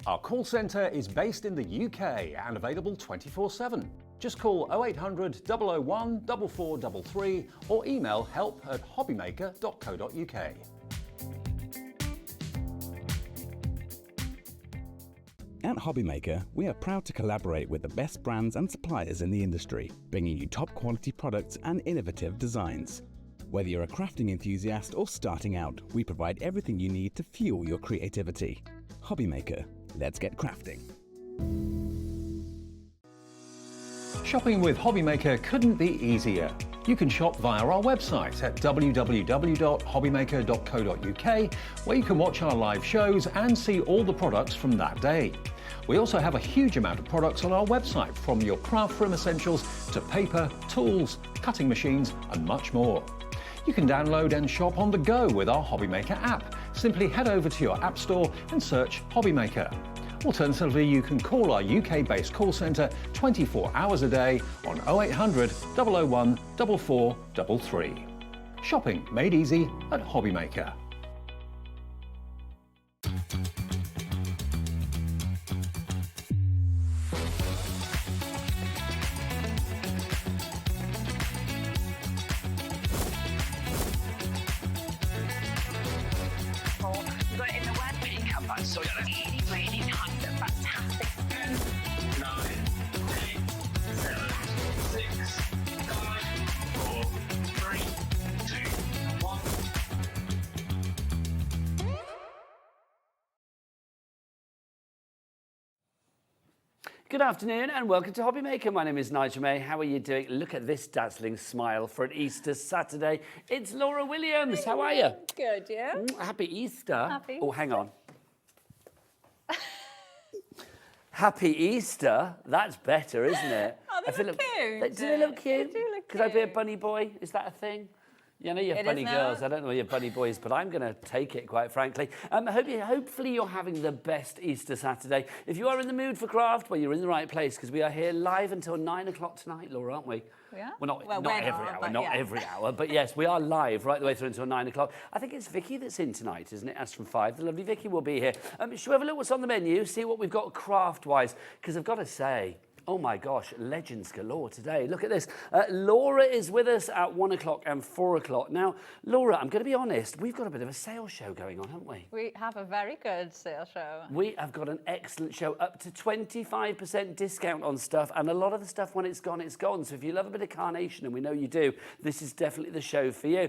Our call centre is based in the UK and available 24/7. Just call 0800 001 4433 or email help@hobbymaker.co.uk. At Hobbymaker, we are proud to collaborate with the best brands and suppliers in the industry, bringing you top quality products and innovative designs. Whether you're a crafting enthusiast or starting out, we provide everything you need to fuel your creativity. Hobbymaker, let's get crafting. Shopping with Hobbymaker couldn't be easier. You can shop via our website at www.hobbymaker.co.uk, where you can watch our live shows and see all the products from that day. We also have a huge amount of products on our website, from your craft room essentials to paper, tools, cutting machines and much more. You can download and shop on the go with our Hobbymaker app. Simply head over to your app store and search Hobbymaker. Alternatively, you can call our UK-based call centre 24 hours a day on 0800 001 4433. Shopping made easy at Hobbymaker. You got it in the word pink cuppa, so you're really nice and fantastic. 9, 8, 7, 6, 5, 4, 3, 2, 1. Good afternoon and welcome to Hobbymaker. My name is Nigel May. How are you doing? Look at this dazzling smile for an Easter Saturday. It's Laura Williams. How are you? Good, yeah. Happy Easter. Happy Oh, hang on. Happy Easter. That's better, isn't it? Oh, they look cute. Do they look cute? They do look Could I be a cute. bunny boy? Is that a thing? You know, you're It bunny is girls. now. I don't know you're bunny boys, but I'm going to take it, quite frankly. Hopefully you're having the best Easter Saturday. If you are in the mood for craft, well, you're in the right place, because we are here live until 9 o'clock tonight, Laura, aren't we? Yeah. Well, not we're every not, hour, but not yeah. every hour, but yes, we are live right the way through until 9 o'clock. I think it's Vicky that's in tonight, isn't it? As from 5. The lovely Vicky will be here. Should we have a look what's on the menu, see what we've got craft-wise? Because I've got to say, oh my gosh, legends galore today. Look at this. Laura is with us at 1 o'clock and 4 o'clock. Now, Laura, I'm going to be honest, we've got a bit of a sales show going on, haven't we? We have a very good sale show. We have got an excellent show, up to 25% discount on stuff, and a lot of the stuff, when it's gone, it's gone. So if you love a bit of Carnation, and we know you do, this is definitely the show for you.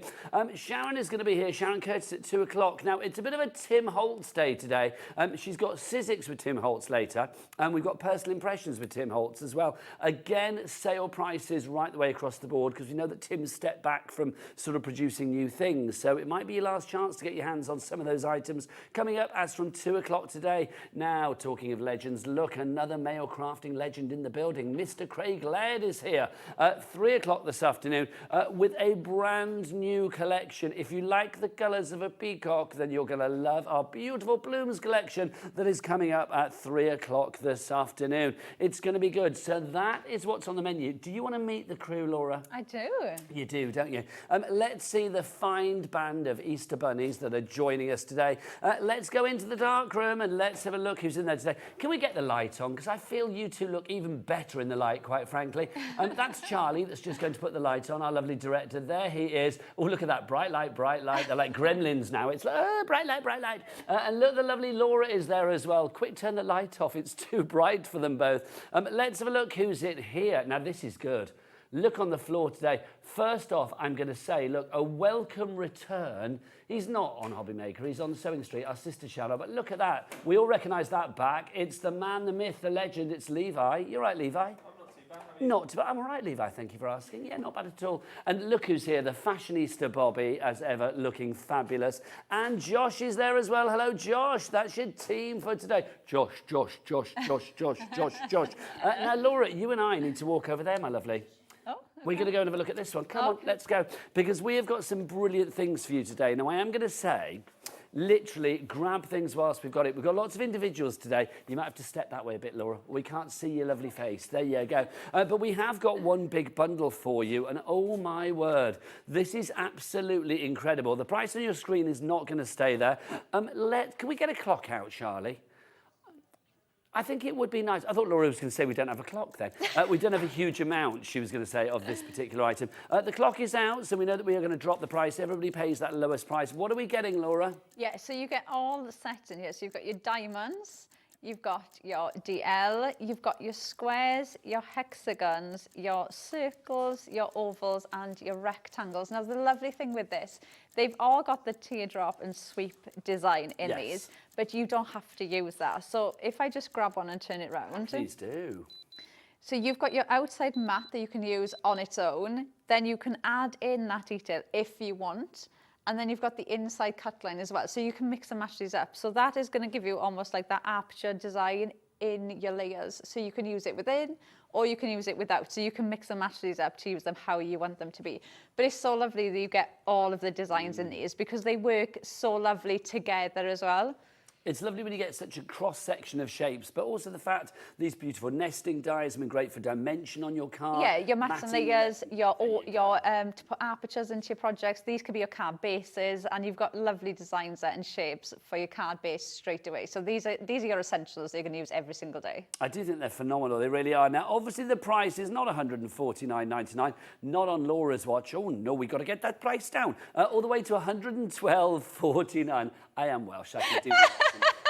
Sharon is going to be here, Sharon Curtis at 2 o'clock. Now, it's a bit of a Tim Holtz day today. She's got Sizzix with Tim Holtz later, and we've got Personal Impressions with Tim Holtz as well. Again, sale prices right the way across the board, because we know that Tim's stepped back from sort of producing new things. So it might be your last chance to get your hands on some of those items coming up as from 2 o'clock today. Now, talking of legends, look, another male crafting legend in the building. Mr. Craig Laird is here at 3 o'clock this afternoon with a brand new collection. If you like the colours of a peacock, then you're going to love our beautiful blooms collection that is coming up at 3 o'clock this afternoon. It's going to be good. So that is what's on the menu. Do you want to meet the crew, Laura? I do. You do, don't you? Let's see the fine band of Easter bunnies that are joining us today. Let's go into the dark room and let's have a look who's in there today. Can we get the light on? Because I feel you two look even better in the light, quite frankly. That's Charlie that's just going to put the light on, our lovely director. There he is. Oh, look at that. Bright light, bright light. They're like gremlins now. It's like, oh, bright light, bright light. And look, the lovely Laura is there as well. Quick, turn the light off. It's too bright for them both. Let's have a look who's in here. Now, this is good. Look on the floor today. First off, I'm going to say, look, a welcome return. He's not on Hobbymaker. He's on Sewing Street, our sister channel. But look at that. We all recognise that back. It's the man, the myth, the legend. It's Levi. You're right, Levi? Not too bad. I'm all right, Levi, thank you for asking. Yeah, not bad at all. And look who's here, the fashionista Bobby, as ever, looking fabulous. And Josh is there as well. Hello, Josh. That's your team for today. Josh. Now, Laura, you and I need to walk over there, my lovely. Oh, okay. We're going to go and have a look at this one. Come on, let's go. Because we have got some brilliant things for you today. Now, I am going to say, literally, grab things whilst we've got it. We've got lots of individuals today. You might have to step that way a bit, Laura. We can't see your lovely face. There you go. But we have got one big bundle for you. And oh, my word, this is absolutely incredible. The price on your screen is not going to stay there. Can we get a clock out, Charlie? I think it would be nice. I thought Laura was going to say we don't have a clock then. We don't have a huge amount, she was going to say, of this particular item. The clock is out, so we know that we are going to drop the price. Everybody pays that lowest price. What are we getting, Laura? Yeah, so you get all the sets in here. So you've got your diamonds, you've got your DL, you've got your squares, your hexagons, your circles, your ovals, and your rectangles. Now, the lovely thing with this, they've all got the teardrop and sweep design in these, but you don't have to use that. So if I just grab one and turn it round. Please do. So you've got your outside mat that you can use on its own. Then you can add in that detail if you want. And then you've got the inside cut line as well. So you can mix and match these up. So that is going to give you almost like that aperture design in your layers. So you can use it within or you can use it without. So you can mix and match these up to use them how you want them to be. But it's so lovely that you get all of the designs in these because they work so lovely together as well. It's lovely when you get such a cross-section of shapes, but also the fact these beautiful nesting dies have been great for dimension on your card. Yeah, your mats and layers, your to put apertures into your projects. These could be your card bases, and you've got lovely designs there and shapes for your card base straight away. So these are your essentials that you're going to use every single day. I do think they're phenomenal. They really are. Now, obviously, the price is not $149.99, not on Laura's watch. Oh no, we got to get that price down all the way to $112.49. I am Welsh. I can do that.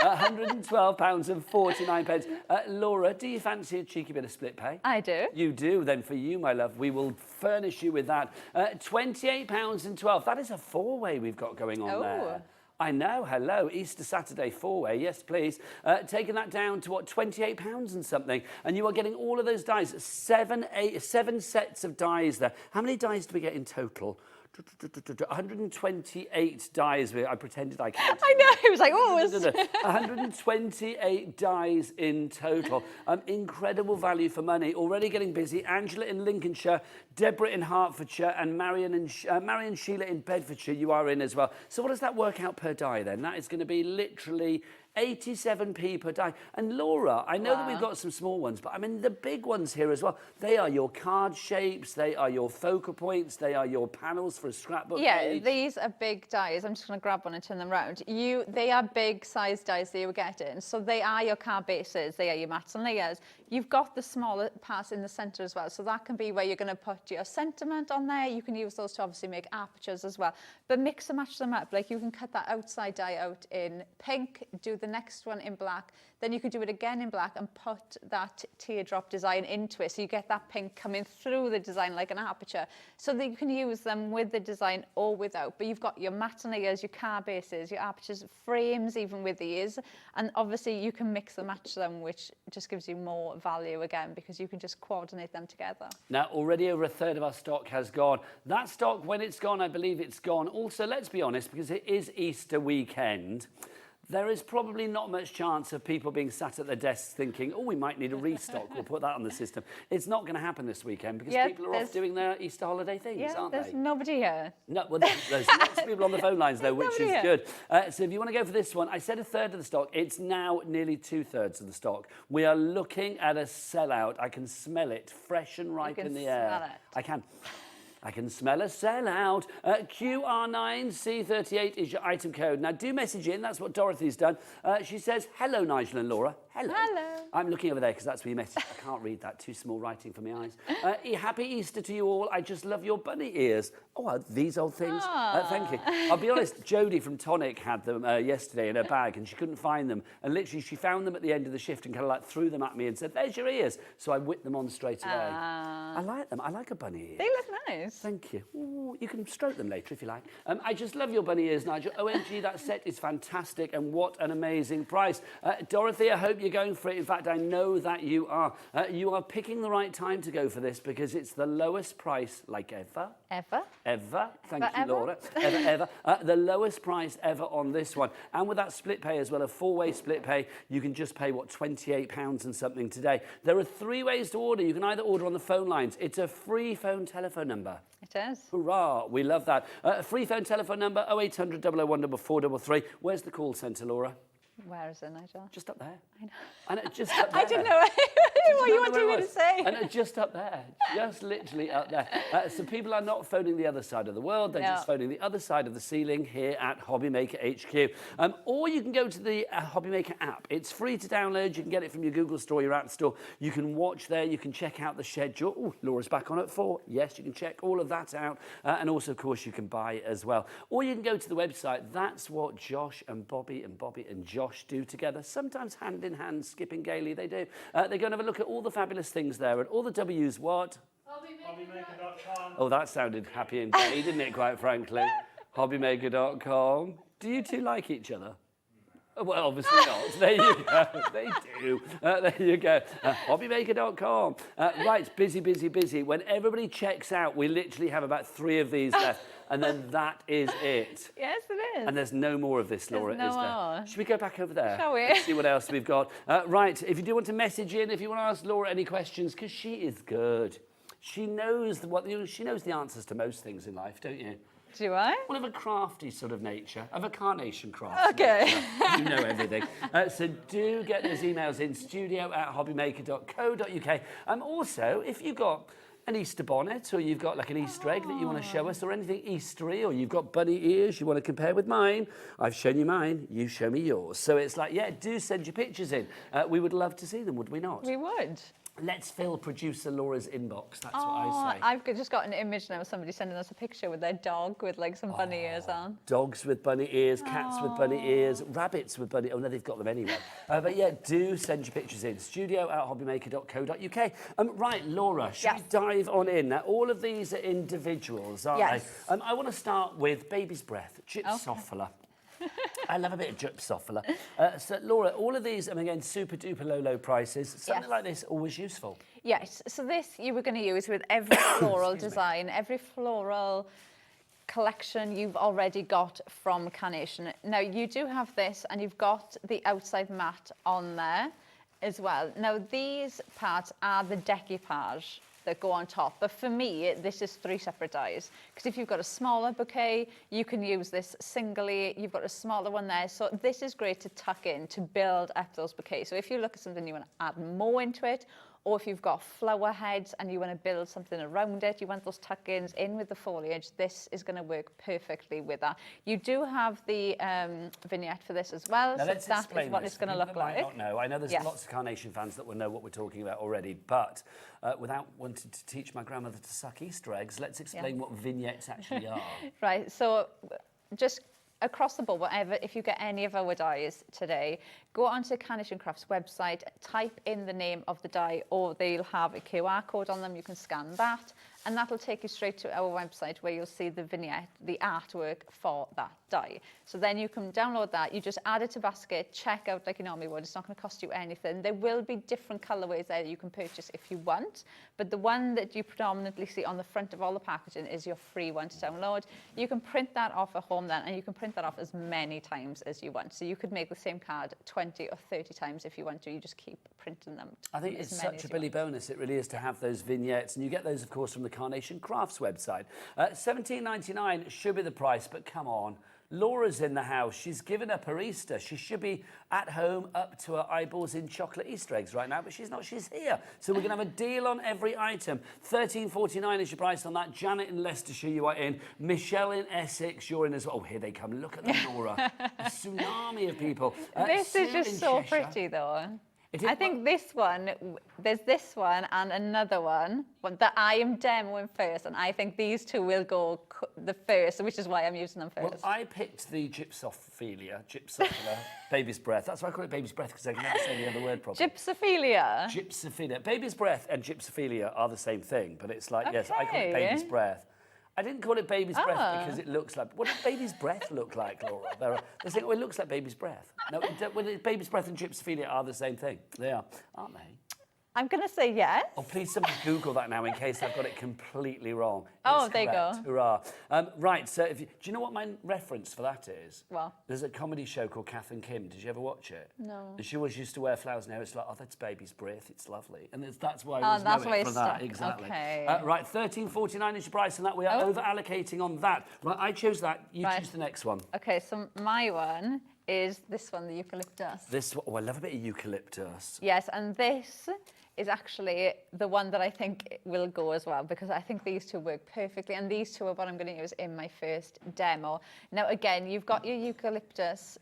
£112.49. Laura, do you fancy a cheeky bit of split pay? I do. You do. Then for you, my love, we will furnish you with that. £28.12. That is a four-way we've got going on there. I know. Hello. Easter Saturday four-way. Yes, please. Taking that down to, what, £28 and something. And you are getting all of those dies. Seven sets of dies there. How many dies do we get in total? 128 dies. I pretended I counted. I know. It was like, oh, 128 dies in total. Incredible value for money. Already getting busy. Angela in Lincolnshire, Deborah in Hertfordshire, and Marion Sheila in Bedfordshire. You are in as well. So what does that work out per die then? That is going to be literally 87p per die. And Laura, I know that we've got some small ones, but I mean the big ones here as well. They are your card shapes, they are your focal points, they are your panels for a scrapbook page. These are big dies. I'm just going to grab one and turn them around. They are big size dies that you were getting. So they are your card bases, they are your mats and layers. You've got the smaller parts in the centre as well. So that can be where you're going to put your sentiment on there. You can use those to obviously make apertures as well. But mix and match them up. Like you can cut that outside die out in pink, do the next one in black, then you could do it again in black and put that teardrop design into it. So you get that pink coming through the design like an aperture. So that you can use them with the design or without. But you've got your mat and layers, your card bases, your apertures, frames even with these. And obviously you can mix and match them, which just gives you more value again because you can just coordinate them together. Now, already over a third of our stock has gone. That stock, when it's gone, I believe it's gone. Also, let's be honest, because it is Easter weekend, there is probably not much chance of people being sat at their desks thinking, oh, we might need a restock. We'll put that on the system. It's not going to happen this weekend because people are off doing their Easter holiday things, aren't they? There's nobody here. No, well, there's lots of people on the phone lines, though, which is good. So if you want to go for this one, I said a third of the stock. It's now nearly 2/3 of the stock. We are looking at a sellout. I can smell it, fresh and ripe in the air. Smell it. I can smell a sellout. QR9C38 is your item code. Now, do message in. That's what Dorothy's done. She says, hello, Nigel and Laura. Hello. Hello. I'm looking over there because that's where you message. I can't read that. Too small writing for my eyes. Happy Easter to you all. I just love your bunny ears. Oh, these old things. Thank you. I'll be honest, Jodie from Tonic had them yesterday in her bag and she couldn't find them. And literally she found them at the end of the shift and kind of like threw them at me and said, there's your ears. So I whipped them on straight away. I like them. I like a bunny ear. They look nice. Thank you. Ooh, you can stroke them later if you like. I just love your bunny ears, Nigel. OMG, that set is fantastic and what an amazing price. Dorothy, I hope you're going for it. In fact, I know that you are. You are picking the right time to go for this because it's the lowest price like ever. Ever? Ever. Thank you, Laura. Ever. The lowest price ever on this one. And with that split pay as well, a four-way split pay, you can just pay, what, £28 and something today. There are 3 ways to order. You can either order on the phone lines. It's a free phone telephone number. It is. Hurrah, we love that. Free phone telephone number, 0800 001 4433. Where's the call centre, Laura? Where is it, Nigel? Just up there. I know. And just up there. I didn't know what you wanted me to say. And just up there, just literally up there. So people are not phoning the other side of the world, they're just phoning the other side of the ceiling here at Hobby Maker HQ. Or you can go to the Hobby Maker app. It's free to download. You can get it from your Google Store, your App Store. You can watch there. You can check out the schedule. Oh, Laura's back on at 4. Yes, you can check all of that out. And also, of course, you can buy it as well. Or you can go to the website. That's what Josh and Bobby and Josh do together. Sometimes hand in hand, skipping gaily, they do. They go and have a look at all the fabulous things there. And all the W's, what? Hobbymaker.com. Oh, that sounded happy and gay, didn't it, quite frankly? Hobbymaker.com. Do you two like each other? Well, obviously not. There you go. They do. There you go. Hobbymaker.com. Right, busy. When everybody checks out, we literally have about 3 of these left. And then that is it. Yes, it is. And there's no more of this, Laura, There's is no there? more. Should we go back over there? Shall we? Let's see what else we've got. Right, if you do want to message in, if you want to ask Laura any questions, because she is good. She knows she knows the answers to most things in life, don't you? Do I? Well, of a crafty sort of nature, of a Carnation Crafts. Okay. Nature. You know everything. So do get those emails in, studio@hobbymaker.co.uk. Also, if you've got an Easter bonnet, or you've got like an Easter egg that you want to show us, or anything Eastery, or you've got bunny ears you want to compare with mine, I've shown you mine, you show me yours. So it's like, yeah, do send your pictures in. We would love to see them, would we not? We would. Let's fill producer Laura's inbox, that's what I say. I've just got an image now of somebody sending us a picture with their dog with like some bunny ears on. Dogs with bunny ears, cats with bunny ears, rabbits with bunny... Oh, no, they've got them anyway. But yeah, do send your pictures in. studio@hobbymaker.co.uk. Right, Laura, should we dive on in? Now, all of these are individuals, aren't they? I want to start with Baby's Breath, Gypsophila. I love a bit of Gypsophila. So, Laura, all of these, again, super duper low prices. Something like this, always useful. Yes, so this you were going to use with every floral design, every floral collection you've already got from Carnation. Now, you do have this, and you've got the outside mat on there as well. Now, these parts are the decoupage that go on top. But for me, this is 3 separate dies. Because if you've got a smaller bouquet, you can use this singly. You've got a smaller one there. So this is great to tuck in to build up those bouquets. So if you look at something you want to add more into it, or if you've got flower heads and you want to build something around it, you want those tuck-ins in with the foliage, this is going to work perfectly with that. You do have the vignette for this as well, now, so that is what it's going to look like. I don't know. I know there's lots of Carnation fans that will know what we're talking about already, but without wanting to teach my grandmother to suck Easter eggs, let's explain what vignettes actually are. Right, so just across the board, whatever, if you get any of our dies today, go onto Carnation Crafts website, type in the name of the die, or they'll have a QR code on them. You can scan that, and that'll take you straight to our website where you'll see the vignette, the artwork for that die. So then you can download that, you just add it to basket, check out like you normally would. It's not going to cost you anything. There will be different colorways there you can purchase if you want, but the one that you predominantly see on the front of all the packaging is your free one to download. You can print that off at home then, and you can print that off as many times as you want. So you could make the same card 20 or 30 times if you want to. You just keep printing them. I think it's such a Billy bonus, it really is, to have those vignettes. And you get those, of course, from the Carnation Crafts website. $17.99 should be the price, but come on. Laura's in the house. She's given up her Easter. She should be at home up to her eyeballs in chocolate Easter eggs right now, but she's not. She's here. So we're going to have a deal on every item. $13.49 is your price on that. Janet in Leicestershire, you are in. Michelle in Essex, you're in as well. Oh, here they come. Look at them, Laura. A tsunami of people. This is just so pretty, though. I think this one, there's this one and another one that I am demoing first, and I think these two will go the first, which is why I'm using them first. Well, I picked the Gypsophila, Baby's Breath. That's why I call it Baby's Breath, because I can never say the other word properly. Gypsophila? Gypsophila. Baby's Breath and Gypsophila are the same thing, but it's like, yes, I call it Baby's Breath. I didn't call it Baby's Breath because it looks like... What does Baby's Breath look like, Laura? They say, oh, it looks like Baby's Breath. No, Baby's Breath and Gypsophila are the same thing. They are, aren't they? I'm going to say yes. Oh, please somebody Google that now in case I've got it completely wrong. Oh, there you go. Hurrah. Right, so do you know what my reference for that is? Well. There's a comedy show called Kath and Kim. Did you ever watch it? No. And she always used to wear flowers now. It's like, oh, that's Baby's Breath. It's lovely. And that's why I always know it for that. Exactly. Okay. Right, $13.49 is your price on that. We are over-allocating on that. Right, I chose that. You choose the next one. Okay, so my one is this one, the eucalyptus. This one, oh, I love a bit of eucalyptus. Yes, and this is actually the one that I think will go as well, because I think these two work perfectly, and these two are what I'm going to use in my first demo. Now, again, you've got your eucalyptus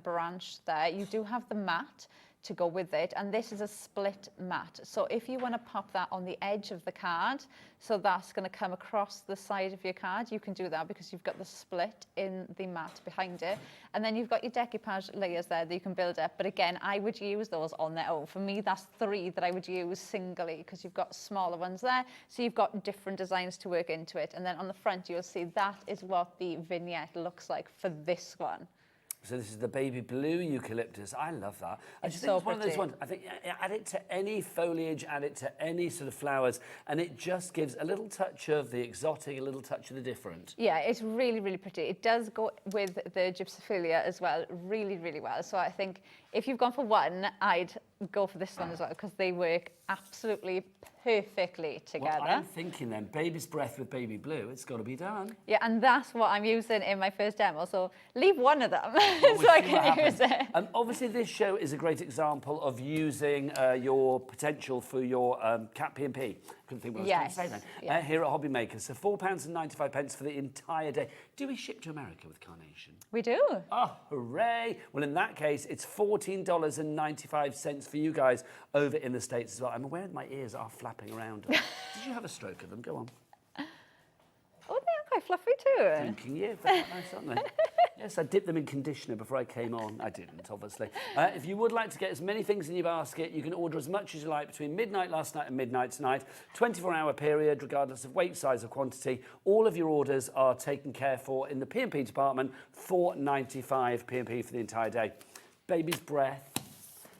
branch there. You do have the mat to go with it, and this is a split mat. So if you want to pop that on the edge of the card, so that's going to come across the side of your card, you can do that because you've got the split in the mat behind it. And then you've got your decoupage layers there that you can build up. But again, I would use those on their own. For me, that's 3 that I would use singly, because you've got smaller ones there. So you've got different designs to work into it. And then on the front, you'll see that is what the vignette looks like for this one. So this is the baby blue eucalyptus. I love that. I just think so it's one of those pretty. ones. I think add it to any foliage, add it to any sort of flowers, and it just gives a little touch of the exotic, a little touch of the different. Yeah, it's really, really pretty. It does go with the gypsophilia as well, really, really well. So I think if you've gone for one, I'd go for this one as well, because they work absolutely perfectly together. Well, I'm thinking then, baby's breath with baby blue, it's got to be done. Yeah, and that's what I'm using in my first demo. So leave one of them We'll so I see what can use happens. it. Obviously, this show is a great example of using your potential for your cat P&P. Couldn't think what I was Yes, trying to say then. yeah. Here at Hobby Maker. So £4.95 for the entire day. Do we ship to America with Carnation? We do. Oh, hooray! Well, in that case, it's $14.95 for you guys over in the States as well. I'm aware that my ears are flapping around. Did you have a stroke of them? Go on. Oh, they are quite fluffy too. Thinking you. They're quite nice, aren't they? Yes, I dipped them in conditioner before I came on. I didn't, obviously. If you would like to get as many things in your basket, you can order as much as you like between midnight last night and midnight tonight. 24-hour period, regardless of weight, size or quantity. All of your orders are taken care for in the P&P department. $4.95 P&P for the entire day. Baby's breath.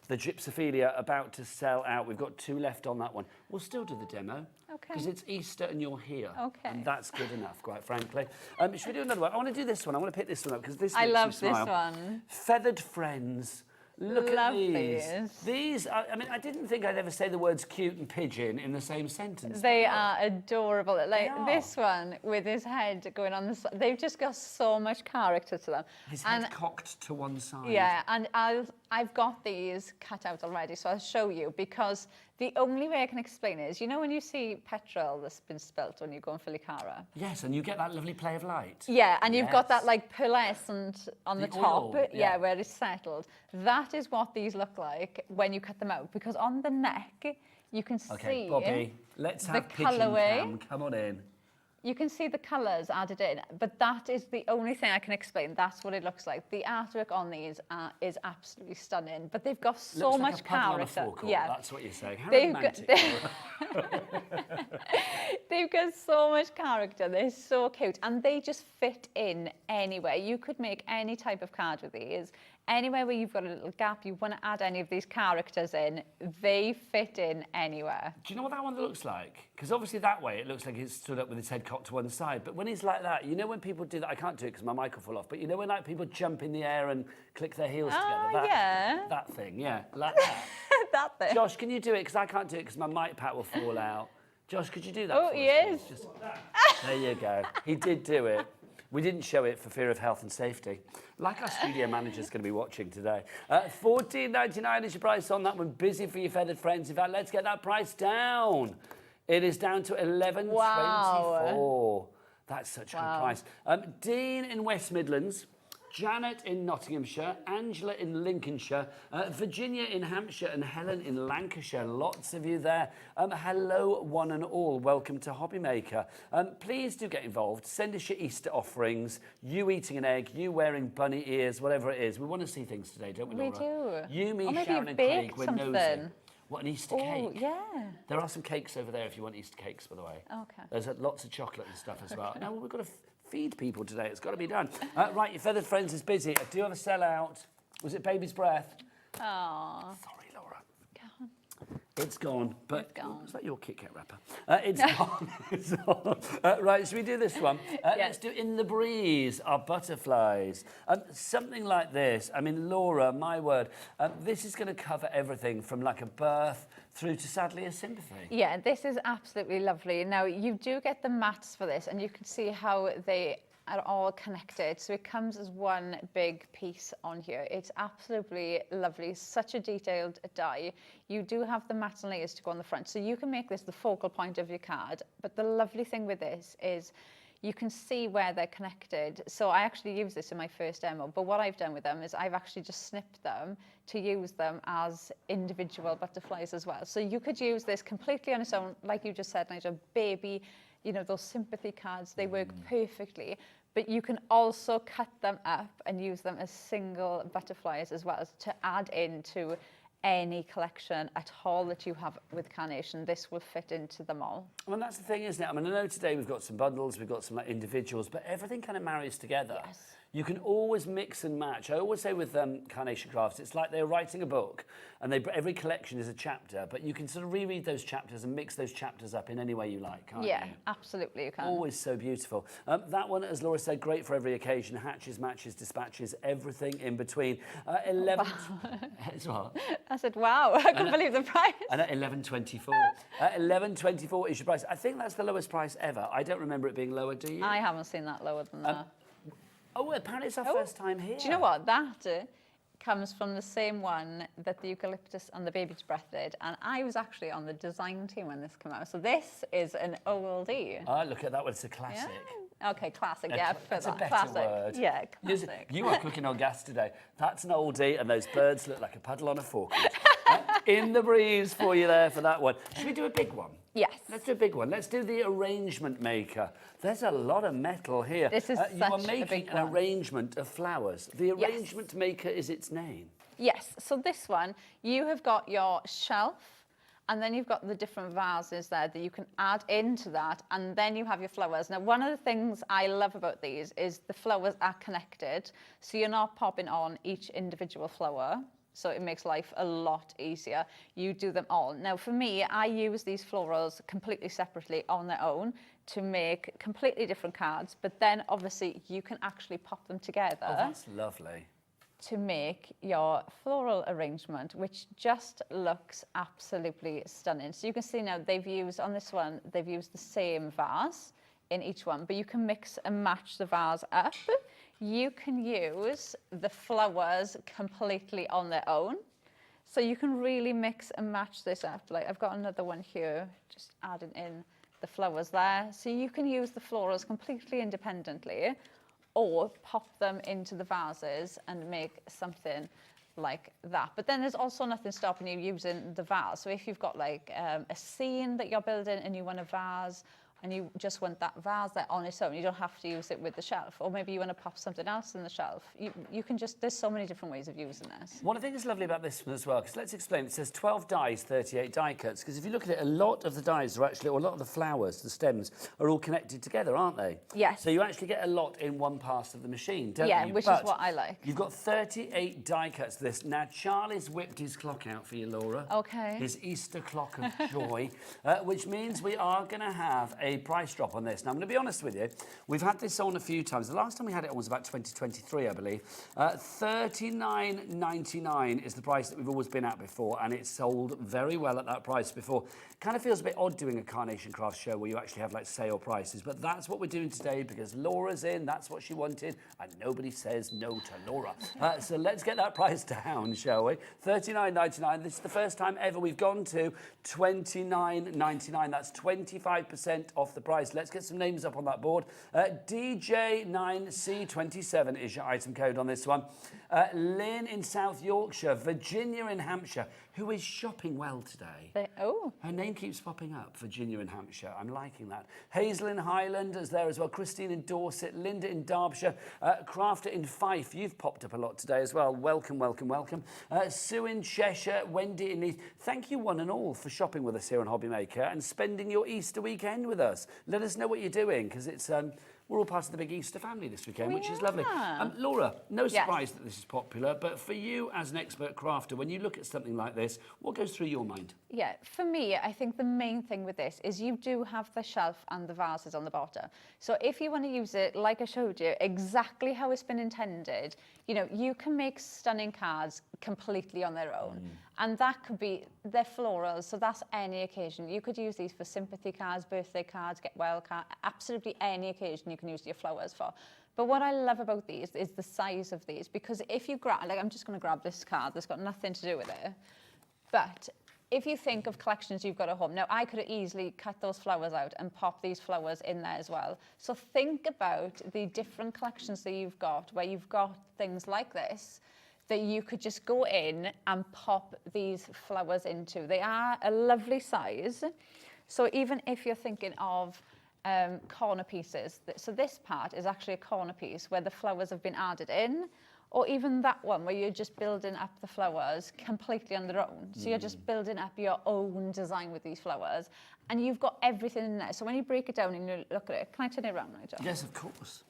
The gypsophilia about to sell out. We've got 2 left on that one. We'll still do the demo. Okay. Because it's Easter and you're here. Okay. And that's good enough, quite frankly. Should we do another one? I want to do this one. I want to pick this one up because this I makes love you smile. this one. Feathered Friends. Look Love at these. these. These, I mean, I didn't think I'd ever say the words cute and pigeon in the same sentence. They are adorable. Like are. this one with his head going on the side. They've just got so much character to them. His head cocked to one side. Yeah, and I've got these cut out already, so I'll show you, because the only way I can explain it is, you know when you see petrol that's been spilt when you go on Filicara? Yes, and you get that lovely play of light. Yeah, and you've got that Yes. like pearlescent on the, The top, oil, yeah, yeah. where it's settled. That is what these look like when you cut them out, because on the neck you can Okay, see Bobby, let's the have pigeon colourway. cam. Come on in. You can see the colours added in, but that is the only thing I can explain. That's what it looks like. The artwork on these is absolutely stunning, but they've got so Looks like much a puddle character. on a forecourt, Yeah, that's what you're saying. How They've romantic. they've got so much character. They're so cute, and they just fit in anywhere. You could make any type of card with these. Anywhere where you've got a little gap, you want to add any of these characters in, they fit in anywhere. Do you know what that one looks like? Because obviously that way it looks like he's stood up with his head cocked to one side. But when he's like that, you know when people do that, I can't do it because my mic will fall off, but you know when like people jump in the air and click their heels together? That, yeah. That thing, yeah, like that. That thing. Josh, can you do it? Because I can't do it because my mic pad will fall out. Josh, could you do that Oh, for he us, is. please? Just, there you go. He did do it. We didn't show it for fear of health and safety. Like our studio manager's going to be watching today. $14.99 is your price on that one. Busy for your feathered friends. In fact, let's get that price down. It is down to $11.24. Wow. That's such a good price. Dean in West Midlands. Janet in Nottinghamshire, Angela in Lincolnshire, Virginia in Hampshire, and Helen in Lancashire. Lots of you there. Hello, one and all. Welcome to Hobby Maker. Please do get involved. Send us your Easter offerings. You eating an egg, you wearing bunny ears, whatever it is. We want to see things today, don't we, We Laura? do. You, me, Or maybe Sharon, you've and Craig. baked We're something. nosy. What, an Easter Oh, cake? yeah. There are some cakes over there if you want Easter cakes, by the way. Okay. There's lots of chocolate and stuff as well. Now, we've got to feed people today. It's got to be done. Right, your feathered friends is busy. I do have a sellout. Was it baby's breath? Aww. Sorry, Laura. It's gone. But It's gone. was that your Kit Kat wrapper? It's gone. It's gone. Right, should we do this one? Let's do In the Breeze, our butterflies. Something like this. I mean, Laura, my word, this is going to cover everything from like a birth through to sadly a sympathy. Yeah, this is absolutely lovely. Now, you do get the mats for this, and you can see how they are all connected. So it comes as one big piece on here. It's absolutely lovely, such a detailed die. You do have the matte layers to go on the front, so you can make this the focal point of your card. But the lovely thing with this is you can see where they're connected. So I actually used this in my first demo, but what I've done with them is I've actually just snipped them to use them as individual butterflies as well. So you could use this completely on its own, like you just said, Nigel, baby, you know, those sympathy cards, they work perfectly. But you can also cut them up and use them as single butterflies as well to add into any collection at all that you have with Carnation. This will fit into them all. Well, that's the thing, isn't it? I mean, I know today we've got some bundles, we've got some like individuals, but everything kind of marries together. Yes. You can always mix and match. I always say with Carnation Crafts, it's like they're writing a book, and every collection is a chapter, but you can sort of reread those chapters and mix those chapters up in any way you like, can't you? Yeah, absolutely you can. Always so beautiful. That one, as Laura said, great for every occasion. Hatches, matches, dispatches, everything in between. 11. Wow. It's what? I said, wow, I can't believe the price. And at 11.24. 11.24 is your price. I think that's the lowest price ever. I don't remember it being lower, do you? I haven't seen that lower than that. Oh, apparently it's our first time here. Do you know what? That comes from the same one that the eucalyptus and the baby's breath did. And I was actually on the design team when this came out. So this is an oldie. Ah, look at that one. It's a classic. Yeah. Okay, classic. Yeah, That's a better classic. word. Yeah, classic. You are cooking on gas today. That's an oldie, and those birds look like a puddle on a fork. In the breeze for you there for that one. Should we do a big one? Yes. Let's do a big one. Let's do the arrangement maker. There's a lot of metal here. This is you are such a making big an one. arrangement of flowers. The arrangement maker is its name. Yes, so this one, you have got your shelf, and then you've got the different vases there that you can add into that, and then you have your flowers. Now, one of the things I love about these is the flowers are connected, so you're not popping on each individual flower. So it makes life a lot easier. You do them all. Now, for me, I use these florals completely separately on their own to make completely different cards, but then obviously you can actually pop them together. Oh, that's lovely. To make your floral arrangement, which just looks absolutely stunning. So you can see now they've used, on this one, they've used the same vase in each one, but you can mix and match the vase up. You can use the flowers completely on their own. So you can really mix and match this up. Like I've got another one here, just adding in the flowers there. So you can use the florals completely independently or pop them into the vases and make something like that. But then there's also nothing stopping you using the vase. So if you've got like a scene that you're building and you want a vase, and you just want that vase there on its own, you don't have to use it with the shelf. Or maybe you want to pop something else in the shelf. You can just, there's so many different ways of using this. What I think is lovely about this one as well, because let's explain, it says 12 dies, 38 die cuts, because if you look at it, a lot of the dies are actually, or a lot of the flowers, the stems, are all connected together, aren't they? Yes. So you actually get a lot in one pass of the machine, don't you? Yeah, which is what I like. You've got 38 die cuts to this. Now, Charlie's whipped his clock out for you, Laura. Okay. His Easter clock of joy, which means we are going to have a price drop on this. Now, I'm going to be honest with you. We've had this on a few times. The last time we had it on was about 2023, I believe. $39.99 is the price that we've always been at before, and it's sold very well at that price before. Kind of feels a bit odd doing a Carnation Crafts show where you actually have like sale prices, but that's what we're doing today because Laura's in, that's what she wanted, and nobody says no to Laura. So let's get that price down, shall we? $39.99. This is the first time ever we've gone to $29.99. That's 25% off the price. Let's get some names up on that board. DJ9C27 is your item code on this one. Lynn in South Yorkshire, Virginia in Hampshire, who is shopping well today. Her name keeps popping up, Virginia in Hampshire. I'm liking that. Hazel in Highland is there as well. Christine in Dorset, Linda in Derbyshire, Crafter in Fife. You've popped up a lot today as well. Welcome, welcome, welcome. Sue in Cheshire, Wendy in Leith. Thank you one and all for shopping with us here on Hobby Maker and spending your Easter weekend with us. Let us know what you're doing because it's we're all part of the big Easter family this weekend, which is lovely. Laura, no surprise that this is popular, but for you as an expert crafter, when you look at something like this, what goes through your mind? Yeah, for me, I think the main thing with this is you do have the shelf and the vases on the bottom. So if you want to use it, like I showed you, exactly how it's been intended, you know, you can make stunning cards completely on their own. And that could be, they're florals, so that's any occasion. You could use these for sympathy cards, birthday cards, get well cards, absolutely any occasion you can use your flowers for. But what I love about these is the size of these, because if you grab, like I'm just going to grab this card that's got nothing to do with it, but if you think of collections you've got at home, now I could have easily cut those flowers out and pop these flowers in there as well. So think about the different collections that you've got, where you've got things like this, that you could just go in and pop these flowers into. They are a lovely size. So even if you're thinking of corner pieces, so this part is actually a corner piece where the flowers have been added in, or even that one where you're just building up the flowers completely on their own. So you're just building up your own design with these flowers, and you've got everything in there. So when you break it down and you look at it, can I turn it around, Nigel? Yes, of course.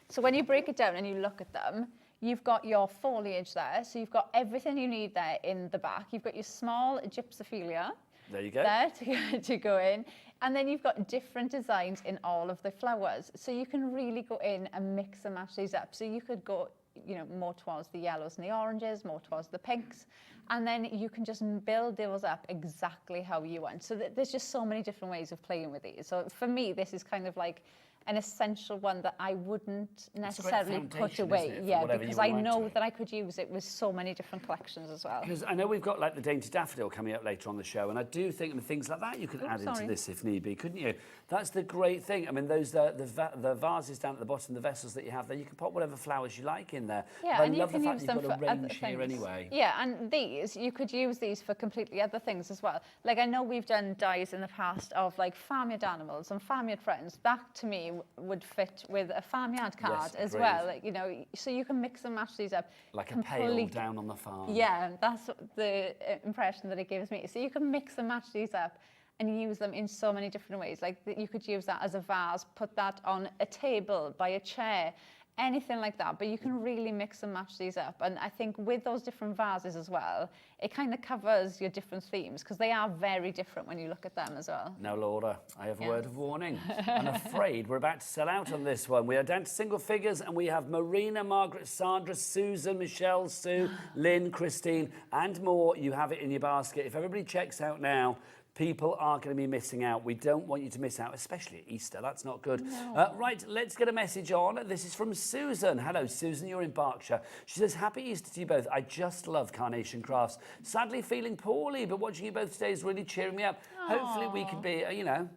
So when you break it down and you look at them, you've got your foliage there. So you've got everything you need there in the back. You've got your small gypsophilia. There you go. There to go in. And then you've got different designs in all of the flowers. So you can really go in and mix and match these up. So you could go, you know, more towards the yellows and the oranges, more towards the pinks. And then you can just build those up exactly how you want. So there's just so many different ways of playing with these. So for me, this is kind of like an essential one that I wouldn't necessarily put away. Yeah, because I know that I could use it with so many different collections as well. Because I know we've got like the Dainty Daffodil coming up later on the show, and I do think things like that you could add into this if need be, couldn't you? That's the great thing. I mean, those the vases down at the bottom, the vessels that you have there, you can pop whatever flowers you like in there. Yeah, but and I love you can the fact use that them you've got for a other range here things. anyway. Yeah, and these, you could use these for completely other things as well. Like I know we've done dies in the past of like farmyard animals and farmyard friends. That to me would fit with a farmyard card as well. Like, you know, so you can mix and match these up. Like a pail down on the farm. Yeah, that's the impression that it gives me. So you can mix and match these up and use them in so many different ways. Like you could use that as a vase, put that on a table, by a chair, anything like that. But you can really mix and match these up. And I think with those different vases as well, it kind of covers your different themes, because they are very different when you look at them as well. Now, Laura, I have a word of warning. I'm afraid we're about to sell out on this one. We are down to single figures, and we have Marina, Margaret, Sandra, Susan, Michelle, Sue, Lynn, Christine, and more. You have it in your basket. If everybody checks out now, people are going to be missing out. We don't want you to miss out, especially at Easter. That's not good. No. Right, let's get a message on. This is from Susan. Hello, Susan. You're in Berkshire. She says, Happy Easter to you both. I just love Carnation Crafts. Sadly feeling poorly, but watching you both today is really cheering me up. Aww. Hopefully we can be, you know,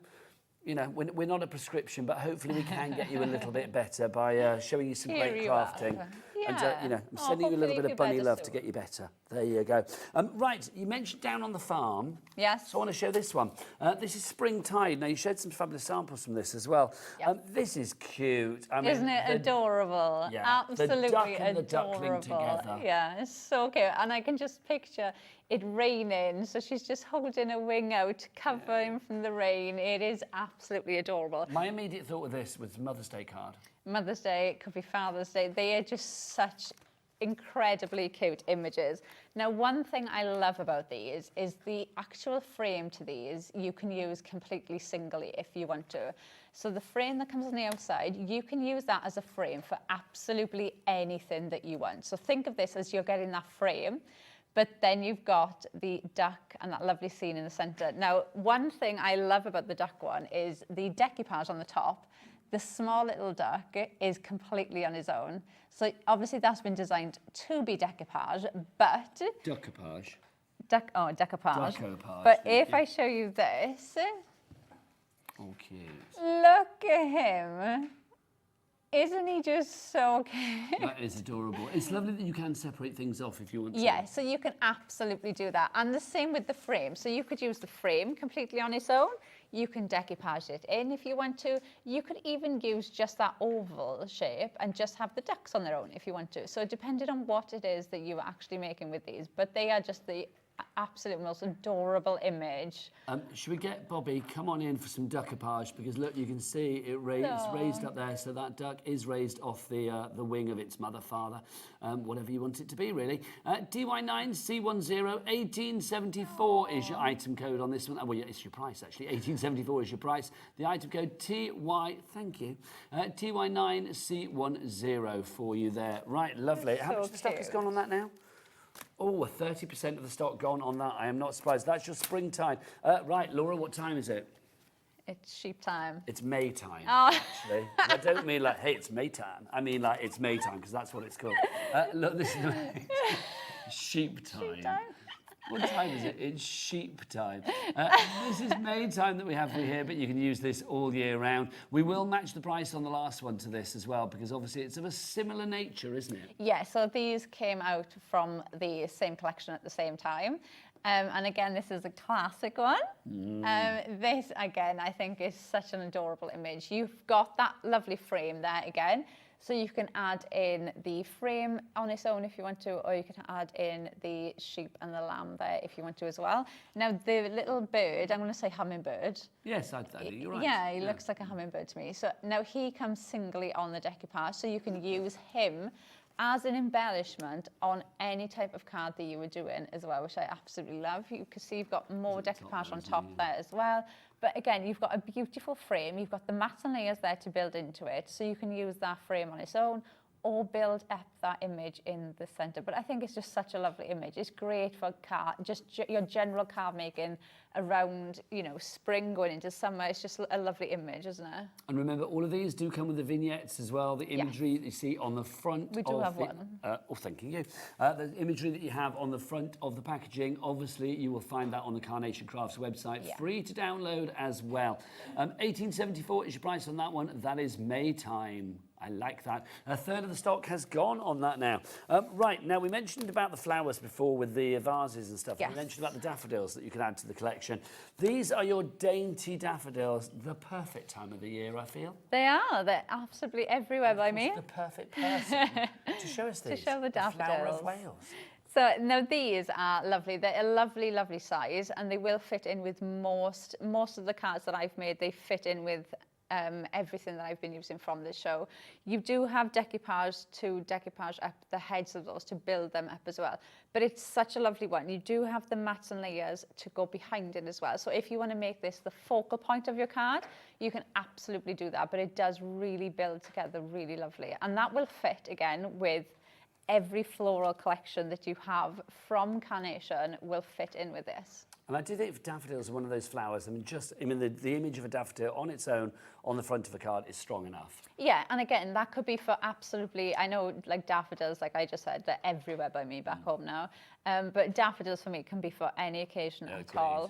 we're not a prescription, but hopefully we can get you a little bit better by showing you some great crafting. Yeah. And, I'm sending you a little bit of bunny love to get you better. There you go. Right, you mentioned down on the farm. Yes. So I want to show this one. This is Springtide. Now, you showed some fabulous samples from this as well. Yep. This is cute. I mean, isn't it adorable? Yeah, absolutely the duck and adorable. the duckling together. Yeah, it's so cute. And I can just picture it raining. So she's just holding a wing out, covering from the rain. It is absolutely adorable. My immediate thought with this was Mother's Day card. Mother's Day, it could be Father's Day. They are just such incredibly cute images. Now, one thing I love about these is the actual frame to these you can use completely singly if you want to. So the frame that comes on the outside, you can use that as a frame for absolutely anything that you want. So think of this as you're getting that frame, but then you've got the duck and that lovely scene in the center. Now, one thing I love about the duck one is the decoupage on the top. The small little duck is completely on his own. So obviously that's been designed to be decoupage, but... Decoupage. Decoupage. Decoupage. But if I show you this... Oh, cute. Look at him. Isn't he just so cute? That is adorable. It's lovely that you can separate things off if you want to. Yeah, so you can absolutely do that. And the same with the frame. So you could use the frame completely on its own. You can decoupage it in if you want to. You could even use just that oval shape and just have the ducks on their own if you want to. So depending on what it is that you're actually making with these. But they are just the absolute most adorable image. Should we get Bobby, come on in for some duckapage, because look, you can see it's raised up there, so that duck is raised off the wing of its mother, father, whatever you want it to be, really. DY9C10 1874 is your item code on this one. Oh, well, yeah, it's your price, actually. 1874 is your price. The item code thank you, TY9C10 for you there. Right, lovely. How much of the stock has gone on that now? Oh, 30% of the stock gone on that. I am not surprised. That's your Springtide. Right, Laura, what time is it? It's sheep time. It's May time, Oh. actually. I don't mean like, hey, it's May time. I mean like, it's May time, because that's what it's called. Look, this is sheep time. Sheep time. What time is it? It's sheep time. This is May time that we have for you here, but you can use this all year round. We will match the price on the last one to this as well, because obviously it's of a similar nature, isn't it? Yeah, so these came out from the same collection at the same time. And again, this is a classic one. This, again, I think is such an adorable image. You've got that lovely frame there again. So you can add in the frame on its own if you want to, or you can add in the sheep and the lamb there if you want to as well. Now, the little bird, I'm going to say hummingbird. Yes, I think you're right. Yeah, he looks like a hummingbird to me. So now he comes singly on the decoupage, so you can use him as an embellishment on any type of card that you were doing as well, which I absolutely love. You can see you've got more decoupage on top there as well. But again, you've got a beautiful frame. You've got the mats and layers there to build into it. So you can use that frame on its own or build up that image in the center. But I think it's just such a lovely image. It's great for card, just your general card making around, you know, spring going into summer. It's just a lovely image, isn't it? And remember, all of these do come with the vignettes as well, the imagery that you see on the front. We do have one. Oh, thank you. The imagery that you have on the front of the packaging, obviously you will find that on the Carnation Crafts website, free to download as well. 1874 is your price on that one. That is May time. I like that. A third of the stock has gone on that now. Right, now we mentioned about the flowers before with the vases and stuff. Yes. We mentioned about the daffodils that you can add to the collection. These are your dainty daffodils, the perfect time of the year, I feel. They are. They're absolutely everywhere by me. The perfect person to show us these. To show the daffodils. Flower of Wales. So now these are lovely. They're a lovely, lovely size, and they will fit in with most of the cards that I've made. They fit in with everything that I've been using from this show. You do have decoupage to decoupage up the heads of those to build them up as well. But it's such a lovely one. You do have the mats and layers to go behind it as well. So if you want to make this the focal point of your card, you can absolutely do that. But it does really build together really lovely. And that will fit, again, with every floral collection that you have from Carnation will fit in with this. And I do think daffodils are one of those flowers. I mean, the image of a daffodil on its own on the front of a card is strong enough. Yeah, and again, that could be for absolutely, I know like daffodils, like I just said, they're everywhere by me back home now. But daffodils for me can be for any occasion at all.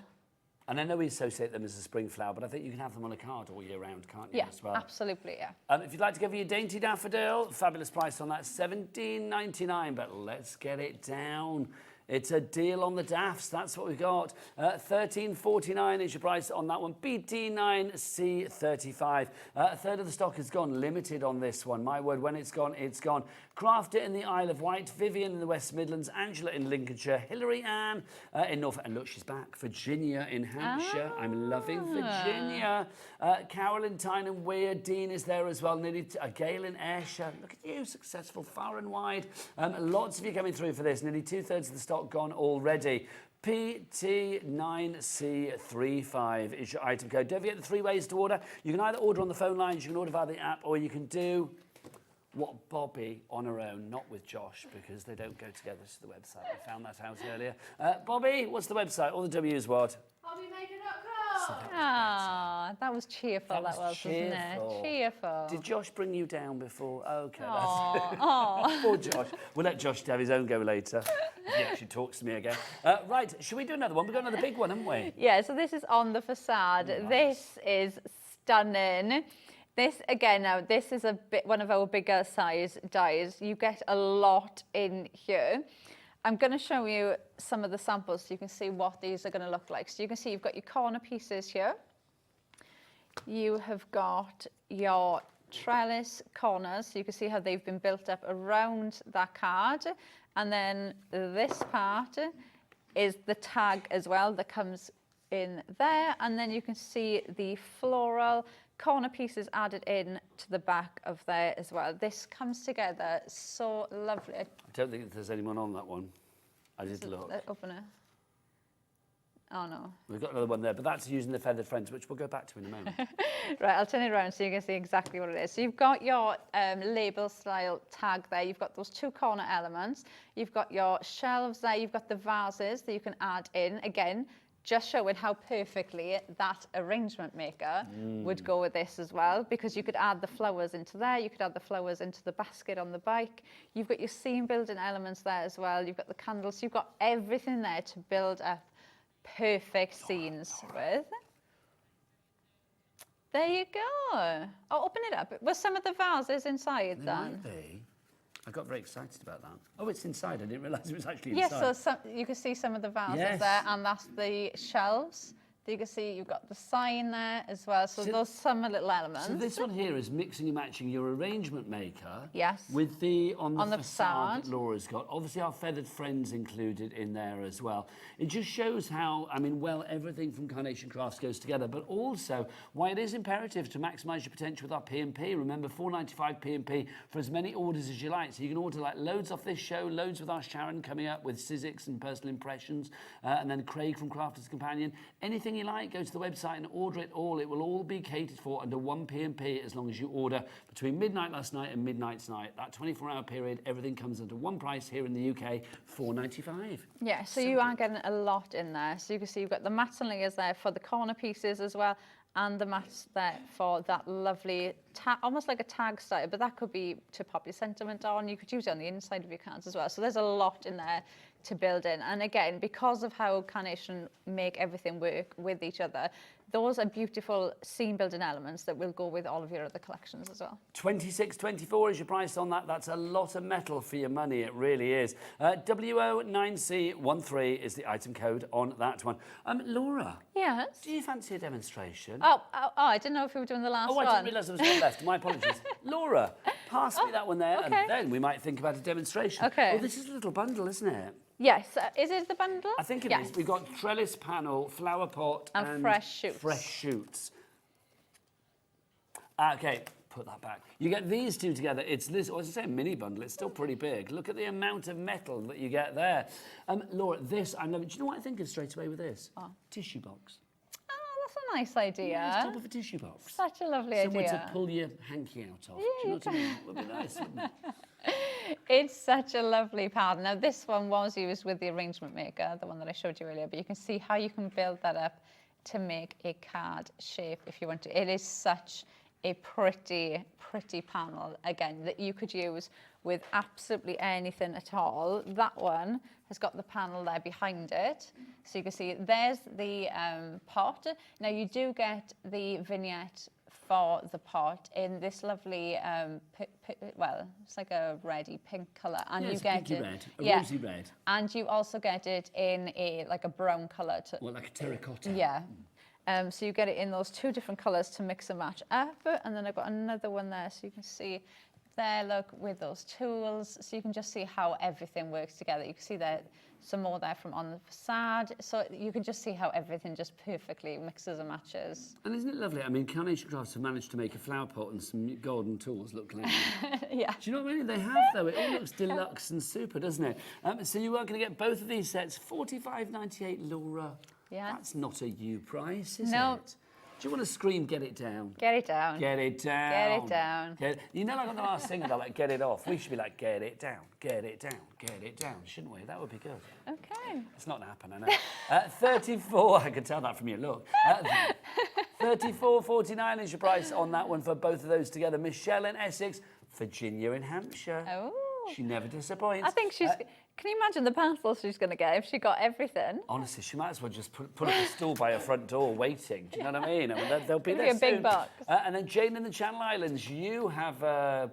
And I know we associate them as a spring flower, but I think you can have them on a card all year round, can't you, as well? Absolutely, yeah. If you'd like to go for your dainty daffodil, fabulous price on that, $17.99, but let's get it down. It's a deal on the daffs, that's what we've got. $13.49 is your price on that one. BT9C35. A third of the stock has gone, limited on this one. My word, when it's gone, it's gone. Craft It in the Isle of Wight, Vivian in the West Midlands, Angela in Lincolnshire, Hilary Ann in Norfolk, and look, she's back, Virginia in Hampshire. I'm loving Virginia. Carolyn Tynan Weir, Dean is there as well. Gail in Ayrshire. Look at you, successful far and wide. Lots of you coming through for this. Nearly 2/3 of the stock gone already. PT9C35 is your item code. Don't forget the 3 ways to order. You can either order on the phone lines, you can order via the app, or you can do what Bobby on her own, not with Josh, because they don't go together to the website. I found that out earlier. Bobby, what's the website? All the W's what? Hobbymaker.com. Ah, that was cheerful, that was, wasn't it? Cheerful. Did Josh bring you down before? Okay, Oh. Poor Josh. We'll let Josh have his own go later. He actually talks to me again. Right, should we do another one? We've got another big one, haven't we? Yeah, so this is on the facade. Nice. This is stunning. This, again, now, this is one of our bigger size dies. You get a lot in here. I'm going to show you some of the samples so you can see what these are going to look like. So you can see you've got your corner pieces here. You have got your trellis corners. So you can see how they've been built up around that card. And then this part is the tag as well that comes in there. And then you can see the floral corner pieces added in to the back of there as well. This comes together so lovely. I don't think there's anyone on that one. I did look. Open it. Oh no. We've got another one there, but that's using the feathered friends, which we'll go back to in a moment. Right, I'll turn it around so you can see exactly what it is. So you've got your label style tag there. You've got those 2 corner elements. You've got your shelves there. You've got the vases that you can add in. Again, just showing how perfectly that arrangement maker would go with this as well, because you could add the flowers into there, you could add the flowers into the basket on the bike. You've got your scene building elements there as well. You've got the candles. You've got everything there to build up perfect scenes with. There you go. Oh, open it up. Was some of the vases inside They then? might be. I got very excited about that. Oh, it's inside. I didn't realise it was actually Yes, inside. so you can see some of the vases Yes. there, and that's the shelves. You can see you've got the sign there as well. So those summer little elements. So this one here is mixing and matching your arrangement maker. Yes. With the on the facade. that Laura's got. Obviously our feathered friends included in there as well. It just shows how, I mean, well, everything from Carnation Crafts goes together, but also why it is imperative to maximise your potential with our P&P. Remember, $4.95 P&P for as many orders as you like. So you can order like loads off this show, loads with our Sharon coming up with Sizzix and Personal Impressions, and then Craig from Crafter's Companion. Anything you like, go to the website and order it all. It will all be catered for under one P&P as long as you order between midnight last night and midnight tonight. That 24-hour period, everything comes under one price here in the UK, $4.95. Yeah, so you are getting a lot in there. So you can see you've got the mats and layers there for the corner pieces as well, and the mats there for that lovely, almost like a tag style, but that could be to pop your sentiment on. You could use it on the inside of your cards as well. So there's a lot in there to build in. And again, because of how Carnation make everything work with each other, those are beautiful scene building elements that will go with all of your other collections as well. $26.24 is your price on that. That's a lot of metal for your money. It really is. WO9C13 is the item code on that one. Laura. Yes. Do you fancy a demonstration? Oh, I didn't know if we were doing the last one. I didn't realise there was one left. My apologies. Laura, pass me that one there, okay. and then we might think about a demonstration. Okay. Oh, this is a little bundle, isn't it? Yes. Is it the bundle? I think it yes. is. We've got trellis panel, flower pot, and fresh shoots. Fresh shoots. Okay, put that back. You get these two together. It's this, as I say, a mini bundle. It's still pretty big. Look at the amount of metal that you get there. Laura, this, I love it. Do you know what I think of straight away with this? Oh. Tissue box. Oh, that's a nice idea. Yeah, it's top of a tissue box. Such a lovely Somewhere idea. to pull your hanky out of. Do you know what I mean? It would be nice, wouldn't it? It's such a lovely pattern. Now, this one was used with the arrangement maker, the one that I showed you earlier, but you can see how you can build that up to make a card shape if you want to. It is such a pretty panel, again, that you could use with absolutely anything at all. That one has got the panel there behind it. So you can see there's the pot. Now, you do get the vignette for the pot in this lovely, well, it's like a reddy pink colour, and Yeah, you it's get a it, red, a yeah, rosy red. and you also get it in like a brown colour. Well, like a terracotta. Yeah. So you get it in those two different colours to mix and match up, and then I've got another one there, so you can see there, look, with those tools, so you can just see how everything works together. You can see there some more there from on the facade, so you can just see how everything just perfectly mixes and matches. And isn't it lovely? I mean, Carnation Crafts have managed to make a flower pot and some golden tools look like Yeah. Do you know what I mean? They have, though. It all looks deluxe and super, doesn't it? So you are going to get both of these sets, $45.98, Laura. Yeah. That's not a U price, is No. it? Do you want to scream, get it down? Get it down. Get it down. Get it down. You know, like on the last singer, they're like, get it off. We should be like, get it down, get it down, get it down, shouldn't we? That would be good. Okay. It's not going to happen, I know. 34, I can tell that from your look. 34.49 is your price on that one for both of those together. Michelle in Essex, Virginia in Hampshire. Oh. She never disappoints. I think she's... Can you imagine the parcels she's going to get if she got everything? Honestly, she might as well just put up a stool by her front door waiting. Do you know what I mean? I mean they'll be It'll there be a big soon. box. And then Jane in the Channel Islands, you have... well,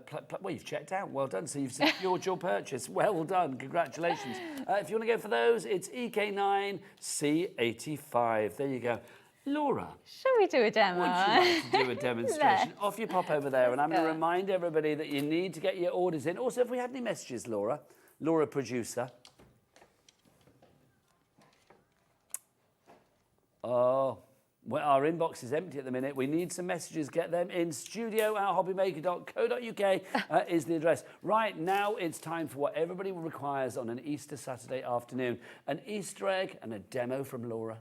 you've checked out. Well done. So you've secured your purchase. Well done. Congratulations. If you want to go for those, it's EK9C85. There you go. Laura, Shall we do a demo? would you like to do a demonstration? Let's. Off you pop over there, and I'm going to go. remind everybody that you need to get your orders in. Also, if we had any messages, Laura, producer. Oh, well, our inbox is empty at the minute. We need some messages. Get them in. studio@hobbymaker.co.uk is the address. Right, now it's time for what everybody requires on an Easter Saturday afternoon. An Easter egg and a demo from Laura.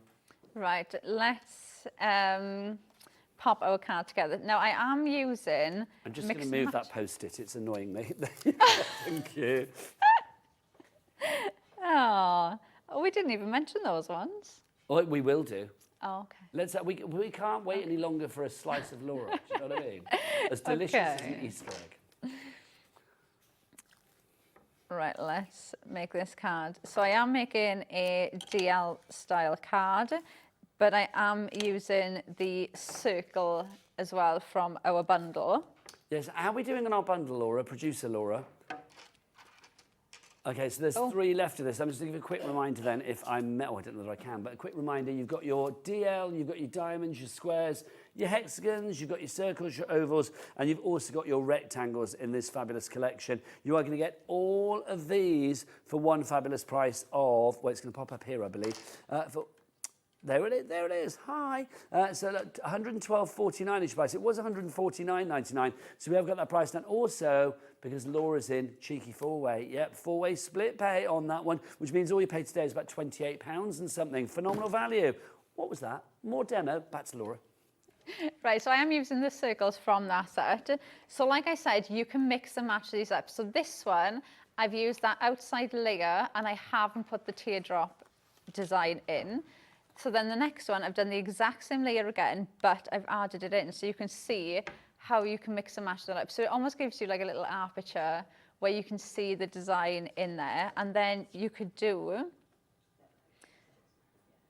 Right, let's pop our card together. Now, I am using... I'm just mix going to and move match. that post-it. It's annoying me. Thank you. Oh, we didn't even mention those ones. Oh, we will do. Oh, okay. Let's. We can't wait any longer for a slice of Laura. Do you know what I mean? As delicious as an Easter egg. Right, let's make this card. So I am making a DL style card, but I am using the circle as well from our bundle. Yes, how are we doing on our bundle, Laura? Producer Laura. Okay, so there's 3 left of this. I'm just going to give a quick reminder then if I don't know that I can, but a quick reminder, you've got your DL, you've got your diamonds, your squares, your hexagons, you've got your circles, your ovals, and you've also got your rectangles in this fabulous collection. You are going to get all of these for one fabulous price of, well, it's going to pop up here, I believe, there it is, hi. So look, $112.49 is your price. It was $149.99, so we have got that price down. Also, because Laura's in, cheeky 4-way, yep, 4-way split pay on that one, which means all you pay today is about £28 and something. Phenomenal value. What was that? More demo, back to Laura. Right, so I am using the circles from that set. So like I said, you can mix and match these up. So this one, I've used that outside layer and I haven't put the teardrop design in. So then the next one, I've done the exact same layer again, but I've added it in so you can see how you can mix and match that up. So it almost gives you like a little aperture where you can see the design in there, and then you could do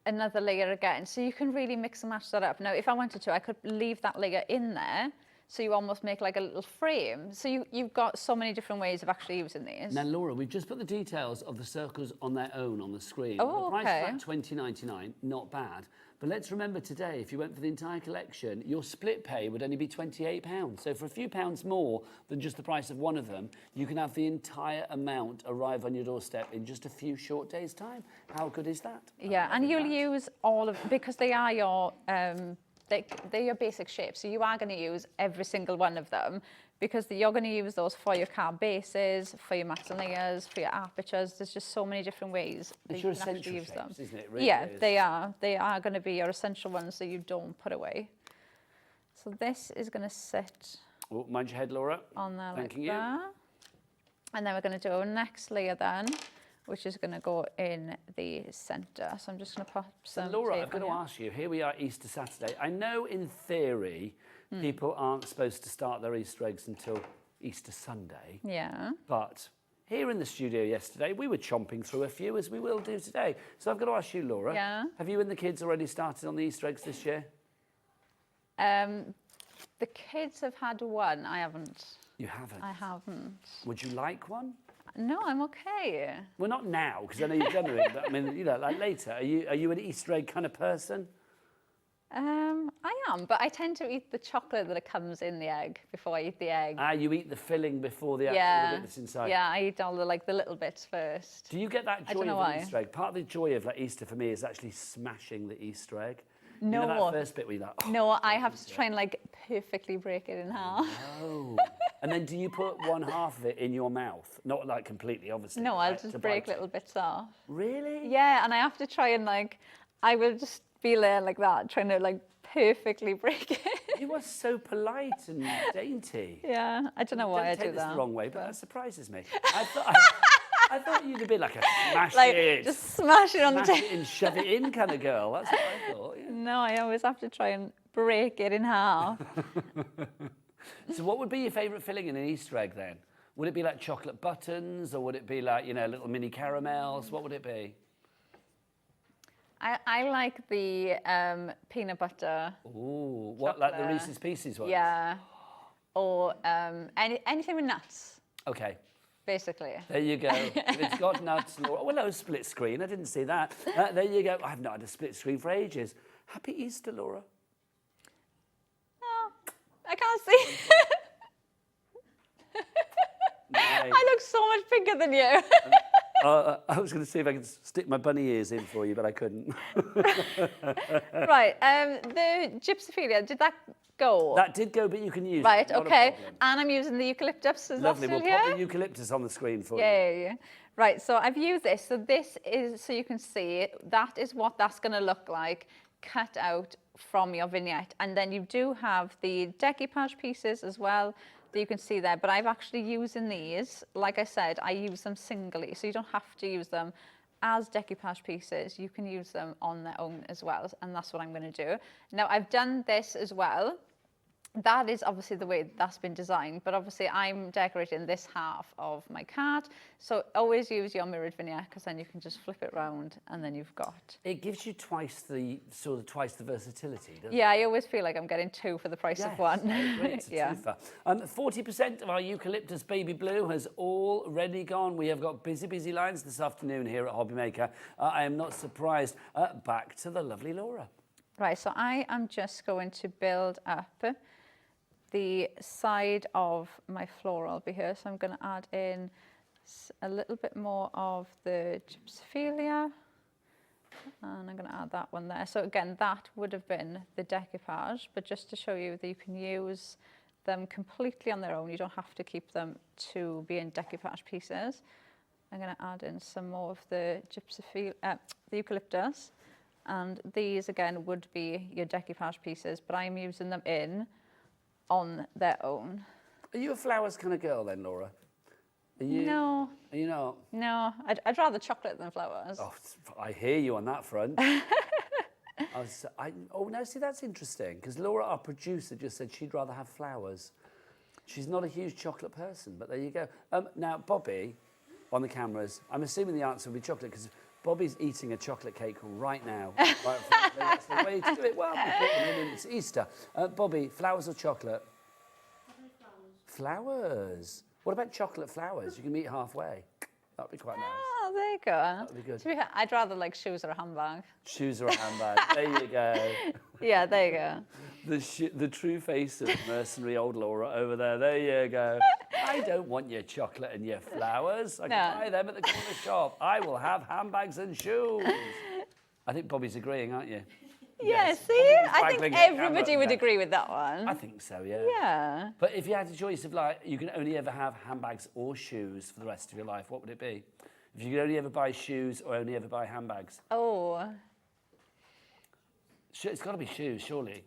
another layer again. So you can really mix and match that up. Now, if I wanted to, I could leave that layer in there, so you almost make like a little frame. So you've got so many different ways of actually using these. Now, Laura, we've just put the details of the circles on their own on the screen. Oh, the price okay. is about $20.99, not bad. But let's remember today, if you went for the entire collection, your split pay would only be £28. So for a few pounds more than just the price of one of them, you can have the entire amount arrive on your doorstep in just a few short days' time. How good is that? Yeah, and you'll use all of, because they are your, they're your basic shapes, so you are going to use every single one of them, because you're going to use those for your card bases, for your mats and layers, for your apertures. There's just so many different ways that you can actually use them. Isn't it? Really Yeah, is. they are. They are going to be your essential ones that you don't put away. So this is going to sit Oh, mind your head, Laura. on there like Thanking you. that. And then we're going to do our next layer then, which is going to go in the centre. So I'm just going to pop So some Laura, tape I've got on to here. ask you, here we are Easter Saturday. I know in theory people aren't supposed to start their Easter eggs until Easter Sunday, Yeah. but here in the studio yesterday, we were chomping through a few, as we will do today. So I've got to ask you, Laura, Yeah. have you and the kids already started on the Easter eggs this year? The kids have had one. I haven't. You haven't? I haven't. Would you like one? No, I'm okay. Well, not now, because I know you've done it, but I mean, you know, like later. Are you an Easter egg kind of person? I am, but I tend to eat the chocolate that comes in the egg before I eat the egg. Ah, you eat the filling before the actual Yeah. bit that's inside. Yeah, I eat all the the little bits first. Do you get that I joy don't know of why. an Easter egg? Part of the joy of like Easter for me is actually smashing the Easter egg. No. You know that first bit where you're like, oh, No, I have to try and perfectly break it in half. oh. And then do you put one half of it in your mouth? Not like completely, obviously. No, I'll right, just to break bite it. little bits off. Really? Yeah, and I have to try and I will just be there like that, trying to perfectly break it. You are so polite and dainty. Yeah, I don't know why I Don't take do this that. the wrong way, but that surprises me. I thought you'd be like a smash it, Just smash it on the smash table. it and shove it in kind of girl. That's what I thought. Yeah. No, I always have to try and break it in half. So what would be your favourite filling in an Easter egg then? Would it be like chocolate buttons, or would it be like, you know, little mini caramels? What would it be? I like the peanut butter. Ooh, what, like the Chocolate. Reese's Pieces ones? Yeah. Or anything with nuts, Okay, basically. there you go. If it's got nuts, Laura. Well, no, split screen. I didn't see that. There you go. I've not had a split screen for ages. Happy Easter, Laura. Oh, I can't see. Nice. I look so much bigger than you. I was going to see if I could stick my bunny ears in for you, but I couldn't. Right, the gypsophilia, did that go? That did go, but you can use Right, it. Not a okay. problem. And I'm using the eucalyptus. Is Lovely. that We'll still pop here? the eucalyptus on the screen for you. Yeah. Right, so I've used this. So this is, so you can see, that is what that's going to look like cut out from your vignette. And then you do have the decoupage pieces as well that you can see there. But I've actually using these, like I said, I use them singly. So you don't have to use them as decoupage pieces, you can use them on their own as well, and that's what I'm going to do. Now, I've done this as well. That is obviously the way that's been designed, but obviously I'm decorating this half of my card. So always use your mirrored vignette, because then you can just flip it round and then you've got. It gives you twice the versatility, doesn't it? Yeah, I always feel like I'm getting two for the price of one. I agree, it's a twofer. 40% of our eucalyptus baby blue has already gone. We have got busy lines this afternoon here at Hobbymaker. I am not surprised. Back to the lovely Laura. Right, so I am just going to build up the side of my floral over here. So I'm going to add in a little bit more of the gypsophilia, and I'm going to add that one there. So again, that would have been the decoupage, but just to show you that you can use them completely on their own. You don't have to keep them to be in decoupage pieces. I'm going to add in some more of the gypsophilia, the eucalyptus, and these again would be your decoupage pieces, but I'm using them in on their own. Are you a flowers kind of girl then, Laura? Are you? No. Are you not? No, I'd rather chocolate than flowers. Oh, I hear you on that front. Oh, no, see, that's interesting, because Laura, our producer, just said she'd rather have flowers. She's not a huge chocolate person, but there you go. Now, Bobby, on the cameras, I'm assuming the answer will be chocolate, because Bobby's eating a chocolate cake right now. Right, that's the way to do it. Well, we put them in, it's Easter. Bobby, flowers or chocolate? Flowers. What about chocolate flowers? You can meet halfway. That'd be quite nice. Oh, there you go. That'd be good. To be fair, I'd rather like shoes or a handbag. Shoes or a handbag. There you go. Yeah, there you go. The true face of mercenary old Laura over there. There you go. I don't want your chocolate and your flowers. I can buy them at the corner shop. I will have handbags and shoes. I think Bobby's agreeing, aren't you? Yeah, Yes. see? I think Waggling the everybody camera. would agree with that one. I think so, yeah. Yeah. But if you had a choice of like, you can only ever have handbags or shoes for the rest of your life, what would it be? If you could only ever buy shoes or only ever buy handbags? Oh. It's got to be shoes, surely.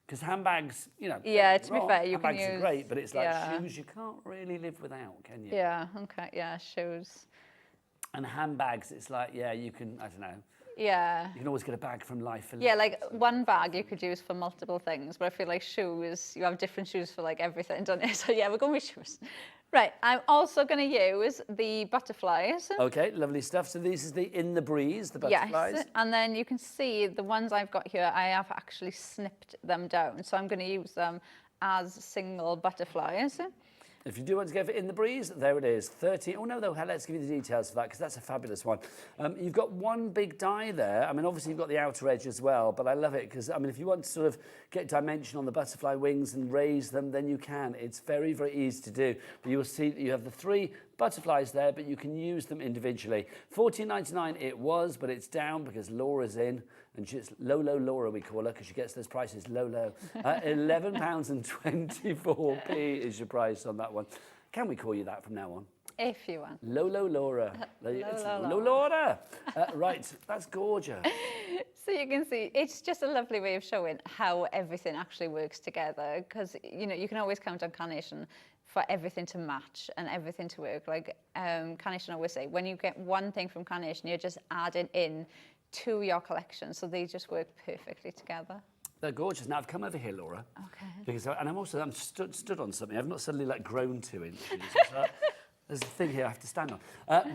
Because handbags, you know. Yeah, to be fair, you can handbags are use- great, but it's like yeah. shoes you can't really live without, can you? Yeah, okay, yeah, shoes. And handbags, it's like, yeah, you can, I don't know, Yeah. you can always get a bag from Life. Yeah, like one bag you could use for multiple things, but I feel like shoes, you have different shoes for like everything, don't you? So yeah, we're going with shoes. Right, I'm also going to use the butterflies. Okay, lovely stuff. So this is the In the Breeze, the butterflies. Yes, and then you can see the ones I've got here, I have actually snipped them down. So I'm going to use them as single butterflies. If you do want to go for In the Breeze, there it is. 30. Oh, no, though, let's give you the details for that, because that's a fabulous one. You've got one big die there. I mean, obviously, you've got the outer edge as well, but I love it because, I mean, if you want to sort of get dimension on the butterfly wings and raise them, then you can. It's very, very easy to do. But you will see that you have the 3 butterflies there, but you can use them individually. $14.99 it was, but it's down because Laura's in. And she's low Laura, we call her, because she gets those prices low. £11.24 is your price on that one. Can we call you that from now on? If you want. Low Laura. It's Low low Laura. Right, that's gorgeous. So you can see, it's just a lovely way of showing how everything actually works together, because, you know, you can always count on Carnation for everything to match and everything to work. Like Carnation always say, when you get one thing from Carnation, you're just adding in to your collection, so they just work perfectly together. They're gorgeous. Now I've come over here, Laura. Okay. Because I'm stood on something. I've not suddenly like grown 2 inches. There's a thing here I have to stand on.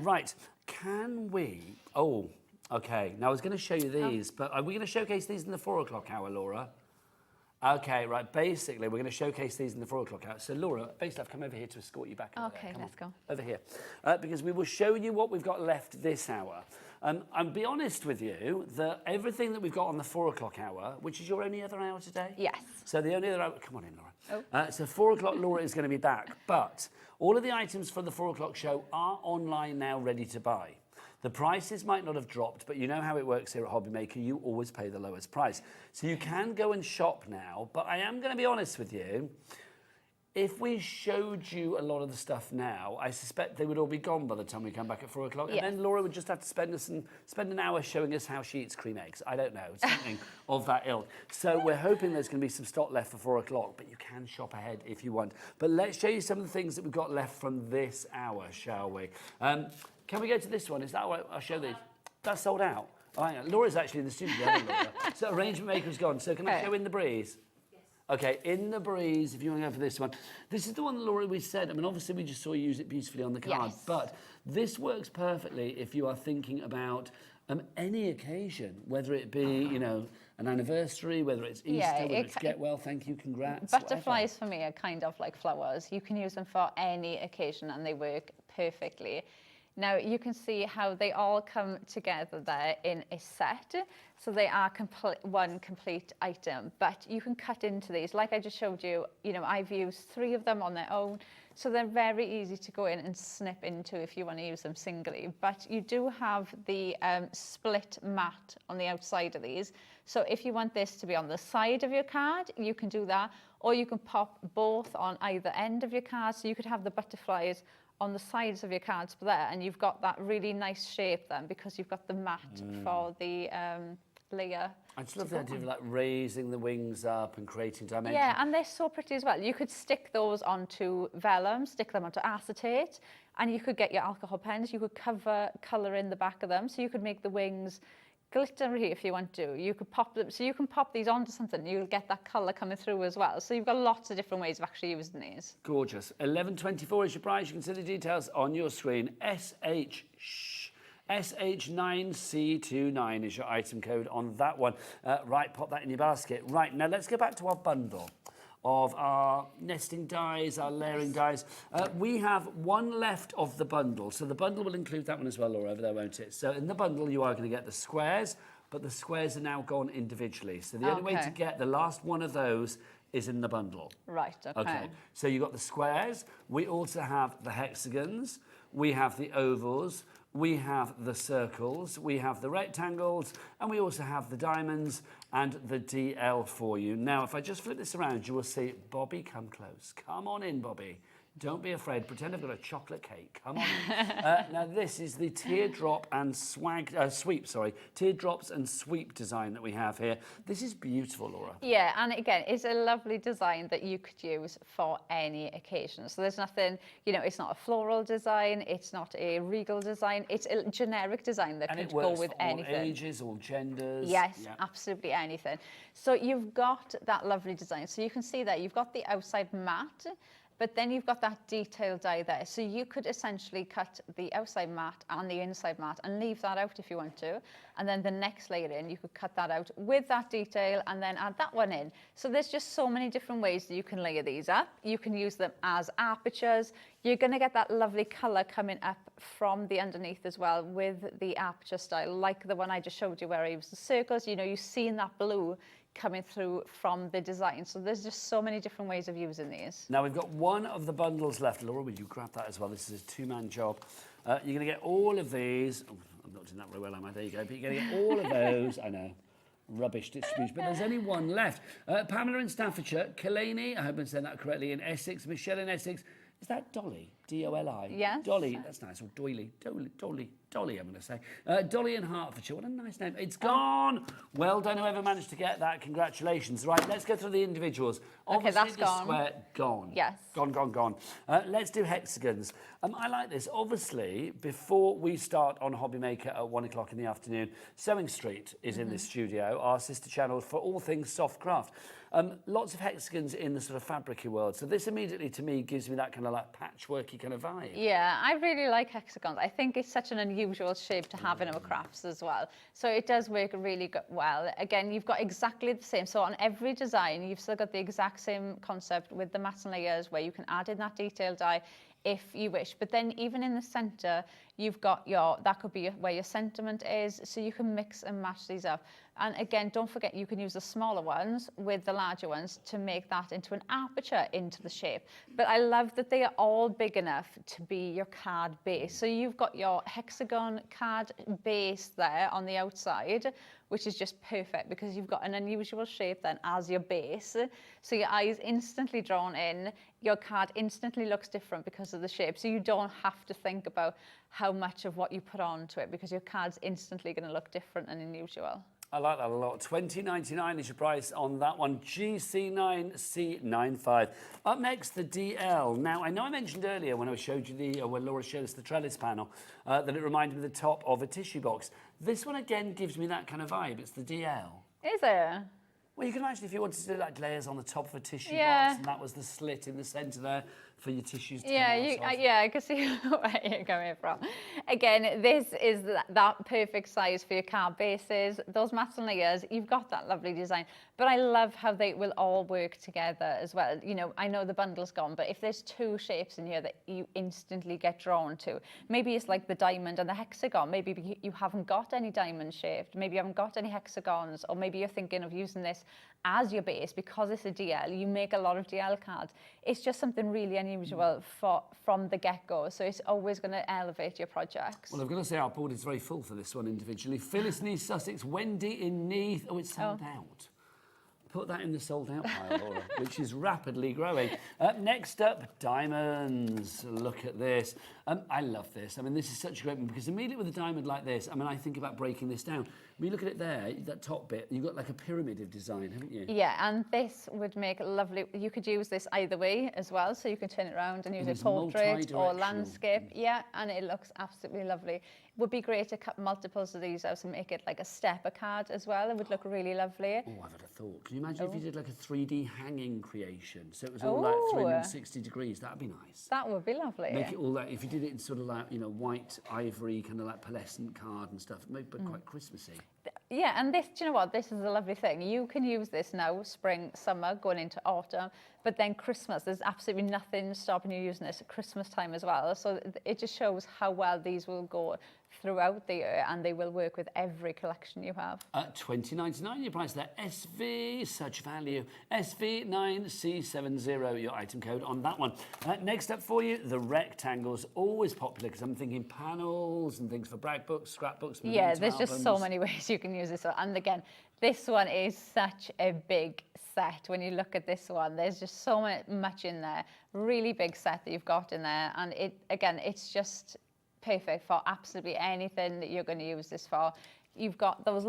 Right. Can we? Oh, okay. Now I was going to show you these, but are we going to showcase these in the 4 o'clock hour, Laura? Okay, right. Basically, we're going to showcase these in the 4 o'clock hour. So, Laura, basically, I've come over here to escort you back. Okay, let's go. Over here. Because we will show you what we've got left this hour. I'll be honest with you that everything that we've got on the 4 o'clock hour, which is your only other hour today? Yes. So the only other hour, come on in, Laura. So 4 o'clock, Laura is going to be back. But all of the items for the 4 o'clock show are online now, ready to buy. The prices might not have dropped, but you know how it works here at Hobbymaker. You always pay the lowest price. So you can go and shop now, but I am going to be honest with you. If we showed you a lot of the stuff now, I suspect they would all be gone by the time we come back at 4 o'clock. Yes. And then Laura would just have to spend an hour showing us how she eats cream eggs. I don't know, something of that ilk. So we're hoping there's going to be some stock left for 4 o'clock, but you can shop ahead if you want. But let's show you some of the things that we've got left from this hour, shall we? Can we go to this one? Is that what I'll show these? That's sold out. Oh, hang on. Laura's actually in the studio. Hello, Laura. So arrangement maker's gone. So can I show In the Breeze? Yes. Okay, In the Breeze, if you want to go for this one. This is the one, Laura, we said. I mean, obviously we just saw you use it beautifully on the card, Yes. but this works perfectly if you are thinking about any occasion, whether it be, you know, an anniversary, whether it's Easter, whether it's get well, thank you, congrats. Butterflies for me are kind of like flowers. You can use them for any occasion and they work perfectly. Now you can see how they all come together there in a set. So they are one complete item, but you can cut into these. Like I just showed you, you know, I've used 3 of them on their own. So they're very easy to go in and snip into if you want to use them singly. But you do have the split mat on the outside of these. So if you want this to be on the side of your card, you can do that. Or you can pop both on either end of your card. So you could have the butterflies on the sides of your cards there, and you've got that really nice shape then because you've got the mat for the layer. I just love the idea of like raising the wings up and creating dimension. Yeah, and they're so pretty as well. You could stick those onto vellum, stick them onto acetate, and you could get your alcohol pens. You could cover colour in the back of them, so you could make the wings glittery if you want to. You could pop them, so you can pop these onto something. You'll get that colour coming through as well. So you've got lots of different ways of actually using these. Gorgeous. 11.24 is your price. You can see the details on your screen. SH9C29 is your item code on that one. Right, pop that in your basket. Right, now let's go back to our bundle of our nesting dies, our layering dies. We have one left of the bundle. So the bundle will include that one as well, Laura, over there, won't it? So in the bundle, you are going to get the squares, but the squares are now gone individually. So the only way to get the last one of those is in the bundle. Right, okay. So you've got the squares. We also have the hexagons. We have the ovals. We have the circles, we have the rectangles, and we also have the diamonds and the DL for you. Now, if I just flip this around, you will see Bobby come close. Come on in, Bobby. Don't be afraid. Pretend I've got a chocolate cake. Come on in. Now, this is the teardrop and teardrops and sweep design that we have here. This is beautiful, Laura. Yeah, and again, it's a lovely design that you could use for any occasion. So there's nothing, you know, it's not a floral design, it's not a regal design, it's a generic design that could go with anything. All ages, all genders. Yes, absolutely anything. So you've got that lovely design. So you can see that you've got the outside mat, but then you've got that detail die there. So you could essentially cut the outside mat and the inside mat and leave that out if you want to. And then the next layer in, you could cut that out with that detail and then add that one in. So there's just so many different ways that you can layer these up. You can use them as apertures. You're going to get that lovely colour coming up from the underneath as well with the aperture style, like the one I just showed you where I used the circles. You know, you've seen that blue coming through from the design. So there's just so many different ways of using these. Now we've got one of the bundles left. Laura, would you grab that as well? This is a 2-man job. You're going to get all of these. Oh, I'm not doing that very well, am I? There you go. But you're going to get all of those. I know. Rubbish distribution. But there's only one left. Pamela in Staffordshire. Kalani, I hope I'm saying that correctly, in Essex. Michelle in Essex. Is that Dolly? D-O-L-I? Yes. Dolly. That's nice. Or Doily. Dolly, I'm going to say. Dolly in Hertfordshire. What a nice name. It's gone. Well done, whoever managed to get that. Congratulations. Right, let's go through the individuals. Okay, that's gone. Square, gone. Yes. Gone. Let's do hexagons. I like this. Obviously, before we start on Hobby Maker at 1 o'clock in the afternoon, Sewing Street is in this studio, our sister channel for all things soft craft. Lots of hexagons in the sort of fabricy world. So this immediately, to me, gives me that kind of like patchworky kind of vibe. Yeah, I really like hexagons. I think it's such an unusual shape to have in our crafts as well. So it does work really well. Again, you've got exactly the same. So on every design, you've still got the exact same concept with the mats and layers where you can add in that detail die if you wish. But then even in the center, you've got that could be where your sentiment is. So you can mix and match these up. And again, don't forget, you can use the smaller ones with the larger ones to make that into an aperture into the shape. But I love that they are all big enough to be your card base. So you've got your hexagon card base there on the outside, which is just perfect because you've got an unusual shape then as your base. So your eye is instantly drawn in, your card instantly looks different because of the shape. So you don't have to think about how much of what you put onto it because your card's instantly going to look different and unusual. I like that a lot. $20.99 is your price on that one. GC9C95. Up next, the DL. Now, I know I mentioned earlier when I showed you when Laura showed us the trellis panel, that it reminded me of the top of a tissue box. This one again gives me that kind of vibe. It's the DL. Is it? Well, you can imagine if you wanted to do like layers on the top of a tissue box, and that was the slit in the centre there for your tissues to come out of. Yeah, I can see where you're coming from. Again, this is that perfect size for your card bases. Those mats and layers, you've got that lovely design. But I love how they will all work together as well. You know, I know the bundle's gone, but if there's two shapes in here that you instantly get drawn to, maybe it's like the diamond and the hexagon. Maybe you haven't got any diamond shaped. Maybe you haven't got any hexagons, or maybe you're thinking of using this as your base because it's a DL. You make a lot of DL cards. It's just something really unusual from the get-go, so it's always going to elevate your projects. Well, I've got to say our board is very full for this one individually. Phyllis in East Sussex, Wendy in Neath. Oh, it's sold out. Put that in the sold out pile, Laura, which is rapidly growing. Next up, diamonds. Look at this. I love this. I mean, this is such a great one because immediately with a diamond like this, I mean, I think about breaking this down. When you look at it there, that top bit, you've got like a pyramid of design, haven't you? Yeah, and this would make a lovely, you could use this either way as well, so you can turn it around and use it portrait or landscape. Yeah, and it looks absolutely lovely. It would be great to cut multiples of these out and make it like a stepper card as well. It would look really lovely. Oh, I've had a thought. Can you imagine if you did like a 3D hanging creation? So it was all like 360 degrees. That'd be nice. That would be lovely. Make it all that, if you did it in sort of like, you know, white, ivory, kind of like pearlescent card and stuff, maybe but quite Christmassy. Yeah, and this, do you know what? This is a lovely thing. You can use this now, spring, summer, going into autumn, but then Christmas, there's absolutely nothing stopping you using this at Christmas time as well. So it just shows how well these will go throughout the year, and they will work with every collection you have. At $20.99, your price there. SV, such value. SV9C70, your item code on that one. Next up for you, the rectangles. Always popular because I'm thinking panels and things for brag books, scrapbooks. Yeah, there's just so many ways you can use this one. And again, this one is such a big set. When you look at this one, there's just so much in there. Really big set that you've got in there. And it's just perfect for absolutely anything that you're going to use this for. You've got those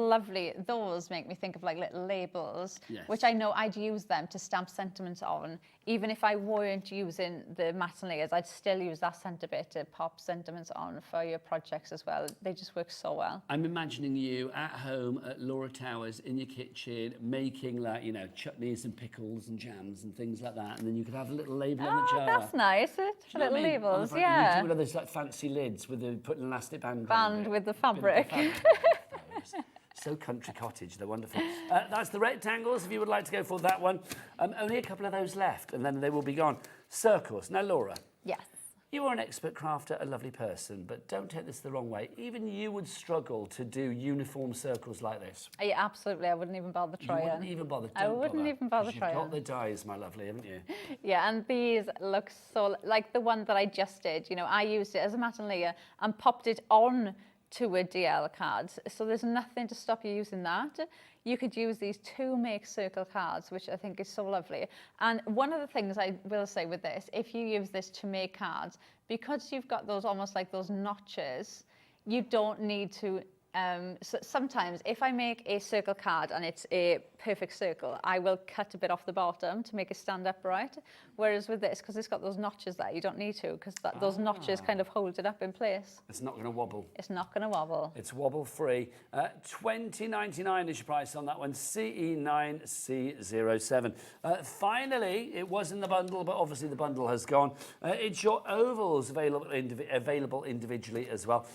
make me think of like little labels, which I know I'd use them to stamp sentiments on. Even if I weren't using the mats and layers, I'd still use that centre bit to pop sentiments on for your projects as well. They just work so well. I'm imagining you at home at Laura Towers in your kitchen making like, you know, chutneys and pickles and jams and things like that. And then you could have a little label on the jar. That's nice. Little labels, yeah. You do one of those like fancy lids with put an elastic band with the fabric. So country cottage, they're wonderful. That's the rectangles, if you would like to go for that one. Only a couple of those left, and then they will be gone. Circles. Now, Laura. Yes. You are an expert crafter, a lovely person, but don't take this the wrong way. Even you would struggle to do uniform circles like this. Yeah, absolutely. I wouldn't even bother trying. You wouldn't even bother. I wouldn't even bother trying. You've got the dies, my lovely, haven't you? Yeah, and these look so, like the one that I just did, you know, I used it as a mat and layer and popped it on to a DL card. So there's nothing to stop you using that. You could use these to make circle cards, which I think is so lovely. And one of the things I will say with this, if you use this to make cards, because you've got those almost like those notches, you don't need to so sometimes if I make a circle card and it's a perfect circle, I will cut a bit off the bottom to make it stand upright. Whereas with this, because it's got those notches there, you don't need to, because those notches kind of hold it up in place. It's not going to wobble. It's not going to wobble. It's wobble free. $20.99 is your price on that one. CE9C07. Finally, it was in the bundle, but obviously the bundle has gone. It's your ovals available individually as well.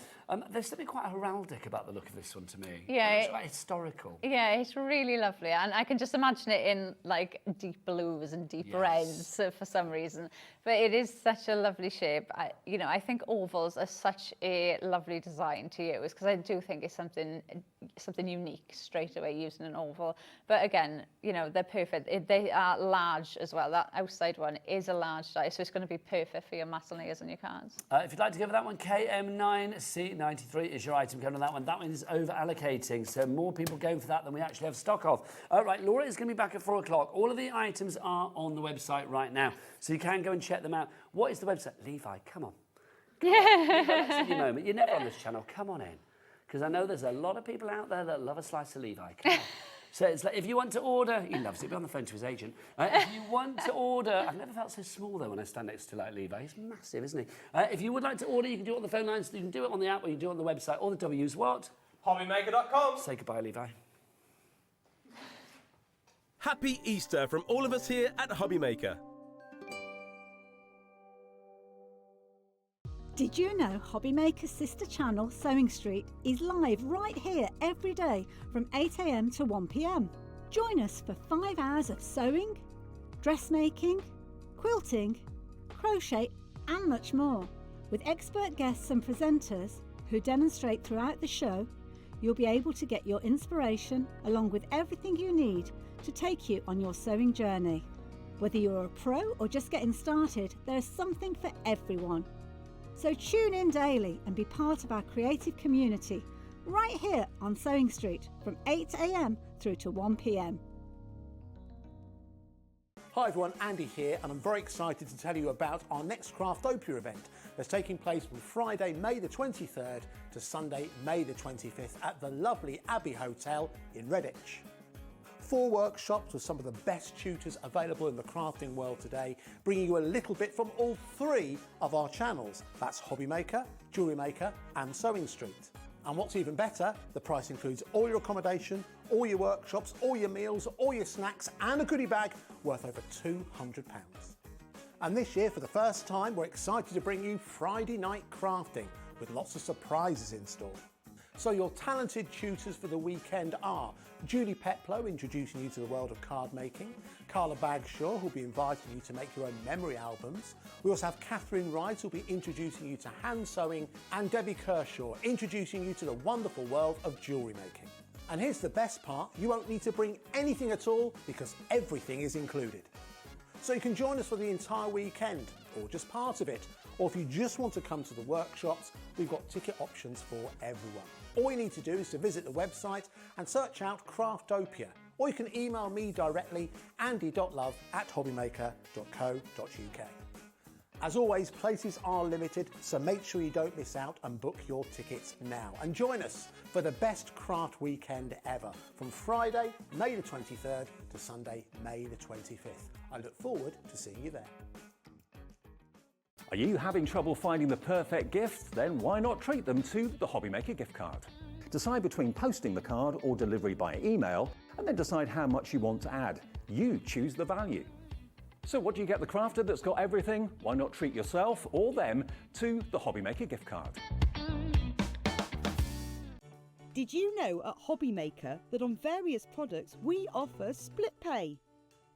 There's something quite heraldic about the look of this one to me. Yeah. It's quite historical. Yeah, it's really lovely. And I can just imagine it in like deep blues and deep reds for some reason. But it is such a lovely shape. I think ovals are such a lovely design to use because I do think it's something unique straight away using an oval. But again, you know, they're perfect. They are large as well. That outside one is a large die, so it's going to be perfect for your mats and layers on your cards. If you'd like to go for that one, KM9C93 is your item code on that one. That one is over allocating, so more people going for that than we actually have stock of. All right, Laura is going to be back at 4 o'clock. All of the items are on the website right now, so you can go and check them out. What is the website? Levi, come on. Levi, that's your moment. You're never on this channel. Come on in. because I know there's a lot of people out there that love a slice of Levi. Come on. So it's like, if you want to order, he loves it, be on the phone to his agent. If you want to order, I've never felt so small though when I stand next to like Levi. He's massive, isn't he? If you would like to order, you can do it on the phone lines, you can do it on the app, or you can do it on the website. All the W's what? Hobbymaker.com. Say goodbye, Levi. Happy Easter from all of us here at Hobbymaker. Did you know Hobbymaker's sister channel, Sewing Street, is live right here every day from 8 AM to 1 PM? Join us for 5 hours of sewing, dressmaking, quilting, crochet and much more. With expert guests and presenters who demonstrate throughout the show, you'll be able to get your inspiration along with everything you need to take you on your sewing journey. Whether you're a pro or just getting started, there's something for everyone. So tune in daily and be part of our creative community right here on Sewing Street from 8 AM through to 1 PM. Hi everyone, Andy here, and I'm very excited to tell you about our next Craftopia event that's taking place from Friday, May the 23rd to Sunday, May the 25th at the lovely Abbey Hotel in Redditch. 4 workshops with some of the best tutors available in the crafting world today, bringing you a little bit from all 3 of our channels. That's Hobbymaker, Jewellery Maker and Sewing Street. And what's even better, the price includes all your accommodation, all your workshops, all your meals, all your snacks and a goodie bag worth over £200. And this year, for the first time, we're excited to bring you Friday night crafting with lots of surprises in store. So your talented tutors for the weekend are Julie Peplow, introducing you to the world of card making, Carla Bagshaw, who'll be inviting you to make your own memory albums. We also have Catherine Wright, who'll be introducing you to hand sewing, and Debbie Kershaw, introducing you to the wonderful world of jewellery making. And here's the best part, you won't need to bring anything at all because everything is included. So you can join us for the entire weekend, or just part of it, or if you just want to come to the workshops, we've got ticket options for everyone. All you need to do is to visit the website and search out Craftopia, or you can email me directly, andy.love@hobbymaker.co.uk. As always, places are limited, so make sure you don't miss out and book your tickets now. And join us for the best craft weekend ever, from Friday, May the 23rd to Sunday, May the 25th. I look forward to seeing you there. Are you having trouble finding the perfect gift? Then why not treat them to the Hobbymaker gift card? Decide between posting the card or delivery by email, and then decide how much you want to add. You choose the value. So what do you get the crafter that's got everything? Why not treat yourself or them to the Hobbymaker gift card? Did you know at Hobbymaker that on various products we offer split pay?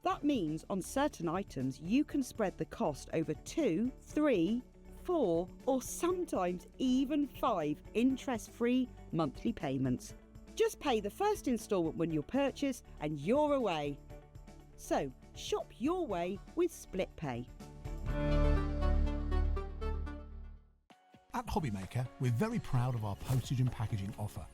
That means on certain items you can spread the cost over 2, 3, 4 or sometimes even 5 interest-free monthly payments. Just pay the first instalment when you purchase and you're away. So shop your way with split pay. At Hobbymaker, we're very proud of our postage and packaging offer,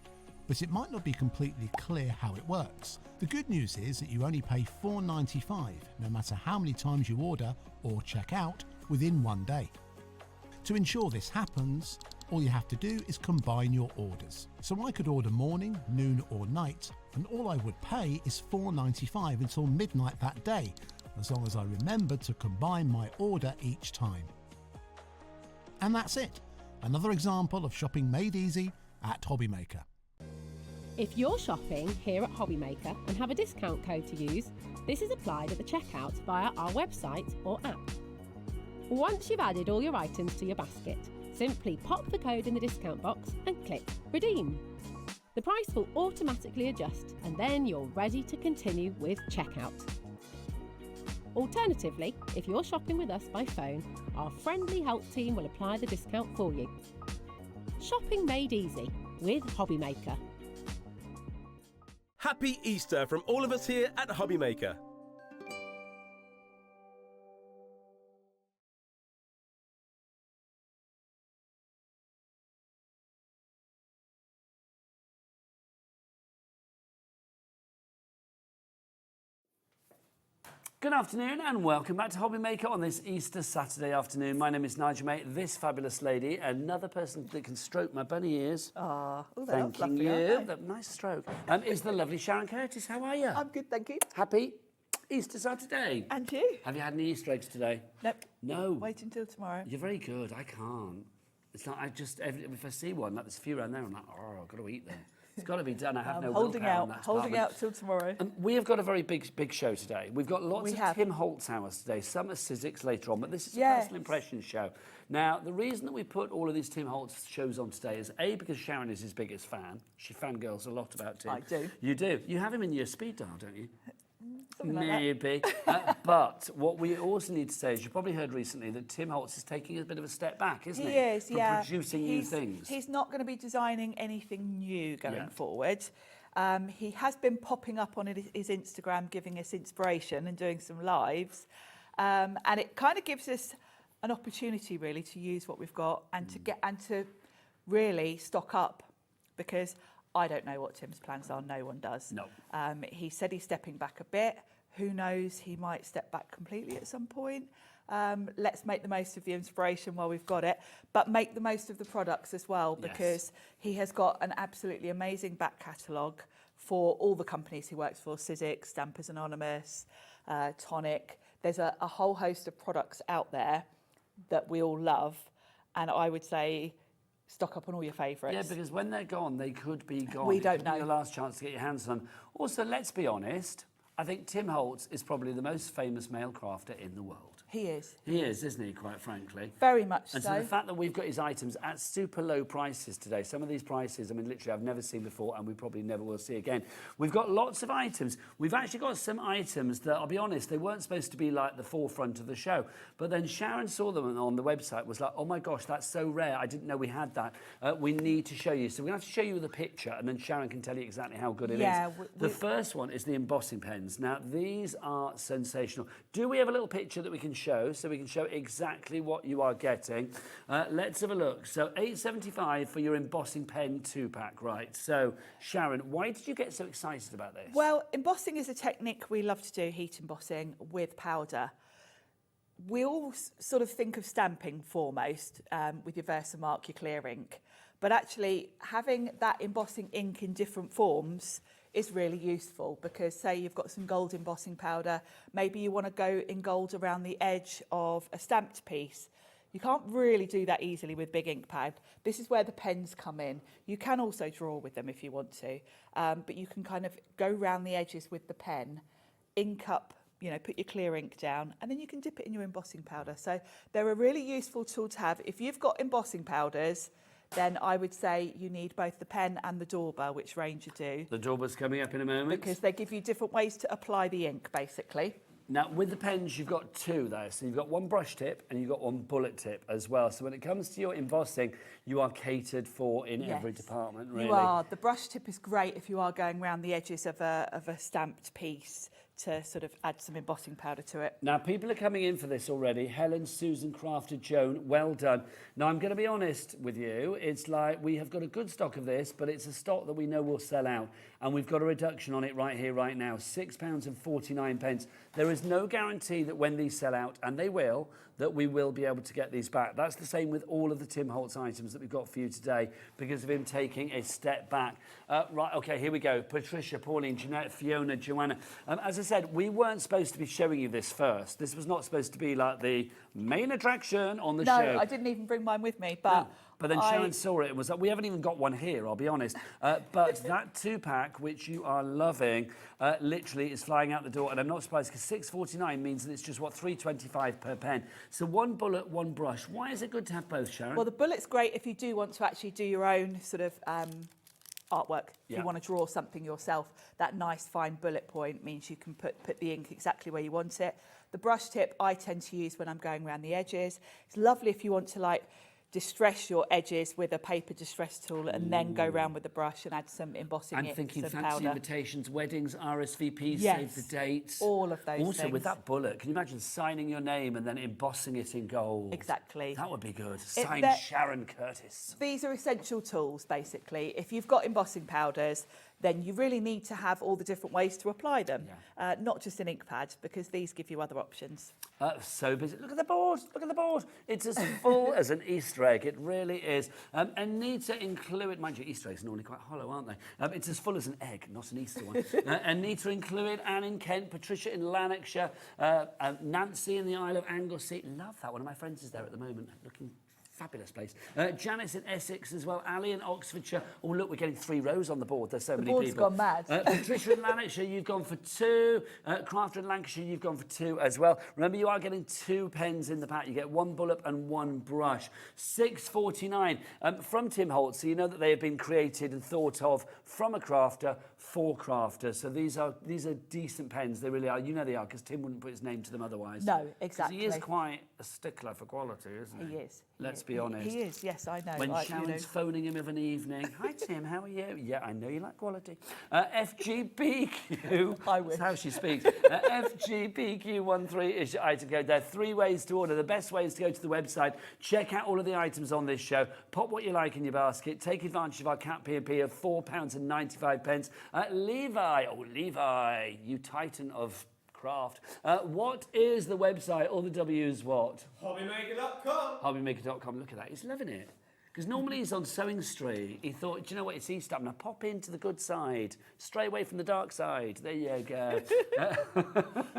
but it might not be completely clear how it works. The good news is that you only pay $4.95 no matter how many times you order or check out within 1 day. To ensure this happens, all you have to do is combine your orders. So I could order morning, noon or night, and all I would pay is $4.95 until midnight that day, as long as I remembered to combine my order each time. And that's it. Another example of shopping made easy at Hobbymaker. If you're shopping here at Hobbymaker and have a discount code to use, this is applied at the checkout via our website or app. Once you've added all your items to your basket, simply pop the code in the discount box and click Redeem. The price will automatically adjust and then you're ready to continue with checkout. Alternatively, if you're shopping with us by phone, our friendly help team will apply the discount for you. Shopping made easy with Hobbymaker. Happy Easter from all of us here at Hobbymaker. Good afternoon and welcome back to Hobby Maker on this Easter Saturday afternoon. My name is Nigel, mate. This fabulous lady, another person that can stroke my bunny ears. Oh, thanking you. That nice stroke. Is the lovely Sharon Curtis. How are you? I'm good, thank you. Happy Easter Saturday. And you? Have you had any Easter eggs today? Nope. No. Wait until tomorrow. You're very good. I can't. It's like if I see one, like there's a few around there, I'm like, oh, I've got to eat them. It's got to be done. I have no holding willpower out, in that holding department. out till tomorrow. We have got a very big show today. We've got lots of Tim Holtz hours today. Some are Sizzix later on, but this is a personal impression show. Now, the reason that we put all of these Tim Holtz shows on today is A, because Sharon is his biggest fan. She fangirls a lot about Tim. I do. You do. You have him in your speed dial, don't you? Something like Maybe. But what we also need to say is, you probably heard recently that Tim Holtz is taking a bit of a step back, isn't he? He is, from yeah. producing new things. He's not going to be designing anything new going forward. He has been popping up on his Instagram, giving us inspiration and doing some lives. And it kind of gives us an opportunity, really, to use what we've got and to really stock up, because I don't know what Tim's plans are. No one does. No. He said he's stepping back a bit. Who knows? He might step back completely at some point. Let's make the most of the inspiration while we've got it, but make the most of the products as well, because he has got an absolutely amazing back catalogue for all the companies he works for: Sizzix, Stampers Anonymous, Tonic. There's a whole host of products out there that we all love, and I would say stock up on all your favourites. Yeah, because when they're gone, they could be gone. We It don't could be know. your last chance to get your hands on them. Also, let's be honest, I think Tim Holtz is probably the most famous male crafter in the world. He is. He is, isn't he, quite frankly? Very much And so the fact that we've got his items at super low prices today, some of these prices, I mean, literally I've never seen before and we probably never will see again. We've got lots of items. We've actually got some items that, I'll be honest, they weren't supposed to be like the forefront of the show. But then Sharon saw them on the website, was like, oh my gosh, that's so rare. I didn't know we had that. We need to show you. So we're going to have to show you the picture and then Sharon can tell you exactly how good it is. The first one is the embossing pens. Now, these are sensational. Do we have a little picture that we can show so we can show exactly what you are getting? Let's have a look. So $8.75 for your embossing pen 2-pack, right? So Sharon, why did you get so excited about this? Well, embossing is a technique we love to do, heat embossing with powder. We all sort of think of stamping foremost with your Versamark, your clear ink, but actually having that embossing ink in different forms is really useful, because say you've got some gold embossing powder, maybe you want to go in gold around the edge of a stamped piece. You can't really do that easily with big ink pad. This is where the pens come in. You can also draw with them if you want to, but you can kind of go round the edges with the pen, ink up, you know, put your clear ink down, and then you can dip it in your embossing powder. So they're a really useful tool to have. If you've got embossing powders, then I would say you need both the pen and the dauber, which Ranger do. The dauber's coming up in a moment. Because they give you different ways to apply the ink, basically. Now, with the pens, you've got two there. So you've got one brush tip and you've got one bullet tip as well. So when it comes to your embossing, you are catered for in every department, really. You are. The brush tip is great if you are going around the edges of a stamped piece to sort of add some embossing powder to it. Now, people are coming in for this already. Helen, Susan, Crafted, Joan, well done. Now, I'm going to be honest with you. It's like we have got a good stock of this, but it's a stock that we know will sell out. And we've got a reduction on it right here, right now, £6.49. There is no guarantee that when these sell out, and they will, that we will be able to get these back. That's the same with all of the Tim Holtz items that we've got for you today because of him taking a step back. Right, okay, here we go. Patricia, Pauline, Jeanette, Fiona, Joanna. As I said, we weren't supposed to be showing you this first. This was not supposed to be like the main attraction on the show. No, I didn't even bring mine with me, but... No. But then Sharon saw it and was like, we haven't even got one here, I'll be honest. But that 2-pack, which you are loving, literally is flying out the door. And I'm not surprised because $6.49 means that it's just, what, $3.25 per pen. So one bullet, one brush. Why is it good to have both, Sharon? Well, the bullet's great if you do want to actually do your own sort of artwork. If you want to draw something yourself, that nice fine bullet point means you can put the ink exactly where you want it. The brush tip I tend to use when I'm going around the edges. It's lovely if you want to, like, distress your edges with a paper distress tool and then go around with the brush and add some embossing I'm its thinking and fancy powder. invitations, weddings, RSVPs, Yes, save the dates. all of those Also, things. with that bullet, can you imagine signing your name and then embossing it in gold? Exactly. That would be good. Signed Sharon Curtis. These are essential tools, basically. If you've got embossing powders, then you really need to have all the different ways to apply them, not just an ink pad, because these give you other options. So busy. Look at the board. Look at the board. It's as full as an Easter egg. It really is. And need to include, mind you, Easter eggs are normally quite hollow, aren't they? It's as full as an egg, not an Easter one. And need to include Anne in Kent, Patricia in Lanarkshire, Nancy in the Isle of Anglesey. Love that. One of my friends is there at the moment, looking fabulous place. Janice in Essex as well. Ali in Oxfordshire. Oh, look, we're getting 3 rows on the board. There's so many people. The board's gone mad. Patricia in Lanarkshire, you've gone for 2. Crafter in Lancashire, you've gone for 2 as well. Remember, you are getting 2 pens in the pack. You get 1 bullet and 1 brush. $6.49 from Tim Holt. So you know that they have been created and thought of from a crafter for crafters. So these are decent pens. They really are. You know they are, because Tim wouldn't put his name to them otherwise. No, exactly. He is quite a stickler for quality, isn't he? He is. Let's be honest. He is, yes, I know. When Sharon's phoning him of an evening, hi Tim, how are you? Yeah, I know you like quality. FGBQ, I wish. That's how she speaks. FGBQ13 is your item code. There are 3 ways to order. The best way is to go to the website, check out all of the items on this show, pop what you like in your basket, take advantage of our Cat P&P of £4.95. Levi, you titan of craft. What is the website? All the W's what? Hobbymaker.com. Hobbymaker.com. Look at that. He's loving it. Because normally he's on Sewing Street. He thought, do you know what? It's Easter. I'm going to pop into the good side. Stray away from the dark side. There you go.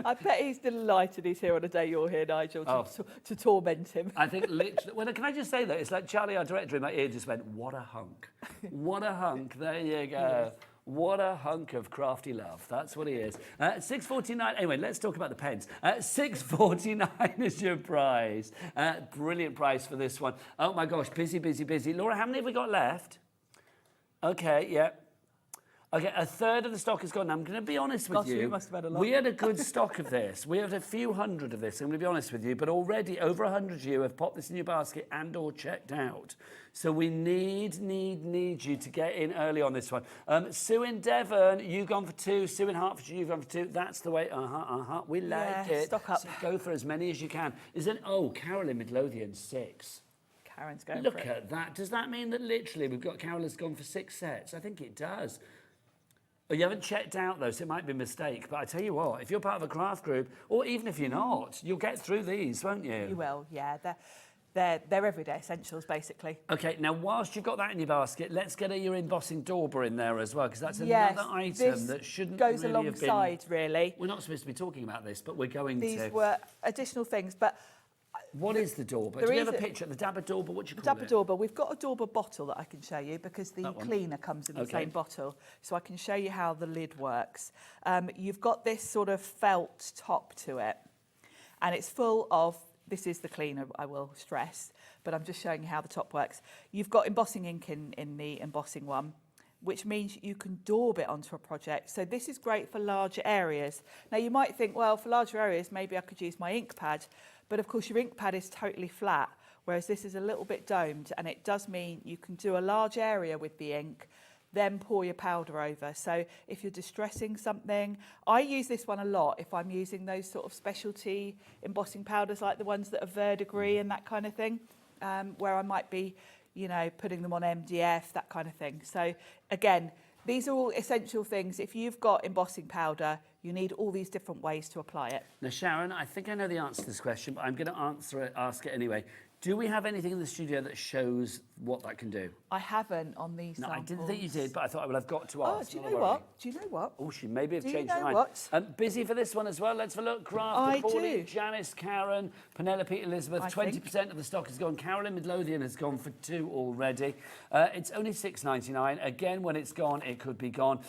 I bet he's delighted he's here on a day you're here, Nigel, to torment him. I think literally... Well, can I just say that? It's like Charlie, our director, in my ear just went, what a hunk. What a hunk. There you go. Yes. What a hunk of crafty love. That's what he is. $6.49. Anyway, let's talk about the pens. $6.49 is your prize. Brilliant price for this one. Oh, my gosh. Busy, busy, busy. Laura, how many have we got left? Okay, yeah. Okay, a third of the stock is gone. Now, I'm going to be honest with you. You must have had a lot. We had a good stock of this. We had a few hundred of this, I'm going to be honest with you. But already over 100 of you have popped this in your basket and or checked out. So we need you to get in early on this one. Sue in Devon, you've gone for 2. Sue in Hertfordshire, you've gone for 2. That's the way. We like it. Stock up. So go for as many as you can. Carol in Midlothian, 6. Karen's going Look for it. at that. Does that mean that literally we've got Carol has gone for 6 sets? I think it does. Oh, you haven't checked out, though, so it might be a mistake. But I tell you what, if you're part of a craft group, or even if you're not, you'll get through these, won't you? You will, yeah. They're everyday essentials, basically. OK, now, whilst you've got that in your basket, let's get your embossing dauber in there as well, because that's another item that shouldn't goes really have been... alongside, really. We're not supposed to be talking about this, but we're going to. These were additional things, but... What is the dauber? Do we have a picture? The dabber dauber, what do you call it? Dabber dauber. We've got a dauber bottle that I can show you because the cleaner comes in the same bottle. So I can show you how the lid works. You've got this sort of felt top to it. And it's full of, this is the cleaner, I will stress, but I'm just showing you how the top works. You've got embossing ink in the embossing one, which means you can daub it onto a project. So this is great for larger areas. Now you might think, well, for larger areas, maybe I could use my ink pad. But of course your ink pad is totally flat, whereas this is a little bit domed, and it does mean you can do a large area with the ink, then pour your powder over. So if you're distressing something, I use this one a lot if I'm using those sort of specialty embossing powders like the ones that are verdigris and that kind of thing, where I might be, you know, putting them on MDF, that kind of thing. So again, these are all essential things. If you've got embossing powder, you need all these different ways to apply it. Now, Sharon, I think I know the answer to this question, but I'm going to ask it anyway. Do we have anything in the studio that shows what that can do? I haven't on these samples. I didn't think you did, but I thought, well, I've got to ask. Do you know what? Do you know what? Oh, she maybe have changed her mind. What? Busy for this one as well. Let's have a look. Craft, Pauline, Janice, Karen, Penelope, Elizabeth. 20% of the stock has gone. Carolyn Midlothian has gone for 2 already. It's only $6.99. Again, when it's gone, it could be gone.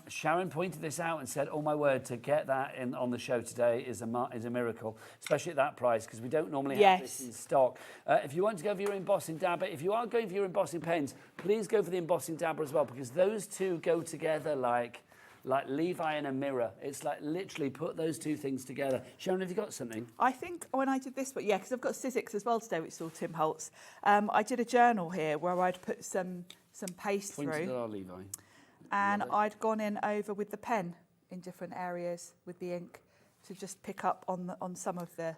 Sharon pointed this out and said, oh, my word, to get that on the show today is a miracle, especially at that price, because we don't normally have this in stock. If you want to go for your embossing dabber, if you are going for your embossing pens, please go for the embossing dabber as well, because those two go together like like Levi and a mirror. It's like literally put those two things together. Sharon, have you got something? I think when I did this one, yeah, because I've got Sizzix as well today, which is all Tim Holtz. I did a journal here where I'd put some paste Pointed through. at our Levi. And I'd gone in over with the pen in different areas with the ink to just pick up on some of the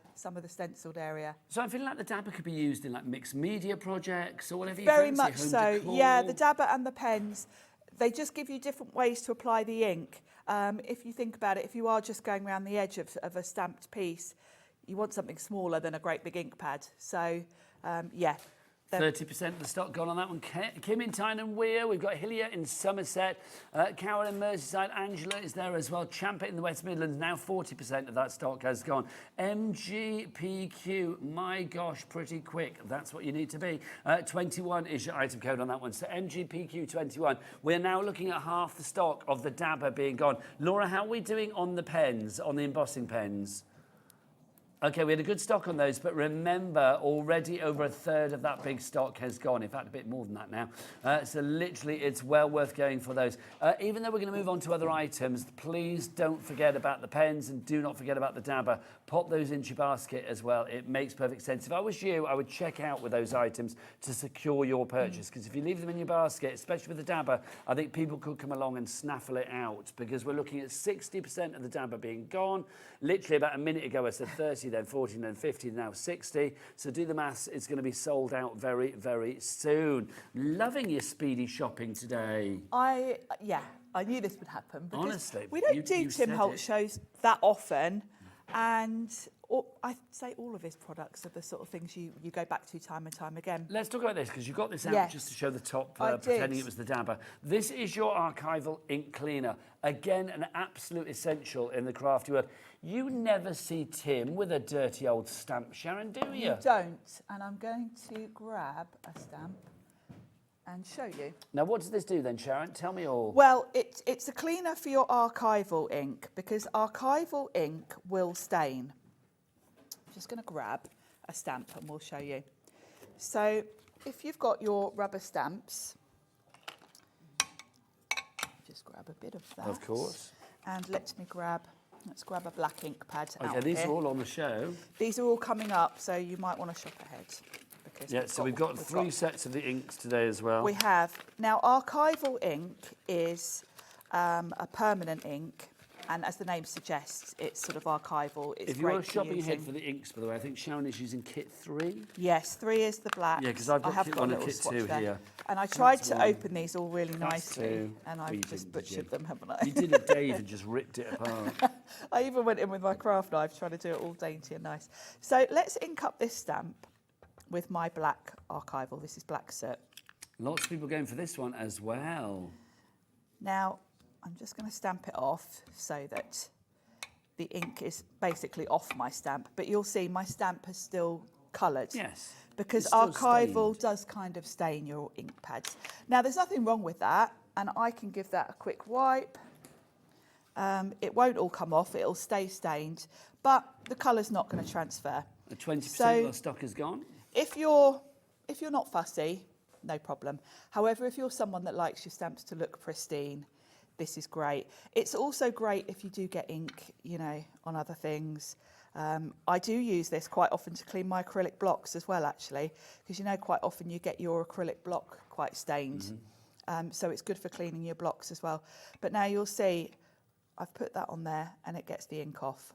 stenciled area. So I'm feeling like the dabber could be used in like mixed media projects or whatever you Very fancy, much home so. decor. Yeah, the dabber and the pens, they just give you different ways to apply the ink. If you think about it, if you are just going around the edge of a stamped piece, you want something smaller than a great big ink pad. So, yeah. 30% of the stock gone on that one. Kim in Tyne and Weir. We've got Hillier in Somerset. Carol in Merseyside. Angela is there as well. Champa in the West Midlands. Now 40% of that stock has gone. MGPQ. My gosh, pretty quick. That's what you need to be. 21 is your item code on that one. So MGPQ 21. We're now looking at half the stock of the dabber being gone. Laura, how are we doing on the pens, on the embossing pens? Okay, we had a good stock on those, but remember, already over a third of that big stock has gone. In fact, a bit more than that now. So literally, it's well worth going for those. Even though we're going to move on to other items, please don't forget about the pens and do not forget about the dabber. Pop those into your basket as well. It makes perfect sense. If I was you, I would check out with those items to secure your purchase, because if you leave them in your basket, especially with the dabber, I think people could come along and snaffle it out, because we're looking at 60% of the dabber being gone. Literally about a minute ago, I said 30, then 40, then 50, now 60. So do the maths. It's going to be sold out very, very soon. Loving your speedy shopping today. I knew this would happen. Because honestly, we don't do Tim Holtz shows that often. And I'd say all of his products are the sort of things you go back to time and time again. Let's talk about this, because you got this out just to show the top, pretending it was the dabber. This is your archival ink cleaner. Again, an absolute essential in the crafty world. You never see Tim with a dirty old stamp, Sharon, do you? You don't. And I'm going to grab a stamp and show you. Now, what does this do then, Sharon? Tell me all. Well, it's a cleaner for your archival ink, because archival ink will stain. I'm just going to grab a stamp and we'll show you. So if you've got your rubber stamps, just grab a bit of that. Of course. And let's grab a black ink pad out Okay, these here. are all on the show. These are all coming up, so you might want to shop ahead. Yeah, so we've got three sets of the inks today as well. We have. Now, archival ink is a permanent ink, and as the name suggests, it's sort of archival. It's if you're great shopping using. ahead for the inks, by the way, I think Sharon is using kit 3. Yes, 3 is the black. Yeah, because I've got kit 1 and kit 2 here. And I tried That's to 1. open these all really That's nicely, 2. and Well, I've you just didn't, butchered them, haven't I? You did a Dave and just ripped it apart. I even went in with my craft knife trying to do it all dainty and nice. So let's ink up this stamp with my black archival. This is black soot. Lots of people going for this one as well. Now, I'm just going to stamp it off so that the ink is basically off my stamp, but you'll see my stamp is still coloured. Yes. Because it's still archival stained. does kind of stain your ink pads. Now, there's nothing wrong with that, and I can give that a quick wipe. It won't all come off, it'll stay stained, but the colour's not going to transfer. 20% of our stock is gone. If you're not fussy, no problem. However, if you're someone that likes your stamps to look pristine, this is great. It's also great if you do get ink, on other things. I do use this quite often to clean my acrylic blocks as well, actually, because quite often you get your acrylic block quite stained. So it's good for cleaning your blocks as well. But now you'll see, I've put that on there and it gets the ink off.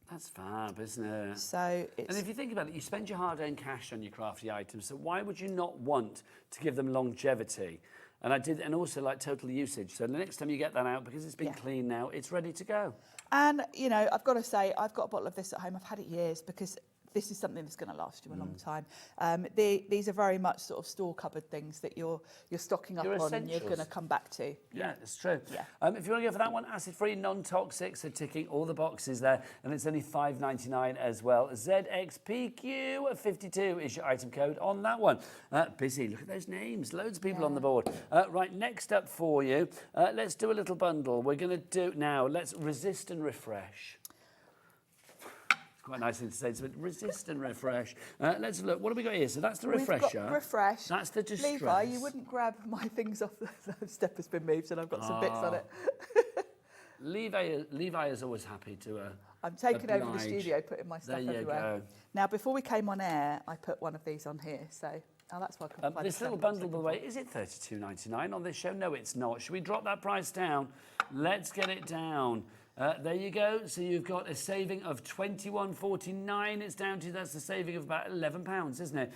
That's fab, isn't it? So it's... And if you think about it, you spend your hard-earned cash on your crafty items, so why would you not want to give them longevity? And also like total usage. So the next time you get that out, because it's been clean now, it's ready to go. And, I've got to say, I've got a bottle of this at home. I've had it years because this is something that's going to last you a long time. These are very much sort of store cupboard things that you're stocking up on and you're going to come back to. Yeah, it's true. Yeah. If you want to go for that one, acid-free, non-toxic, so ticking all the boxes there, and it's only $5.99 as well. ZXPQ52 is your item code on that one. Busy, look at those names, loads of people on the board. Right, next up for you, let's do a little bundle. We're going to do now, let's resist and refresh. Quite nice thing to say, but resist and refresh. Let's look. What have we got here? So that's the refresher. We've got refresh. That's the distress. Levi, you wouldn't grab my things off. The step has been moved and I've got some bits on it. Levi is always happy to. I'm taking over the oblige. studio, putting my stuff There you everywhere. go. Now, before we came on air, I put one of these on here, so that's why I couldn't find This little bundle, by the way, is it $32.99 on this show? No, it's not. Should we drop that price down? Let's get it down. There you go. So you've got a saving of £21.49. It's down to, that's a saving of about £11, isn't it?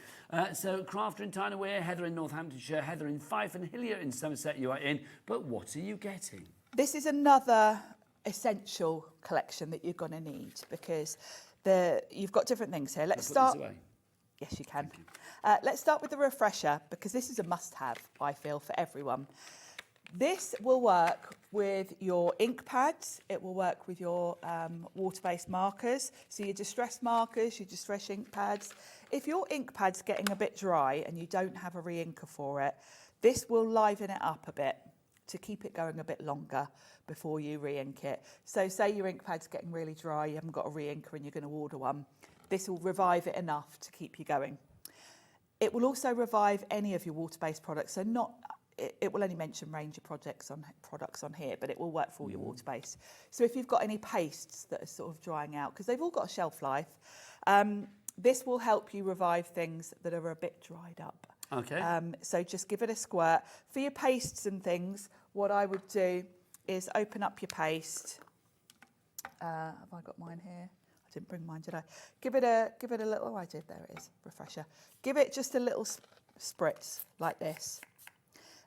So Crafter in Tyne Wear, Heather in Northamptonshire, Heather in Fife, and Hillier in Somerset you are in. But what are you getting? This is another essential collection that you're going to need because you've got different things here. Let's start. Yes, you can. Let's start with the refresher because this is a must-have, I feel, for everyone. This will work with your ink pads. It will work with your water-based markers. So your distress markers, your distress ink pads. If your ink pad's getting a bit dry and you don't have a re-inker for it, this will liven it up a bit to keep it going a bit longer before you re-ink it. So say your ink pad's getting really dry, you haven't got a re-inker and you're going to order one. This will revive it enough to keep you going. It will also revive any of your water-based products. So it will only mention range of products on here, but it will work for all your water-based. So if you've got any pastes that are sort of drying out, because they've all got a shelf life, this will help you revive things that are a bit dried up. Okay. So just give it a squirt. For your pastes and things, what I would do is open up your paste. Have I got mine here? I didn't bring mine, did I? Give it a little, oh I did, there it is, refresher. Give it just a little spritz like this.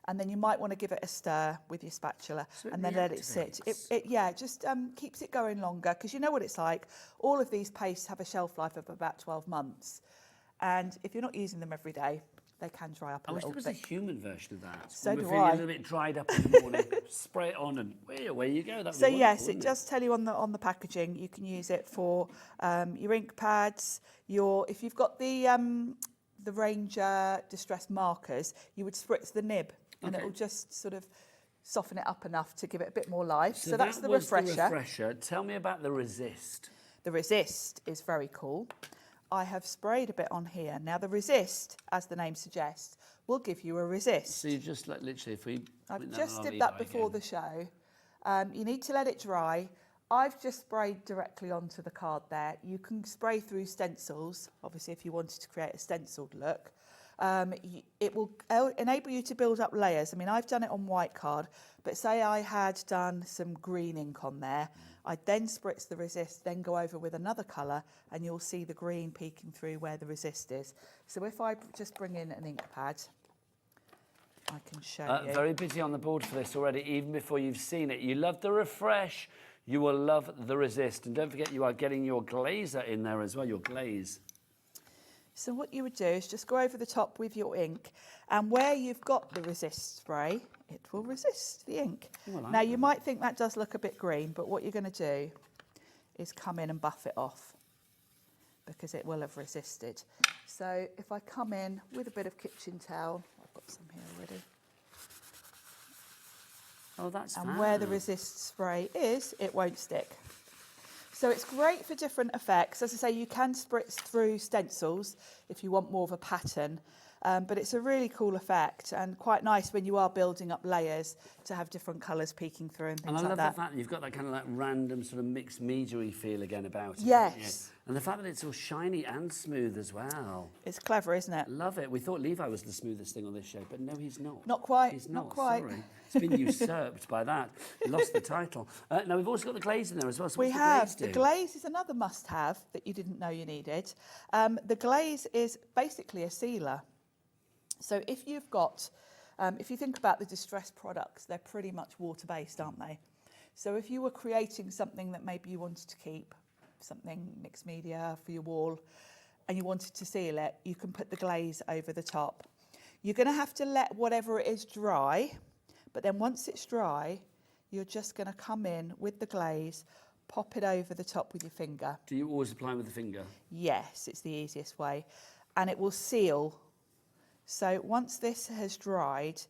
And then you might want to give it a stir with your spatula and then let it sit. It just keeps it going longer because you know what it's like. All of these pastes have a shelf life of about 12 months. And if you're not using them every day, they can dry up a little bit. I wish there was a human version of that. So when do we're feeling I. a little bit dried up in the morning, spray it on and away you go. So yes, it does tell you on the packaging. You can use it for your ink pads. If you've got the Ranger distress markers, you would spritz the nib, and it will just sort of soften it up enough to give it a bit more life. So that's the refresher. The refresher. Tell me about the resist. The resist is very cool. I have sprayed a bit on here. Now the resist, as the name suggests, will give you a resist. So you just like literally, if we... I've just did that before the show. You need to let it dry. I've just sprayed directly onto the card there. You can spray through stencils, obviously if you wanted to create a stenciled look. It will enable you to build up layers. I mean, I've done it on white card, but say I had done some green ink on there, I'd then spritz the resist, then go over with another colour, and you'll see the green peeking through where the resist is. So if I just bring in an ink pad, I can show you. Very busy on the board for this already, even before you've seen it. You love the refresh, you will love the resist. And don't forget, you are getting your glazer in there as well, your glaze. So what you would do is just go over the top with your ink, and where you've got the resist spray, it will resist the ink. Now you might think that does look a bit green, but what you're going to do is come in and buff it off because it will have resisted. So if I come in with a bit of kitchen towel, I've got some here already. Oh, that's And where the resist spray is, it won't stick. So it's great for different effects. As I say, you can spritz through stencils if you want more of a pattern, but it's a really cool effect and quite nice when you are building up layers to have different colours peeking through and things like that. And I love the fact that you've got that kind of like random sort of mixed media-y feel again about it. Yes. And the fact that it's all shiny and smooth as well. It's clever, isn't it? Love it. We thought Levi was the smoothest thing on this show, but no, he's not. Not quite. He's not not, quite. Sorry. It's been usurped by that. He lost the title. Now, we've also got the glaze in there as well. So We what's have. The The glaze glaze is another must-have that you didn't know you needed. The glaze is basically a sealer. So if you've got, if you think about the distressed products, they're pretty much water-based, aren't they? So if you were creating something that maybe you wanted to keep, something mixed media for your wall, and you wanted to seal it, you can put the glaze over the top. You're going to have to let whatever it is dry, but then once it's dry, you're just going to come in with the glaze, pop it over the top with your finger. Do you always apply with the finger? Yes, it's the easiest way. And it will seal. So once this has dried,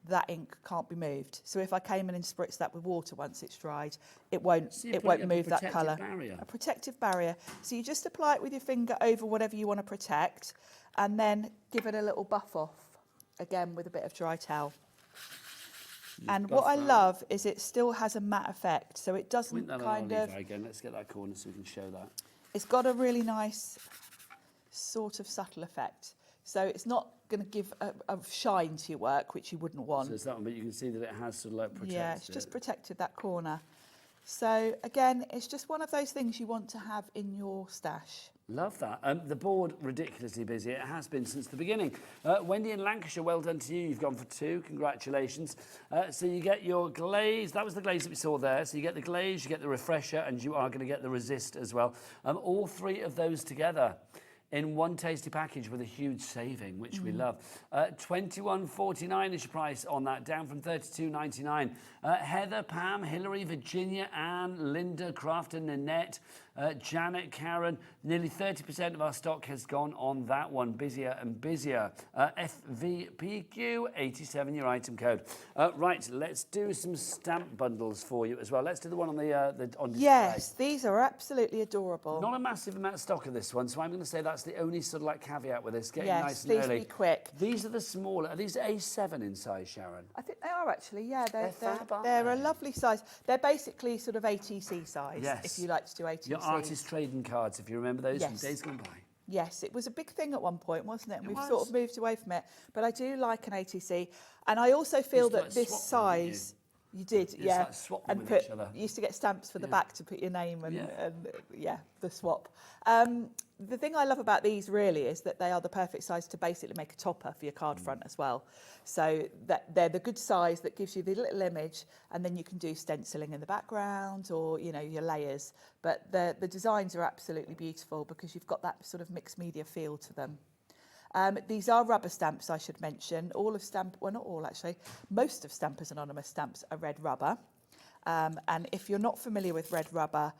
that ink can't be moved. So if I came in and spritzed that with water once it's dried, it won't move that colour. A protective barrier. So you just apply it with your finger over whatever you want to protect and then give it a little buff off, again with a bit of dry towel. And what I love is it still has a matte effect, so it doesn't kind of... Again, let's get that corner so we can show that. It's got a really nice sort of subtle effect. So it's not going to give a shine to your work, which you wouldn't want. So it's that one, but you can see that it has sort of like protected. Yeah, it's just protected that corner. So again, it's just one of those things you want to have in your stash. Love that. The board, ridiculously busy. It has been since the beginning. Wendy in Lancashire, well done to you. You've gone for 2. Congratulations. So you get your glaze. That was the glaze that we saw there. So you get the glaze, you get the refresher, and you are going to get the resist as well. All 3 of those together in one tasty package with a huge saving, which we love. $21.49 is your price on that, down from $32.99. Heather, Pam, Hilary, Virginia, Anne, Linda, Crafton, Nanette, Janet, Karen. Nearly 30% of our stock has gone on that one. Busier and busier. FVPQ 87, your item code. Right, let's do some stamp bundles for you as well. Let's do the one on the on display. Yes, these are absolutely adorable. Not a massive amount of stock of this one, so I'm going to say that's the only sort of like caveat with this. Getting Yes, nice and please early. be quick. These are the smaller. Are these A7 in size, Sharon? I think they are actually, yeah. They're fab, aren't they're a they? lovely size. They're basically sort of ATC size, Yes. if you like to do ATC. Your artist trading cards, if you remember those from Yes. days gone by. Yes, it was a big thing at one point, wasn't it? And It we've was. sort of moved away from it. But I do like an ATC. And I also feel Used to, that like, this swap them, didn't you? size... You did, Just, yeah. like, swap them and with each other. You used to get stamps for the Yeah. back to put your name and, Yeah. the swap. The thing I love about these really is that they are the perfect size to basically make a topper for your card front as well. So that they're the good size that gives you the little image, and then you can do stenciling in the background or, you know, your layers. But the designs are absolutely beautiful because you've got that sort of mixed media feel to them. These are rubber stamps, I should mention. All of well, not all actually, most of Stampers Anonymous stamps are red rubber. And if you're not familiar with red rubber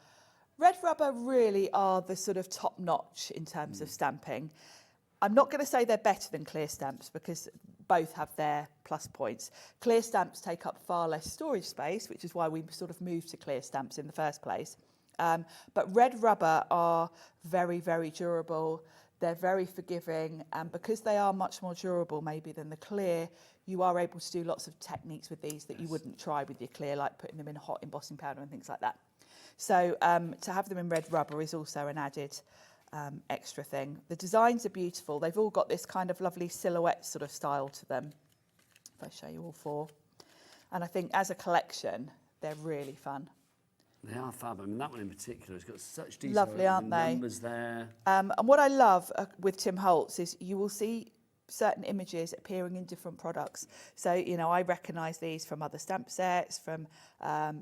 really are the sort of top notch in terms of stamping. I'm not going to say they're better than clear stamps because both have their plus points. Clear stamps take up far less storage space, which is why we sort of moved to clear stamps in the first place. But red rubber are very, very durable. They're very forgiving, and because they are much more durable maybe than the clear, you are able to do lots of techniques with these that you wouldn't try with your clear, like putting them in hot embossing powder and things like that. So to have them in red rubber is also an added extra thing. The designs are beautiful. They've all got this kind of lovely silhouette sort of style to them. If I show you all 4. And I think as a collection, they're really fun. They are fab. I mean, that one in particular has got such detail. Lovely, aren't the they? Numbers there. And what I love with Tim Holtz is you will see certain images appearing in different products. So, you know, I recognise these from other stamp sets, from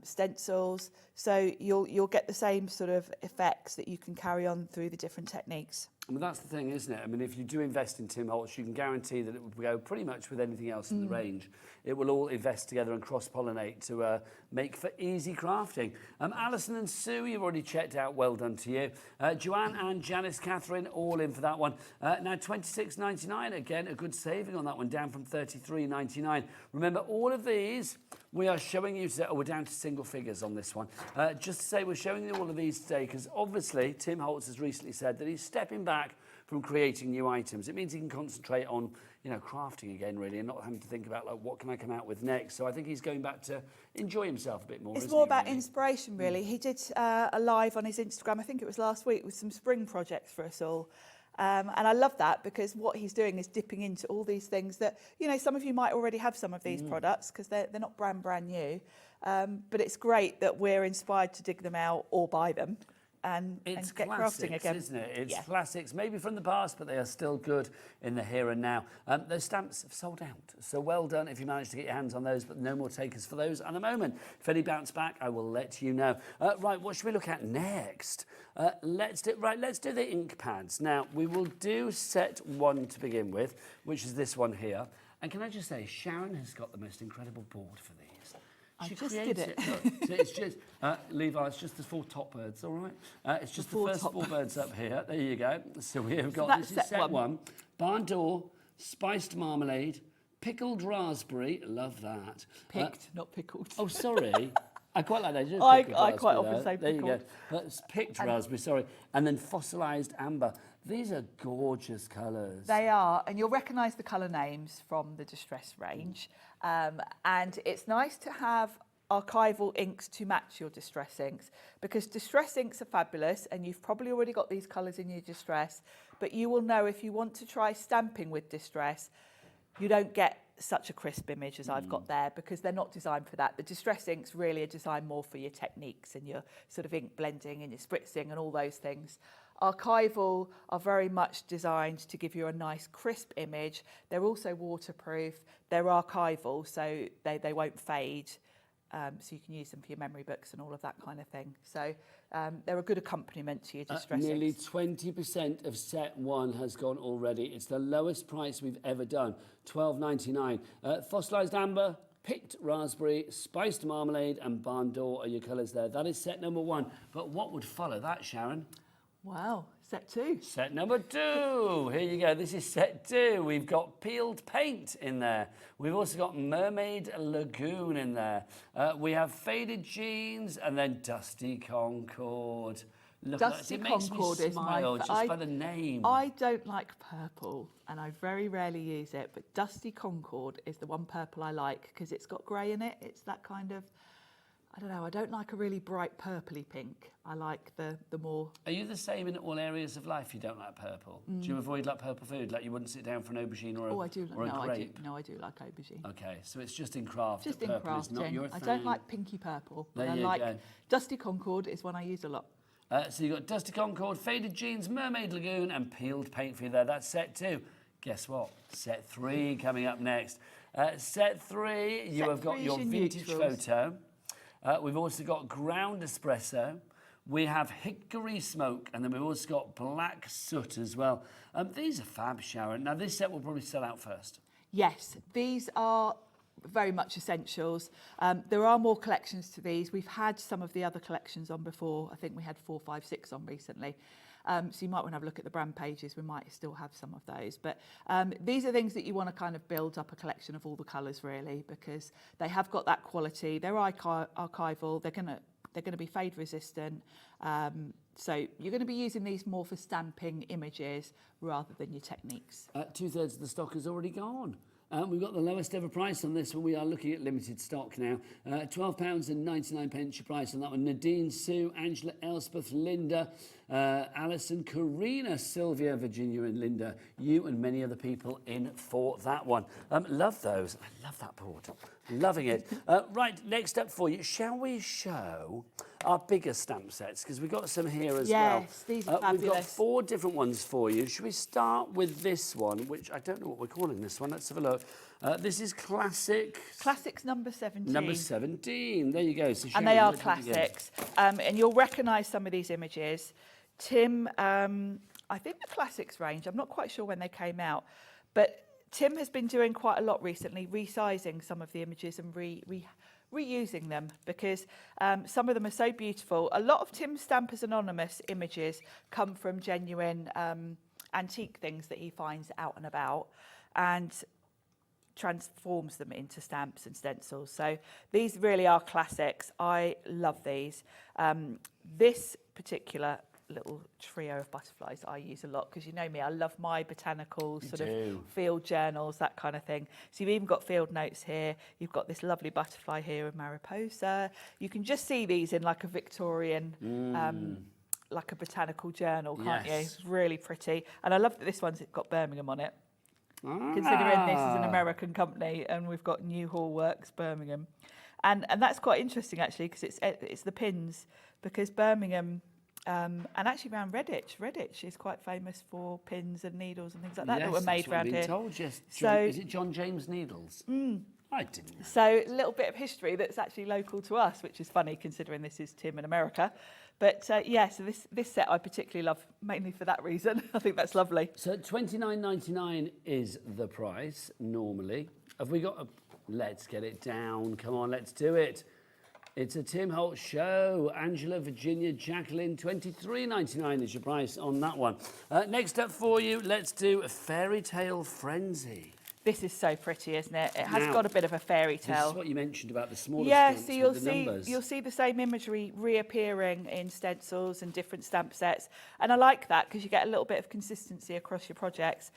stencils. So you'll get the same sort of effects that you can carry on through the different techniques. I mean, that's the thing, isn't it? I mean, if you do invest in Tim Holtz, you can guarantee that it will go pretty much with anything else in the range. It will all invest together and cross-pollinate to make for easy crafting. Alison and Sue, you've already checked out. Well done to you. Joanne and Janice Catherine, all in for that one. Now, $26.99. Again, a good saving on that one, down from $33.99. Remember, all of these we are showing you today. Oh, we're down to single figures on this one. Just to say, we're showing you all of these today because obviously Tim Holtz has recently said that he's stepping back from creating new items. It means he can concentrate on, you know, crafting again, really, and not having to think about, like, what can I come out with next. So I think he's going back to enjoy himself a bit more. It's more about inspiration, really. He did a live on his Instagram, I think it was last week, with some spring projects for us all. And I love that because what he's doing is dipping into all these things that, you know, some of you might already have some of these products because they're not brand new. But it's great that we're inspired to dig them out or buy them. And get crafting again. Isn't it? It's classics, maybe from the past, but they are still good in the here and now. Those stamps have sold out, so well done if you managed to get your hands on those, but no more takers for those at the moment. If any bounce back, I will let you know. Right, what should we look at next? Let's do the ink pads. Now, we will do set 1 to begin with, which is this one here. And can I just say, Sharon has got the most incredible board for these. I just did it. Look, so it's just, Levi, it's just the 4 top birds, all right? It's just the first 4 birds up here. There you go. So we have got, this is set 1. Barn door, spiced marmalade, pickled raspberry. Love that. Picked, not pickled. Oh, sorry. I quite like that. Just I pickled quite raspberry often there. say There you go. pickled. That's picked raspberry, sorry. And then fossilised amber. These are gorgeous colours. They are, and you'll recognise the colour names from the Distress range. And it's nice to have archival inks to match your Distress inks, because Distress inks are fabulous, and you've probably already got these colours in your Distress, but you will know if you want to try stamping with Distress, you don't get such a crisp image as I've got there, because they're not designed for that. The Distress inks really are designed more for your techniques and your sort of ink blending and your spritzing and all those things. Archival are very much designed to give you a nice crisp image. They're also waterproof. They're archival, so they won't fade. So you can use them for your memory books and all of that kind of thing. So they're a good accompaniment to your Distress Nearly inks. 20% of set one has gone already. It's the lowest price we've ever done, $12.99. Fossilised amber, picked raspberry, spiced marmalade and barn door are your colours there. That is set number one. But what would follow that, Sharon? Wow, set two. Set number two. Here you go. This is set two. We've got peeled paint in there. We've also got Mermaid Lagoon in there. We have faded jeans and then Dusty Concord. Look Dusty at that. It makes Concord me is smile my... just by the name. I don't like purple, and I very rarely use it, but Dusty Concord is the one purple I like, because it's got grey in it. It's that kind of... I don't know, I don't like a really bright purpley pink. I like the more... Are you the same in all areas of life? You don't like purple? Do you avoid like purple food? Like you wouldn't sit down for an aubergine or a, Oh, I do. or a No, grape? I do like aubergine. Okay, so it's just in craft. Just that in purple is not crafting. your I thing. don't like pinky purple. But There I you like go. Dusty Concord is one I use a lot. So you've got Dusty Concord, Faded Jeans, Mermaid Lagoon and Peeled Paint for you there. That's set two. Guess what? Set three coming up next. Set three, you have got your vintage photo. We've also got ground espresso. We have hickory smoke, and then we've also got black soot as well. These are fab, Sharon. Now, this set will probably sell out first. Yes, these are very much essentials. There are more collections to these. We've had some of the other collections on before. I think we had 4, 5, 6 on recently. So you might want to have a look at the brand pages. We might still have some of those. But these are things that you want to kind of build up a collection of all the colours, really, because they have got that quality. They're archival. They're going to be fade resistant. So you're going to be using these more for stamping images rather than your techniques. 2/3 of the stock has already gone. We've got the lowest ever price on this one. We are looking at limited stock now. £12.99 your price on that one. Nadine, Sue, Angela, Elspeth, Linda, Alison, Karina, Sylvia, Virginia and Linda. You and many other people in for that one. Love those. I love that board. Loving it. Right, next up for you. Shall we show our bigger stamp sets? Because we've got some here as well. Yes, these are fabulous. We've got 4 different ones for you. Should we start with this one, which I don't know what we're calling this one. Let's have a look. This is Classic. Classics number 17. Number 17. There you go. So And they are Sharon, let's begin. classics. And you'll recognise some of these images. Tim, I think the Classics range, I'm not quite sure when they came out, but Tim has been doing quite a lot recently, resizing some of the images and reusing them, because some of them are so beautiful. A lot of Tim Stampers Anonymous images come from genuine antique things that he finds out and about and transforms them into stamps and stencils. So these really are classics. I love these. This particular little trio of butterflies I use a lot, because you know me, I love my botanical sort of field journals, that kind of thing. So you've even got field notes here. You've got this lovely butterfly here of Mariposa. You can just see these in like a Victorian, like a botanical journal, can't you? It's really pretty. And I love that this one's got Birmingham on it. Considering this is an American company and we've got Newhall Works Birmingham. And that's quite interesting actually, because it's the pins, because Birmingham and actually around Redditch is quite famous for pins and needles and things like that that were made around here. Yes, so is it John James Needles? I didn't know. So a little bit of history that's actually local to us, which is funny considering this is Tim in America. But so this set I particularly love, mainly for that reason. I think that's lovely. So $29.99 is the price normally. Have we got a... Let's get it down. Come on, let's do it. It's a Tim Holt show. Angela, Virginia, Jacqueline, $23.99 is your price on that one. Next up for you, let's do a Fairy Tale Frenzy. This is so pretty, isn't it? It has Now, got a bit of a fairy This tale. is what you mentioned about the smaller Yeah, stamps so you'll with the numbers. you'll see the same imagery reappearing in stencils and different stamp sets, and I like that because you get a little bit of consistency across your projects.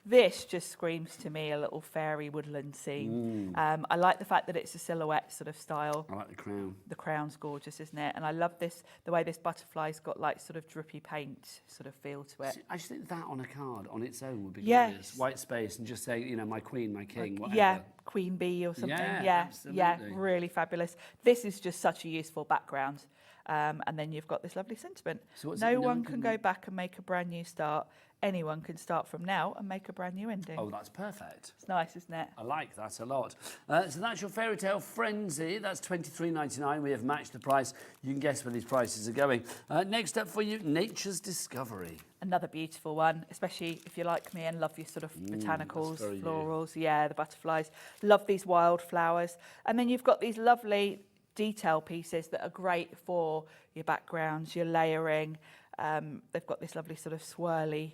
This just screams to me a little fairy woodland scene. I like the fact that it's a silhouette sort of style. I like the crown. The crown's gorgeous, isn't it? And I love this, the way this butterfly's got like sort of drippy paint sort of feel to it. I just think that on a card on its own would be Yes. glorious. White space and just say, you know, my queen, my king, whatever. Yeah, queen bee or something. Yeah, Yeah, absolutely. really fabulous. This is just such a useful background. And then you've got this lovely sentiment. So what's it? No one can go back and make a brand new start. Anyone can start from now and make a brand new ending. Oh, that's perfect. It's nice, isn't it? I like that a lot. So that's your Fairy Tale Frenzy. That's $23.99. We have matched the price. You can guess where these prices are going. Next up for you, Nature's Discovery. Another beautiful one, especially if you're like me and love your sort of botanicals, very you. florals, yeah, the butterflies. Love these wildflowers. And then you've got these lovely detail pieces that are great for your backgrounds, your layering. They've got this lovely sort of swirly,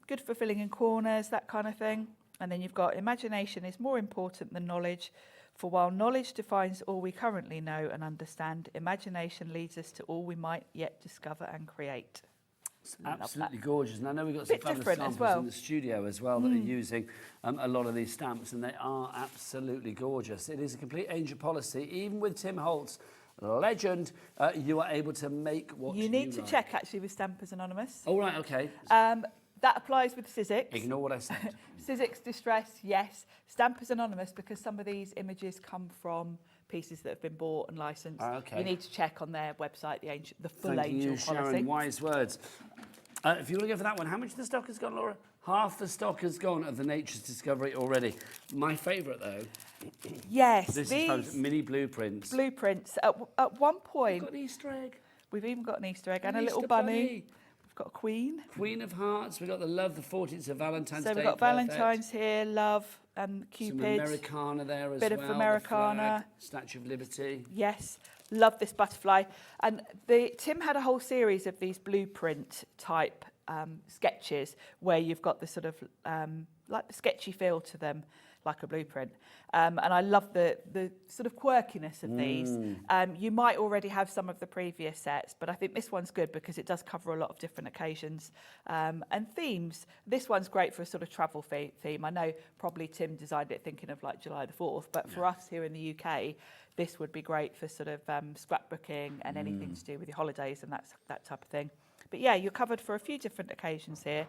good for filling in corners, that kind of thing. And then you've got imagination is more important than knowledge, for while knowledge defines all we currently know and understand, imagination leads us to all we might yet discover and create. It's absolutely gorgeous. And I know we've got some Bit fabulous different as samples well. in the studio as well that are using a lot of these stamps, and they are absolutely gorgeous. It is a complete angel policy. Even with Tim Holtz, legend, you are able to make what you need to like. check actually with Stampers Anonymous. Oh, right, okay. That applies with Sizzix. Ignore what I said. Sizzix Distress, yes. Stampers Anonymous, because some of these images come from pieces that have been bought and licensed. Okay. You need to check on their website the full Thank angel you, Sharon. policy. Wise words. If you want to go for that one, how much of the stock has gone, Laura? Half the stock has gone of the Nature's Discovery already. My favourite, though, Yes, this these is mini blueprints. blueprints. At one point, We've got an Easter egg. we've even got an Easter egg and An a little Easter bunny. We've got a queen. Queen of Hearts. We've got the love, the 14th of Valentine's Day. So we've got perfect. Valentine's here, love, and Cupid. Some Americana there as Bit well. of the Americana. flag, Statue of Liberty. Yes, love this butterfly. And Tim had a whole series of these blueprint type sketches where you've got the sort of like the sketchy feel to them, like a blueprint. And I love the sort of quirkiness of these. You might already have some of the previous sets, but I think this one's good because it does cover a lot of different occasions and themes. This one's great for a sort of travel theme. I know probably Tim designed it thinking of like July the 4th, but for us here in the UK, this would be great for sort of scrapbooking and anything to do with your holidays and that type of thing. But yeah, you're covered for a few different occasions here.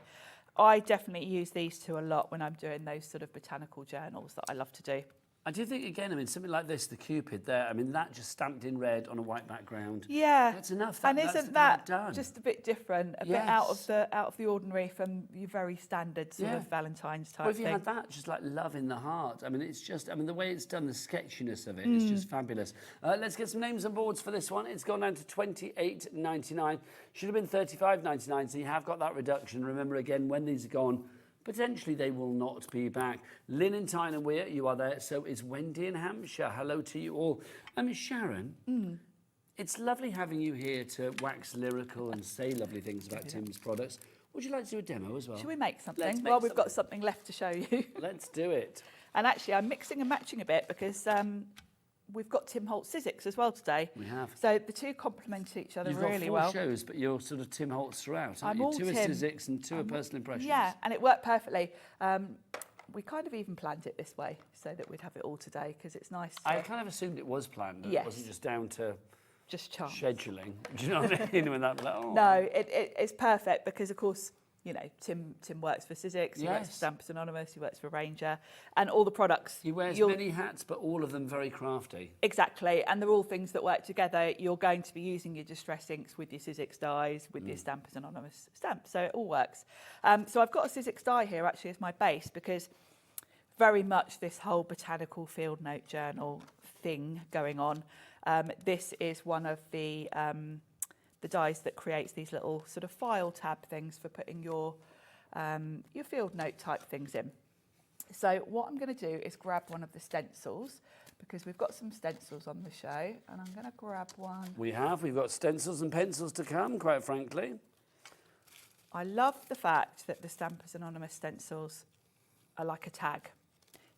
I definitely use these two a lot when I'm doing those sort of botanical journals that I love to do. I do think, again, I mean, something like this, the Cupid there, I mean, that just stamped in red on a white background. Yeah, That's enough. and That's isn't kind of that done. just a bit different, a bit Yes. out of the ordinary from your very standard sort of Valentine's type Well, if you thing? had that, just like love in the heart. I mean, it's just, I mean, the way it's done, the sketchiness of it is just fabulous. Let's get some names and boards for this one. It's gone down to $28.99. Should have been $35.99, so you have got that reduction. Remember, again, when these are gone, potentially they will not be back. Lynn in Tyne and Weir, you are there. So is Wendy in Hampshire. Hello to you all. Sharon, it's lovely having you here to wax lyrical and say lovely things about Tim's products. Would you like to do a demo as well? Should we make something? Let's make Well, we've got something left to show you. Let's do it. And actually, I'm mixing and matching a bit because we've got Tim Holtz Sizzix as well today. We have. So the two complement each other You've really got well. 4 shows, but you're sort of Tim Holtz throughout, aren't I'm you? all 2 are Tim. Sizzix and 2 are personal impressions. Yeah, and it worked perfectly. We kind of even planned it this way so that we'd have it all today because it's nice. I kind of assumed it was planned. Yes. It wasn't just down to just chance. scheduling. Do you know what I mean? When that, like, oh. No, it's perfect because, of course, you know, Tim works for Sizzix, he works Yes. for Stampers Anonymous, he works for Ranger, and all the products. He wears many hats, but all of them very crafty. Exactly, and they're all things that work together. You're going to be using your Distress inks with your Sizzix dies, with your Stampers Anonymous stamps, so it all works. So I've got a Sizzix die here actually as my base because very much this whole botanical field note journal thing going on. This is one of the dies that creates these little sort of file tab things for putting your field note type things in. So what I'm going to do is grab one of the stencils because we've got some stencils on the show, and I'm going to grab one. We've got stencils and pencils to come, quite frankly. I love the fact that the Stampers Anonymous stencils are like a tag.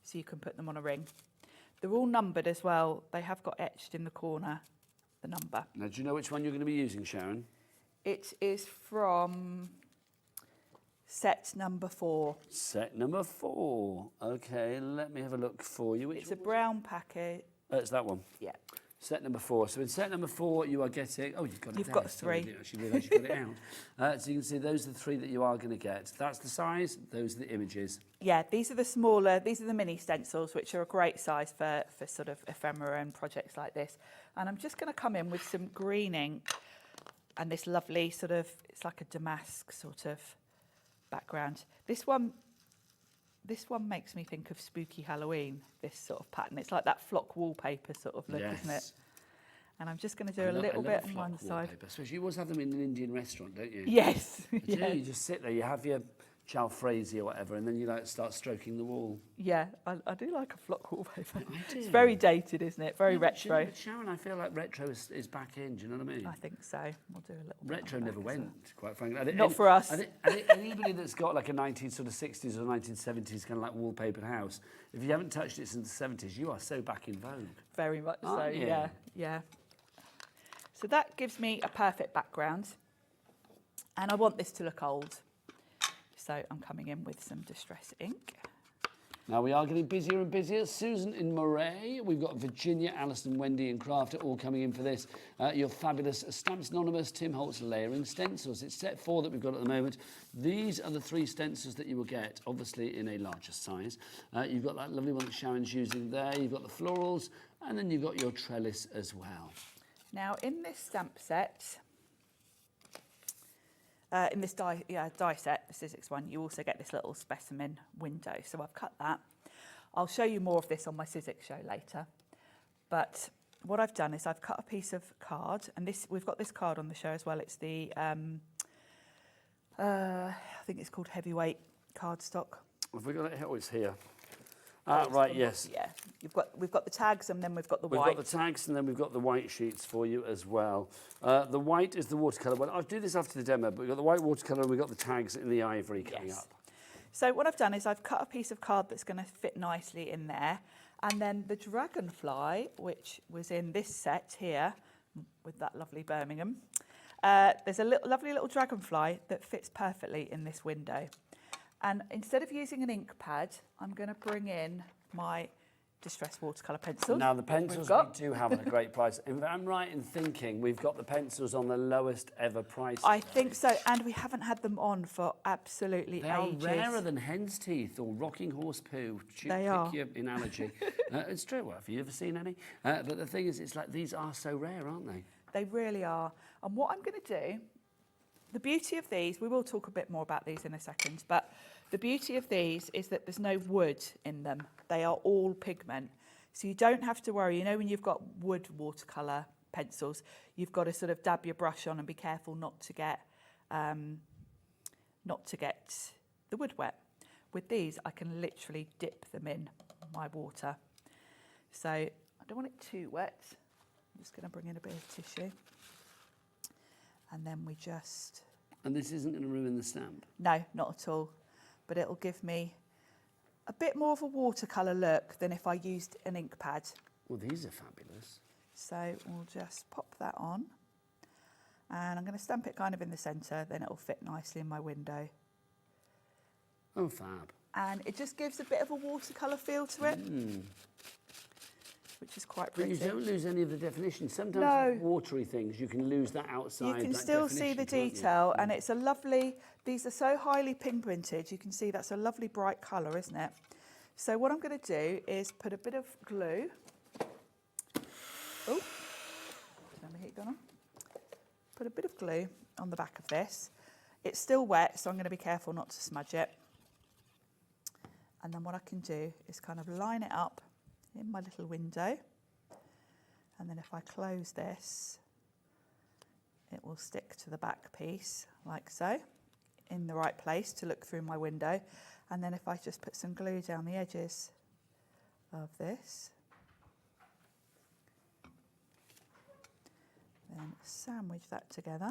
so you can put them on a ring. They're all numbered as well. They have got etched in the corner the number. Now, do you know which one you're going to be using, Sharon? It is from set number 4. Set number 4. Okay, let me have a look for you. It's a brown packet. It's that one. Yeah. Set number 4. So in set number 4, you are getting. Oh, you've got it. You've there. got Sorry, 3. I didn't actually realise you got it out. So you can see those are the 3 that you are going to get. That's the size. Those are the images. Yeah, these are the smaller. These are the mini stencils, which are a great size for sort of ephemera and projects like this. And I'm just going to come in with some green ink and this lovely sort of. It's like a damask sort of background. This one makes me think of spooky Halloween, this sort of pattern. It's like that flock wallpaper sort of look, isn't it? And I'm just going to do a little bit on one side. Especially you always have them in an Indian restaurant, don't you? Yes. Yeah. You just sit there, you have your jalfrezi or whatever, and then you like start stroking the wall. Yeah, I do like a flock wallpaper. I do. It's very dated, isn't it? Very retro. But Sharon, I feel like retro is back in, do you know what I mean? I think so. We'll do a little retro bit never went, quite frankly. Not for us. I think anybody that's got like a 1960s or 1970s kind of like wallpapered house, if you haven't touched it since the 70s, you are so back in vogue. Very much so, Aren't you? yeah. So that gives me a perfect background. And I want this to look old. So I'm coming in with some Distress ink. Now we are getting busier and busier. Susan in Moray, we've got Virginia, Alison, Wendy and Crafter all coming in for this. Your fabulous Stamps Anonymous, Tim Holtz layering stencils. It's set 4 that we've got at the moment. These are the 3 stencils that you will get, obviously in a larger size. You've got that lovely one that Sharon's using there. You've got the florals, and then you've got your trellis as well. Now in this stamp set, in this die set, the Sizzix one, you also get this little specimen window. So I've cut that. I'll show you more of this on my Sizzix show later. But what I've done is I've cut a piece of card, and we've got this card on the show as well. It's the, I think it's called heavyweight cardstock. Have we got it? Oh, it's here. Right, yes. Yeah, we've got the tags, and then we've got the white. We've got the tags, and then we've got the white sheets for you as well. The white is the watercolour one. I'll do this after the demo, but we've got the white watercolour, and we've got the tags in the ivory coming up. So what I've done is I've cut a piece of card that's going to fit nicely in there, and then the dragonfly, which was in this set here, with that lovely Birmingham, there's a lovely little dragonfly that fits perfectly in this window. And instead of using an ink pad, I'm going to bring in my Distress watercolour pencils. Now, the pencils we do have at a great price. If I'm right in thinking, we've got the pencils on the lowest ever price. I think so, and we haven't had them on for absolutely ages. They are rarer than hen's teeth or rocking horse poo. They are. Pick your analogy. It's true. Well, have you ever seen any? But the thing is, it's like these are so rare, aren't they? They really are. And what I'm going to do, the beauty of these, we will talk a bit more about these in a second, but the beauty of these is that there's no wood in them. They are all pigment. So you don't have to worry. You know, when you've got wood watercolour pencils, you've got to sort of dab your brush on and be careful not to get the wood wet. With these, I can literally dip them in my water. So I don't want it too wet. I'm just going to bring in a bit of tissue. And then we just... And this isn't going to ruin the stamp? No, not at all. But it'll give me a bit more of a watercolour look than if I used an ink pad. Well, these are fabulous. So we'll just pop that on. And I'm going to stamp it kind of in the centre, then it'll fit nicely in my window. Oh, fab. And it just gives a bit of a watercolour feel to it, which is quite pretty. But you don't lose any of the definition. Sometimes with watery things, you can lose that outside. You can still see the detail, and it's a lovely, these are so highly pigmented, you can see that's a lovely bright colour, isn't it? So what I'm going to do is put a bit of glue. Oh, turn the heat gun on. Put a bit of glue on the back of this. It's still wet, so I'm going to be careful not to smudge it. And then what I can do is kind of line it up in my little window. And then if I close this, it will stick to the back piece like so, in the right place to look through my window. And then if I just put some glue down the edges of this, then sandwich that together.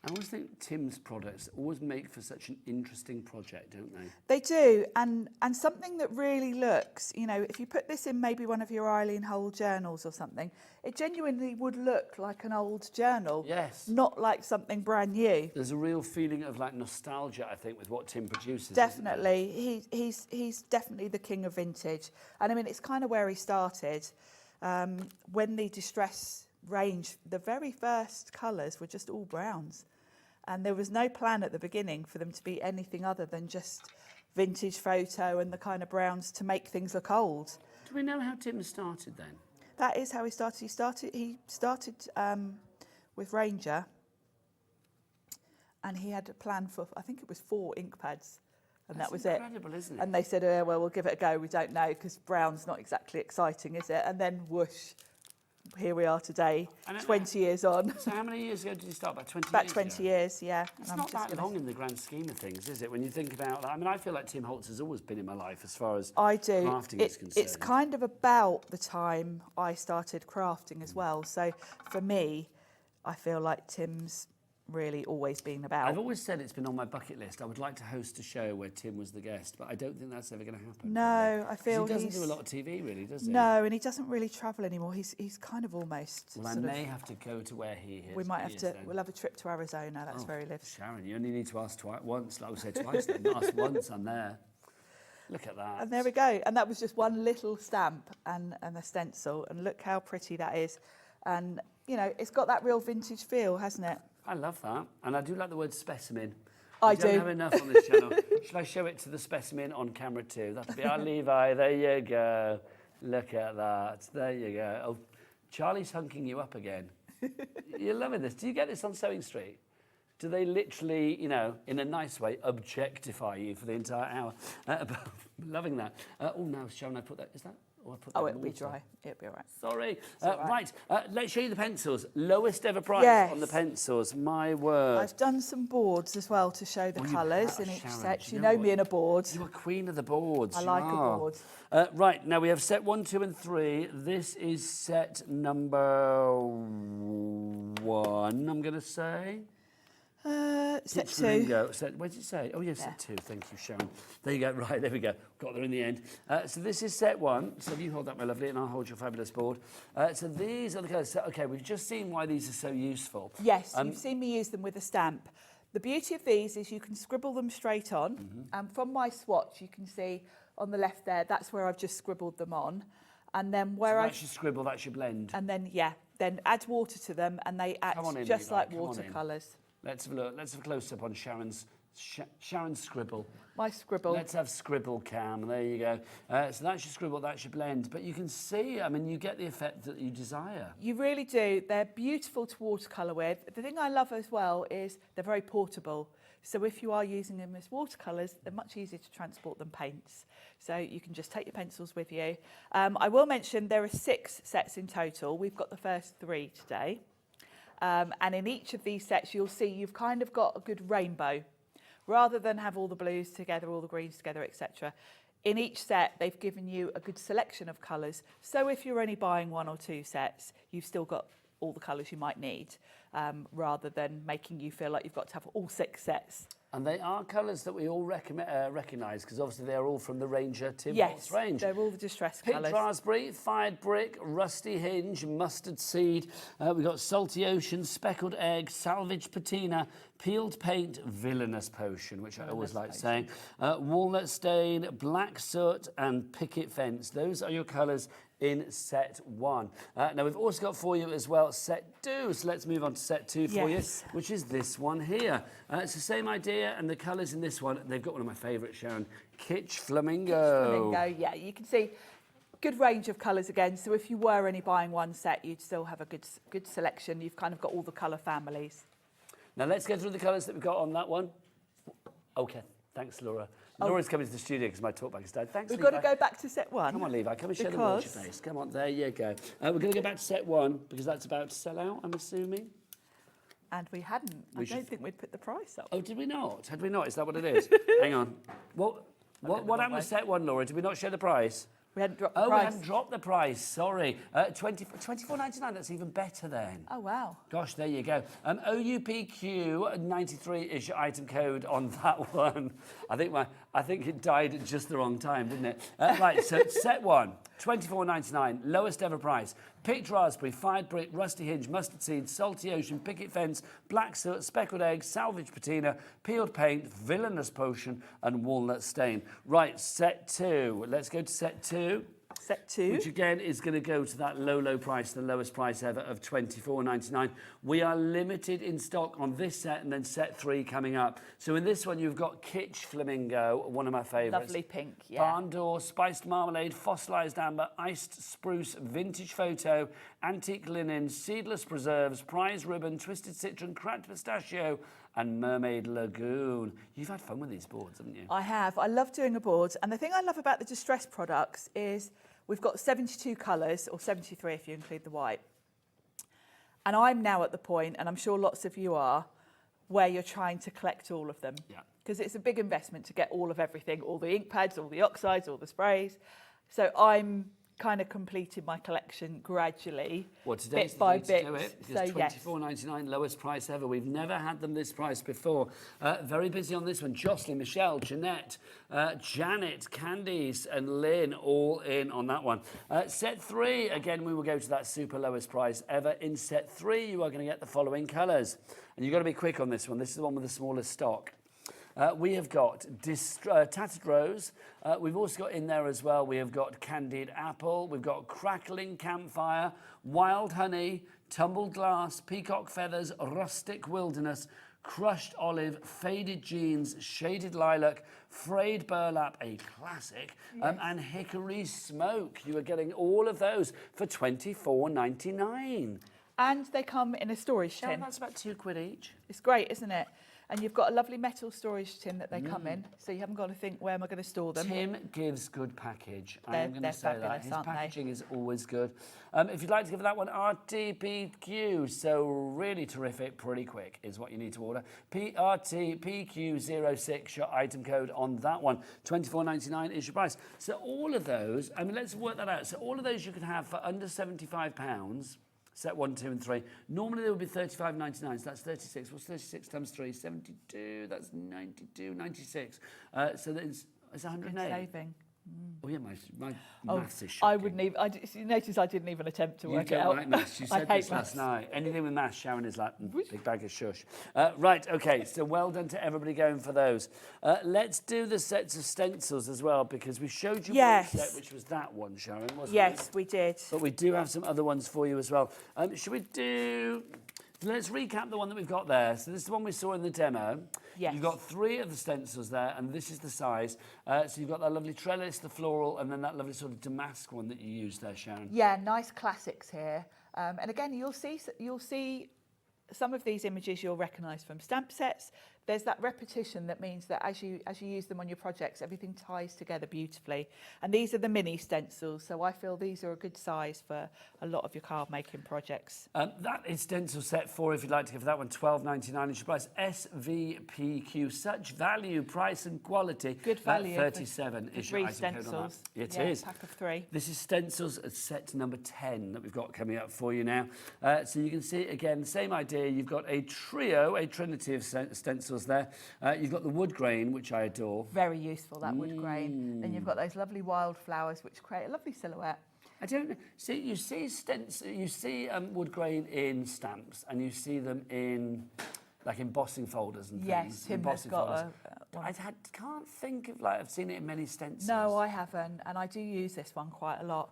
I always think Tim's products always make for such an interesting project, don't they? They do, and something that really looks, you know, if you put this in maybe one of your Eileen Hole journals or something, it genuinely would look like an old journal. Yes. Not like something brand new. There's a real feeling of like nostalgia, I think, with what Tim produces. Definitely, he's definitely the king of vintage, and I mean it's kind of where he started. When the distress range, the very first colours were just all browns. And there was no plan at the beginning for them to be anything other than just vintage photo and the kind of browns to make things look old. Do we know how Tim started then? That is how he started. He started with Ranger, and he had a plan for, I think it was 4 ink pads, and that was incredible, isn't it? And they said, well, we'll give it a go. We don't know because brown's not exactly exciting, is it? And then whoosh. Here we are today, 20 years on. So how many years ago did you start? About 20 About years 20 ago? years, yeah. It's not that long in the grand scheme of things, is it? When you think about that. I mean, I feel like Tim Holtz has always been in my life as far as crafting is concerned. It's kind of about the time I started crafting as well. So for me, I feel like Tim's really always been about. I've always said it's been on my bucket list. I would like to host a show where Tim was the guest, but I don't think that's ever going to happen. No, I feel he doesn't do a lot of TV, really, does he? No, and he doesn't really travel anymore. He's kind of almost. Well, I may have to go to where he is. We might have to. We'll have a trip to Arizona. That's where he lives. Sharon, you only need to ask once. Like I say twice, then ask once. I'm there. Look at that. And there we go. And that was just one little stamp and a stencil. And look how pretty that is. And you know, it's got that real vintage feel, hasn't it? I love that. And I do like the word specimen. I don't do. have enough on this channel. Should I show it to the specimen on camera too? That'll be our Levi. There you go. Look at that. There you go. Oh, Charlie's hunking you up again. You're loving this. Do you get this on Sewing Street? Do they literally, you know, in a nice way, objectify you for the entire hour? Loving that. Oh, now, Sharon, I put that. Is that? Oh, it'll be dry. It'll be all right. Sorry. All right. Let's show you the pencils. Lowest ever price on the pencils. My word. I've done some boards as well to show the colours in each Sharon, set. You know me in a board. You're a queen of the boards. I like a board. Right, now we have set 1, 2 and 3. This is set number 1, I'm going to say. Set Pitch 2. Flamingo. Where did it say? Oh, yes, set 2. Thank you, Sharon. There you go. Right, there we go. Got there in the end. So this is set 1. So you hold that, my lovely, and I'll hold your fabulous board. So these are the colours. So, OK, we've just seen why these are so useful. Yes, you've seen me use them with a stamp. The beauty of these is you can scribble them straight on. And from my swatch, you can see on the left there, that's where I've just scribbled them on. And then where that's your scribble, that's your blend. And then, then add water to them, and they act just like watercolours. Let's have a look. Let's have a close-up on Sharon's scribble. My scribble. Let's have scribble cam. There you go. So that's your scribble, that's your blend. But you can see, I mean, you get the effect that you desire. You really do. They're beautiful to watercolour with. The thing I love as well is they're very portable. So if you are using them as watercolours, they're much easier to transport than paints. So you can just take your pencils with you. I will mention there are 6 sets in total. We've got the first 3 today. And in each of these sets, you'll see you've kind of got a good rainbow. Rather than have all the blues together, all the greens together, etc. In each set, they've given you a good selection of colours. So if you're only buying 1 or 2 sets, you've still got all the colours you might need, rather than making you feel like you've got to have all 6 sets. And they are colours that we all recognise, because obviously they're all from the Ranger Tim Holtz range. They're all the distressed Pink colours. raspberry, fired brick, rusty hinge, mustard seed. We've got salty ocean, speckled egg, salvage patina, peeled paint, villainous potion, which I always like saying. Walnut stain, black soot, and picket fence. Those are your colours in set 1. Now we've also got for you as well set 2. So let's move on to set 2 for you, which is this one here. It's the same idea, and the colours in this one, they've got one of my favourites, Sharon, Kitsch Flamingo. Flamingo, yeah, you can see good range of colours again. So if you were only buying 1 set, you'd still have a good selection. You've kind of got all the colour families. Now let's go through the colours that we've got on that one. Okay, thanks, Laura. Laura's coming to the studio because my talkback is dead. Thanks, We've Levi. got to go back to set 1. Come on, Levi. Come and show them what's your face. Come on, there you go. We're going to go back to set 1 because that's about to sell out, I'm assuming. And we hadn't. I don't think we'd put the price up. Oh, did we not? Had we not? Is that what it is? Hang on. What happened with set 1, Laura? Did we not show the price? We hadn't dropped the Oh, price. we hadn't dropped the price, sorry. $24.99, that's even better then. Oh, wow. Gosh, there you go. OUPQ93 is your item code on that one. I think it died at just the wrong time, didn't it? Right, so set one, $24.99, lowest ever price. Picked raspberry, fired brick, rusty hinge, mustard seed, salty ocean, picket fence, black soot, speckled egg, salvage patina, peeled paint, villainous potion, and walnut stain. Right, set two. Let's go to set two. Set two. Which again is going to go to that low price, the lowest price ever of $24.99. We are limited in stock on this set and then set three coming up. So in this one, you've got Kitsch Flamingo, one of my favourites. Lovely pink, yeah. Barn door, spiced marmalade, fossilised amber, iced spruce, vintage photo, antique linen, seedless preserves, prize ribbon, twisted citron, cracked pistachio, and Mermaid Lagoon. You've had fun with these boards, haven't you? I have. I love doing a board. And the thing I love about the distressed products is we've got 72 colours, or 73 if you include the white. And I'm now at the point, and I'm sure lots of you are, where you're trying to collect all of them. Yeah. Because it's a big investment to get all of everything, all the ink pads, all the oxides, all the sprays. So I'm kind of completed my collection gradually, Well, today's bit the by day bit. to do it, because So yes, $24.99, lowest price ever. We've never had them this price before. Very busy on this one. Jocelyn, Michelle, Jeanette, Janet, Candice, and Lynn, all in on that one. Set three, again, we will go to that super lowest price ever. In set three, you are going to get the following colours. And you've got to be quick on this one. This is the one with the smallest stock. We have got Tattered Rose. We've also got in there as well, we have got Candied Apple. We've got Crackling Campfire, Wild Honey, Tumbled Glass, Peacock Feathers, Rustic Wilderness, Crushed Olive, Faded Jeans, Shaded Lilac, Frayed Burlap, a classic, and Hickory Smoke. You are getting all of those for $24.99. and they come in a storage tin. That's about £2 each. It's great, isn't it? And you've got a lovely metal storage tin that they come in, so you haven't got to think, where am I going to store them? Tim gives good package. I They're- am going they're to say that. fabulous, His aren't they? packaging is always good. If you'd like to give that one RTPQ, so really terrific, pretty quick is what you need to order. PRTPQ06, your item code on that one. $24.99 is your price. So all of those, I mean, let's work that out. So all of those you can have for under £75. Set 1, 2, and 3. Normally they would be $35.99, so that's 36. What's 36 times 3? 72. That's 92, 96. So it's 108. Good saving. Oh yeah, my maths is I shocking. wouldn't even. You notice I didn't even attempt to You work it don't out. like maths. You I said hate this last maths. night. Anything with maths, Sharon is like, big bag of shush. Right, okay, so well done to everybody going for those. Let's do the sets of stencils as well, because we showed you Yes. one set, which was that one, Sharon, wasn't it? Yes, we did. But we do have some other ones for you as well. Should we do... Let's recap the one that we've got there. So this is the one we saw in the demo. Yes. You've got 3 of the stencils there, and this is the size. So you've got that lovely trellis, the floral, and then that lovely sort of damask one that you used there, Sharon. Yeah, nice classics here. And again, you'll see some of these images you'll recognise from stamp sets. There's that repetition that means that as you use them on your projects, everything ties together beautifully. And these are the mini stencils, so I feel these are a good size for a lot of your card making projects. That is stencil set 4, if you'd like to give that one $12.99 is your price. SVPQ, such value, price and quality. Good value. 37 is your 3 item code on that. stencils. It Yeah, is. pack of 3. This is stencils at set number 10 that we've got coming up for you now. So you can see, again, same idea. You've got a trinity of stencils there. You've got the wood grain, which I adore. Very useful, that wood grain. Then you've got those lovely wildflowers, which create a lovely silhouette. I don't see. You see wood grain in stamps, and you see them in like embossing folders and things. Yes, Tim has embossing got folders. one. I can't think of I've seen it in many stencils. No, I haven't, and I do use this one quite a lot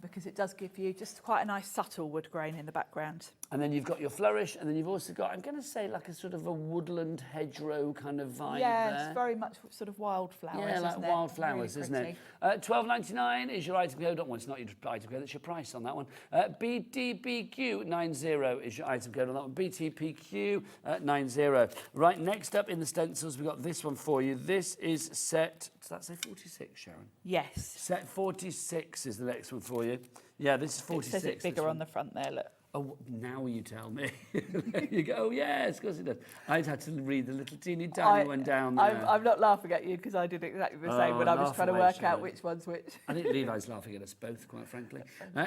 because it does give you just quite a nice subtle wood grain in the background. And then you've got your flourish, and then you've also got, I'm going to say, like a sort of a woodland hedgerow kind of vibe Yeah, there. it's very much sort of wildflowers, Yeah, like isn't it? wildflowers, Really isn't it? pretty. $12.99 is your item code. Well, it's not your item code, it's your price on that one. BTBQ90 is your item code on that one. BTPQ90. Right, next up in the stencils, we've got this one for you. This is set, does that say 46, Sharon? Yes. Set 46 is the next one for you. Yeah, this is 46. It says it bigger on the front there, look. Oh, now you tell me. There you go. Oh, yes, of course it does. I'd had to read the little teeny tiny one down there. I'm not laughing at you because I did exactly the same when I was trying to work out which one's which. I think Levi's laughing at us both, quite frankly.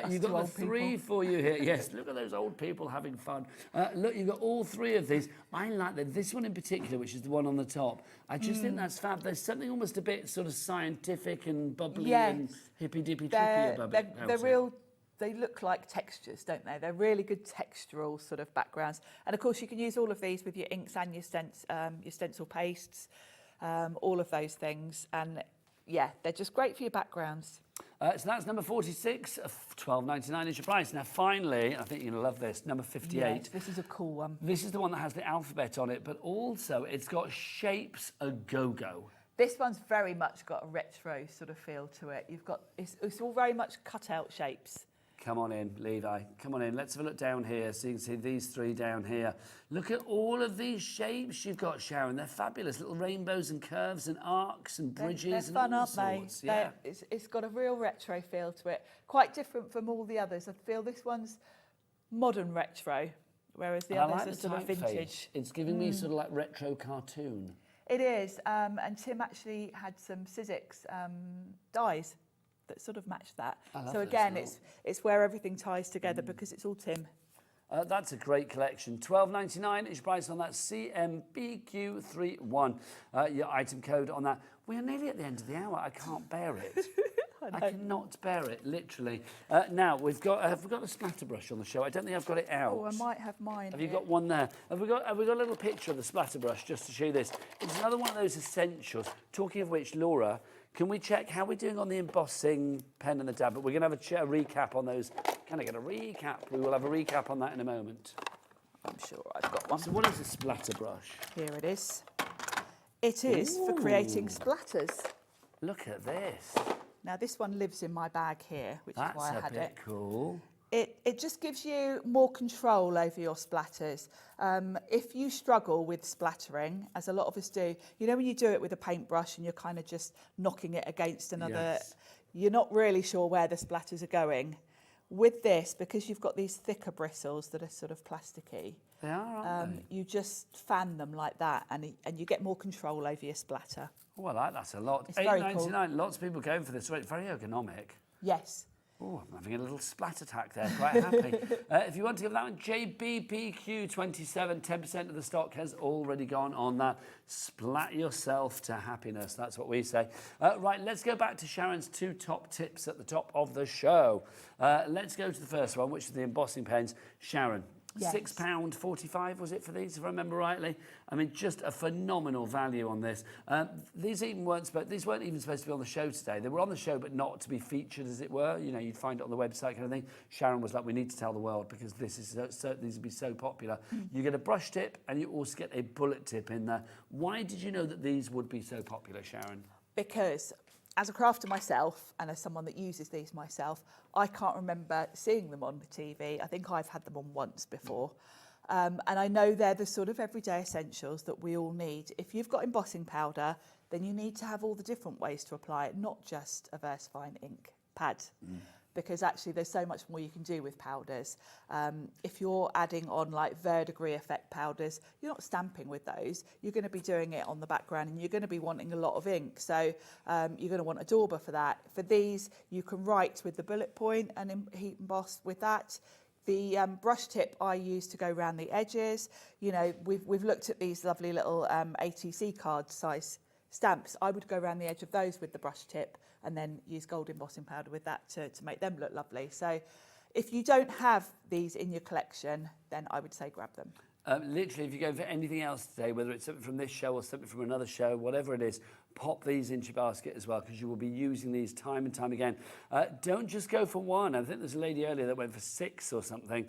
You've got the three for you here. Yes, look at those old people having fun. Look, you've got all three of these. I like this one in particular, which is the one on the top. I just think that's fab. There's something almost a bit sort of scientific and bubbly and hippy-dippy-trippy about it. They're real. They look like textures, don't they? They're really good textural sort of backgrounds. And of course, you can use all of these with your inks and your stencil pastes, all of those things. And yeah, they're just great for your backgrounds. So that's number 46, $12.99 is your price. Now, finally, I think you're going to love this, number 58. Yes, this is a cool one. This is the one that has the alphabet on it, but also it's got shapes a go-go. This one's very much got a retro sort of feel to it. It's all very much cut-out shapes. Come on in, Levi. Come on in. Let's have a look down here so you can see these three down here. Look at all of these shapes you've got, Sharon. They're fabulous. Little rainbows and curves and arcs and bridges they're fun, and all aren't sorts. They? Yeah. It's got a real retro feel to it. Quite different from all the others. I feel this one's modern retro, whereas the others are sort of vintage. It's giving me sort of like retro cartoon. It is. And Tim actually had some Sizzix dies that sort of match that. So again, it's where everything ties together because it's all Tim. That's a great collection. $12.99 is your price on that CMBQ31. Your item code on that. We are nearly at the end of the hour. I can't bear it. I cannot bear it, literally. Now, we've got a splatter brush on the show. I don't think I've got it out. Oh, I might have mine. Have you got one there? Have we got a little picture of the splatter brush just to show you this? It's another one of those essentials. Talking of which, Laura, can we check how we're doing on the embossing pen and the dab? But we're going to have a recap on those. Can I get a recap? We will have a recap on that in a moment. I'm sure I've got one. So what is a splatter brush? Here it is. It is for creating splatters. Look at this. Now, this one lives in my bag here, which is why I had it. That's a bit cool. It just gives you more control over your splatters. If you struggle with splattering, as a lot of us do, you know when you do it with a paintbrush and you're kind of just knocking it against another, you're not really sure where the splatters are going. With this, because you've got these thicker bristles that are sort of plasticky, they are, aren't they? You just fan them like that and you get more control over your splatter. Oh, I like that a lot. It's very cool. $8.99. Lots of people going for this. It's very ergonomic. Yes. Oh, I'm having a little splat attack there. Quite happy. If you want to give that one, JBPQ27, 10% of the stock has already gone on that. Splat yourself to happiness. That's what we say. Right, let's go back to Sharon's two top tips at the top of the show. Let's go to the first one, which is the embossing pens. Sharon. Yes. £6.45 was it for these, if I remember rightly? I mean, just a phenomenal value on this. These weren't even supposed to be on the show today. They were on the show, but not to be featured, as it were. You know, you'd find it on the website kind of thing. Sharon was like, we need to tell the world because these would be so popular. You get a brush tip and you also get a bullet tip in there. Why did you know that these would be so popular, Sharon? Because as a crafter myself and as someone that uses these myself, I can't remember seeing them on the TV. I think I've had them on once before. And I know they're the sort of everyday essentials that we all need. If you've got embossing powder, then you need to have all the different ways to apply it, not just a VersaFine ink pad. Because actually there's so much more you can do with powders. If you're adding on like verdigris effect powders, you're not stamping with those. You're going to be doing it on the background and you're going to be wanting a lot of ink. So you're going to want a dauber for that. For these, you can write with the bullet point and heat emboss with that. The brush tip I use to go around the edges. You know, we've looked at these lovely little ATC card size stamps. I would go around the edge of those with the brush tip and then use gold embossing powder with that to make them look lovely. So if you don't have these in your collection, then I would say grab them. Literally, if you go for anything else today, whether it's something from this show or something from another show, whatever it is, pop these into your basket as well, because you will be using these time and time again. Don't just go for one. I think there's a lady earlier that went for 6 or something.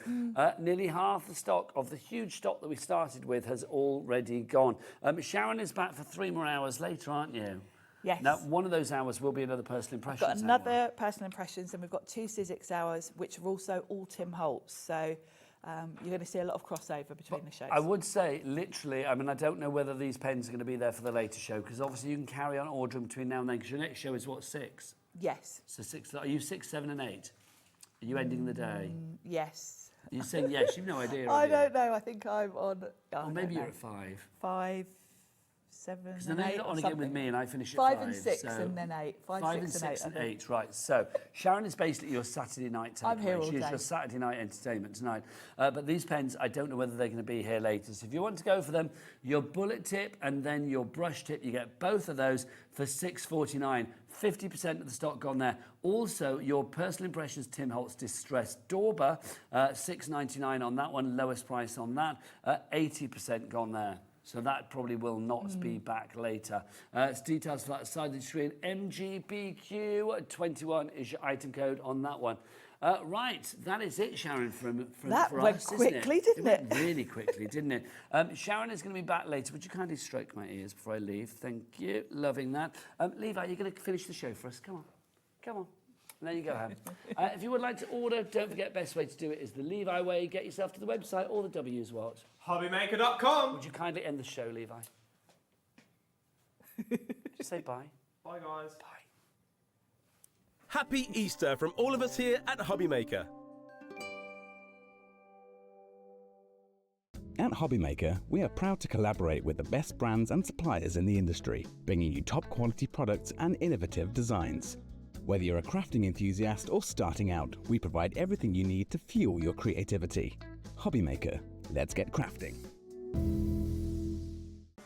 Nearly half the stock of the huge stock that we started with has already gone. Sharon is back for 3 more hours later, aren't you? Yes. Now, one of those hours will be another personal impressions. We've got another personal impressions, and we've got 2 Sizzix hours, which are also all Tim Holtz. So you're going to see a lot of crossover between the shows. I would say, literally, I mean, I don't know whether these pens are going to be there for the later show, because obviously you can carry on ordering between now and then, because your next show is, what, 6? Yes. So 6, are you 6, 7 and 8? Are you ending the day? Yes. You're saying yes, you've no idea. I have you? don't know. I think I'm on. Or maybe you're at 5. 5, 7, Because and I know 8. you're not on or again with something. me, and I finish at 5 5. and 6, so and then 8. 5, 5 and 6, 6 and and 8. 8. Right. So Sharon is basically your Saturday night takeaway. I'm here all She is day. your Saturday night entertainment tonight. But these pens, I don't know whether they're going to be here later. So if you want to go for them, your bullet tip and then your brush tip, you get both of those for $6.49. 50% of the stock gone there. Also, your Personal Impressions Tim Holtz Distressed Dauber, $6.99 on that one, lowest price on that, 80% gone there. So that probably will not be back later. It's details for that side of the screen. MGBQ21 is your item code on that one. Right, that is it, Sharon, That for went us, quickly, isn't didn't it? it? Went really quickly, didn't it? Sharon is going to be back later. Would you kindly stroke my ears before I leave? Thank you. Loving that. Levi, you're going to finish the show for us. Come on. Come on. And there you go, Ham. If you would like to order, don't forget, best way to do it is the Levi way. Get yourself to the website. All the W's what? Hobbymaker.com. Would you kindly end the show, Levi? Just say bye. Bye, guys. Bye. Happy Easter from all of us here at Hobbymaker. At Hobbymaker, we are proud to collaborate with the best brands and suppliers in the industry, bringing you top quality products and innovative designs. Whether you're a crafting enthusiast or starting out, we provide everything you need to fuel your creativity. Hobbymaker, let's get crafting.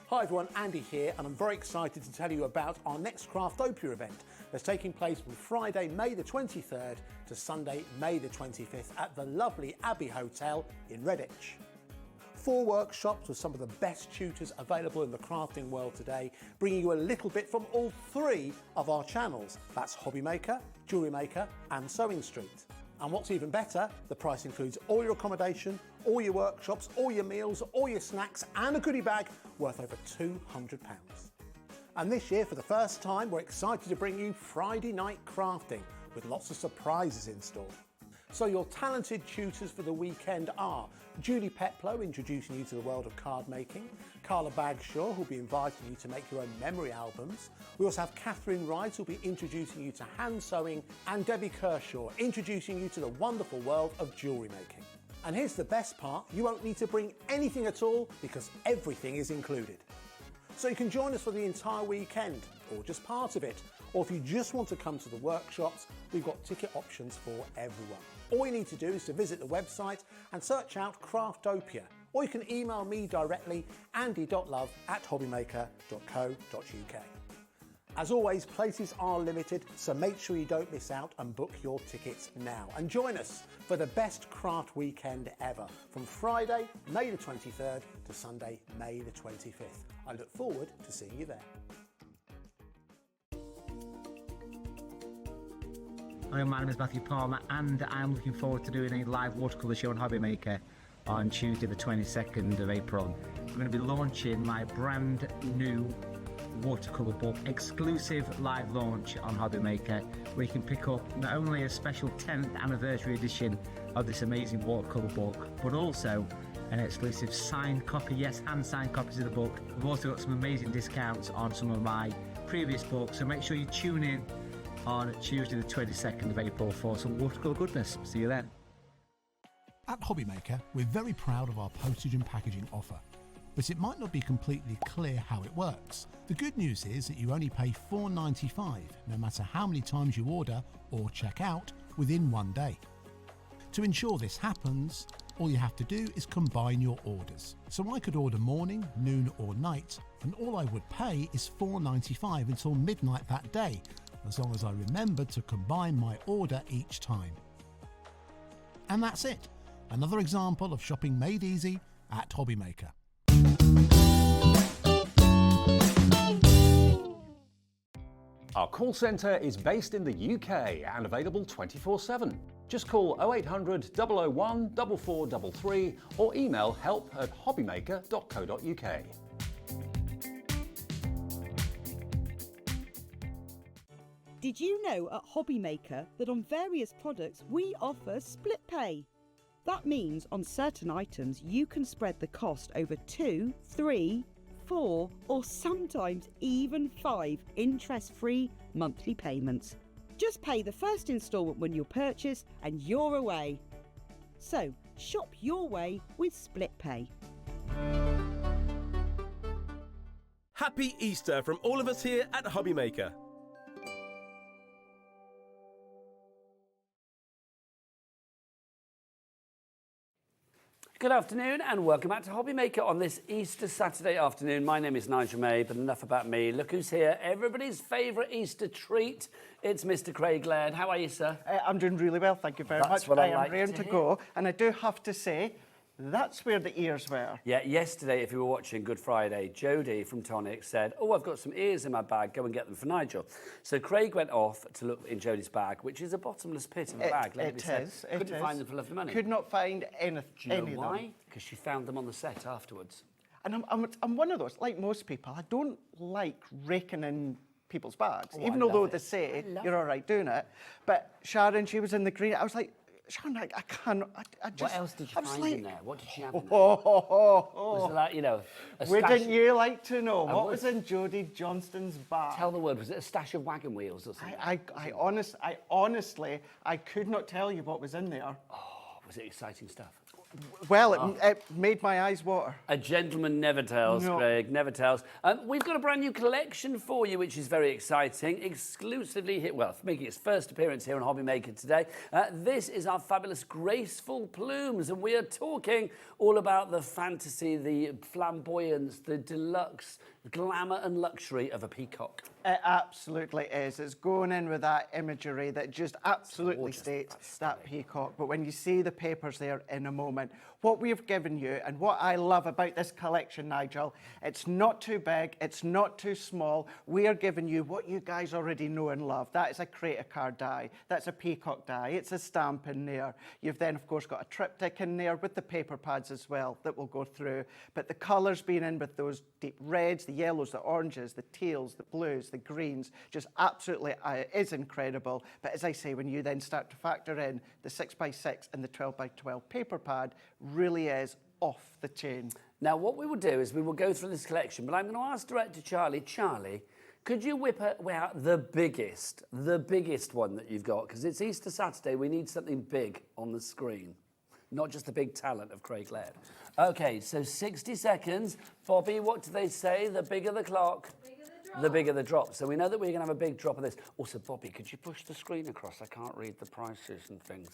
Hi everyone, Andy here, and I'm very excited to tell you about our next Craftopia event that's taking place from Friday, May the 23rd to Sunday, May the 25th at the lovely Abbey Hotel in Redditch. 4 workshops with some of the best tutors available in the crafting world today, bringing you a little bit from all 3 of our channels. That's Hobbymaker, Jewellery Maker and Sewing Street. And what's even better, the price includes all your accommodation, all your workshops, all your meals, all your snacks and a goodie bag worth over £200. And this year, for the first time, we're excited to bring you Friday night crafting with lots of surprises in store. So your talented tutors for the weekend are Julie Peplow, introducing you to the world of card making, Carla Bagshaw, who'll be inviting you to make your own memory albums. We also have Catherine Wright, who'll be introducing you to hand sewing, and Debbie Kershaw, introducing you to the wonderful world of jewellery making. And here's the best part, you won't need to bring anything at all because everything is included. So you can join us for the entire weekend, or just part of it, or if you just want to come to the workshops, we've got ticket options for everyone. All you need to do is to visit the website and search out Craftopia, or you can email me directly, andy.love@hobbymaker.co.uk. As always, places are limited, so make sure you don't miss out and book your tickets now. And join us for the best craft weekend ever, from Friday, May the 23rd to Sunday, May the 25th. I look forward to seeing you there. Hi, my name is Matthew Palmer, and I'm looking forward to doing a live watercolour show on Hobbymaker on Tuesday the 22nd of April. I'm going to be launching my brand new watercolour book, exclusive live launch on Hobbymaker, where you can pick up not only a special 10th anniversary edition of this amazing watercolour book, but also an exclusive signed copy, yes, hand signed copies of the book. We've also got some amazing discounts on some of my previous books, so make sure you tune in on Tuesday the 22nd of April for some watercolour goodness. See you then. At Hobbymaker, we're very proud of our postage and packaging offer, but it might not be completely clear how it works. The good news is that you only pay $4.95 no matter how many times you order or check out within 1 day. To ensure this happens, all you have to do is combine your orders. So I could order morning, noon or night, and all I would pay is $4.95 until midnight that day, as long as I remembered to combine my order each time. And that's it. Another example of shopping made easy at Hobbymaker. Our call centre is based in the UK and available 24/7. Just call 0800 001 4433 or email help@hobbymaker.co.uk. Did you know at Hobbymaker that on various products we offer split pay? That means on certain items you can spread the cost over 2, 3, 4 or sometimes even 5 interest-free monthly payments. Just pay the first instalment when you purchase and you're away. So shop your way with Split Pay. Happy Easter from all of us here at Hobbymaker. Good afternoon and welcome back to Hobbymaker on this Easter Saturday afternoon. My name is Nigel May, but enough about me. Look who's here, everybody's favourite Easter treat. It's Mr. Craig Laird. How are you, sir? I'm doing really well, thank you very much. That's what I am like raring to to hear. go, and I do have to say, that's where the ears were. Yeah, yesterday, if you were watching Good Friday, Jodie from Tonic said, oh, I've got some ears in my bag, go and get them for Nigel. So Craig went off to look in Jodie's bag, which is a bottomless pit of a bag, let me It say. is. Couldn't find them for love of money. Could not find anything. Do you know why? Because she found them on the set afterwards. And I'm one of those, like most people, I don't like raking in people's bags, Oh, even I love although it. they say I love you're all right doing it. But Sharon, she was in the green, I was like, Sharon, I can't, I just... What else did you I was find like, in there? What did she have in there? Oh. Was it like, you know, a Wouldn't stash? you like to know I what would. was in Jodie Johnston's bag? Tell the word, was it a stash of wagon wheels or something? I honestly, I could not tell you what was in there. Oh, was it exciting stuff? Well, it made my eyes water. A gentleman never tells, No. Craig, never tells. We've got a brand new collection for you, which is very exciting. Exclusively here, well, making its first appearance here on Hobbymaker today. This is our fabulous graceful plumes, and we are talking all about the fantasy, the flamboyance, the deluxe glamour and luxury of a peacock. It absolutely is. It's going in with that imagery that just absolutely states that peacock. But when you see the papers there in a moment, what we've given you and what I love about this collection, Nigel, it's not too big, it's not too small. We are giving you what you guys already know and love. That is a creator card die. That's a peacock die. It's a stamp in there. You've then, of course, got a triptych in there with the paper pads as well that we'll go through. But the colours being in with those deep reds, the yellows, the oranges, the teals, the blues, the greens, just absolutely is incredible. But as I say, when you then start to factor in the 6x6 and the 12x12 paper pad, really is off the chain. Now, what we will do is we will go through this collection, but I'm going to ask director Charlie, could you whip out the biggest one that you've got? Because it's Easter Saturday, we need something big on the screen. Not just the big talent of Craig Laird. Okay, so 60 seconds. Bobby, what do they say? The bigger the clock, the bigger the drop. So we know that we're going to have a big drop of this. Also, Bobby, could you push the screen across? I can't read the prices and things.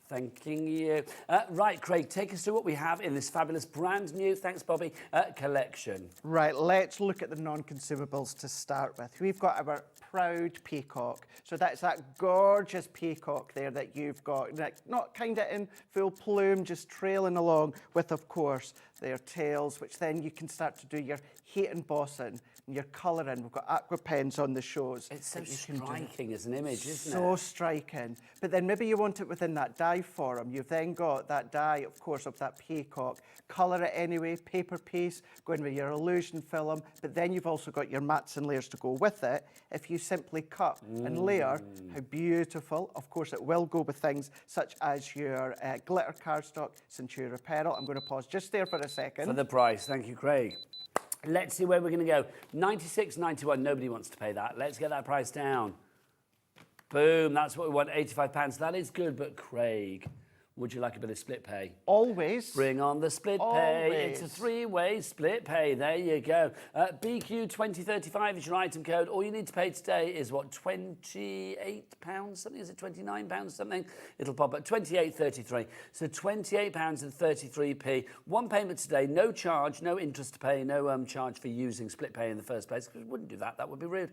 Thanking you. Right, Craig, take us through what we have in this fabulous brand new, thanks Bobby, collection. Right, let's look at the non-consumables to start with. We've got our proud peacock. So that's that gorgeous peacock there that you've got. Not kind of in full plume, just trailing along with, of course, their tails, which then you can start to do your heat embossing and your colouring. We've got aqua pens on the shows. It's so striking as an image, isn't it? So striking. But then maybe you want it within that die form. You've then got that die, of course, of that peacock. Colour it anyway, paper piece, go in with your illusion film, but then you've also got your mats and layers to go with it. If you simply cut and layer, how beautiful. Of course, it will go with things such as your glitter cardstock, Centura apparel. I'm going to pause just there for a second. For the price, thank you, Craig. Let's see where we're going to go. 96.91, nobody wants to pay that. Let's get that price down. Boom, that's what we want, £85. That is good, but Craig, would you like a bit of split pay? Always. Bring on the split pay. It's a three-way split pay. There you go. BQ2035 is your item code. All you need to pay today is what, £28 something? Is it £29 something? It'll pop at £28.33. So £28.33. One payment today, no charge, no interest to pay, no charge for using split pay in the first place. Because we wouldn't do that. That would be rude.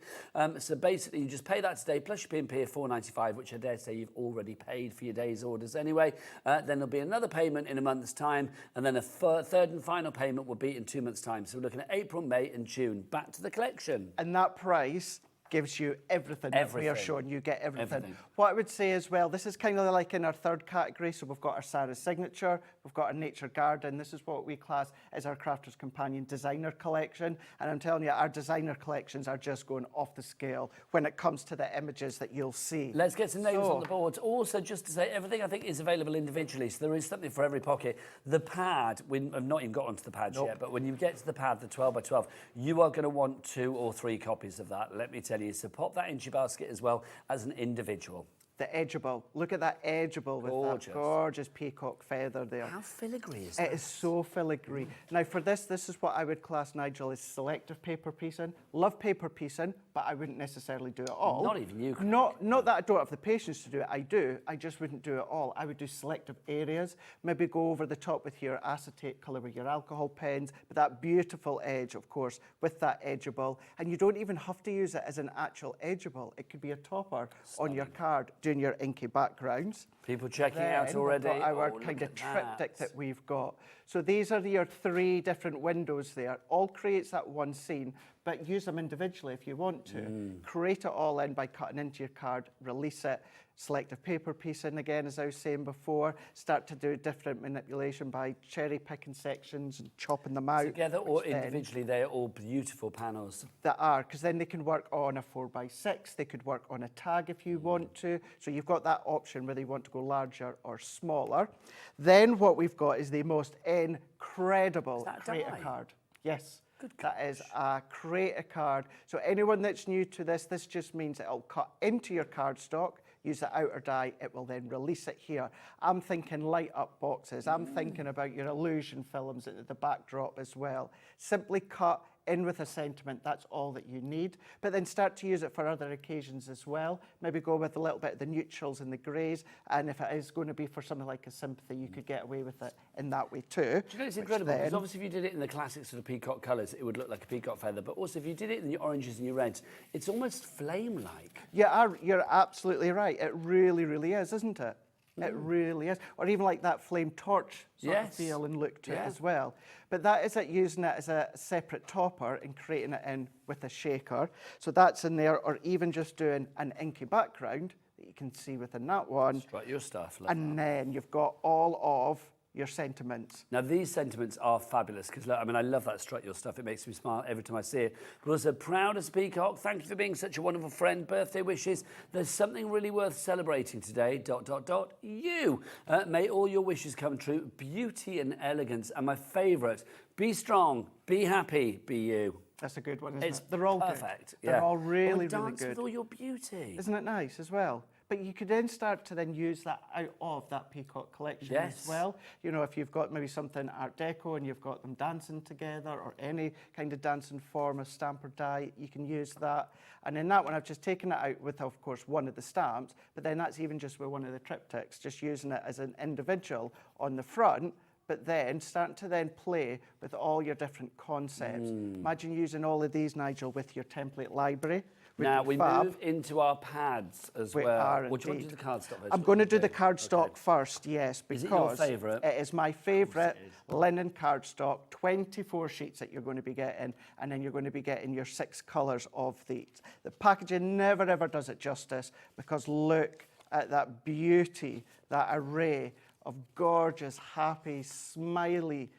So basically, you just pay that today plus your P&P of £4.95, which I dare say you've already paid for your day's orders anyway. Then there'll be another payment in a month's time, and then a third and final payment will be in 2 months' time. So we're looking at April, May, and June. Back to the collection. And that price gives you everything that we are showing. You get everything. What I would say as well, this is kind of like in our third category. So we've got our Sarah's Signature, we've got our Nature Garden. This is what we class as our Crafter's Companion designer collection. And I'm telling you, our designer collections are just going off the scale when it comes to the images that you'll see. Let's get some names on the boards. Also, just to say, everything I think is available individually, so there is something for every pocket. The pad, I've not even got onto the pads yet, but when you get to the pad, the 12x12, you are going to want 2 or 3 copies of that, let me tell you. So pop that into your basket as well as an individual. The edgeable. Look at that edgeable with that gorgeous peacock feather there. How filigree is It that? is so filigree. Now for this is what I would class, Nigel, as selective paper piecing. Love paper piecing, but I wouldn't necessarily do it all. Not even you. Not that I don't have the patience to do it, I do. I just wouldn't do it all. I would do selective areas, maybe go over the top with your acetate colour with your alcohol pens, but that beautiful edge, of course, with that edgeable. And you don't even have to use it as an actual edgeable. It could be a topper on your card, doing your inky backgrounds. People checking it out already. We've got our kind of triptych that we've got. So these are your 3 different windows there. All creates that one scene, but use them individually if you want to. Create it all in by cutting into your card, release it. Selective paper piecing again, as I was saying before. Start to do different manipulation by cherry picking sections and chopping them out. Together or individually, they're all beautiful panels. They are, because then they can work on a 4x6. They could work on a tag if you want to. So you've got that option whether you want to go larger or smaller. Then what we've got is the most incredible creator card. Yes. That is a creator card. So anyone that's new to this just means it'll cut into your cardstock, use the outer die, it will then release it here. I'm thinking light up boxes. I'm thinking about your illusion films at the backdrop as well. Simply cut in with a sentiment, that's all that you need. But then start to use it for other occasions as well. Maybe go with a little bit of the neutrals and the greys. And if it is going to be for something like a sympathy, you could get away with it in that way too. Do you know, it's incredible, because obviously if you did it in the classic sort of peacock colours, it would look like a peacock feather. But also if you did it in the oranges and your reds, it's almost flame-like. Yeah, you're absolutely right. It really, really is, isn't it? It really is. Or even like that flame torch sort of feel and look to it as well. But that is it, using it as a separate topper and creating it in with a shaker. So that's in there, or even just doing an inky background that you can see within that one. Strut your stuff. And then you've got all of your sentiments. Now these sentiments are fabulous, because I mean I love that strut your stuff. It makes me smile every time I see it. But also, proud as peacock, thank you for being such a wonderful friend. Birthday wishes. There's something really worth celebrating today. ... You. May all your wishes come true. Beauty and elegance. And my favourite, be strong, be happy, be you. That's a good one, isn't it? They're all perfect. Good. They're all really, really dance good. with all your beauty. Isn't it nice as well? But you could then start to then use that out of that peacock collection as well. You know, if you've got maybe something Art Deco and you've got them dancing together, or any kind of dancing form of stamp or die, you can use that. And in that one, I've just taken it out with, of course, one of the stamps, but then that's even just with one of the triptychs, just using it as an individual on the front, but then starting to then play with all your different concepts. Imagine using all of these, Nigel, with your template library. Now we move into our pads as well. What do you want to do the cardstock? I'm going to do the cardstock first, yes, because is it your favourite? It is my favourite linen cardstock, 24 sheets that you're going to be getting, and then you're going to be getting your 6 colours of these. The packaging never ever does it justice, because look at that beauty, that array of gorgeous, happy, smiley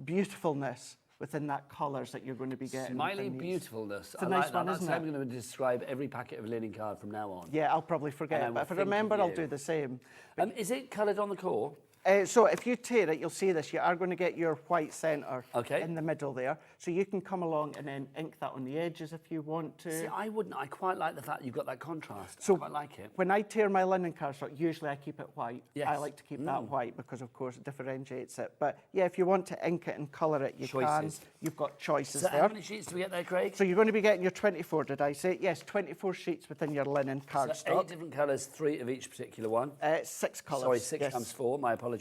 beautifulness within that colours that you're going to be getting. Smiley beautifulness. It's a nice one, That's isn't how it? I'm going to describe every packet of linen card from now on. Yeah, I'll probably forget it, but if I remember, I'll do the same. Is it coloured on the core? So if you tear it, you'll see this. You are going to get your white centre in the middle there. So you can come along and then ink that on the edges if you want to. See, I wouldn't. I quite like the fact you've got that contrast. So I quite like it. When I tear my linen cardstock, usually I keep it white. Yes. I like to keep that white because, of course, it differentiates it. But yeah, if you want to ink it and colour it, you can. You've got choices So there. how many sheets do we get there, Craig? So you're going to be getting your 24, did I say? Yes, 24 sheets within your linen cardstock. So 8 different colours, 3 of each particular one. 6 colours. Sorry, 6 times 4, my apologies.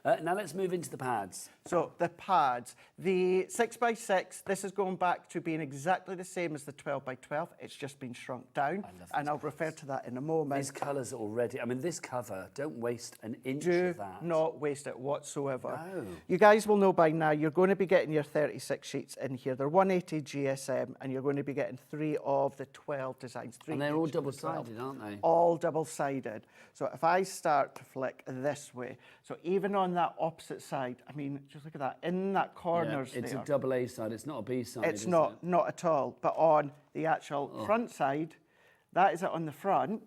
Now let's move into the pads. So the pads, the 6x6, this is going back to being exactly the same as the 12x12. It's just been shrunk down, and I'll refer to that in a moment. These colours already, I mean, this cover, don't waste an inch Do of that. not waste it whatsoever. No. You guys will know by now, you're going to be getting your 36 sheets in here. They're 180 GSM, and you're going to be getting 3 of the 12 designs. And they're all double-sided, aren't they? All double-sided. So if I start to flick this way, so even on that opposite side, I mean, just look at that, in that corners it's there. a double A side, it's not a B side. It's not at all. But on the actual front side, that is it on the front.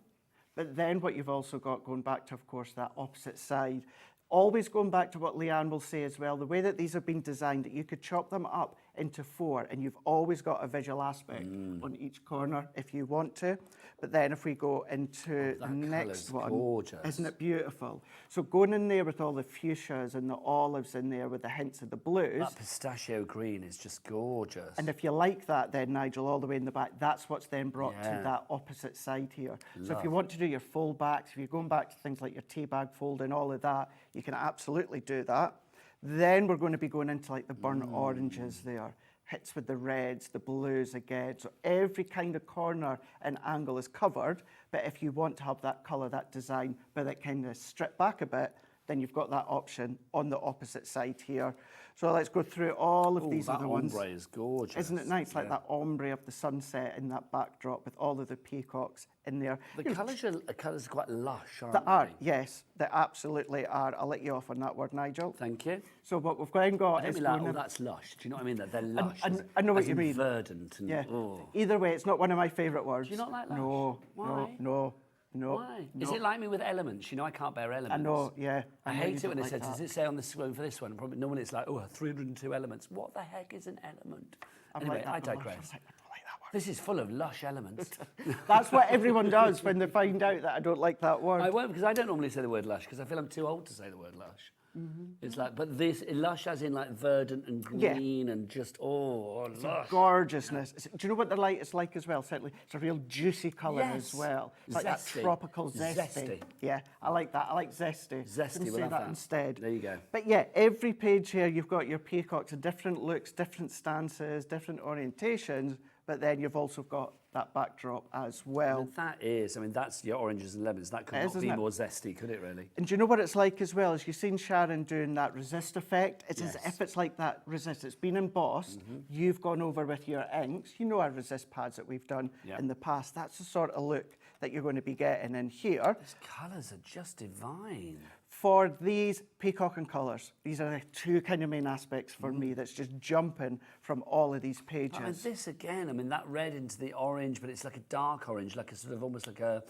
But then what you've also got going back to, of course, that opposite side, always going back to what Leanne will say as well, the way that these have been designed, that you could chop them up into 4, and you've always got a visual aspect on each corner if you want to. But then if we go into the next one, gorgeous. isn't it beautiful? So going in there with all the fuchsias and the olives in there with the hints of the blues. That pistachio green is just gorgeous. And if you like that then, Nigel, all the way in the back, that's what's then brought to that opposite side here. So if you want to do your full backs, if you're going back to things like your tea bag folding, all of that, you can absolutely do that. Then we're going to be going into like the burnt oranges there. Hits with the reds, the blues again. So every kind of corner and angle is covered. But if you want to have that colour, that design, but that kind of strip back a bit, then you've got that option on the opposite side here. So let's go through all of these other ones. That ombre is gorgeous. Isn't it nice? Like that ombre of the sunset in that backdrop with all of the peacocks in there. The colours are quite lush, aren't they? They are, yes. They absolutely are. I'll let you off on that word, Nigel. Thank you. So what we've then got is... that's lush. Do you know what I mean? They're lush. I know what you mean. Verdant. And, yeah. Either way, it's not one of my favourite words. Do you not like lush? No. Why? No. Why? Is it like me with elements? You know, I can't bear elements. I know, yeah. I hate it when it says, does it say on the screen for this one? Probably normally it's like, 302 elements. What the heck is an element? Anyway, I digress. This is full of lush elements. That's what everyone does when they find out that I don't like that word. I won't, because I don't normally say the word lush, because I feel I'm too old to say the word lush. It's like, but this lush as in like verdant and green and just lush. Gorgeousness. Do you know what the light is like as well? Certainly, it's a real juicy colour as well. It's like that tropical zesty. Yeah, I like that. I like zesty. Zesty, we'll say that instead. There you go. But yeah, every page here you've got your peacocks in different looks, different stances, different orientations. But then you've also got that backdrop as well. And that is, I mean, that's your oranges and lemons. That could not be more zesty, could it really? And do you know what it's like as well? As you've seen Sharon doing that resist effect, it's as if it's like that resist. It's been embossed. You've gone over with your inks. You know our resist pads that we've done in the past. That's the sort of look that you're going to be getting in here. These colours are just divine. For these peacock and colours, these are the two kind of main aspects for me that's just jumping from all of these pages. And this again, I mean, that red into the orange, but it's like a dark orange, like a sort of almost like a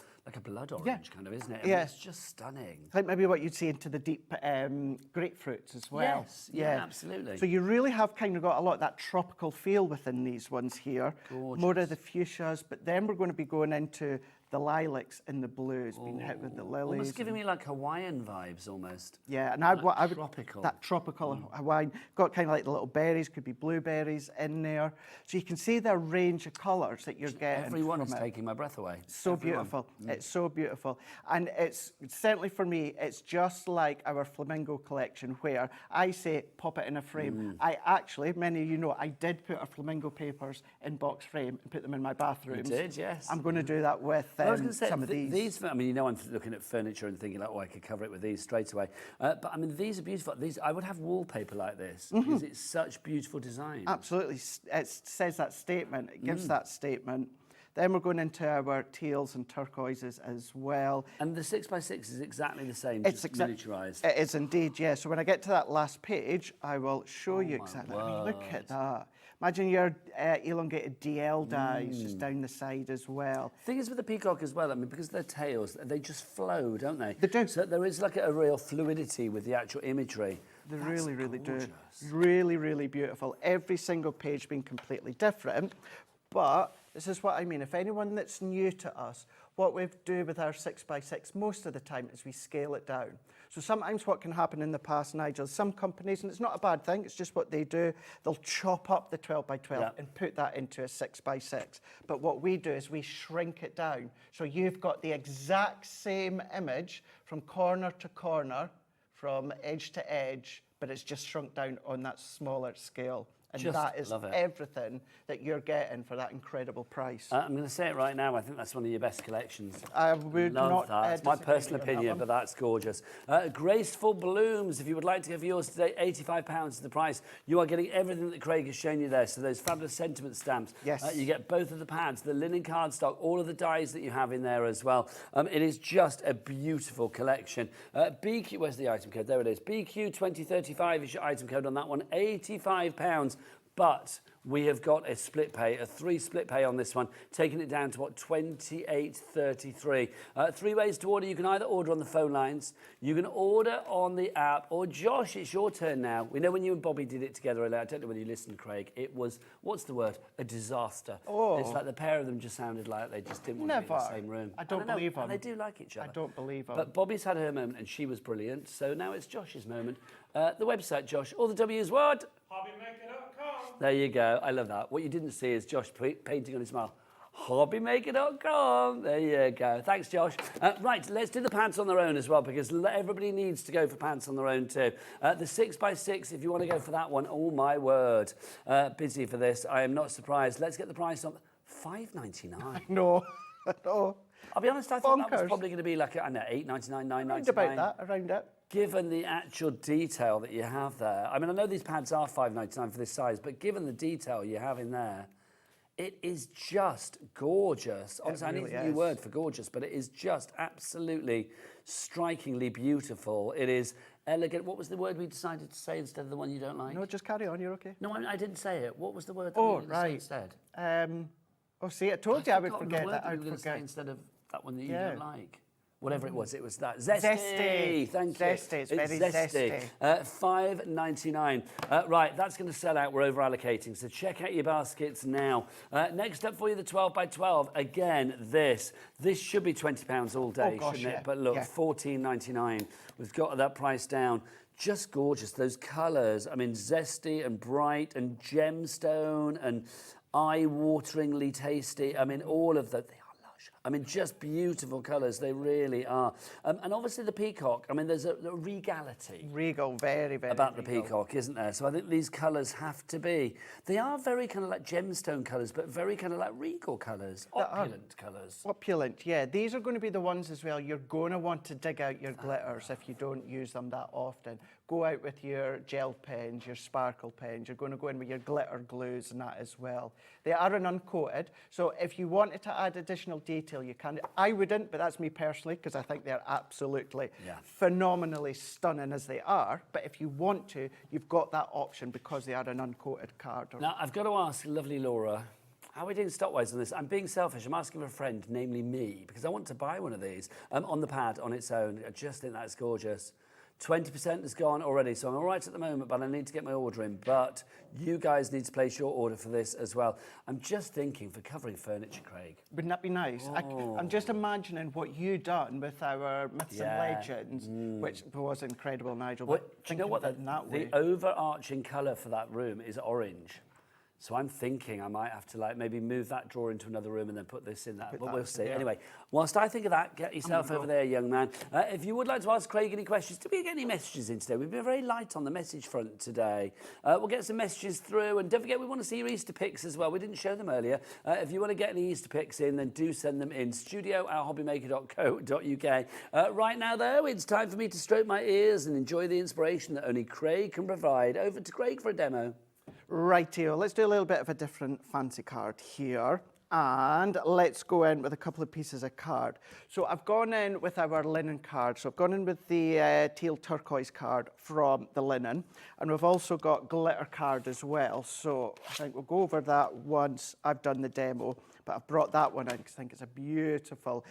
blood orange kind of, isn't it? I mean, it's just stunning. Like maybe what you'd see into the deep grapefruits as well. Yes, yeah, absolutely. So you really have kind of got a lot of that tropical feel within these ones here. Gorgeous. More of the fuchsias, but then we're going to be going into the lilacs and the blues, being hit with the lilies. Almost giving me like Hawaiian vibes almost. Yeah, and I would tropical. That tropical Hawaiian. Got kind of like the little berries, could be blueberries in there. So you can see the range of colours that you're getting. Everyone is taking my breath away. So beautiful. It's so beautiful. And it's certainly for me, it's just like our flamingo collection where I say pop it in a frame. I actually, many of you know, I did put our flamingo papers in box frame and put them in my bathrooms. You did, yes. I'm going to do that with I was going to say, some of these. I mean, you know, I'm looking at furniture and thinking, like, I could cover it with these straight away. But I mean, these are beautiful. I would have wallpaper like this because it's such beautiful design. Absolutely. It says that statement. It gives that statement. Then we're going into our teals and turquoises as well. And the 6x6 is exactly the same, just miniaturised. It is indeed, yeah. So when I get to that last page, I will show you exactly. I mean, look at that. Imagine your elongated DL dies just down the side as well. The thing is with the peacock as well, I mean, because they're tails, they just flow, don't they? They do. So there is like a real fluidity with the actual imagery. They really, really do. Really, really beautiful. Every single page being completely different. But this is what I mean. If anyone that's new to us, what we do with our 6x6 most of the time is we scale it down. So sometimes what can happen in the past, Nigel, some companies, and it's not a bad thing, it's just what they do, they'll chop up the 12x12 and put that into a 6x6. But what we do is we shrink it down. So you've got the exact same image from corner to corner, from edge to edge, but it's just shrunk down on that smaller scale. And that is everything that you're getting for that incredible price. I'm going to say it right now. I think that's one of your best collections. I would love that. It's my personal opinion, but that's gorgeous. Graceful Blooms. If you would like to give yours today, £85 is the price. You are getting everything that Craig has shown you there. So those fabulous sentiment stamps. Yes. You get both of the pads, the linen cardstock, all of the dies that you have in there as well. It is just a beautiful collection. BQ, where's the item code? There it is. BQ2035 is your item code on that one. £85. But we have got a split pay, a 3 split pay on this one, taking it down to what, 28.33. 3 ways to order. You can either order on the phone lines, you can order on the app, or Josh, it's your turn now. We know when you and Bobby did it together earlier, I don't know whether you listened, Craig, it was, what's the word? A disaster. Oh. It's like the pair of them just sounded like they just didn't want to be in the same room. I don't believe them. And they do like each other. I don't believe them. But Bobby's had her moment and she was brilliant, so now it's Josh's moment. The website, Josh, all the W's what? Hobbymaker.com. There you go. I love that. What you didn't see is Josh painting on his smile. Hobbymaker.com. There you go. Thanks, Josh. Right, let's do the pants on their own as well, because everybody needs to go for pants on their own too. The 6x6, if you want to go for that one, oh my word. Busy for this. I am not surprised. Let's get the price on. $5.99. No. No. I'll be honest, I thought that was probably going to be like, I don't know, $8.99, $9.99. Around about that, around it. Given the actual detail that you have there, I mean, I know these pads are $5.99 for this size, but given the detail you have in there, it is just gorgeous. Obviously, I need a new word for gorgeous, but it is just absolutely strikingly beautiful. It is elegant. What was the word we decided to say instead of the one you don't like? No, just carry on, you're okay. No, I didn't say it. What was the word that we didn't say instead? Oh, see, I told you I would forget that. I would forget instead of that one that you don't like. Whatever it was that. Zesty. Thank you. Zesty, it's very zesty. $5.99. Right, that's going to sell out. We're over allocating, so check out your baskets now. Next up for you, the 12x12. Again, this should be £20 all day, shouldn't it? But look, $14.99. We've got that price down. Just gorgeous. Those colours. I mean, zesty and bright and gemstone and eye-wateringly tasty. I mean, all of that. They are lush. I mean, just beautiful colours. They really are. And obviously the peacock. I mean, there's a regality. Regal, very, very about regal. the peacock, isn't there? So I think these colours have to be. They are very kind of like gemstone colours, but very kind of like regal colours, opulent colours. Opulent, yeah. These are going to be the ones as well. You're going to want to dig out your glitters if you don't use them that often. Go out with your gel pens, your sparkle pens. You're going to go in with your glitter glues and that as well. They are an uncoated, so if you wanted to add additional detail, you can. I wouldn't, but that's me personally, because I think they're absolutely phenomenally stunning as they are. But if you want to, you've got that option because they are an uncoated card. Now, I've got to ask lovely Laura, how are we doing stock-wise on this? I'm being selfish. I'm asking for a friend, namely me, because I want to buy one of these on the pad on its own. I just think that's gorgeous. 20% has gone already, so I'm all right at the moment, but I need to get my order in. But you guys need to place your order for this as well. I'm just thinking for covering furniture, Craig. Wouldn't that be nice? I'm just imagining what you've done with our Myths and Legends, which was incredible, Nigel. Well, do you know what? The overarching colour for that room is orange. So I'm thinking I might have to like maybe move that drawer into another room and then put this in that. But we'll see. Anyway, whilst I think of that, get yourself over there, young man. If you would like to ask Craig any questions, did we get any messages in today? We've been very light on the message front today. We'll get some messages through. And don't forget, we want to see your Easter pics as well. We didn't show them earlier. If you want to get any Easter pics in, then do send them in. studio@hobbymaker.co.uk. Right now, though, it's time for me to stroke my ears and enjoy the inspiration that only Craig can provide. Over to Craig for a demo. Rightio, let's do a little bit of a different fancy card here. And let's go in with a couple of pieces of card. So I've gone in with our linen card. So I've gone in with the teal turquoise card from the linen. And we've also got glitter card as well. So I think we'll go over that once I've done the demo. But I've brought that one in because I think it's a beautiful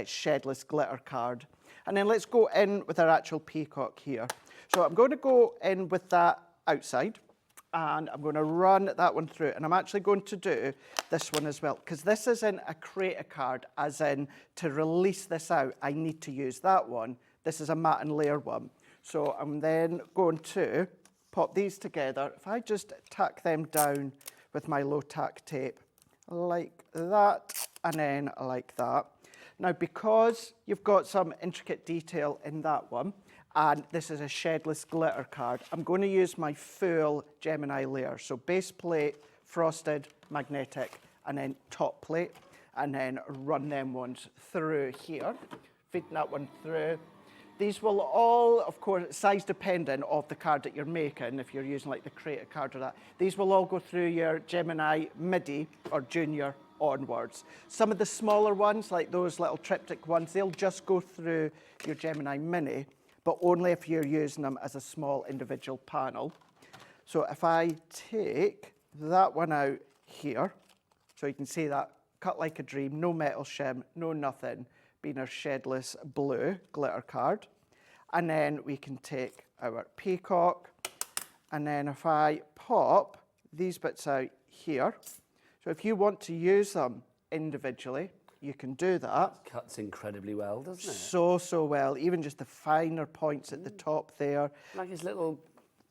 shedless glitter card. And then let's go in with our actual peacock here. So I'm going to go in with that outside. And I'm going to run that one through. And I'm actually going to do this one as well, because this isn't a creator card, as in to release this out, I need to use that one. This is a matte and layer one. So I'm then going to pop these together. If I just tack them down with my low tack tape, like that, and then like that. Now, because you've got some intricate detail in that one, and this is a shedless glitter card, I'm going to use my full Gemini layer. So base plate, frosted, magnetic, and then top plate, and then run them ones through here, feeding that one through. These will all, of course, size dependent of the card that you're making, if you're using like the creator card or that. These will all go through your Gemini Midi or Junior onwards. Some of the smaller ones, like those little triptych ones, they'll just go through your Gemini Mini, but only if you're using them as a small individual panel. So if I take that one out here. So you can see that cut like a dream, no metal shim, no nothing, being our shedless blue glitter card. And then we can take our peacock, and then if I pop these bits out here, so if you want to use them individually, you can do that. Cuts incredibly well, doesn't it? So well, even just the finer points at the top there. Like his little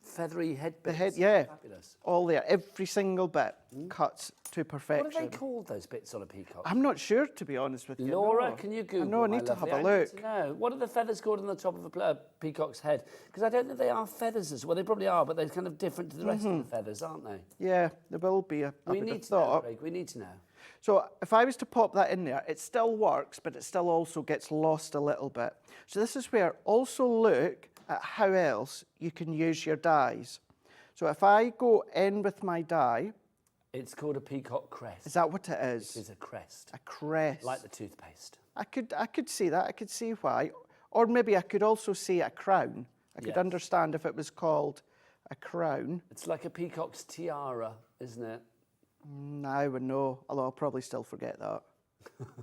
feathery head bits. The head, yeah, Fabulous. all there, every single bit cuts to perfection. What are they called, those bits on a peacock? I'm not sure, to be honest with you. Laura, no. can you Google? I know, I need to have a look. Need to know. What are the feathers called on the top of a peacock's head? Because I don't think they are feathers as well. They probably are, but they're kind of different to the rest of the feathers, aren't they? Yeah, there will be a We bit need of to know, thought. Craig. We need to know. So if I was to pop that in there, it still works, but it still also gets lost a little bit. So this is where also look at how else you can use your dies. So if I go in with my die... It's called a peacock crest. Is that what it is? It is a crest. A crest. Like the toothpaste. I could see that. I could see why. Or maybe I could also see a crown. I could understand if it was called a crown. It's like a peacock's tiara, isn't it? Now I know, although I'll probably still forget that.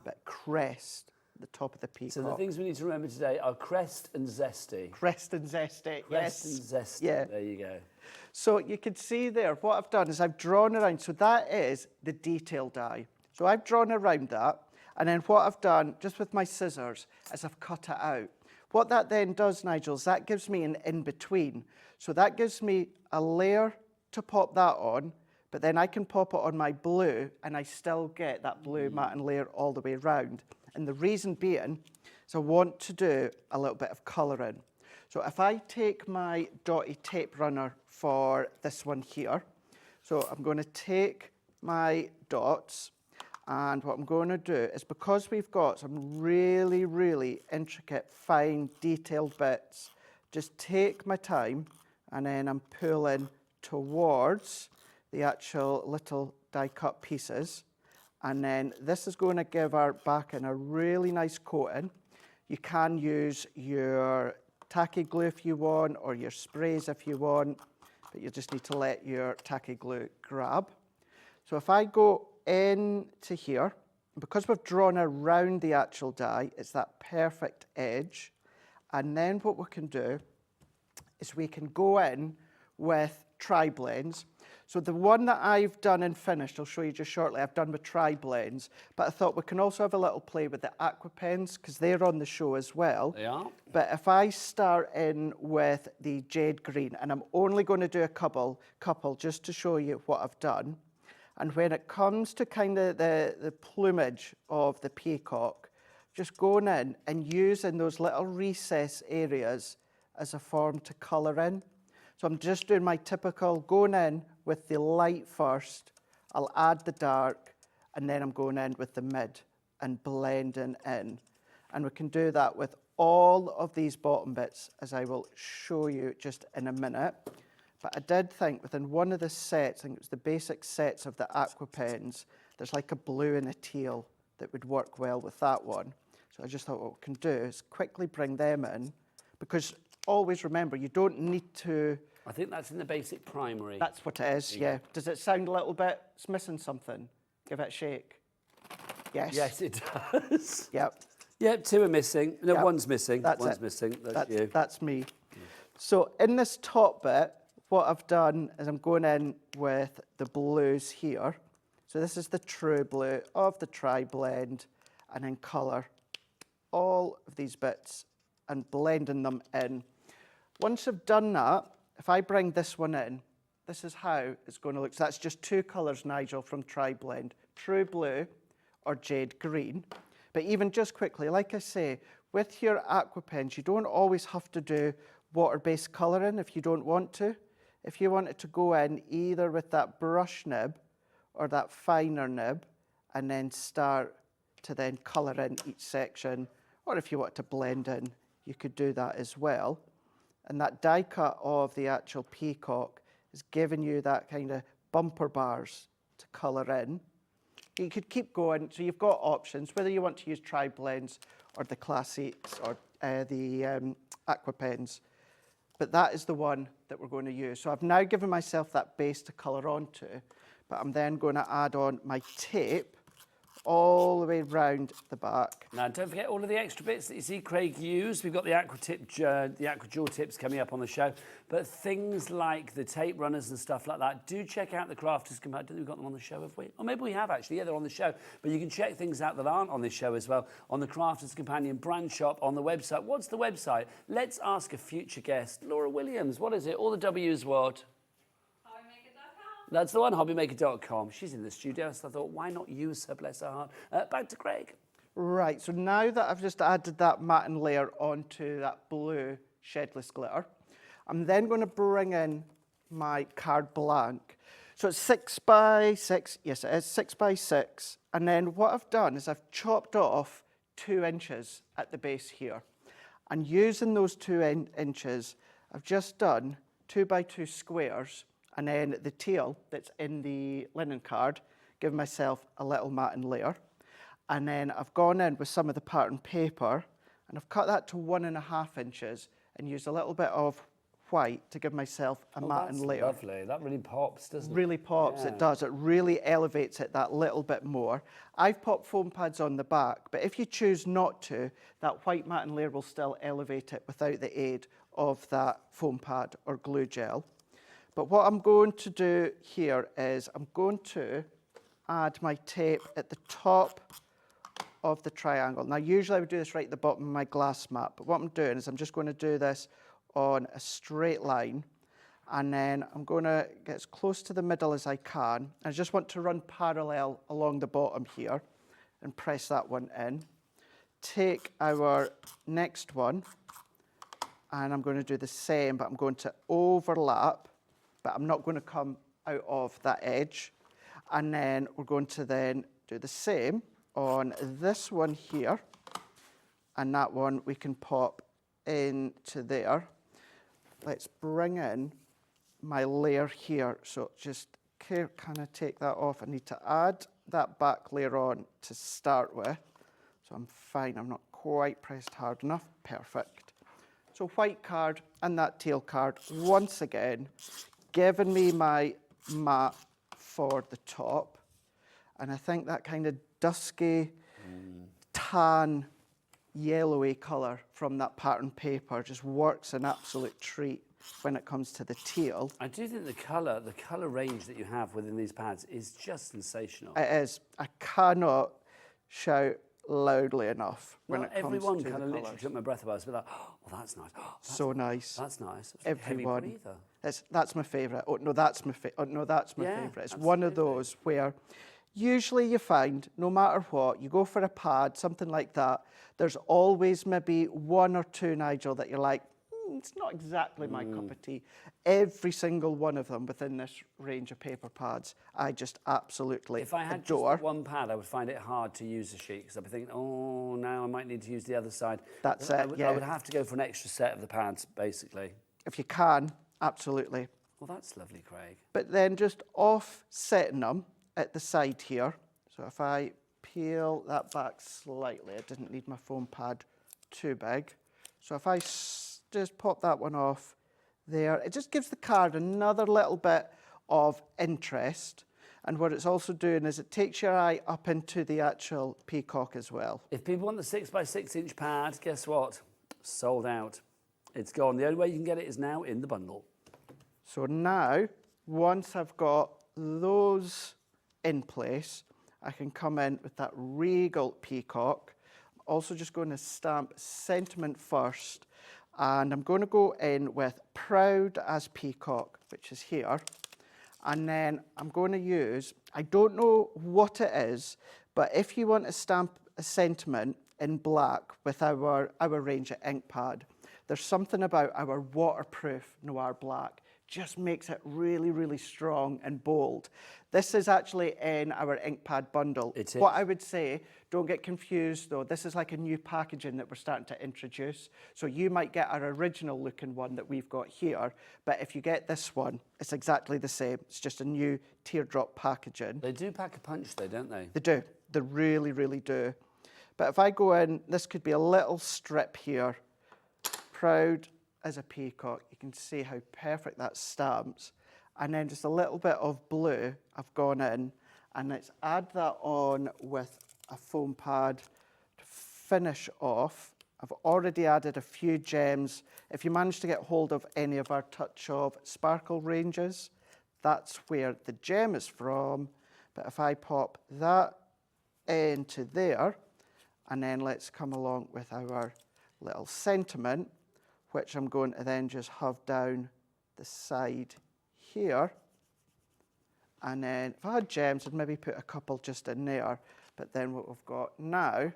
But crest, the top of the peacock. So the things we need to remember today are crest and zesty. Crest and zesty, Crest yes. and zesty, Yeah. There you go. So you can see there, what I've done is I've drawn around, so that is the detail die. So I've drawn around that, and then what I've done, just with my scissors, is I've cut it out. What that then does, Nigel, is that gives me an in-between. So that gives me a layer to pop that on, but then I can pop it on my blue, and I still get that blue matte layer all the way around. And the reason being is I want to do a little bit of colouring. So if I take my dotty tape runner for this one here, so I'm going to take my dots, and what I'm going to do is, because we've got some really, really intricate, fine, detailed bits, just take my time, and then I'm pulling towards the actual little die cut pieces. And then this is going to give our backing a really nice coating. You can use your tacky glue if you want, or your sprays if you want, but you just need to let your tacky glue grab. So if I go into here, because we've drawn around the actual die, it's that perfect edge. And then what we can do is we can go in with tri-blends. So the one that I've done and finished, I'll show you just shortly, I've done with tri-blends, but I thought we can also have a little play with the aqua pens, because they're on the show as well. They are. But if I start in with the jade green, and I'm only going to do a couple just to show you what I've done, and when it comes to kind of the plumage of the peacock, just going in and using those little recess areas as a form to colour in. So I'm just doing my typical, going in with the light first, I'll add the dark, and then I'm going in with the mid and blending in. And we can do that with all of these bottom bits, as I will show you just in a minute. But I did think within one of the sets, I think it was the basic sets of the aqua pens, there's like a blue and a teal that would work well with that one. So I just thought what we can do is quickly bring them in, because always remember, you don't need to... I think that's in the basic primary. That's what it is, yeah. Does it sound a little bit, it's missing something? Give it a shake. Yes. Yes, it does. Yep. Yep, two are missing. No, Yep. one's missing. That's one's it. missing. That's you. That's me. So in this top bit, what I've done is I'm going in with the blues here. So this is the true blue of the tri-blend, and then colour all of these bits and blending them in. Once I've done that, if I bring this one in, this is how it's going to look. So that's just two colours, Nigel, from tri-blend. True blue or jade green. But even just quickly, like I say, with your aqua pens, you don't always have to do water-based colouring if you don't want to. If you want it to go in either with that brush nib or that finer nib, and then start to then colour in each section, or if you want to blend in, you could do that as well. And that die cut of the actual peacock is giving you that kind of bumper bars to colour in. You could keep going, so you've got options, whether you want to use tri-blends or the classics or the aqua pens. But that is the one that we're going to use. So I've now given myself that base to colour onto. but I'm then going to add on my tape all the way round the back. Now, don't forget all of the extra bits that you see Craig use. We've got the Aqua Jaw tips coming up on the show. But things like the tape runners and stuff like that, do check out the Crafters Companion. I don't think we've got them on the show, have we? Or maybe we have, actually. Yeah, they're on the show. But you can check things out that aren't on this show as well on the Crafters Companion brand shop on the website. What's the website? Let's ask a future guest. Laura Williams, what is it? All the W's what? That's the one, hobbymaker.com. She's in the studio, so I thought, why not use her, bless her heart. Back to Craig. Right, so now that I've just added that matting layer onto that blue shedless glitter, I'm then going to bring in my card blank. So it's 6 by 6, yes it is, 6 by 6. And then what I've done is I've chopped off 2 inches at the base here. And using those 2 inches, I've just done 2 by 2 squares, and then the tail that's in the linen card, give myself a little matting layer. And then I've gone in with some of the pattern paper, and I've cut that to 1.5 inches and used a little bit of white to give myself a matting layer. Lovely. That really pops, doesn't it? Really pops, it does. It really elevates it that little bit more. I've popped foam pads on the back, but if you choose not to, that white matting layer will still elevate it without the aid of that foam pad or glue gel. But what I'm going to do here is I'm going to add my tape at the top of the triangle. Now, usually I would do this right at the bottom of my glass mat, but what I'm doing is I'm just going to do this on a straight line, and then I'm going to get as close to the middle as I can. I just want to run parallel along the bottom here and press that one in. Take our next one, and I'm going to do the same, but I'm going to overlap, but I'm not going to come out of that edge. And then we're going to then do the same on this one here, and that one we can pop into there. Let's bring in my layer here. So just kind of take that off. I need to add that back layer on to start with. So I'm fine, I'm not quite pressed hard enough. Perfect. So white card and that teal card, once again, giving me my mat for the top. And I think that kind of dusky, tan, yellowy colour from that pattern paper just works an absolute treat when it comes to the teal. I do think the colour range that you have within these pads is just sensational. It is. I cannot shout loudly enough when it comes to the everyone kind of colours. literally took my breath away. I was like, oh, that's nice. Oh, that's so nice. That's nice. Everyone. That's my favourite. Oh no, that's my favourite. It's one of those where usually you find, no matter what, you go for a pad, something like that, there's always maybe 1 or 2, Nigel, that you're like, it's not exactly my cup of tea. Every single one of them within this range of paper pads, I just absolutely If I had adore. just one pad, I would find it hard to use the sheet because I'd be thinking, oh, now I might need to use the other side. That's I it, would, yeah. I would have to go for an extra set of the pads, basically. If you can, absolutely. Well, that's lovely, Craig. But then just offsetting them at the side here. So if I peel that back slightly, I didn't need my foam pad too big. So if I just pop that one off there, it just gives the card another little bit of interest. And what it's also doing is it takes your eye up into the actual peacock as well. If people want the 6 by 6 inch pad, guess what? Sold out. It's gone. The only way you can get it is now in the bundle. So now, once I've got those in place, I can come in with that regal peacock. I'm also just going to stamp sentiment first, and I'm going to go in with proud as peacock, which is here. And then I'm going to use, I don't know what it is, but if you want to stamp a sentiment in black with our range of ink pad, there's something about our waterproof Noir Black just makes it really, really strong and bold. This is actually in our ink pad bundle. It is. What I would say, don't get confused though, this is like a new packaging that we're starting to introduce. So you might get our original looking one that we've got here, but if you get this one, it's exactly the same. It's just a new teardrop packaging. They do pack a punch though, don't they? They do. They really, really do. But if I go in, this could be a little strip here. Proud as a peacock. You can see how perfect that stamps. and then just a little bit of blue I've gone in, and let's add that on with a foam pad to finish off. I've already added a few gems. If you manage to get hold of any of our Touch of Sparkle ranges, that's where the gem is from. But if I pop that into there, and then let's come along with our little sentiment, which I'm going to then just have down the side here. And then if I had gems, I'd maybe put a couple just in there. But then what we've got now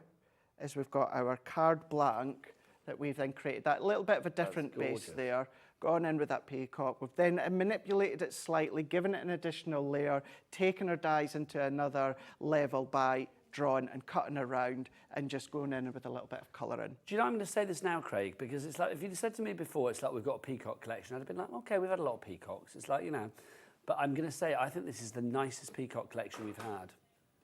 is we've got our card blanc that we've then created that little bit of a different base there, gone in with that peacock. We've then manipulated it slightly, given it an additional layer, taken our dies into another level by drawing and cutting around and just going in with a little bit of colour in. Do you know, I'm going to say this now, Craig, because it's like, if you'd said to me before, it's like we've got a peacock collection, I'd have been like, okay, we've had a lot of peacocks. It's like, you know, but I'm going to say, I think this is the nicest peacock collection we've had.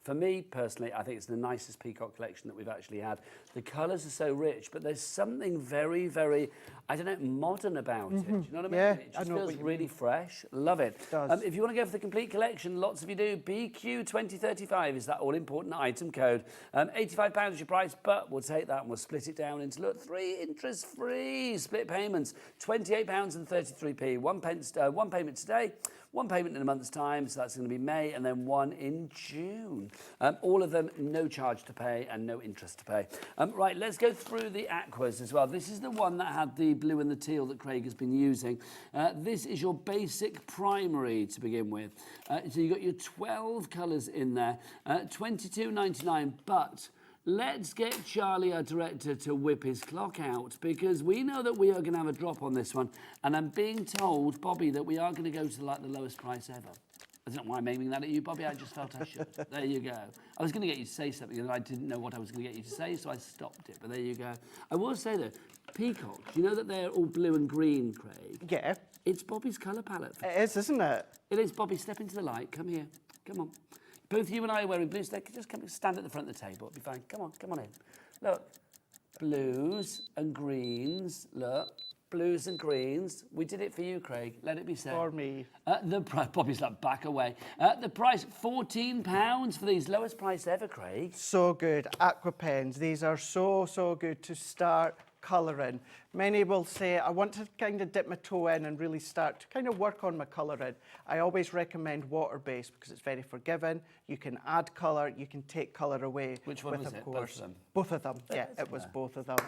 For me, personally, I think it's the nicest peacock collection that we've actually had. The colours are so rich, but there's something very, very, I don't know, modern about it. Do you know what I mean? Yeah, It just feels really fresh. Love it. It does. If you want to go for the complete collection, lots of you do. BQ2035 is that all-important item code. £85 is your price, but we'll take that and we'll split it down into, look, 3 interest-free split payments. £28.33. One payment today, one payment in a month's time, so that's going to be May, and then one in June. All of them, no charge to pay and no interest to pay. Right, let's go through the aquas as well. This is the one that had the blue and the teal that Craig has been using. This is your basic primary to begin with. So you've got your 12 colours in there, $22.99, but let's get Charlie, our director, to whip his clock out, because we know that we are going to have a drop on this one, and I'm being told, Bobby, that we are going to go to like the lowest price ever. I don't know why I'm aiming that at you, Bobby. I just felt I should. There you go. I was going to get you to say something, and I didn't know what I was going to get you to say, so I stopped it. But there you go. I will say, though, peacocks, you know that they're all blue and green, Craig? Yeah. It's Bobby's colour palette. It is, isn't it? It is. Bobby, step into the light. Come here. Come on. Both you and I are wearing blues. Just come stand at the front of the table. It'll be fine. Come on in. Look. Blues and greens. Look. Blues and greens. We did it for you, Craig. Let it be said. For me. The price, Bobby's like, back away. The price, £14 for these. Lowest price ever, Craig. So good. Aqua pens. These are so, so good to start colouring. Many will say, I want to kind of dip my toe in and really start to kind of work on my colouring. I always recommend water-based because it's very forgiving. You can add colour, you can take colour away. Which one was it? Both of them? Both of them, yeah, it was both of them.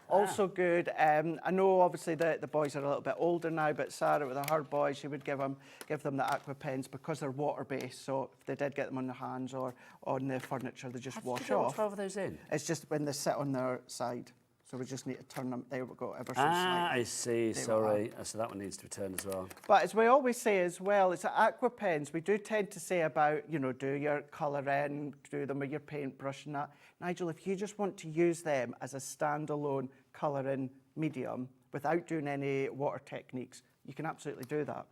Also good, I know obviously the boys are a little bit older now, but Sarah with her boys, she would give them the aqua pens because they're water-based, so if they did get them on their hands or on the furniture, they just wash off. 12 of those in? It's just when they sit on their side. So we just need to turn them, there we go, ever so slightly. I see, sorry. So that one needs to be turned as well. But as we always say as well, it's aqua pens. We do tend to say about, you know, do your colour in, do them with your paintbrush and that. Nigel, if you just want to use them as a standalone colouring medium without doing any water techniques, you can absolutely do that.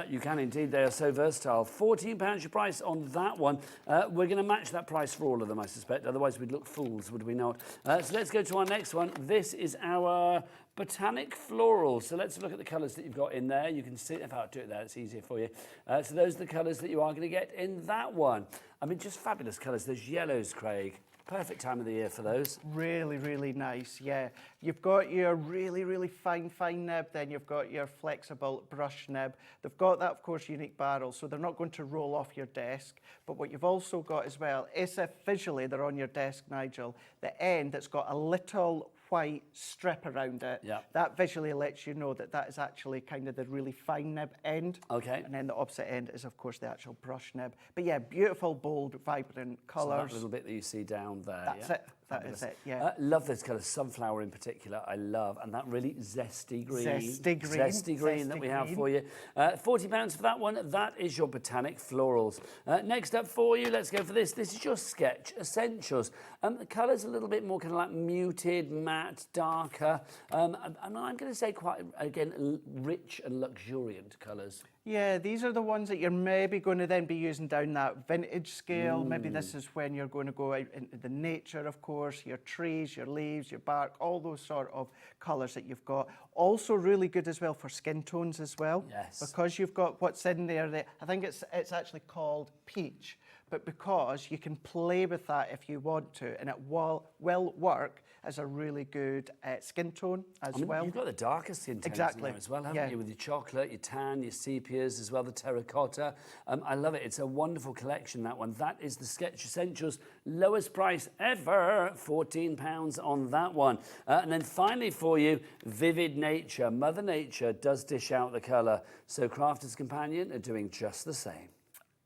You can indeed, they are so versatile. £14 your price on that one. We're going to match that price for all of them, I suspect. Otherwise, we'd look fools, would we not? So let's go to our next one. This is our Botanic Floral. So let's look at the colours that you've got in there. You can see, if I do it there, it's easier for you. So those are the colours that you are going to get in that one. I mean, just fabulous colours. There's yellows, Craig. Perfect time of the year for those. Really, really nice, yeah. You've got your really, really fine nib, then you've got your flexible brush nib. They've got that, of course, unique barrel, so they're not going to roll off your desk. But what you've also got as well is if visually they're on your desk, Nigel, the end that's got a little white strip around it, that visually lets you know that that is actually kind of the really fine nib end. Okay. And then the opposite end is, of course, the actual brush nib. But yeah, beautiful, bold, vibrant colours. So that little bit that you see down there. That's it. That is it, yeah. Love those colours, sunflower in particular, I love. And that really zesty green. Zesty green that we have for you. £40 for that one. That is your Botanic Florals. Next up for you, let's go for this. This is your Sketch Essentials. The colour's a little bit more kind of like muted, matte, darker. I'm going to say quite, again, rich and luxuriant colours. Yeah, these are the ones that you're maybe going to then be using down that vintage scale. Maybe this is when you're going to go out into the nature, of course, your trees, your leaves, your bark, all those sort of colours that you've got. Also really good as well for skin tones as well. Yes. Because you've got what's in there, I think it's actually called peach, but because you can play with that if you want to, and it will work as a really good skin tone as well. You've got the darker skin tones in there as well, haven't you? With your chocolate, your tan, your sepias as well, the terracotta. I love it. It's a wonderful collection, that one. That is the Sketch Essentials lowest price ever, £14 on that one. And then finally for you, Vivid Nature. Mother Nature does dish out the colour, so Crafter's Companion are doing just the same.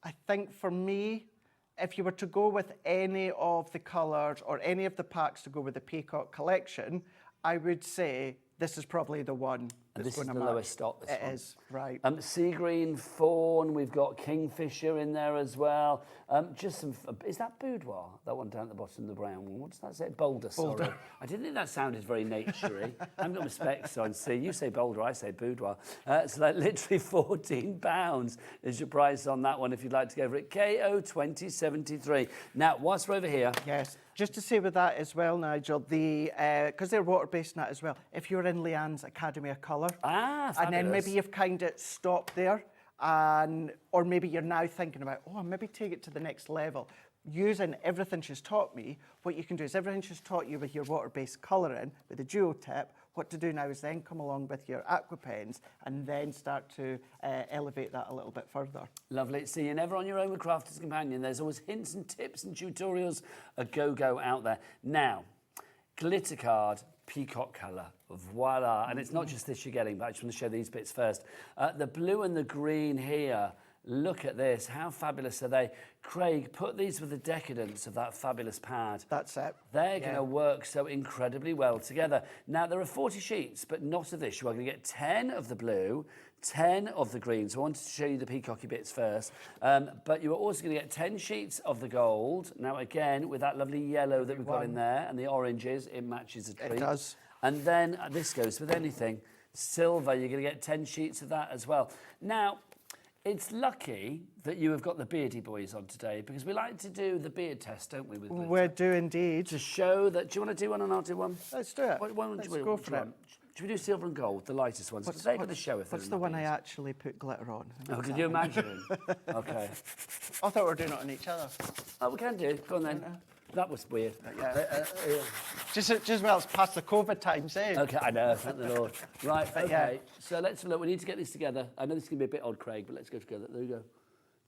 I think for me, if you were to go with any of the colours or any of the packs to go with the Peacock collection, I would say this is probably the one that's This going is to the match. lowest stock, this one. It is, right. Sea green, fawn, we've got kingfisher in there as well. Just some, is that boudoir? That one down at the bottom of the brown one. What does that say? Boulder, sorry. Boulder. I didn't think that sounded very naturey. I haven't got my specs on. See, you say boulder, I say boudoir. So like literally £14 is your price on that one if you'd like to go for it. KO 2073. Now, whilst we're over here. Yes. Just to say with that as well, Nigel, because they're water-based and that as well, if you're in Leanne's Academy of Colour, and then maybe you've kind of stopped there, or maybe you're now thinking about, oh, maybe take it to the next level. Using everything she's taught me, what you can do is everything she's taught you with your water-based colouring, with the duo tip, what to do now is then come along with your aqua pens and then start to elevate that a little bit further. Lovely. So you're never on your own with Crafter's Companion. There's always hints and tips and tutorials a go-go out there. Now, glitter card, peacock colour, voila. And it's not just this you're getting, but I just want to show these bits first. The blue and the green here, look at this. How fabulous are they? Craig, put these with the decadence of that fabulous pad. That's it. They're going to work so incredibly well together. Now, there are 40 sheets, but not of this. You are going to get 10 of the blue, 10 of the green. So I wanted to show you the peacocky bits first. But you are also going to get 10 sheets of the gold. Now, again, with that lovely yellow that we've got in there and the oranges, it matches a treat. It does. And then this goes with anything. Silver, you're going to get 10 sheets of that as well. Now, it's lucky that you have got the Beardy Boys on today because we like to do the beard test, don't we? We do indeed. To show that, do you want to do one and I'll do one? Let's do it. Let's go for it. Should we do silver and gold, the lightest ones? What's the show if What's the one I actually put glitter on? Oh, did you imagine? Okay. I thought we were doing it on each other. Oh, we can do. Go on then. That was weird. Yeah. Just well, it's past the COVID times, eh? Okay, I know, thank the Lord. Right, okay. So let's look. We need to get this together. I know this is going to be a bit odd, Craig, but let's go together. There you go.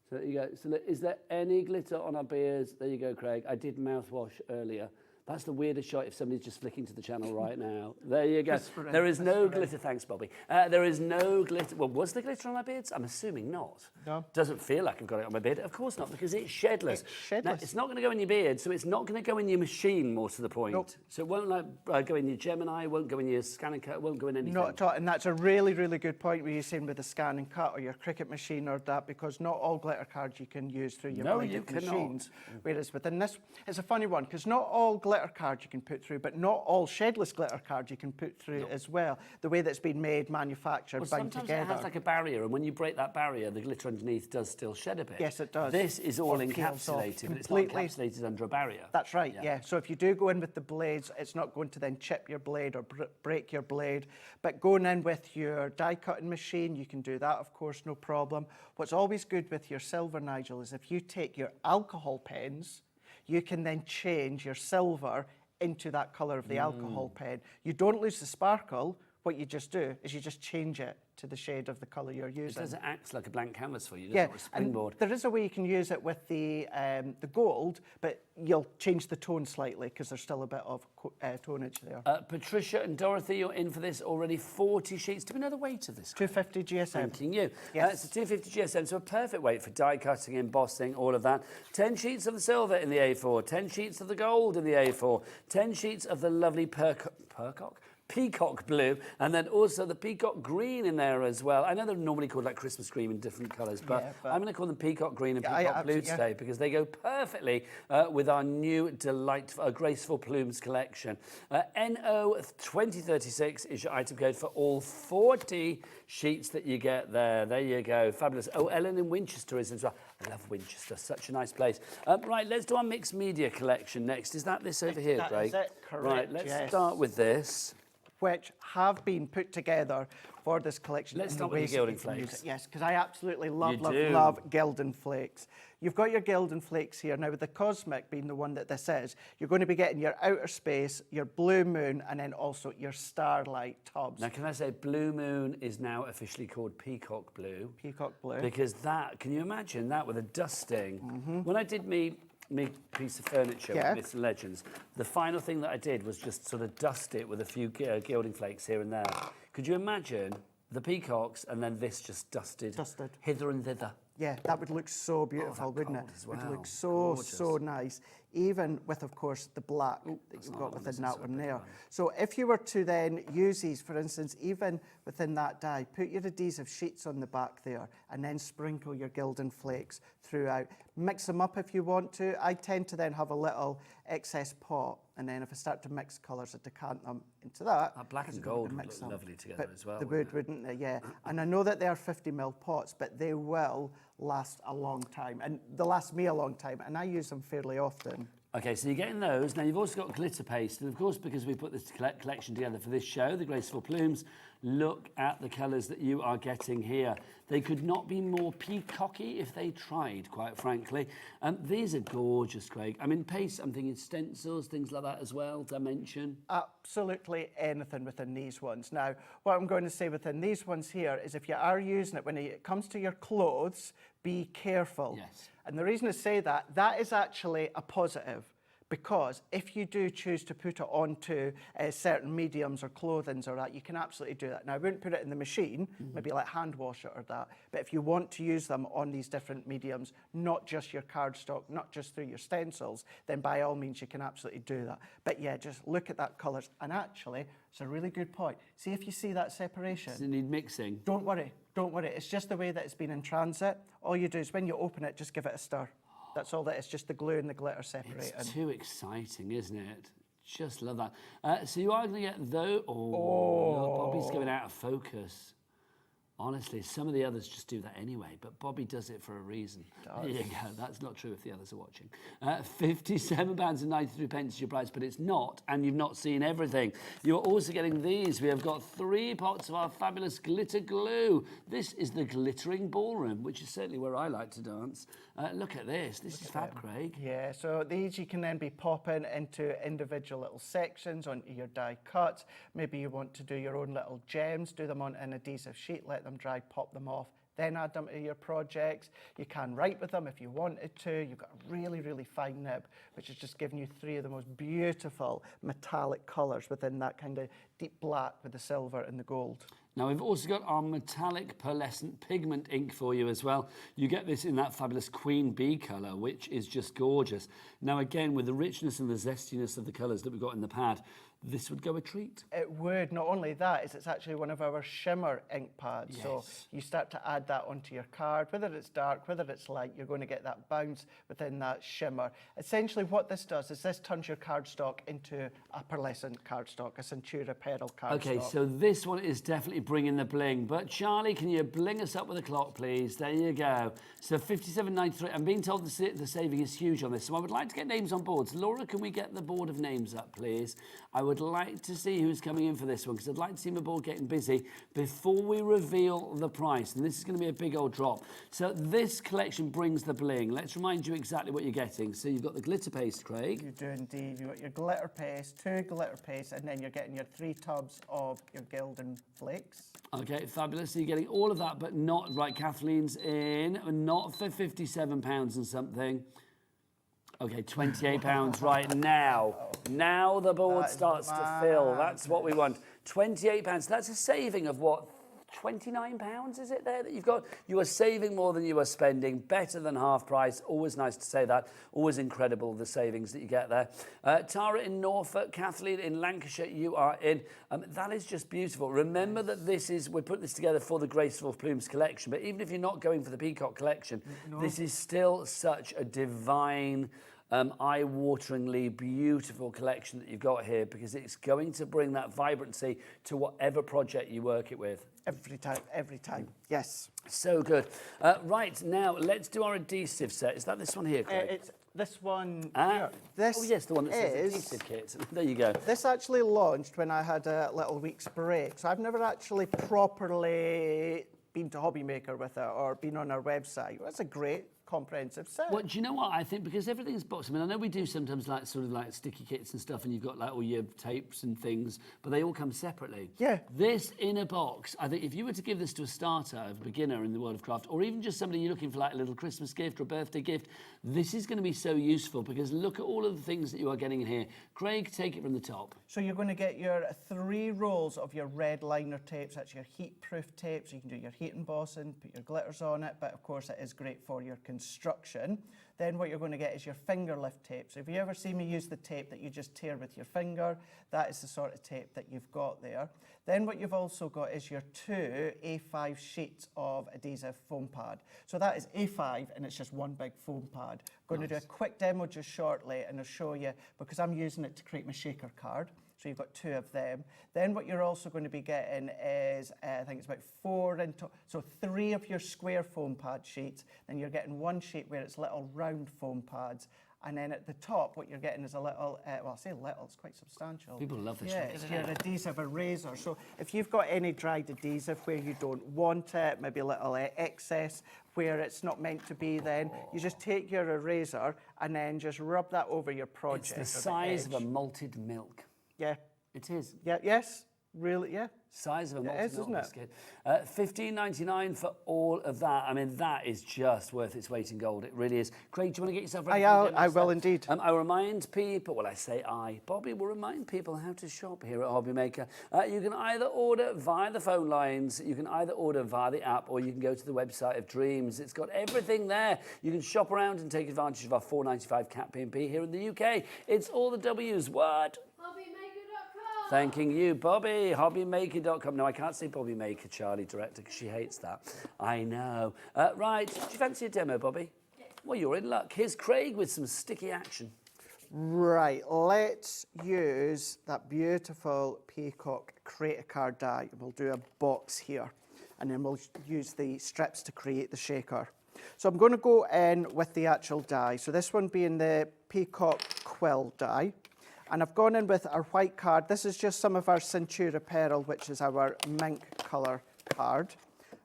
So there you go. So is there any glitter on our beards? There you go, Craig. I did mouthwash earlier. That's the weirdest shot if somebody's just flicking to the channel right now. There you go. There is no glitter. Thanks, Bobby. There is no glitter. Well, was there glitter on my beards? I'm assuming not. No. Doesn't feel like I've got it on my beard. Of course not, because it's shedless. It's shedless. Now, it's not going to go in your beard, so it's not going to go in your machine, more to the point. Nope. So it won't go in your Gemini, won't go in your scan and cut, it won't go in anything. Not at all. And that's a really, really good point where you're saying with the scan and cut or your Cricut machine or that, because not all glitter cards you can use through your blanket machines. Whereas within this, it's a funny one, because not all glitter cards you can put through, but not all shedless glitter cards you can put through as well. The way that's been made, manufactured, bound sometimes together. it has like a barrier, and when you break that barrier, the glitter underneath does still shed a bit. Yes, it does. This is all Or peels encapsulated, off but it's not encapsulated under a barrier. That's right, yeah. So if you do go in with the blades, it's not going to then chip your blade or break your blade. But going in with your die cutting machine, you can do that, of course, no problem. What's always good with your silver, Nigel, is if you take your alcohol pens, you can then change your silver into that colour of the alcohol pen. You don't lose the sparkle. What you just do is you just change it to the shade of the colour you're using. It acts like a blank canvas for you, doesn't Yeah, it? Or a springboard. and there is a way you can use it with the gold, but you'll change the tone slightly because there's still a bit of tonage there. Patricia and Dorothy, you're in for this already. 40 sheets. Do we know the weight of this? 250 GSM. Thanking you. Yes. It's a 250 GSM, so a perfect weight for die cutting, embossing, all of that. 10 sheets of the silver in the A4, 10 sheets of the gold in the A4, 10 sheets of the lovely Peacock peacock blue, and then also the peacock green in there as well. I know they're normally called like Christmas green in different colours, but I'm going to call them peacock green and peacock blue today because they go perfectly with our new delightful, graceful plumes collection. NO 2036 is your item code for all 40 sheets that you get there. There you go, fabulous. Oh, Ellen in Winchester is as well. I love Winchester, such a nice place. Right, let's do our mixed media collection next. Is that this over here, Craig? That is it, correct. Right, let's start with this. Which have been put together for this collection. Let's start with the gilding flakes. Yes, because I absolutely love gilding flakes. You've got your gilding flakes here. Now, with the Cosmic being the one that this is, you're going to be getting your outer space, your blue moon, and then also your starlight tubs. Now, can I say Blue Moon is now officially called Peacock Blue? Peacock Blue. Because that, can you imagine that with a dusting? When I did me piece of furniture with Myths and Legends, the final thing that I did was just sort of dust it with a few gilding flakes here and there. Could you imagine the peacocks and then this just dusted hither and thither? Yeah, that would look so beautiful, wouldn't it? Well. It would look so nice, even with, of course, the black that you've got within that one there. So if you were to then use these, for instance, even within that die, put your adhesive sheets on the back there and then sprinkle your gilding flakes throughout. Mix them up if you want to. I tend to then have a little excess pot, and then if I start to mix colours, I decant them into that. That black and gold would look lovely together as well. They would, wouldn't they? Yeah. And I know that they are 50ml pots, but they will last a long time, and they last me a long time, and I use them fairly often. Okay, so you're getting those. Now, you've also got glitter paste, and of course, because we put this collection together for this show, the Graceful Plumes, look at the colours that you are getting here. They could not be more peacocky if they tried, quite frankly. These are gorgeous, Craig. I mean, paste, I'm thinking stencils, things like that as well, dimension. Absolutely anything within these ones. Now, what I'm going to say within these ones here is if you are using it, when it comes to your clothes, be careful. Yes. And the reason I say that, that is actually a positive. Because if you do choose to put it onto certain mediums or clothings or that, you can absolutely do that. Now, I wouldn't put it in the machine, maybe like hand wash it or that, but if you want to use them on these different mediums, not just your cardstock, not just through your stencils, then by all means you can absolutely do that. But yeah, just look at that colours. And actually, it's a really good point. See if you see that separation. Does it need mixing? Don't worry, don't worry. It's just the way that it's been in transit. All you do is when you open it, just give it a stir. That's all that is, just the glue and the glitter separating. It's too exciting, isn't it? Just love that. So you are going to get those. Oh, Bobby's going out of focus. Honestly, some of the others just do that anyway, but Bobby does it for a reason. There you go. That's not true if the others are watching. £57.93 is your price, but it's not, and you've not seen everything. You're also getting these. We have got 3 pots of our fabulous glitter glue. This is the Glittering Ballroom, which is certainly where I like to dance. Look at this. This is fab, Craig. Yeah, so these you can then be popping into individual little sections on your die cuts. Maybe you want to do your own little gems, do them on an adhesive sheet, let them dry, pop them off, then add them to your projects. You can write with them if you wanted to. You've got a really, really fine nib, which is just giving you 3 of the most beautiful metallic colours within that kind of deep black with the silver and the gold. Now, we've also got our metallic pearlescent pigment ink for you as well. You get this in that fabulous Queen Bee colour, which is just gorgeous. Now, again, with the richness and the zestiness of the colours that we've got in the pad, this would go a treat. It would. Not only that, it's actually one of our shimmer ink pads. Yes. So you start to add that onto your card. Whether it's dark, whether it's light, you're going to get that bounce within that shimmer. Essentially what this does is this turns your cardstock into a pearlescent cardstock, a Centura Pearl cardstock. Okay, so this one is definitely bringing the bling. But Charlie, can you bling us up with a clock, please? There you go. So £57.93. I'm being told the saving is huge on this. So I would like to get names on boards. Laura, can we get the board of names up, please? I would like to see who's coming in for this one because I'd like to see my board getting busy before we reveal the price. And this is going to be a big old drop. So this collection brings the bling. Let's remind you exactly what you're getting. So you've got the glitter paste, Craig. You do indeed. You've got your glitter paste, 2 glitter pastes, and then you're getting your 3 tubs of your gilding flakes. Okay, fabulous. So you're getting all of that, but not, right, Kathleen's in, not for £57 and something. Okay, £28 right now. Now the board starts to fill. That's what we want. £28. That's a saving of what? £29, is it there that you've got? You are saving more than you are spending, better than half price. Always nice to say that. Always incredible, the savings that you get there. Tara in Norfolk, Kathleen in Lancashire, you are in. That is just beautiful. Remember that we're putting this together for the Graceful Plumes collection, but even if you're not going for the Peacock collection, this is still such a divine, eye-wateringly beautiful collection that you've got here, because it's going to bring that vibrancy to whatever project you work it with. Every time, yes. So good. Right, now let's do our adhesive set. Is that this one here, Craig? It's this one Ah. here. This oh yes, the one that says is- adhesive kit. There you go. This actually launched when I had a little week's break, so I've never actually properly been to Hobby Maker with it or been on our website. That's a great comprehensive set. Well, do you know what? I think because everything's boxed. I mean, I know we do sometimes like sort of like sticky kits and stuff, and you've got like all your tapes and things, but they all come separately. Yeah. This in a box, I think if you were to give this to a starter, a beginner in the world of craft, or even just somebody you're looking for like a little Christmas gift or a birthday gift, this is going to be so useful because look at all of the things that you are getting in here. Craig, take it from the top. So you're going to get your 3 rolls of your red liner tapes. That's your heat-proof tape, so you can do your heat embossing, put your glitters on it, but of course it is great for your construction. Then what you're going to get is your finger lift tape. So if you ever see me use the tape that you just tear with your finger, that is the sort of tape that you've got there. Then what you've also got is your 2 A5 sheets of adhesive foam pad. So that is A5 and it's just one big foam pad. I'm going to do a quick demo just shortly and I'll show you, because I'm using it to create my shaker card. So you've got 2 of them. Then what you're also going to be getting is, I think it's about 4 in total. So 3 of your square foam pad sheets. Then you're getting 1 sheet where it's little round foam pads. And then at the top, what you're getting is a little, well, I say little, it's quite substantial. People love this Yeah, one, it's isn't your it? adhesive eraser. So if you've got any dried adhesive where you don't want it, maybe a little excess where it's not meant to be, then you just take your eraser and then just rub that over your project. It's the size of a malted milk. Yeah. It is. Yeah, yes, really, yeah. Size of a It malted is, milk isn't it? biscuit. $15.99 for all of that. I mean, that is just worth its weight in gold. It really is. Craig, do you want to get yourself ready? I will indeed. I remind people, well, I say Bobby will remind people how to shop here at Hobby Maker. You can either order via the phone lines, you can either order via the app, or you can go to the website of Dreams. It's got everything there. You can shop around and take advantage of our $4.95 Cat P&P here in the UK. It's all the W's. What? Thanking you, Bobby. Hobbymaker.com. No, I can't say Bobby Maker, Charlie, director, because she hates that. I know. Right, do you fancy a demo, Bobby? Yes. Well, you're in luck. Here's Craig with some sticky action. Right, let's use that beautiful Peacock Creator Card die. We'll do a box here, and then we'll use the strips to create the shaker. So I'm going to go in with the actual die. So this one being the Peacock Quill die. And I've gone in with our white card. This is just some of our Centura Pearl, which is our mink colour card.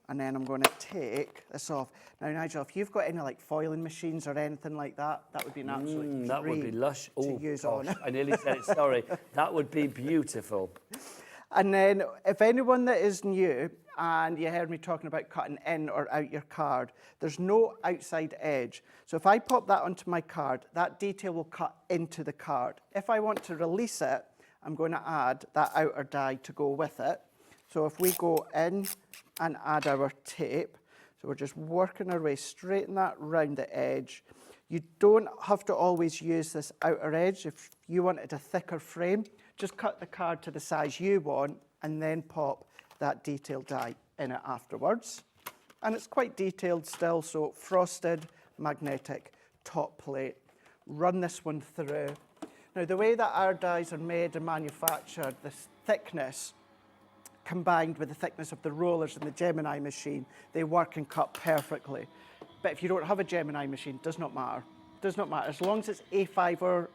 And then I'm going to take this off. Now, Nigel, if you've got any like foiling machines or anything like that, that would be an absolute dream that would be lush. to use on it. I nearly said it, sorry. That would be beautiful. And then if anyone that is new and you heard me talking about cutting in or out your card, there's no outside edge. So if I pop that onto my card, that detail will cut into the card. If I want to release it, I'm going to add that outer die to go with it. So if we go in and add our tape, so we're just working our way, straighten that round the edge. You don't have to always use this outer edge. If you wanted a thicker frame, just cut the card to the size you want and then pop that detailed die in it afterwards. And it's quite detailed still, so frosted, magnetic, top plate. Run this one through. Now, the way that our dies are made and manufactured, this thickness combined with the thickness of the rollers in the Gemini machine, they work and cut perfectly. But if you don't have a Gemini machine, does not matter. Does not matter. As long as it's A5 or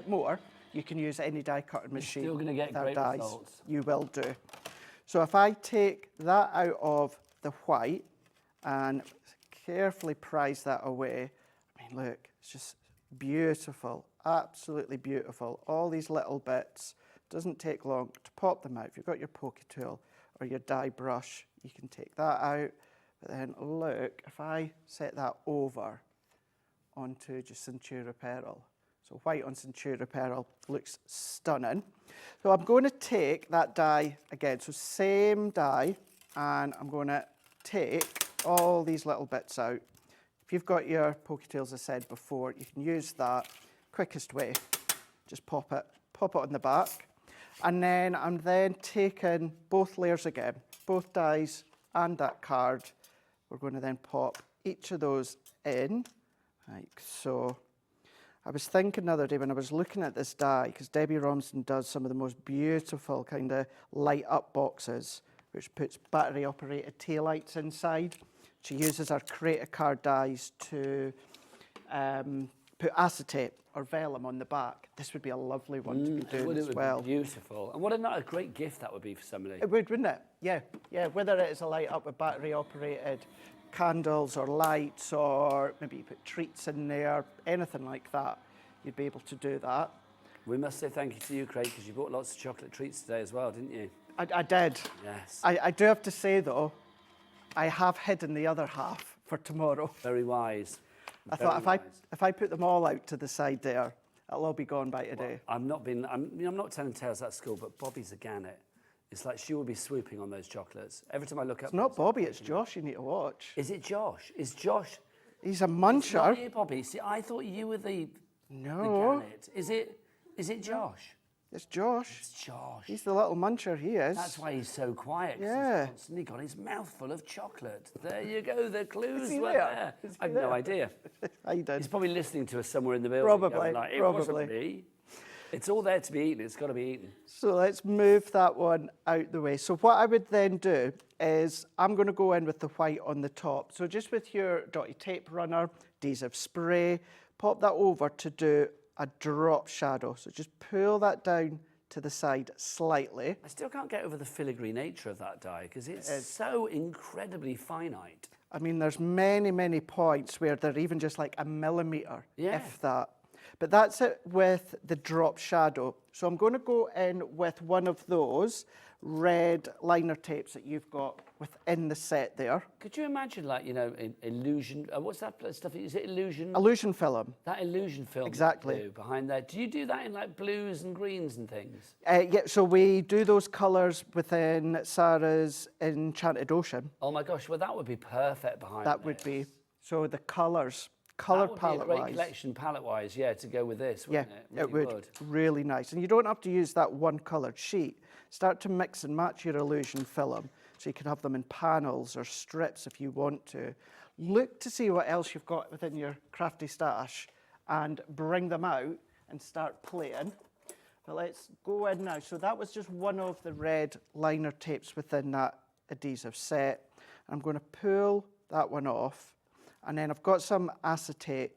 more, you can use any die cutting machine. Still going to get great results. You will do. So if I take that out of the white and carefully prise that away, I mean, look, it's just beautiful, absolutely beautiful. All these little bits, doesn't take long to pop them out. If you've got your pokey tool or your die brush, you can take that out. But then look, if I set that over onto just Centura Pearl, so white on Centura Pearl looks stunning. So I'm going to take that die again, so same die, and I'm going to take all these little bits out. If you've got your poketail, as I said before, you can use that quickest way. Just pop it on the back. And then I'm then taking both layers again, both dies and that card. We're going to then pop each of those in, like so. I was thinking the other day when I was looking at this die, because Debbie Romson does some of the most beautiful kind of light up boxes, which puts battery operated taillights inside. She uses our creator card dies to put acetate or vellum on the back. This would be a lovely one to be doing as well. Be beautiful. And what a great gift that would be for somebody. It would, wouldn't it? Yeah, yeah. Whether it is a light up with battery operated candles or lights, or maybe you put treats in there, anything like that, you'd be able to do that. We must say thank you to you, Craig, because you bought lots of chocolate treats today as well, didn't you? I did. Yes. I do have to say, though, I have hidden the other half for tomorrow. Very wise. I thought if I put them all out to the side there, it'll all be gone by today. Well, I'm not telling tales at school, but Bobby's a gannet. It's like she will be swooping on those chocolates. Every time I look up... It's not Bobby, it's Josh you need to watch. Is it Josh? Is Josh... He's a muncher. It's not you, Bobby. See, I thought you were the gannet. Is it Josh? It's Josh. It's Josh. He's the little muncher he is. That's why he's so quiet. Yeah. He's constantly got his mouth full of chocolate. There you go. The clues Is he were there? there. I have no idea. I did. He's probably listening to us somewhere in the building. Probably. Like, it Probably. wasn't me. It's all there to be eaten. It's got to be eaten. So let's move that one out the way. So what I would then do is I'm going to go in with the white on the top. So just with your dotty tape runner, adhesive spray, pop that over to do a drop shadow. So just pull that down to the side slightly. I still can't get over the filigree nature of that die because it's so incredibly finite. I mean, there's many, many points where they're even just like a millimetre, if that. But that's it with the drop shadow. So I'm going to go in with one of those red liner tapes that you've got within the set there. Could you imagine, like, you know, illusion, what's that stuff? Is it illusion? Illusion film. That illusion film. Exactly. You do behind there. Do you do that in like blues and greens and things? Yeah, so we do those colours within Sarah's Enchanted Ocean. Oh my gosh, well that would be perfect behind That would be. So the colours. Colour palette wise. That would be a great collection palette wise, yeah, to go with this, wouldn't it? Yeah, it would. Really nice. And you don't have to use that one coloured sheet. Start to mix and match your illusion film. So you can have them in panels or strips if you want to. Look to see what else you've got within your crafty stash and bring them out and start playing. But let's go in now. So that was just one of the red liner tapes within that adhesive set. I'm going to pull that one off. And then I've got some acetate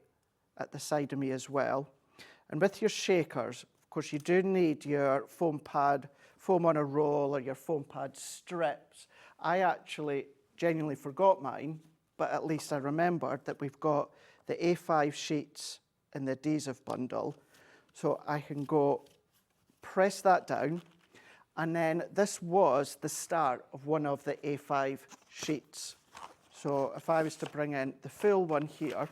at the side of me as well. And with your shakers, of course, you do need your foam pad, foam on a roll, or your foam pad strips. I actually genuinely forgot mine, but at least I remembered that we've got the A5 sheets in the adhesive bundle. So I can go press that down. And then this was the start of one of the A5 sheets. So if I was to bring in the full one here,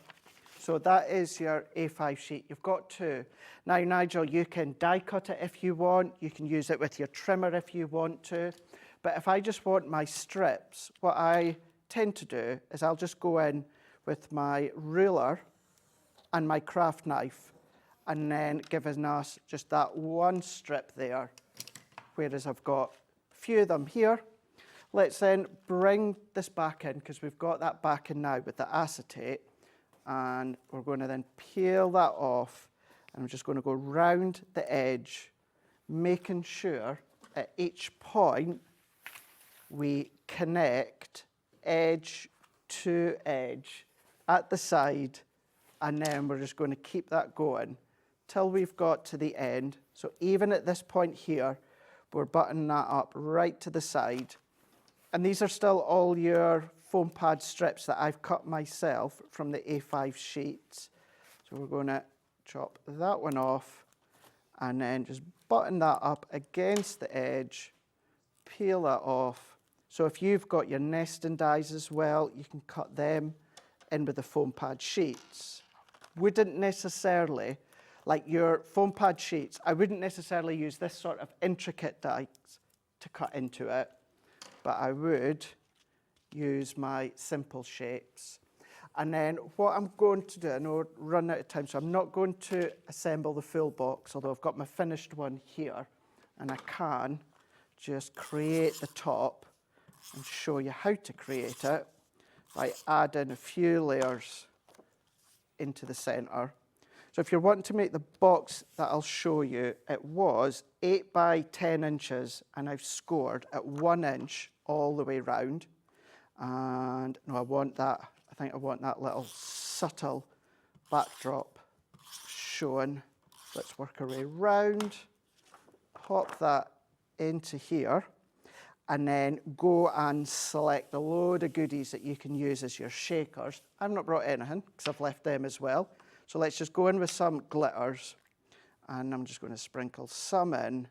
so that is your A5 sheet. You've got two. Now, Nigel, you can die cut it if you want. You can use it with your trimmer if you want to. But if I just want my strips, what I tend to do is I'll just go in with my ruler and my craft knife and then giving us just that one strip there, whereas I've got a few of them here. Let's then bring this back in because we've got that back in now with the acetate, and we're going to then peel that off, and I'm just going to go round the edge, making sure at each point we connect edge to edge at the side, and then we're just going to keep that going till we've got to the end. So even at this point here, we're buttoning that up right to the side. And these are still all your foam pad strips that I've cut myself from the A5 sheets. So we're going to chop that one off and then just button that up against the edge, peel that off. So if you've got your nesting dies as well, you can cut them in with the foam pad sheets. Wouldn't necessarily, like your foam pad sheets, I wouldn't necessarily use this sort of intricate dies to cut into it. but I would use my simple shapes. And then what I'm going to do, I know we're running out of time, so I'm not going to assemble the full box, although I've got my finished one here, and I can just create the top and show you how to create it by adding a few layers into the centre. So if you're wanting to make the box that I'll show you, it was 8 by 10 inches, and I've scored at 1 inch all the way round. And no, I think I want that little subtle backdrop showing. Let's work our way round, pop that into here, and then go and select a load of goodies that you can use as your shakers. I've not brought anything because I've left them as well. So let's just go in with some glitters, and I'm just going to sprinkle some in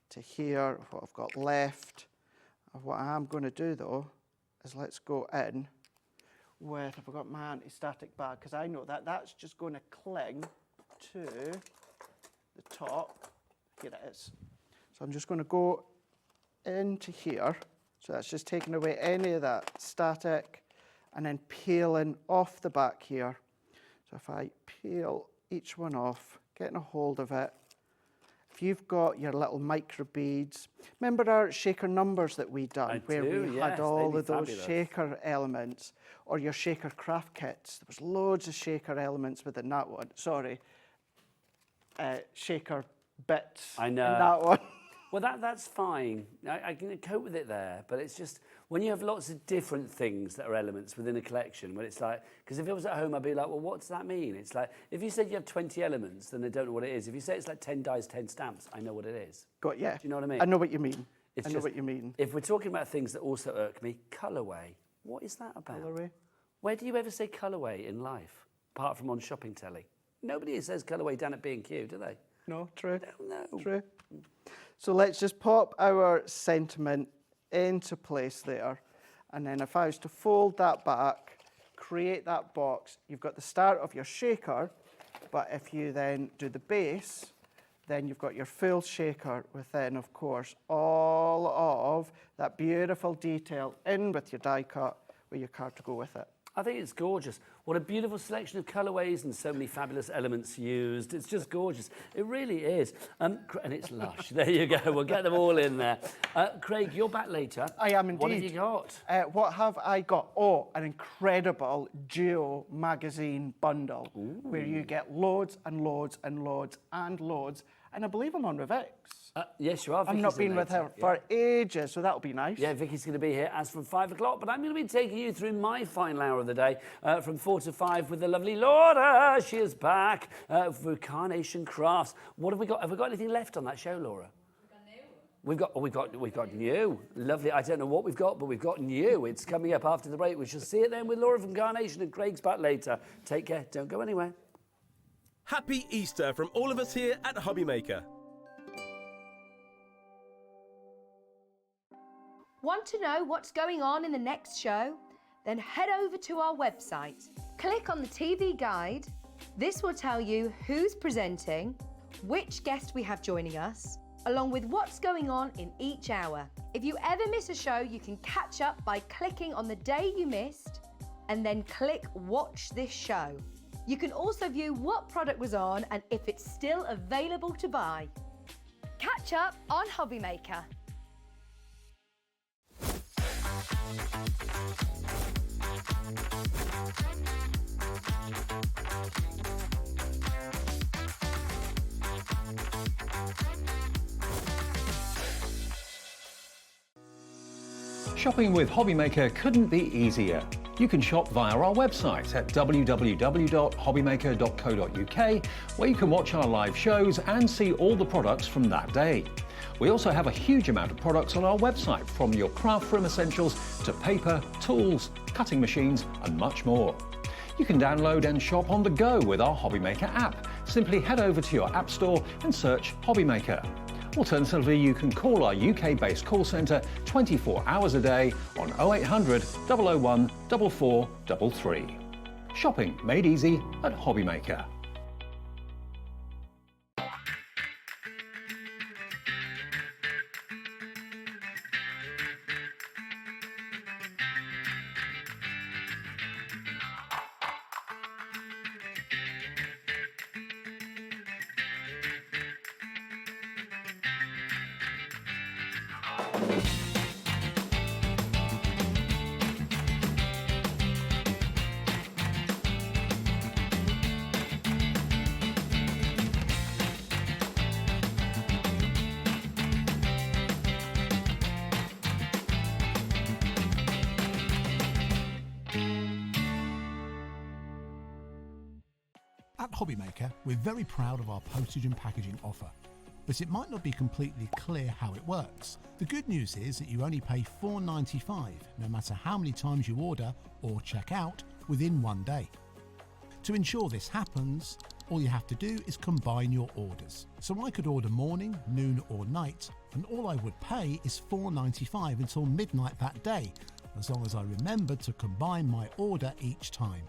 to here, what I've got left. What I am going to do though is let's go in with, I've got my anti-static bag, because I know that that's just going to cling to the top. Here it is. So I'm just going to go into here. So that's just taking away any of that static and then peeling off the back here. So if I peel each one off, getting a hold of it, if you've got your little micro beads, remember our shaker numbers that we done, where we had all of those shaker elements, or your shaker craft kits? There was loads of shaker elements within that one. Sorry, shaker bits in that one. Well, that's fine. I can cope with it there, but it's just when you have lots of different things that are elements within a collection, when it's like, because if it was at home, I'd be like, well, what does that mean? It's like, if you said you have 20 elements, then they don't know what it is. If you say it's like 10 dies, 10 stamps, I know what it is. Yeah. Do you know what I mean? I know what you mean. I know what you mean. If we're talking about things that also irk me, colourway. What is that about? Colourway? Where do you ever say colourway in life, apart from on shopping telly? Nobody says colourway down at B&Q, do they? No, true. No. True. So let's just pop our sentiment into place there. And then if I was to fold that back, create that box, you've got the start of your shaker, but if you then do the base, then you've got your full shaker within, of course, all of that beautiful detail in with your die cut with your card to go with it. I think it's gorgeous. What a beautiful selection of colourways and so many fabulous elements used. It's just gorgeous. It really is. And it's lush. There you go. We'll get them all in there. Craig, you're back later. I am indeed. What have you got? What have I got? Oh, an incredible Duo magazine bundle where you get loads and loads and loads and loads. And I believe I'm on with Vix. Yes, you are. I've not been with her for ages, so that'll be nice. Yeah, Vicky's going to be here as from 5 o'clock, but I'm going to be taking you through my final hour of the day from 4 to 5 with the lovely Laura. She is back for Carnation Crafts. What have we got? Have we got anything left on that show, Laura? We've got new. Lovely. I don't know what we've got, but we've got new. It's coming up after the break. We shall see it then with Laura from Carnation, and Craig's back later. Take care. Don't go anywhere. Happy Easter from all of us here at Hobbymaker. Want to know what's going on in the next show? Then head over to our website. Click on the TV guide. This will tell you who's presenting, which guest we have joining us, along with what's going on in each hour. If you ever miss a show, you can catch up by clicking on the day you missed and then click Watch This Show. You can also view what product was on and if it's still available to buy. Catch up on Hobbymaker. Shopping with Hobbymaker couldn't be easier. You can shop via our website at www.hobbymaker.co.uk, where you can watch our live shows and see all the products from that day. We also have a huge amount of products on our website, from your craft room essentials to paper, tools, cutting machines and much more. You can download and shop on the go with our Hobbymaker app. Simply head over to your app store and search Hobbymaker. Alternatively, you can call our UK-based call centre 24 hours a day on 0800 001 4433. Shopping made easy at Hobbymaker. At Hobbymaker, we're very proud of our postage and packaging offer, but it might not be completely clear how it works. The good news is that you only pay $4.95 no matter how many times you order or check out within 1 day. To ensure this happens, all you have to do is combine your orders. So I could order morning, noon or night, and all I would pay is $4.95 until midnight that day, as long as I remembered to combine my order each time.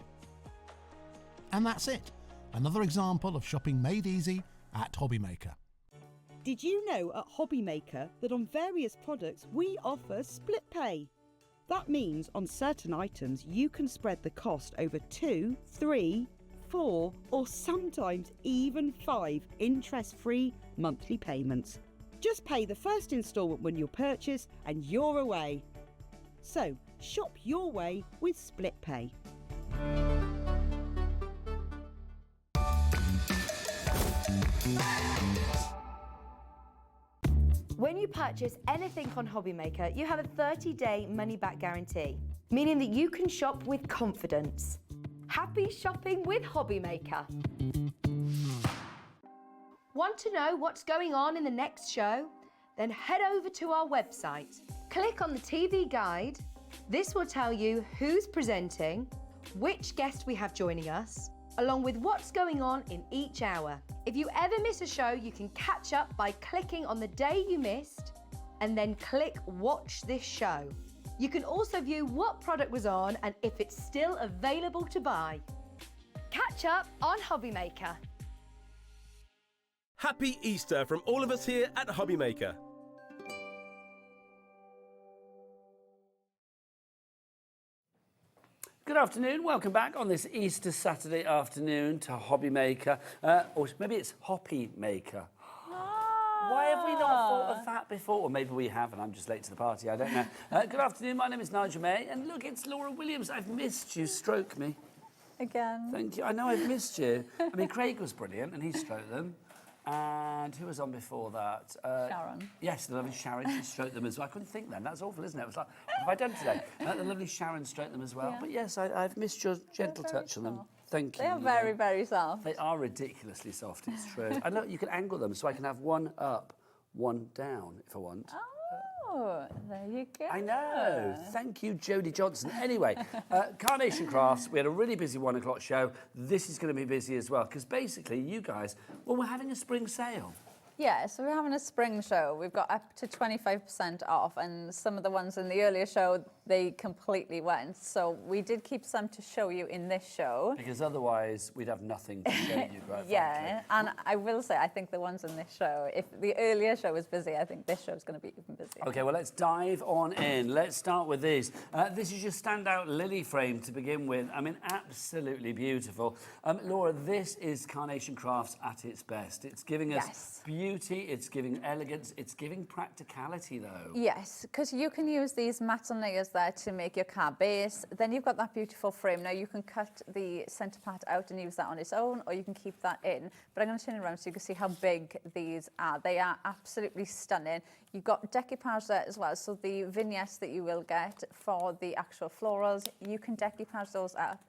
And that's it. Another example of shopping made easy at Hobbymaker. Did you know at Hobbymaker that on various products we offer split pay? That means on certain items you can spread the cost over 2, 3, 4 or sometimes even 5 interest-free monthly payments. Just pay the first instalment when you purchase and you're away. So shop your way with split pay. When you purchase anything on Hobbymaker, you have a 30-day money-back guarantee, meaning that you can shop with confidence. Happy shopping with Hobbymaker. Want to know what's going on in the next show? Then head over to our website. Click on the TV guide. This will tell you who's presenting, which guest we have joining us, along with what's going on in each hour. If you ever miss a show, you can catch up by clicking on the day you missed and then click Watch This Show. You can also view what product was on and if it's still available to buy. Catch up on Hobbymaker. Happy Easter from all of us here at Hobbymaker. Good afternoon, welcome back on this Easter Saturday afternoon to Hobbymaker, or maybe it's Hoppy Maker. Why have we not thought of that before? Or maybe we have and I'm just late to the party, I don't know. Good afternoon, my name is Nigel May, and look, it's Laura Williams. I've missed you, stroke me. Again. Thank you, I know I've missed you. I mean, Craig was brilliant and he stroked them. And who was on before that? Sharon. Yes, the lovely Sharon, she stroked them as well. I couldn't think then, that's awful, isn't it? It was like, what have I done today? The lovely Sharon stroked them as well. Yeah. But yes, I've missed your gentle touch on them. Thank you. They are very, very soft. They are ridiculously soft, it's true. And look, you can angle them so I can have one up, one down if I want. Oh, there you go. I know. Thank you, Jodie Johnson. Anyway, Carnation Crafts, we had a really busy 1 o'clock show. This is going to be busy as well, because basically you guys, well, we're having a spring sale. Yeah, so we're having a spring show. We've got up to 25% off, and some of the ones in the earlier show, they completely went. So we did keep some to show you in this show. Because otherwise, we'd have nothing to show you, right? Yeah, and I will say, I think the ones in this show, if the earlier show was busy, I think this show is going to be even busier. Okay, well, let's dive on in. Let's start with these. This is your standout lily frame to begin with. I mean, absolutely beautiful. Laura, this is Carnation Crafts at its best. It's giving us beauty, it's giving elegance, it's giving practicality, though. Yes, because you can use these mats and layers there to make your car base. Then you've got that beautiful frame. Now, you can cut the centre part out and use that on its own, or you can keep that in. But I'm going to turn it around so you can see how big these are. They are absolutely stunning. You've got decoupage there as well, so the vignettes that you will get for the actual florals, you can decoupage those up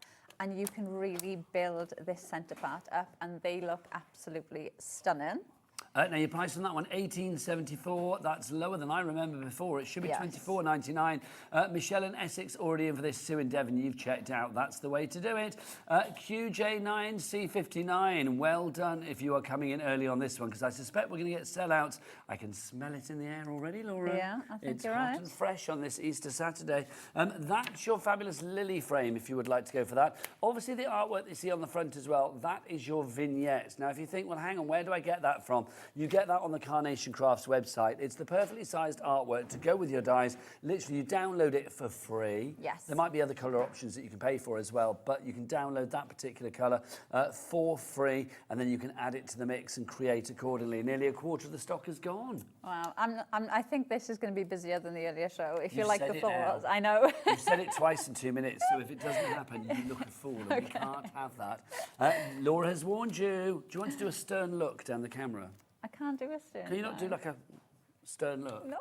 and you can really build this centre part up, and they look absolutely stunning. Now, your price on that one, $18.74. That's lower than I remember before. It should be $24.99. Michelle in Essex already in for this. Sue in Devon, you've checked out. That's the way to do it. QJ9C59, well done if you are coming in early on this one, because I suspect we're going to get sellouts. I can smell it in the air already, Laura. Yeah, I think it's you're hot right. and fresh on this Easter Saturday. That's your fabulous lily frame, if you would like to go for that. Obviously, the artwork you see on the front as well, that is your vignette. Now, if you think, well, hang on, where do I get that from? You get that on the Carnation Crafts website. It's the perfectly sized artwork to go with your dies. Literally, you download it for free. Yes. There might be other colour options that you can pay for as well, but you can download that particular colour for free, and then you can add it to the mix and create accordingly. Nearly a quarter of the stock is gone. Wow, I think this is going to be busier than the earlier show. If you You've like said the it now. florals, I know. You've said it twice in 2 minutes, so if it doesn't happen, you look a fool, and we can't have that. Laura has warned you. Do you want to do a stern look down the camera? I can't do a stern. Can you not do like a stern look? No.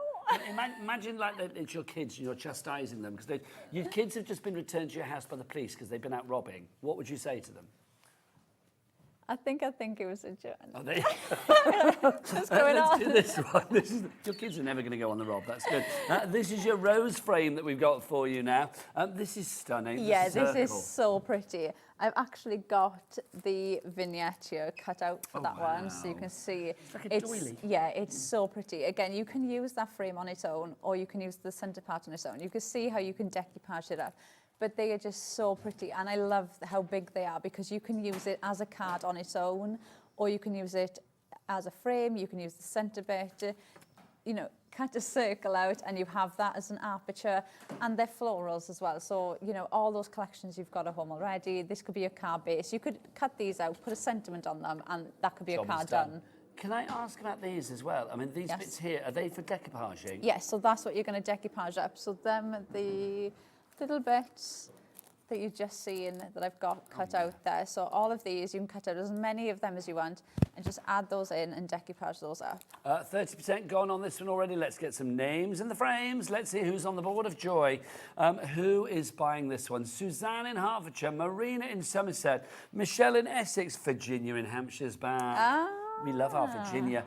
Imagine like it's your kids and you're chastising them because your kids have just been returned to your house by the police because they've been out robbing. What would you say to them? I think it was a joke. Oh, they... What's going on? Let's do this one. Your kids are never going to go on the rob. That's good. This is your rose frame that we've got for you now. This is stunning. Yeah, this is so pretty. I've actually got the vignette here cut out for that one, so you can see. It's like a doily. Yeah, it's so pretty. Again, you can use that frame on its own, or you can use the centre part on its own. You can see how you can decoupage it up. But they are just so pretty, and I love how big they are because you can use it as a card on its own, or you can use it as a frame. You can use the centre bit, you know, cut a circle out, and you have that as an aperture, and they're florals as well. So, you know, all those collections you've got at home already, this could be a card base. You could cut these out, put a sentiment on them, and that could be a card done. Can I ask about these as well? I mean, these bits here, are they for decoupaging? Yes, so that's what you're going to decoupage up. So them, the little bits that you've just seen that I've got cut out there. So all of these, you can cut out as many of them as you want and just add those in and decoupage those up. 30% gone on this one already. Let's get some names in the frames. Let's see who's on the board of joy. Who is buying this one? Suzanne in Hertfordshire, Marina in Somerset, Michelle in Essex, Virginia in Hampshire's back. We love our Virginia.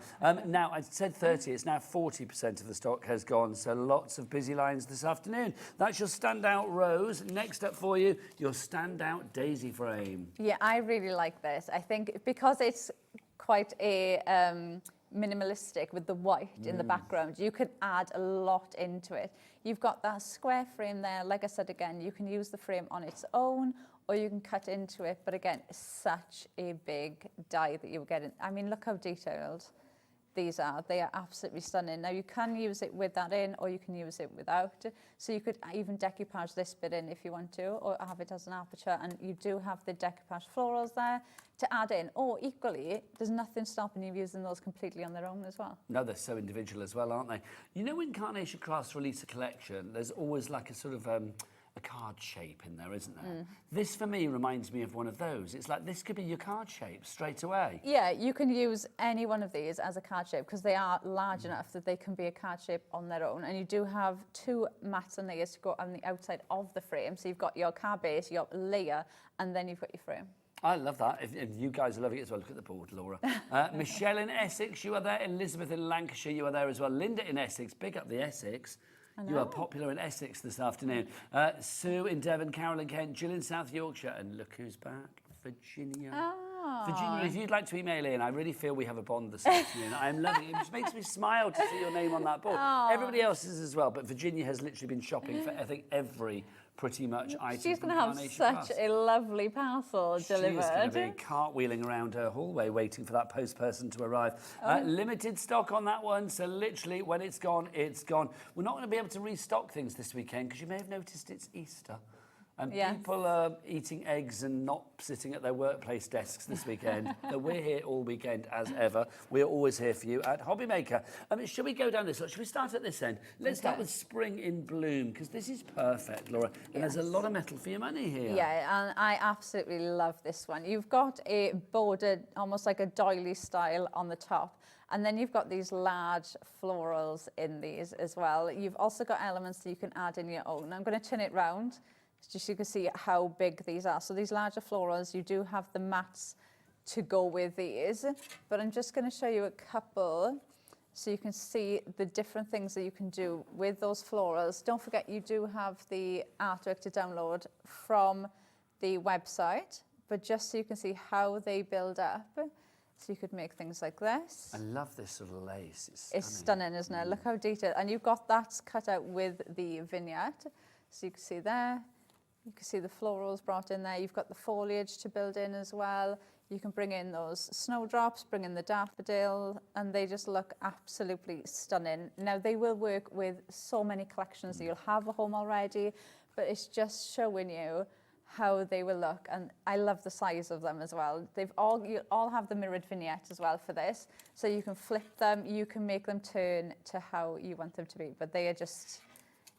Now, I said 30, it's now 40% of the stock has gone, so lots of busy lines this afternoon. That's your standout rose. Next up for you, your standout daisy frame. Yeah, I really like this. I think because it's quite a minimalistic with the white in the background, you can add a lot into it. You've got that square frame there. Like I said, again, you can use the frame on its own, or you can cut into it. But again, such a big die that you're getting. I mean, look how detailed these are. They are absolutely stunning. Now, you can use it with that in, or you can use it without. So you could even decoupage this bit in if you want to, or have it as an aperture. And you do have the decoupage florals there to add in. Or equally, there's nothing stopping you using those completely on their own as well. No, they're so individual as well, aren't they? You know, when Carnation Crafts release a collection, there's always like a sort of a card shape in there, isn't there? This, for me, reminds me of one of those. It's like, this could be your card shape straight away. Yeah, you can use any one of these as a card shape because they are large enough that they can be a card shape on their own. And you do have two mats and layers to go on the outside of the frame. So you've got your card base, your layer, and then you've got your frame. I love that. If you guys are loving it as well, look at the board, Laura. Michelle in Essex, you are there. Elizabeth in Lancashire, you are there as well. Linda in Essex, big up the Essex. You are popular in Essex this afternoon. Sue in Devon, Carol in Kent, Jill in South Yorkshire, and look who's back, Virginia. Virginia, if you'd like to email in, I really feel we have a bond this afternoon. I am loving it. It just makes me smile to see your name on that board. Everybody else is as well, but Virginia has literally been shopping for, I think, every pretty much item. She's going to have such Crafts. a lovely parcel delivered. She's going to be cartwheeling around her hallway waiting for that post person to arrive. Limited stock on that one, so literally when it's gone, it's gone. We're not going to be able to restock things this weekend because you may have noticed it's Easter. And people are eating eggs and not sitting at their workplace desks this weekend. So we're here all weekend as ever. We're always here for you at Hobbymaker. Shall we go down this? Should we start at this end? Let's start with Spring in Bloom, because this is perfect, Laura. And there's a lot of metal for your money here. Yeah, and I absolutely love this one. You've got a bordered, almost like a doily style on the top. And then you've got these large florals in these as well. You've also got elements that you can add in your own. I'm going to turn it round, just so you can see how big these are. So these larger florals, you do have the mats to go with these, but I'm just going to show you a couple so you can see the different things that you can do with those florals. Don't forget, you do have the artwork to download from the website, but just so you can see how they build up. So you could make things like this. I love this sort of lace. It's stunning, isn't it? Look how detailed. And you've got that cut out with the vignette. So you can see there. You can see the florals brought in there. You've got the foliage to build in as well. You can bring in those snowdrops, bring in the daffodil, and they just look absolutely stunning. Now, they will work with so many collections that you'll have at home already, but it's just showing you how they will look, and I love the size of them as well. You all have the mirrored vignette as well for this, so you can flip them, you can make them turn to how you want them to be, but they are just,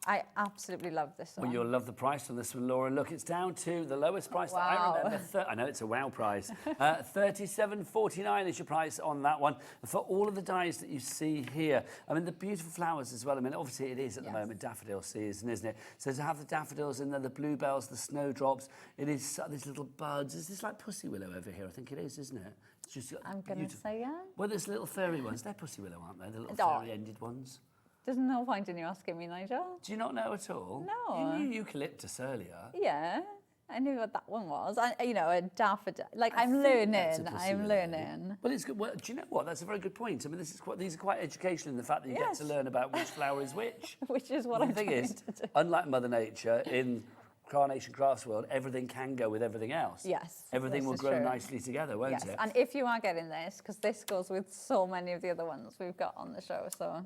I absolutely love this one. Well, you'll love the price on this one, Laura. Look, it's down to the lowest price that I remember. I know it's a wow price. $37.49 is your price on that one. For all of the dies that you see here, I mean, the beautiful flowers as well. I mean, obviously it is at the moment daffodil season, isn't it? So to have the daffodils in there, the bluebells, the snowdrops, it is these little buds. Is this like pussy willow over here? I think it is, isn't it? It's just I'm going to say yeah. Well, there's little fairy ones. They're pussy willow, aren't they? The little fairy-ended ones. There's no point in you asking me, Nigel. Do you not know at all? No. You knew eucalyptus earlier. Yeah, I knew what that one was. You know, a daffodil. Like, I'm learning. I'm learning. Well, it's good. Well, do you know what? That's a very good point. I mean, these are quite educational in the fact that you get to learn about which flower is which. Which is what I'm trying to do. Unlike Mother Nature, in Carnation Crafts world, everything can go with everything else. Yes. Everything will grow nicely together, won't it? And if you are getting this, because this goes with so many of the other ones we've got on the show, so...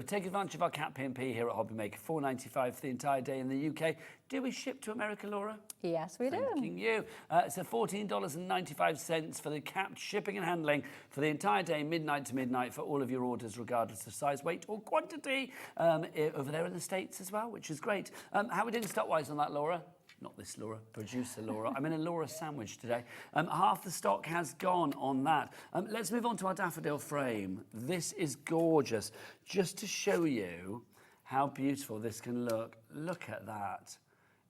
Take advantage of our Cat P&P here at Hobby Maker, $4.95 for the entire day in the UK. Do we ship to America, Laura? Yes, we do. Thanking you. It's $14.95 for the capped shipping and handling for the entire day, midnight to midnight, for all of your orders, regardless of size, weight or quantity, over there in the States as well, which is great. How are we doing stock-wise on that, Laura? Not this Laura, producer Laura. I'm in a Laura sandwich today. Half the stock has gone on that. Let's move on to our daffodil frame. This is gorgeous. Just to show you how beautiful this can look. Look at that.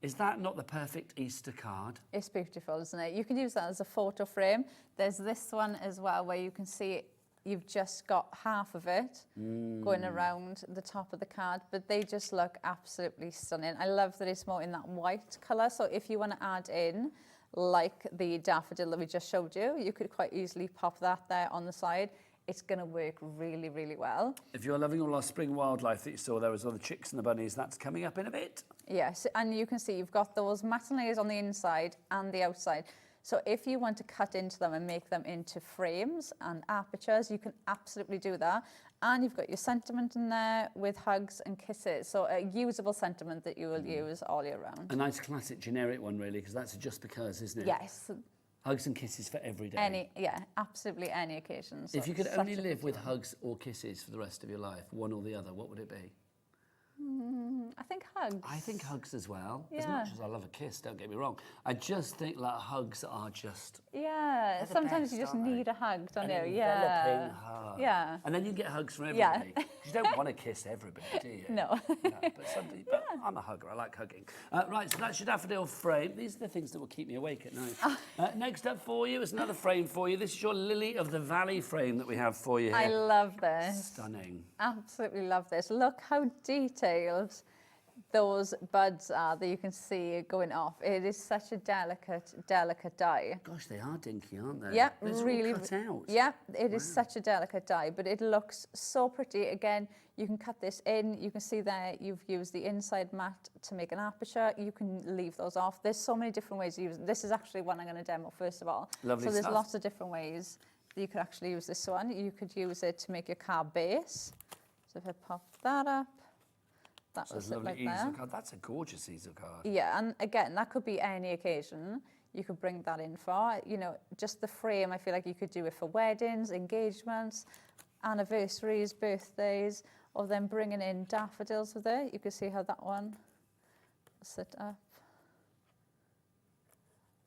Is that not the perfect Easter card? It's beautiful, isn't it? You can use that as a photo frame. There's this one as well where you can see you've just got half of it going around the top of the card, but they just look absolutely stunning. I love that it's more in that white colour, so if you want to add in like the daffodil that we just showed you, you could quite easily pop that there on the side. It's going to work really, really well. If you're loving all our spring wildlife that you saw there as well, the chicks and the bunnies, that's coming up in a bit. Yes, and you can see you've got those matten layers on the inside and the outside. So if you want to cut into them and make them into frames and apertures, you can absolutely do that. And you've got your sentiment in there with hugs and kisses. So a usable sentiment that you will use all year round. A nice classic generic one, really, because that's a just because, isn't it? Yes. Hugs and kisses for every day. Absolutely any occasion. So if you could only live with hugs or kisses for the rest of your life, one or the other, what would it be? I think hugs. I think hugs as well. Yeah. As much as I love a kiss, don't get me wrong. I just think like hugs are just... Yeah, sometimes best, you just aren't need a hug, don't you? Enveloping hug. Yeah. And then you get hugs from everybody. Yeah. You don't want to kiss everybody, do you? No. But I'm a hugger. I like hugging. Right, so that's your daffodil frame. These are the things that will keep me awake at night. Next up for you is another frame for you. This is your Lily of the Valley frame that we have for you here. I love this. Stunning. Absolutely love this. Look how detailed those buds are that you can see going off. It is such a delicate dye. Gosh, they are dinky, aren't they? Yeah, They're really. all cut out. Yeah, it is such a delicate dye, but it looks so pretty. Again, you can cut this in. You can see there you've used the inside mat to make an aperture. You can leave those off. There's so many different ways to use it. This is actually one I'm going to demo first of all. Lovely so there's stuff. lots of different ways that you could actually use this one. You could use it to make your card base. So if I pop that up, that will sit like there. Card. That's a gorgeous easel card. Yeah, and again, that could be any occasion. You could bring that in for, you know, just the frame. I feel like you could do it for weddings, engagements, anniversaries, birthdays, or then bringing in daffodils with it. You can see how that one will sit up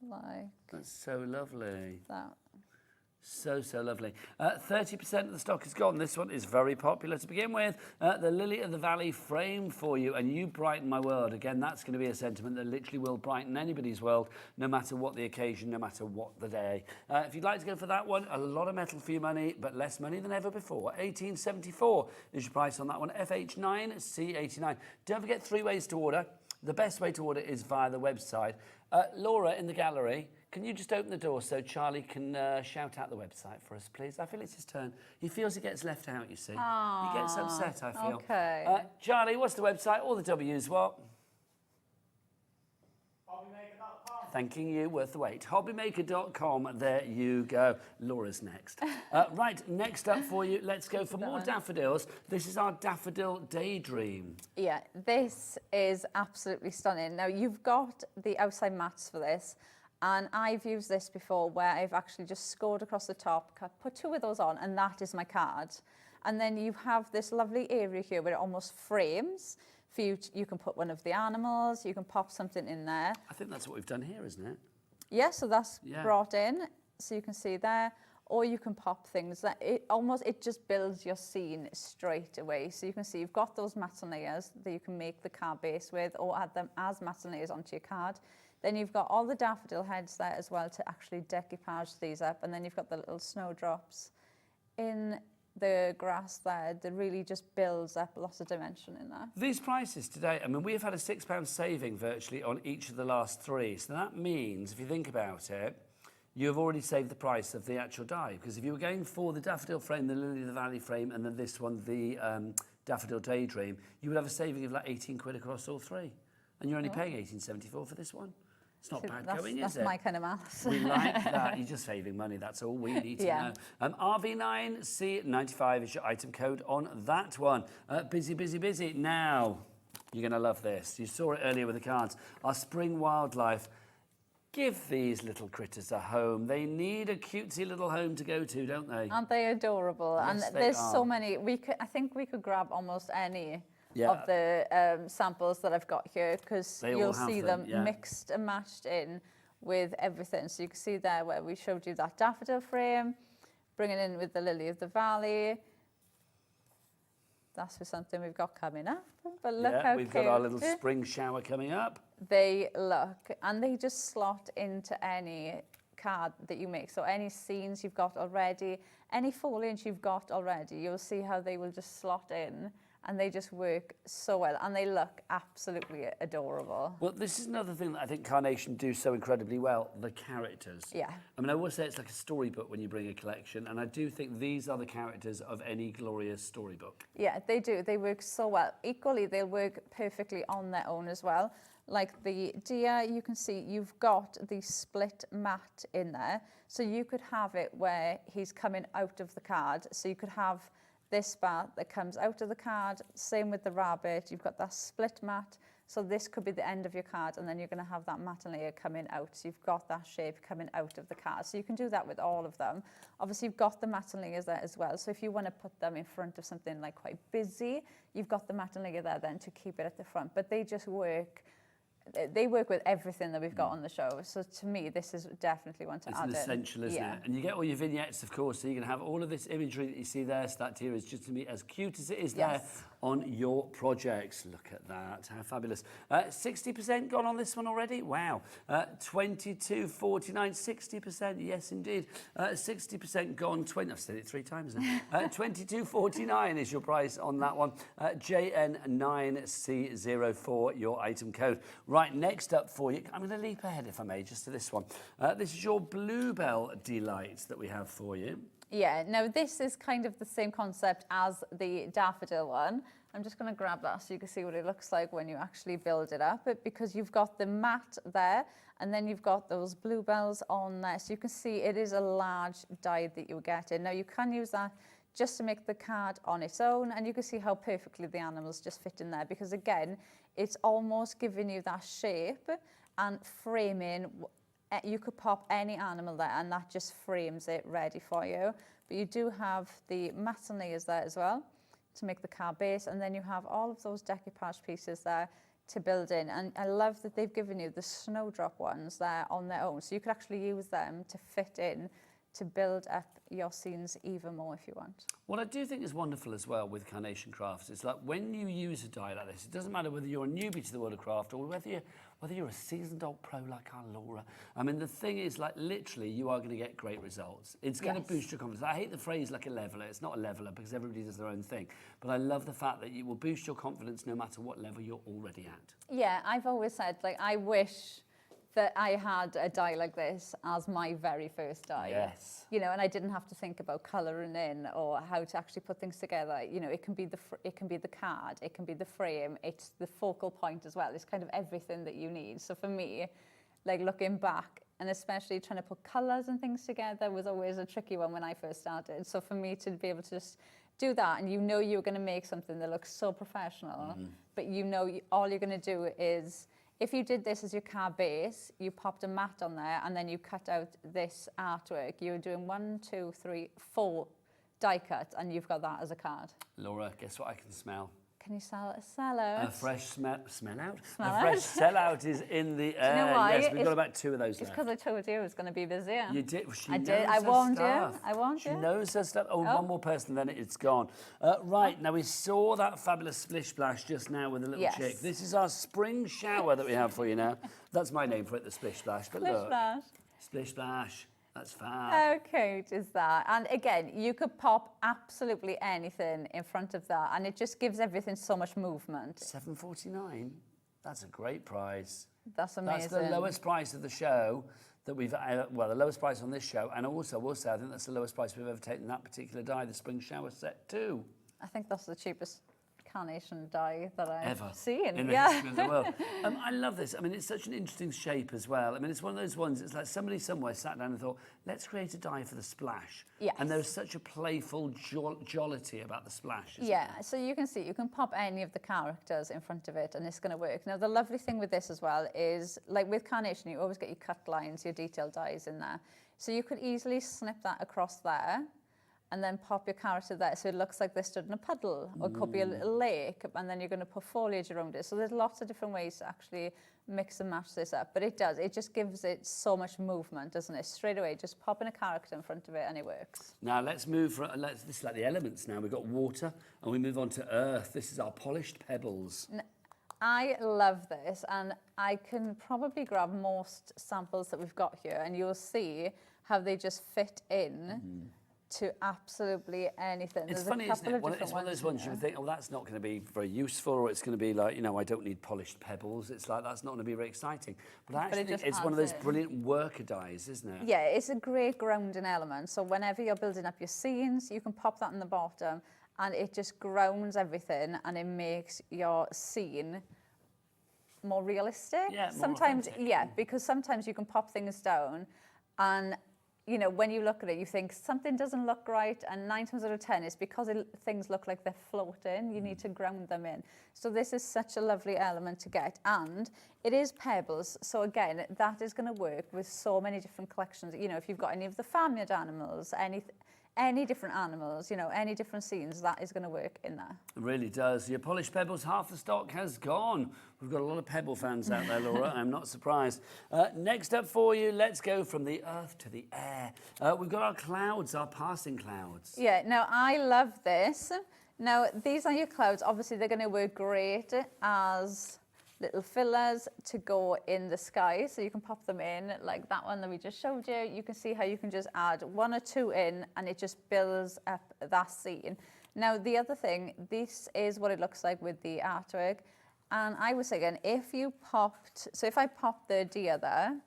like that's so lovely. that. So lovely. 30% of the stock is gone. This one is very popular to begin with. The Lily of the Valley frame for you, and you brighten my world. Again, that's going to be a sentiment that literally will brighten anybody's world, no matter what the occasion, no matter what the day. If you'd like to go for that one, a lot of metal for your money, but less money than ever before. $18.74 is your price on that one. FH9, C89. Don't forget 3 ways to order. The best way to order is via the website. Laura in the gallery, can you just open the door so Charlie can shout out the website for us, please? I feel it's his turn. He feels he gets left out, you see. Aww, he gets upset, I feel. Okay. Charlie, what's the website? All the W's, what? thanking you, worth the wait. Hobbymaker.com, there you go. Laura's next. Right, next up for you, let's go for more daffodils. This is our Daffodil Daydream. Yeah, this is absolutely stunning. Now, you've got the outside mats for this, and I've used this before where I've actually just scored across the top, put 2 of those on, and that is my card. And then you have this lovely area here where it almost frames. For you, you can put one of the animals, you can pop something in there. I think that's what we've done here, isn't it? Yeah, so that's brought in, so you can see there. Or you can pop things that it just builds your scene straight away. So you can see you've got those mats and layers that you can make the card base with, or add them as mats and layers onto your card. Then you've got all the daffodil heads there as well to actually decoupage these up. And then you've got the little snowdrops in the grass there that really just builds up lots of dimension in there. These prices today, I mean, we've had a £6 saving virtually on each of the last 3. So that means, if you think about it, you've already saved the price of the actual die. Because if you were going for the daffodil frame, the Lily of the Valley frame, and then this one, the Daffodil Daydream, you would have a saving of like 18 quid across all 3. And you're only paying 18.74 for this one. It's not bad going, is it? That's my kind of maths. We like that. You're just saving money. That's all we need to know. RV9C95 is your item code on that one. Busy, busy, busy. Now, you're going to love this. You saw it earlier with the cards. Our spring wildlife. Give these little critters a home. They need a cutesy little home to go to, don't they? Aren't they adorable? Yes, and they there's are. so many. I think we could grab almost any Yeah. of the samples that I've got here, because They all you'll have see them, them mixed and matched in with everything. So you can see there where we showed you that daffodil frame, bringing in with the Lily of the Valley. That's for something we've got coming up. But look how we've cute. got our little spring shower coming up. They look, and they just slot into any card that you make. So any scenes you've got already, any foliage you've got already, you'll see how they will just slot in, and they just work so well, and they look absolutely adorable. Well, this is another thing that I think Carnation do so incredibly well, the characters. Yeah. I mean, I always say it's like a storybook when you bring a collection, and I do think these are the characters of any glorious storybook. Yeah, they do. They work so well. Equally, they'll work perfectly on their own as well. Like the deer, you can see you've got the split mat in there. So you could have it where he's coming out of the card. So you could have this mat that comes out of the card. Same with the rabbit. You've got that split mat. So this could be the end of your card, and then you're going to have that mat and layer coming out. So you've got that shape coming out of the card. So you can do that with all of them. Obviously, you've got the mat and layers there as well. So if you want to put them in front of something like quite busy, you've got the mat and layer there then to keep it at the front. But they just work. They work with everything that we've got on the show. So to me, this is definitely one to add in. It's an essential, isn't it? And you get all your vignettes, of course, so you can have all of this imagery that you see there. So that here is just to me as cute as it is there on your projects. Look at that, how fabulous. 60% gone on this one already? Wow. 22.49, 60%, yes indeed. 60% gone, I've said it 3 times now. 22.49 is your price on that one. JN9C04, your item code. Right, next up for you, I'm going to leap ahead if I may, just to this one. This is your Bluebell Delight that we have for you. Yeah, now this is kind of the same concept as the daffodil one. I'm just going to grab that so you can see what it looks like when you actually build it up. Because you've got the mat there, and then you've got those bluebells on there. So you can see it is a large die that you get in. Now you can use that just to make the card on its own, and you can see how perfectly the animals just fit in there, because again, it's almost giving you that shape and framing. You could pop any animal there and that just frames it ready for you. But you do have the mats and layers there as well to make the card base, and then you have all of those decoupage pieces there to build in. And I love that they've given you the snowdrop ones there on their own, so you could actually use them to fit in to build up your scenes even more if you want. What I do think is wonderful as well with Carnation Crafts is like when you use a die like this, it doesn't matter whether you're a newbie to the world of craft or whether you're a seasoned old pro like our Laura. I mean, the thing is, like, literally, you are going to get great results. It's going to boost your confidence. I hate the phrase like a leveler. It's not a leveler because everybody does their own thing. But I love the fact that it will boost your confidence no matter what level you're already at. Yeah, I've always said, like, I wish that I had a die like this as my very first die. Yes. You know, and I didn't have to think about colouring in or how to actually put things together. You know, it can be the card, it can be the frame, it's the focal point as well. It's kind of everything that you need. So for me, like looking back, and especially trying to put colours and things together was always a tricky one when I first started. So for me to be able to just do that, and you know you're going to make something that looks so professional, but you know all you're going to do is, if you did this as your card base, you popped a mat on there, and then you cut out this artwork, you're doing 1, 2, 3, 4 die cuts, and you've got that as a card. Laura, guess what I can smell? Can you sell out? A fresh smell out? Smell A fresh sellout is in the air. Do you know why? Yes, we've got about 2 of those It's left. because I told you it was going to be busier. You did. I did. I warned you. I warned She you. knows her stuff. Oh, one more person, then it's gone. Right, now we saw that fabulous splish splash just now with the little Yes. chick. This is our spring shower that we have for you now. That's my name for it, the splish splash. But Splish look, splash. splish splash. That's fab. How cute is that? And again, you could pop absolutely anything in front of that, and it just gives everything so much movement. $7.49. That's a great price. That's amazing. That's the lowest price of the show that we've, well, the lowest price on this show, and also we'll say I think that's the lowest price we've ever taken that particular die, the spring shower set too. I think that's the cheapest carnation die that I've Ever seen. in the history of the world. I love this. I mean, it's such an interesting shape as well. I mean, it's one of those ones, it's like somebody somewhere sat down and thought, let's create a die for the splash. Yes. And there's such a playful jollity about the splash. Isn't Yeah, there? so you can see, you can pop any of the characters in front of it and it's going to work. Now, the lovely thing with this as well is, like with Carnation, you always get your cut lines, your detailed dies in there. So you could easily snip that across there and then pop your character there so it looks like they stood in a puddle, or it could be a little lake, and then you're going to put foliage around it. So there's lots of different ways to actually mix and match this up, but it just gives it so much movement, doesn't it? Straight away, just popping a character in front of it and it works. Now let's move from, this is like the elements now. We've got water and we move on to earth. This is our polished pebbles. I love this, and I can probably grab most samples that we've got here, and you'll see how they just fit in to absolutely anything. It's There's funny, a couple isn't it? of It's one of those ones you would think, oh, that's not going to be very useful, or it's going to be like, you know, I don't need polished pebbles. It's like, that's not going to be very exciting. But actually, it's one of those brilliant worker dies, isn't it? Yeah, it's a great grounding element. So whenever you're building up your scenes, you can pop that in the bottom, and it just grounds everything, and it makes your scene more realistic. Yeah, more sometimes, authentic. yeah, because sometimes you can pop things down, and you know, when you look at it, you think something doesn't look right, and 9 times out of 10, it's because things look like they're floating. You need to ground them in. So this is such a lovely element to get, and it is pebbles. So again, that is going to work with so many different collections. You know, if you've got any of the farmyard animals, any different animals, you know, any different scenes, that is going to work in there. It really does. Your polished pebbles, half the stock has gone. We've got a lot of pebble fans out there, Laura. I'm not surprised. Next up for you, let's go from the earth to the air. We've got our clouds, our passing clouds. Yeah, now I love this. Now, these are your clouds. Obviously, they're going to work great as little fillers to go in the sky, so you can pop them in like that one that we just showed you. You can see how you can just add 1 or 2 in, and it just builds up that scene. Now, the other thing, this is what it looks like with the artwork, and I was thinking, if you popped, so if I popped the deer there,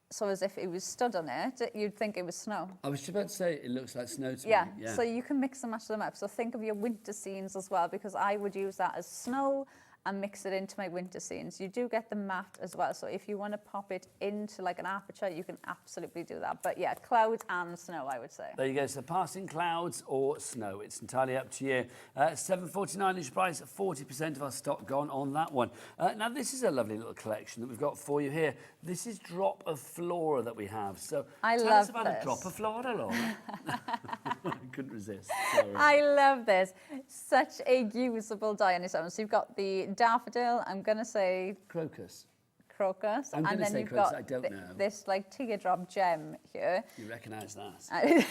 so as if it was stood on it, you'd think it was snow. I was just about to say, it looks like snow to Yeah, me. Yeah, so you can mix and match them up. So think of your winter scenes as well, because I would use that as snow and mix it into my winter scenes. You do get the matte as well, so if you want to pop it into like an aperture, you can absolutely do that. But yeah, clouds and snow, I would say. There you go. So passing clouds or snow, it's entirely up to you. $7.49 is price, 40% of our stock gone on that one. Now this is a lovely little collection that we've got for you here. This is drop of flora that we have. So I tell love us about this. a drop of flora, Laura. I couldn't resist. Sorry. I love this. Such a usable die on its own. So you've got the daffodil, I'm going to say crocus. Crocus. I'm and gonna then say you've crocus, got I don't know. this like teardrop gem here. You recognise that?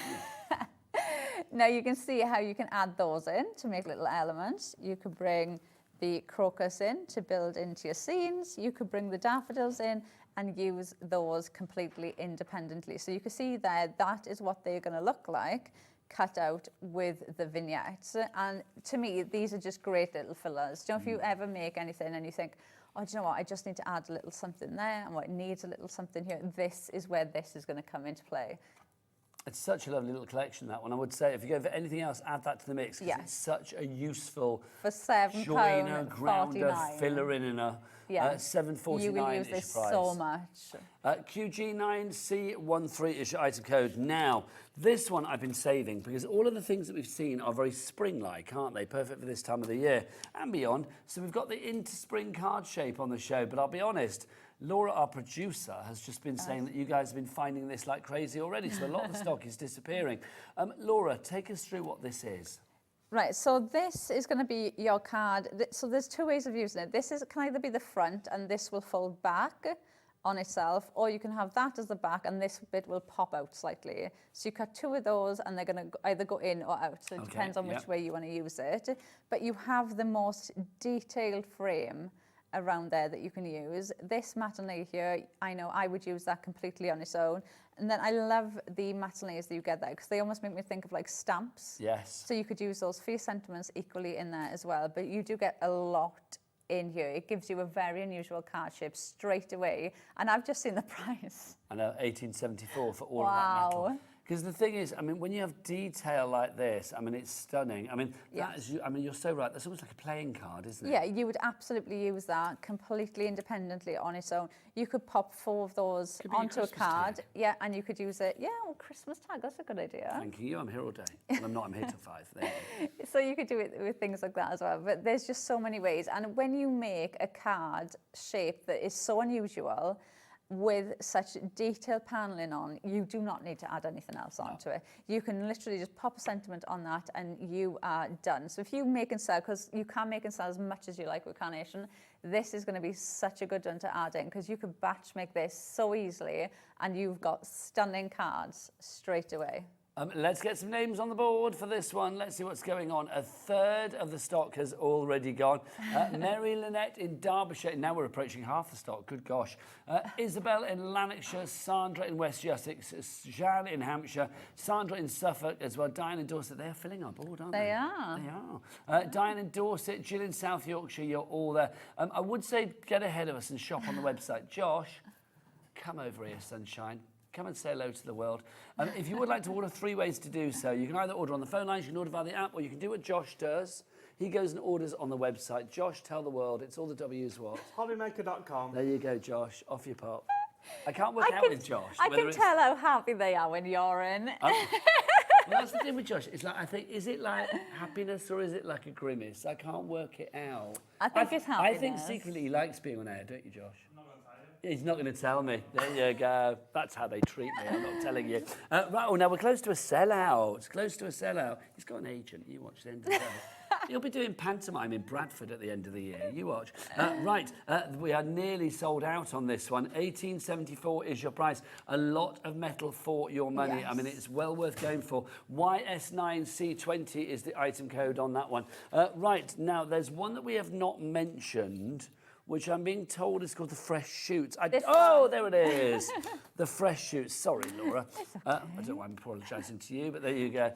Now you can see how you can add those in to make little elements. You could bring the crocus in to build into your scenes. You could bring the daffodils in and use those completely independently. So you can see there, that is what they're going to look like cut out with the vignettes. And to me, these are just great little fillers. Do you know, if you ever make anything and you think, oh, do you know what, I just need to add a little something there, and what it needs a little something here, this is where this is going to come into play. It's such a lovely little collection, that one. I would say, if you go for anything else, add that to the mix, because it's such a useful for £7, joiner, grounder, 49. filler in a £7.49 You will use is this price. so much. QG9C13 is your item code. Now, this one I've been saving because all of the things that we've seen are very spring-like, aren't they? Perfect for this time of the year and beyond. So we've got the Interspring card shape on the show, but I'll be honest, Laura, our producer, has just been saying that you guys have been finding this like crazy already, so a lot of the stock is disappearing. Laura, take us through what this is. Right, so this is going to be your card. So there's two ways of using it. This can either be the front and this will fold back on itself, or you can have that as the back and this bit will pop out slightly. So you cut two of those and they're going to either go in or out. So it depends on which way you want to use it. But you have the most detailed frame around there that you can use. This matinee here, I know I would use that completely on its own. And then I love the matinees that you get there because they almost make me think of like stamps. Yes. So you could use those for your sentiments equally in there as well. But you do get a lot in here. It gives you a very unusual card shape straight away. And I've just seen the price. I know, 1874 for all of that metal. Because the thing is, I mean, when you have detail like this, I mean, it's stunning. I mean, that is, I mean, you're so right. That's almost like a playing card, isn't it? Yeah, you would absolutely use that completely independently on its own. You could pop 4 of those onto a card. Yeah, and you could use it. Yeah, well, Christmas tag, that's a good idea. Thank you. I'm here all day. Well, I'm not. I'm here till 5. There you go. So you could do it with things like that as well. But there's just so many ways. And when you make a card shape that is so unusual, with such detailed paneling on, you do not need to add anything else onto it. You can literally just pop a sentiment on that and you are done. So if you make and sell, because you can make and sell as much as you like with Carnation, this is going to be such a good one to add in because you could batch make this so easily and you've got stunning cards straight away. Let's get some names on the board for this one. Let's see what's going on. A third of the stock has already gone. Mary Lynette in Derbyshire. Now we're approaching half the stock. Good gosh. Isabel in Lanarkshire. Sandra in West Sussex. Jeanne in Hampshire. Sandra in Suffolk as well. Diane in Dorset. They are filling our board, aren't they? They are. They are. Diane in Dorset. Jill in South Yorkshire. You're all there. I would say get ahead of us and shop on the website. Josh, come over here, sunshine. Come and say hello to the world. If you would like to order, 3 ways to do so. You can either order on the phone lines, you can order via the app, or you can do what Josh does. He goes and orders on the website. Josh, tell the world. It's all the W's what? Hobbymaker.com. There you go, Josh. Off you pop. I can't work out with Josh. I can tell how happy they are when you're in. Well, that's the thing with Josh. It's like, I think, is it like happiness or is it like a grimace? I can't work it out. I think it's happiness. I think secretly he likes being on air, don't you, Josh? He's not going to tell me. There you go. That's how they treat me. I'm not telling you. Right, well, now we're close to a sellout. Close to a sellout. He's got an agent. You watch the end of the day. He'll be doing pantomime in Bradford at the end of the year. You watch. Right, we are nearly sold out on this one. 1874 is your price. A lot of metal for your money. Yes. I mean, it's well worth going for. YS9C20 is the item code on that one. Right, now there's one that we have not mentioned, which I'm being told is called the Fresh Shoots. Oh, there it is. The Fresh Shoots. Sorry, Laura. I don't know why I'm apologising to you, but there you go.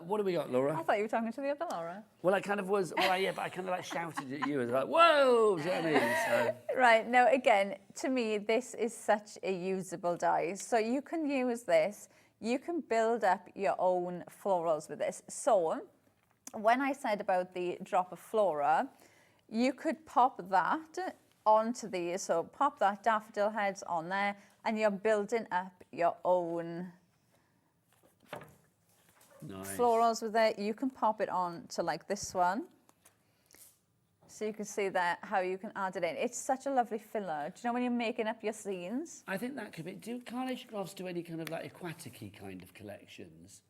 What do we got, Laura? I thought you were talking to the other Laura. Well, I kind of was. Well, yeah, but I kind of like shouted at you. I was like, whoa, do you know what I mean? So. Right, now again, to me, this is such a usable die. So you can use this. You can build up your own florals with this. So when I said about the drop of flora, you could pop that onto these, so pop that daffodil heads on there, and you're building up your own florals with it. You can pop it on to like this one. So you can see there how you can add it in. It's such a lovely filler. Do you know when you're making up your scenes? I think that could be. Do Carnation Crafts do any kind of like aquatic-y kind of collections?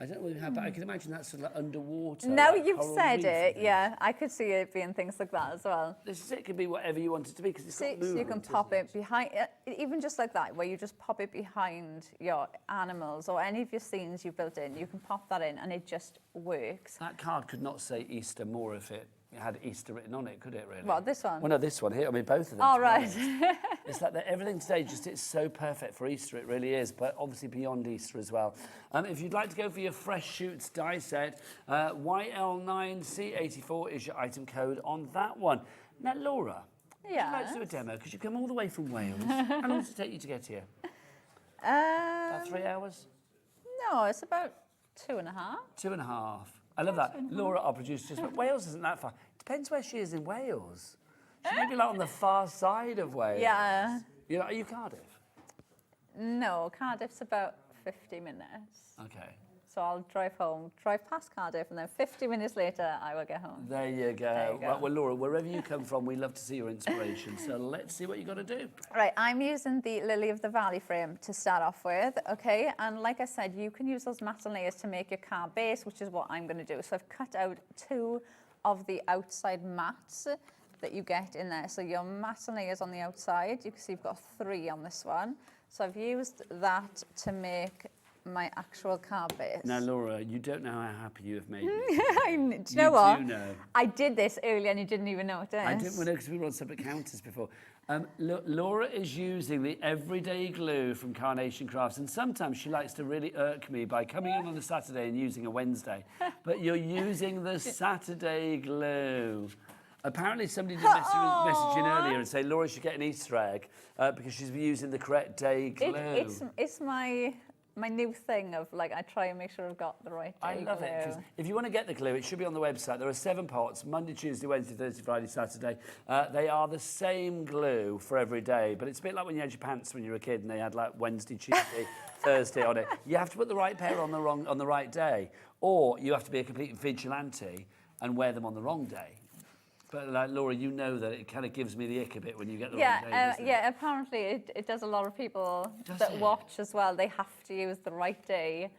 I don't know what we have, but I can imagine that's sort of like underwater. Now like you've said it, yeah, I could see it being things like that as well. This is it. Could be whatever you want it to be because it's got movement. So you can pop it behind, even just like that, where you just pop it behind your animals or any of your scenes you've built in. You can pop that in, and it just works. That card could not say Easter more if it had Easter written on it, could it really? What, this one? Well, no, this one here. I mean, both of them. Oh, right. It's like everything today it's so perfect for Easter, it really is, but obviously beyond Easter as well. If you'd like to go for your Fresh Shoots die set, YL9C84 is your item code on that one. Now, Laura, would you like to do a demo? Because you've come all the way from Wales. How long does it take you to get here? About 3 hours? No, No, it's about 2.5. 2.5. I love that. Laura, our producer, just went, Wales isn't that far. It depends where she is in Wales. She may be like on the far side of Wales. Yeah. You know, are you Cardiff? No, Cardiff's about 50 minutes. Okay. So I'll drive past Cardiff, and then 50 minutes later, I will get home. There you go. Right, well, Laura, wherever you come from, we love to see your inspiration. So let's see what you got to do. Right, I'm using the Lily of the Valley frame to start off with, okay? And like I said, you can use those matte layers to make your car base, which is what I'm going to do. So I've cut out 2 of the outside mats that you get in there. So your matte layers on the outside, you can see you've got 3 on this one. So I've used that to make my actual car base. Now, Laura, you don't know how happy you have made me. Do you know what? You do know. I did this earlier and you didn't even notice. I didn't know because we were on separate counters before. Laura is using the everyday glue from Carnation Crafts, and sometimes she likes to really irk me by coming in on a Saturday and using a Wednesday. But you're using the Saturday glue. Apparently somebody did message in earlier and say Laura should get an Easter egg because she's using the correct day glue. It's my new thing of, like, I try and make sure I've got the right day glue. I love it, because if you want to get the glue, it should be on the website. There are 7 pots, Monday, Tuesday, Wednesday, Thursday, Friday, Saturday. They are the same glue for every day, but it's a bit like when you had your pants when you were a kid and they had, like, Wednesday, Tuesday, Thursday on it. You have to put the right pair on the right day, or you have to be a complete vigilante and wear them on the wrong day. But like Laura, you know that it kind of gives me the ick a bit when you get the wrong day, doesn't it? Yeah, apparently it does a lot of people watch as well. They have to use the right day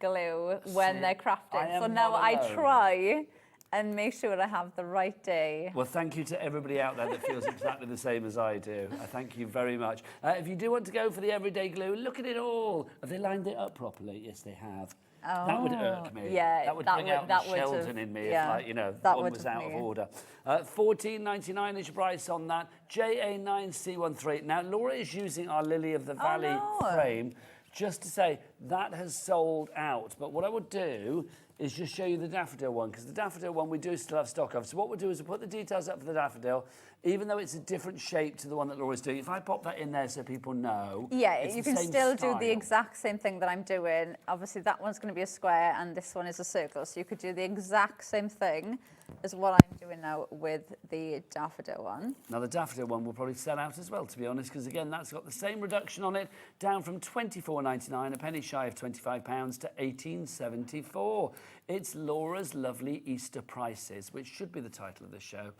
glue when they're crafting. So now I try and make sure I have the right day. Well, thank you to everybody out there that feels exactly the same as I do. I thank you very much. If you do want to go for the everyday glue, look at it all. Have they lined it up properly? Yes, they have. Oh, that would irk me. Yeah, that would bring out the Sheldon in me if, like, you know, one was out of order. $14.99 is your price on that. JA9C13. Now, Laura is using our Lily of the Valley frame just to say that has sold out. But what I would do is just show you the daffodil one, because the daffodil one we do still have stock of. So what we'll do is we'll put the details up for the daffodil, even though it's a different shape to the one that Laura's doing. If I pop that in there so people know. Yeah, you can still do the exact same thing that I'm doing. Obviously, that one's going to be a square and this one is a circle. So you could do the exact same thing as what I'm doing now with the daffodil one. Now, the daffodil one will probably sell out as well, to be honest, because, again, that's got the same reduction on it, down from £24.99, a penny shy of £25, to £18.74. It's Laura's lovely Easter prices, which should be the title of the show.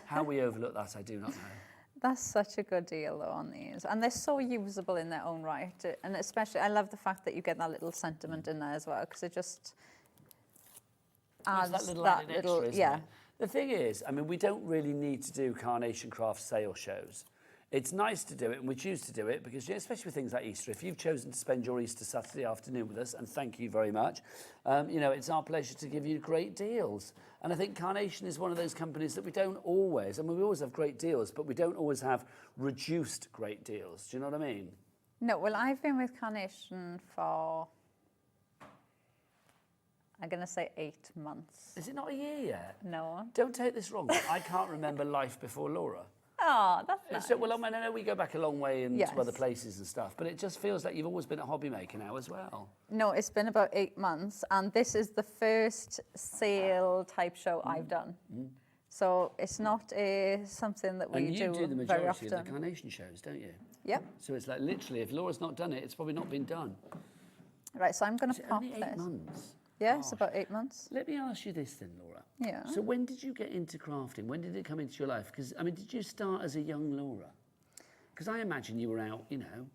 How we overlook that, I do not know. That's such a good deal, though, on these. And they're so usable in their own right. And especially, I love the fact that you get that little sentiment in there as well, because it just adds that little extra, isn't it? The thing is, I mean, we don't really need to do Carnation Crafts sale shows. It's nice to do it, and we choose to do it because, especially with things like Easter, if you've chosen to spend your Easter Saturday afternoon with us, and thank you very much, you know, it's our pleasure to give you great deals. And I think Carnation is one of those companies that we don't always, I mean, we always have great deals, but we don't always have reduced great deals. Do you know what I mean? No, well, I've been with Carnation for, I'm going to say 8 months. Is it not a year yet? No. Don't take this wrong, but I can't remember life before Laura. Oh, that's nice. So, well, I mean, I know we go back a long way into Yes. other places and stuff, but it just feels like you've always been a hobby maker now as well. No, it's been about 8 months, and this is the first sale type show I've done. So it's not something that we and you do the very majority often. of the Carnation shows, don't you? Yep. So it's like literally, if Laura's not done it, it's probably not been done. Right, so I'm going to pop only 8 this. months? Yeah, it's about 8 months. Let me ask you this then, Laura. Yeah. So when did you get into crafting? When did it come into your life? Because, I mean, did you start as a young Laura? Because I imagine you were out, you know,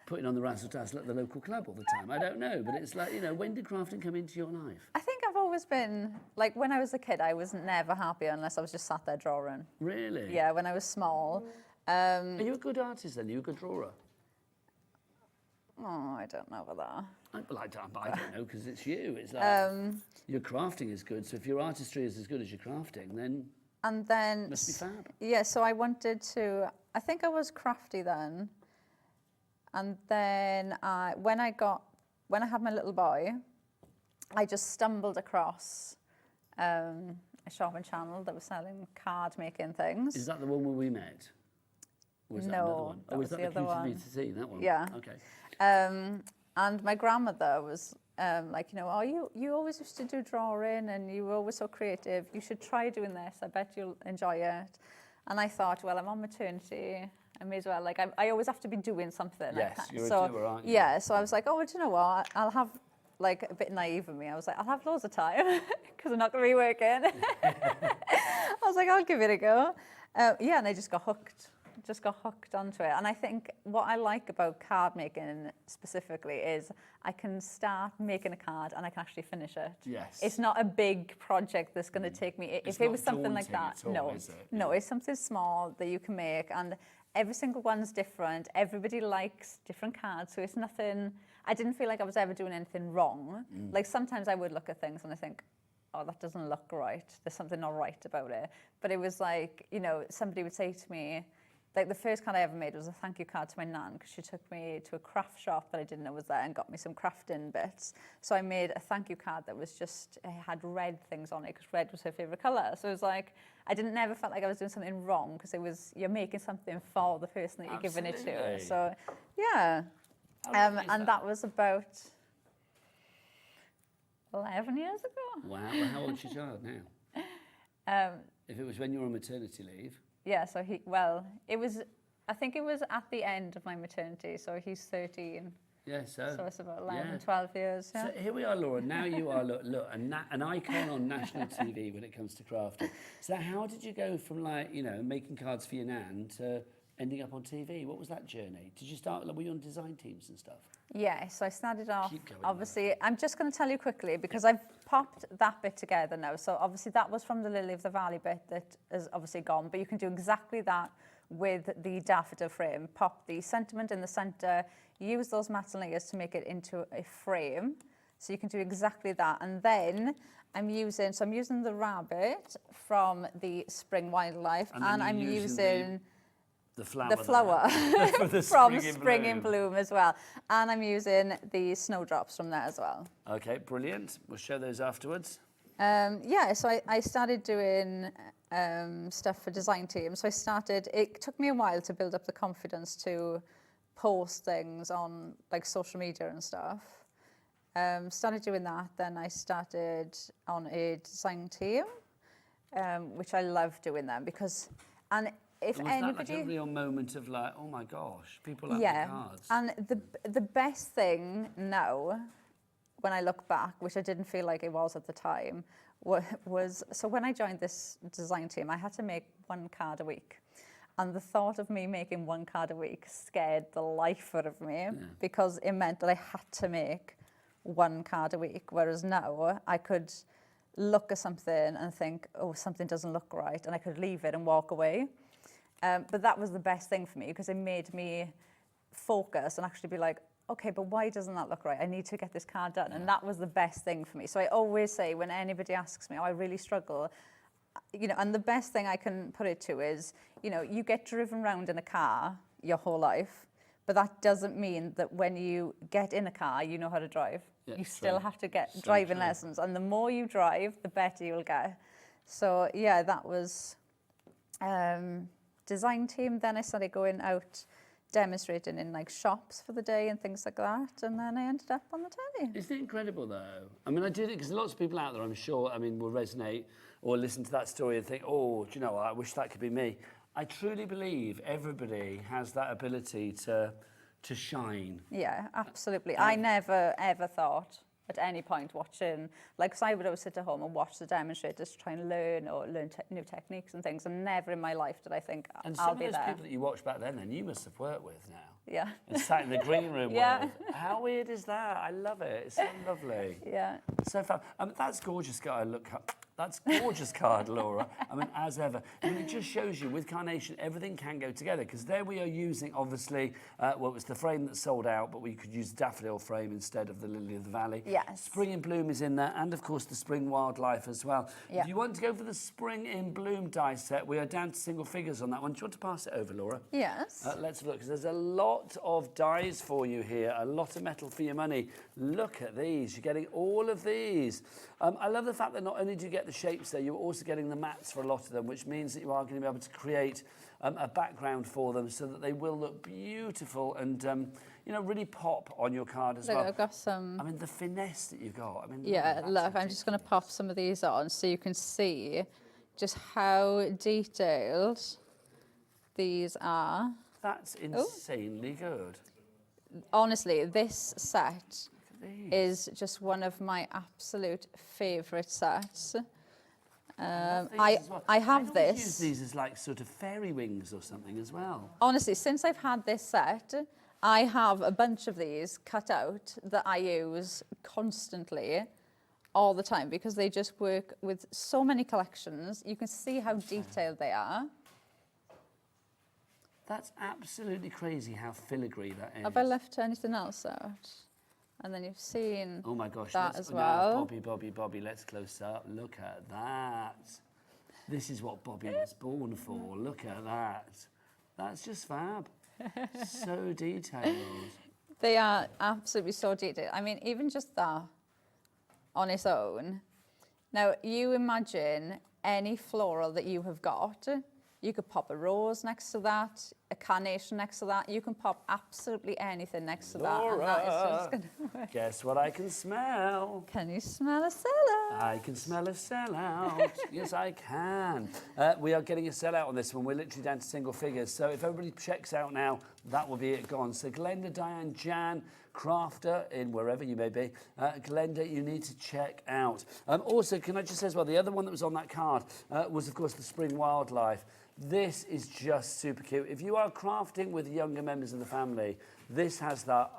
putting on the razzle-dazzle at the local club all the time. I don't know, but it's like, you know, when did crafting come into your life? I think I've always been, like, when I was a kid, I was never happy unless I was just sat there drawing. Really? Yeah, when I was small. Are you a good artist then? Are you a good drawer? Oh, I don't know about that. I don't know, because it's you. It's like your crafting is good, so if your artistry is as good as your crafting, then and then it must be fab. Yeah, so I wanted to, I think I was crafty then. And then when I had my little boy, I just stumbled across a shopping channel that was selling card making things. Is that the one where we met? Or was that another one? That was that the other one. QTV? That one? Yeah. Okay. And my grandmother was like, you know, oh, you always used to do drawing and you were always so creative. You should try doing this. I bet you'll enjoy it. And I thought, well, I'm on maternity. I may as well, like, I always have to be doing something. Yes, you're a doer, aren't you? Yeah, so I was like, oh, well, do you know what? I'll have, like, a bit naive of me. I was like, I'll have loads of time because I'm not going to be working. I was like, I'll give it a go. Yeah, and I just got hooked. Onto it. And I think what I like about card making specifically is I can start making a card and I can actually finish it. Yes. It's not a big project that's going to take me, if it was something like that, at all, no. is it? No, it's something small that you can make and every single one's different. Everybody likes different cards, so it's nothing, I didn't feel like I was ever doing anything wrong. Like sometimes I would look at things and I think, oh, that doesn't look right. There's something not right about it. But it was like, you know, somebody would say to me, like the first card I ever made was a thank you card to my nan because she took me to a craft shop that I didn't know was there and got me some crafting bits. So I made a thank you card that was just, it had red things on it because red was her favourite colour. So it was like, I never felt like I was doing something wrong because it was, you're making something for the person that you're giving it to. So yeah. And that was about 11 years ago. Wow, well, how old's your child now? If it was when you were on maternity leave. Yeah, so I think it was at the end of my maternity, so he's 13. Yeah, so it's about 11, 12 years. Yeah. So here we are, Laura. Now you are, look, an icon on national TV when it comes to crafting. So how did you go from, like, you know, making cards for your nan to ending up on TV? What was that journey? Did you start, were you on design teams and stuff? Yeah, so I started off, obviously, I'm just going to tell you quickly because I've popped that bit together now. So obviously that was from the Lily of the Valley bit that is obviously gone, but you can do exactly that with the daffodil frame. Pop the sentiment in the centre, use those matte layers to make it into a frame. So you can do exactly that. And then I'm using the rabbit from the Spring Wildlife and I'm using the flower from Spring in Bloom as well. And I'm using the snowdrops from there as well. Okay, brilliant. We'll show those afterwards. Yeah, so I started doing stuff for design teams. So it took me a while to build up the confidence to post things on like social media and stuff. Started doing that, then I started on a design team, which I love doing them because, and if was anybody, that like a real moment of like, oh my gosh, people like the cards? And the best thing now, when I look back, which I didn't feel like it was at the time, was so when I joined this design team, I had to make one card a week. And the thought of me making one card a week scared the life out of me because it meant that I had to make one card a week. Whereas now I could look at something and think, oh, something doesn't look right. And I could leave it and walk away. But that was the best thing for me because it made me focus and actually be like, okay, but why doesn't that look right? I need to get this card done. And that was the best thing for me. So I always say when anybody asks me, oh, I really struggle, you know, and the best thing I can put it to is, you know, you get driven around in a car your whole life, but that doesn't mean that when you get in a car, you know how to drive. Yeah, you still have to get driving lessons. And the more you drive, the better you'll get. So yeah, that was design team. Then I started going out demonstrating in like shops for the day and things like that, and then I ended up on the telly. Isn't it incredible though? I mean, I did it because lots of people out there, I'm sure, I mean, will resonate or listen to that story and think, oh, do you know what, I wish that could be me. I truly believe everybody has that ability to shine. Yeah, absolutely. I never ever thought at any point watching, like, 'cause I would always sit at home and watch the demonstrators to try and learn new techniques and things, and never in my life did I think I'll be there. And some of those people that you watched back then you must have worked with now. Yeah. And sat in the green room Yeah. with. How weird is that? I love it. It's so lovely. Yeah. So fun. That's gorgeous card. Look, that's gorgeous card, Laura. I mean, as ever. I mean, it just shows you with Carnation, everything can go together because there we are using, obviously, well, it was the frame that sold out, but we could use the daffodil frame instead of the Lily of the Valley. Yes. Spring in Bloom is in there, and of course the Spring Wildlife as well. Yeah. If you want to go for the Spring in Bloom die set, we are down to single figures on that one. Do you want to pass it over, Laura? Yes. Let's have a look, because there's a lot of dies for you here, a lot of metal for your money. Look at these, you're getting all of these. I love the fact that not only do you get the shapes there, you're also getting the mats for a lot of them, which means that you are going to be able to create a background for them so that they will look beautiful and you know, really pop on your card as Look, well. I've got some. I mean, the finesse that you've got. I mean, Yeah, look, I'm just going to pop some of these on so you can see just how detailed these are. That's insanely good. Honestly, this set is just one of my absolute favourite sets. I have this. Use this. these as like sort of fairy wings or something as well. Honestly, since I've had this set, I have a bunch of these cut out that I use constantly, all the time, because they just work with so many collections. You can see how detailed they are. That's absolutely crazy how filigree that is. Have I left anything else out? And then you've seen oh my gosh, that as well. Bobby, let's close up. Look at that. This is what Bobby was born for. Look at that. That's just fab. So detailed. They are absolutely so detailed. I mean, even just that on its own. Now, you imagine any floral that you have got. You could pop a rose next to that, a carnation next to that. You can pop absolutely anything next to that. And that is just going to work. Guess what I can smell? Can you smell a sellout? I can smell a sellout. Yes, I can. We are getting a sellout on this one. We're literally down to single figures. So if everybody checks out now, that will be it gone. So Glenda, Diane, Jan, Crafter, in wherever you may be. Glenda, you need to check out. Also, can I just say as well, the other one that was on that card was, of course, the Spring Wildlife. This is just super cute. If you are crafting with younger members of the family, this has that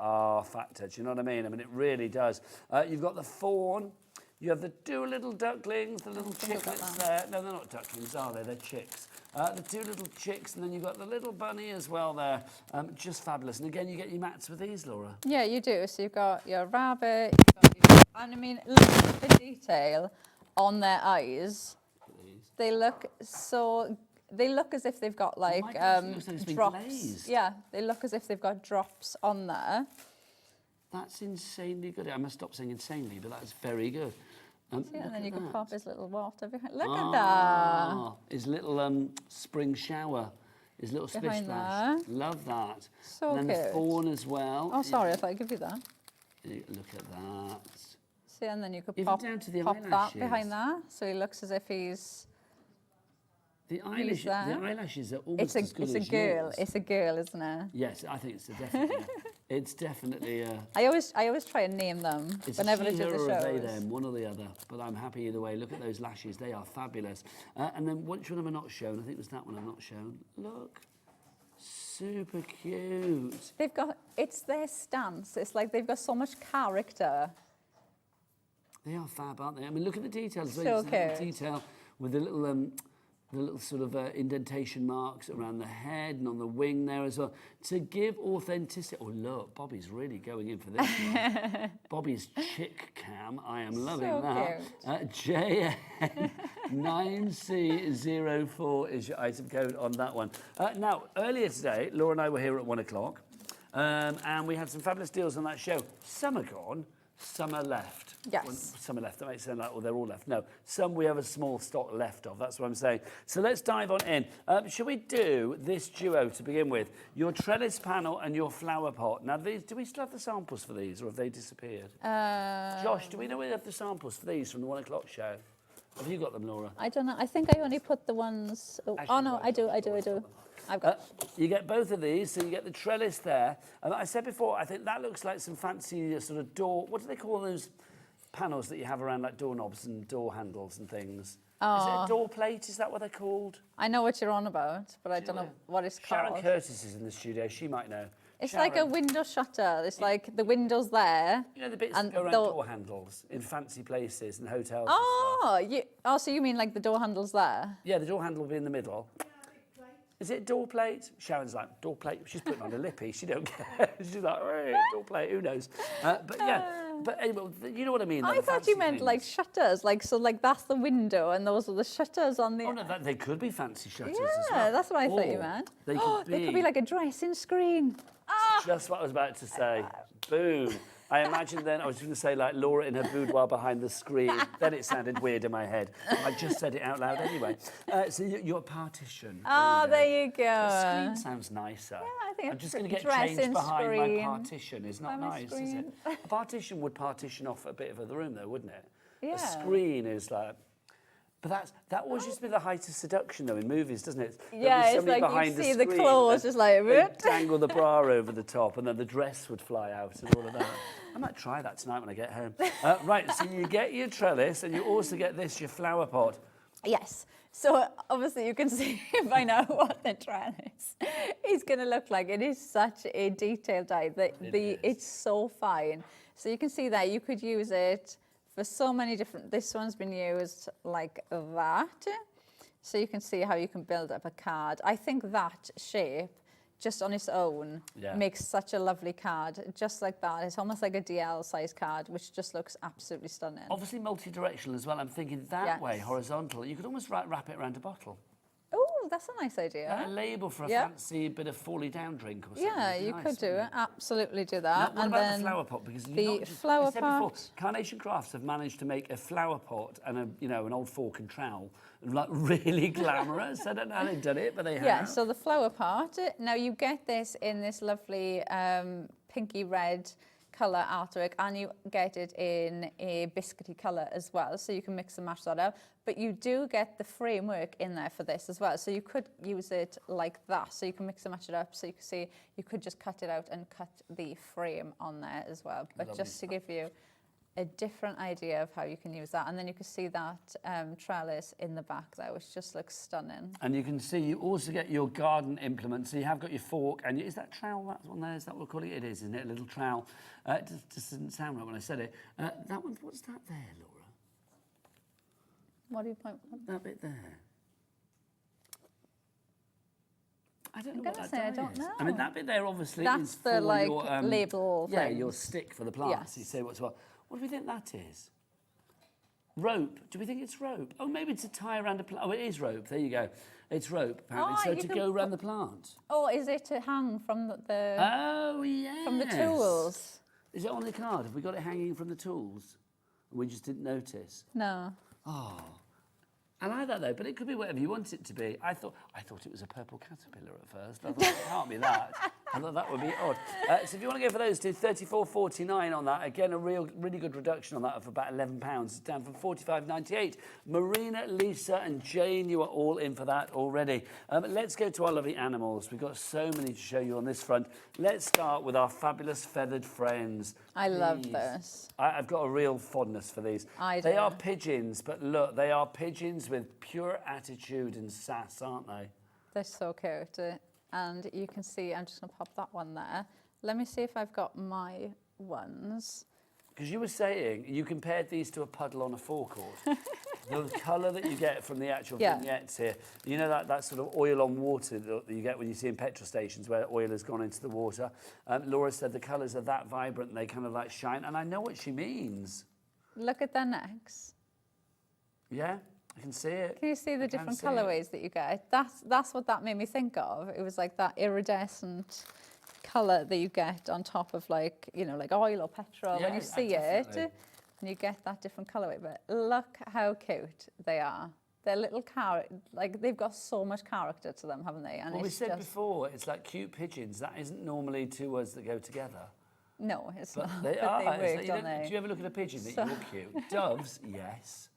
factor. Do you know what I mean? I mean, it really does. You've got the fawn. You have the two little ducklings, the little chicklets there. No, they're not ducklings, are they? They're chicks. The two little chicks, and then you've got the little bunny as well there. Just fabulous. And again, you get your mats with these, Laura. Yeah, you do. So you've got your rabbit, and I mean, look at the detail on their eyes. They look so... They look as if they've got like drops. Yeah, they look as if they've got drops on there. That's insanely good. I must stop saying insanely, but that's very good. And then you can pop his little water behind. Look at that. His little spring shower. His little splish splash. Love that. So and then the fawn as well. Oh, sorry, I thought I'd give you that. Look at that. See, and then you could pop that behind that, so he looks as if he's... The eyelashes are almost as good as yours. It's a girl, isn't it? Yes, I think it's definitely. It's definitely. I always try and name them whenever I do the shows. It's a she, her, or they, them, one or the other. But I'm happy either way. Look at those lashes; they are fabulous. And then which one have I not shown? I think it was that one I've not shown. Look, super cute. They've got. It's their stance. It's like they've got so much character. They are fab, aren't they? I mean, look at the details. So cute. Detail with the little sort of indentation marks around the head and on the wing there as well, to give authenticity. Oh, look, Bobby's really going in for this one. Bobby's chick cam, I am loving that. JN9C04 is your item code on that one. Now, earlier today, Laura and I were here at 1 o'clock, and we had some fabulous deals on that show. Some are gone, some are left. Yes. Some are left. That makes it sound like, well, they're all left. No, some we have a small stock left of. That's what I'm saying. So let's dive on in. Shall we do this duo to begin with? Your trellis panel and your flower pot. Now, these, do we still have the samples for these, or have they disappeared? Josh, do we know we have the samples for these from the 1 o'clock show? Have you got them, Laura? I don't know. I think I only put the ones... Oh, no, I do. I've got... You get both of these, so you get the trellis there. And I said before, I think that looks like some fancy sort of door... What do they call those panels that you have around like doorknobs and door handles and things? Oh. Is it a door plate? Is that what they're called? I know what you're on about, but I don't know what it's called. Sharon Curtis is in the studio. She might know. It's Sharon. Like a window shutter. It's like the window's there. You know the bits that go around door handles in fancy places and hotels. Oh, so you mean like the door handle's there? Yeah, the door handle will be in the middle. Is it door plate? Sharon's like, door plate. She's putting on a lippy. She don't care. She's like, door plate. Who knows? But yeah. But anyway, you know what I mean. I thought you meant like shutters. Like that's the window, and those are the shutters on the. Oh no, they could be fancy shutters. Yeah, as well. That's what I thought you meant. They could be. They could be like a dressing screen. Just what I was about to say. Boom. I imagine then, I was going to say like Laura in her boudoir behind the screen. Then it sounded weird in my head. I just said it out loud anyway. So your partition. Oh, there you go. The screen sounds nicer. Yeah, I think I'm just going to get dressing changed behind screen. my partition. Is not nice, is it? A partition would partition off a bit of the room though, wouldn't it? Yeah. A screen is like... But that always used to be the height of seduction, though, in movies, doesn't it? Yeah, it's like you see the clothes just like... They'd dangle the bra over the top, and then the dress would fly out and all of that. I might try that tonight when I get home. Right, so you get your trellis, and you also get this, your flower pot. Yes. So obviously you can see by now what the trellis is going to look like. It is such a detailed die. It's so fine. So you can see that you could use it for so many different, this one's been used like that. So you can see how you can build up a card. I think that shape, just on its own, makes such a lovely card. Just like that. It's almost like a DL size card, which just looks absolutely stunning. Obviously multi-directional as well. I'm thinking that way, horizontal. You could almost wrap it around a bottle. Oh, that's a nice idea. A label for a fancy bit of Folly Down drink or something. Yeah, you could do it. Absolutely do that. Now, what about the flower pot? Because the flower pot. Before, Carnation Crafts have managed to make a flower pot and an old fork and trowel, like really glamorous. I don't know how they've done it, but they have. Yeah. So the flower pot. Now you get this in this lovely pinky red colour artwork, and you get it in a biscuity colour as well, so you can mix and match that up. But you do get the framework in there for this as well, so you could use it like that, so you can mix and match it up. So you can see you could just cut it out and cut the frame on there as well. But Lovely just to give you a different idea of how you can use that, and then you can see that trellis in the back there, which just looks stunning. And you can see you also get your garden implements. So you have got your fork, and is that trowel? That one there? Is that what we're calling it? It is, isn't it? A little trowel. It just didn't sound right when I said it. That one. What's that there, Laura? What do you point? That bit there. I don't know I'm what gonna that say I is. don't know. I mean, that bit there obviously That's is the for like your, label. Yeah, things. your stick for the plants. Yes. You say what's what. What do we think that is? Rope. Do we think it's rope? Oh, maybe it's a tie around a plant. Oh, it is rope. There you go. It's rope, apparently. So to go around the plant. Oh, is it to hang from the Oh, yes. from the tools? Is it on the card? Have we got it hanging from the tools? We just didn't notice. No. Oh. I like that though, but it could be whatever you want it to be. I thought it was a purple caterpillar at first. I thought it can't be that. I thought that would be odd. So if you want to go for those two, $34.49 on that. Again, a really good reduction on that of about £11. It's down from $45.98. Marina, Lisa, and Jane, you are all in for that already. Let's go to our lovely animals. We've got so many to show you on this front. Let's start with our fabulous feathered friends. I love this. I've got a real fondness for these. They are pigeons, but look, they are pigeons with pure attitude and sass, aren't they? They're so cute. And you can see, I'm just going to pop that one there. Let me see if I've got my ones. Because you were saying you compared these to a puddle on a forecourt. The colour that you get from the actual vignettes here, you know that sort of oil on water that you get when you see in petrol stations where oil has gone into the water. Laura said the colours are that vibrant and they kind of like shine, and I know what she means. Look at their necks. Yeah, I can see it. Can you see the different colourways that you get? That's what that made me think of. It was like that iridescent colour that you get on top of like, you know, like oil or petrol. When you see it, and you get that different colourway. But look how cute they are. They're little like they've got so much character to them, haven't they? And well, we said before, it's like cute pigeons. That isn't normally two words that go together. No, it's but not. They but are. they worked, don't they? Do you ever look at a pigeon that you're cute? Doves, yes.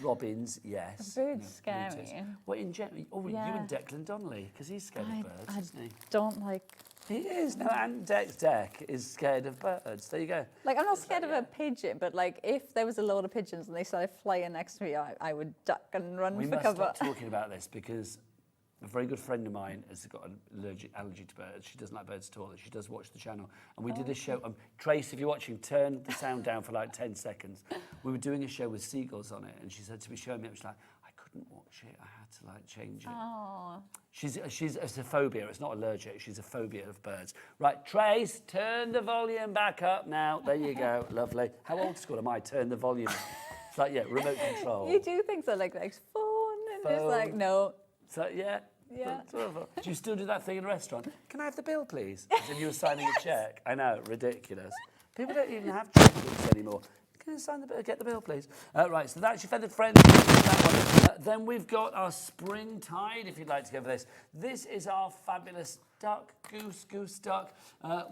Robins, yes. Birds scare me. Well, in general, you and Declan Donnelly, because he's scared of birds, isn't he? Don't like. He is. No, and Deck is scared of birds. There you go. Like, I'm not scared of a pigeon, but like, if there was a load of pigeons and they started flying next to me, I would duck and run for cover. We must stop talking about this because a very good friend of mine has got an allergy to birds. She doesn't like birds at all. She does watch the channel. And we did a show. Trace, if you're watching, turn the sound down for like 10 seconds. We were doing a show with seagulls on it, and she said to me, showing me, I was like, I couldn't watch it. I had to like change it. Oh. It's a phobia. It's not allergic. She's a phobia of birds. Right, Trace, turn the volume back up now. There you go. Lovely. How old school am I? Turn the volume. It's like, yeah, remote control. You do things that like phone and just like, no. So, yeah. Yeah. Do you still do that thing in a restaurant? Can I have the bill, please? As if you were signing a check. I know, ridiculous. People don't even have checkbooks anymore. Can you sign the bill? Get the bill, please. Right, so that's your feathered friend. That one. Then we've got our spring tide, if you'd like to go for this. This is our fabulous duck, goose duck,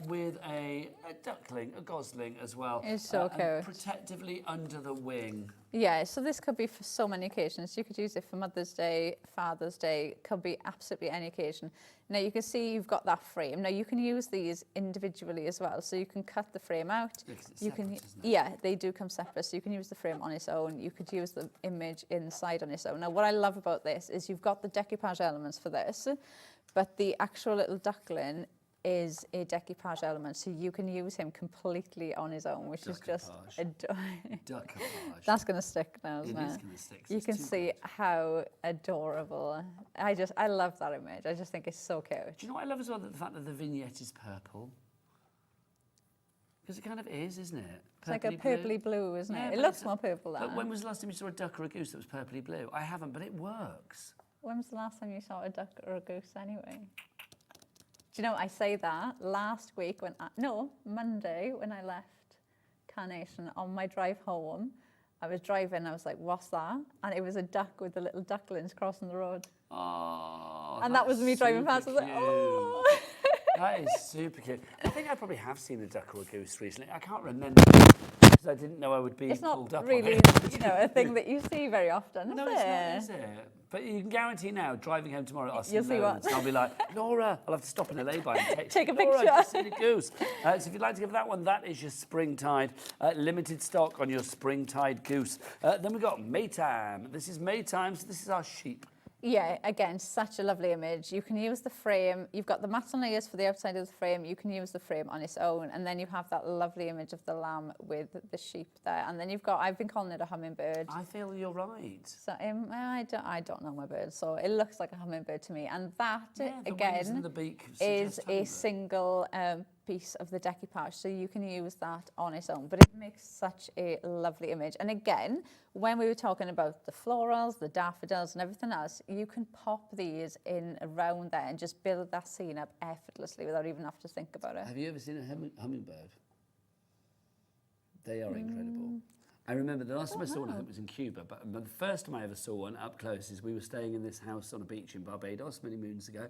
with a duckling, a gosling as well. It's so cute. And protectively under the wing. Yeah, so this could be for so many occasions. You could use it for Mother's Day, Father's Day, could be absolutely any occasion. Now you can see you've got that frame. Now you can use these individually as well. So you can cut the frame out. You can, yeah, they do come separate. So you can use the frame on its own. You could use the image inside on its own. Now what I love about this is you've got the decoupage elements for this, but the actual little duckling is a decoupage element, so you can use him completely on his own, which is just Duckapage. That's going to stick now, isn't it? It is going to stick. You can see how adorable. I love that image. I just think it's so cute. Do you know what I love as well? The fact that the vignette is purple. Because it kind of is, isn't it? It's like a purpley blue, isn't it? It looks more purple than. But when was the last time you saw a duck or a goose that was purpley blue? I haven't, but it works. When was the last time you saw a duck or a goose anyway? Do you know, I say that last week Monday when I left Carnation on my drive home, I was driving, I was like, what's that? And it was a duck with the little ducklings crossing the road. Oh, and that was me driving past. I was like, oh. That is super cute. I think I probably have seen a duck or a goose recently. I can't remember because I didn't know I would be pulled up really, on it. you know, a thing that you see very often, No, it's not, is it? But you can guarantee now, driving home tomorrow, You'll see what? I'll be like, Laura, I'll have to stop in a lay-by and take a Laura, picture. I've just seen a goose. So if you'd like to give that one, that is your springtide. Limited stock on your springtide goose. Then we've got Maytime. This is Maytime, so this is our sheep. Yeah, again, such a lovely image. You can use the frame. You've got the mats and layers for the outside of the frame. You can use the frame on its own. And then you have that lovely image of the lamb with the sheep there. And then you've got, I've been calling it a hummingbird. I feel you're right. So I don't know my bird, so it looks like a hummingbird to me. And that, again, the beak is a single piece of the decoupage, so you can use that on its own, but it makes such a lovely image. And again, when we were talking about the florals, the daffodils and everything else, you can pop these in around there and just build that scene up effortlessly without even having to think about it. Have you ever seen a hummingbird? They are incredible. I remember the last time I saw one, I think it was in Cuba, but the first time I ever saw one up close is we were staying in this house on a beach in Barbados many moons ago,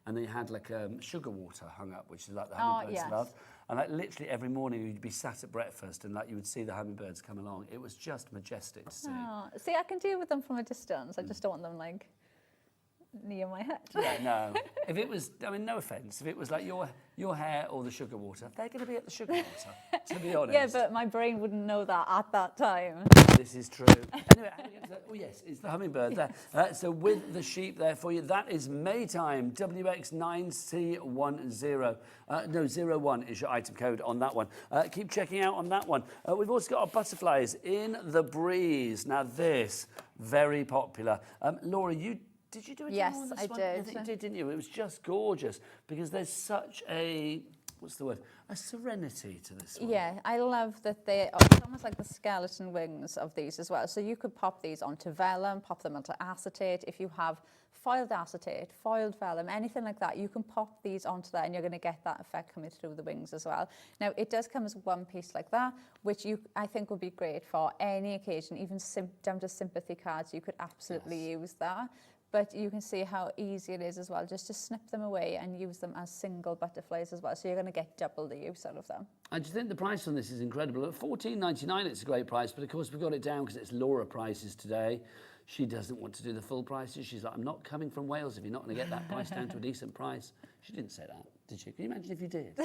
and they had like sugar water hung up, which is like the hummingbirds love. And like literally every morning you'd be sat at breakfast and like you would see the hummingbirds come along. It was just majestic to see. Oh, see, I can deal with them from a distance. I just don't want them like near my head. Yeah, no. If it was, I mean, no offence, if it was like your hair or the sugar water, they're going to be at the sugar water, to be honest. Yeah, but my brain wouldn't know that at that time. This is true. Anyway, oh yes, it's the hummingbird there. So with the sheep there for you, that is Maytime, WX9C10. No, 01 is your item code on that one. Keep checking out on that one. We've also got our butterflies in the breeze. Now this, very popular. Laura, did you do a demo on this one? Did. I think you did, didn't you? It was just gorgeous because there's such a, what's the word? A serenity to this one. Yeah, I love that it's almost like the skeleton wings of these as well. So you could pop these onto vellum, pop them onto acetate. If you have foiled acetate, foiled vellum, anything like that, you can pop these onto there and you're going to get that effect coming through the wings as well. Now, it does come as one piece like that, which I think would be great for any occasion, even down to sympathy cards. You could absolutely use that. But you can see how easy it is as well, just to snip them away and use them as single butterflies as well. So you're going to get double the use out of them. I just think the price on this is incredible. At $14.99, it's a great price, but of course we've got it down because it's Laura prices today. She doesn't want to do the full prices. She's like, I'm not coming from Wales if you're not going to get that price down to a decent price. She didn't say that, did she? Can you imagine if you did?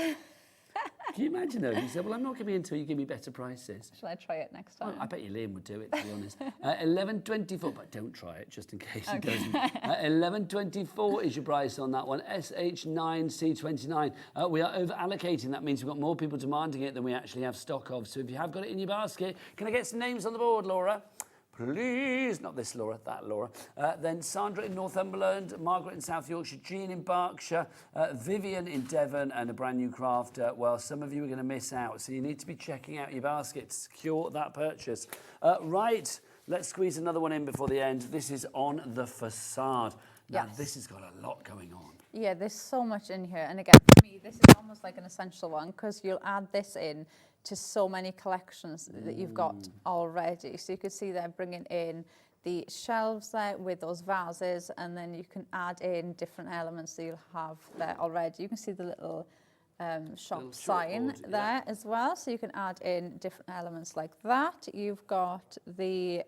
Can you imagine though? He said, well, I'm not giving in until you give me better prices. Shall I try it next time? I bet you Liam would do it, to be honest. 11.24, but don't try it just in case he doesn't. 11.24 is your price on that one. SH9C29. We are over allocating. That means we've got more people demanding it than we actually have stock of. So if you have got it in your basket, can I get some names on the board, Laura? Please, not this Laura, that Laura. Then Sandra in Northumberland, Margaret in South Yorkshire, Jean in Berkshire, Vivian in Devon, and a brand new craft. Well, some of you are going to miss out, so you need to be checking out your basket to secure that purchase. Right, let's squeeze another one in before the end. This is on the facade. Now, this has got a lot going on. Yeah, there's so much in here. And again, for me, this is almost like an essential one because you'll add this in to so many collections that you've got already. So you could see they're bringing in the shelves there with those vases, and then you can add in different elements that you'll have there already. You can see the little shop sign there as well, so you can add in different elements like that. You've got the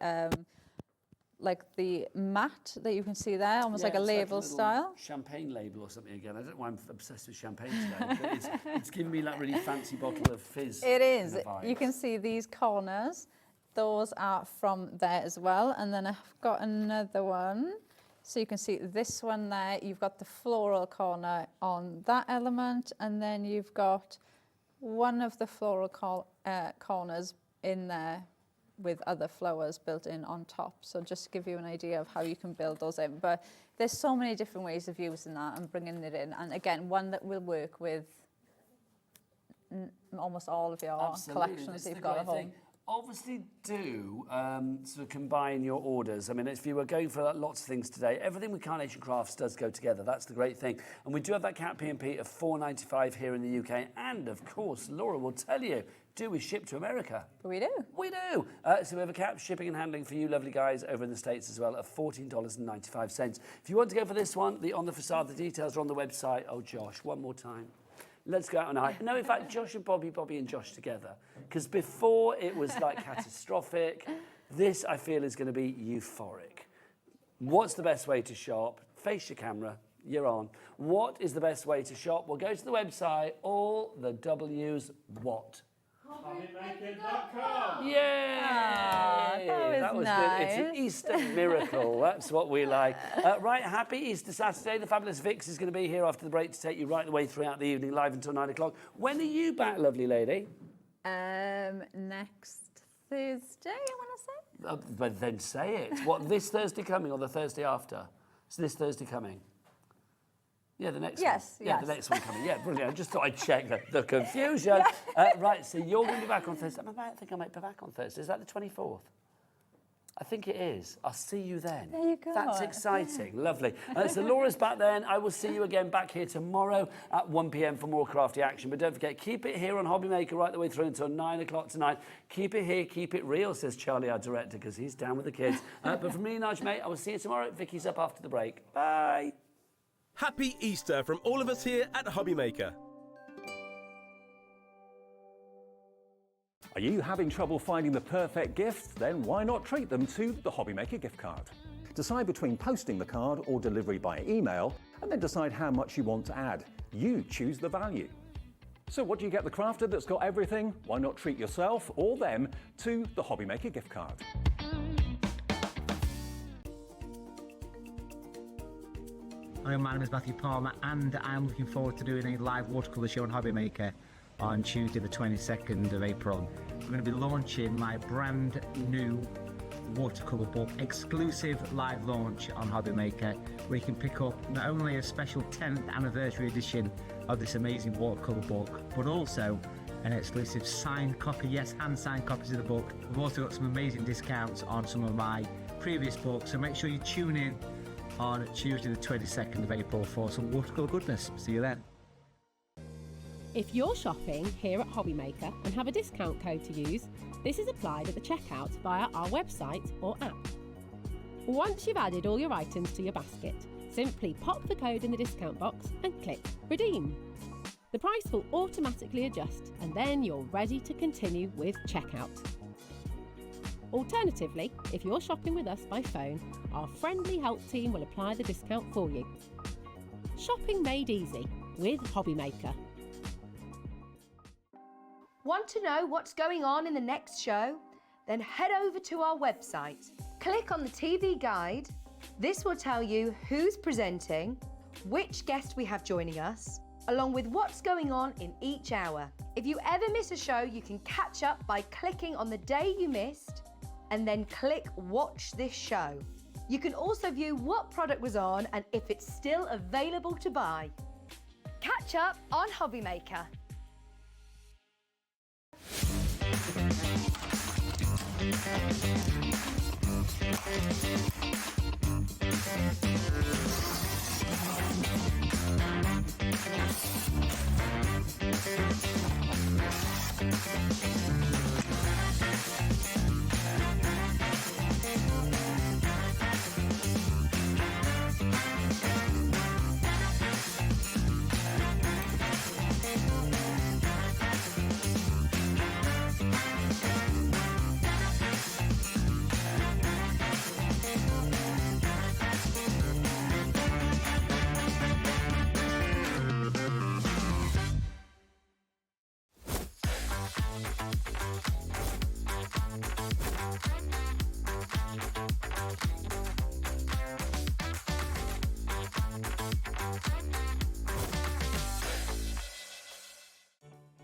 like the mat that you can see there, almost like a label style. Champagne label or something again. I don't know why I'm obsessed with champagne today, but it's giving me that really fancy bottle of fizz. It is. You can see these corners. Those are from there as well. And then I've got another one. So you can see this one there. You've got the floral corner on that element, and then you've got one of the floral corners in there with other flowers built in on top. So just to give you an idea of how you can build those in. But there's so many different ways of using that and bringing it in. And again, one that will work with almost all of your collections you've got at home. Obviously do sort of combine your orders. I mean, if you were going for lots of things today, everything with Carnation Crafts does go together. That's the great thing. And we do have that Cat P&P of $4.95 here in the UK. And of course, Laura will tell you, do we ship to America? We do. We do. So we have a cap shipping and handling for you lovely guys over in the States as well of $14.95. If you want to go for this one, on the facade, the details are on the website. Oh, Josh, one more time. Let's go out on a hike. No, in fact, Josh and Bobby and Josh together. Because before it was like catastrophic, this I feel is going to be euphoric. What's the best way to shop? Face your camera. You're on. What is the best way to shop? Well, go to the website. All the W's what? Hobbymaker.com. Yay! That was nice. good. It's an Easter miracle. That's what we like. Right, happy Easter Saturday. The fabulous Vix is going to be here after the break to take you right the way throughout the evening, live until 9 o'clock. When are you back, lovely lady? Next Thursday, I want to say. But then say it. What, this Thursday coming or the Thursday after? It's this Thursday coming. Yeah, the next one. Yes. Yeah, the next one coming. Yeah, brilliant. I just thought I'd check the confusion. Right, so you're going to be back on Thursday. I think I might be back on Thursday. Is that the 24th? I think it is. I'll see you then. There you go. That's exciting. Lovely. So Laura's back then. I will see you again back here tomorrow at 1 p.m. for more crafty action. But don't forget, keep it here on Hobby Maker right the way through until 9 o'clock tonight. Keep it here, keep it real, says Charlie, our director, because he's down with the kids. But from me and Nudge, mate, I will see you tomorrow. Vicky's up after the break. Bye. Happy Easter from all of us here at Hobby Maker. Are you having trouble finding the perfect gift? Then why not treat them to the Hobby Maker gift card? Decide between posting the card or delivery by email, and then decide how much you want to add. You choose the value. So what do you get the crafter that's got everything? Why not treat yourself or them to the Hobby Maker gift card? Hi, my name is Matthew Palmer, and I'm looking forward to doing a live watercolour show on Hobby Maker on Tuesday the 22nd of April. I'm going to be launching my brand new watercolour book, exclusive live launch on Hobby Maker, where you can pick up not only a special 10th anniversary edition of this amazing watercolour book, but also an exclusive signed copy, yes, hand-signed copies of the book. We've also got some amazing discounts on some of my previous books, so make sure you tune in on Tuesday the 22nd of April for some watercolour goodness. See you then. If you're shopping here at Hobby Maker and have a discount code to use, this is applied at the checkout via our website or app. Once you've added all your items to your basket, simply pop the code in the discount box and click Redeem. The price will automatically adjust, and then you're ready to continue with checkout. Alternatively, if you're shopping with us by phone, our friendly help team will apply the discount for you. Shopping made easy with Hobby Maker. Want to know what's going on in the next show? Then head over to our website. Click on the TV guide. This will tell you who's presenting, which guest we have joining us, along with what's going on in each hour. If you ever miss a show, you can catch up by clicking on the day you missed and then click Watch This Show. You can also view what product was on and if it's still available to buy. Catch up on Hobby Maker.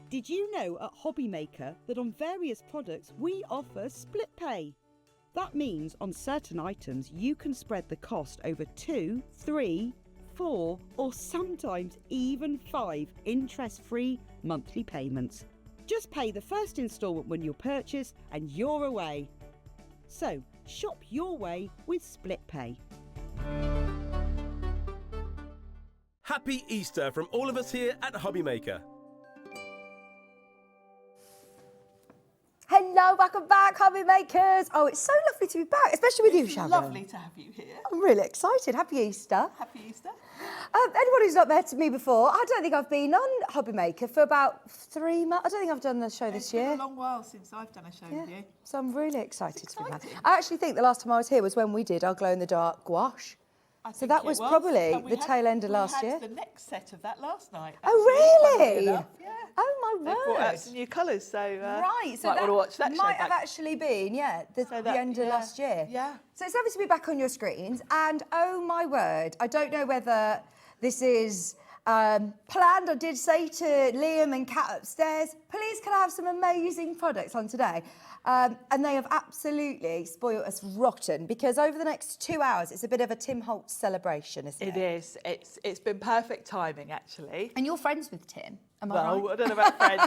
Did you know at Hobbymaker that on various products we offer split pay? That means on certain items you can spread the cost over 2, 3, 4 or sometimes even 5 interest-free monthly payments. Just pay the first instalment when you purchase and you're away. So shop your way with split pay. Happy Easter from all of us here at Hobbymaker. Hello, welcome back, hobby makers. Oh, it's so lovely to be back, especially with you, Sharon. Lovely to have you here. I'm really excited. Happy Easter. Happy Easter. Anyone who's not met me before, I don't think I've been on Hobby Maker for about 3 months. I don't think I've done the show this year. It's been a long while since I've done a show with you. So I'm really excited to be back. I actually think the last time I was here was when we did our glow-in-the-dark gouache. So that was probably the tail end of last year. We had the next set of that last night. Oh, really? Yeah. Oh, my They word. brought out some new colours, so right, so might that want to watch that might show have back. actually been, the end of last year. Yeah. So it's lovely to be back on your screens, and oh my word, I don't know whether this is planned. I did say to Liam and Kat upstairs, please can I have some amazing products on today? And they have absolutely spoiled us rotten, because over the next 2 hours, it's a bit of a Tim Holtz celebration, isn't it? It is. It's been perfect timing, actually. And you're friends with Tim, am I Well, right? I don't know about friends.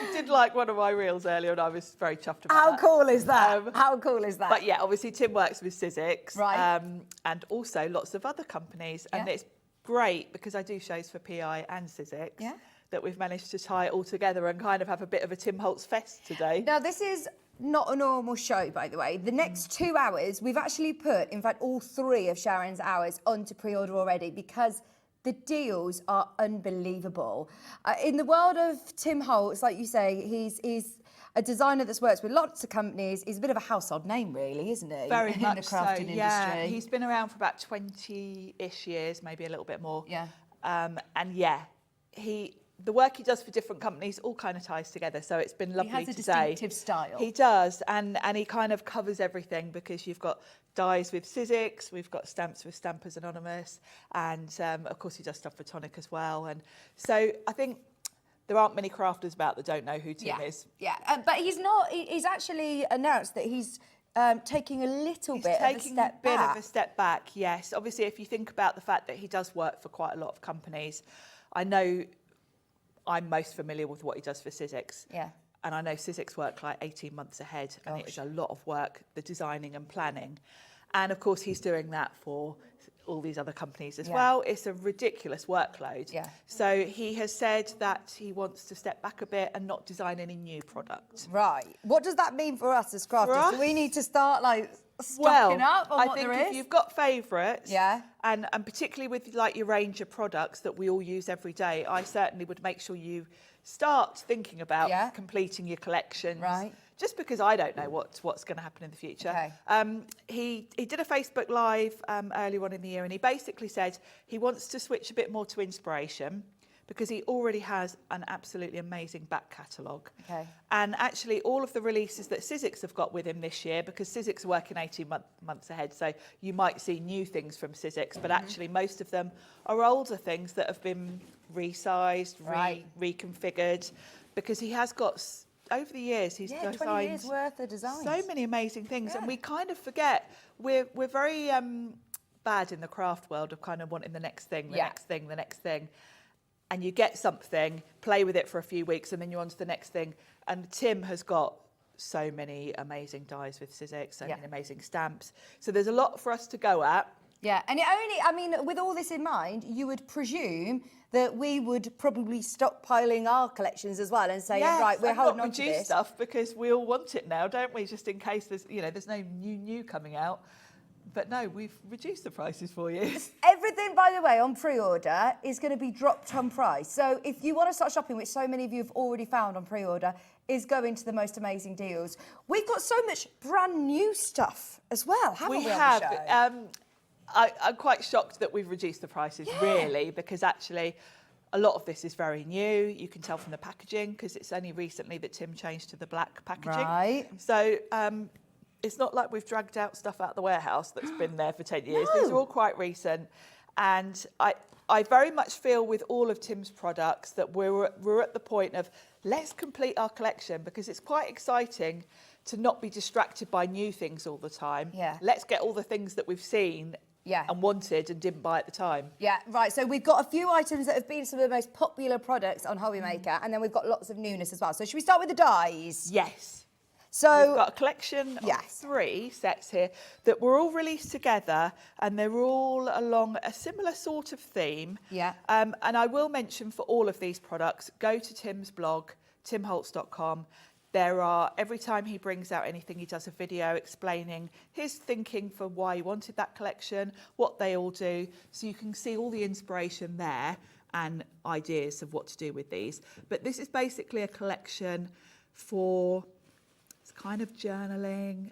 He did like one of my reels earlier, and I was very chuffed about How that. cool is that? How cool is that? But yeah, obviously Tim works with Sizzix, Right. and also lots of other companies, and it's great because I do shows for PI and Sizzix. Yeah. That we've managed to tie it all together and kind of have a bit of a Tim Holtz fest today. Now, this is not a normal show, by the way. The next 2 hours, we've actually put, in fact, all 3 of Sharon's hours onto pre-order already, because the deals are unbelievable. In the world of Tim Holtz, like you say, he's a designer that's worked with lots of companies. He's a bit of a household name, really, isn't he? Very in much the crafting so, yeah. industry. He's been around for about 20-ish years, maybe a little bit more. Yeah. And yeah, the work he does for different companies all kind of ties together. So it's been lovely He has a today. distinctive style. He does, and he kind of covers everything, because you've got dies with Sizzix, we've got stamps with Stampers Anonymous, and of course he does stuff for Tonic as well. And so I think there aren't many crafters about that don't know who Tim is. Yeah, but he's actually announced that he's taking a little bit of a step back. Yes. Obviously, if you think about the fact that he does work for quite a lot of companies, I know I'm most familiar with what he does for Sizzix. Yeah. And I know Sizzix work like 18 months ahead, and it is a lot of work, the designing and planning. And of course, he's doing that for all these other companies as well. It's a ridiculous workload. Yeah. So he has said that he wants to step back a bit and not design any new products. Right. What does that mean for us as crafters? For us? Do we need to start stocking up on I what think there if is? you've got favourites, Yeah. and particularly with like your range of products that we all use every day, I certainly would make sure you start thinking about completing your collections. Right. Just because I don't know what's going to happen in the future. Okay. He did a Facebook Live earlier on in the year, and he basically said he wants to switch a bit more to inspiration, because he already has an absolutely amazing back catalogue. Okay. And actually all of the releases that Sizzix have got with him this year, because Sizzix are working 18 months ahead, so you might see new things from Sizzix, but actually most of them are older things that have been resized, reconfigured, because he has got, over the years, he's designed 20 years worth of designs. so many amazing things, and we kind of forget, we're very bad in the craft world of kind of wanting the next thing, the next thing, the next thing. And you get something, play with it for a few weeks, and then you're on to the next thing. And Tim has got so many amazing dies with Sizzix, so many amazing stamps. So there's a lot for us to go at. Yeah, and with all this in mind, you would presume that we would probably stockpiling our collections as well and saying, right, we're holding on to this stuff, because we all want it now, don't we? Just in case there's no new coming out. But no, we've reduced the prices for you. Everything, by the way, on pre-order is going to be dropped on price. So if you want to start shopping, which so many of you have already found on pre-order, is going to the most amazing deals. We've got so much brand new stuff as well, haven't we? We have. I'm quite shocked that we've reduced the prices, really, because actually a lot of this is very new. You can tell from the packaging, because it's only recently that Tim changed to the black packaging. Right. So it's not like we've dragged out stuff out of the warehouse that's been there for 10 years. These are all quite recent. And I very much feel with all of Tim's products that we're at the point of let's complete our collection, because it's quite exciting to not be distracted by new things all the time. Yeah. Let's get all the things that we've seen and wanted and didn't buy at the time. Yeah, right. So we've got a few items that have been some of the most popular products on Hobby Maker, and then we've got lots of newness as well. So should we start with the dies? Yes. So we've got a collection of 3 sets here that were all released together, and they're all along a similar sort of theme. Yeah. And I will mention for all of these products, go to Tim's blog, timholtz.com. There are, every time he brings out anything, he does a video explaining his thinking for why he wanted that collection, what they all do. So you can see all the inspiration there and ideas of what to do with these. But this is basically a collection for kind of journaling.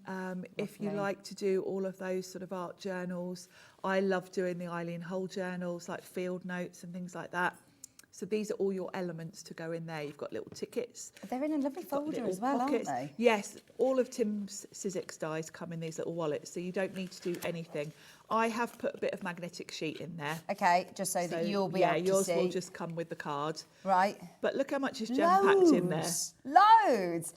If you like to do all of those sort of art journals, I love doing the Eileen Hull journals, like field notes and things like that. So these are all your elements to go in there. You've got little tickets. They're in a lovely folder as well, pockets. aren't they? Yes, all of Tim's Sizzix dies come in these little wallets, so you don't need to do anything. I have put a bit of magnetic sheet in there. Okay, just so that you'll be able to see. Yeah, yours will just come with the card. Right. But look how much is jam-packed in there. Loads!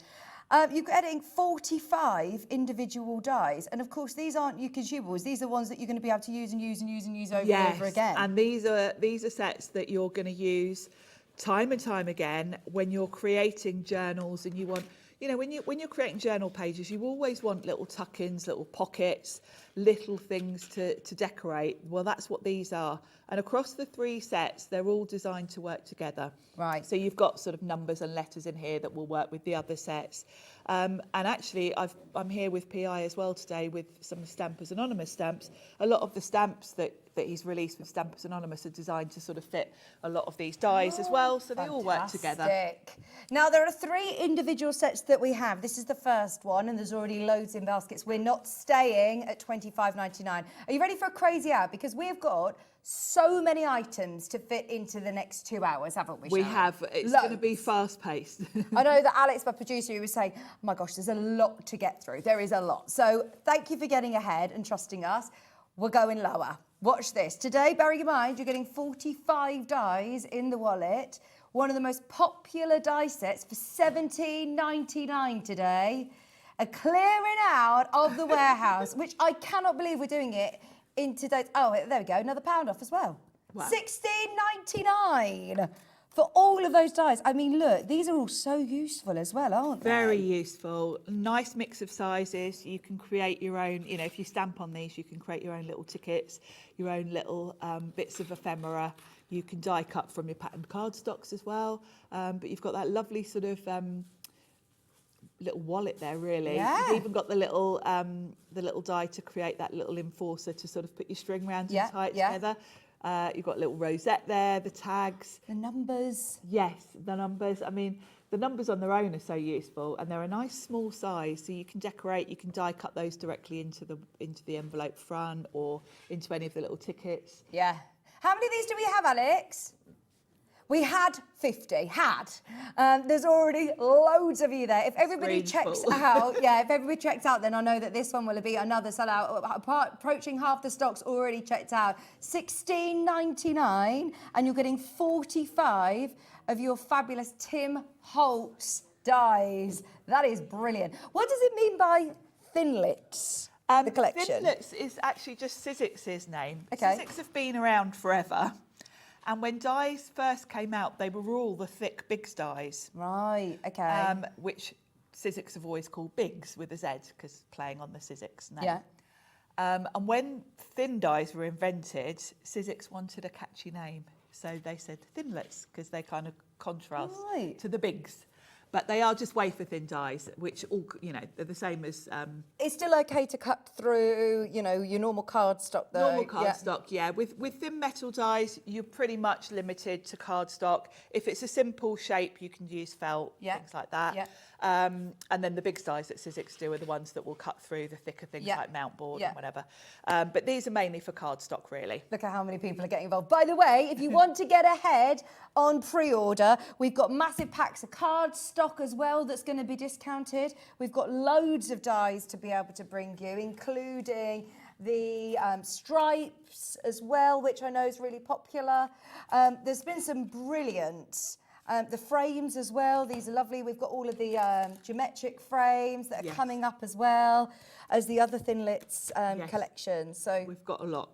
You're getting 45 individual dies. And of course, these aren't your consumables. These are ones that you're going to be able to use and use and use and use over and over again. And these are sets that you're going to use time and time again when you're creating journals, and you want, you know, when you're creating journal pages, you always want little tuck-ins, little pockets, little things to decorate. Well, that's what these are. And across the 3 sets, they're all designed to work together. Right. So you've got sort of numbers and letters in here that will work with the other sets. And actually, I'm here with PI as well today with some Stampers Anonymous stamps. A lot of the stamps that he's released with Stampers Anonymous are designed to sort of fit a lot of these dies as well, so they all work together. Fantastic. Now, there are 3 individual sets that we have. This is the first one, and there's already loads in baskets. We're not staying at £25.99. Are you ready for a crazy hour? Because we've got so many items to fit into the next 2 hours, haven't we? We have. It's going to be fast-paced. I know that Alex, my producer, he was saying, oh my gosh, there's a lot to get through. There is a lot. So thank you for getting ahead and trusting us. We're going lower. Watch this. Today, bearing in mind, you're getting 45 dies in the wallet. One of the most popular die sets for £17.99 today. A clearing out of the warehouse, which I cannot believe we're doing it in today's... Oh, there we go. Another £1 off as well. Wow. £16.99 for all of those dies. I mean, look, these are all so useful as well, aren't they? Very useful. Nice mix of sizes. You can create your own, you know, if you stamp on these, you can create your own little tickets, your own little bits of ephemera. You can die cut from your patterned cardstocks as well. But you've got that lovely sort of little wallet there, really. Yeah. You've even got the little die to create that little enforcer to sort of put your string around and tie it together. You've got a little rosette there, the tags. The numbers. Yes, the numbers. I mean, the numbers on their own are so useful, and they're a nice small size, so you can decorate, you can die cut those directly into the envelope front or into any of the little tickets. Yeah. How many of these do we have, Alex? We had 50, there's already loads of you there. If everybody checks out, if everybody checks out, then I know that this one will be another sellout. Approaching half the stock's already checked out. £16.99, and you're getting 45 of your fabulous Tim Holtz dies. That is brilliant. What does it mean by Thinlits? The collection. Thinlits is actually just Sizzix's name. Okay. Sizzix have been around forever. And when dies first came out, they were all the thick Bigs dies. Right, okay. Which Sizzix have always called Bigs with a Z, because playing on the Sizzix name. Yeah. And when thin dies were invented, Sizzix wanted a catchy name. So they said Thinlits, because they kind of contrast to the Bigs. But they are just wafer thin dies, which all, you know, they're the same as... It's still okay to cut through, you know, your normal cardstock though? Normal cardstock, yeah. With thin metal dies, you're pretty much limited to cardstock. If it's a simple shape, you can use felt, things like that. Yeah. And then the big dies that Sizzix do are the ones that will cut through the thicker things like mount board and whatever. But these are mainly for cardstock, really. Look at how many people are getting involved. By the way, if you want to get ahead on pre-order, we've got massive packs of cardstock as well that's going to be discounted. We've got loads of dies to be able to bring you, including the stripes as well, which I know is really popular. There's been some brilliant, the frames as well. These are lovely. We've got all of the geometric frames that are coming up as well as the other Thinlits collection. So we've got a lot.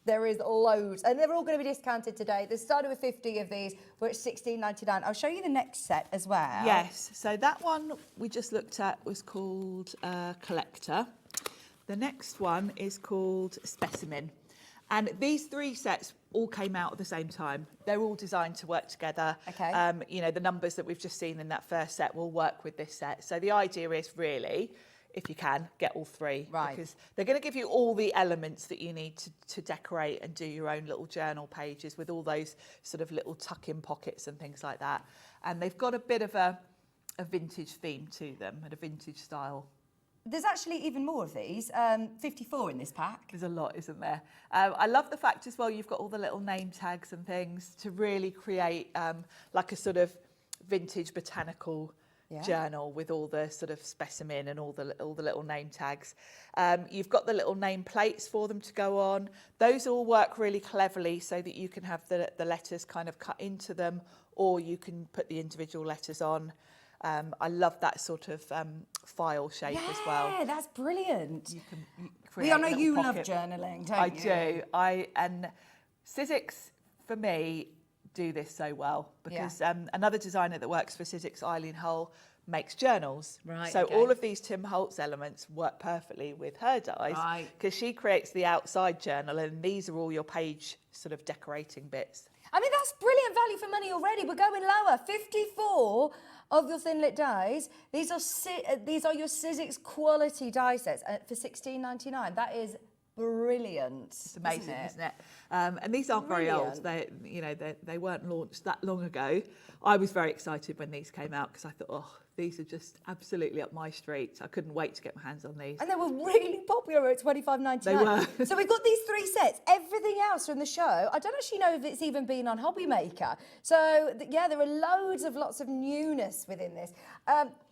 There is loads, and they're all going to be discounted today. They started with 50 of these. We're at £16.99. I'll show you the next set as well. Yes, so that one we just looked at was called Collector. The next one is called Specimen. And these 3 sets all came out at the same time. They're all designed to work together. Okay. You know, the numbers that we've just seen in that first set will work with this set. So the idea is really, if you can, get all 3. Right. Because they're going to give you all the elements that you need to decorate and do your own little journal pages with all those sort of little tuck-in pockets and things like that. And they've got a bit of a vintage theme to them and a vintage style. There's actually even more of these, 54 in this pack. There's a lot, isn't there? I love the fact as well you've got all the little name tags and things to really create like a sort of vintage botanical journal with all the sort of specimen and all the little name tags. You've got the little name plates for them to go on. Those all work really cleverly so that you can have the letters kind of cut into them, or you can put the individual letters on. I love that sort of file shape as well. Yeah, that's brilliant. You can I know create a you little love pocket. journaling, don't I you? do. And Sizzix, for me, do this so well because another designer that works for Sizzix, Eileen Hull, makes journals. Right, so okay. all of these Tim Holtz elements work perfectly with her dies because she creates the outside journal, and these are all your page sort of decorating bits. I mean, that's brilliant value for money already. We're going lower. 54 of your Thinlit dies. These are your Sizzix quality die sets for £16.99. That is brilliant. It's amazing, isn't it? And these aren't very old. They weren't launched that long ago. I was very excited when these came out because I thought, oh, these are just absolutely up my street. I couldn't wait to get my hands on these. And they were really popular at £25.99. They were. So we've got these 3 sets. Everything else from the show, I don't actually know if it's even been on Hobby Maker. So, yeah, there are lots of newness within this.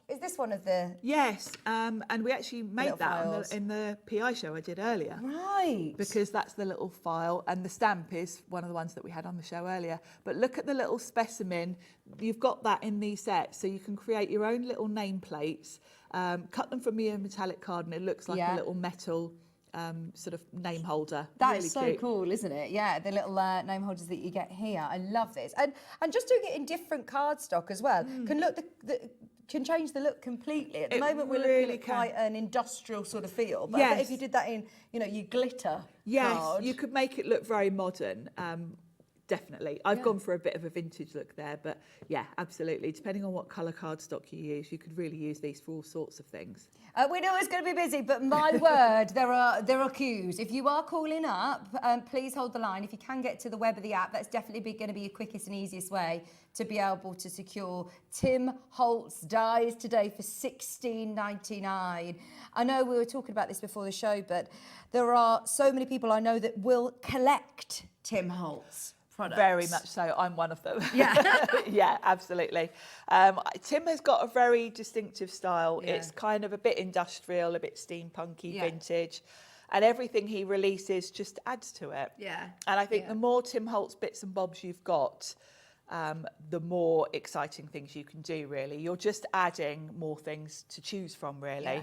Is this one of the... Yes, and we actually made that files. in the PI show I did earlier. Right. Because that's the little file, and the stamp is one of the ones that we had on the show earlier. But look at the little specimen. You've got that in these sets, so you can create your own little nameplates, cut them from your metallic card, and it looks like a little metal sort of name holder. That's really so cute. cool, isn't it? Yeah, the little name holders that you get here. I love this. And just doing it in different cardstock as well can change the look completely. At the moment, we're looking at quite an industrial sort of feel. But I bet if you did that in, your glitter card. You could make it look very modern. Definitely. I've gone for a bit of a vintage look there, but yeah, absolutely. Depending on what colour cardstock you use, you could really use these for all sorts of things. We know it's going to be busy, but my word, there are queues. If you are calling up, please hold the line. If you can get to the web of the app, that's definitely going to be your quickest and easiest way to be able to secure Tim Holtz dies today for £16.99. I know we were talking about this before the show, but there are so many people I know that will collect Tim Holtz products. Very much so. I'm one of them. Yeah. Yeah, absolutely. Tim has got a very distinctive style. Yeah. It's kind of a bit industrial, a bit steampunky, vintage. And everything he releases just adds to it. Yeah. And I think the more Tim Holtz bits and bobs you've got, the more exciting things you can do, really. You're just adding more things to choose from, really. Yeah.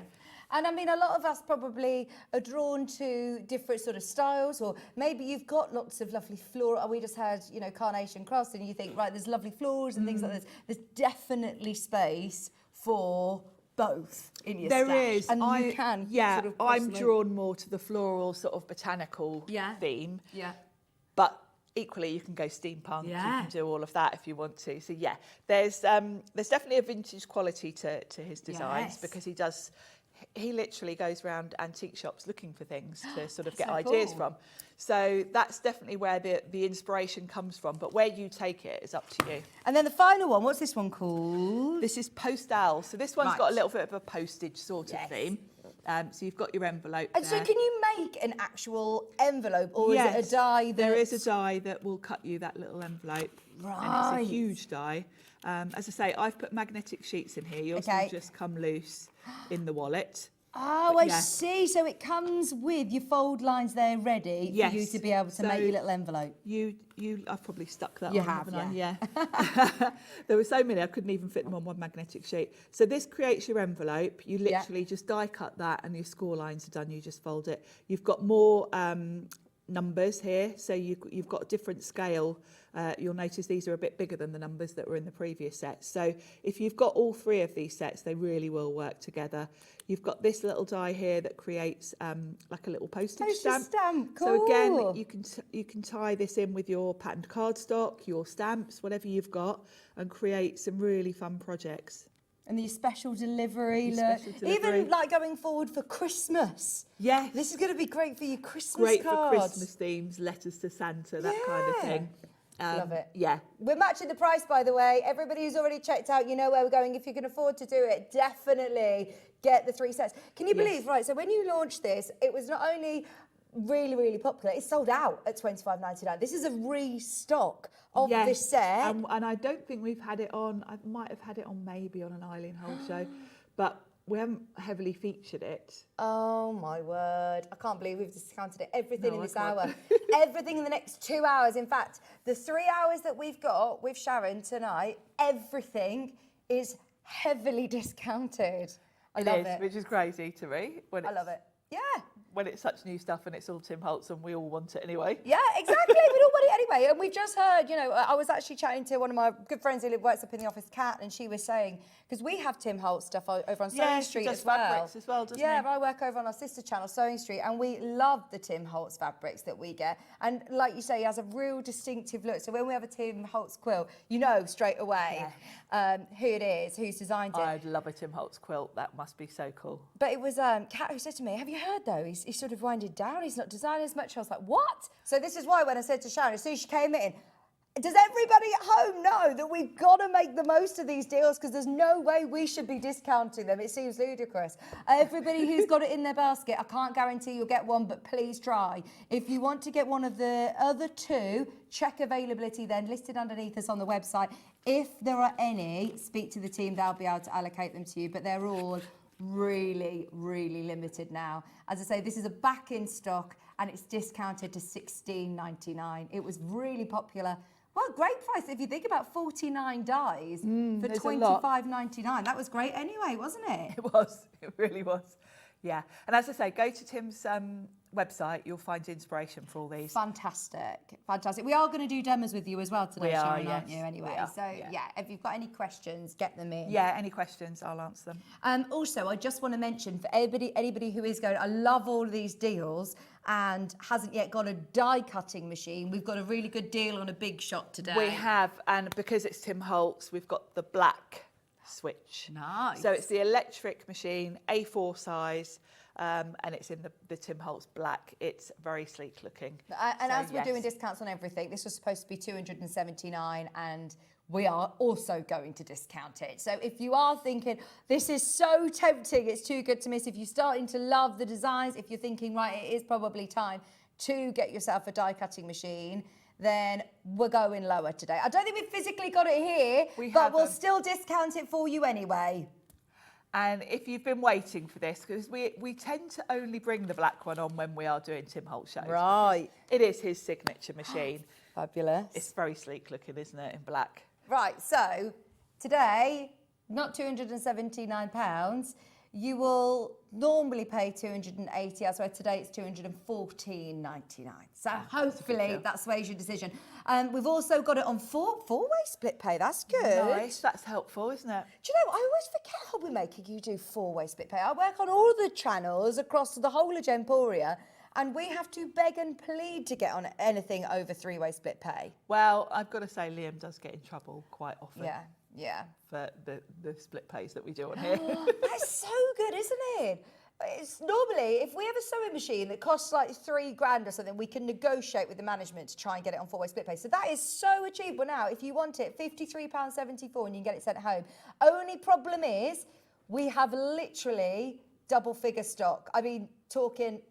And I mean, a lot of us probably are drawn to different sort of styles, or maybe you've got lots of lovely floral. We just had, Carnation Crafts, and you think, right, there's lovely florals and things like this. There's definitely space for both in your stash. There is. And you can sort of I'm drawn more to the floral sort of botanical theme. Yeah. But equally, you can go steampunk. You can do all of that if you want to. So yeah, there's definitely a vintage quality to his designs because he literally goes around antique shops looking for things to sort of get ideas from. So that's definitely where the inspiration comes from. But where you take it is up to you. And then the final one, what's this one called? This is Postal. So this one's got a little bit of a postage sort of theme. So you've got your envelope And there. so can you make an actual envelope, or is it a die? There is a die that will cut you that little envelope. Right. And it's a huge die. As I say, I've put magnetic sheets in here. Yours will just come loose in the wallet. Oh, I see. So it comes with your fold lines there ready for you to be able to make your little envelope. I've probably stuck that You on, have, haven't I? Yeah. There were so many, I couldn't even fit them on one magnetic sheet. So this creates your envelope. You literally just die cut that and your score lines are done. You just fold it. You've got more numbers here, so you've got a different scale. You'll notice these are a bit bigger than the numbers that were in the previous sets. So if you've got all three of these sets, they really will work together. You've got this little die here that creates like a little postage stamp. Cool. So again, you can tie this in with your patterned cardstock, your stamps, whatever you've got, and create some really fun projects. And your special delivery, even like going forward for Christmas. Yes. This is going to be great for your Christmas Great cards. for Christmas themes, letters to Santa, that kind of thing. Love it. Yeah. We're matching the price, by the way. Everybody who's already checked out, you know where we're going. If you can afford to do it, definitely get the 3 sets. Can you believe, right, so when you launched this, it was not only really, really popular, it sold out at $25.99. This is a restock of this set. And I don't think we've had it on, I might have had it on maybe on an Eileen Hull show, but we haven't heavily featured it. Oh my word. I can't believe we've discounted it. Everything in this hour. Everything in the next 2 hours. In fact, the 3 hours that we've got with Sharon tonight, everything is heavily discounted. I love it. Which is crazy to me. I love it. Yeah. When it's such new stuff and it's all Tim Holtz and we all want it anyway. Yeah, exactly. We all want it anyway. And we've just heard, you know, I was actually chatting to one of my good friends who works up in the office, Kat, and she was saying, because we have Tim Holtz stuff over on Sewing Street as well. Fabrics as well, doesn't yeah, he? I work over on our sister channel, Sewing Street, and we love the Tim Holtz fabrics that we get. And like you say, he has a real distinctive look. So when we have a Tim Holtz quilt, you know straight away who it is, who's designed it. I'd love a Tim Holtz quilt. That must be so cool. But it was Kat who said to me, have you heard though, he's sort of winded down, he's not designing as much. I was like, what? So this is why when I said to Sharon, as soon as she came in, does everybody at home know that we've got to make the most of these deals because there's no way we should be discounting them? It seems ludicrous. Everybody who's got it in their basket, I can't guarantee you'll get one, but please try. If you want to get one of the other two, check availability then, listed underneath us on the website. If there are any, speak to the team, they'll be able to allocate them to you, but they're all really, really limited now. As I say, this is a back in stock and it's discounted to $16.99. It was really popular. Well, great price. If you think about 49 dies for $25.99, that was great anyway, wasn't it? It was. It really was. Yeah. And as I say, go to Tim's website. You'll find inspiration for all these. Fantastic. Fantastic. We are going to do demos with you as well today, Sharon, aren't you, anyway? We are, so, yeah, if you've got any questions, get them in. Yeah, any questions, I'll answer them. Also, I just want to mention for anybody who is going, I love all these deals and hasn't yet got a die cutting machine, we've got a really good deal on a big shot today. We have, and because it's Tim Holtz, we've got the black switch. Nice. So it's the electric machine, A4 size, and it's in the Tim Holtz black. It's very sleek looking. And as we're doing discounts on everything, this was supposed to be $279 and we are also going to discount it. So if you are thinking, this is so tempting, it's too good to miss, if you're starting to love the designs, if you're thinking, right, it is probably time to get yourself a die cutting machine, then we're going lower today. I don't think we've physically got it here, but we'll still discount it for you anyway. And if you've been waiting for this, because we tend to only bring the black one on when we are doing Tim Holtz shows. Right. It is his signature machine. Fabulous. It's very sleek looking, isn't it, in black? Right, so today, not £279, you will normally pay $280, that's why today it's $214.99. So hopefully that sways your decision. We've also got it on four-way split pay, that's good. Nice, that's helpful, isn't it? Do you know, I always forget Hobbymaker, you do four-way split pay. I work on all the channels across the whole of Gemporia, and we have to beg and plead to get on anything over three-way split pay. Well, I've got to say Liam does get in trouble quite often. Yeah. For the split pays that we do on here. That's so good, isn't it? It's normally, if we have a sewing machine that costs like $3,000 or something, we can negotiate with the management to try and get it on four-way split pay. So that is so achievable now. If you want it, £53.74 and you can get it sent home. Only problem is we have literally double figure stock. I mean, talking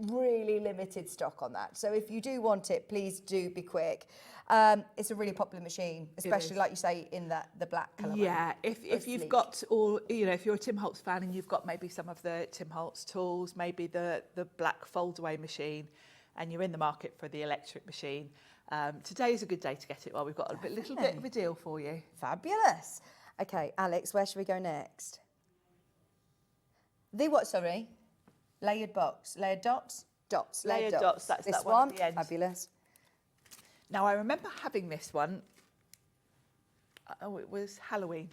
really limited stock on that. So if you do want it, please do be quick. It's a really popular machine, especially like you say in the black colour. Yeah, if you've got all, you know, if you're a Tim Holtz fan and you've got maybe some of the Tim Holtz tools, maybe the black fold-away machine, and you're in the market for the electric machine, today is a good day to get it. Well, we've got a little bit of a deal for you. Fabulous. Okay, Alex, where should we go next? The what, sorry? Layered box. Layered dots? Dots. Layered dots, that's this that one at the end. Fabulous. Now, I remember having this one, it was Halloween,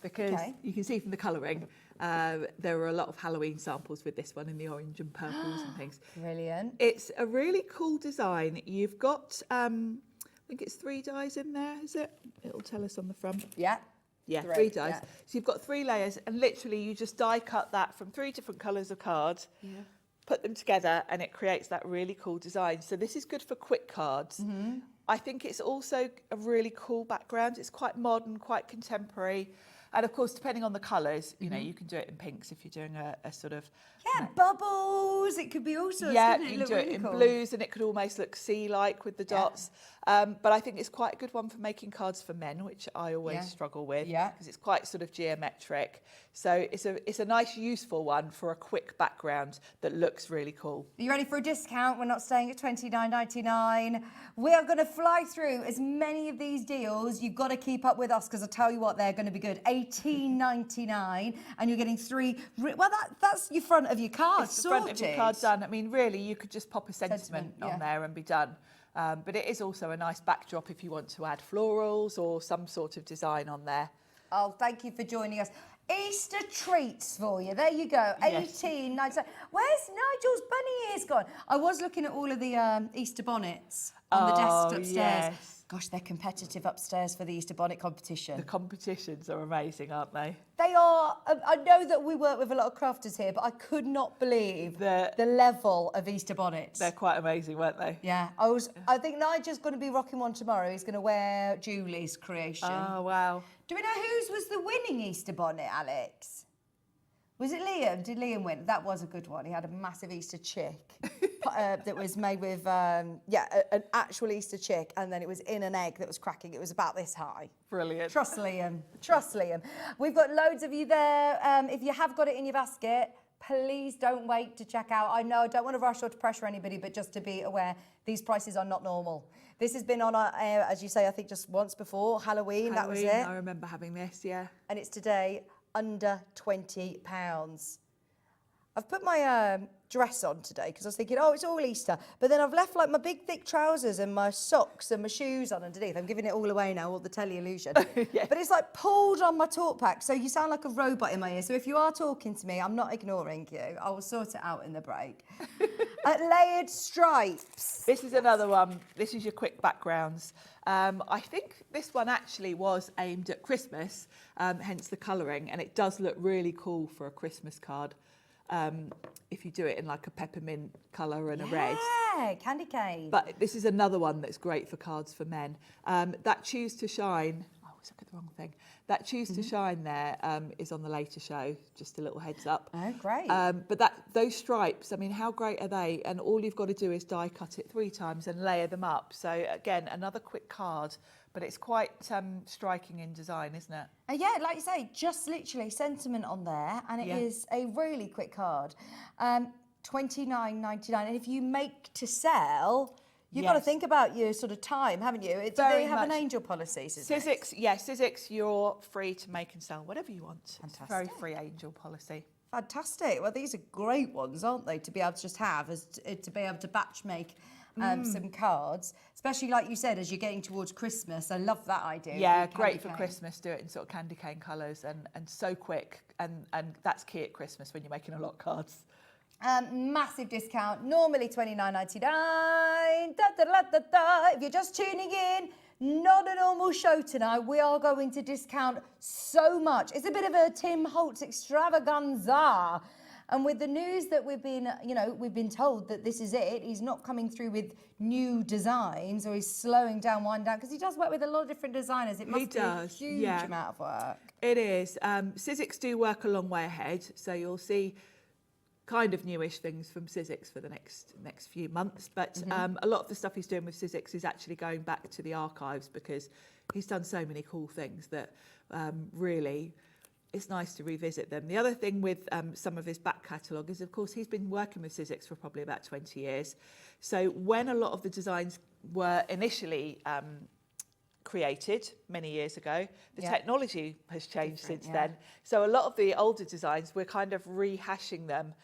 because you can see from the colouring, there were a lot of Halloween samples with this one in the orange and purples and things. Brilliant. It's a really cool design. You've got, I think it's 3 dies in there, is it? It'll tell us on the front. Yeah. Yeah, 3 3 dies. yeah. So you've got 3 layers, and literally you just die cut that from 3 different colours of cards, put them together, and it creates that really cool design. So this is good for quick cards. I think it's also a really cool background. It's quite modern, quite contemporary. And of course, depending on the colours, you know, you can do it in pinks if you're doing a sort of... Yeah, bubbles. It could be all sorts. Yeah, couldn't it? you can Look do it really in cool. blues, and it could almost look sea-like with the dots. But I think it's quite a good one for making cards for men, which I always struggle with, because it's quite sort of geometric. So it's a nice, useful one for a quick background that looks really cool. Are you ready for a discount? We're not staying at $29.99. We are going to fly through as many of these deals. You've got to keep up with us, because I tell you what, they're going to be good. $18.99, and you're getting 3. Well, that's your front of your card. It's the front of your card done. I mean, really, you could just pop a sentiment on there and be done. But it is also a nice backdrop if you want to add florals or some sort of design on there. Oh, thank you for joining us. Easter treats for you. There you go. Yes. $18.99. Where's Nigel's bunny ears gone? I was looking at all of the Easter bonnets on the desk upstairs. Yes. Gosh, they're competitive upstairs for the Easter bonnet competition. The competitions are amazing, aren't they? They are. I know that we work with a lot of crafters here, but I could not believe the level of Easter bonnets. They're quite amazing, weren't they? Yeah, I think Nigel's going to be rocking one tomorrow. He's going to wear Julie's creation. Oh, wow. Do we know whose was the winning Easter bonnet, Alex? Was it Liam? Did Liam win? That was a good one. He had a massive Easter chick that was made with, an actual Easter chick, and then it was in an egg that was cracking. It was about this high. Brilliant. Trust Liam. Trust Liam. We've got loads of you there. If you have got it in your basket, please don't wait to check out. I know I don't want to rush or to pressure anybody, but just to be aware, these prices are not normal. This has been on our air, as you say, I think just once before, Halloween, that was it. I remember having this, yeah. And it's today under £20. I've put my dress on today because I was thinking, oh, it's all Easter. But then I've left like my big thick trousers and my socks and my shoes on underneath. I'm giving it all away now, all the telly illusion. Yeah. But it's like pulled on my talk pack, so you sound like a robot in my ear. So if you are talking to me, I'm not ignoring you. I will sort it out in the break. Layered stripes. This is another one. This is your quick backgrounds. I think this one actually was aimed at Christmas, hence the colouring, and it does look really cool for a Christmas card. If you do it in like a peppermint colour and a red. Yeah, candy cane. But this is another one that's great for cards for men. That Choose to Shine, I always look at the wrong thing. That Choose to Shine there is on the later show, just a little heads up. Oh, great. But those stripes, I mean, how great are they? And all you've got to do is die cut it 3 times and layer them up. So again, another quick card, but it's quite striking in design, isn't it? Yeah, like you say, just literally sentiment on there, and it is a really quick card. $29.99, and if you make to sell, you've got to think about your sort of time, haven't you? Do they have an angel policy? Sizzix, Sizzix, you're free to make and sell whatever you want. Fantastic. It's a very free angel policy. Fantastic. Well, these are great ones, aren't they, to be able to just have, to be able to batch make some cards, especially like you said, as you're getting towards Christmas. I love that idea. Yeah, great for Christmas. Do it in sort of candy cane colours and so quick. And that's key at Christmas when you're making a lot of cards. Massive discount, normally $29.99. If you're just tuning in, not a normal show tonight. We are going to discount so much. It's a bit of a Tim Holtz extravaganza. And with the news that we've been told that this is it, he's not coming through with new designs, or he's slowing down, winding down, because he does work with a lot of different designers. It must be a huge amount of work. It is. Sizzix do work a long way ahead, so you'll see kind of newish things from Sizzix for the next few months. But a lot of the stuff he's doing with Sizzix is actually going back to the archives, because he's done so many cool things that really it's nice to revisit them. The other thing with some of his back catalogue is, of course, he's been working with Sizzix for probably about 20 years. So when a lot of the designs were initially created many years ago, the technology has changed since then. So a lot of the older designs, we're kind of rehashing them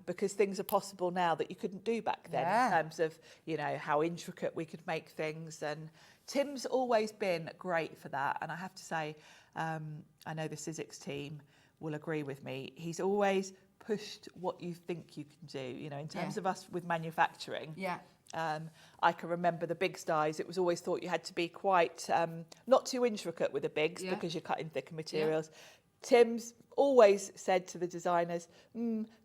because things are possible now that you couldn't do back then in terms of, you know, how intricate we could make things. And Tim's always been great for that. And I have to say, I know the Sizzix team will agree with me. He's always pushed what you think you can do, you know, in terms of us with manufacturing. I can remember the big styes. It was always thought you had to be quite, not too intricate with the bigs because you're cutting thicker materials. Tim's always said to the designers,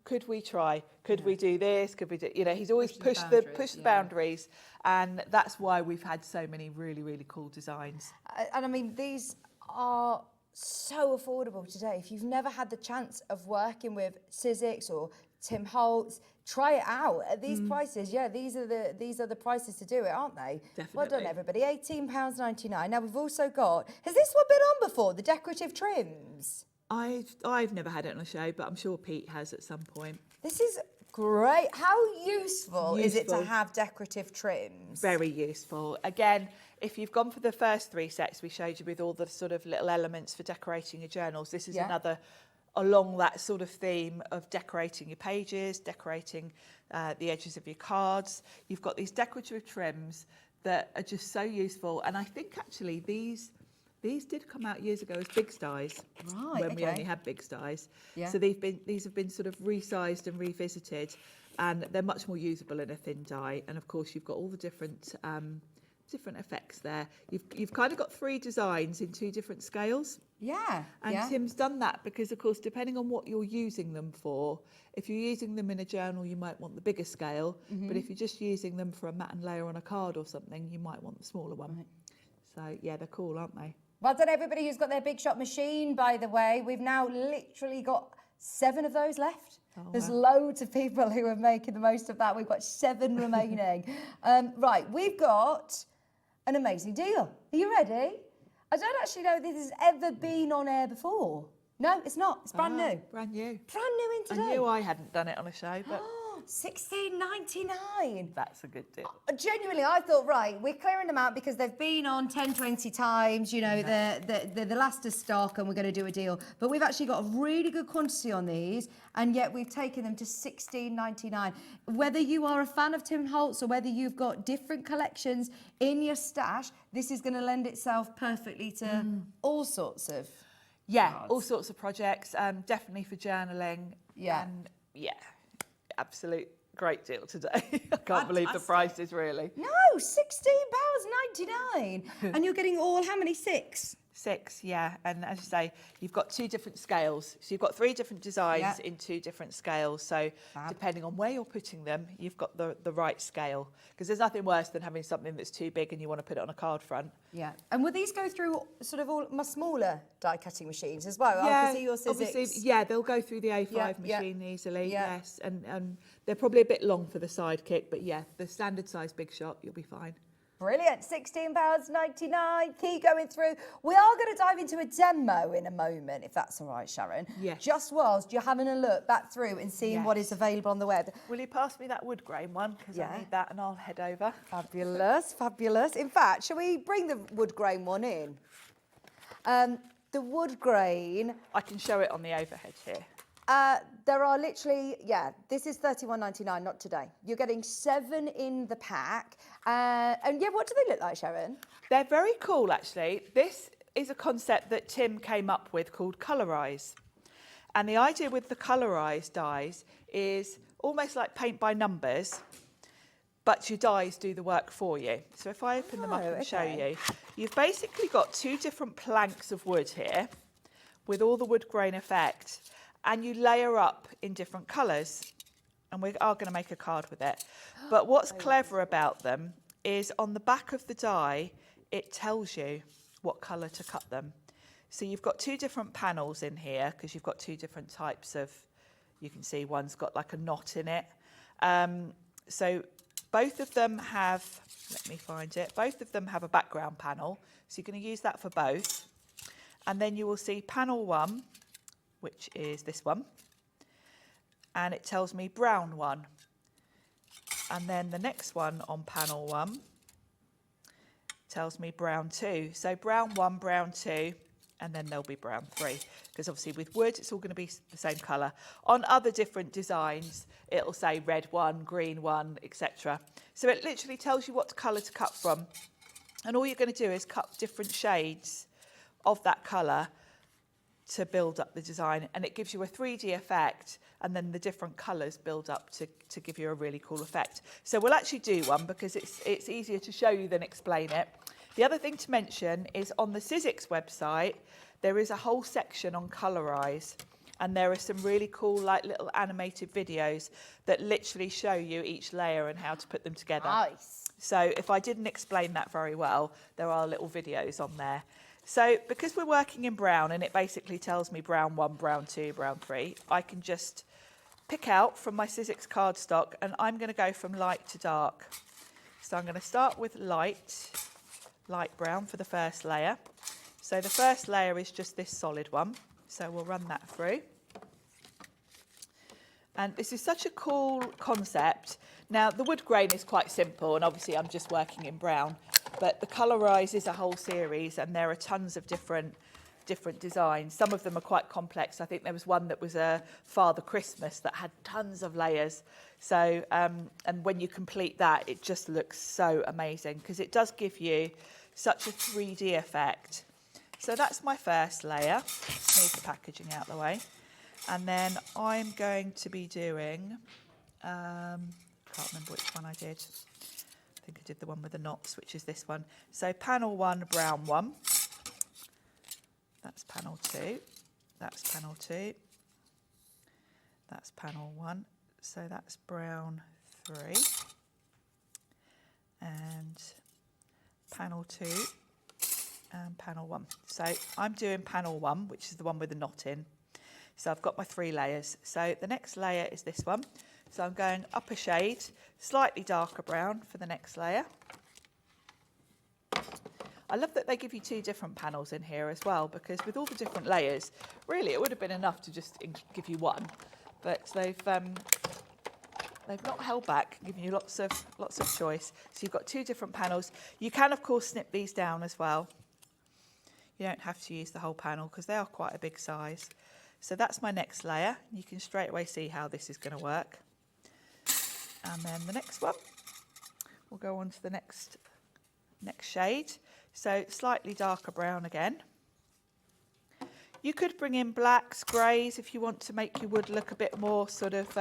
could we try? Could we do this? Could we do, you know, he's always pushed the boundaries. And that's why we've had so many really, really cool designs. And I mean, these are so affordable today. If you've never had the chance of working with Sizzix or Tim Holtz, try it out at these prices. Yeah, these are the prices to do it, aren't they? Definitely. Well done, everybody. £18.99. Now we've also got. Has this one been on before? The decorative trims. I've never had it on a show, but I'm sure Pete has at some point. This is great. How useful is it to have decorative trims? Very useful. Again, if you've gone for the first 3 sets we showed you with all the sort of little elements for decorating your journals, this is another along that sort of theme of decorating your pages, decorating the edges of your cards. You've got these decorative trims that are just so useful. And I think actually these did come out years ago as big styes, when we only had big styes. So these have been sort of resized and revisited, and they're much more usable in a thin die. And of course, you've got all the different effects there. You've kind of got 3 designs in 2 different scales. And Tim's done that because, of course, depending on what you're using them for, if you're using them in a journal, you might want the bigger scale. But if you're just using them for a mat and layer on a card or something, you might want the smaller one. So yeah, they're cool, aren't they? Well done, everybody who's got their Big Shot machine, by the way. We've now literally got 7 of those left. There's loads of people who are making the most of that. We've got 7 remaining. Right, we've got an amazing deal. Are you ready? I don't actually know if this has ever been on air before. No, it's not. It's brand new. Brand new. Brand new in today. I knew I hadn't done it on a show, but... £16.99. That's a good deal. Genuinely, I thought, right, we're clearing them out because they've been on 10, 20 times, you know, they're the last of stock and we're going to do a deal. But we've actually got a really good quantity on these, and yet we've taken them to £16.99. Whether you are a fan of Tim Holtz or whether you've got different collections in your stash, this is going to lend itself perfectly to all sorts of cards. All sorts of projects, definitely for journing. And absolute great deal today. I can't believe the prices, really. No, £16.99. And you're getting all, how many? 6? 6, yeah. And as you say, you've got 2 different scales. So you've got 3 different designs in 2 different scales. So depending on where you're putting them, you've got the right scale. Because there's nothing worse than having something that's too big and you want to put it on a card front. Yeah. And will these go through sort of all my smaller die cutting machines as well? Yeah, I can see your Sizzix. Obviously, they'll go through the A5 machine easily, yes. And they're probably a bit long for the sidekick, but yeah, the standard size Big Shot, you'll be fine. Brilliant, £16.99. Keep going through. We are going to dive into a demo in a moment, if that's all right, Sharon. Yes. Just whilst you're having a look back through and seeing what is available on the web. Will you pass me that wood grain one? Because I need that and I'll head over. Fabulous, fabulous. In fact, shall we bring the wood grain one in? The wood grain... I can show it on the overhead here. There are literally, this is £31.99, not today. You're getting 7 in the pack. And what do they look like, Sharon? They're very cool, actually. This is a concept that Tim came up with called Colorise. And the idea with the Colorise dies is almost like paint by numbers, but your dies do the work for you. So if I open them up and show you, you've basically got 2 different planks of wood here with all the wood grain effect. And you layer up in different colours. And we are going to make a card with it. But what's clever about them is on the back of the die, it tells you what colour to cut them. So you've got 2 different panels in here because you've got 2 different types of You can see one's got like a knot in it. So both of them have, let me find it, both of them have a background panel. So you're going to use that for both. And then you will see panel 1, which is this one. And it tells me brown 1. And then the next one on panel 1 tells me brown 2. So brown 1, brown 2, and then there'll be brown 3. Because obviously with wood, it's all going to be the same colour. On other different designs, it'll say red 1, green 1, etc. So it literally tells you what colour to cut from. And all you're going to do is cut different shades of that colour to build up the design, and it gives you a 3D effect, and then the different colours build up to give you a really cool effect. So we'll actually do one because it's easier to show you than explain it. The other thing to mention is on the Sizzix website, there is a whole section on colorize, and there are some really cool like little animated videos that literally show you each layer and how to put them together. Nice. So if I didn't explain that very well, there are little videos on there. So because we're working in brown and it basically tells me brown 1, brown 2, brown 3, I can just pick out from my Sizzix cardstock, and I'm going to go from light to dark. So I'm going to start with light brown for the first layer. So the first layer is just this solid one. So we'll run that through. And this is such a cool concept. Now the wood grain is quite simple, and obviously I'm just working in brown, but the colorize is a whole series, and there are tons of different designs. Some of them are quite complex. I think there was one that was a Father Christmas that had tons of layers. So, and when you complete that, it just looks so amazing because it does give you such a 3D effect. So that's my first layer. Move the packaging out of the way. And then I'm going to be doing, can't remember which one I did. I think I did the one with the knots, which is this one. So panel 1, brown 1. That's panel 2. That's panel 2. That's panel 1. So that's brown 3. And panel 2 and panel 1. So I'm doing panel 1, which is the one with the knot in. So I've got my 3 layers. So the next layer is this one. So I'm going up a shade, slightly darker brown for the next layer. I love that they give you 2 different panels in here as well, because with all the different layers, really it would have been enough to just give you one, but they've not held back, giving you lots of choice. So you've got 2 different panels. You can of course snip these down as well. You don't have to use the whole panel because they are quite a big size. So that's my next layer. You can straight away see how this is going to work. And then the next one, we'll go on to the next shade. So slightly darker brown again. You could bring in blacks, greys if you want to make your wood look a bit more sort of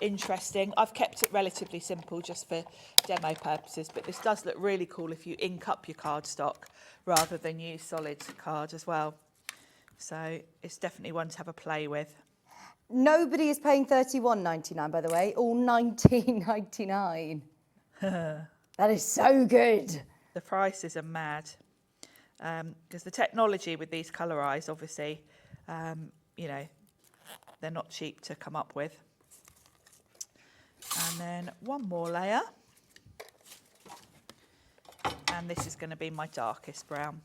interesting. I've kept it relatively simple just for demo purposes, but this does look really cool if you ink up your cardstock rather than use solid card as well. So it's definitely one to have a play with. Nobody is paying $31.99, by the way, all $19.99. That is so good. The prices are mad because the technology with these colorize, obviously, you know, they're not cheap to come up with. And then one more layer. And this is going to be my darkest brown.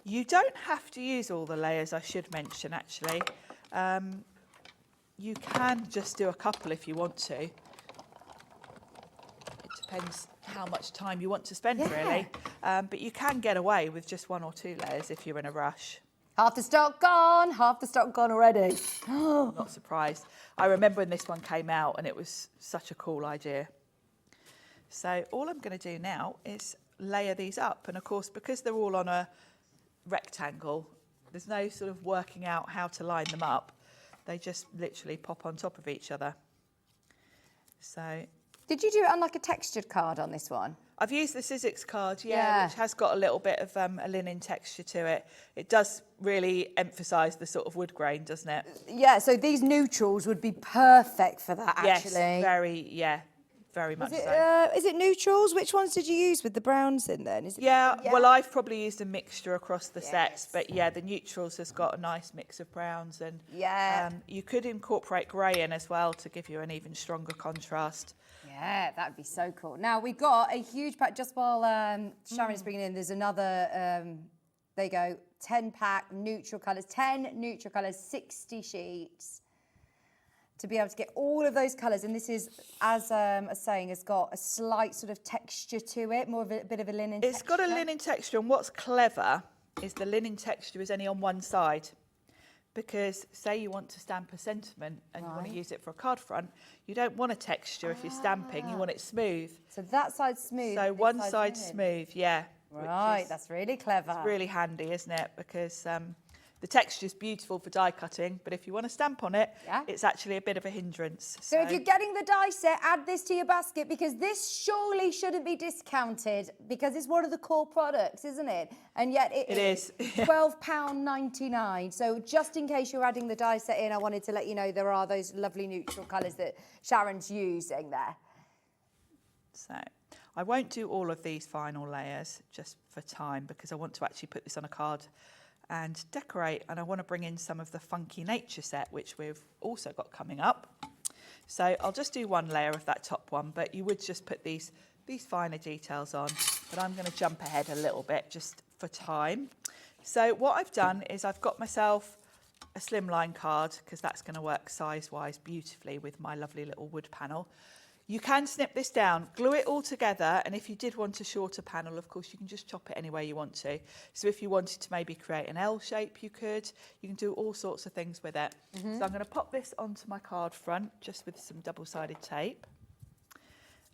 You don't have to use all the layers, I should mention, actually. You can just do a couple if you want to. It depends how much time you want to spend, really. But you can get away with just 1 or 2 layers if you're in a rush. Half the stock gone already. Not surprised. I remember when this one came out and it was such a cool idea. So all I'm going to do now is layer these up. And of course, because they're all on a rectangle, there's no sort of working out how to line them up. They just literally pop on top of each other. So, did you do it on like a textured card on this one? I've used the Sizzix card, which has got a little bit of a linen texture to it. It does really emphasise the sort of wood grain, doesn't it? Yeah, so these neutrals would be perfect for that, actually. Yes, very much Is it, so. is it neutrals? Which ones did you use with the browns in then? Is it, Yeah, well, I've probably used a mixture across the sets, but yeah, the neutrals has got a nice mix of browns, and you could incorporate grey in as well to give you an even stronger contrast. Yeah, that would be so cool. Now, we've got a huge pack, just while Sharon is bringing in, there's another, there you go, 10-pack neutral colours, 10 neutral colours, 60 sheets. To be able to get all of those colours, and this is, as I was saying, has got a slight sort of texture to it, more of a bit of a linen texture. It's got a linen texture, and what's clever is the linen texture is only on one side. Because say you want to stamp a sentiment and you want to use it for a card front, you don't want a texture if you're stamping, you want it smooth. So that side's smooth. So one side's smooth, yeah. Right, that's really clever. It's really handy, isn't it? Because the texture is beautiful for die cutting, but if you want to stamp on it, it's actually a bit of a hindrance. So if you're getting the die set, add this to your basket, because this surely shouldn't be discounted, because it's one of the core products, isn't it? And yet it is £12.99. So just in case you're adding the die set in, I wanted to let you know there are those lovely neutral colours that Sharon's using there. So I won't do all of these final layers just for time, because I want to actually put this on a card and decorate, and I want to bring in some of the Funky Nature set, which we've also got coming up. So I'll just do one layer of that top one, but you would just put these finer details on, but I'm going to jump ahead a little bit just for time. So what I've done is I've got myself a slimline card, because that's going to work size-wise beautifully with my lovely little wood panel. You can snip this down, glue it all together, and if you did want a shorter panel, of course, you can just chop it any way you want to. So if you wanted to maybe create an L shape, you could. You can do all sorts of things with it. So I'm going to pop this onto my card front, just with some double-sided tape,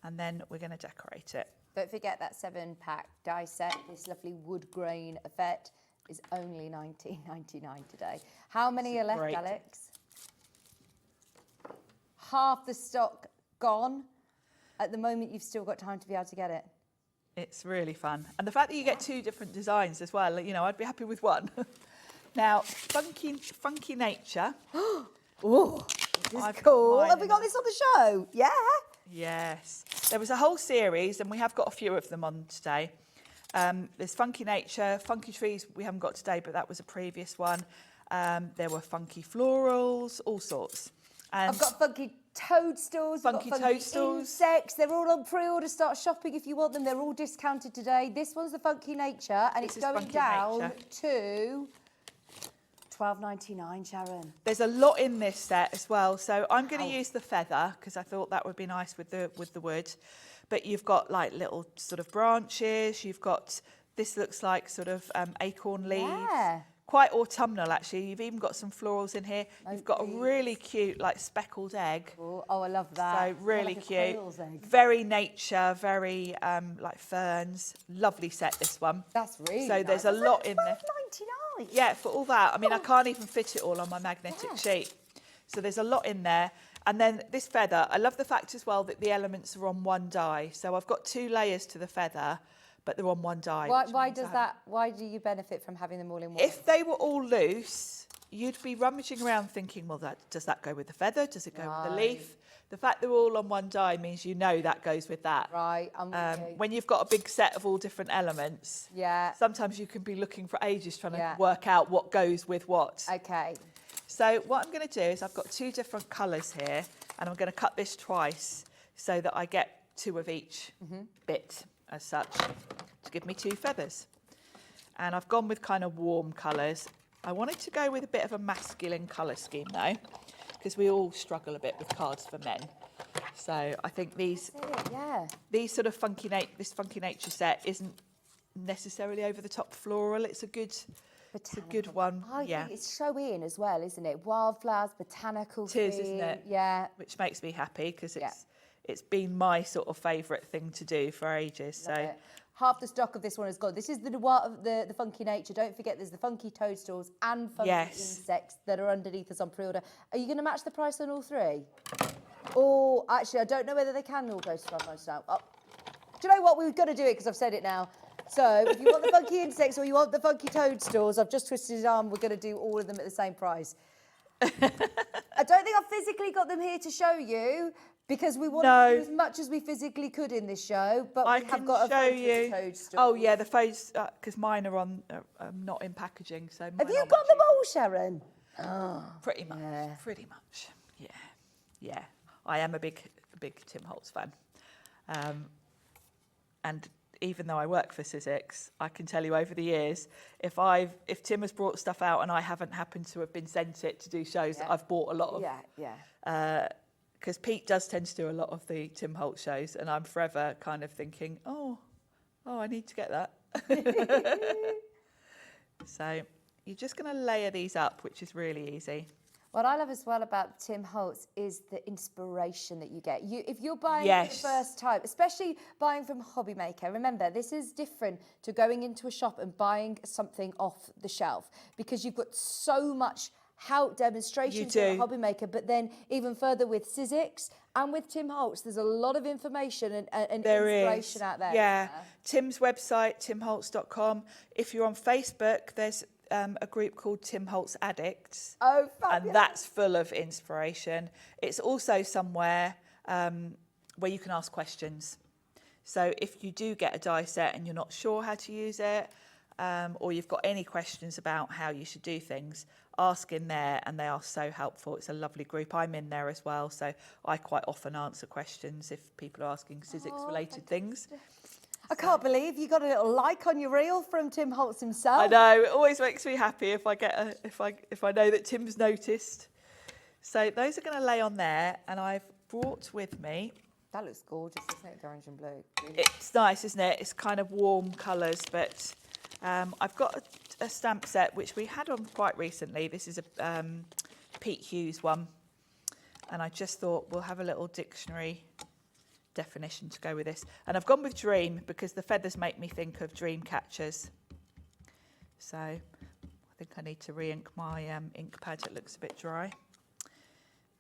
and then we're going to decorate it. Don't forget that 7-pack die set, this lovely wood grain effect, is only £19.99 today. How many are left, great. Alex? Half the stock gone. At the moment, you've still got time to be able to get it. It's really fun. And the fact that you get 2 different designs as well, you know, I'd be happy with one. Now, Funky Nature. Oh, this is cool. Have we got this on the show? Yeah. Yes. There was a whole series, and we have got a few of them on today. There's Funky Nature, Funky Trees we haven't got today, but that was a previous one. There were funky florals, all sorts. And I've got funky toadstools, funky toadstools, insects. They're all on pre-order. Start shopping if you want them. They're all discounted today. This one's the Funky Nature, and it's going down to £12.99, Sharon. There's a lot in this set as well, so I'm going to use the feather because I thought that would be nice with the wood. But you've got like little sort of branches. You've got, this looks like sort of acorn leaves. Yeah. Quite autumnal, actually. You've even got some florals in here. You've got a really cute, like, speckled egg. Oh, I love that. So really like cute. Very nature, very like ferns. Lovely set, this one. That's really So nice. there's a lot in there. £12.99. Yeah, for all that. I mean, I can't even fit it all on my magnetic sheet. So there's a lot in there. And then this feather, I love the fact as well that the elements are on one die. So I've got 2 layers to the feather, but they're on one die. Why do you benefit from having them all in one? If they were all loose, you'd be rummaging around thinking, well, does that go with the feather? Does it go with the leaf? The fact they're all on one die means you know that goes with that. Right, I'm with you. When you've got a big set of all different elements, sometimes you can be looking for ages trying to work out what goes with what. Okay. So what I'm going to do is I've got 2 different colours here, and I'm going to cut this twice so that I get 2 of each bit as such to give me 2 feathers. And I've gone with kind of warm colours. I wanted to go with a bit of a masculine colour scheme though, because we all struggle a bit with cards for men. So I think these sort of funky nature set isn't necessarily over the top floral. It's a good one. I think it's so in as well, isn't it? Wildflowers, botanical. It is, isn't it? Yeah. Which makes me happy because it's been my sort of favourite thing to do for ages. Love so it. Half the stock of this one is gone. This is the Funky Nature. Don't forget there's the funky toadstools and funky insects that are underneath us on pre-order. Are you going to match the price on all 3? Oh, actually, I don't know whether they can all go to £12.99. Oh. Do you know what? We've got to do it because I've said it now. So if you want the funky insects or you want the funky toadstools, I've just twisted his arm. We're going to do all of them at the same price. I don't think I've physically got them here to show you because we want to do as much as we physically could in this show, but we have got a show photo you. of the toadstool. Oh yeah, the photos, because mine are on, not in packaging. So Have you got them all, Sharon? Oh, pretty much. Pretty much. Yeah. Yeah. I am a big Tim Holtz fan. And even though I work for Sizzix, I can tell you over the years, if Tim has brought stuff out and I haven't happened to have been sent it to do shows, I've bought a lot of. Yeah. Because Pete does tend to do a lot of the Tim Holtz shows, and I'm forever kind of thinking, oh, I need to get that. So you're just going to layer these up, which is really easy. What I love as well about Tim Holtz is the inspiration that you get. If you're buying for the first time, especially buying from Hobby Maker, remember, this is different to going into a shop and buying something off the shelf, because you've got so much demonstrations at Hobby Maker, but then even further with Sizzix and with Tim Holtz, there's a lot of information and inspiration out there. Yeah, Tim's website, timholtz.com. If you're on Facebook, there's a group called Tim Holtz Addicts. Oh, fabulous. And that's full of inspiration. It's also somewhere where you can ask questions. So if you do get a die set and you're not sure how to use it, or you've got any questions about how you should do things, ask in there, and they are so helpful. It's a lovely group. I'm in there as well, so I quite often answer questions if people are asking Sizzix related things. I can't believe you got a little like on your reel from Tim Holtz himself. I know, it always makes me happy if I get if I know that Tim's noticed. So those are going to lay on there, and I've brought with me. That looks gorgeous, isn't it? The orange and blue. It's nice, isn't it? It's kind of warm colours, but I've got a stamp set which we had on quite recently. This is a Pete Hughes one, and I just thought we'll have a little dictionary definition to go with this. And I've gone with dream because the feathers make me think of dream catchers. So I think I need to re-ink my ink pad. It looks a bit dry.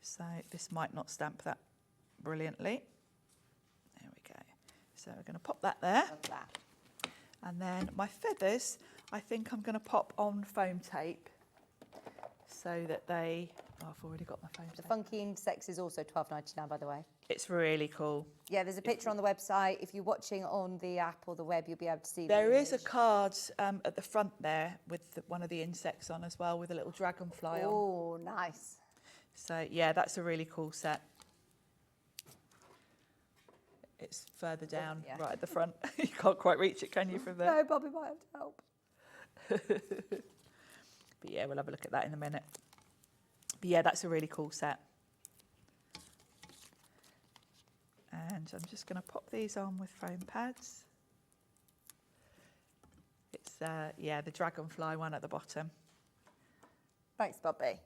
So this might not stamp that brilliantly. There we go. So we're going to pop that there. Love that. And then my feathers, I think I'm going to pop on foam tape so that they... Oh, I've already got my foam tape. The Funky Insects is also $12.99, by the way. It's really cool. Yeah, there's a picture on the website. If you're watching on the app or the web, you'll be able to see. There is a card at the front there with one of the insects on as well, with a little dragonfly on. Oh, nice. So yeah, that's a really cool set. It's further down, right at the front. You can't quite reach it, can you, from there? No, Bobby might have to help. But yeah, we'll have a look at that in a minute. But yeah, that's a really cool set. And I'm just going to pop these on with foam pads. It's, yeah, the dragonfly one at the bottom. Thanks, Bobby.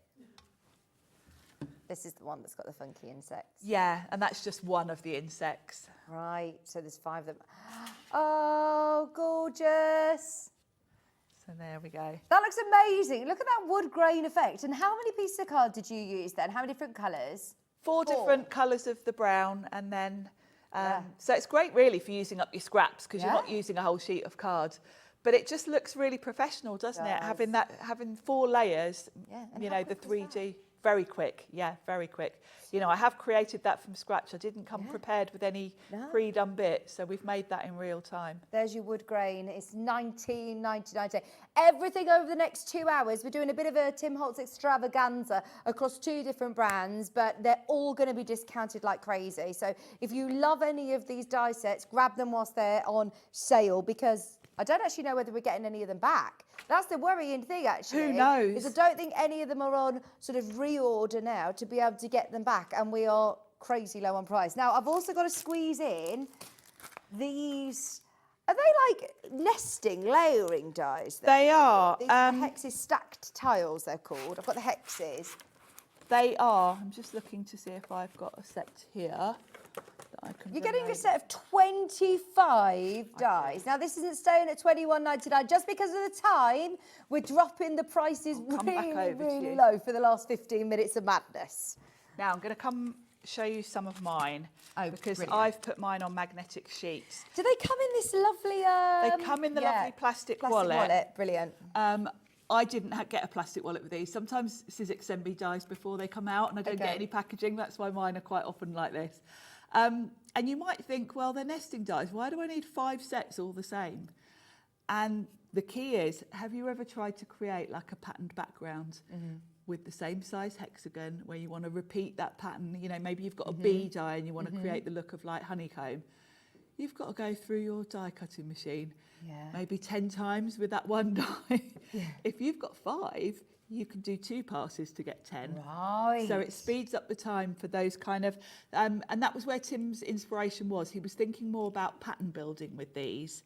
This is the one that's got the funky insects. Yeah, and that's just one of the insects. Right, so there's 5 of them. Oh, gorgeous. So there we go. That looks amazing. Look at that wood grain effect. And how many pieces of card did you use then? How many different colours? 4 different colours of the brown, and then... So it's great, really, for using up your scraps, because you're not using a whole sheet of card. But it just looks really professional, doesn't it? Having 4 layers, you know, the 3D... Very quick, yeah, very quick. You know, I have created that from scratch. I didn't come prepared with any pre-done bits, so we've made that in real time. There's your wood grain. It's $19.99. Everything over the next 2 hours. We're doing a bit of a Tim Holtz extravaganza across 2 different brands, but they're all going to be discounted like crazy. So if you love any of these die sets, grab them whilst they're on sale, because I don't actually know whether we're getting any of them back. That's the worrying thing, actually. Who knows? Is I don't think any of them are on sort of reorder now to be able to get them back, and we are crazy low on price. Now, I've also got to squeeze in these. Are they like nesting, layering dies? They are. These are hexes, stacked tiles, they're called. I've got the hexes. They are. I'm just looking to see if I've got a set here. You're getting a set of 25 dies. Now, this isn't staying at $21.99. Just because of the time, we're dropping the prices really low for the last 15 minutes of madness. Now, I'm going to come show you some of mine, because brilliant. I've put mine on magnetic sheets. Do they come in this lovely... they come in the lovely plastic wallet. Brilliant. I didn't get a plastic wallet with these. Sometimes Sizzix send me dies before they come out and I don't get any packaging. That's why mine are quite often like this. And you might think, well, they're nesting dies. Why do I need 5 sets all the same? And the key is, have you ever tried to create like a patterned background with the same size hexagon where you want to repeat that pattern? You know, maybe you've got a bee die and you want to create the look of like honeycomb. You've got to go through your die cutting machine maybe 10 times with that one die. If you've got 5, you can do 2 passes to get 10. Right. So it speeds up the time for those kind of, and that was where Tim's inspiration was. He was thinking more about pattern building with these.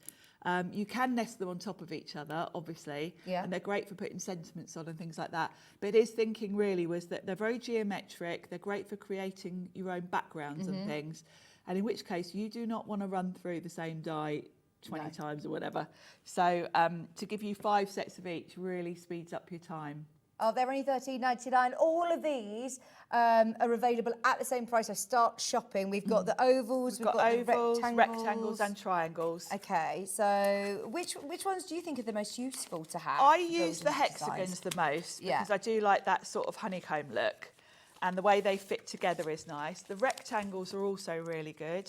You can nest them on top of each other, obviously, and they're great for putting sentiments on and things like that. But his thinking really was that they're very geometric, they're great for creating your own backgrounds and things, and in which case you do not want to run through the same die 20 times or whatever. So to give you 5 sets of each really speeds up your time. Oh, they're only $13.99. All of these are available at the same price. So start shopping. We've got the ovals, we've got ovals, rectangles and triangles. Okay, so which ones do you think are the most useful to have? I use the hexagons the most because I do like that sort of honeycomb look. And the way they fit together is nice. The rectangles are also really good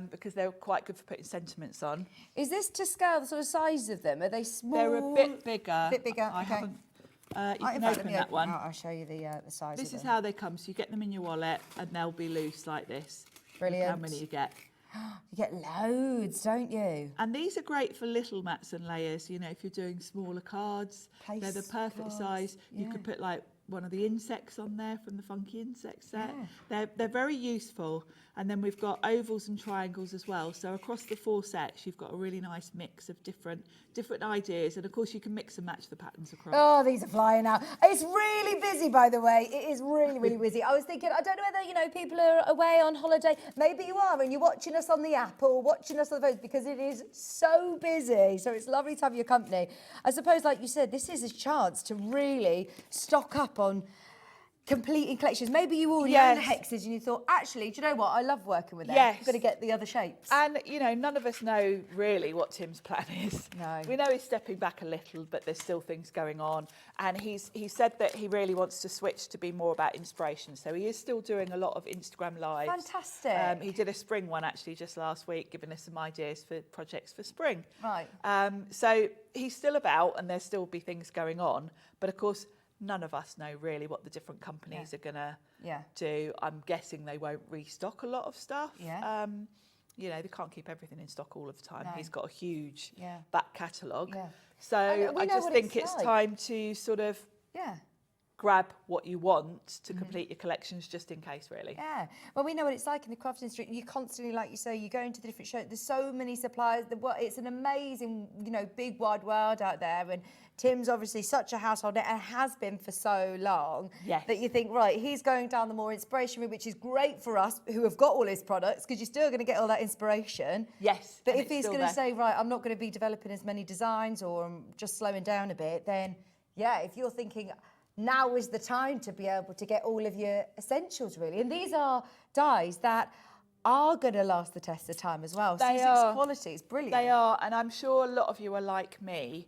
because they're quite good for putting sentiments on. Is this to scale the sort of size of them? Are they small? They're a bit bigger. A bit bigger, I okay. haven't. You can open that one. I'll show you the size This of is them. how they come. So you get them in your wallet and they'll be loose like this. Brilliant. Look how many you get. You get loads, don't you? And these are great for little mats and layers. You know, if you're doing smaller cards, they're the perfect size. You could put like one of the insects on there from the Funky Insect set. They're very useful. And then we've got ovals and triangles as well. So across the 4 sets, you've got a really nice mix of different ideas. And of course, you can mix and match the patterns across. Oh, these are flying out. It's really busy, by the way. It is really, really busy. I was thinking, I don't know whether, you know, people are away on holiday. Maybe you are, and you're watching us on the app or watching us on the phones because it is so busy. So it's lovely to have your company. I suppose, like you said, this is a chance to really stock up on completing collections. Maybe you already own the hexes and you thought, actually, do you know what? I love working with them. Yes. I'm going to get the other shapes. And, you know, none of us know really what Tim's plan is. No. We know he's stepping back a little, but there's still things going on. And he said that he really wants to switch to be more about inspiration. So he is still doing a lot of Instagram lives. Fantastic. He did a spring one actually just last week, giving us some ideas for projects for spring. Right. So he's still about and there'll still be things going on. But of course, none of us know really what the different companies are going to do. I'm guessing they won't restock a lot of stuff. You know, they can't keep everything in stock all of the time. No. He's got a huge back catalogue. Yeah. So And we I know just what think it's it's like. time to sort of grab what you want to complete your collections just in case, really. Yeah, well, we know what it's like in the craft industry. You constantly, like you say, you go into the different shows. There's so many suppliers. It's an amazing, you know, big wide world out there. And Tim's obviously such a household name and has been for so long that you think, right, he's going down the more inspiration route, which is great for us who have got all his products because you're still going to get all that inspiration. Yes. But if he's going to say, right, I'm not going to be developing as many designs or I'm just slowing down a bit, then yeah, if you're thinking, now is the time to be able to get all of your essentials, really. And these are dyes that are going to last the test of time as well. They Sizzix are. quality is brilliant. They are, and I'm sure a lot of you are like me.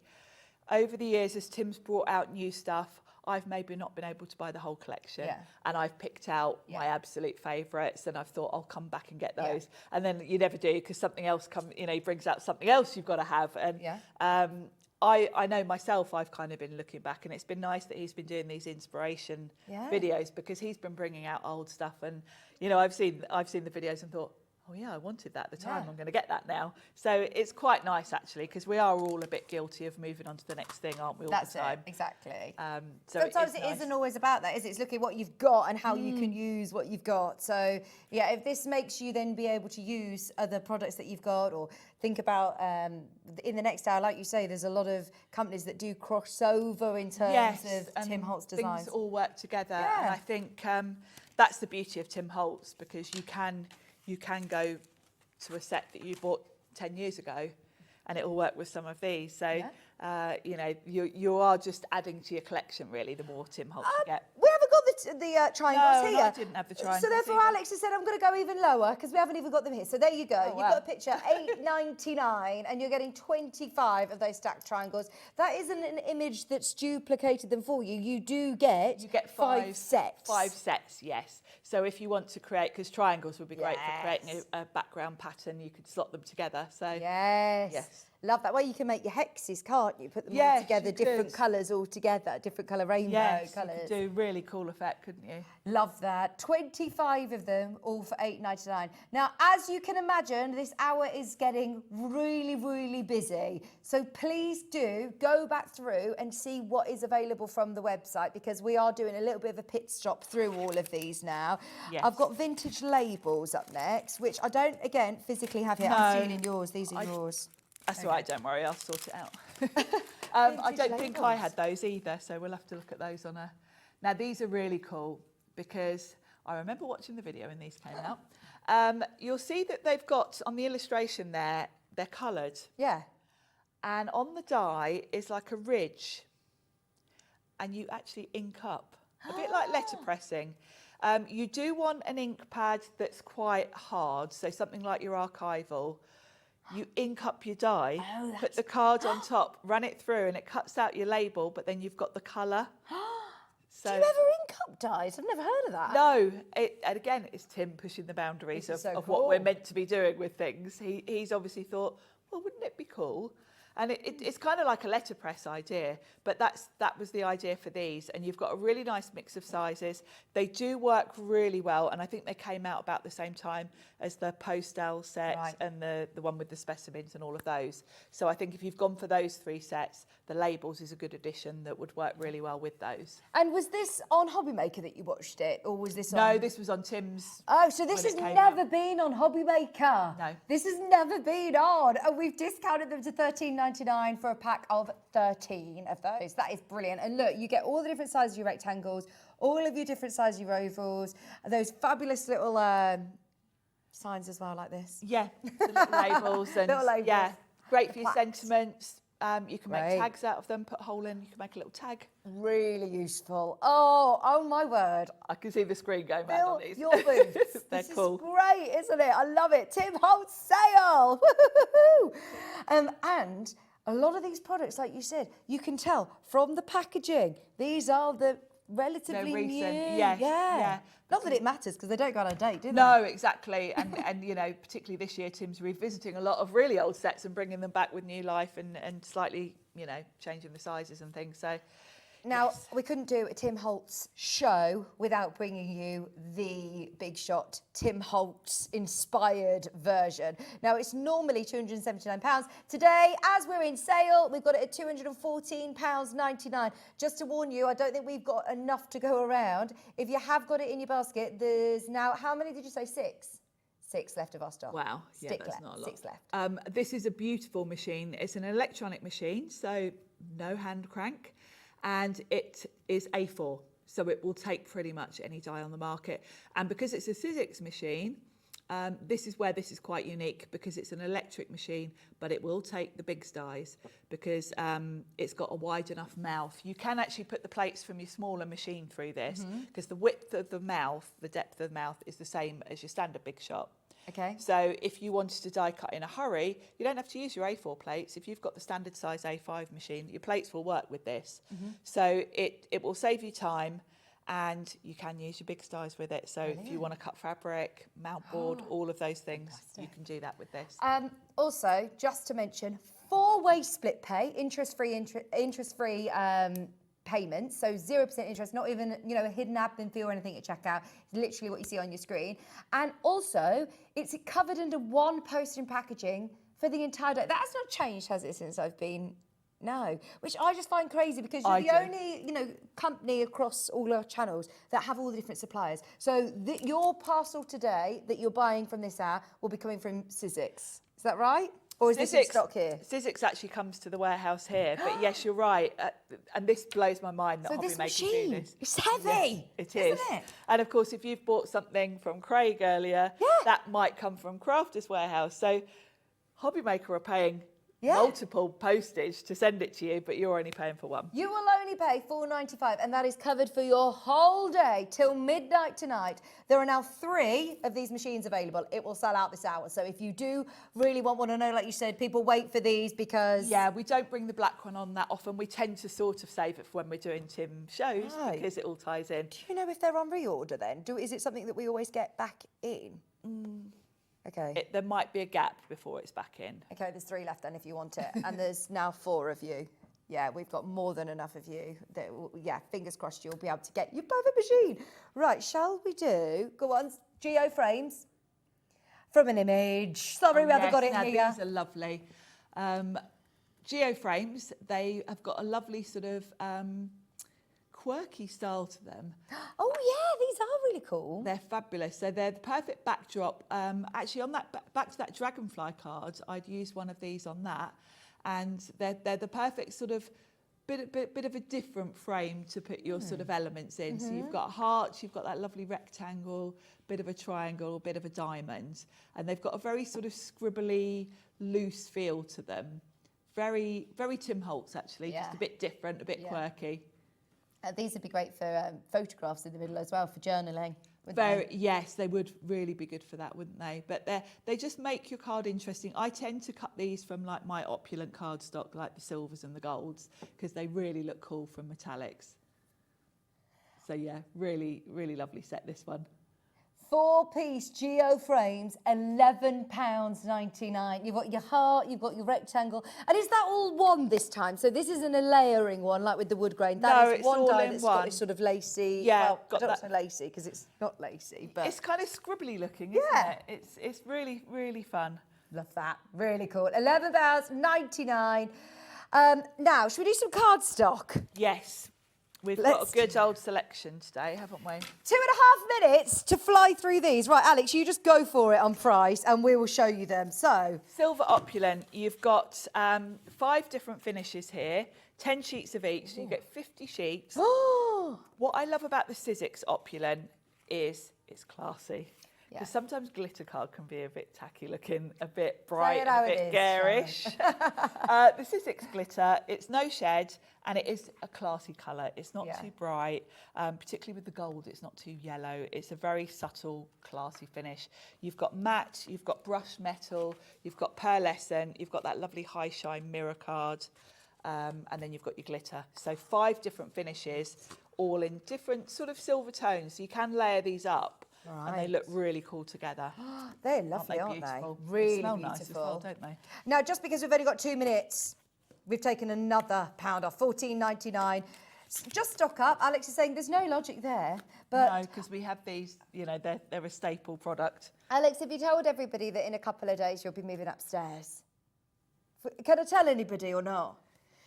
Over the years, as Tim's brought out new stuff, I've maybe not been able to buy the whole collection. And I've picked out my absolute favourites and I've thought I'll come back and get those. And then you never do because something else brings out something else you've got to have. And I know myself, I've kind of been looking back and it's been nice that he's been doing these inspiration videos because he's been bringing out old stuff. And, you know, I've seen the videos and thought, oh yeah, I wanted that at the time, I'm going to get that now. So it's quite nice actually, because we are all a bit guilty of moving on to the next thing, aren't we, all the time? Exactly. So sometimes it nice. isn't always about that, is it? It's looking at what you've got and how you can use what you've got. So yeah, if this makes you then be able to use other products that you've got or think about in the next hour, like you say, there's a lot of companies that do cross over in terms of Tim Holtz designs. Things all work together. And I think that's the beauty of Tim Holtz, because you can go to a set that you bought 10 years ago and it will work with some of these. So, you know, you are just adding to your collection, really, the more Tim Holtz you get. We haven't got the the triangles No, here. I didn't have the triangles So therefore, either. Alex has said, I'm going to go even lower because we haven't even got them here. So there you go. Oh, You've wow. got a picture, £8.99, and you're getting 25 of those stacked triangles. That isn't an image that's duplicated them for you. You do get, five sets. 5 sets, yes. So if you want to create, because triangles would be great for creating a background pattern, you could slot them together. So Yes. Love that. Well, you can make your hexes, can't you? Put them all together, different colours all together, different colour rainbow yes, colours. you could do a really cool effect, couldn't you? Love that. 25 of them, all for £8.99. Now, as you can imagine, this hour is getting really, really busy. So please do go back through and see what is available from the website, because we are doing a little bit of a pit stop through all of these now. Yes. I've got vintage labels up next, which I don't, again, physically have here. I'm seeing in yours. These are yours. That's all right, don't worry, I'll sort it out. I don't think I had those either, so we'll have to look at those on a... Now, these are really cool because I remember watching the video when these came out. You'll see that they've got, on the illustration there, they're coloured. Yeah. And on the die is like a ridge, and you actually ink up, a bit like letter pressing. You do want an ink pad that's quite hard, so something like your archival. You ink up your die, put the card on top, run it through, and it cuts out your label, but then you've got the colour. Do you ever ink up dies? I've never heard of that. No, and again, it's Tim pushing the boundaries of what we're meant to be doing with things. He's obviously thought, well, wouldn't it be cool? And it's kind of like a letterpress idea, but that was the idea for these. And you've got a really nice mix of sizes. They do work really well, and I think they came out about the same time as the Postal set and the one with the specimens and all of those. So I think if you've gone for those 3 sets, the labels is a good addition that would work really well with those. And was this on Hobby Maker that you watched it, or was this on... No, this was on Tim's. Oh, so this has never been on Hobby Maker? No. This has never been on. And we've discounted them to £13.99 for a pack of 13 of those. That is brilliant. And look, you get all the different sizes of your rectangles, all of your different sizes of your ovals, those fabulous little signs as well, like this. Yeah, the little labels. And little labels. Yeah, great for your plaques. sentiments. You can make Great. tags out of them, put a hole in, you can make a little tag. Really useful. Oh my word. I can see the screen going mad on these. Your boots. They're this cool. Is great, isn't it? I love it. Tim Holtz sale. Woo-hoo-hoo-hoo. And a lot of these products, like you said, you can tell from the packaging, these are the relatively recent. new. Yes, Yeah. yeah. Not that it matters because they don't go on a date, do they? No, exactly. And you know, particularly this year, Tim's revisiting a lot of really old sets and bringing them back with new life and slightly, you know, changing the sizes and things. So Now, we couldn't do a Tim Holtz show without bringing you the Big Shot Tim Holtz inspired version. Now, it's normally £279. Today, as we're in sale, we've got it at £214.99. Just to warn you, I don't think we've got enough to go around. If you have got it in your basket, there's now, how many did you say? 6? 6 left of our stock. wow, yeah, Stick that's left, not a lot. 6 left. This is a beautiful machine. It's an electronic machine, so no hand crank. And it is A4, so it will take pretty much any die on the market. And because it's a Sizzix machine, this is where this is quite unique, because it's an electric machine, but it will take the big dies because it's got a wide enough mouth. You can actually put the plates from your smaller machine through this, because the width of the mouth, the depth of the mouth is the same as your standard Big Shot. Okay. So if you wanted to die cut in a hurry, you don't have to use your A4 plates. If you've got the standard size A5 machine, your plates will work with this. So it will save you time, and you can use your big dies with it. So if you want to cut fabric, mount board, all of those things, you can do that with this. Also, just to mention, 4-way split pay, interest-free payments, so 0% interest, not even, you know, a hidden admin fee or anything at checkout. It's literally what you see on your screen. And also, it's covered under one postage and packaging for the entire day. That's not changed, has it, since I've been? No, which I just find crazy, because you're the only, you know, company across all our channels that have all the different suppliers. So your parcel today that you're buying from this hour will be coming from Sizzix. Is that right? Or is this in stock here? Sizzix actually comes to the warehouse here, but yes, you're right. And this blows my mind that hobby makers do this. It's heavy. Yes, it is. Isn't it? And of course, if you've bought something from Craig earlier, that might come from Crafters Warehouse. So Hobby Maker are paying multiple postage to send it to you, but you're only paying for one. You will only pay $4.95, and that is covered for your whole day till midnight tonight. There are now 3 of these machines available. It will sell out this hour. So if you do really want one, I know, like you said, people wait for these because... Yeah, we don't bring the black one on that often. We tend to sort of save it for when we're doing Tim shows because it all ties in. Do you know if they're on reorder then? Is it something that we always get back in? Okay. There might be a gap before it's back in. Okay, there's 3 left then if you want it. And there's now 4 of you. Yeah, we've got more than enough of you. Yeah, fingers crossed you'll be able to get your perfect machine. Right, shall we do, go on, geo frames from an image. Sorry, we haven't got it here. These are lovely. Geo frames, they have got a lovely sort of quirky style to them. Oh yeah, these are really cool. They're fabulous. So they're the perfect backdrop. Actually, on that back to that dragonfly card, I'd use one of these on that, and they're the perfect sort of bit of a different frame to put your sort of elements in. So you've got hearts, you've got that lovely rectangle, bit of a triangle, bit of a diamond, and they've got a very sort of scribbly, loose feel to them. Very, very Tim Holtz actually, just a bit different, a bit quirky. These would be great for photographs in the middle as well, for journaling. Yes, they would really be good for that, wouldn't they? But they just make your card interesting. I tend to cut these from like my opulent cardstock, like the silvers and the golds, because they really look cool from metallics. So yeah, really, really lovely set, this one. 4-piece geo frames, £11.99. You've got your heart, you've got your rectangle. And is that all one this time? So this isn't a layering one like with the wood grain. That is one die that's got this sort of lacy. Yeah, well, I don't want to say lacy because it's not lacy, but it's kind of scribbly looking, isn't it? It's really, really fun. Love that. Really cool. £11.99. Now, should we do some cardstock? Yes. We've got a good old selection today, haven't we? 2.5 minutes to fly through these. Right, Alex, you just go for it on price and we will show you them. So, Silver Opulent, you've got 5 different finishes here, 10 sheets of each, so you get 50 sheets. What I love about the Sizzix Opulent is it's classy. Because sometimes glitter card can be a bit tacky looking, a bit bright, and a bit garish. The Sizzix glitter, it's no shed, and it is a classy colour. It's not too bright, particularly with the gold, it's not too yellow. It's a very subtle, classy finish. You've got matte, you've got brushed metal, you've got pearlescent, you've got that lovely high shine mirror card, and then you've got your glitter. So 5 different finishes, all in different sort of silver tones. So you can layer these up. Right. And they look really cool together. They're lovely, aren't they? Really they smell beautiful. nice as well, don't they? Now, just because we've only got 2 minutes, we've taken another £1 off, $14.99. Just stock up. Alex is saying there's no logic there, but no, because we have these. You know, they're a staple product. Alex, have you told everybody that in a couple of days you'll be moving upstairs? Can I tell anybody or not?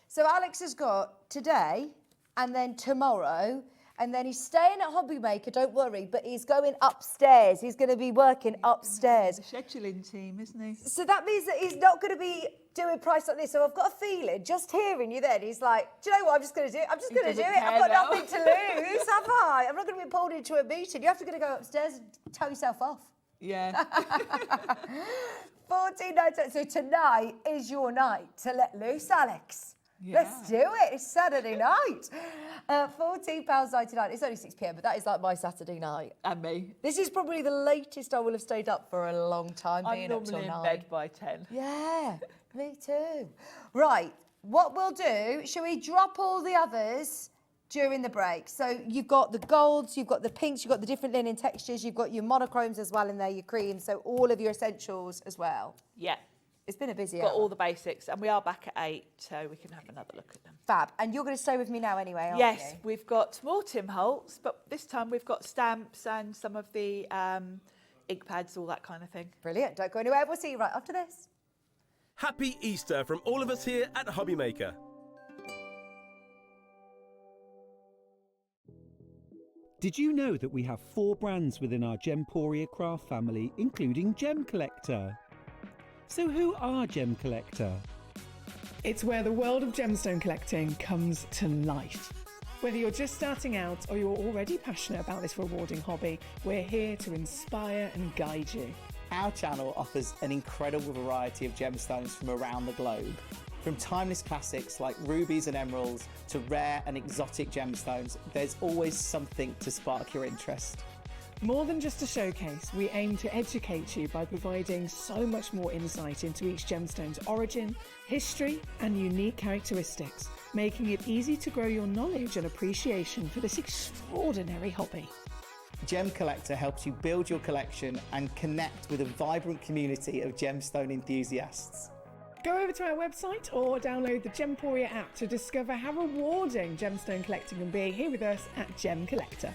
So Alex has got today and then tomorrow. And then he's staying at Hobby Maker, don't worry, but he's going upstairs. He's going to be working upstairs. The scheduling team, isn't he? So that means that he's not going to be doing price like this. So I've got a feeling, just hearing you then, he's like, do you know what, I'm just going to do it. I'm just going to do it. I've got nothing to lose, have I? I'm not going to be pulled into a meeting. You have to go upstairs and tell yourself off. Yeah. $14.99. So tonight is your night to let loose, Alex. Yeah. Let's do it. It's Saturday night. £14.99. It's only 6 p.m, but that is like my Saturday night. And me. This is probably the latest I will have stayed up for a long time. I'm normally in bed by 10. Yeah, me too. Right, what we'll do, shall we drop all the others during the break? So you've got the golds, you've got the pinks, you've got the different linen textures, you've got your monochromes as well in there, your creams, so all of your essentials as well. Yeah. It's been a busy hour. Got all hour. the basics, and we are back at 8, so we can have another look at them. Fab. And you're going to stay with me now anyway, aren't yes, you? We've got more Tim Holtz, but this time we've got stamps and some of the ink pads, all that kind of thing. Brilliant. Don't go anywhere. We'll see you right after this. Happy Easter from all of us here at Hobby Maker. Did you know that we have 4 brands within our Gemporia craft family, including Gem Collector? So who are Gem Collector? It's where the world of gemstone collecting comes to life. Whether you're just starting out or you're already passionate about this rewarding hobby, we're here to inspire and guide you. Our channel offers an incredible variety of gemstones from around the globe. From timeless classics like rubies and emeralds to rare and exotic gemstones, there's always something to spark your interest. More than just a showcase, we aim to educate you by providing so much more insight into each gemstone's origin, history, and unique characteristics, making it easy to grow your knowledge and appreciation for this extraordinary hobby. Gem Collector helps you build your collection and connect with a vibrant community of gemstone enthusiasts. Go over to our website or download the Gemporia app to discover how rewarding gemstone collecting can be here with us at Gem Collector.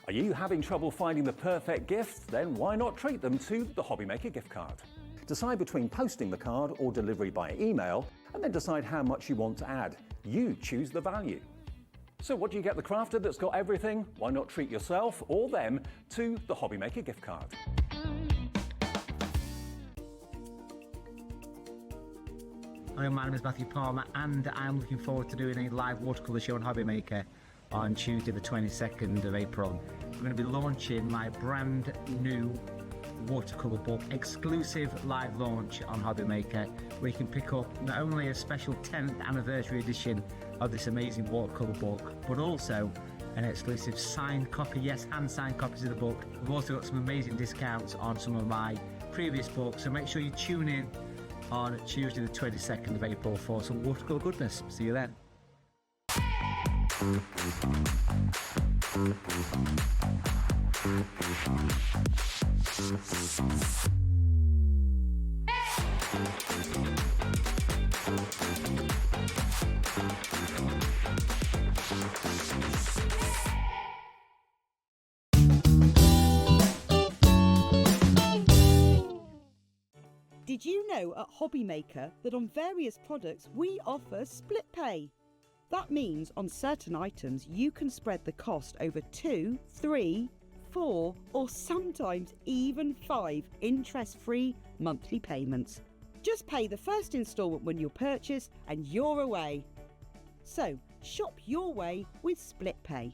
Are you having trouble finding the perfect gift? Then why not treat them to the Hobbymaker gift card? Decide between posting the card or delivery by email, and then decide how much you want to add. You choose the value. So what do you get the crafter that's got everything? Why not treat yourself or them to the Hobbymaker gift card? Hello, my name is Matthew Palmer and I'm looking forward to doing a live watercolour show on Hobbymaker on Tuesday the 22nd of April. I'm going to be launching my brand new watercolour book, exclusive live launch on Hobbymaker, where you can pick up not only a special 10th anniversary edition of this amazing watercolour book, but also an exclusive signed copy, yes, hand-signed copies of the book. We've also got some amazing discounts on some of my previous books, so make sure you tune in on Tuesday the 22nd of April for some watercolour goodness. See you then. Did you know at Hobbymaker that on various products we offer split pay? That means on certain items you can spread the cost over 2, 3, 4 or sometimes even 5 interest-free monthly payments. Just pay the first instalment when you purchase and you're away. So shop your way with split pay.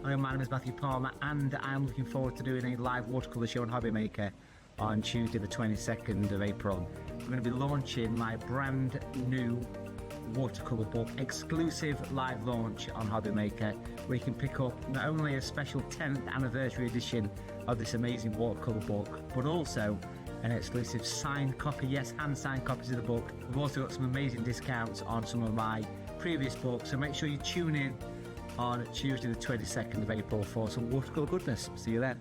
Hello, my name is Matthew Palmer and I'm looking forward to doing a live watercolour show on Hobbymaker on Tuesday the 22nd of April. I'm going to be launching my brand new watercolour book, exclusive live launch on Hobbymaker, where you can pick up not only a special 10th anniversary edition of this amazing watercolour book, but also an exclusive signed copy, yes, hand-signed copies of the book. We've also got some amazing discounts on some of my previous books, so make sure you tune in on Tuesday the 22nd of April for some watercolour goodness. See you then.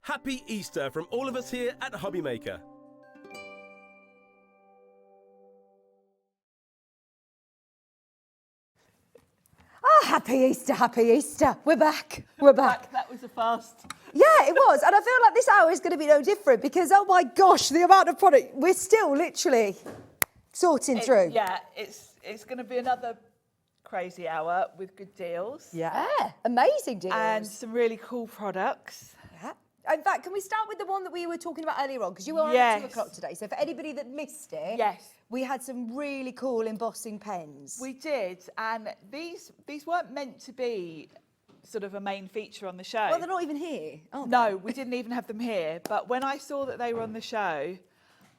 Happy Easter from all of us here at Hobbymaker. Oh, happy Easter, happy Easter. We're back. We're back. That was a fast. Yeah, it was. And I feel like this hour is going to be no different because, oh my gosh, the amount of product, we're still literally sorting through. Yeah, it's going to be another crazy hour with good deals. Yeah, amazing deals. And some really cool products. Yeah. In fact, can we start with the one that we were talking about earlier on? Because you were on Yes. at 2 o'clock today. So for anybody that missed it, Yes. we had some really cool embossing pens. We did, and these weren't meant to be sort of a main feature on the show. Well, they're not even here. Oh No, we didn't even have them here. But when I saw that they were on the show,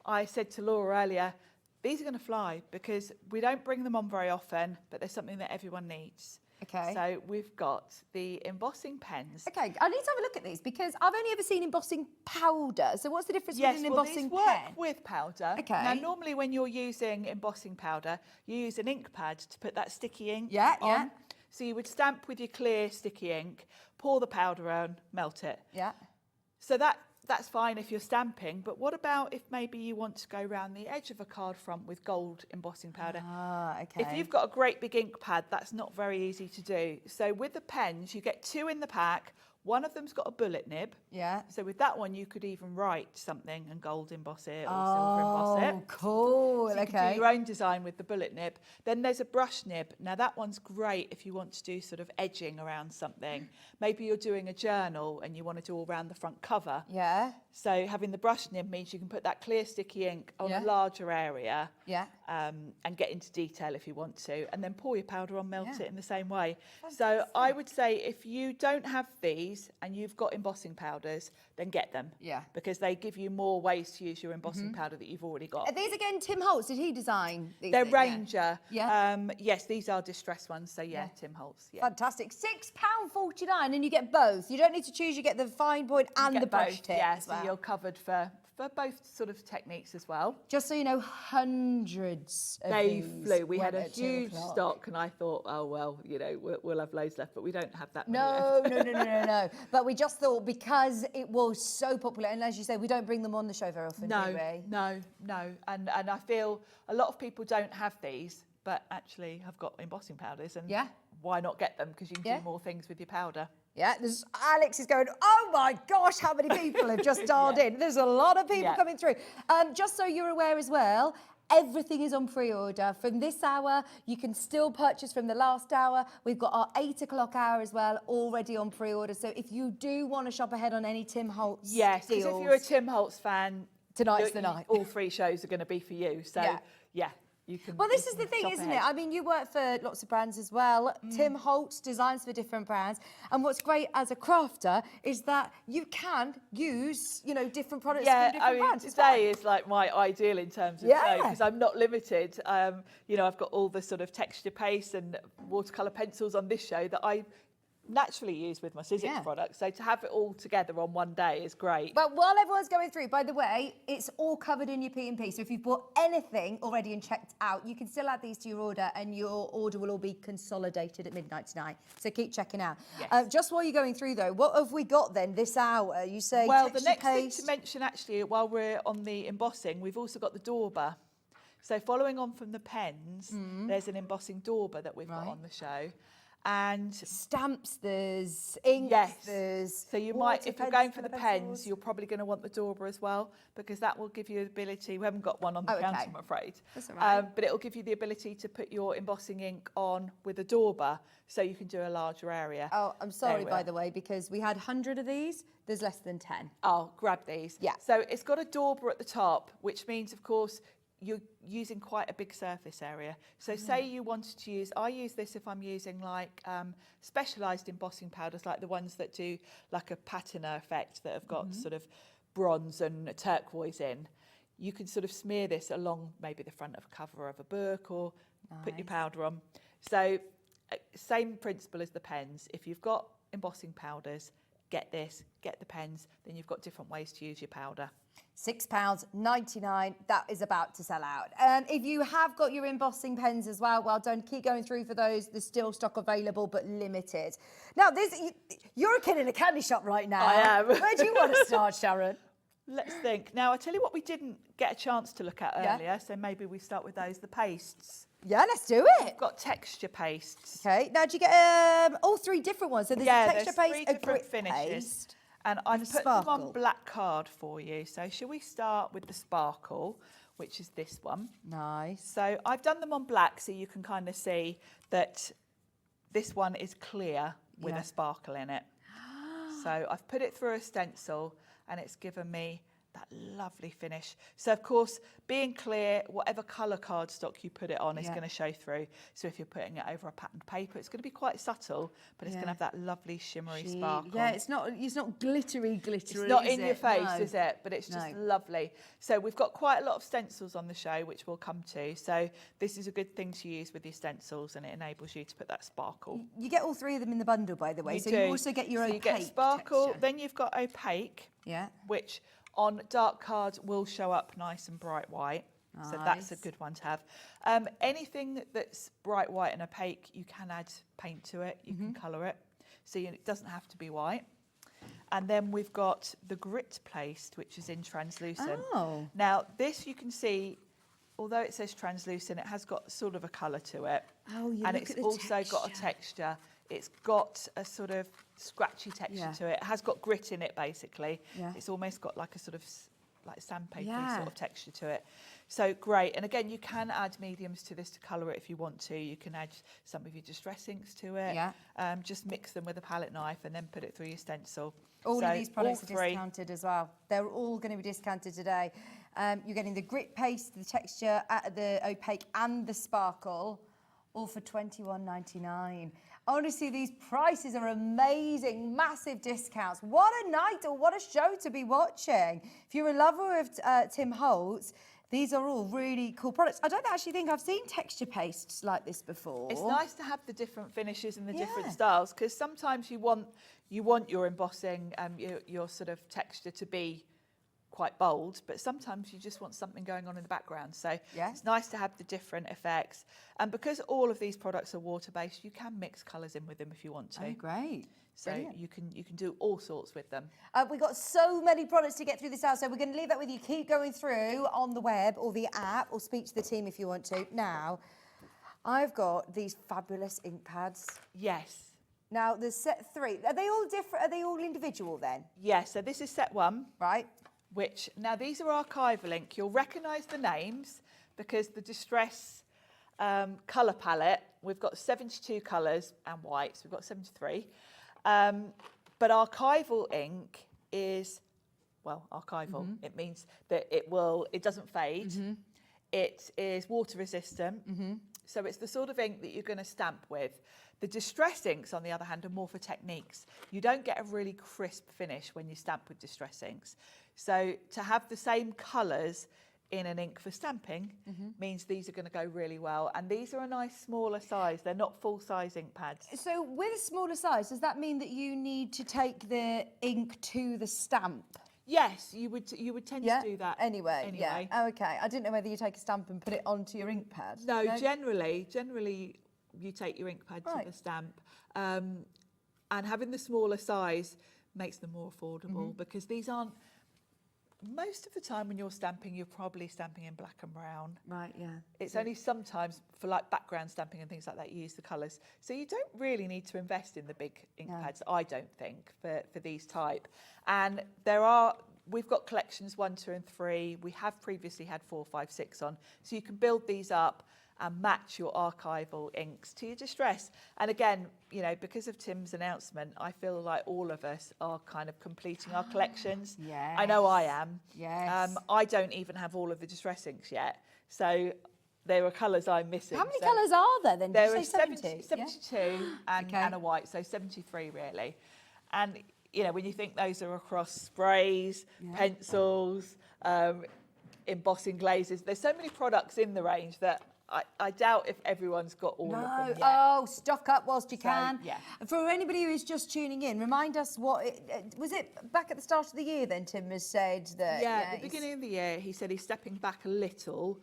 I said to Laura earlier, these are going to fly because we don't bring them on very often, but they're something that everyone needs. Okay. So we've got the embossing pens. Okay, I need to have a look at these because I've only ever seen embossing powder. So what's the difference Yes, between an well, embossing these work pen? with powder. Okay. Now, normally when you're using embossing powder, you use an ink pad to put that sticky ink Yeah, on. yeah. So you would stamp with your clear sticky ink, pour the powder on, melt it. Yeah. So that's fine if you're stamping, but what about if maybe you want to go around the edge of a card front with gold embossing powder? Ah, okay. If you've got a great big ink pad, that's not very easy to do. So with the pens, you get 2 in the pack. One of them's got a bullet nib. Yeah. So with that one, you could even write something and gold emboss it or silver emboss it. Oh, cool. So you can Okay. do your own design with the bullet nib. Then there's a brush nib. Now that one's great if you want to do sort of edging around something. Maybe you're doing a journal and you want to do all around the front cover. Yeah. So having the brush nib means you can put that clear sticky ink on Yeah. a larger area. Yeah. And get into detail if you want to, and then pour your powder on, melt it in the same way. So I would say if you don't have these and you've got embossing powders, then get them. Yeah. Because they give you more ways to use your embossing powder that you've already got. Are these again Tim Holtz? Did he design these? They're things? Yeah. Ranger. Yeah. Yes, these are distress ones. So yeah, Tim Holtz. Yeah. Fantastic. £6.49 and you get both. You don't need to choose, you get the fine point and You the get brush both, tip. Yeah, as so well. you're covered for both sort of techniques as well. Just so you know, hundreds of They these flew. We went had a at 2 huge o'clock. stock, and I thought, oh well, you know, we'll have loads left, but we don't have that many No, left. no. But we just thought because it was so popular, and as you say, we don't bring them on the show very often, do we? No. And I feel a lot of people don't have these, but actually have got embossing powders, and why not get them? Because you can do more things with your powder. Yeah, Alex is going, oh my gosh, how many people have just dialed in? There's a lot of people coming through. Just so you're aware as well, everything is on pre-order. From this hour, you can still purchase from the last hour. We've got our 8 o'clock hour as well, already on pre-order. So if you do want to shop ahead on any Tim Holtz Yes, because deals, if you're a Tim Holtz fan, tonight's the night. All 3 shows are going to be for you. So yeah, you can. Well, this you is the can thing, shop isn't ahead. it? I mean, you work for lots of brands as well. Tim Holtz designs for different brands. And what's great as a crafter is that you can use, you know, different products from different brands. It's fine. Today is like my ideal in terms of because I'm not limited. You know, I've got all the sort of texture paste and watercolour pencils on this show that I naturally use with my Sizzix products. So to have it all together on one day is great. But while everyone's going through, by the way, it's all covered in your P&P. So if you've bought anything already and checked out, you can still add these to your order and your order will all be consolidated at midnight tonight. So keep checking out. Yes. Just while you're going through though, what have we got then this hour? You say Well, the texture next paste. thing to mention actually, while we're on the embossing, we've also got the dauber. So following on from the pens, there's an embossing dauber that we've got on the show. And stamps, there's ink, there's so you might, if you're going for the pens, you're probably going to want the dauber as well, because that will give you the ability, we haven't got one on the counter, I'm afraid, That's all right. but it will give you the ability to put your embossing ink on with a dauber, so you can do a larger area. Oh, I'm sorry, by the way, because we had 100 of these, there's less than 10. Oh, grab these. Yeah. So it's got a dauber at the top, which means, of course, you're using quite a big surface area. So say you wanted to use, I use this if I'm using like specialised embossing powders, like the ones that do like a patina effect that have got sort of bronze and turquoise in. You can sort of smear this along maybe the front of a cover of a book or put your powder on. So same principle as the pens. If you've got embossing powders, get this, get the pens, then you've got different ways to use your powder. £6.99, that is about to sell out. And if you have got your embossing pens as well, well done. Keep going through for those. There's still stock available, but limited. Now, you're a kid in a candy shop right now. I am. Where do you want to start, Sharon? Let's think. Now, I tell you what we didn't get a chance to look at earlier, so maybe we start with those, the pastes. Yeah, let's do it. We've got texture pastes. Okay, now do you get all 3 different ones? So there's a texture there's paste, 3 a different grit finishes. paste, And I've and put them sparkle. on black card for you. So shall we start with the sparkle, which is this one. Nice. So I've done them on black so you can kind of see that this one is clear with Yeah. a sparkle in it. So I've put it through a stencil and it's given me that lovely finish. So of course, being clear, whatever colour cardstock you put it on is Yeah. going to show through. So if you're putting it over a patterned paper, it's going to be quite subtle, but it's going to have that lovely shimmery sparkle. Yeah, it's not glittery. It's not is in your it? face, No. is it? But it's just No. lovely. So we've got quite a lot of stencils on the show, which we'll come to. So this is a good thing to use with your stencils, and it enables you to put that sparkle. You get all three of them in the bundle, by the way. You You do. also get your so opaque you get sparkle, texture. then you've got opaque, Yeah. which on dark cards will show up nice and bright white. So that's a Nice. good one to have. Anything that's bright white and opaque, you can add paint to it, you can colour it. So it doesn't have to be white. And then we've got the grit paste, which is in translucent. Oh. Now, this you can see, although it says translucent, it has got sort of a colour to it. Oh, you And look it's at the also got a texture. texture. It's got a sort of scratchy texture Yeah. to it. It has got grit in it, basically. Yeah. It's almost got like a sort of like sandpaper Yeah. sort of texture to it. So great. And again, you can add mediums to this to colour it if you want to. You can add some of your distress inks to it. Yeah. Just mix them with a palette knife and then put it through your stencil. All So of these products all are three. discounted as well. They're all going to be discounted today. You're getting the grit paste, the texture, the opaque and the sparkle, all for $21.99. Honestly, these prices are amazing, massive discounts. What a night or what a show to be watching. If you're a lover of Tim Holtz, these are all really cool products. I don't actually think I've seen texture pastes like this before. It's nice to have the different finishes and the different Yeah. styles, because sometimes you want your embossing and your sort of texture to be quite bold, but sometimes you just want something going on in the background. So Yeah. it's nice to have the different effects. And because all of these products are water-based, you can mix colours in with them if you want to. Oh, great. So Brilliant. you can do all sorts with them. We've got so many products to get through this hour, so we're going to leave that with you. Keep going through on the web or the app, or speak to the team if you want to. Now, I've got these fabulous ink pads. Yes. Now, there's set 3. Are they all different? Are they all individual then? Yeah, so this is set 1. Right. Which, now these are archival ink. You'll recognise the names because the Distress colour palette, we've got 72 colours and whites, we've got 73. But archival ink is, well, archival. Mhm. It means that it doesn't fade. It is water resistant. So it's the sort of ink that you're going to stamp with. The Distress inks, on the other hand, are more for techniques. You don't get a really crisp finish when you stamp with Distress inks. So to have the same colours in an ink for stamping means these are going to go really well. And these are a nice smaller size. They're not full-size ink pads. So with a smaller size, does that mean that you need to take the ink to the stamp? Yes, you would tend to do that Anyway. anyway. Yeah. Okay. I didn't know whether you take a stamp and put it onto your ink pad. No, generally you take your ink pad to the stamp. And having the smaller size makes them more affordable because these aren't, most of the time when you're stamping, you're probably stamping in black and brown. Right, yeah. It's only sometimes for like background stamping and things like that, you use the colours. So you don't really need to invest in the big ink pads, I don't think, for these type. And we've got collections 1, 2 and 3. We have previously had 4, 5, 6 on. So you can build these up and match your archival inks to your Distress. And again, because of Tim's announcement, I feel like all of us are kind of completing our collections. Yes. I know I am. Yes. I don't even have all of the Distress inks yet. So there are colours I'm missing. How many colours are there then? Did There you are say 70? 72 and a white, so 73 really. And, when you think those are across sprays, pencils, embossing glazes, there's so many products in the range that I doubt if everyone's got all of them yet. Oh, stock up whilst you can. Yeah. For anybody who is just tuning in, remind us was it back at the start of the year then Tim has said that... At the beginning of the year, he said he's stepping back a little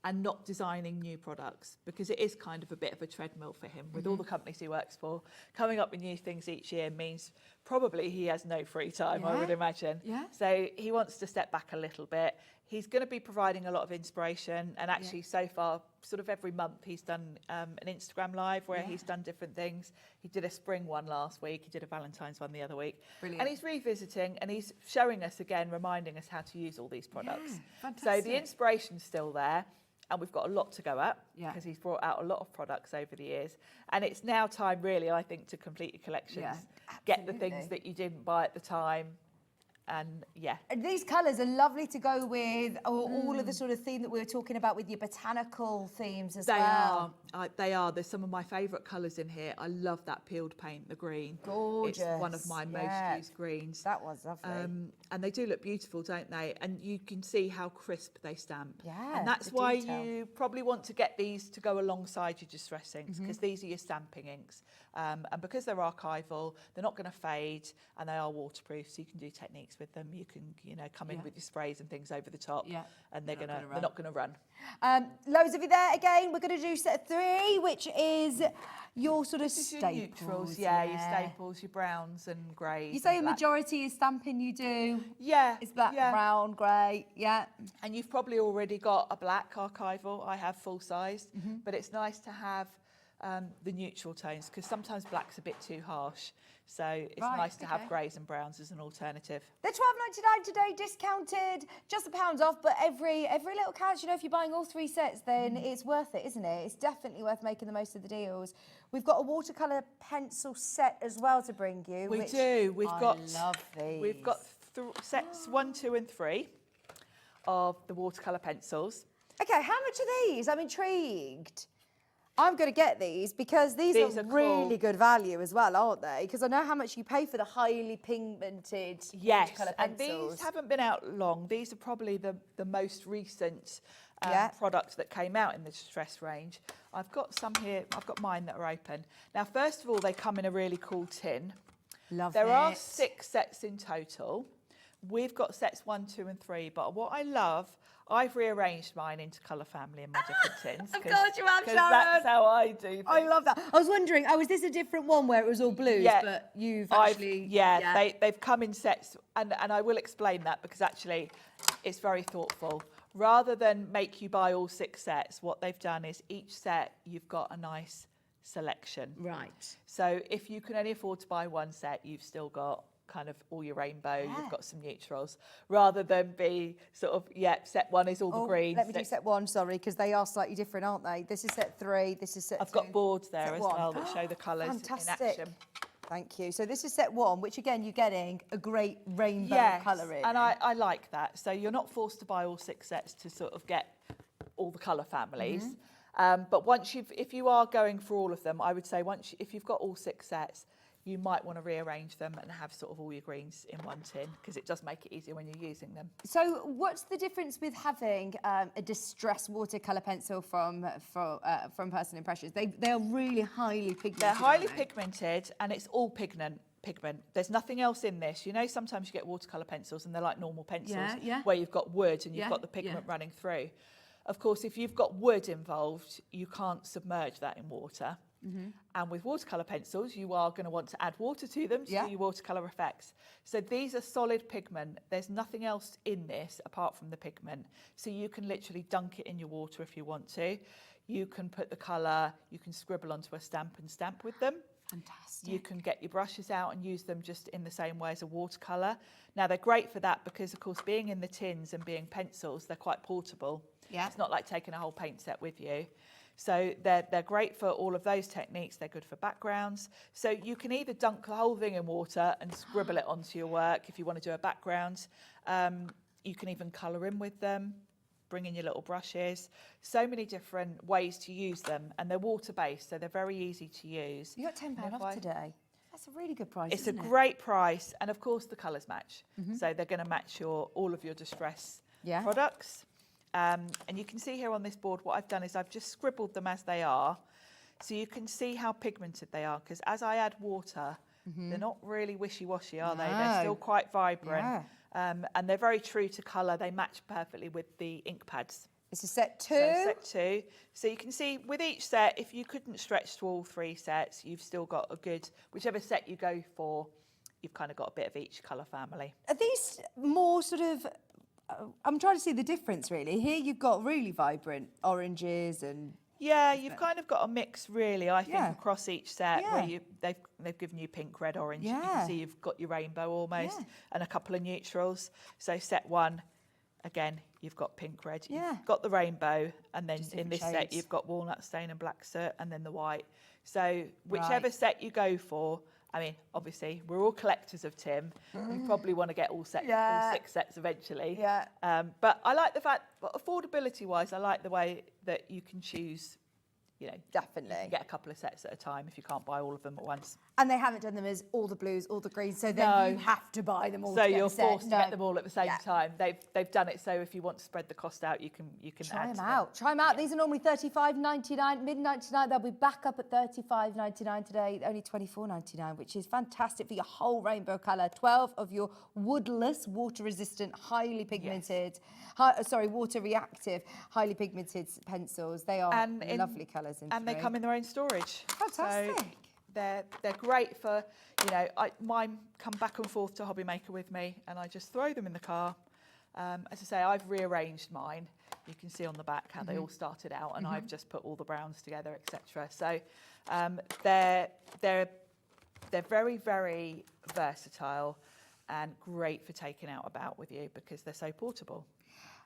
and not designing new products because it is kind of a bit of a treadmill for him with all the companies he works for. Coming up with new things each year means probably he has no free time, I would imagine. Yeah. So he wants to step back a little bit. He's going to be providing a lot of inspiration, and actually so far, sort of every month, he's done an Instagram live where he's done different things. He did a spring one last week, he did a Valentine's one the other week. Brilliant. And he's revisiting and he's showing us again, reminding us how to use all these products. So fantastic. the inspiration's still there, and we've got a lot to go at Yeah. because he's brought out a lot of products over the years. And it's now time, really, I think, to complete your collections. Yeah, Get the things that you didn't buy at the time. And And these colours are lovely to go with all of the sort of theme that we were talking about with your botanical themes as well. They are. There's some of my favourite colours in here. I love that peeled paint, the green. Gorgeous. It's one of my most used greens. That was lovely. And they do look beautiful, don't they? And you can see how crisp they stamp. Yeah, And that's the why detail. you probably want to get these to go alongside your distress inks, because these are your stamping inks. And because they're archival, they're not going to fade, and they are waterproof, so you can do techniques with them. You can, come in with your sprays and things over the top, and they're not going to run. Loads of you there again. We're going to do set 3, which is your sort of staples. Your neutrals, your staples, your browns and greys. You say a and black. majority is stamping you do. Yeah. It's black, brown, grey, And you've probably already got a black archival. I have full sized, but it's nice to have the neutral tones, because sometimes black's a bit too harsh. So it's nice to have greys and browns as an alternative. They're £12.99 today, discounted, just £1 off, but every little counts. If you're buying all 3 sets, then it's worth it, isn't it? It's definitely worth making the most of the deals. We've got a watercolour pencil set as well to bring you. We which do. We've I got love these. We've got sets 1, 2 and 3 of the watercolour pencils. Okay, how much are these? I'm intrigued. I'm going to get these because these are really cool. good value as well, aren't they? Because I know how much you pay for the highly pigmented watercolour and pencils. these haven't been out long. These are probably the most recent products that came out in the distress range. I've got some here. I've got mine that are open. Now, first of all, they come in a really cool tin. There are 6 sets in total. We've got sets 1, 2 and 3, but what I love, I've rearranged mine into colour family in my different tins. Of course you have, Sharon. That's how I do things. I love that. I was wondering, is this a different one where it was all blues, but you've actually... They've come in sets, and I will explain that because actually it's very thoughtful. Rather than make you buy all 6 sets, what they've done is each set you've got a nice selection. Right. So if you can only afford to buy 1 set, you've still got kind of all your rainbow, you've got some neutrals, rather than be sort of, set 1 is all the greens. Let me do set 1, sorry, because they are slightly different, aren't they? This is set 3, this is set 2. I've got boards there set as 1. well that show the colours in action. Thank you. So this is set 1, which again, you're getting a great rainbow colouring. And I like that. So you're not forced to buy all 6 sets to sort of get all the colour families. But if you are going for all of them, I would say if you've got all 6 sets, you might want to rearrange them and have sort of all your greens in 1 tin, because it does make it easier when you're using them. So what's the difference with having a distress watercolour pencil from Personal Impressions? They are really highly pigmented. They're highly pigmented, and it's all pigment. There's nothing else in this. Sometimes you get watercolour pencils and they're like normal pencils where you've got wood and you've got the pigment running through. Of course, if you've got wood involved, you can't submerge that in water. And with watercolour pencils, you are going to want to add water to them to do your watercolour effects. So these are solid pigment. There's nothing else in this apart from the pigment. So you can literally dunk it in your water if you want to. You can put the colour, you can scribble onto a stamp and stamp with them. Fantastic. You can get your brushes out and use them just in the same way as a watercolour. Now, they're great for that because, of course, being in the tins and being pencils, they're quite portable. Yeah. It's not like taking a whole paint set with you. So they're great for all of those techniques. They're good for backgrounds. So you can either dunk the whole thing in water and scribble it onto your work if you want to do a background. You can even colour in with them, bring in your little brushes. So many different ways to use them, and they're water-based, so they're very easy to use. You got £10 off today. That's a really good price, It's a isn't it? great price, and of course the colours match. So they're going to match all of your distress products. And you can see here on this board, what I've done is I've just scribbled them as they are. So you can see how pigmented they are, because as I add water, they're not really wishy-washy, are they? They're still quite vibrant. And they're very true to colour. They match perfectly with the ink pads. This is set 2. So set 2. So you can see with each set, if you couldn't stretch to all 3 sets, you've still got a good, whichever set you go for, you've kind of got a bit of each colour family. Are these more sort of, I'm trying to see the difference really. Here you've got really vibrant oranges and... Yeah, you've kind of got a mix really, I think, Yeah. across each set Yeah. where they've given you pink, red, orange. You Yeah. can see you've got your rainbow almost Yeah. and a couple of neutrals. So set 1, again, you've got pink, red. Yeah. You've got the rainbow, and then Just in different this set shades. you've got walnut stain and black soot, and then the white. So whichever Right. set you go for, I mean, obviously, we're all collectors of Tim. We probably want to get all Yeah. 6 sets eventually. Yeah. But I like the fact, affordability-wise, I like the way that you can choose, you know, definitely you can get a couple of sets at a time if you can't buy all of them at once. And they haven't done them as all the blues, all the greens, so then No. you have to buy them all So to get you're a set. forced to No. get them all at the same Yeah. time. They've done it so if you want to spread the cost out, you can Try add them to out. Try them out. These are normally $35.99, mid-99. They'll be back up at $35.99 today, only $24.99, which is fantastic for your whole rainbow colour. 12 of your woodless, water-resistant, highly pigmented, water-reactive, highly pigmented pencils. They are lovely colours in And they three. come in their own storage. Fantastic. So they're great for, you know, mine come back and forth to Hobbymaker with me, and I just throw them in the car. As I say, I've rearranged mine. You can see on the back how they all started out, and I've just put all the browns together, etc. So they're very, very versatile and great for taking out about with you because they're so portable.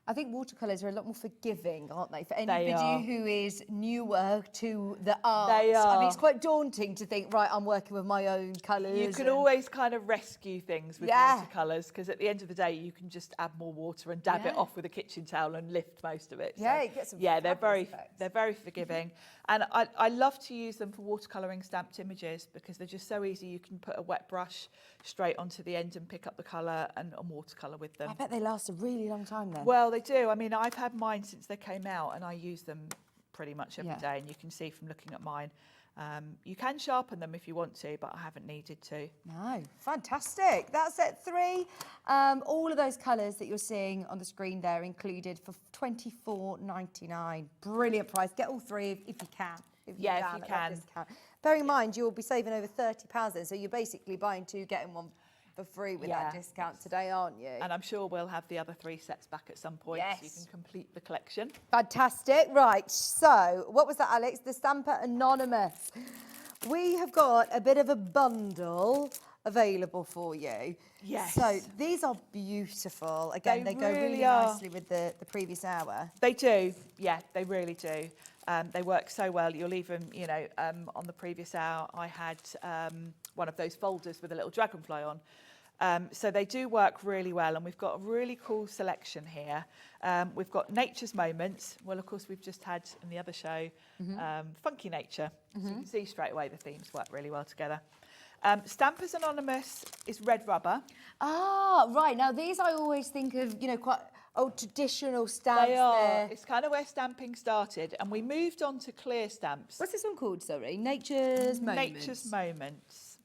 I think watercolours are a lot more forgiving, aren't they? For They anybody are. who is newer to the art. They I mean, are. it's quite daunting to think, right, I'm working with my own colours. You can and- always kind of rescue things with Yeah. watercolours because at the end of the day, you can just add more water and dab it Yeah. off with a kitchen towel and lift most of it. Yeah, you get some they're fabulous very forgiving, and I love to use them for watercolouring stamped images because they're just so easy. You can put a wet brush straight onto the end and pick up the colour and watercolour with them. I bet they last a really long time then. Well, they do. I mean, I've had mine since they came out, and I use them pretty much every Yeah. day. And you can see from looking at mine, you can sharpen them if you want to, but I haven't needed to. No, fantastic. That's set 3. All of those colours that you're seeing on the screen there included for $24.99. Brilliant price. Get all 3 if you can. If you Yeah, if can, you at that can. discount. Bearing in mind, you'll be saving over £30 then, so you're basically buying 2, getting 1 for free with that discount today, aren't you? And I'm sure we'll have the other 3 sets back at some point so you can complete the collection. Fantastic. Right, so what was that, Alex? The Stamper Anonymous. We have got a bit of a bundle available for you. Yes. So these are beautiful. Again, they go really are. nicely with the previous hour. They do. Yeah, they really do. They work so well. You'll even, you know, on the previous hour, I had one of those folders with a little dragonfly on. So they do work really well, and we've got a really cool selection here. We've got Nature's Moments. Well, of course, we've just had in the other show Funky Nature. So you can see straight away the themes work really well together. Stampers Anonymous is red rubber. Ah, right. Now, these I always think of, you know, quite old traditional stamps. They are. there. It's kind of where stamping started, and we moved on to clear stamps. What's this one called, sorry? Nature's Moments. Nature's Moments.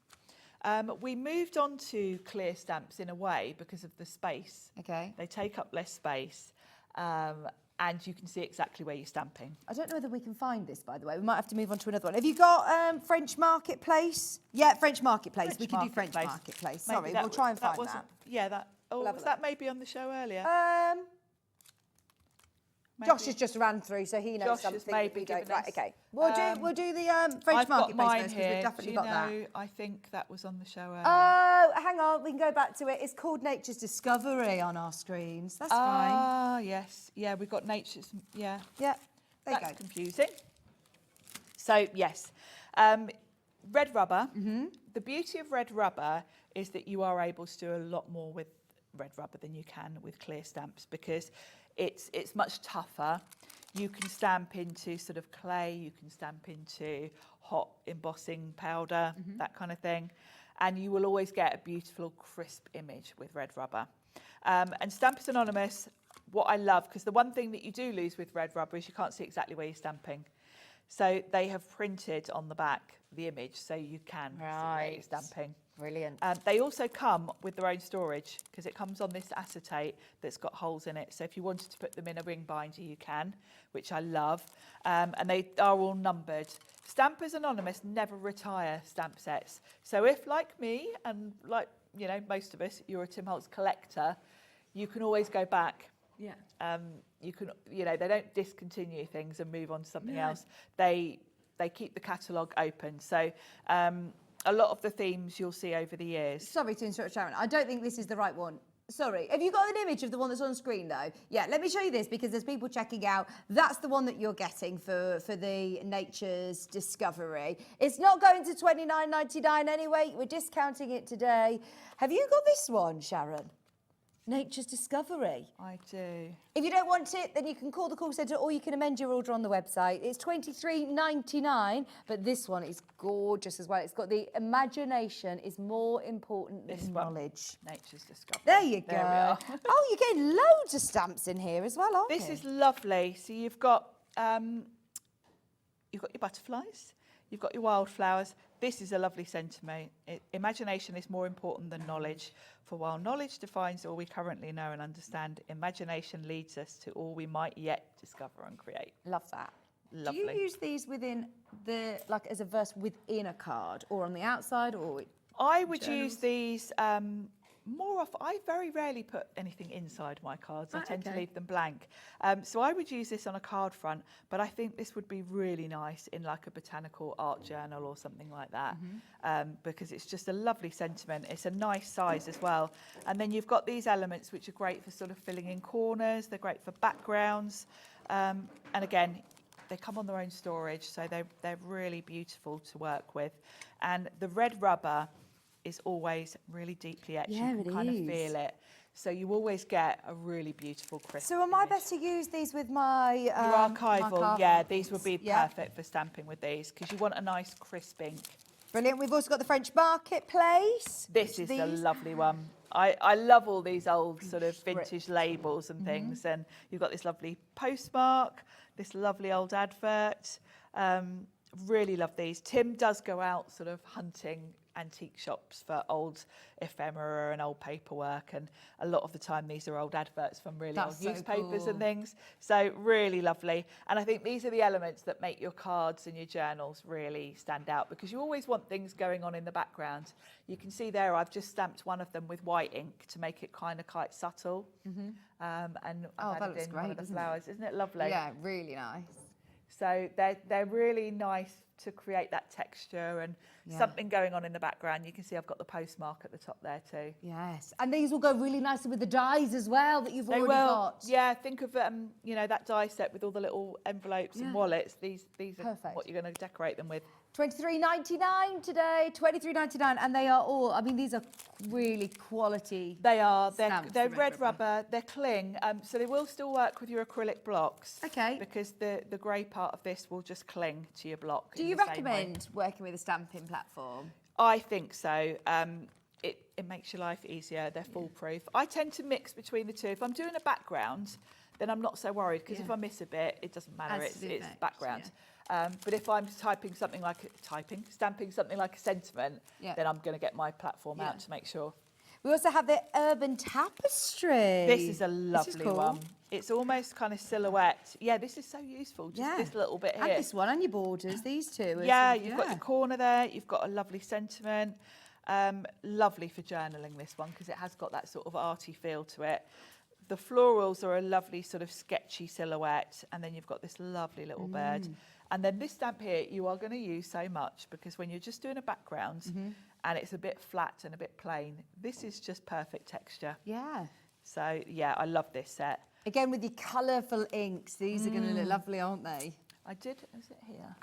We moved on to clear stamps in a way because of the space. Okay. They take up less space, and you can see exactly where you're stamping. I don't know whether we can find this, by the way. We might have to move on to another one. Have you got French Marketplace? Yeah, French Marketplace. We can do French Marketplace. Sorry, Maybe we'll try and find wasn't- that. Yeah, that. Oh, We'll have was a that maybe on the show earlier? Josh has just ran through, so he knows Josh has something that maybe we don't. given Right, us- okay. We'll do the French I've got Marketplace mine first, because here. we've definitely Do you got that. know, I think that was on the show earlier. Oh, hang on, we can go back to it. It's called Nature's Discovery on our screens. That's fine. Ah, yes. Yeah, we've got Nature's, yeah. Yeah, there you That's go. confusing. So, yes. Red rubber. The beauty of red rubber is that you are able to do a lot more with red rubber than you can with clear stamps because it's much tougher. You can stamp into sort of clay, you can stamp into hot embossing powder, that kind of thing. And you will always get a beautiful, crisp image with red rubber. And Stampers Anonymous, what I love, because the one thing that you do lose with red rubber is you can't see exactly where you're stamping. So they have printed on the back the image so you can see where you're stamping. Brilliant. They also come with their own storage because it comes on this acetate that's got holes in it. So if you wanted to put them in a ring binder, you can, which I love. And they are all numbered. Stampers Anonymous never retire stamp sets. So if, like me and like you know, most of us, you're a Tim Holtz collector, you can always go back. Yeah. You can, you know, they don't discontinue things and move on to something No. else. They keep the catalogue open. So a lot of the themes you'll see over the years. Sorry to interrupt, Sharon. I don't think this is the right one. Sorry. Have you got an image of the one that's on screen, though? Yeah, let me show you this because there's people checking out. That's the one that you're getting for the Nature's Discovery. It's not going to $29.99 anyway. We're discounting it today. Have you got this one, Sharon? Nature's Discovery. I do. If you don't want it, then you can call the call centre or you can amend your order on the website. It's $23.99, but this one is gorgeous as well. It's got the imagination is more important than knowledge. Nature's Discovery. There you go. There we are. Oh, you're getting loads of stamps in here as well, aren't you? This is lovely. So you've got your butterflies, you've got your wildflowers. This is a lovely sentiment. Imagination is more important than knowledge. For while knowledge defines all we currently know and understand, imagination leads us to all we might yet discover and create. Love that. Lovely. Do you use these within the, like as a verse within a card or on the outside or? I would use these more often. I very rarely put anything inside my cards. I tend to leave them blank. So I would use this on a card front, but I think this would be really nice in like a botanical art journal or something like that, because it's just a lovely sentiment. It's a nice size as well. And then you've got these elements which are great for sort of filling in corners. They're great for backgrounds. And again, they come on their own storage, so they're really beautiful to work with. And the red rubber is always really deeply etched. Yeah, you can it kind of is. feel it. So you always get a really beautiful crisp. So am I best to use these with my Your archival, my yeah, these would be Yeah. perfect for stamping with these because you want a nice crisp ink. Brilliant. We've also got the French Marketplace. This is a These- lovely one. I love all these old sort of vintage labels and things. And you've got this lovely postmark, this lovely old advert. Really love these. Tim does go out sort of hunting antique shops for old ephemera and old paperwork, and a lot of the time these are old adverts from really That's old so newspapers cool. and things. So really lovely. And I think these are the elements that make your cards and your journals really stand out because you always want things going on in the background. You can see there I've just stamped one of them with white ink to make it kind of quite subtle. And I've that added looks in one of great, the doesn't it? flowers. Isn't it lovely? Yeah, really nice. So they're really nice to create that texture and something going on in the background. You can see I've got the postmark at the top there too. Yes, and these will go really nicely with the dies as well that you've They already will. got. Yeah, think of you know, that die set with all the little envelopes Yeah. and wallets. These are Perfect. what you're going to decorate them with. $23.99 today, $23.99, and they are all, I mean, these are really quality. They are. stamps, They're the red rubber. They're cling, so they will still work with your acrylic blocks. Okay. Because the grey part of this will just cling to your block. Do in you the same way. recommend working with a stamping platform? I think so. It makes your life easier. They're foolproof. I tend to mix between the two. If I'm doing a background, then I'm not so worried because if I miss a bit, it doesn't matter. Adds to the It's effect, background. But if I'm stamping something like a sentiment, then I'm going to get my platform out to make sure. We also have the Urban Tapestry. This is a This lovely cool. one. It's almost kind of silhouette. Yeah, this is so useful. Just this little bit here. And this one, and your borders, these two. are Yeah, sort of- you've got your corner there. You've got a lovely sentiment. Lovely for journaling, this one, because it has got that sort of arty feel to it. The florals are a lovely sort of sketchy silhouette. And then you've got this lovely little bird. And then this stamp here, you are going to use so much because when you're just doing a background and it's a bit flat and a bit plain, this is just perfect texture. Yeah. So, yeah, I love this set. Again, with your colourful inks, these are going to look lovely, aren't they? Is it here?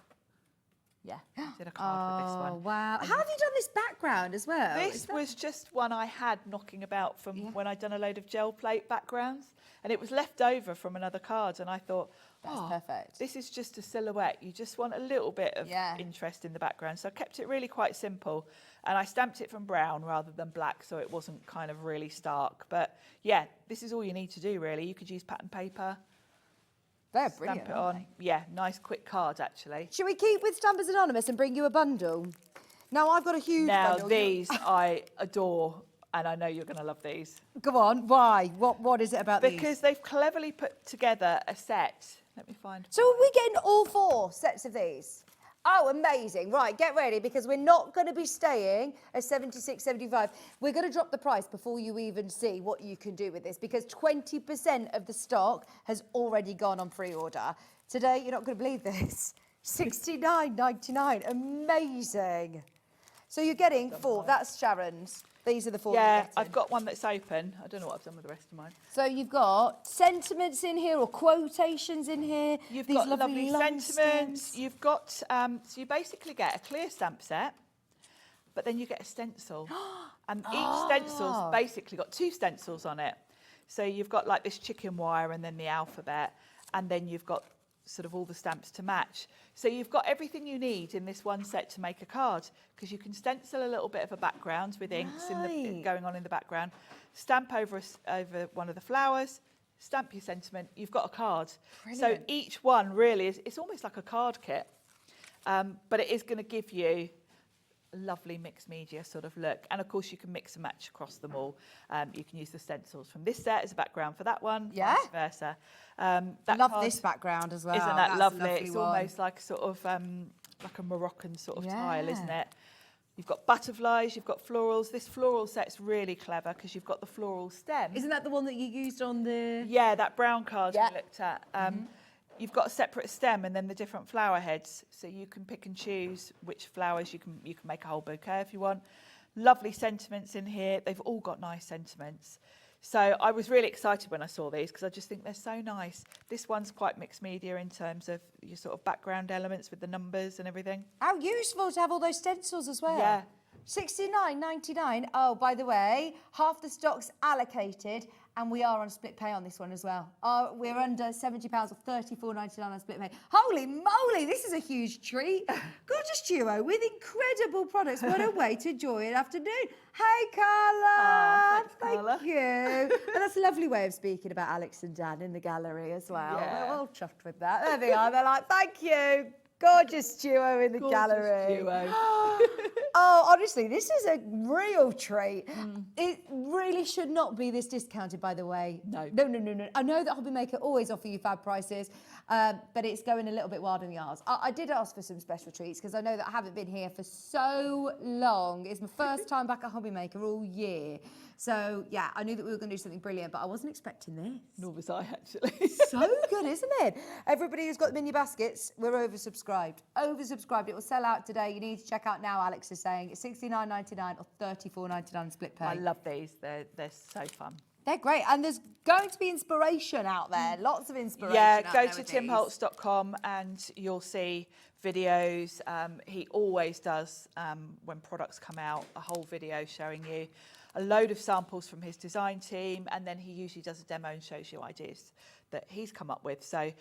Yeah, I did a card with this one. Oh, wow. How have you done this background as well? This was just one I had knocking about from when I'd done a load of gel plate backgrounds. And it was left over from another card. And I thought, That's perfect. This is just a silhouette. You just want a little bit of interest in the background. So I kept it really quite simple. And I stamped it from brown rather than black, so it wasn't kind of really stark. But yeah, this is all you need to do, really. You could use pattern paper. They're brilliant, Stamp it aren't on. Yeah, nice quick card, actually. Should we keep with Stampers Anonymous and bring you a bundle? Now, I've got a huge Now, bundle. these I adore, and I know you're going to love these. Go on, why? What is it about these? Because they've cleverly put together a set. Let me find. So are we getting all 4 sets of these? Oh, amazing. Right, get ready because we're not going to be staying at 76.75. We're going to drop the price before you even see what you can do with this because 20% of the stock has already gone on pre-order. Today, you're not going to believe this. $69.99. Amazing. So you're getting 4. That's Sharon's. These are the 4 you're Yeah, getting. I've got one that's open. I don't know what I've done with the rest of mine. So you've got sentiments in here or quotations in here. You've These got lovely long sentiments. stems. You've got, so you basically get a clear stamp set, but then you get a stencil. And each stencil's basically got 2 stencils on it. So you've got like this chicken wire and then the alphabet, and then you've got sort of all the stamps to match. So you've got everything you need in this one set to make a card because you can stencil a little bit of a background with inks going on in the background, stamp over one of the flowers, stamp your sentiment, you've got a card. Brilliant. So each one really is, it's almost like a card kit, but it is going to give you a lovely mixed media sort of look. And of course you can mix and match across them all. You can use the stencils from this set as a background for that one, vice versa. Love this background as well. Isn't that That's lovely? a lovely It's one. almost like a sort of like a Moroccan sort of tile, isn't it? You've got butterflies, you've got florals. This floral set's really clever because you've got the floral stem. Isn't that the one that you used on the... Yeah, that brown card we looked at. You've got a separate stem and then the different flower heads, so you can pick and choose which flowers you can make a whole bouquet if you want. Lovely sentiments in here. They've all got nice sentiments. So I was really excited when I saw these because I just think they're so nice. This one's quite mixed media in terms of your sort of background elements with the numbers and everything. How useful to have all those stencils as well. Yeah. $69.99. Oh, by the way, half the stock's allocated and we are on split pay on this one as well. We're under £70 or $34.99 on split pay. Holy moly, this is a huge treat. Gorgeous duo with incredible products. What a way to enjoy an afternoon. Hey, Carla. Thank you. And that's a lovely way of speaking about Alex and Dan in the gallery as well. Yeah. We're all chuffed with that. There they are. They're like, thank you. Gorgeous duo in the gallery. Duo. Oh, honestly, this is a real treat. It really should not be this discounted, by the way. No. No. I know that Hobby Maker always offer you fab prices, but it's going a little bit wild in the arse. I did ask for some special treats because I know that I haven't been here for so long. It's my first time back at Hobby Maker all year. So, yeah, I knew that we were going to do something brilliant, but I wasn't expecting this. Nor was I, actually. So good, isn't it? Everybody who's got them in your baskets, we're oversubscribed. Oversubscribed. It will sell out today. You need to check out now, Alex is saying. It's $69.99 or $34.99 split pay. I love these. They're so fun. They're great. And there's going to be inspiration out there. Lots of inspiration Yeah, out go there to with these. timholtz.com and you'll see videos. He always does, when products come out, a whole video showing you a load of samples from his design team, and then he usually does a demo and shows you ideas that he's come up with. So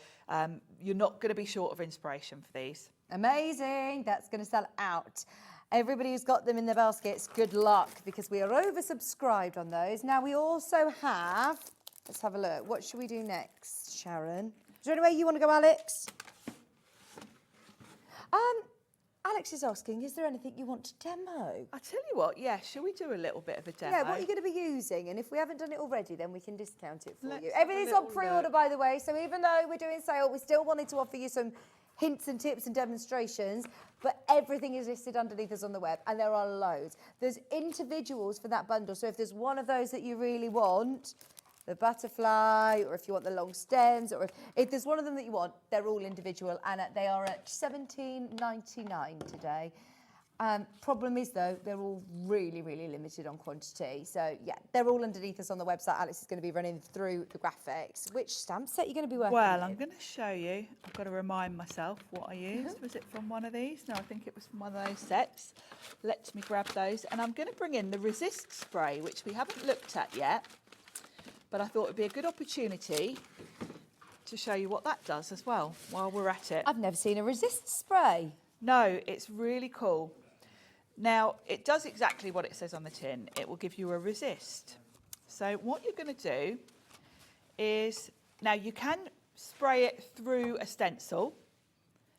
you're not going to be short of inspiration for these. Amazing. That's going to sell out. Everybody who's got them in their baskets, good luck, because we are oversubscribed on those. Now, we also have, let's have a look. What should we do next, Sharon? Is there any way you want to go, Alex? Alex is asking, is there anything you want to demo? I tell you what, yeah, shall we do a little bit of a demo? Yeah, what are you going to be using? And if we haven't done it already, then we can discount it for Let's you. have a Everything's on little pre-order, look. by the way, so even though we're doing sale, we still wanted to offer you some hints and tips and demonstrations, but everything is listed underneath us on the web, and there are loads. There's individuals for that bundle, so if there's one of those that you really want, the butterfly, or if you want the long stems, or if there's one of them that you want, they're all individual, and they are at $17.99 today. Problem is, though, they're all really, really limited on quantity. So, yeah, they're all underneath us on the website. Alex is going to be running through the graphics. Which stamp set are you going to be working Well, with? I'm going to show you. I've got to remind myself what I used. Was it from one of these? No, I think it was from one of those sets. Let me grab those. And I'm going to bring in the Resist spray, which we haven't looked at yet. But I thought it would be a good opportunity to show you what that does as well while we're at it. I've never seen a Resist spray. No, it's really cool. Now, it does exactly what it says on the tin. It will give you a resist. So what you're going to do is, now you can spray it through a stencil.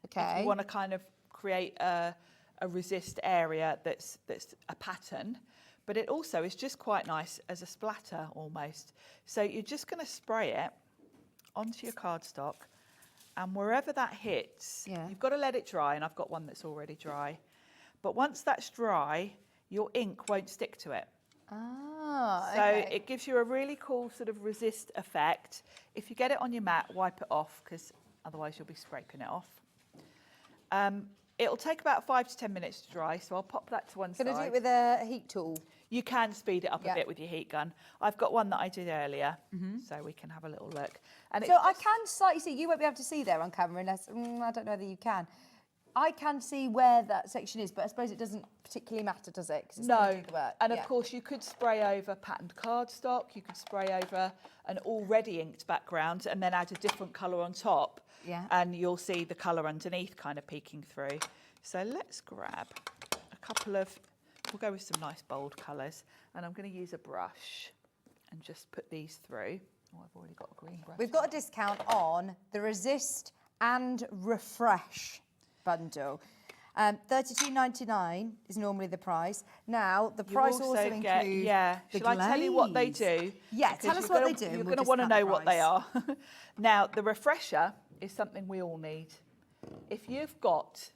Okay. If you want to kind of create a resist area that's a pattern. But it also is just quite nice as a splatter almost. So you're just going to spray it onto your cardstock And wherever that hits, you've got to let it dry, and I've got one that's already dry. But once that's dry, your ink won't stick to it. Ah, so okay. it gives you a really cool sort of resist effect. If you get it on your mat, wipe it off, because otherwise you'll be scraping it off. It'll take about 5 to 10 minutes to dry, so I'll pop that to one side. Can I do it with a heat tool? You can speed it up a bit with your heat gun. I've got one that I did earlier, so we can have a little look. And So I can slightly see, you won't be able to see there on camera unless, I don't know whether you can. I can see where that section is, but I suppose it doesn't particularly matter, does it? 'Cause it's gonna do the work. And of course you could spray over patterned cardstock, you could spray over an already inked background and then add a different colour on top, and you'll see the colour underneath kind of peeking through. So let's grab a couple of, we'll go with some nice bold colours, and I'm going to use a brush and just put these through. Oh, I've already got a green brush. We've got a discount on the Resist and Refresh bundle. $32.99 is normally the price. Now, the price also includes the Shall I tell you what they glaze. do? Yeah, Because tell us you're what gonna- they do. You're We'll going to want to discount know the what they are. price. Now, the refresher is something we all need. If you've got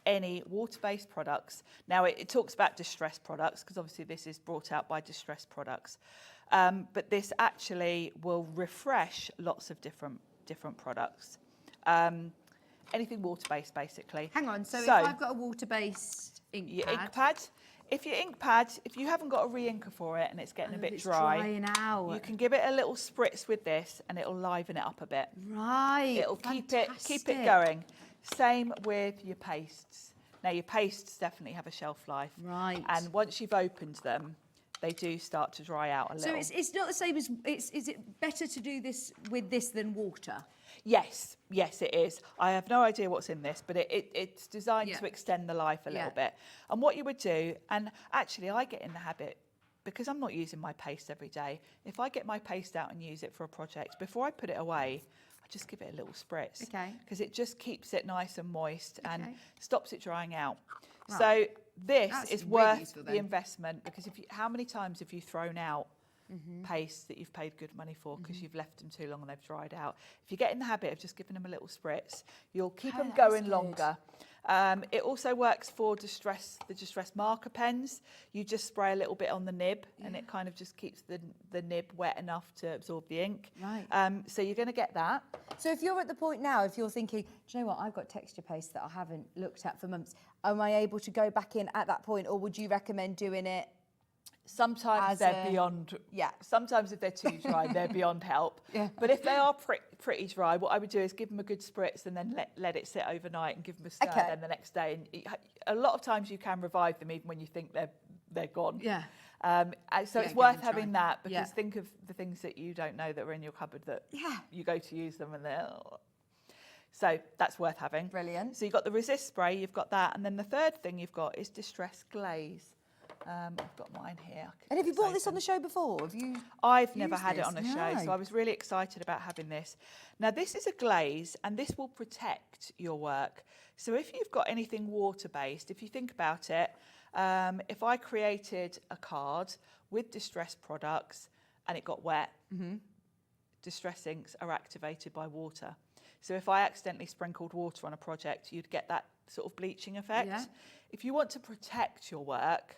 any water-based products, now it talks about distressed products, because obviously this is brought out by distressed products, but this actually will refresh lots of different products. Anything water-based, basically. Hang on, so if I've got a water-based ink your pad. ink pad. If your ink pad, if you haven't got a re-inker for it and it's getting a bit it's dry, drying out. you can give it a little spritz with this and it'll liven it up a bit. Right, It'll keep it fantastic. going. Same with your pastes. Now your pastes definitely have a shelf life. Right. And once you've opened them, they do start to dry out a little. So it's not the same as, is it better to do this with this than water? Yes, it is. I have no idea what's in this, but it's designed to extend the life a little bit. And what you would do, and actually I get in the habit, because I'm not using my paste every day, if I get my paste out and use it for a project, before I put it away, I just give it a little spritz. Okay. Because it just keeps it nice and moist and stops it drying out. Right. So this That's is really worth useful the then. investment, because how many times have you thrown out paste that you've paid good money for because you've left them too long and they've dried out? If you get in the habit of just giving them a little spritz, you'll keep them going longer. It also works for the distress marker pens. You just spray a little bit on the nib and it kind of just keeps the nib wet enough to absorb the ink. Right. So you're going to get that. So if you're at the point now, if you're thinking, do you know what, I've got texture paste that I haven't looked at for months, am I able to go back in at that point, or would you recommend doing it? Sometimes they're beyond. Yeah. Sometimes if they're too dry, they're beyond help. Yeah. But if they are pretty dry, what I would do is give them a good spritz and then let it sit overnight and give them a stir then the next day. And a lot of times you can revive them even when you think they're gone. Yeah. So it's worth having that, because think of the things that you don't know that are in your cupboard that you go to use them and they're. So that's worth having. Brilliant. So you've got the resist spray, you've got that, and then the third thing you've got is distress glaze. I've got mine here. And have you bought this on the show before? Have you? I've never had it this? on a show, so I was really excited about having this. Now, this is a glaze, and this will protect your work. So if you've got anything water-based, if you think about it, if I created a card with distress products and it got wet, distress inks are activated by water. So if I accidentally sprinkled water on a project, you'd get that sort of bleaching effect. Yeah. If you want to protect your work,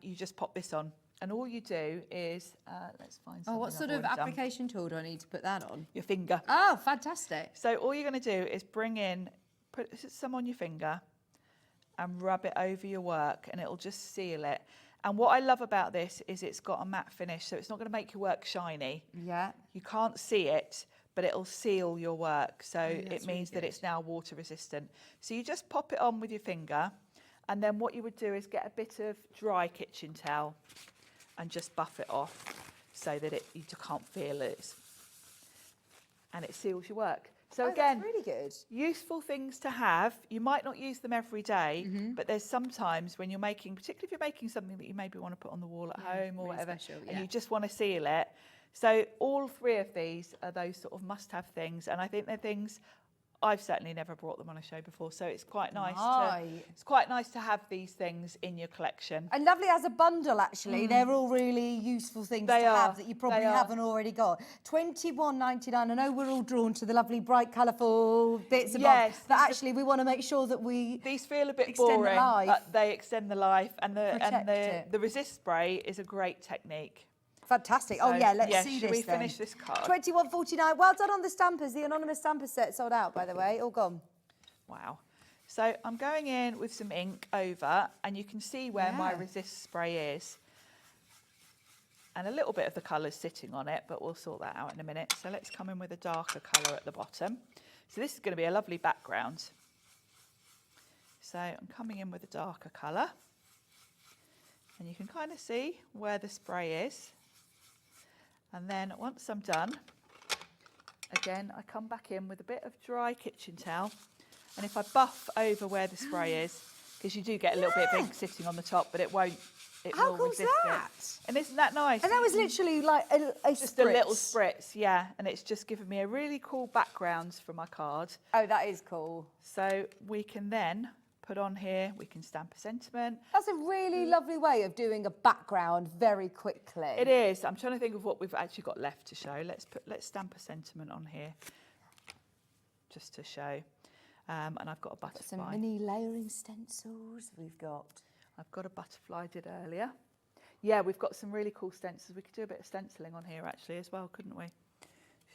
you just pop this on. And all you do is, let's find something. Oh, what I've sort of already done. application tool do I need to put that on? Your finger. Oh, fantastic. So all you're going to do is put some on your finger and rub it over your work, and it'll just seal it. And what I love about this is it's got a matte finish, so it's not going to make your work shiny. Yeah. You can't see it, but it'll seal your work. So it that's means really that it's now water resistant. So you just pop it on with your finger, and then what you would do is get a bit of dry kitchen towel and just buff it off so that you can't feel it. And it seals your work. So again, that's really good. Useful things to have. You might not use them every day, but there's sometimes when you're making, particularly if you're making something that you maybe want to put on the wall at home or really whatever, special, and you just want to seal it. So all three of these are those sort of must-have things, and I think they're things I've certainly never brought them on a show before, so it's quite nice. Right. It's quite nice to have these things in your collection. And lovely as a bundle, actually. They're all really useful things to have that you probably haven't already got. £21.99. I know we're all drawn to the lovely, bright, colourful bits and bobs, but actually we want to make sure that these feel a bit extend boring, the life. but they extend the life, and Protect it. the resist spray is a great technique. Fantastic. So, oh, yeah, let's see should this we then. finish this card? £21.49. Well done on the stampers. The anonymous stamper set sold out, by the way. All gone. Wow. So I'm going in with some ink over, and you can see where my resist spray is. And a little bit of the colour's sitting on it, but we'll sort that out in a minute. So let's come in with a darker colour at the bottom. So this is going to be a lovely background. So I'm coming in with a darker colour. And you can kind of see where the spray is. And then once I'm done, again, I come back in with a bit of dry kitchen towel. And if I buff over where the spray is, because you do get a little bit of ink sitting on the top, but it won't, How will cool's resist that? it. And isn't that nice? And that was literally like a just a little spritz, yeah. And it's just given me a really cool background for my card. Oh, that is cool. So we can then put on here, we can stamp a sentiment. That's a really lovely way of doing a background very quickly. It is. I'm trying to think of what we've actually got left to show. Let's stamp a sentiment on here, just to show. And I've got a butterfly. Some mini layering stencils we've got. I've got a butterfly I did earlier. Yeah, we've got some really cool stencils. We could do a bit of stenciling on here actually as well, couldn't we?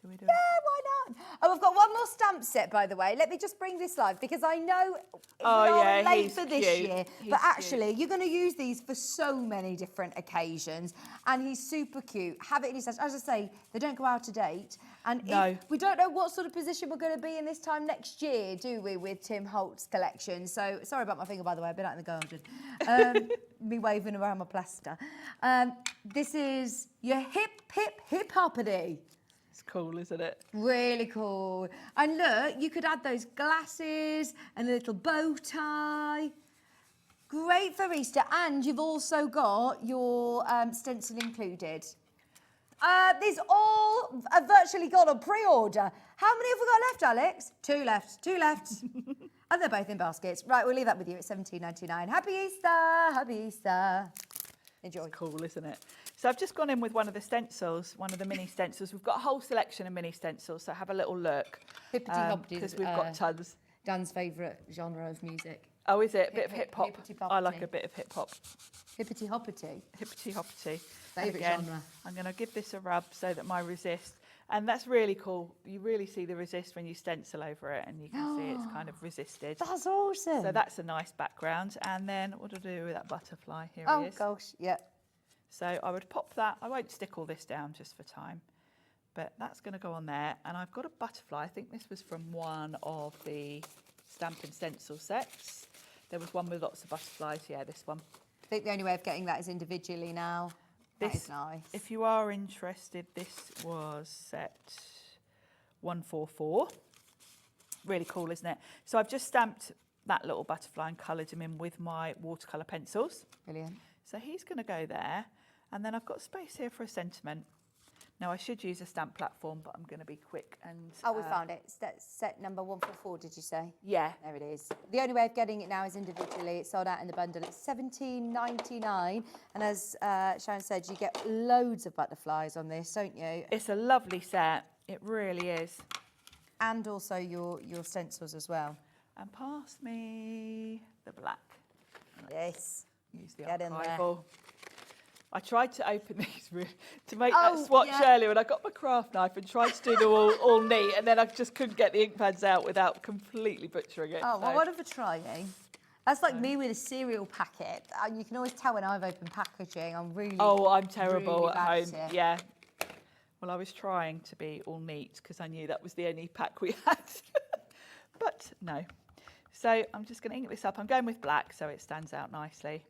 Should we do it? Why not? Oh, we've got one more stamp set, by the way. Let me just bring this live because I know we are late for this year, but actually you're going to use these for so many different occasions, and he's super cute. Have it in his house. As I say, they don't go out of date, and we don't know what sort of position we're going to be in this time next year, do we, with Tim Holt's collection? So sorry about my finger, by the way. I've been out in the garden. Me waving around my plaster. This is your hip hoppity. It's cool, isn't it? Really cool. And look, you could add those glasses and a little bow tie. Great for Easter. And you've also got your stencil included. These all are virtually gone on pre-order. How many have we got left, Alex? Two left. And they're both in baskets. Right, we'll leave that with you at £17.99. Happy Easter, happy Easter. Enjoy. It's cool, isn't it? So I've just gone in with one of the stencils, one of the mini stencils. We've got a whole selection of mini stencils, so have a little look. Hippity hoppity. Because we've got tons. Dan's favourite genre of music. Oh, is it? A bit of hip hop. Hippity I like a bit of hip hop. Hippity hoppity. Hippity hoppity. Favourite genre. I'm going to give this a rub so that my resist, and that's really cool. You really see the resist when you stencil over it, and you can see it's kind of resisted. That's awesome. So that's a nice background. And then what do I do with that butterfly? Here Oh he is. gosh, yeah. So I would pop that. I won't stick all this down just for time, but that's going to go on there. And I've got a butterfly. I think this was from one of the stamp and stencil sets. There was one with lots of butterflies. Yeah, this one. I think the only way of getting that is individually now. That is nice. If you are interested, this was set 144. Really cool, isn't it? So I've just stamped that little butterfly and coloured him in with my watercolour pencils. Brilliant. So he's going to go there. And then I've got space here for a sentiment. Now, I should use a stamp platform, but I'm going to be quick and... Oh, we found it. Set number 144, did you say? Yeah. There it is. The only way of getting it now is individually. It's sold out in the bundle. It's £17.99. And as Sharon said, you get loads of butterflies on this, don't you? It's a lovely set. It really is. And also your stencils as well. And pass me the black. Yes. Use the Get in there. archival. I tried to open these to make that swatch earlier, and I got my craft knife and tried to do them all neat, and then I just couldn't get the ink pads out without completely butchering it. Oh, well, whatever trying. That's like me with a cereal packet. You can always tell when I've opened packaging. I'm really I'm terrible really at home. bad at it. Yeah. Well, I was trying to be all neat because I knew that was the only pack we had. But no. So I'm just going to ink this up. I'm going with black so it stands out nicely.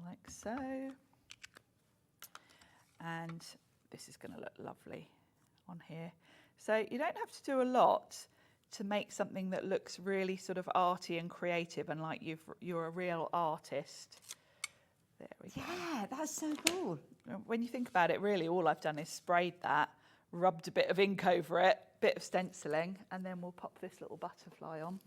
Like so. And this is going to look lovely on here. So you don't have to do a lot to make something that looks really sort of arty and creative and like you're a real artist. There we go. Yeah, that's so cool. When you think about it, really all I've done is sprayed that rubbed a bit of ink over it, bit of stenciling, and then we'll pop this little butterfly on.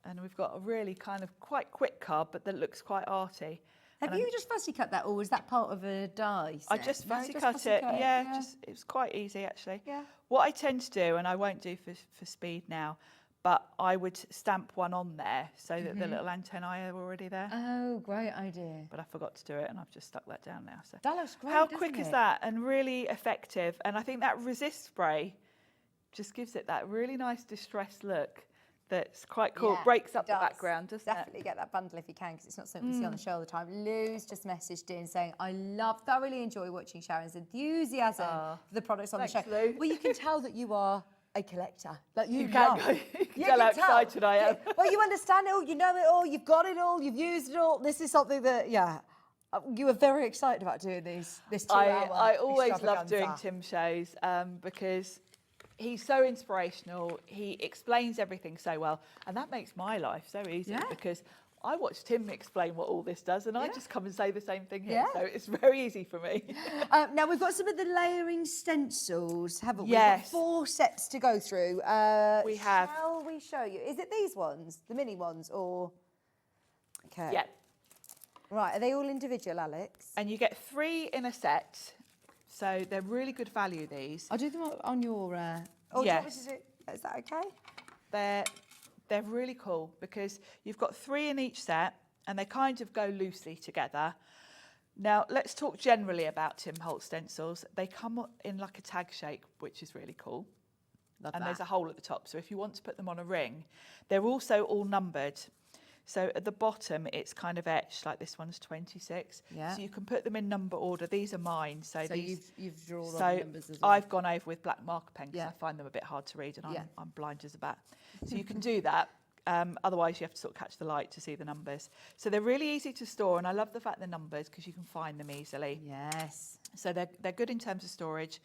And we've got a really kind of quite quick card, but that looks quite arty. Have you just fussy cut that, or was that part of a die set? I just No, fussy cut it. Yeah, it was quite easy actually. Yeah. What I tend to do, and I won't do for speed now, but I would stamp one on there so that the little antennae are already there. Oh, great idea. But I forgot to do it, and I've just stuck that down now. So that looks great. How doesn't quick is it? that? And really effective. And I think that resist spray just gives it that really nice distressed look. That's quite cool. Yeah, Breaks up it the does. background, doesn't Definitely get that bundle if you can, because it's not something you see on the show all the time. Lou's just messaged in saying, I thoroughly enjoy watching Sharon's enthusiasm for the products on the show. Lou. Well, you can tell that you are a collector. Like You can tell how excited I am. Well, you understand it all, you know it all, you've got it all, you've used it all. This is something that, you were very excited about doing this 2-hour I always love extravaganza. doing Tim shows because he's so inspirational. He explains everything so well, and that makes my life so easy because I watch Tim explain what all this does, and I just come and say the same thing here. So it's very easy for me. Now we've got some of the layering stencils, haven't we? Yes. We've got 4 sets to go through. We have. Shall we show you? Is it these ones, the mini ones, or? Okay. Yeah. Right. Are they all individual, Alex? And you get 3 in a set, so they're really good value. These. I'll do them on your. Do you want me to do? Is that okay? They're really cool because you've got 3 in each set, and they kind of go loosely together. Now, let's talk generally about Tim Holtz stencils. They come in like a tag shape, which is really cool. And there's a hole at the top. So if you want to put them on a ring, they're also all numbered. So at the bottom, it's kind of etched, like this one's 26. Yeah. So you can put them in number order. These are mine. So these, you've drawn so the numbers as well. I've gone over with black marker pen because I find them a bit hard to read, and I'm blind as a bat. So you can do that. Otherwise, you have to sort of catch the light to see the numbers. So they're really easy to store, and I love the fact they're numbers because you can find them easily. Yes. So they're good in terms of storage.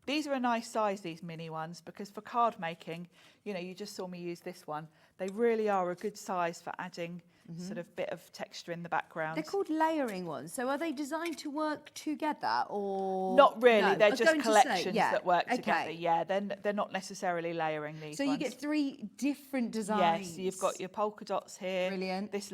These are a nice size, these mini ones, because for card making, you just saw me use this one. They really are a good size for adding sort of bit of texture in the background. They're called layering ones. So are they designed to work together, or not really? No, They're I was just going to say, collections that work together. Yeah, they're not necessarily layering these. So ones. you get 3 different designs. Yes, you've got your polka dots here. Brilliant. This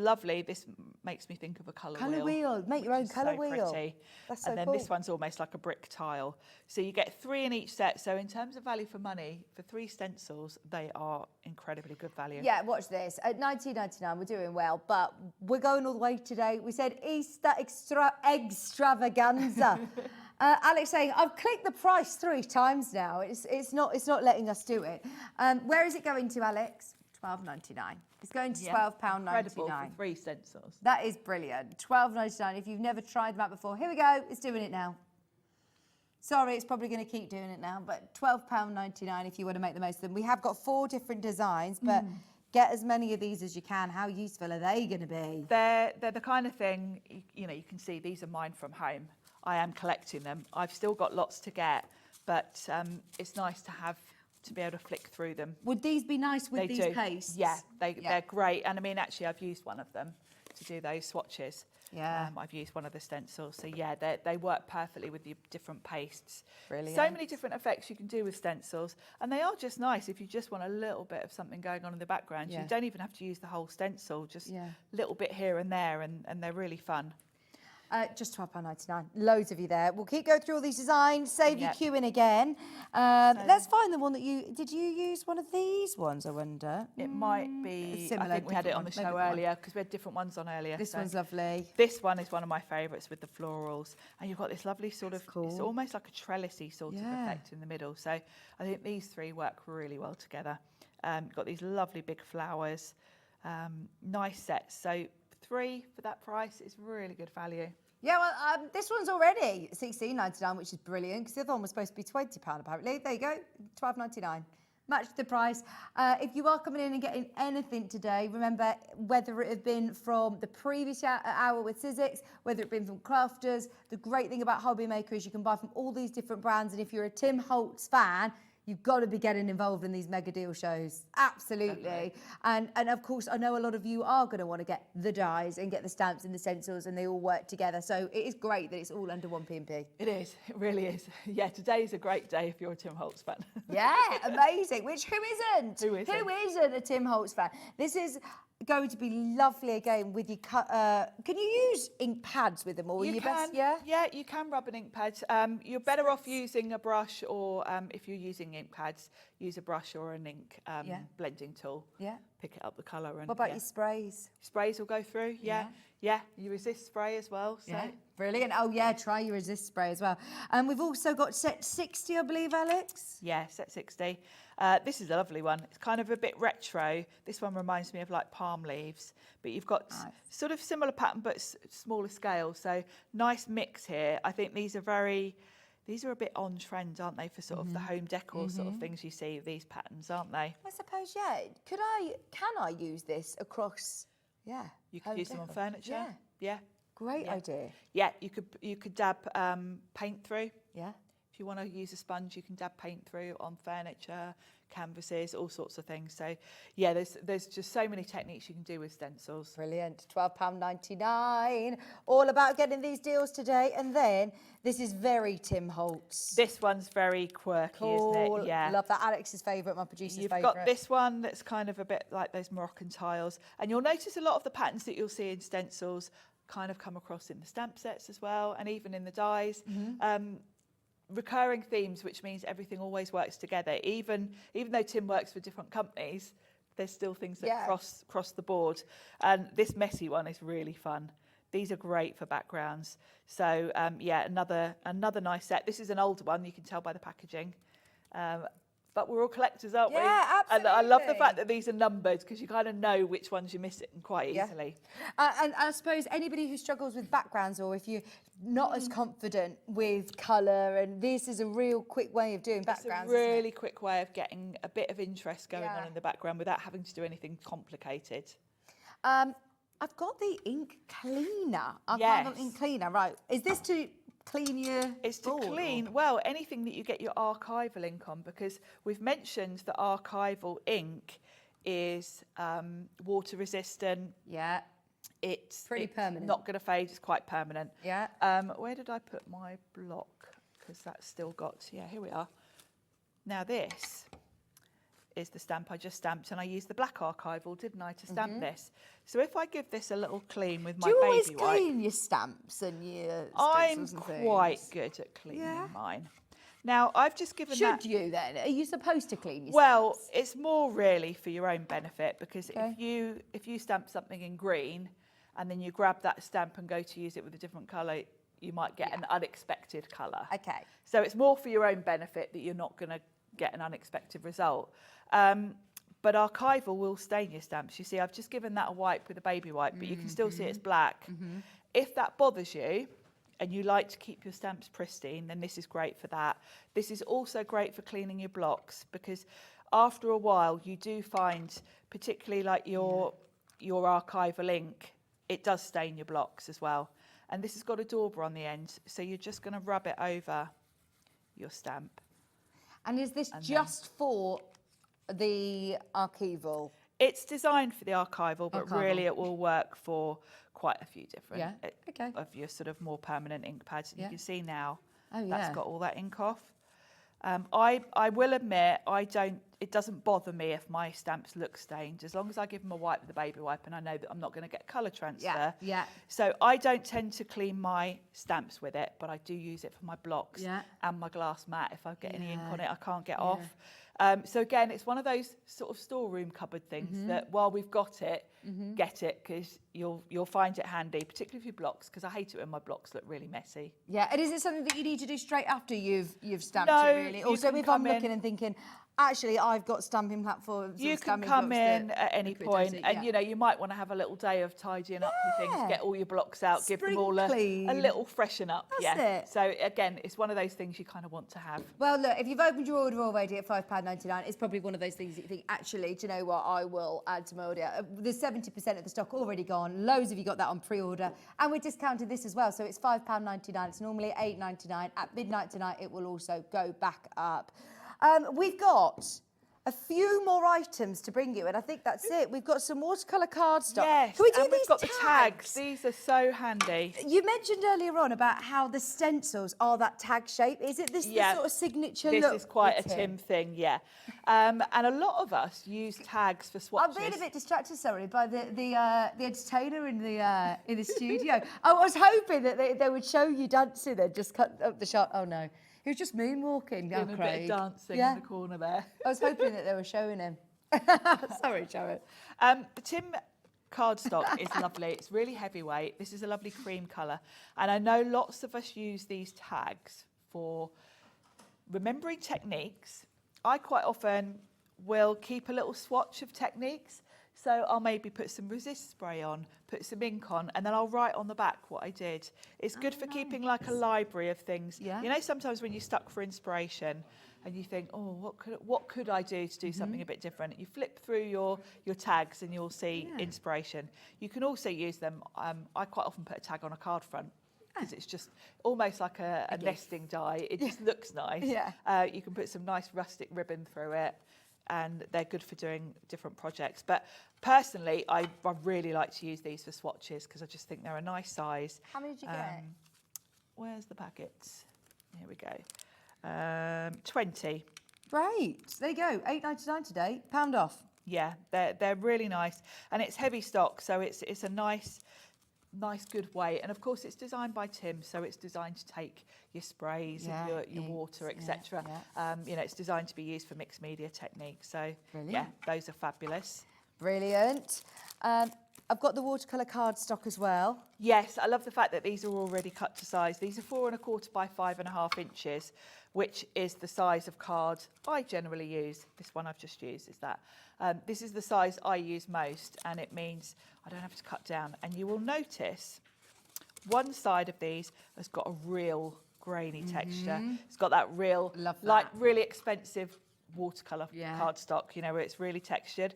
makes me think of a colour wheel. Colour wheel. Make your own colour wheel. Pretty. That's so and then cool. this one's almost like a brick tile. So you get 3 in each set. So in terms of value for money, for 3 stencils, they are incredibly good value. Yeah, watch this. At $19.99, we're doing well, but we're going all the way today. We said Easter extravaganza. Alex saying, I've clicked the price 3 times now. It's not letting us do it. Where is it going to, Alex? $12.99. It's going to £12.99. Incredible for 3 stencils. That is brilliant. $12.99. If you've never tried them out before, here we go. It's doing it now. Sorry, it's probably going to keep doing it now, but £12.99 if you want to make the most of them. We have got 4 different designs, but get as many of these as you can. How useful are they going to be? They're the kind of thing, you can see these are mine from home. I am collecting them. I've still got lots to get, but it's nice to be able to flick through them. Would these be nice with these pastes? Yeah, they're great. And I mean, actually, I've used one of them to do those swatches. Yeah. I've used one of the stencils. So yeah, they work perfectly with the different pastes. Brilliant. So many different effects you can do with stencils. And they are just nice if you just want a little bit of something going on in the background. Yeah. You don't even have to use the whole stencil, just a little bit here and there, and they're really fun. Just £12.99. Loads of you there. We'll keep going through all these designs. Save your queue in again. Let's find the one that did you use one of these ones, I wonder? It might be, similar, I think we had it on different the one, show maybe earlier because we had different ones on earlier. This one's lovely. This one is one of my favourites with the florals. And you've got this lovely sort of, it's almost like a trellisy sort of effect in the middle. So I think these 3 work really well together. You've got these lovely big flowers, nice sets. So 3 for that price is really good value. Yeah, well, this one's already $16.99, which is brilliant, because the other one was supposed to be £20, apparently. There you go, $12.99. Match the price. If you are coming in and getting anything today, remember, whether it have been from the previous hour with Sizzix, whether it have been from Crafters, the great thing about Hobby Maker is you can buy from all these different brands, and if you're a Tim Holtz fan, you've got to be getting involved in these mega deal shows. Absolutely. And of course, I know a lot of you are going to want to get the dies and get the stamps and the stencils, and they all work together. So it is great that it's all under one P&P. It is. It really is. Yeah, today's a great day if you're a Tim Holtz fan. Yeah, amazing. Which who isn't? Who isn't? Who isn't a Tim Holtz fan? This is going to be lovely again with your can you use ink pads with them, or You your can, best? Yeah. yeah, you can rub an ink pad. You're better off using a brush, or if you're using ink pads, use a brush or an ink blending tool. Yeah. Pick it up the colour. And What about your sprays? Sprays will go through. Yeah. Yeah. You resist spray as well. So. Yeah. Brilliant. Oh yeah, try your resist spray as well. And we've also got set 60, I believe, Alex. Yeah, set 60. This is a lovely one. It's kind of a bit retro. This one reminds me of like palm leaves, but you've got sort of similar pattern but smaller scale. So nice mix here. I think these are a bit on trend, aren't they, for sort of the home decor sort of things you see, these patterns, aren't they? I suppose, yeah. Can I use this across? Yeah. You could home use them on decor? furniture. Yeah. Yeah. Great Yeah. idea. Yeah, you could dab paint through. Yeah. If you want to use a sponge, you can dab paint through on furniture, canvases, all sorts of things. So, yeah, there's just so many techniques you can do with stencils. Brilliant. £12.99. All about getting these deals today. And then this is very Tim Holtz. This one's very quirky, Cool. isn't it? Yeah. Love that. Alex's favourite, my producer's You've favourite. got this one that's kind of a bit like those Moroccan tiles. And you'll notice a lot of the patterns that you'll see in stencils kind of come across in the stamp sets as well, and even in the dies. Recurring themes, which means everything always works together. Even though Tim works for different companies, there's still things that cross the board. And this messy one is really fun. These are great for backgrounds. So yeah, another nice set. This is an older one, you can tell by the packaging. But we're all collectors, aren't we? Yeah, And I love the absolutely. fact that these are numbered, because you kind of know which ones you're missing quite Yeah. easily. And I suppose anybody who struggles with backgrounds, or if you're not as confident with colour, and this is a real quick way of doing backgrounds. It's a really quick way of getting a bit of interest going on in the background without having to do anything complicated. I've got the ink cleaner. I've got an ink cleaner, right. Is this to clean your It's to board, clean, well, anything that you get your archival ink on, because we've mentioned that archival ink is water resistant. Yeah. It's Pretty permanent. Not going to fade, it's quite permanent. Yeah. Where did I put my block? Because that's still got, yeah, here we are. Now this is the stamp I just stamped, and I used the black archival, didn't I, to stamp this. So if I give this a little clean with my Do you baby always wipe, clean your stamps and your I'm stencils and things? quite good at cleaning mine. Now, I've just given that... Should you then? Are you supposed to clean your Well, stamps? it's more really for your own benefit, because if you stamp something in green and then you grab that stamp and go to use it with a different colour, you might get an unexpected colour. Okay. So it's more for your own benefit that you're not going to get an unexpected result. But archival will stain your stamps. You see, I've just given that a wipe with a baby wipe, but you can still see it's black. If that bothers you, and you like to keep your stamps pristine, then this is great for that. This is also great for cleaning your blocks, because after a while you do find, particularly like your archival ink, it does stain your blocks as well. And this has got a dauber on the end, so you're just going to rub it over your stamp. And is this just for the archival? It's designed for the archival, but really it will work for quite a few different of your sort of more permanent ink pads. And you can see now that's got all that ink off. I will admit, it doesn't bother me if my stamps look stained, as long as I give them a wipe with a baby wipe and I know that I'm not going to get colour transfer. Yeah. So I don't tend to clean my stamps with it, but I do use it for my blocks and my glass mat. If I get any ink on it, I can't get off. So again, it's one of those sort of storeroom cupboard things that while we've got it, get it, because you'll find it handy, particularly if your blocks, because I hate it when my blocks look really messy. Yeah, and is it something that you need to do straight after you've stamped No, it, really? you Also, can if come I'm looking in- and thinking, actually, I've got stamping platforms. You and can stamping come blocks in that at any liquid point, does it, and you know, you might want to have a little day of tidying up your things, get all your blocks out, give them all a clean. little freshen up. That's it. So again, it's one of those things you kind of want to have. Well, look, if you've opened your order already at £5.99, it's probably one of those things that you think, actually, do you know what, I will add to my order. There's 70% of the stock already gone. Loads of you got that on pre-order. And we discounted this as well, so it's £5.99. It's normally £8.99. At midnight tonight, it will also go back up. We've got a few more items to bring you, and I think that's it. We've got some watercolour cardstock. Yes, Can we do and these we've got the tags. These are so handy. You mentioned earlier on about how the stencils are that tag shape. Is it this the sort of signature look? This is quite a with Tim thing, yeah. And a lot of us use tags for swatches. I'm being a bit distracted, sorry, by the entertainer in the studio. I was hoping that they would show you dancing and just cut up the shot. Oh no. He was just moonwalking. Doing a bit of dancing in the corner there. I was hoping that they were showing him. Sorry, Sharon. The Tim cardstock is lovely. It's really heavyweight. This is a lovely cream colour. And I know lots of us use these tags for remembering techniques. I quite often will keep a little swatch of techniques. So I'll maybe put some resist spray on, put some ink on, and then I'll write on the back what I did. It's good for keeping like a library of things. Yeah. You know, sometimes when you're stuck for inspiration and you think, oh, what could I do to do something a bit different? You flip through your tags and you'll see inspiration. You can also use them. I quite often put a tag on a card front because it's just almost like a nesting die. It just looks nice. Yeah. You can put some nice rustic ribbon through it, and they're good for doing different projects. But personally, I really like to use these for swatches because I just think they're a nice size. How many did you get? Where's the packets? Here we go. 20. Great. There you go. £8.99 today. £1 off. Yeah, they're really nice, and it's heavy stock, so it's a nice good weight. And of course, it's designed by Tim, so it's designed to take your sprays and your water, etc. You know, it's designed to be used for mixed media techniques. So yeah, those are fabulous. Brilliant. I've got the watercolour cardstock as well. Yes, I love the fact that these are already cut to size. These are 4 1/4 by 5.5 inches, which is the size of card I generally use. This one I've just used is that. This is the size I use most, and it means I don't have to cut down. And you will notice one side of these has got a real grainy texture. It's got that real, like really expensive watercolour cardstock, you know, where it's really textured.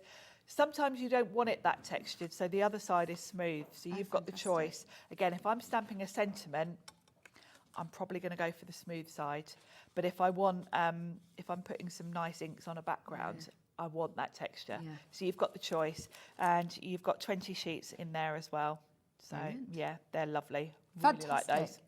Sometimes you don't want it that textured, so the other side is smooth. So you've got the choice. Again, if I'm stamping a sentiment, I'm probably going to go for the smooth side. But if I want, if I'm putting some nice inks on a background, I want that texture. So you've got the choice, and you've got 20 sheets in there as well. So yeah, they're lovely. Really like those.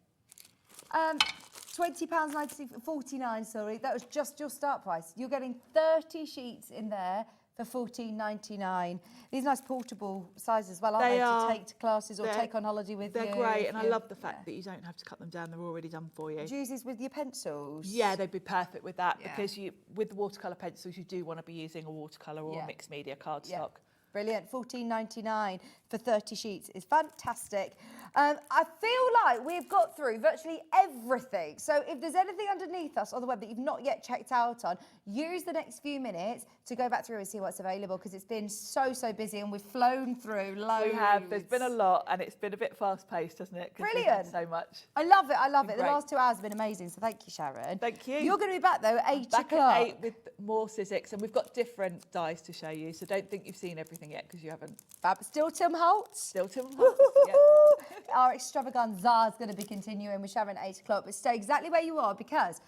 £20.49, sorry. That was just your start price. You're getting 30 sheets in there for £14.99. These nice portable sizes as well, aren't they? To take to classes or take on holiday with you. They're great, and I love the fact that you don't have to cut them down. They're already done for you. Do you use these with your pencils? Yeah, they'd be perfect with that because with the watercolour pencils, you do want to be using a watercolour or a mixed media cardstock. Brilliant. £14.99 for 30 sheets is fantastic. I feel like we've got through virtually everything. So if there's anything underneath us on the web that you've not yet checked out on, use the next few minutes to go back through and see what's available, because it's been so busy and we've flown through loads. We have. There's been a lot, and it's been a bit fast-paced, hasn't it? Brilliant. So much. I love it. I love it. The Great. last 2 hours have been amazing. So thank you, Sharon. Thank you. You're going to be back though at 8 Back o'clock. at 8 with more Sizzix, and we've got different dies to show you, so don't think you've seen everything yet because you haven't. Fab. Still Tim Holt. Still Tim Holt. Yeah. Our extravaganza is going to be continuing with Sharon at 8 o'clock, but stay exactly where you are, because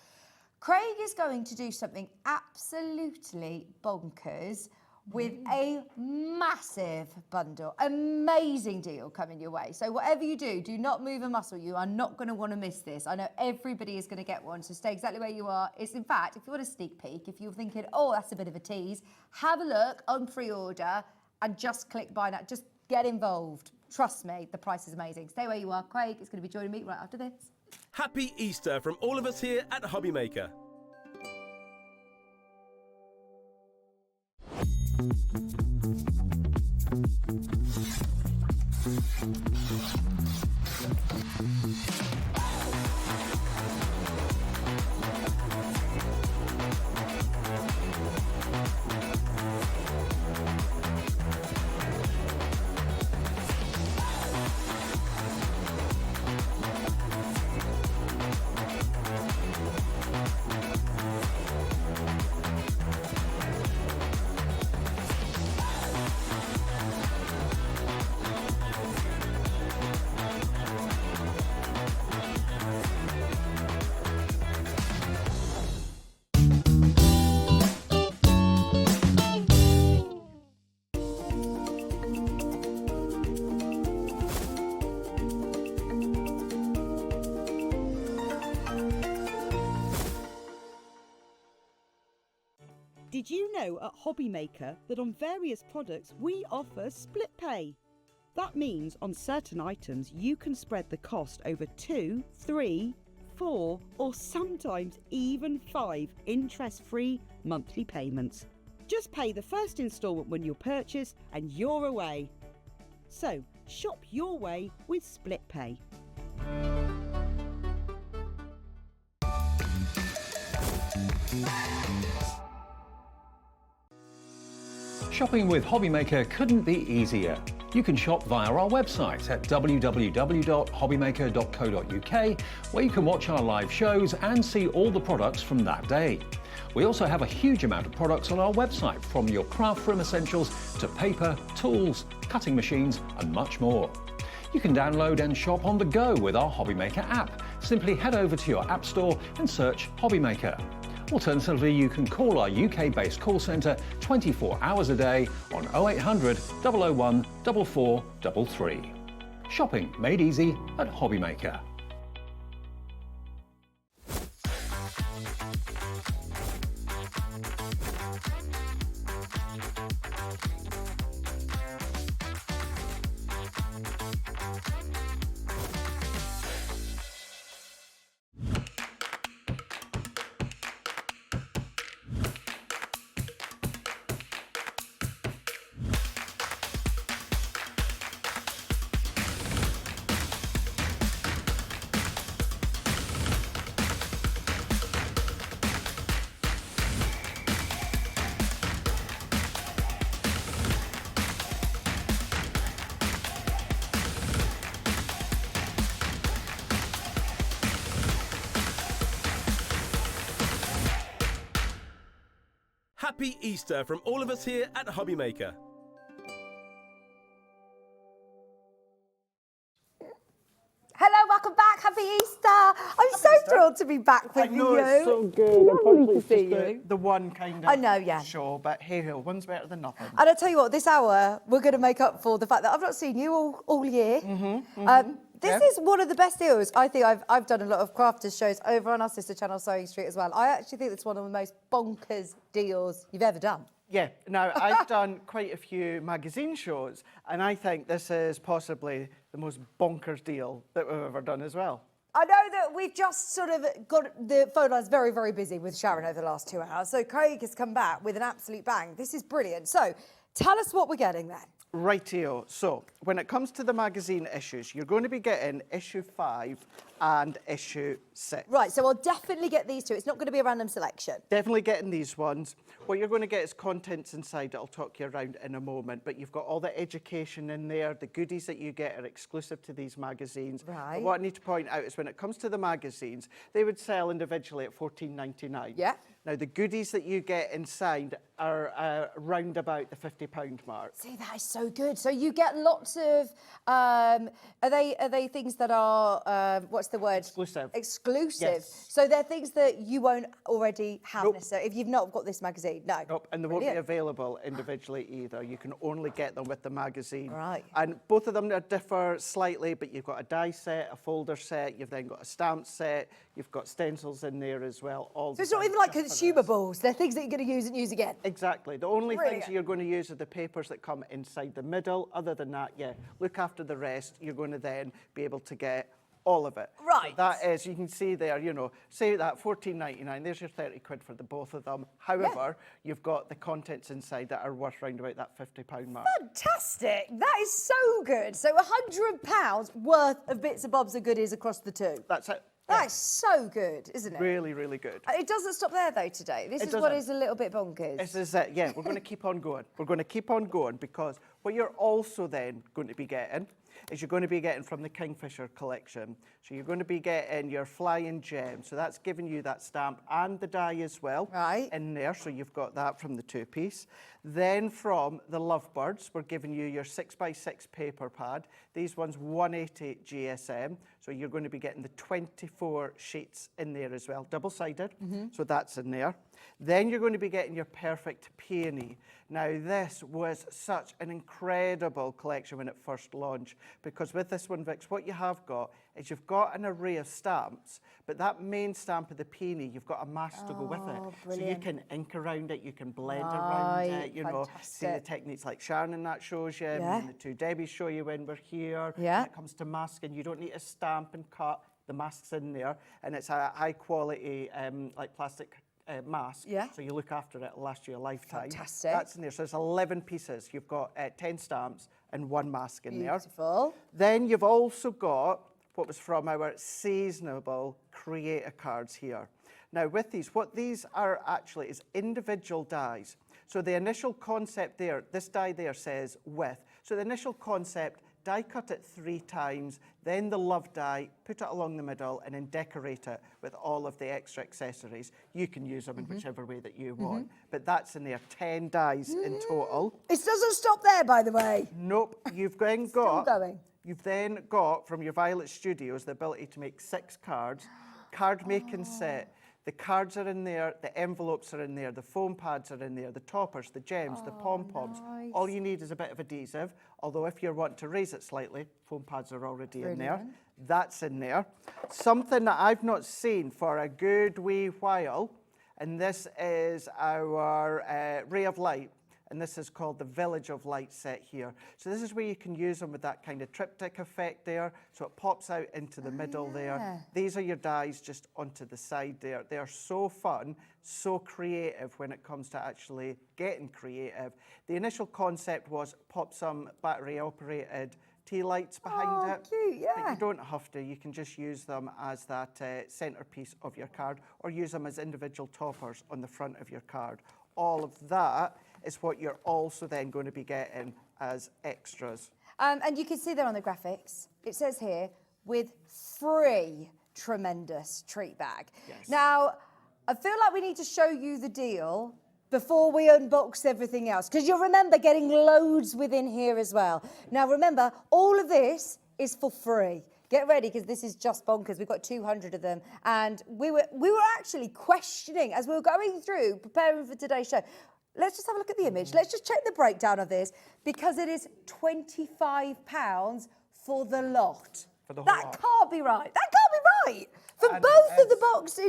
Craig is going to do something absolutely bonkers with a massive bundle. Amazing deal coming your way. So whatever you do, do not move a muscle. You are not going to want to miss this. I know everybody is going to get one, so stay exactly where you are. It's, in fact, if you want a sneak peek, if you're thinking, oh, that's a bit of a tease, have a look on pre-order and just click buy now. Just get involved. Trust me, the price is amazing. Stay where you are. Craig is going to be joining me right after this. Happy Easter from all of us here at Hobbymaker. Did you know at Hobbymaker that on various products we offer split pay? That means on certain items you can spread the cost over 2, 3, 4 or sometimes even 5 interest-free monthly payments. Just pay the first instalment when you purchase and you're away. So shop your way with split pay. Shopping with Hobbymaker couldn't be easier. You can shop via our website at www.hobbymaker.co.uk, where you can watch our live shows and see all the products from that day. We also have a huge amount of products on our website, from your craft room essentials to paper, tools, cutting machines and much more. You can download and shop on the go with our Hobbymaker app. Simply head over to your app store and search Hobbymaker. Alternatively, you can call our UK-based call centre 24 hours a day on 0800 001 4433. Shopping made easy at Hobbymaker. Happy Easter from all of us here at Hobbymaker. Hello, welcome back. Happy Easter. I'm so thrilled to be back with you. It's so good. Lovely to see It's you. the one kind of I know, yeah. show, but hey ho, one's better than nothing. And I tell you what, this hour we're going to make up for the fact that I've not seen you all year. This is one of the best deals. I think I've done a lot of crafters shows over on our sister channel, Sewing Street, as well. I actually think it's one of the most bonkers deals you've ever done. Yeah, now I've done quite a few magazine shows, and I think this is possibly the most bonkers deal that we've ever done as well. I know that we've just sort of got the phone lines very, very busy with Sharon over the last 2 hours. So Craig has come back with an absolute bang. This is brilliant. So tell us what we're getting then. Rightio. So when it comes to the magazine issues, you're going to be getting issue 5 and issue 6. Right, so I'll definitely get these two. It's not going to be a random selection. Definitely getting these ones. What you're going to get is contents inside that I'll talk you around in a moment, but you've got all the education in there. The goodies that you get are exclusive to these magazines. Right. But what I need to point out is when it comes to the magazines, they would sell individually at $14.99. Yeah. Now, the goodies that you get inside are round about the £50 mark. See, that is so good. So you get lots of, are they things that are, what's the word? Exclusive. Exclusive. Yes. So they're things that you won't already have Nope. necessarily, if you've not got this magazine, no. Nope, and they won't be Brilliant. available individually either. You can only get them with the magazine. Right. And both of them differ slightly, but you've got a die set, a folder set, you've then got a stamp set, you've got stencils in there as well. All So it's not even like consumables. They're things that you're going to use and use again. Exactly. The only Brilliant. things you're going to use are the papers that come inside the middle. Other than that, yeah, look after the rest. You're going to then be able to get all of it. Right. So that is, you can see there, you know, say that £14.99, there's your 30 quid for the both of them. However, you've got the contents inside that are worth round about that £50 mark. Fantastic. That is so good. So £100 worth of bits and bobs and goodies across the two. That's it. That is so good, isn't it? Really, really good. It doesn't stop there, though, today. This It is what doesn't. is a little bit bonkers. This is it, yeah, we're going to keep on going. We're going to keep on going because what you're also then going to be getting is you're going to be getting from the Kingfisher collection. So you're going to be getting your Flying Gem. So that's giving you that stamp and the die as well in there. So you've got that from the two-piece. Then from the Lovebirds, we're giving you your 6x6 paper pad. These ones 180 GSM. So you're going to be getting the 24 sheets in there as well, double-sided. So that's in there. Then you're going to be getting your Perfect Peony. Now, this was such an incredible collection when it first launched, because with this one, Vix, what you have got is you've got an array of stamps, but that main stamp of the peony, you've got a mask to go with it. So you brilliant. can ink around it, you can blend around it, you know, see the fantastic. techniques like Sharon that shows you, Yeah. and the two Debbies show you when we're here. Yeah. When it comes to masking, you don't need to stamp and cut. The mask's in there, and it's a high quality like plastic mask. Yeah. So you look after it, it'll last you a lifetime. Fantastic. That's in there. So there's 11 pieces. You've got 10 stamps and 1 mask in there. Beautiful. Then you've also got what was from our seasonable creator cards here. Now with these, what these are actually is individual dies. So the initial concept there, this die there says with. So the initial concept, die cut it 3 times, then the love die, put it along the middle, and then decorate it with all of the extra accessories. You can use them in whichever way that you want. But that's in there, 10 dies in total. It doesn't stop there, by the way. Nope, you've then got... going. You've then got, from your Violet Studios, the ability to make 6 cards, card making set. The cards are in there, the envelopes are in there, the foam pads are in there, the toppers, the gems, the pom-poms. nice. All you need is a bit of adhesive, although if you're wanting to raise it slightly, foam pads are already in there. Brilliant. That's in there. Something that I've not seen for a good wee while, and this is our Ray of Light. And this is called the Village of Light set here. So this is where you can use them with that kind of triptych effect there. So it pops out into the middle there. These are your dies just onto the side there. They are so fun, so creative when it comes to actually getting creative. The initial concept was pop some battery operated tea lights behind it. Cute, yeah. But you don't have to. You can just use them as that centerpiece of your card, or use them as individual toppers on the front of your card. All of that is what you're also then going to be getting as extras. And you can see there on the graphics, it says here, with free tremendous treat bag. Yes. Now, I feel like we need to show you the deal before we unbox everything else, because you'll remember getting loads within here as well. Now, remember, all of this is for free. Get ready, because this is just bonkers. We've got 200 of them. And we were actually questioning, as we were going through, preparing for today's show, let's just have a look at the image. Let's just check the breakdown of this, because it is £25 for the lot. For the whole That lot. can't be right. That can't be right. For And both of the box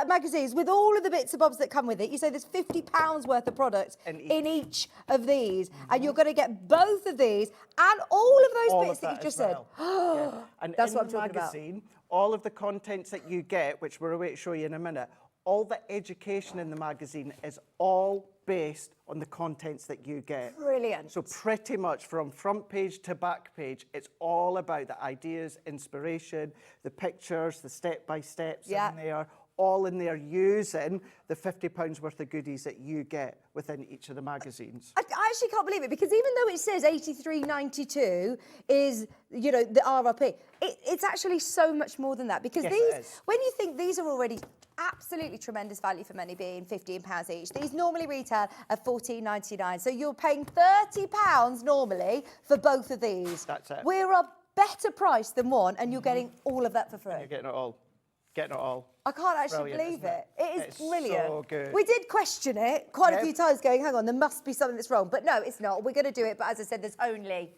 magazines, with all of the bits and bobs that come with it, you say there's £50 worth of products in each of these. And you're going to get both of these and all of those All bits of that you that just as said. well. Yeah. And That's in what I'm the talking about. magazine, all of the contents that you get, which we're away to show you in a minute, all the education in the magazine is all based on the contents that you get. Brilliant. So pretty much from front page to back page, it's all about the ideas, inspiration, the pictures, the step-by-steps in there, all in there using the £50 worth of goodies that you get within each of the magazines. I actually can't believe it, because even though it says 83.92 is, you know, the RRP, it's actually so much more than that, because Yes, it these, is. when you think these are already absolutely tremendous value for money, being £15 each, these normally retail at £14.99, so you're paying £30 normally for both of these. That's it. We're a better price than one, and you're getting all of that for free. You're getting it all. Getting it all. I can't actually Brilliant, believe isn't it. It is It's brilliant. so good. We did question it quite a Yep. few times, going, hang on, there must be something that's wrong. But no, it's not. We're going to do it. But as I said, there's only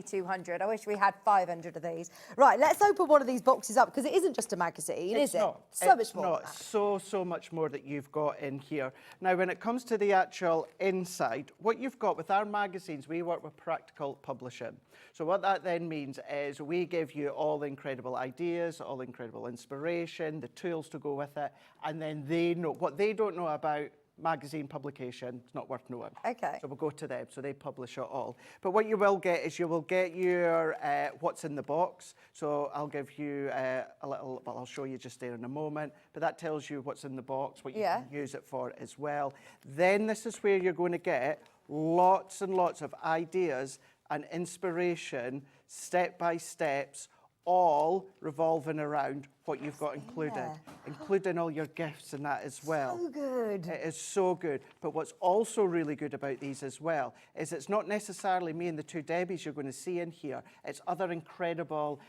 200. I wish we had 500 of these. Right, let's open one of these boxes up, because it isn't just a magazine, is it? So much more. Not so much more that you've got in here. Now, when it comes to the actual inside, what you've got with our magazines, we work with practical publishing. So what that then means is we give you all the incredible ideas, all the incredible inspiration, the tools to go with it, and then they know what they don't know about magazine publication. It's not worth knowing. Okay. So we'll go to them. So they publish it all. But what you will get is you will get your what's in the box. So I'll give you a little, well, I'll show you just there in a moment. But that tells you what's in the box, what you can use it for as well. Then this is where you're going to get lots and lots of ideas and inspiration, step-by-steps, all revolving around what you've got included, including all your gifts and that as well. So good. It is so good. But what's also really good about these as well is it's not necessarily me and the two Debbies you're going to see in here. It's other incredible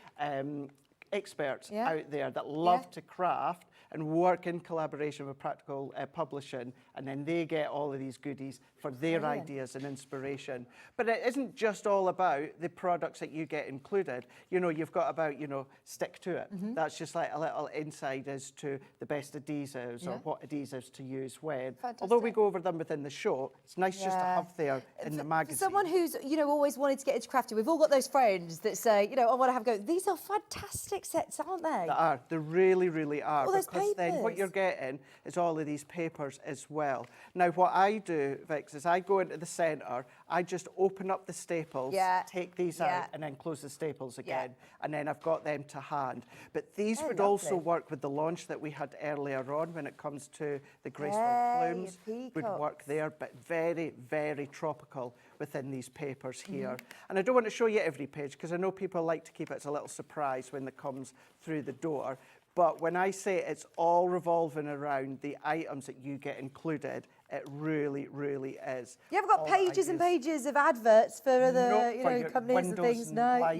experts out there that love to craft and work in collaboration with practical publishing, and then they get all of these goodies for their ideas and inspiration. But it isn't just all about the products that you get included. You know, you've got about, you know, stick to it. That's just like a little insight as to the best adhesives or what adhesives to use when. Although we go over them within the show, it's nice just to have there in the magazine. For someone who's, you know, always wanted to get into crafting, we've all got those friends that say, you know, I want to have a go. These are fantastic sets, aren't they? They are. They really, really are. All those because then what you're getting is all of these papers as well. Now, what I do, Vix, is I go into the centre, I just open up the staples, take these out, and then close the staples again. And then I've got them to hand. But these would also work with the launch that we had earlier on when it comes to the graceful plumes. Would work there, but very, very tropical within these papers here. And I don't want to show you every page because I know people like to keep it as a little surprise when it comes through the door. But when I say it's all revolving around the items that you get included, it really, really is. You haven't got pages and pages of adverts for other, you know, companies and things. No,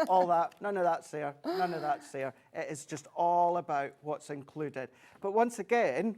all that. None of that's there. None of that's there. It is just all about what's included. But once again,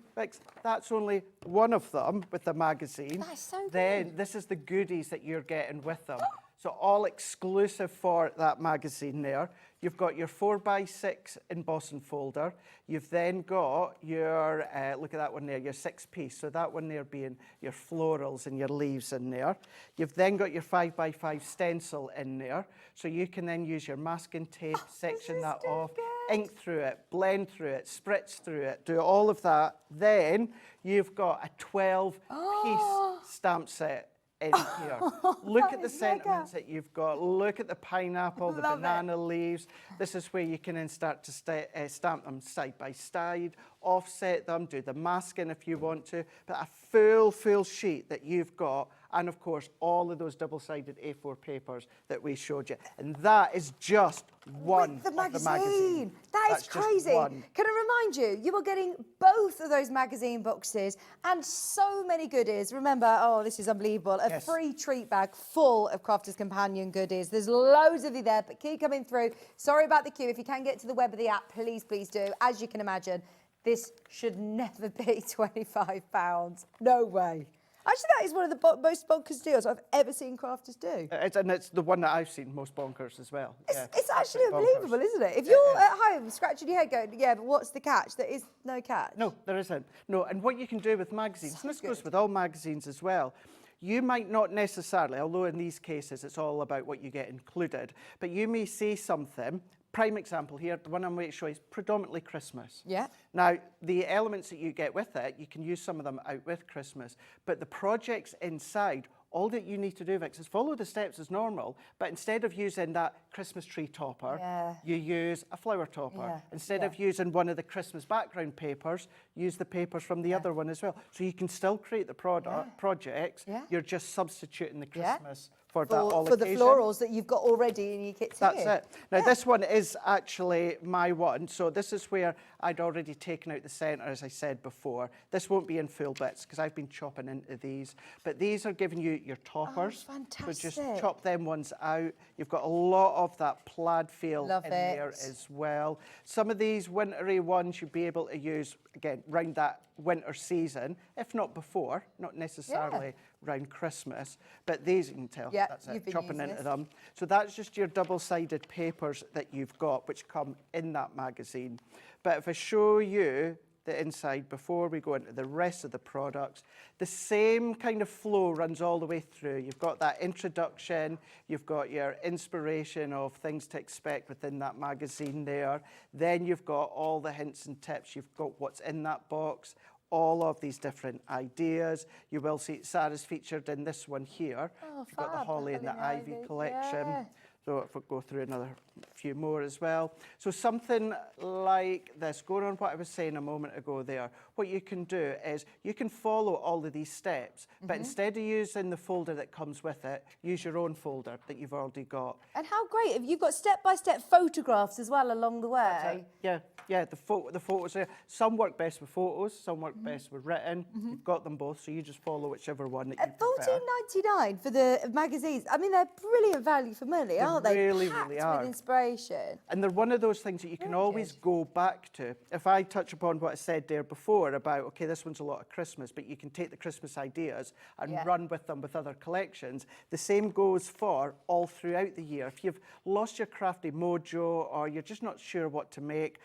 that's only one of them with the magazine. That's so good. Then this is the goodies that you're getting with them. So all exclusive for that magazine there. You've got your 4x6 embossing folder. You've then got your, look at that one there, your 6-piece. So that one there being your florals and your leaves in there. You've then got your 5x5 stencil in there. So you can then use your masking tape, section that off, ink through it, blend through it, spritz through it, do all of that. Then you've got a 12-piece stamp set in here. Look at the sentiments that you've got. Look at the pineapple, the banana leaves. This is where you can then start to stamp them side by side, offset them, do the masking if you want to. But a full sheet that you've got, and of course all of those double-sided A4 papers that we showed you. And that is just one of the magazine. That is crazy. Can I remind you, you are getting both of those magazine boxes and so many goodies. Remember, oh, this is unbelievable, a free treat bag full of Crafters Companion goodies. There's loads of you there, but keep coming through. Sorry about the queue. If you can get to the web of the app, please do. As you can imagine, this should never be £25. No way. Actually, that is one of the most bonkers deals I've ever seen crafters do. And it's the one that I've seen most bonkers as well. It's actually unbelievable, isn't it? If you're at home scratching your head going, yeah, but what's the catch? There is no catch. No, there isn't. No, and what you can do with magazines, and this goes with all magazines as well, you might not necessarily, although in these cases it's all about what you get included, but you may see something. Prime example here, the one I'm going to show you is predominantly Christmas. Yeah. Now, the elements that you get with it, you can use some of them out with Christmas, but the projects inside, all that you need to do, Vix, is follow the steps as normal, but instead of using that Christmas tree topper, you use a flower topper. Instead of using one of the Christmas background papers, use the papers from the other one as well. So you can still create the projects, you're just substituting the Christmas for that all for occasion. The florals that you've got already in your kit. That's it. Now this one is actually my one. So this is where I'd already taken out the centre, as I said before. This won't be in full bits because I've been chopping into these. But these are giving you your toppers. Oh, fantastic. So just chop them ones out. You've got a lot of that plaid feel in there as well. Some of these wintry ones you'll be able to use, again, round that winter season, if not before, not necessarily around Christmas, but these, you can tell, that's it, chopping into them. So that's just your double-sided papers that you've got, which come in that magazine. But if I show you the inside before we go into the rest of the products, the same kind of flow runs all the way through. You've got that introduction, you've got your inspiration of things to expect within that magazine there. Then you've got all the hints and tips. You've got what's in that box, all of these different ideas. You will see Sarah's featured in this one here. You've got the Holly and the Ivy collection. So if we go through another few more as well. So something like this, going on what I was saying a moment ago there, what you can do is you can follow all of these steps, but instead of using the folder that comes with it, use your own folder that you've already got. And how great, if you've got step-by-step photographs as well along the way. Yeah, the photos there. Some work best with photos, some work best with written. You've got them both, so you just follow whichever one that you prefer. $14.99 for the magazines. I mean, they're brilliant value for money, aren't aren't they? Really, Packed really are. with inspiration. And they're one of those things that you can always go back to. If I touch upon what I said there before about, okay, this one's a lot of Christmas, but you can take the Christmas ideas and run with them with other collections. The same goes for all throughout the year. If you've lost your crafty mojo or you're just not sure what to make,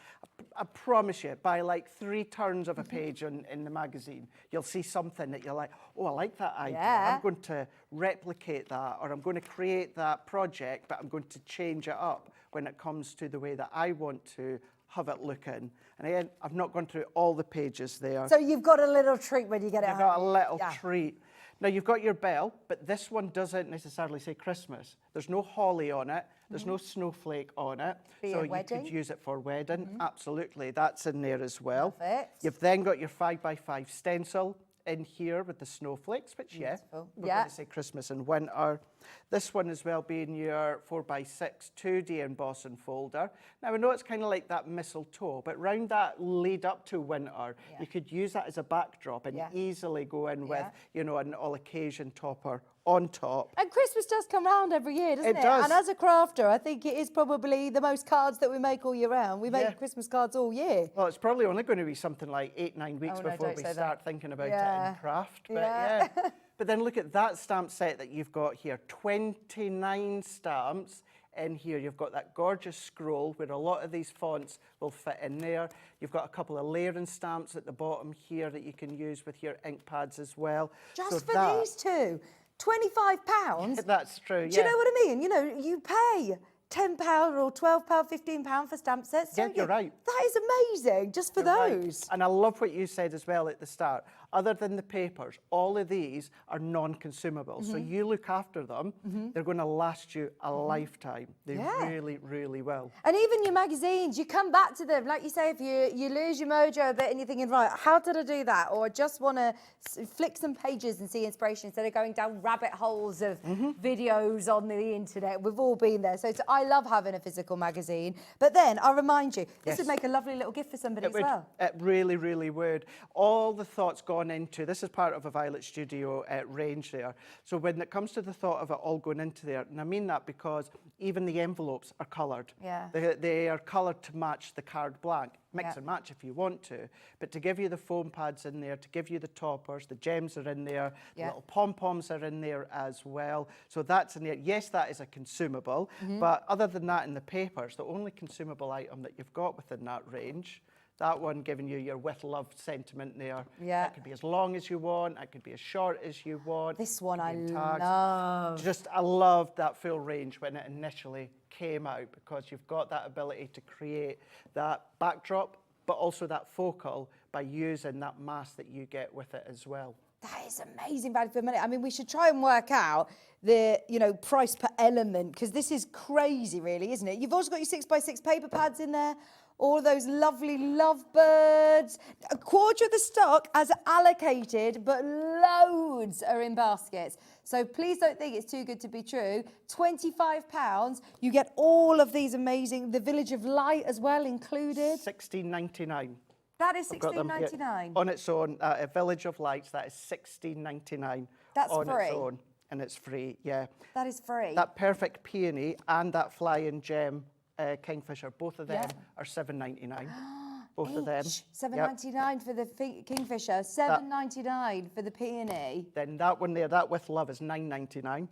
I promise you, by like 3 turns of a page in the magazine, you'll see something that you're like, oh, I like that idea. I'm going to replicate that, or I'm going to create that project, but I'm going to change it up when it comes to the way that I want to have it looking. And again, I've not gone through all the pages there. So you've got a little treat when you get it You've home. got a little treat. Now, you've got your bell, but this one doesn't necessarily say Christmas. There's no holly on it. There's no snowflake on it. Be so a you wedding. could use it for wedding. Absolutely. That's in there as well. Perfect. You've then got your 5x5 stencil in here with the snowflakes, which, we're going to say Christmas and winter. This one as well being your 4x6 2D embossing folder. Now, I know it's kind of like that mistletoe, but round that lead up to winter, you could use that as a backdrop and easily go in with, you know, an all-occasion topper on top. And Christmas does come round every year, doesn't it? It does. And as a crafter, I think it is probably the most cards that we make all year round. We make Christmas cards all year. Well, it's probably only going to be something like 8-9 weeks before we start thinking about it in craft. But but then look at that stamp set that you've got here. 29 stamps in here. You've got that gorgeous scroll where a lot of these fonts will fit in there. You've got a couple of layering stamps at the bottom here that you can use with your ink pads as well. Just for these two. £25? That's true, Do you know what I mean? You know, you pay £10 or £12, £15 for stamp sets. Yeah, you're right. That is amazing, just for those. And I love what you said as well at the start. Other than the papers, all of these are non-consumable. So you look after them, they're going to last you a lifetime. They really, really will. And even your magazines, you come back to them. Like you say, if you lose your mojo a bit and you're thinking, right, how did I do that? Or I just want to flick some pages and see inspiration instead of going down rabbit holes of videos on the internet. We've all been there. So I love having a physical magazine. But then I'll remind you, this would make a lovely little gift for somebody as well. It really, really would. All the thoughts gone into, this is part of a Violet Studio range there. So when it comes to the thought of it all going into there, and I mean that because even the envelopes are coloured. Yeah. They are coloured to match the card blank. Mix and match if you want to, but to give you the foam pads in there, to give you the toppers, the gems are in there, the little pom-poms are in there as well. So that's in there. Yes, that is a consumable, but other than that in the papers, the only consumable item that you've got within that range, that one giving you your with love sentiment there. Yeah. It could be as long as you want, it could be as short as you want. This one I tags. love. I loved that full range when it initially came out because you've got that ability to create that backdrop, but also that focal by using that mask that you get with it as well. That is amazing value for money. I mean, we should try and work out the, price per element because this is crazy, really, isn't it? You've also got your 6x6 paper pads in there. All those lovely lovebirds. A quarter of the stock as allocated, but loads are in baskets. So please don't think it's too good to be true. £25, you get all of these amazing, the Village of Light as well included. $16.99. That is $16.99. On its own, a Village of Lights, that is $16.99. That's on free. Its own, and it's free, yeah. That is free. That Perfect Peony and that Flying Gem Kingfisher, both of them are $7.99. Both of them. $7.99 for the Kingfisher, $7.99 for the Peony. Then that one there, that With Love, is $9.99.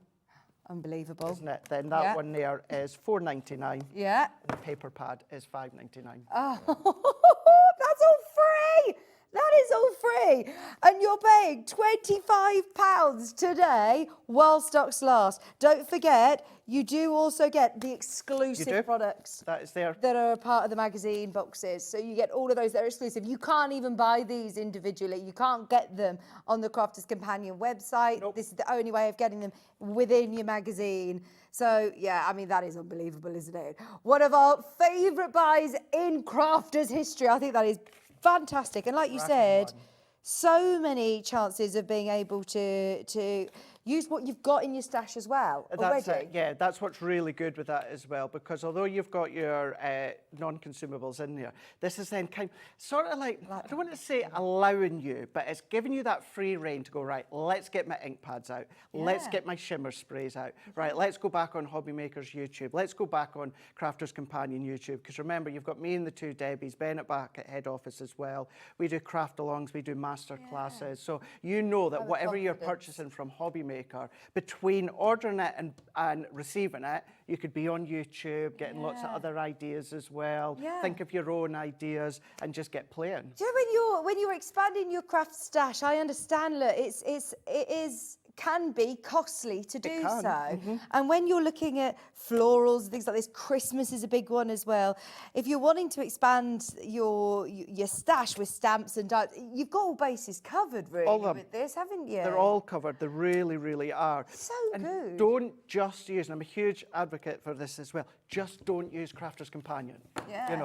Unbelievable. Isn't it? Then that one there is $4.99. Yeah. And the paper pad is $5.99. Oh, that's all free. That is all free. And you're paying £25 today while stocks last. Don't forget, you do also get the exclusive products that is there that are a part of the magazine boxes. So you get all of those that are exclusive. You can't even buy these individually. You can't get them on the Crafter's Companion website. Nope. This is the only way of getting them within your magazine. So, yeah, I mean, that is unbelievable, isn't it? One of our favourite buys in Crafters history. I think that is fantastic. And like you said, so many chances of being able to use what you've got in your stash as well That's already. it, yeah, that's what's really good with that as well, because although you've got your non-consumables in there, this is then sort of like, I don't want to say allowing you, but it's giving you that free rein to go, right, let's get my ink pads out, let's get my shimmer sprays out, right, let's go back on Hobby Maker's YouTube, let's go back on Crafters Companion YouTube, because remember, you've got me and the two Debbies, Bennett back at head office as well. We do craft-alongs, we do master classes, so you know that whatever you're purchasing from Hobby Maker, between ordering it and receiving it, you could be on YouTube, getting lots of other ideas as well. Think of your own ideas and just get playing. Do you know when you're expanding your craft stash? I understand. Look, can be costly to do so. And when you're looking at florals, things like this, Christmas is a big one as well. If you're wanting to expand your stash with stamps and dies, you've got all bases covered really with this, haven't you? They're all covered. They really, really are. So and good. Don't just use, and I'm a huge advocate for this as well, just don't use Crafters Companion. You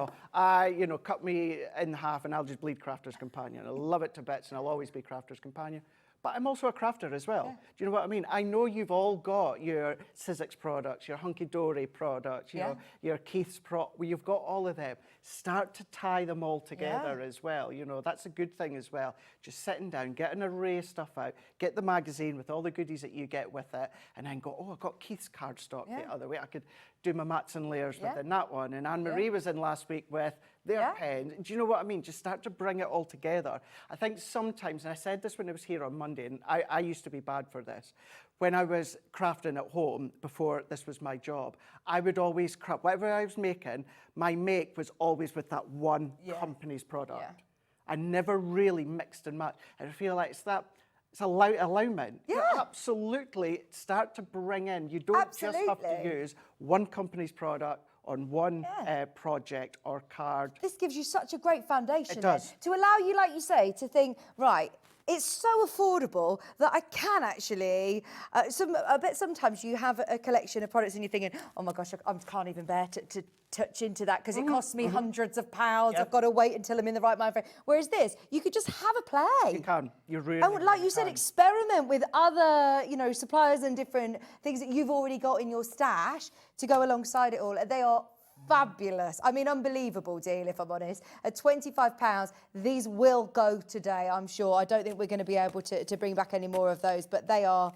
know, cut me in half and I'll just bleed Crafters Companion. I love it to bits and I'll always be Crafters Companion. But I'm also a crafter as well. Do you know what I mean? I know you've all got your Sizzix products, your Hunky Dory products, you know, your Keith's you've got all of them. Start to tie them all together as well. You know, that's a good thing as well. Just sitting down, get an array of stuff out, get the magazine with all the goodies that you get with it, and then go, oh, I got Keith's cardstock the other way. I could do my mats and layers within that one. And Anne-Marie was in last week with their pen. Do you know what I mean? Just start to bring it all together. I think sometimes, and I said this when I was here on Monday, and I used to be bad for this, when I was crafting at home before this was my job, I would always craft, whatever I was making, my make was always with that one company's product. I never really mixed and matched. And I feel like it's alignment. You absolutely start to bring in, you don't just have to use one company's product on one project or card. This gives you such a great foundation. It does. To allow you, like you say, to think, right, it's so affordable that I can actually, I bet sometimes you have a collection of products and you're thinking, oh my gosh, I can't even bear to touch into that because it costs me hundreds of pounds. I've got to wait until I'm in the right mind frame. Whereas this, you could just have a play. You can. You really, and like you said, experiment with other, you know, suppliers and different things that you've already got in your stash to go alongside it all. They are fabulous. I mean, unbelievable deal, if I'm honest. At £25, these will go today, I'm sure. I don't think we're going to be able to bring back any more of those, but they are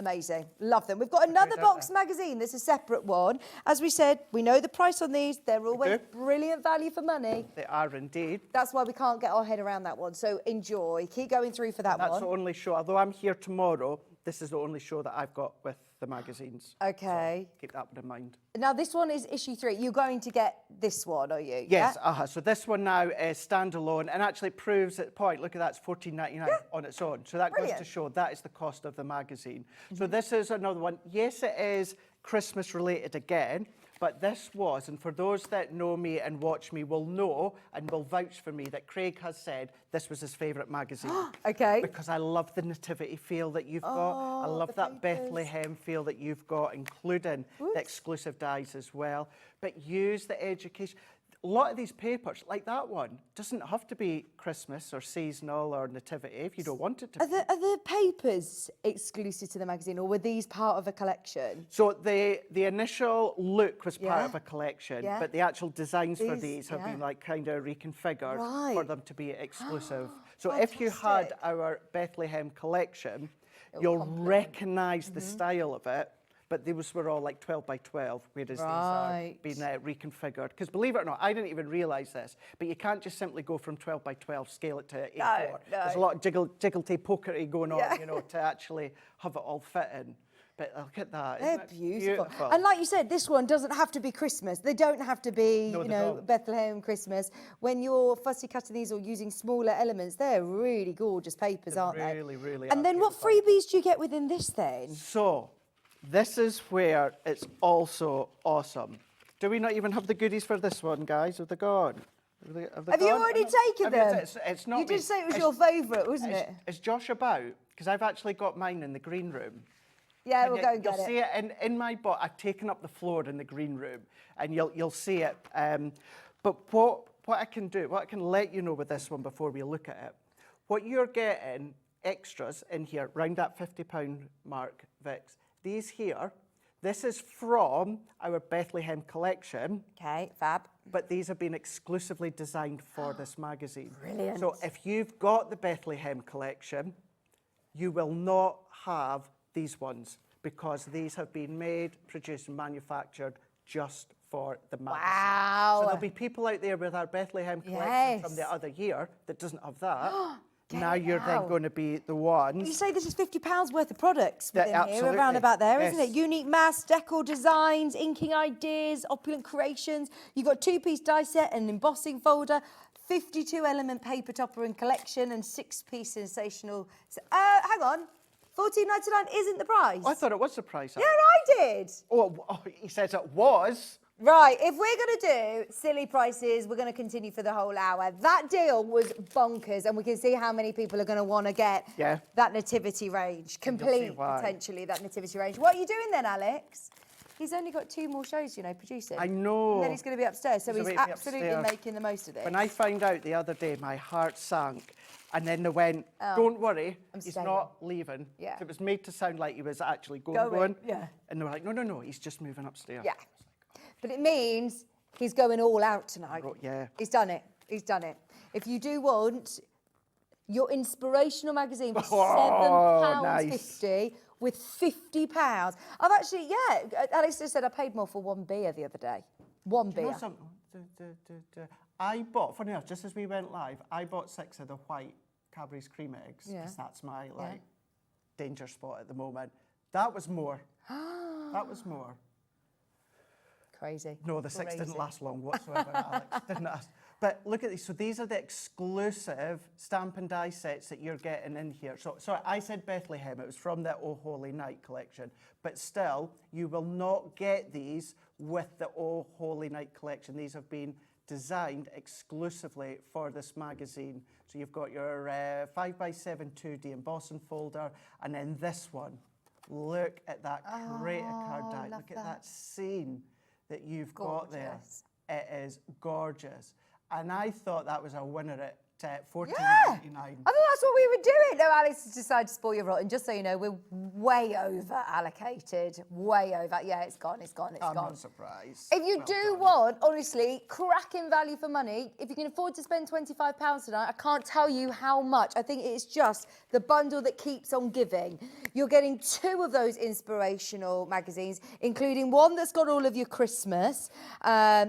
amazing. Love them. We've got another box magazine. This is a separate one. As we said, we know the price on these. They're always brilliant value for money. They are indeed. That's why we can't get our head around that one. So enjoy. Keep going through for that one. That's the only show. Although I'm here tomorrow, this is the only show that I've got with the magazines. Okay. So keep that one in mind. Now, this one is issue 3. You're going to get this one, are you? Yes, so this one now is standalone and actually proves at point. Look at that, it's $14.99 on its own. So that goes to show that is the cost of the magazine. So this is another one. Yes, it is Christmas related again, but this was, and for those that know me and watch me will know and will vouch for me, that Craig has said this was his favourite magazine. Okay. Because I love the nativity feel that you've got. I love that Bethlehem feel that you've got, including the exclusive dies as well. But use the education. A lot of these papers, like that one, doesn't have to be Christmas or seasonal or nativity if you don't want it to be. Are the papers exclusive to the magazine, or were these part of a collection? So the initial look was part of a collection, but the actual designs for these have been like kind of reconfigured for them to be exclusive. So if you had our Bethlehem collection, you'll recognise the style of it. But these were all like 12 by 12, whereas these are being reconfigured. Because believe it or not, I didn't even realise this, but you can't just simply go from 12 by 12, scale it to A4. No. There's a lot of jiggle-tay pokery going on, you know, to actually have it all fit in. But look at that. They're beautiful. And like you said, this one doesn't have to be Christmas. They don't have to be, you know, Bethlehem Christmas. When you're fussy cutting these or using smaller elements, they're really gorgeous papers, aren't they? Really, really. And then what freebies do you get within this then? So, this is where it's also awesome. Do we not even have the goodies for this one, guys? Have they gone? Have you already taken them? It's not. You did say it was your favourite, wasn't it? Is Josh about? Because I've actually got mine in the green room. Yeah, we'll go and get it. You'll see it in my box. I've taken up the floor in the green room, and you'll see it. But what I can do, what I can let you know with this one before we look at it, what you're getting extras in here, round that £50 mark, Vix. These here, this is from our Bethlehem collection. Okay, fab. But these have been exclusively designed for this magazine. Brilliant. So if you've got the Bethlehem collection, you will not have these ones because these have been made, produced and manufactured just for the magazine. Wow. So there'll be people out there with our Bethlehem collection from the other year that doesn't have that. Now you're then going to be the ones. You say this is £50 worth of products within here, absolutely. around about there, Yes. isn't it? Unique mass, decor designs, inking ideas, opulent creations. You've got 2-piece die set, an embossing folder, 52-element paper topper and collection, and 6-piece sensational. Hang on, $14.99 isn't the price. I thought it was the price. Yeah, I did. Oh, he says it was. Right, if we're going to do silly prices, we're going to continue for the whole hour. That deal was bonkers, and we can see how many people are going to want to get that nativity range. Complete, potentially, that nativity range. What are you doing then, Alex? He's only got 2 more shows, you know, producing. I know. And then he's going to be upstairs, so he's absolutely making the most of it. When I found out the other day, my heart sank. And then they went, don't worry, he's not leaving. Yeah. It was made to sound like he was actually going. Yeah. And they were like, no, he's just moving upstairs. Yeah. But it means he's going all out tonight. Yeah. He's done it. He's done it. If you do want your inspirational magazine for £7.50 with £50. I've actually, Alex just said I paid more for 1 beer the other day. 1 beer. You know something? I bought, funny enough, just as we went live, I bought 6 of the white Cadbury's cream eggs because that's my danger spot at the moment. That was more. That was more. Crazy. No, the 6 didn't last long whatsoever, Alex. Didn't last. But look at these. So these are the exclusive stamp and die sets that you're getting in here. So sorry, I said Bethlehem. It was from the Oh Holy Night collection. But still, you will not get these with the Oh Holy Night collection. These have been designed exclusively for this magazine. So you've got your 5x7 2D embossing folder, and then this one. Look at that creator card die. Look at that scene that you've got there. It is gorgeous. And I thought that was a winner at $14.99. I thought that's what we were doing. No, Alex has decided to spoil your rotten. Just so you know, we're way over allocated. Way over. Yeah, it's gone. I'm not surprised. If you want, honestly, cracking value for money, if you can afford to spend £25 tonight, I can't tell you how much. I think it's just the bundle that keeps on giving. You're getting 2 of those inspirational magazines, including one that's got all of your Christmas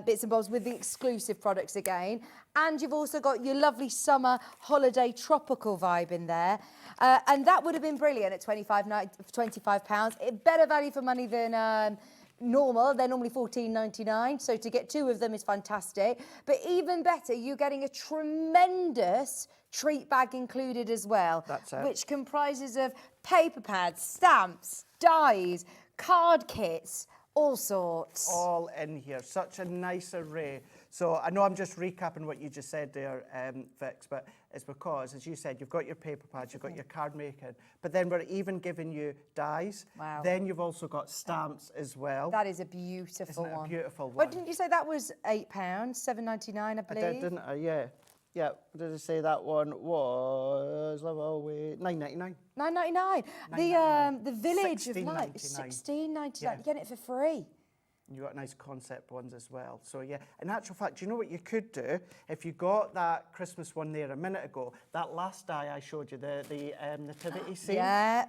bits and bobs with the exclusive products again. And you've also got your lovely summer holiday tropical vibe in there. And that would have been brilliant at £25. Better value for money than normal. They're normally $14.99. So to get 2 of them is fantastic. But even better, you're getting a tremendous treat bag included as well. That's it. Which comprises of paper pads, stamps, dies, card kits, all sorts. All in here. Such a nice array. So I know I'm just recapping what you just said there, Vix, but it's because, as you said, you've got your paper pads, you've got your card making, but then we're even giving you dies. Wow. Then you've also got stamps as well. That is a beautiful Isn't it one. a beautiful one? Well, didn't you say that was £8, $7.99, I believe? I did, didn't I? Yeah. Yeah, did I say that one was $9.99? $9.99. The Village of Light, $16.99. Yeah. You're getting it for free. You got nice concept ones as well. So yeah, in actual fact, you know what you could do? If you got that Christmas one there a minute ago, that last die I showed you, the nativity scene,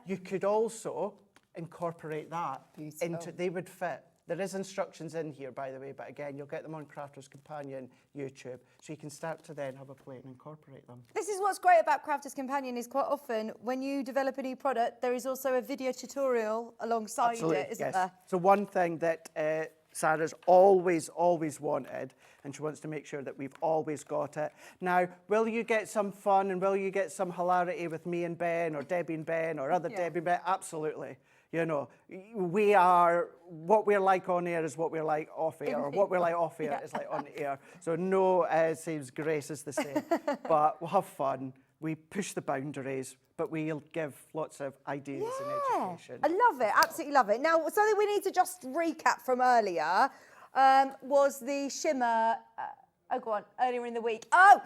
you could also incorporate that into, they would fit. There is instructions in here, by the way, but again, you'll get them on Crafters Companion YouTube, so you can start to then have a play and incorporate them. This is what's great about Crafters Companion is quite often when you develop a new product, there is also a video tutorial alongside it, isn't there? So one thing that Sarah's always wanted, and she wants to make sure that we've always got it. Now, will you get some fun and will you get some hilarity with me and Ben or Debbie and Ben or other Debbie and Ben? Absolutely. You know, we are, what we're like on air is what we're like off air, or what we're like off air is like on air. So no, saves Grace is the same. But we'll have fun. We push the boundaries, but we'll give lots of ideas and education. I love it, absolutely love it. Now, something we need to just recap from earlier was the shimmer, earlier in the week. Oh,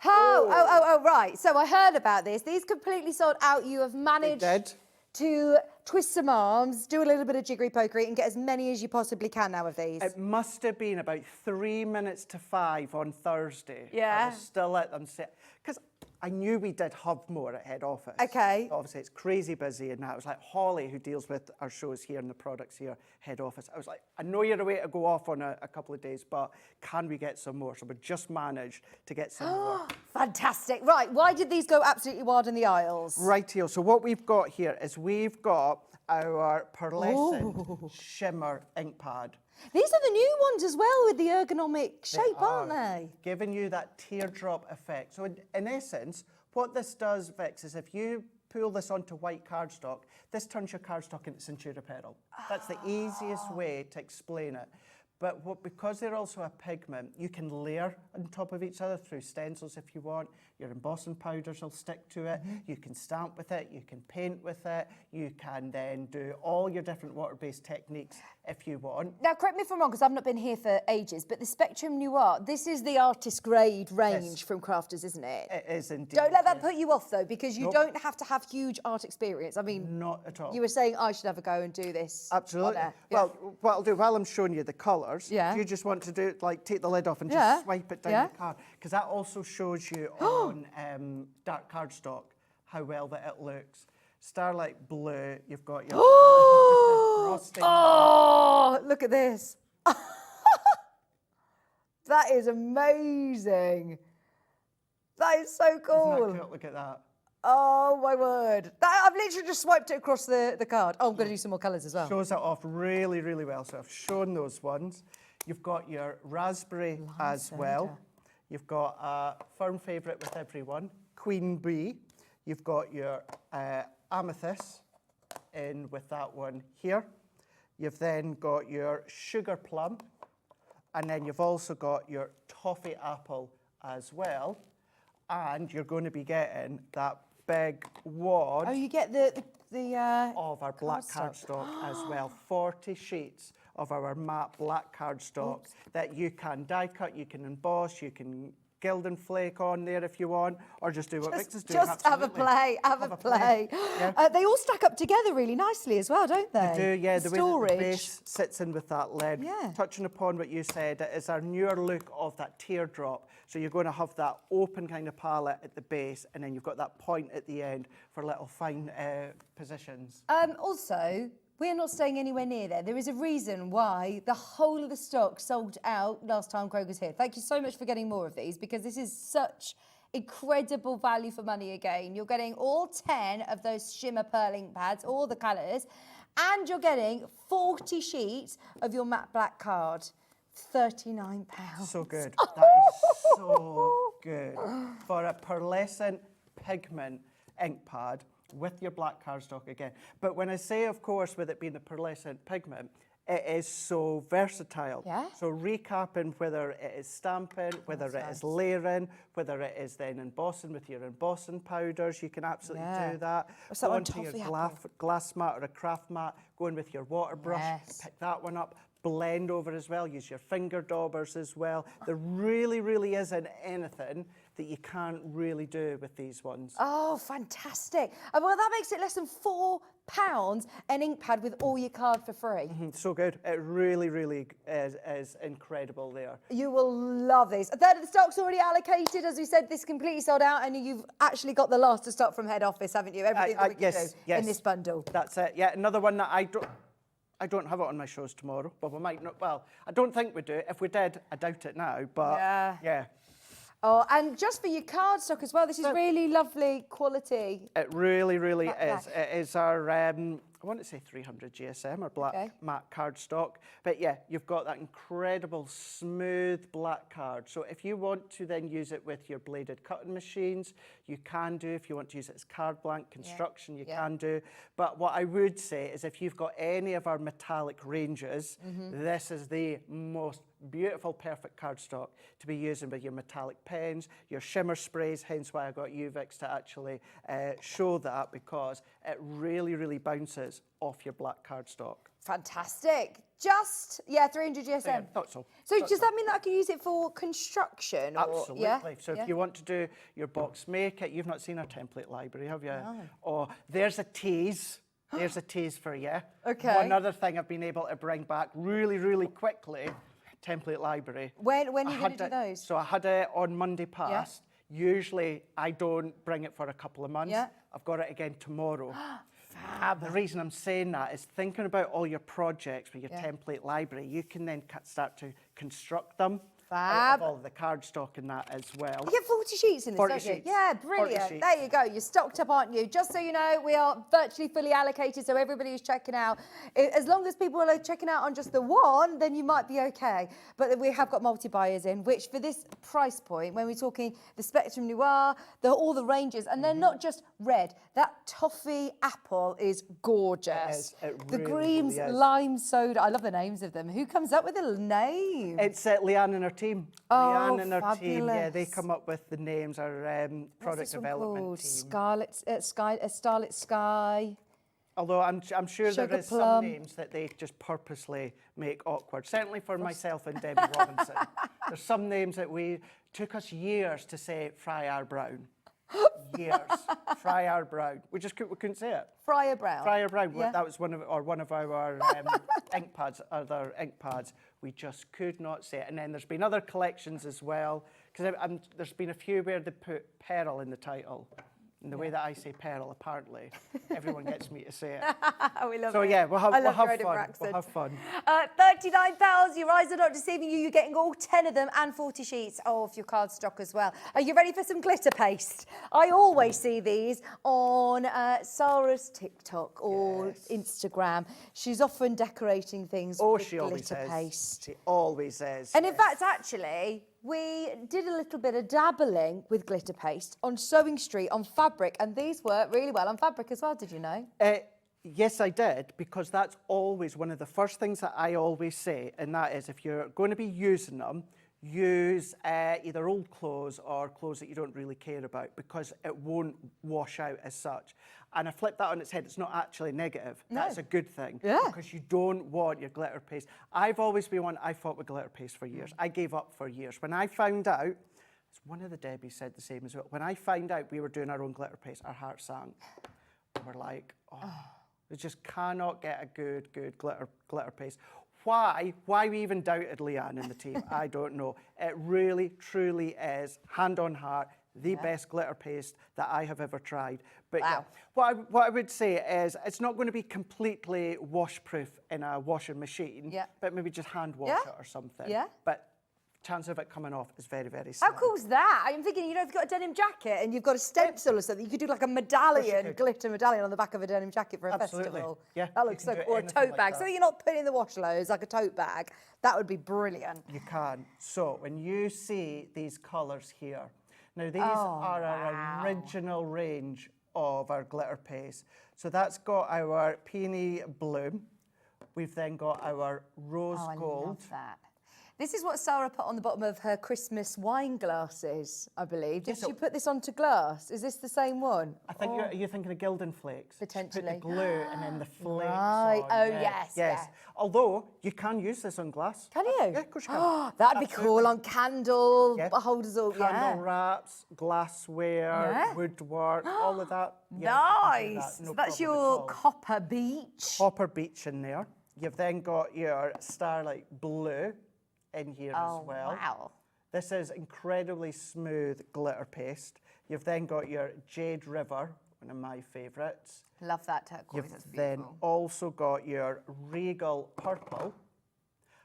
Oh, right. So I heard about this. These completely sold out. You have managed to twist some arms, do a little bit of jiggery pokery and get as many as you possibly can now of these. It must have been about 3 minutes to 5 on Thursday. Yeah. I was still at them, because I knew we did have more at head office. Okay. Obviously, it's crazy busy, and that was like Holly, who deals with our shows here and the products here, head office. I was like, I know you're away to go off on a couple of days, but can we get some more? So we just managed to get some more. Fantastic. Right, why did these go absolutely wild in the aisles? Rightio. So what we've got here is we've got our pearlescent shimmer ink pad. These are the new ones as well with the ergonomic shape, aren't they? Giving you that teardrop effect. So in essence, what this does, Vix, is if you pull this onto white cardstock, this turns your cardstock into Centura pedal. That's the easiest way to explain it. But because they're also a pigment, you can layer on top of each other through stencils if you want. Your embossing powders will stick to it. You can stamp with it. You can paint with it. You can then do all your different water-based techniques if you want. Now, correct me if I'm wrong, because I've not been here for ages, but the Spectrum Noir, this is the artist grade range from crafters, isn't it? It is indeed. Don't let that put you off, though, because you don't have to have huge art experience. I mean, not at all. You were saying I should have a go and do this. Absolutely. Well, what I'll do, while I'm showing you the colours, you just want to do, like, take the lid off and just swipe it down the card, because that also shows you on dark cardstock how well that it looks. Starlight Blue, you've got your frosting. Oh, look at this. That is amazing. That is so cool. Isn't that cool? Look at that. Oh, my word. I've literally just swiped it across the card. Oh, I'm going to do some more colours as well. Shows it off really, really well. So I've shown those ones. You've got your raspberry as well. You've got a firm favourite with everyone, Queen Bee. You've got your amethyst in with that one here. You've then got your sugar plum. And then you've also got your toffee apple as well. And you're going to be getting that big wad. Oh, you get the of our black cardstock as well. 40 sheets of our matte black cardstock that you can die cut, you can emboss, you can gild and flake on there if you want, or just do what Vix is doing. Just have a play, have a play. Yeah. They all stack up together really nicely as well, don't they? They do, yeah. The way that storage. the base sits in with that lid. Yeah. Touching upon what you said, it is our newer look of that teardrop. So you're going to have that open kind of palette at the base, and then you've got that point at the end for little fine positions. Also, we're not staying anywhere near there. There is a reason why the whole of the stock sold out last time Craig was here. Thank you so much for getting more of these, because this is such incredible value for money again. You're getting all 10 of those shimmer pearl ink pads, all the colours, and you're getting 40 sheets of your matte black card. £39. So good. That is so good. For a pearlescent pigment ink pad with your black cardstock again. But when I say, of course, with it being a pearlescent pigment, it is so versatile. Yeah. So recapping, whether it is stamping, whether it is layering, whether it is then embossing with your embossing powders, you can absolutely do that. What's that Go one, onto your toffee glass mat or a craft mat, go in with your water brush, pick that one up, blend over as well, use your finger daubers as well. There really, really isn't anything that you can't really do with these ones. Oh, fantastic. Well, that makes it less than £4 an ink pad with all your card for free. So good. It really, really is incredible there. You will love these. A third of the stock's already allocated. As we said, this completely sold out, and you've actually got the last to stock from head office, haven't you? Everything that we can do in this bundle. That's it. Yeah, another one that I don't have it on my shows tomorrow, but we might not. Well, I don't think we do. If we did, I doubt it now, but yeah. Oh, and just for your cardstock as well, this is really lovely quality. It really, really is. It is our, I want to say 300 GSM or black matte cardstock. But yeah, you've got that incredible smooth black card. So if you want to then use it with your bladed cutting machines, you can do. If you want to use it as card blank construction, you can do. But what I would say is if you've got any of our metallic ranges, this is the most beautiful, perfect cardstock to be using with your metallic pens, your shimmer sprays, hence why I got UVix to actually show that, because it really, really bounces off your black cardstock. Fantastic. Just, yeah, 300 GSM. Yeah, that's all. So That's does that mean that I can use it for construction? Or, Absolutely. Yeah? So if you want to do your box make it, you've not seen our template library, have you? No. Or there's a tease. There's a tease for you. Okay. One other thing I've been able to bring back really, really quickly, template library. When are you going to do those? So I had it on Monday past. Usually I don't bring it for a couple of months. Yeah. I've got it again tomorrow. The reason I'm saying that is thinking about all your projects with your template library, you can then start to construct them out of all of the cardstock and that as well. You get 40 sheets in this, 40 don't you? sheets. Yeah, 40 brilliant. sheets. There you go. You're stocked up, aren't you? Just so you know, we are virtually fully allocated, so everybody who's checking out, as long as people are checking out on just the one, then you might be okay. But we have got multi-buyers in, which for this price point, when we're talking the Spectrum Noir, all the ranges, and they're not just red. That toffee apple is gorgeous. The really, Greens really is. lime soda. I love the names of them. Who comes up with the name? It's Leanne and her team. Oh, Leanne and her team, yeah, fabulous. they come up with the names, our product development team. Starlit Sky. Although I'm sure Sugar there is Plum. some names that they just purposely make awkward. Certainly for myself and Debbie Robinson. There's some names that took us years to say Friar Brown. Years. Friar Brown. We couldn't say it. Friar Brown. Friar Brown. Yeah. That was one of our ink pads, other ink pads. We just could not say it. And then there's been other collections as well, because there's been a few where they put Pearl in the title. And the way that I say Pearl, apparently, everyone gets me to say it. We love So it. yeah, we'll have I love fun. your accent. We'll have fun. 39 pounds. Your eyes are not deceiving you. You're getting all 10 of them and 40 sheets of your cardstock as well. Are you ready for some glitter paste? I always see these on Sarah's TikTok or Instagram. She's often decorating things with glitter paste. She always is. And in fact, actually, we did a little bit of dabbling with glitter paste on Sewing Street on fabric, and these work really well on fabric as well, did you know? Yes, I did, because that's always one of the first things that I always say, and that is if you're going to be using them, use either old clothes or clothes that you don't really care about, because it won't wash out as such. And I flip that on its head, it's not actually negative. No. That's a good thing. Yeah. Because you don't want your glitter paste. I've always been one, I fought with glitter paste for years. I gave up for years. When I found out, one of the Debbies said the same as well. When I found out we were doing our own glitter paste, our heart sank. We're like, we just cannot get a good glitter paste. Why we even doubted Leanne and the team, I don't know. It really, truly is, hand on heart, the best glitter paste that I have ever tried. But yeah, what I would say is it's not going to be completely wash-proof in a washing machine, but maybe just hand wash it or something. Yeah. But chance of it coming off is very, very slim. How cool's that? I'm thinking, if you've got a denim jacket and you've got a stencil or something, you could do like a medallion, glitter medallion on the back of a denim jacket for a festival. Yeah, that looks so cool. Or a tote bag. Something you're not putting in the wash loads, like a tote bag. That would be brilliant. You can. So when you see these colours here, now these are our original range of our glitter paste. So that's got our peony blue. We've then got our rose gold. I love that. This is what Sarah put on the bottom of her Christmas wine glasses, I believe. Did she put this onto glass? Is this the same one? I think you're thinking of Gildan flakes. Potentially. Put the glue and then the flakes Right. on. Oh, yes. Although, you can use this on glass. Can you? Yeah, of course you can. That'd be cool on candle holders or Candle wraps, glassware, woodwork, all of that. Nice. No That's problem your at all. copper beach. Copper beach in there. You've then got your starlight blue in here as well. Wow. This is incredibly smooth glitter paste. You've then got your Jade River, one of my favourites. Love that turquoise. You've That's then beautiful. also got your Regal Purple.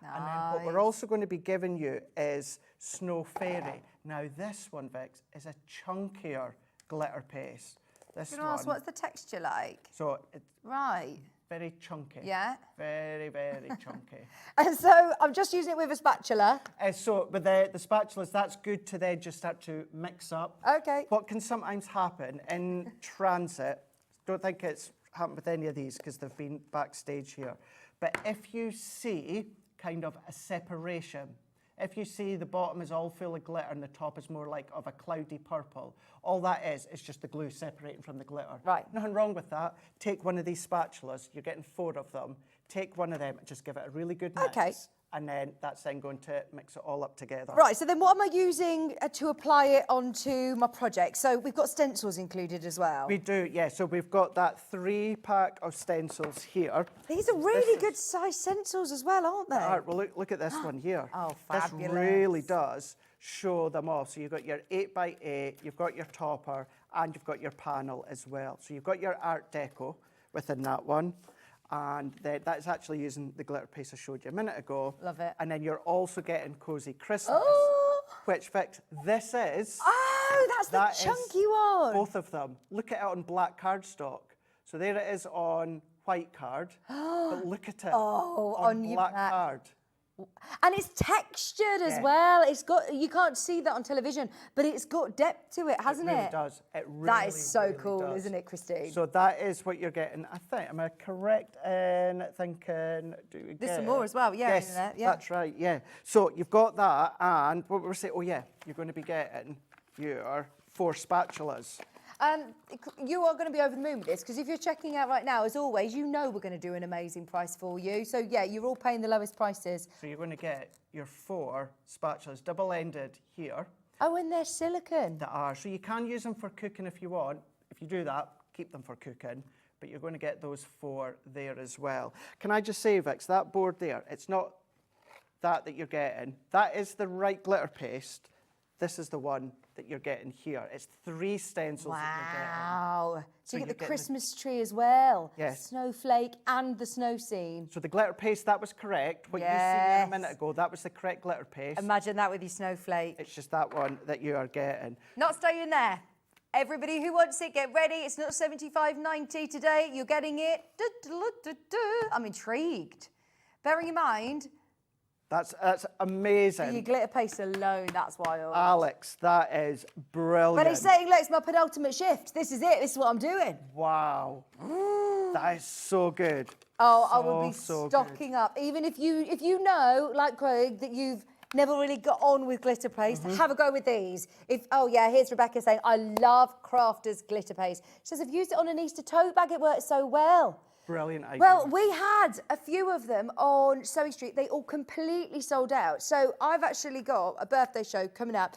And then what we're also going to be giving you is Snow Fairy. Now this one, Vix, is a chunkier glitter paste. This Can I ask, one, what's the texture like? so it's Right. very chunky. Yeah. Very, very chunky. And so I'm just using it with a spatula. So with the spatulas, that's good to then just start to mix up. Okay. What can sometimes happen in transit, don't think it's happened with any of these because they've been backstage here, but if you see kind of a separation if you see the bottom is all full of glitter and the top is more like of a cloudy purple, all that is just the glue separating from the glitter. Right. Nothing wrong with that. Take one of these spatulas, you're getting 4 of them, take one of them and just give it a really good mix. Okay. And then that's then going to mix it all up together. Right, so then what am I using to apply it onto my project? So we've got stencils included as well. We do, yeah. So we've got that 3-pack of stencils here. These are really good size stencils as well, aren't they? All right, well, look at this one here. Oh, fabulous. This really does show them off. So you've got your 8x8, you've got your topper, and you've got your panel as well. So you've got your Art Deco within that one. And that's actually using the glitter paste I showed you a minute ago. Love it. And then you're also getting Cozy Christmas, which, Vix, this is... Oh, that's the chunky one. Both of them. Look at it on black cardstock. So there it is on white card, but look at it on black card. And it's textured as well. It's got, you can't see that on television, but it's got depth to it, hasn't it? It really does. It really, that is so really cool, does. isn't it, Christine? So that is what you're getting. I think, am I correct in thinking, do we There's get... some more as well, yeah. Yes, that's right, yeah. So you've got that, and what we're saying, oh yeah, you're going to be getting your 4 spatulas. You are going to be over the moon with this, because if you're checking out right now, as always, you know we're going to do an amazing price for you. So yeah, you're all paying the lowest prices. So you're going to get your 4 spatulas, double-ended here. Oh, and they're silicone. They are. So you can use them for cooking if you want. If you do that, keep them for cooking. But you're going to get those 4 there as well. Can I just say, Vix, that board there, it's not that you're getting. That is the right glitter paste. This is the one that you're getting here. It's 3 stencils that you're getting. Wow. So you get the Christmas tree as well. Yes. Snowflake and the snow scene. So the glitter paste, that was correct. What you seen there a minute ago, that was the correct glitter paste. Imagine that with your snowflake. It's just that one that you are getting. Not staying there. Everybody who wants it, get ready. It's not $75.90 today. You're getting it. I'm intrigued. Bearing in mind, that's amazing. Your glitter paste alone, that's wild. Alex, that is brilliant. But he's saying, look, it's my penultimate shift. This is it. This is what I'm doing. Wow. That is so good. Oh, I will be stocking up. Even if you know, like Craig, that you've never really got on with glitter paste, have a go with these. Oh yeah, here's Rebecca saying, I love Crafters glitter paste. She says, I've used it on an Easter tote bag. It works so well. Brilliant idea. Well, we had a few of them on Sewing Street. They all completely sold out. So I've actually got a birthday show coming up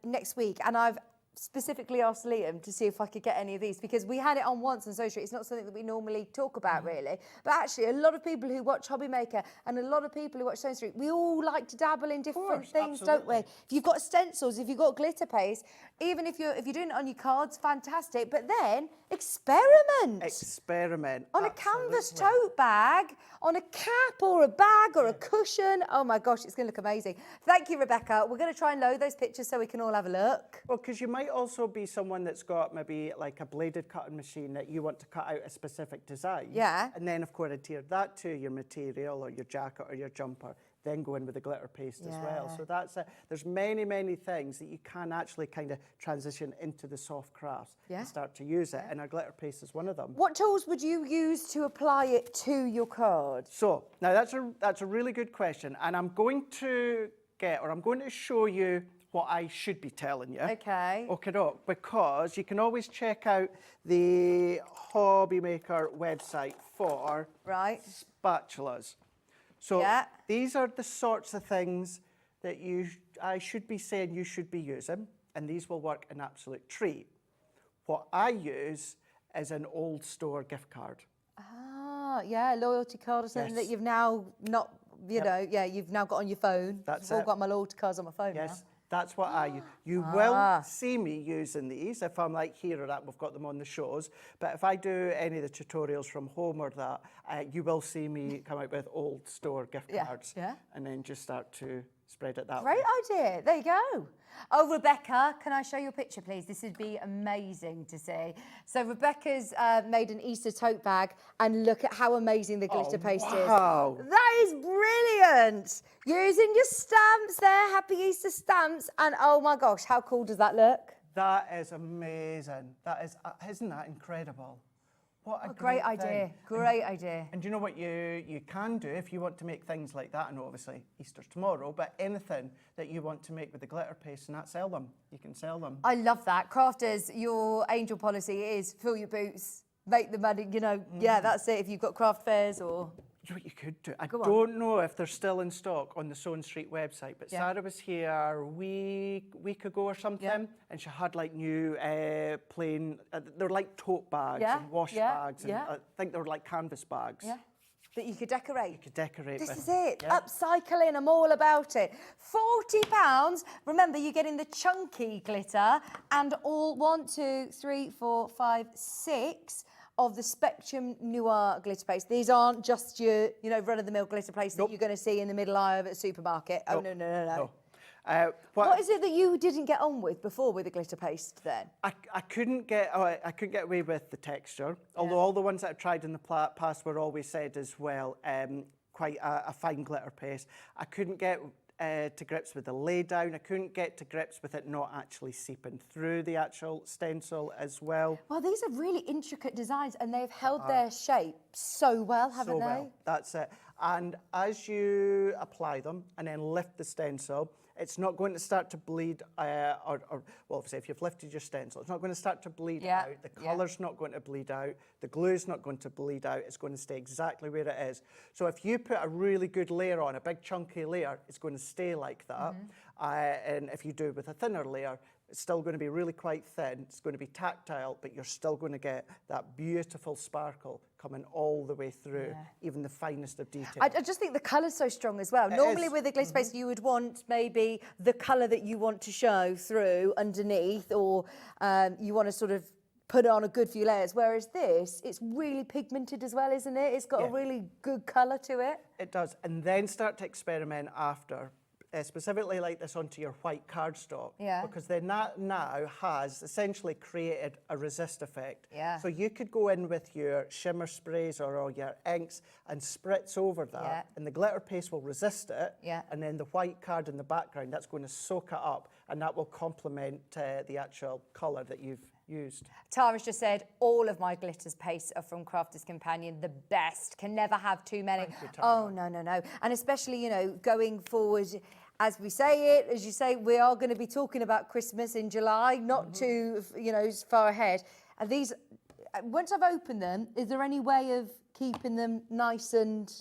next week, and I've specifically asked Liam to see if I could get any of these, because we had it on once on Sewing Street. It's not something that we normally talk about really, but actually a lot of people who watch Hobby Maker and a lot of people who watch Sewing Street, we all like to dabble in different things, don't we? If you've got stencils, if you've got glitter paste, even if you're doing it on your cards, fantastic, but then experiment. Experiment. On a canvas tote bag, on a cap or a bag or a cushion. Oh my gosh, it's going to look amazing. Thank you, Rebecca. We're going to try and load those pictures so we can all have a look. Well, because you might also be someone that's got maybe like a bladed cutting machine that you want to cut out a specific design. Yeah. And then, of course, adhere that to your material or your jacket or your jumper, then go in with the glitter paste as well. So there's many, many things that you can actually kind of transition into the soft crafts and start to use it. And our glitter paste is one of them. What tools would you use to apply it to your card? So now that's a really good question. And I'm going to show you what I should be telling you. Okay. Okay, because you can always check out the Hobby Maker website for spatulas. So these are the sorts of things that I should be saying you should be using, and these will work an absolute treat. What I use is an old store gift card. Ah, yeah, loyalty card or something that you've now not, you've now got on your phone. I've all got my loyalty cards on my phone now. That's what I use. You will see me using these if I'm like here or that, we've got them on the shows. But if I do any of the tutorials from home or that, you will see me come out with old store gift cards and then just start to spread it that way. Great idea. There you go. Oh, Rebecca, can I show you a picture, please? This would be amazing to see. So Rebecca's made an Easter tote bag, and look at how amazing the glitter paste is. That is brilliant. Using your stamps there, Happy Easter stamps, and oh my gosh, how cool does that look? That is amazing. That is, isn't that incredible? What a great thing. idea. Great idea. And do you know what you can do if you want to make things like that? And obviously Easter's tomorrow, but anything that you want to make with the glitter paste and that, sell them. You can sell them. I love that. Crafters, your angel policy is fill your boots, make the money, you know, yeah, that's it. If you've got craft fairs or... You know what you could do? I Go on. don't know if they're still in stock on the Sewing Street website, but Yeah. Sarah was here a week ago or something, and she had like new plain, they're like tote bags Yeah, and wash yeah, bags, and yeah. I think they were like canvas bags. Yeah. That you could decorate. You could decorate This with. is it. Yeah. Upcycling, I'm all about it. £40. Remember, you're getting the chunky glitter and all 1, 2, 3, 4, 5, 6 of the Spectrum Noir glitter paste. These aren't just your, you know, run-of-the-mill glitter paste that you're going to see in the middle aisle of a supermarket. Oh, no, no, no, no. What is it that you didn't get on with before with the glitter paste then? I couldn't get away with the texture, although all the ones that I've tried in the past were always said as well, quite a fine glitter paste. I couldn't get to grips with the lay down. I couldn't get to grips with it not actually seeping through the actual stencil as well. Well, these are really intricate designs and they've held their shape so well, haven't they? Well, that's it. And as you apply them and then lift the stencil, it's not going to start to bleed, well, obviously, if you've lifted your stencil, it's not going to start to bleed out. The colour's not going to bleed out. The glue's not going to bleed out. It's going to stay exactly where it is. So if you put a really good layer on, a big chunky layer, it's going to stay like that. And if you do it with a thinner layer, it's still going to be really quite thin. It's going to be tactile, but you're still going to get that beautiful sparkle coming all the way through, even the finest of detail. I just think the colour's so strong as well. Normally with the glitter paste, you would want maybe the colour that you want to show through underneath, or you want to sort of put on a good few layers. Whereas this, it's really pigmented as well, isn't it? It's got a really good colour to it. It does. And then start to experiment after. Specifically like this onto your white cardstock, because then that now has essentially created a resist effect. So you could go in with your shimmer sprays or your inks and spritz over that, and the glitter paste will resist it, and then the white card in the background, that's going to soak it up, and that will complement the actual colour that you've used. Tara's just said, all of my glitters pastes are from Crafters Companion, the best, can never have too many. Oh, no, no, no. And especially, you know, going forward, as we say it, as you say, we are going to be talking about Christmas in July, not too, you know, far ahead. And these, once I've opened them, is there any way of keeping them nice and...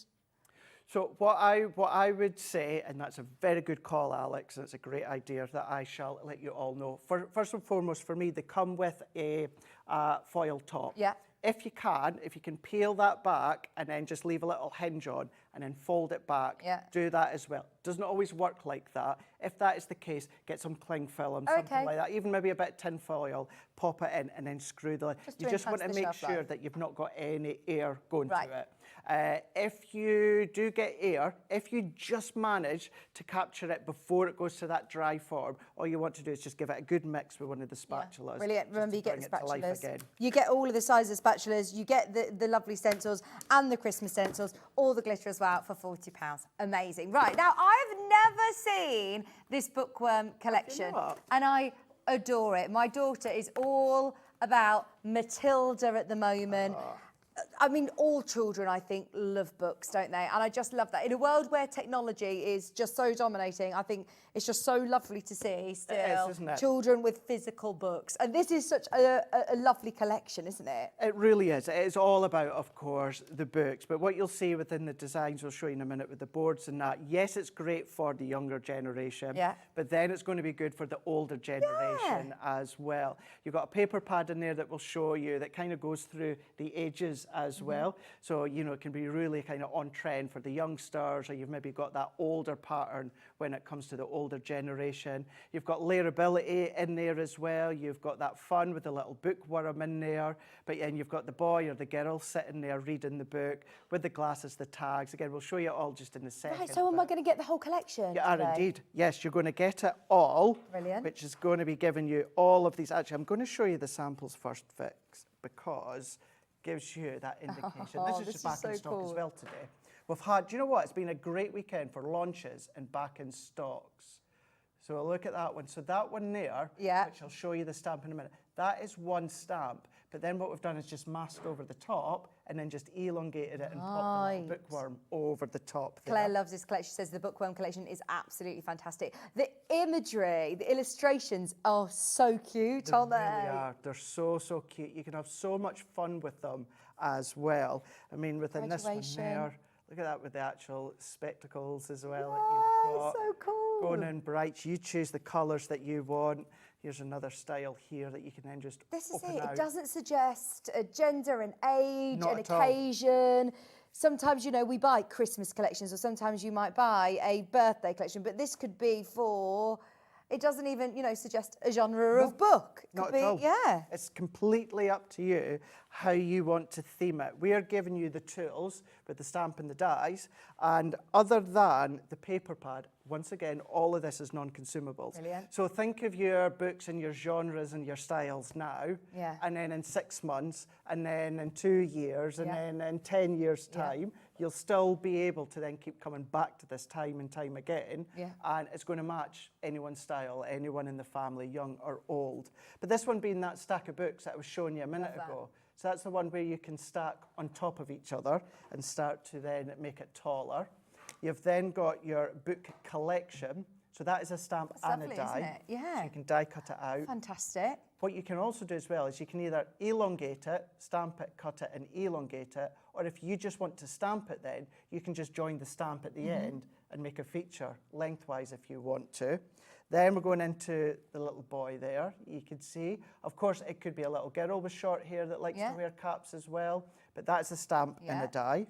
So what I would say, and that's a very good call, Alex, and it's a great idea that I shall let you all know. First and foremost, for me, they come with a foil top. If you can peel that back and then just leave a little hinge on and then fold it back, do that as well. Doesn't always work like that. If that is the case, get some cling film, something like that, even maybe a bit of tin foil, pop it in and then screw the lid. You just want to make sure that you've not got any air going to it. If you do get air, if you just manage to capture it before it goes to that dry form, all you want to do is just give it a good mix with one of the spatulas. Brilliant. Remember, you get the to life spatulas. again. You get all of the sizes of spatulas, you get the lovely stencils and the Christmas stencils, all the glitter as well for £40. Amazing. Right, now I've never seen this bookworm collection and I adore it. My daughter is all about Matilda at the moment. I mean, all children, I think, love books, don't they? And I just love that. In a world where technology is just so dominating, I think it's just so lovely to see still isn't it? children with physical books. And this is such a lovely collection, isn't it? It really is. It is all about, of course, the books. But what you'll see within the designs, we'll show you in a minute with the boards and that, yes, it's great for the younger generation, but then it's going to be good for the older generation as well. You've got a paper pad in there that will show you that kind of goes through the ages as well. So, you know, it can be really kind of on trend for the youngsters, or you've maybe got that older pattern when it comes to the older generation. You've got layerability in there as well. You've got that fun with the little bookworm in there, but then you've got the boy or the girl sitting there reading the book with the glasses, the tags. Again, we'll show you it all just in a second. Right, so am I going to get the whole collection? You are indeed. Yes, you're going to get it all. Brilliant. Which is going to be giving you all of these. Actually, I'm going to show you the samples first, Vix, because it gives you that indication. This is just back in stock as well today. We've had, do you know what? It's been a great weekend for launches and back in stocks. So look at that one. So that one there, which I'll show you the stamp in a minute, That is one stamp. But then what we've done is just mask over the top and then just elongated it and popped the little bookworm over the top there. Claire loves this collection. She says the bookworm collection is absolutely fantastic. The imagery, the illustrations are so cute, aren't they? They really are. They're so, so cute. You can have so much fun with them as well. I mean, within this one there, look at that with the actual spectacles as well that you've got. So cool. Going in bright. You choose the colours that you want. Here's another style here that you can then just This is open it. out. It doesn't suggest a gender, an age, Not an at all. occasion. Sometimes, you know, we buy Christmas collections, or sometimes you might buy a birthday collection, but this could be for, it doesn't even, you know, suggest a genre of book. It Not could at be, all. yeah. It's completely up to you how you want to theme it. We are giving you the tools with the stamp and the dies, and other than the paper pad, once again, all of this is non-consumables. Brilliant. So think of your books and your genres and your styles now, Yeah. and then in 6 months, and then in 2 years, and Yeah. then in 10 years' time, you'll still be able to then keep coming back to this time and time again, Yeah. and it's going to match anyone's style, anyone in the family, young or old. But this one being that stack of books that I was showing you a minute ago, so that's the one where you can stack on top of each other and start to then make it taller. You've then got your book collection. So that is a stamp That's and lovely, a die. isn't it? Yeah. So you can die cut it out. Fantastic. What you can also do as well is you can either elongate it, stamp it, cut it and elongate it, or if you just want to stamp it then, you can just join the stamp at the end and make a feature lengthwise if you want to. Then we're going into the little boy there, you can see. Of course, it could be a little girl with short hair that likes to wear caps as well, but that's a stamp and a die.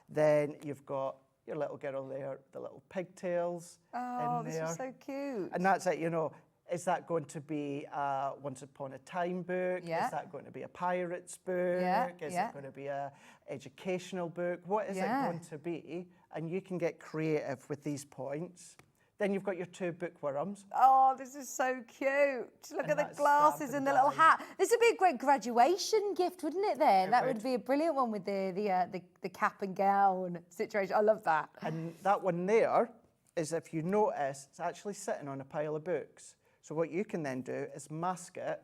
Then you've got your little girl there, the little pigtails Oh, in this there. is so cute. And that's it, you know. Is that going to be a Once Upon a Time book? Yeah. Is that going to be a pirate's book? Yeah, Is yeah. it going to be a educational book? What is Yeah. it going to be? And you can get creative with these points. Then you've got your 2 bookworms. Oh, this is so cute. Look And at the that's glasses stamp and the and little die. hat. This would be a great graduation gift, wouldn't it then? It That would. would be a brilliant one with the cap and gown situation. I love that. And that one there is, if you notice, it's actually sitting on a pile of books. So what you can then do is mask it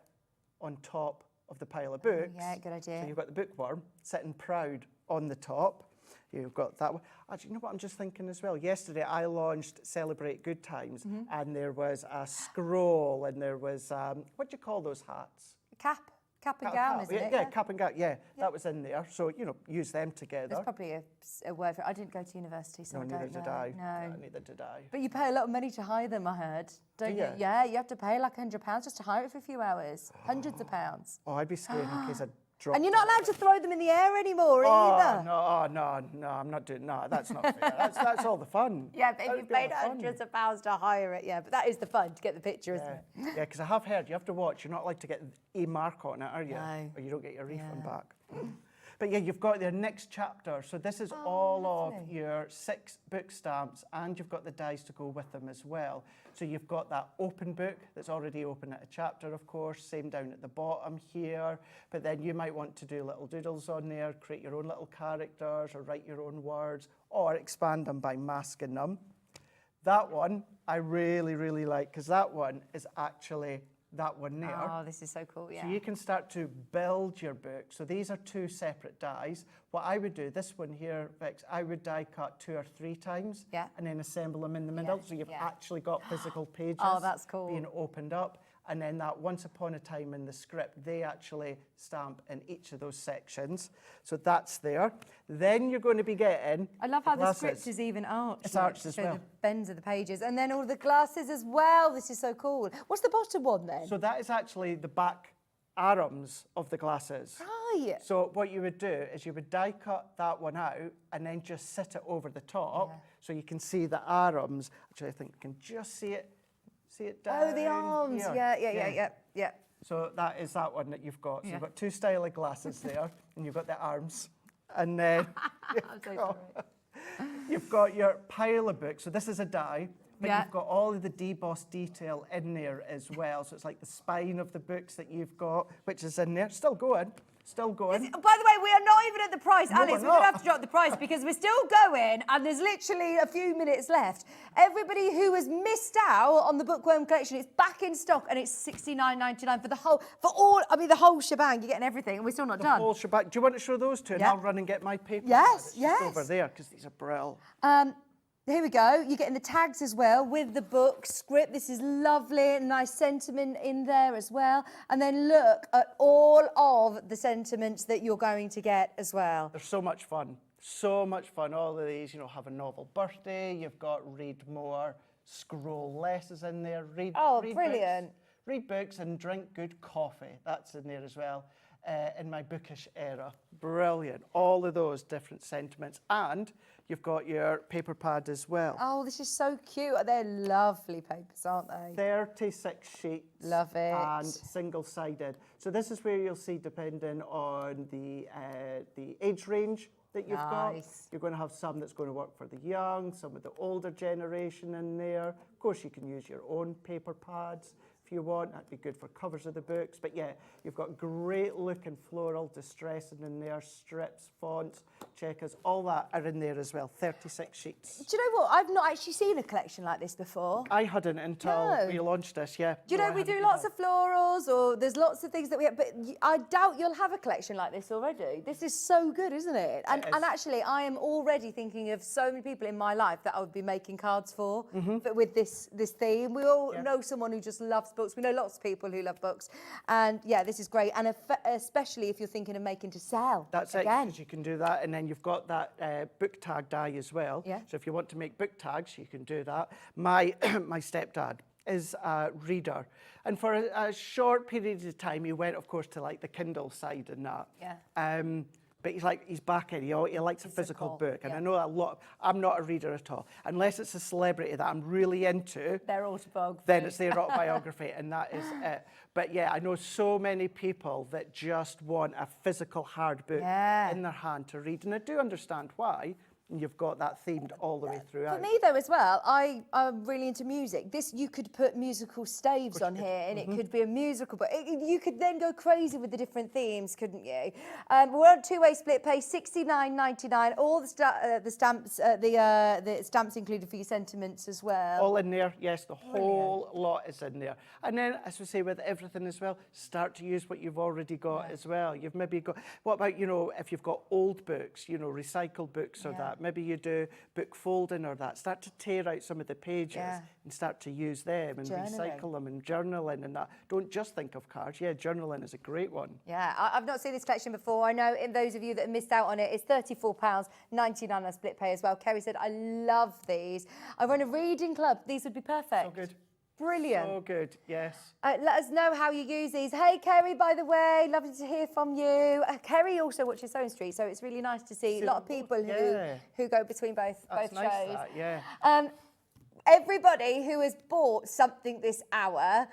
on top of the pile of books. yeah, good idea. So you've got the bookworm sitting proud on the top. You've got that one. Actually, you know what I'm just thinking as well? Yesterday I launched Celebrate Good Times, and there was a scroll, and there was, what do you call those hats? Cap and gown, isn't it? Yeah, cap and gown, yeah, that was in there. So, you know, use them together. There's probably a word for it. I didn't go to university, so No, I neither don't know. did I. No. Neither did I. But you pay a lot of money to hire them, I heard. Don't Do you? you? Yeah, you have to pay like £100 just to hire it for a few hours. Hundreds of pounds. Oh, I'd be scared in case I dropped And you're not allowed to throw them in the air anymore either. No, I'm not doing that. That's not fair. That's all the fun. Yeah, but if That you've would be all paid the fun. hundreds of pounds to hire it, yeah. But that is the fun, to get the picture, isn't it? Yeah, because I have heard you have to watch. You're not allowed to get a mark on it, are you? No. Or you don't get your refund back. But yeah, you've got their next chapter. So this is all of your 6 book stamps, and you've got the dies to go with them as well. So you've got that open book that's already open at a chapter, of course, same down at the bottom here. But then you might want to do little doodles on there, create your own little characters or write your own words, or expand them by masking them. That one I really, really like, because that one is actually that one there. Oh, this is so cool, yeah. So you can start to build your book. So these are 2 separate dies. What I would do, this one here, Vix, I would die cut 2 or 3 times and then assemble them in the middle. So you've actually got physical pages Oh, that's cool. being opened up. And then that Once Upon a Time in the script, they actually stamp in each of those sections. So that's there. Then you're going to be getting I love how the glasses. script is even arched. It's like, arched as show well. the bends of the pages. And then all the glasses as well. This is so cool. What's the bottom one then? So that is actually the back arms of the glasses. Right. So what you would do is you would die cut that one out and then just sit it over the top so you can see the arms. Actually, I think you can just see it down. Oh, the arms. here. Yeah. So that is that one that you've got. So Yeah. you've got 2 style of glasses there, and you've got the arms. And then I'm so sorry. you've got your pile of books. So this is a die. But you've got all of the debossed detail in there as well. So it's like the spine of the books that you've got, which is in there. Still going. Still going. By the way, we are not even at the price, No, Alex. we're We're going to not. have to drop the price because we're still going, and there's literally a few minutes left. Everybody who has missed out on the Bookworm collection, it's back in stock, and it's $69.99 for the whole shebang. You're getting everything, and we're still not The done. whole shebang. Do you want to show those two? And Yeah. I'll run and get my paper. Yes, It's yes. just over there because these are brill. Here we go. You're getting the tags as well with the book script. This is lovely, nice sentiment in there as well. And then look at all of the sentiments that you're going to get as well. They're so much fun. So much fun. All of these, have a novel birthday. You've got read more, scroll less is in there. Read brilliant. Read books and drink good coffee. That's in there as well. In my bookish era. Brilliant. All of those different sentiments. And you've got your paper pad as well. Oh, this is so cute. They're lovely papers, aren't they? 36 sheets. Love it. And single-sided. So this is where you'll see, depending on the age range that you've got, you're going to have some that's going to work for the young, some with the older generation in there. Of course, you can use your own paper pads if you want. That'd be good for covers of the books. But yeah, you've got great looking floral distressing in there, strips, fonts, checkers, all that are in there as well. 36 sheets. Do you know what? I've not actually seen a collection like this before. I hadn't until we launched this, yeah. Do you know, No, I we do hadn't lots of florals, or there's lots of things that we have, but I doubt you'll have a collection like this already. This is so good, isn't it? And actually, I am already thinking of so many people in my life that I would be making cards for, but with this theme. We all know someone who just loves books. We know lots of people who love books. And yeah, this is great. And especially if you're thinking of making to sell. That's it, because you can do that. And then you've got that book tag die as well. Yeah. So if you want to make book tags, you can do that. My stepdad is a reader. And for a short period of time, he went, of course, to like the Kindle side and that. Yeah. But he's back in. He likes a physical book. And I know I'm not a reader at all. Unless it's a celebrity that I'm really into. Their autobiography. Then it's their autobiography, and that is it. But yeah, I know so many people that just want a physical hard book in their hand to read. And I do understand why. And you've got that themed all the way throughout. For me, though, as well, I'm really into music. You could put musical staves on here, and it could be a musical, but you could then go crazy with the different themes, couldn't you? We're on two-way split pay, $69.99. All the stamps included for your sentiments as well. All in there, yes, the whole lot is in there. And then, as we say, with everything as well, start to use what you've already got as well. You've maybe got, what about, if you've got old books, recycled books or that, maybe you do book folding or that. Start to tear out some of the pages and start to use them and recycle them and journaling and that. Don't just think of cards. Yeah, journaling is a great one. Yeah, I've not seen this collection before. I know in those of you that have missed out on it, it's £34.99 on split pay as well. Kerry said, I love these. I run a reading club. These would be perfect. So good. Brilliant. So good, yes. Let us know how you use these. Hey, Kerry, by the way, lovely to hear from you. Kerry also watches Sewing Street, so it's really nice to see a lot of people who go between both That's shows. nice, that, yeah. Everybody who has bought something this hour,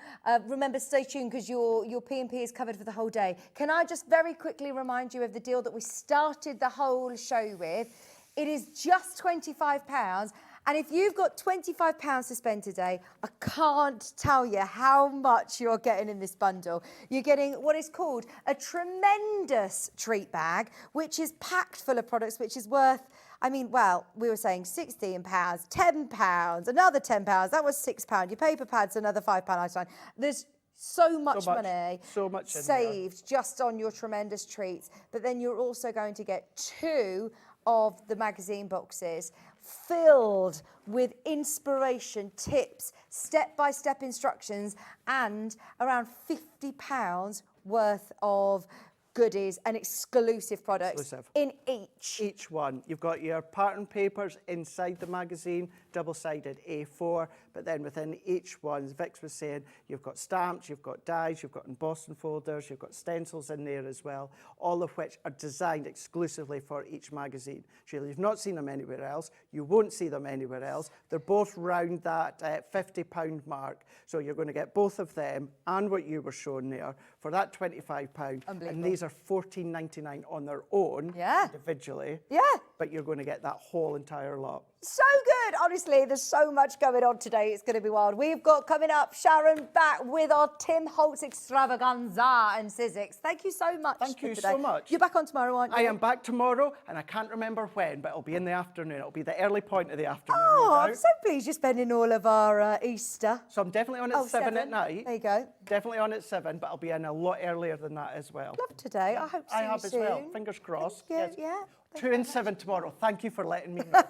remember, stay tuned because your P&P is covered for the whole day. Can I just very quickly remind you of the deal that we started the whole show with? It is just £25. And if you've got £25 to spend today, I can't tell you how much you're getting in this bundle. You're getting what is called a tremendous treat bag, which is packed full of products, which is worth, we were saying £16, £10, another £10, that was £6. Your paper pad's another £5.99. There's so much money saved just on your tremendous treats. But then you're also going to get 2 of the magazine boxes filled with inspiration, tips, step-by-step instructions, and around £50 worth of goodies and exclusive products in each one. You've got your pattern papers inside the magazine, double-sided A4, but then within each one, as Vix was saying, you've got stamps, you've got dies, you've got embossing folders, you've got stencils in there as well, all of which are designed exclusively for each magazine. So you've not seen them anywhere else. You won't see them anywhere else. They're both round that £50 mark. So you're going to get both of them and what you were showing there for that £25. And these are $14.99 on their own individually. Yeah. but you're going to get that whole entire lot. So good. Honestly, there's so much going on today. It's going to be wild. We've got coming up Sharon back with our Tim Holtz extravaganza and Sizzix. Thank you so much. Thank you today. so much. You're back on tomorrow, aren't you? I am back tomorrow, and I can't remember when, but it'll be in the afternoon. It'll be the early point of the afternoon. Oh, no I'm doubt. so pleased you're spending all of our Easter. So I'm definitely on at 7 at night. There you go. Definitely on at 7, but I'll be in a lot earlier than that as well. Love today. I hope to see I you have soon. as well. Fingers crossed. Good, yeah. 2 and 7 tomorrow. Thank you for letting me know.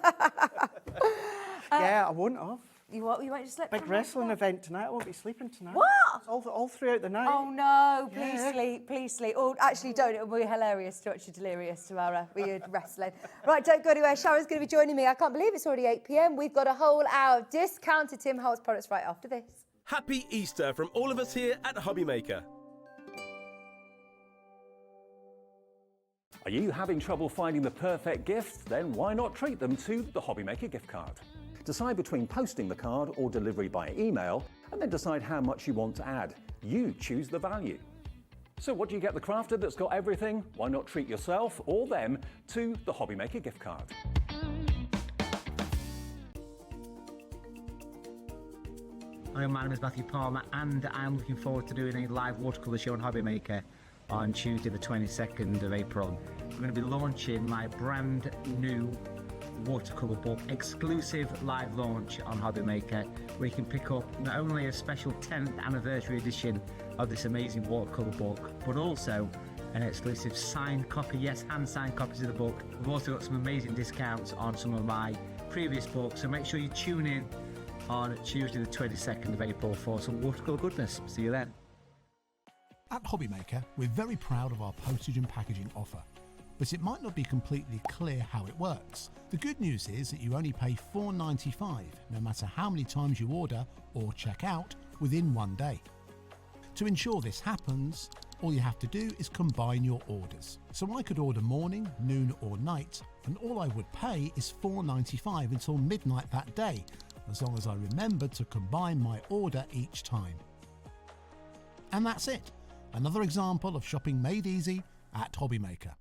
Yeah, I won't have. You won't just let Big wrestling event tonight. I won't be sleeping tonight. What? It's all throughout the night. Oh no, please Yeah. sleep, please sleep. Oh, actually don't, it'll be hilarious to watch you delirious tomorrow. Weird wrestling. Right, don't go anywhere. Sharon's going to be joining me. I can't believe it's already 8 p.m. We've got a whole hour of discounted Tim Holtz products right after this. Happy Easter from all of us here at Hobbymaker. Are you having trouble finding the perfect gift? Then why not treat them to the Hobbymaker gift card? Decide between posting the card or delivery by email, and then decide how much you want to add. You choose the value. So what do you get the crafter that's got everything? Why not treat yourself or them to the Hobbymaker gift card? Hi, my name is Matthew Palmer, and I'm looking forward to doing a live watercolour show on Hobbymaker on Tuesday the 22nd of April. I'm going to be launching my brand new watercolour book, exclusive live launch on Hobbymaker, where you can pick up not only a special 10th anniversary edition of this amazing watercolour book, but also an exclusive signed copy, yes, hand-signed copies of the book. We've also got some amazing discounts on some of my previous books, so make sure you tune in on Tuesday the 22nd of April for some watercolour goodness. See you then. At Hobbymaker, we're very proud of our postage and packaging offer, but it might not be completely clear how it works. The good news is that you only pay $4.95 no matter how many times you order or check out within 1 day. To ensure this happens, all you have to do is combine your orders. So I could order morning, noon or night, and all I would pay is $4.95 until midnight that day, as long as I remember to combine my order each time. And that's it. Another example of shopping made easy at Hobbymaker.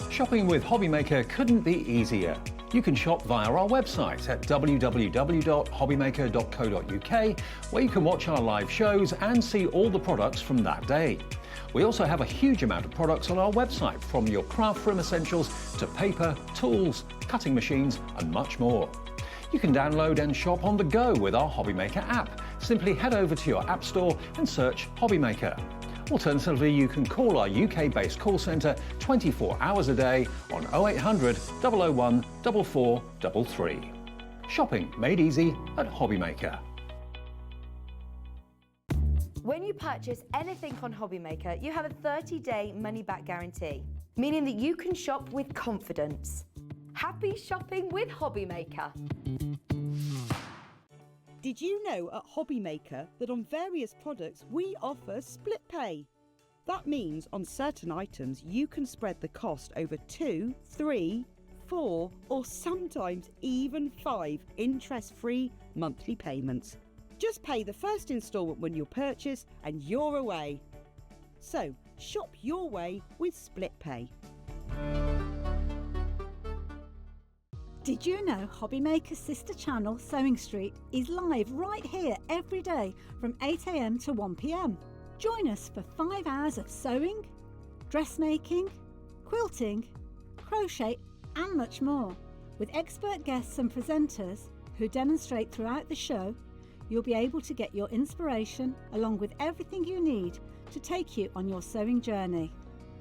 Shopping with Hobbymaker couldn't be easier. You can shop via our website at www.hobbymaker.co.uk, where you can watch our live shows and see all the products from that day. We also have a huge amount of products on our website, from your craft room essentials to paper, tools, cutting machines and much more. You can download and shop on the go with our Hobbymaker app. Simply head over to your app store and search Hobbymaker. Alternatively, you can call our UK-based call centre 24 hours a day on 0800 001 4433. Shopping made easy at Hobbymaker. When you purchase anything on Hobbymaker, you have a 30-day money-back guarantee, meaning that you can shop with confidence. Happy shopping with Hobbymaker. Did you know at Hobbymaker that on various products we offer split pay? That means on certain items you can spread the cost over 2, 3, 4 or sometimes even 5 interest-free monthly payments. Just pay the first instalment when you purchase and you're away. So shop your way with split pay. Did you know Hobbymaker's sister channel, Sewing Street, is live right here every day from 8 a.m. to 1 p.m. Join us for 5 hours of sewing, dressmaking, quilting, crochet and much more. With expert guests and presenters who demonstrate throughout the show, you'll be able to get your inspiration along with everything you need to take you on your sewing journey.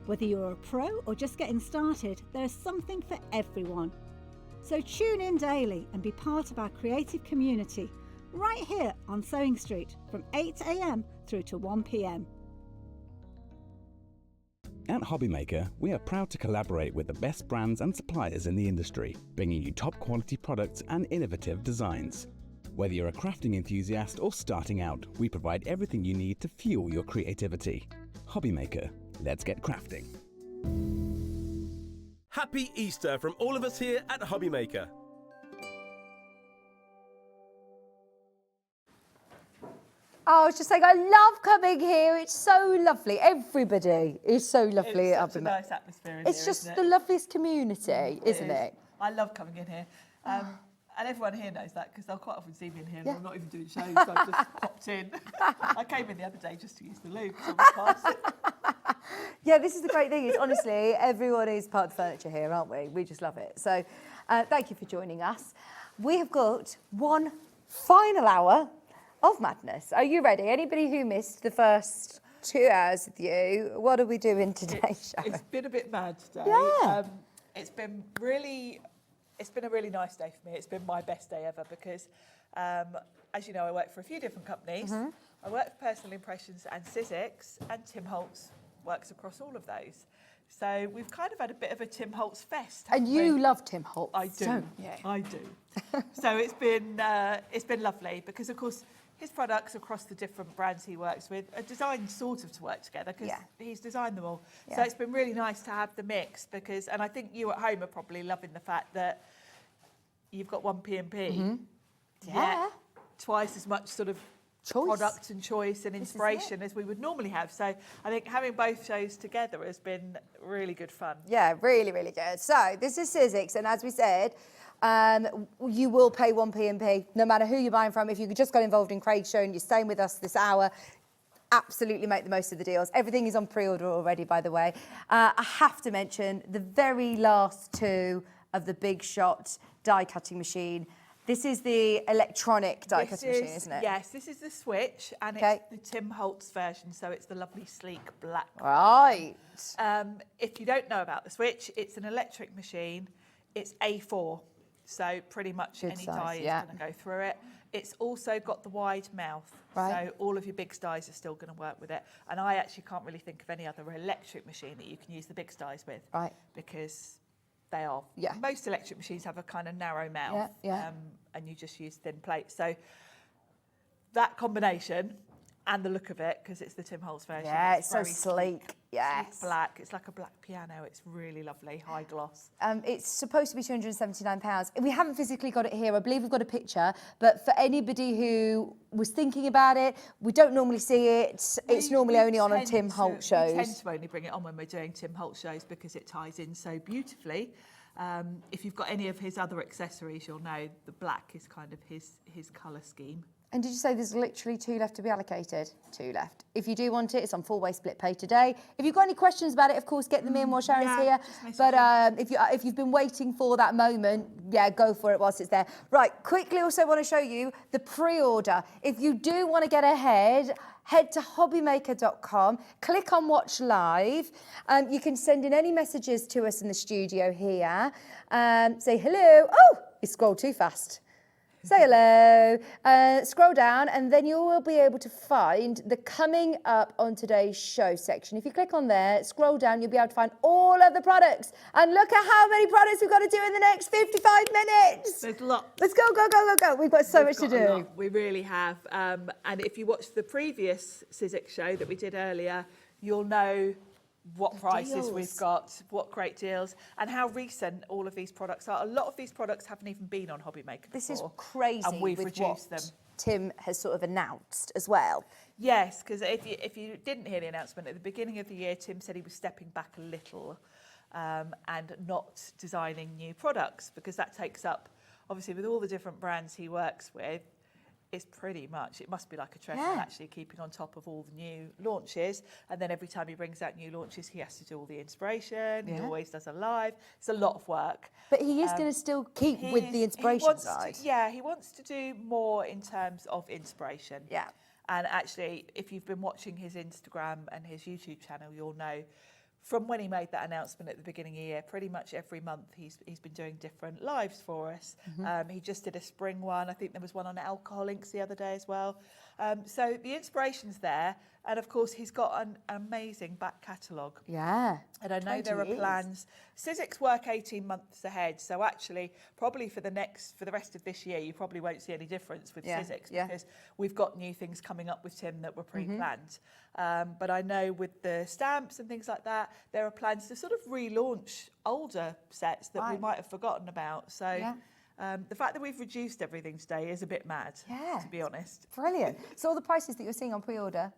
Whether you're a pro or just getting started, there is something for everyone. So tune in daily and be part of our creative community right here on Sewing Street from 8 a.m. through to 1 p.m. At Hobbymaker, we are proud to collaborate with the best brands and suppliers in the industry, bringing you top quality products and innovative designs. Whether you're a crafting enthusiast or starting out, we provide everything you need to fuel your creativity. Hobbymaker, let's get crafting. Happy Easter from all of us here at Hobbymaker. Oh, I was just saying, I love coming here. It's so lovely. Everybody is so lovely. It's at such a Hobby nice atmosphere in It's here, just isn't the it? loveliest community, isn't it? I love coming in here. And everyone here knows that because they'll quite often see me in here and I'm not even doing shows, so I've just popped in. I came in the other day just to use the loo because I was passing. Yeah, this is the great thing. Is honestly, everyone is part of the furniture here, aren't we? We just love it. So thank you for joining us. We have got one final hour of madness. Are you ready? Anybody who missed the first 2 hours with you, what are we doing today, Sharon? It's been a bit mad today. Yeah. It's been a really nice day for me. It's been my best day ever because, as you know, I work for a few different companies. I work for Personal Impressions and Sizzix, and Tim Holtz works across all of those. So we've kind of had a bit of a Tim Holtz fest. And you love Tim Holtz, I do. don't you? I do. So it's been lovely because, of course, his products across the different brands he works with are designed sort of to work together because he's designed them all. So Yeah. it's been really nice to have the mix because, and I think you at home are probably loving the fact that you've got one P&P, Yeah. twice as much sort of product and choice and inspiration as we would normally have. So I think having both shows together has been really good fun. Yeah, really, really good. So this is Sizzix, and as we said, you will pay one P&P no matter who you're buying from. If you just got involved in Craig's show and you're staying with us this hour, absolutely make the most of the deals. Everything is on pre-order already, by the way. I have to mention the very last two of the Big Shot die cutting machine. This is the electronic die cutting machine, isn't it? Yes, this is the Switch, and it's the Tim Holtz version, so it's the lovely, sleek black. Right. If you don't know about the Switch, it's an electric machine. It's A4, so pretty much Good any size, die is yeah. going to go through it. It's also got the wide mouth, Right. so all of your big dies are still going to work with it. And I actually can't really think of any other electric machine that you can use the big dies with, Right. because they are. Yeah. Most electric machines have a kind of narrow mouth, and you just use thin plates. So that combination and the look of it, because it's the Tim Holtz version. Yeah, it's so very sleek. Yes. Sleek black. It's like a black piano. It's really lovely, high gloss. It's supposed to be £279. We haven't physically got it here. I believe we've got a picture, but for anybody who was thinking about it, we don't normally see it. It's normally only on Tim Holtz shows. We tend to only bring it on when we're doing Tim Holtz shows because it ties in so beautifully. If you've got any of his other accessories, you'll know the black is kind of his colour scheme. And did you say there's literally 2 left to be allocated? 2 left. If you do want it, it's on full-way split pay today. If you've got any questions about it, of course, get them in while Sharon's here. But if you've been waiting for that moment, yeah, go for it whilst it's there. Right, quickly also want to show you the pre-order. If you do want to get ahead, head to hobbymaker.com, click on Watch Live. You can send in any messages to us in the studio here. Say hello. Oh, you scrolled too fast. Say hello, scroll down, and then you will be able to find the coming up on today's show section. If you click on there, scroll down, you'll be able to find all of the products. And look at how many products we've got to do in the next 55 minutes. There's lots. Let's go, go, go, go, go. We've got so much to do. We really have. And if you watched the previous Sizzix show that we did earlier, you'll know what prices we've got, what great deals, and how recent all of these products are. A lot of these products haven't even been on Hobby Maker before. This is crazy and we've with reduced what them. Tim has sort of announced as well. Yes, because if you didn't hear the announcement, at the beginning of the year, Tim said he was stepping back a little and not designing new products, because that takes up, obviously, with all the different brands he works with, it's pretty much, it must be like a treasure actually keeping on top of all the new launches. And then every time he brings out new launches, he has to do all the inspiration. He always does a live. It's a lot of work. But he is going to still keep with the inspiration side. He wants to do more in terms of inspiration. Yeah. And actually, if you've been watching his Instagram and his YouTube channel, you'll know from when he made that announcement at the beginning of the year, pretty much every month he's been doing different lives for us. He just did a spring one. I think there was one on alcohol inks the other day as well. So the inspiration's there. And of course, he's got an amazing back catalogue. Yeah. And I know there are plans. Sizzix work 18 months ahead. So actually, probably for the rest of this year, you probably won't see any difference with Sizzix because we've got new things coming up with Tim that were pre-planned. But I know with the stamps and things like that, there are plans to sort of relaunch older sets that we might have forgotten about. So The fact that we've reduced everything today is a bit mad, to be honest. Brilliant. So all the prices that you're seeing on pre-order,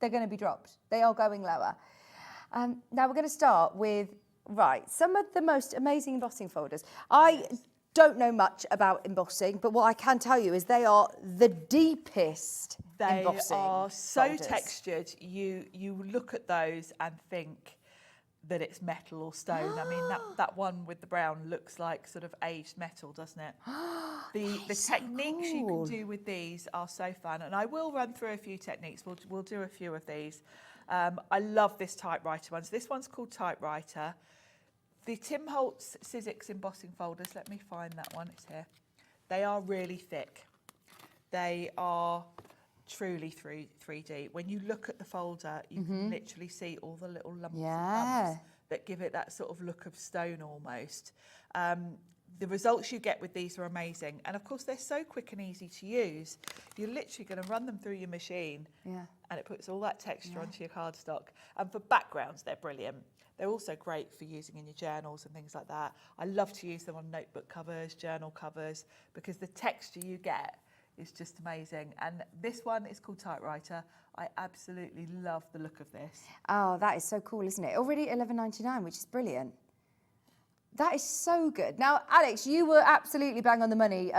they're going to be dropped. They are going lower. Now we're going to start with, some of the most amazing embossing folders. I don't know much about embossing, but what I can tell you is they are the deepest embossing are so folders. textured. You look at those and think that it's metal or stone. I mean, that one with the brown looks like sort of aged metal, doesn't it? The techniques you can do with these are so fun, and I will run through a few techniques. We'll do a few of these. I love this typewriter one. So this one's called Typewriter. The Tim Holtz Sizzix embossing folders, let me find that one, it's here. They are really thick. They are truly 3D. When you look at the folder, you can literally see all the little lumps and bumps that give it that sort of look of stone almost. The results you get with these are amazing. And of course, they're so quick and easy to use. You're literally going to run them through your machine and it puts all that texture onto your cardstock. And for backgrounds, they're brilliant. They're also great for using in your journals and things like that. I love to use them on notebook covers, journal covers, because the texture you get is just amazing. And this one is called Typewriter. I absolutely love the look of this. Oh, that is so cool, isn't it? Already $11.99, which is brilliant. That is so good. Now, Alex, you were absolutely bang on the money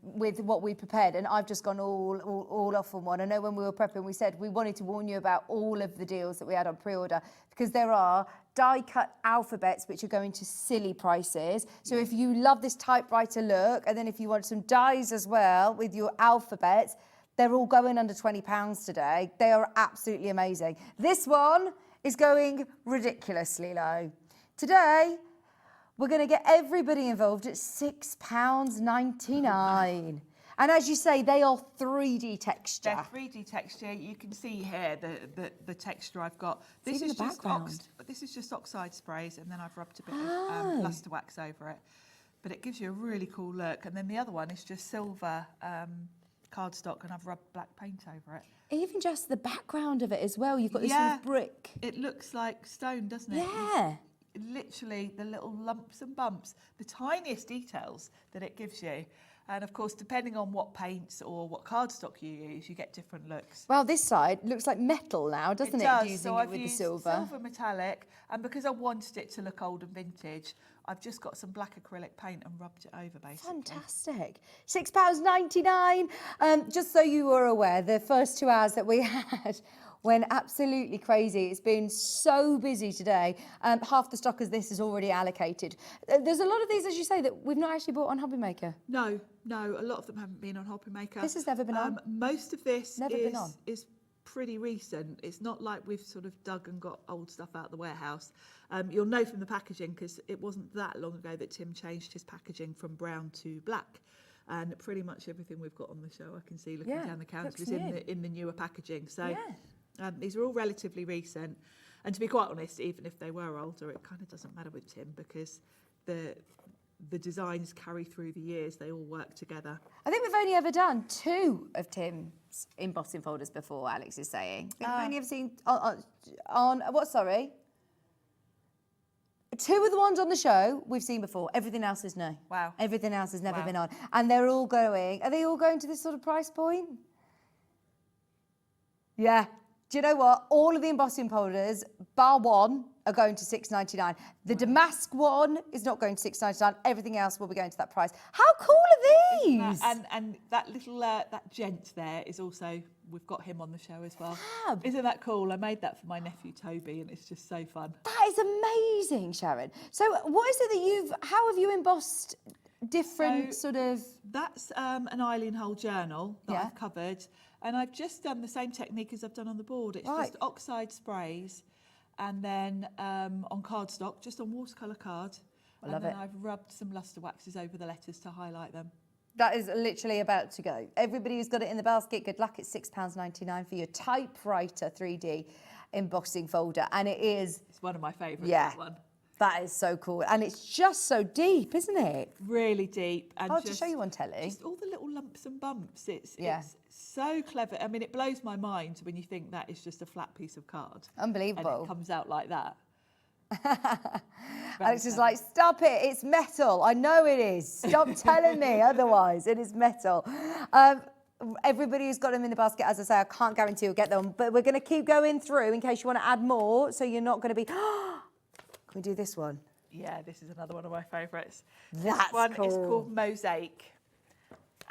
with what we prepared, and I've just gone all off on one. I know when we were prepping, we said we wanted to warn you about all of the deals that we had on pre-order, because there are die-cut alphabets which are going to silly prices. So if you love this typewriter look, and then if you want some dies as well with your alphabets, they're all going under £20 today. They are absolutely amazing. This one is going ridiculously low. Today, we're going to get everybody involved at £6.99. And as you say, they are 3D texture. They're 3D texture. You can see here the texture I've got. This Even is the just background. this is just oxide sprays, and then I've rubbed a bit of luster wax over it. But it gives you a really cool look. And then the other one is just silver cardstock, and I've rubbed black paint over it. Even just the background of it as well. You've got this sort of brick. It looks like stone, doesn't it? Yeah. Literally the little lumps and bumps, the tiniest details that it gives you. And of course, depending on what paints or what cardstock you use, you get different looks. Well, this side looks like metal now, doesn't it? Does. Using So it I've with the used silver. silver metallic, and because I wanted it to look old and vintage, I've just got some black acrylic paint and rubbed it over, basically. Fantastic. £6.99. Just so you were aware, the first 2 hours that we had went absolutely crazy. It's been so busy today. Half the stock of this is already allocated. There's a lot of these, as you say, that we've not actually bought on Hobby Maker. No, a lot of them haven't been on Hobby Maker. This has never been on? Most of this been on. is pretty recent. It's not like we've sort of dug and got old stuff out of the warehouse. You'll know from the packaging, because it wasn't that long ago that Tim changed his packaging from brown to black. And pretty much everything we've got on the show, I can see looking down the counter, is in the newer packaging. So these are all relatively recent. And to be quite honest, even if they were older, it kind of doesn't matter with Tim, because the designs carry through the years. They all work together. I think we've only ever done 2 of Tim's embossing folders before, Alex is saying. We've only ever seen on what, sorry? 2 of the ones on the show we've seen before. Everything else is no. Wow. Everything else has never been on. And they're all going, are they all going to this sort of price point? Yeah. Do you know what? All of the embossing folders, bar one, are going to $6.99. The Damask one is not going to $6.99. Everything else will be going to that price. How cool are these? And that little that gent there is also, we've got him on the show as well. Fab. Isn't that cool? I made that for my nephew Toby, and it's just so fun. That is amazing, Sharon. So what is it that how have you embossed different sort of... That's an Eileen Hull journal that I've covered, and I've just done the same technique as I've done on the board. It's just oxide sprays, and then on cardstock, just on watercolour card. I love and then it. I've rubbed some luster waxes over the letters to highlight them. That is literally about to go. Everybody who's got it in the basket, good luck. It's £6.99 for your typewriter 3D embossing folder. And it is... It's one of my favourites, yeah, that one. That is so cool. And it's just so deep, isn't it? Really deep. And I'll just show you on telly. Just all the little lumps and bumps. It's so clever. I mean, it blows my mind when you think that is just a flat piece of card. Unbelievable. And it comes out like that. Alex is like, stop it, it's metal. I know it is. Stop telling me otherwise. It is metal. Everybody who's got them in the basket, as I say, I can't guarantee you'll get them, but we're going to keep going through in case you want to add more, so you're not going to be, can we do this one? Yeah, this is another one of my favourites. That's This one cool. is called Mosaic,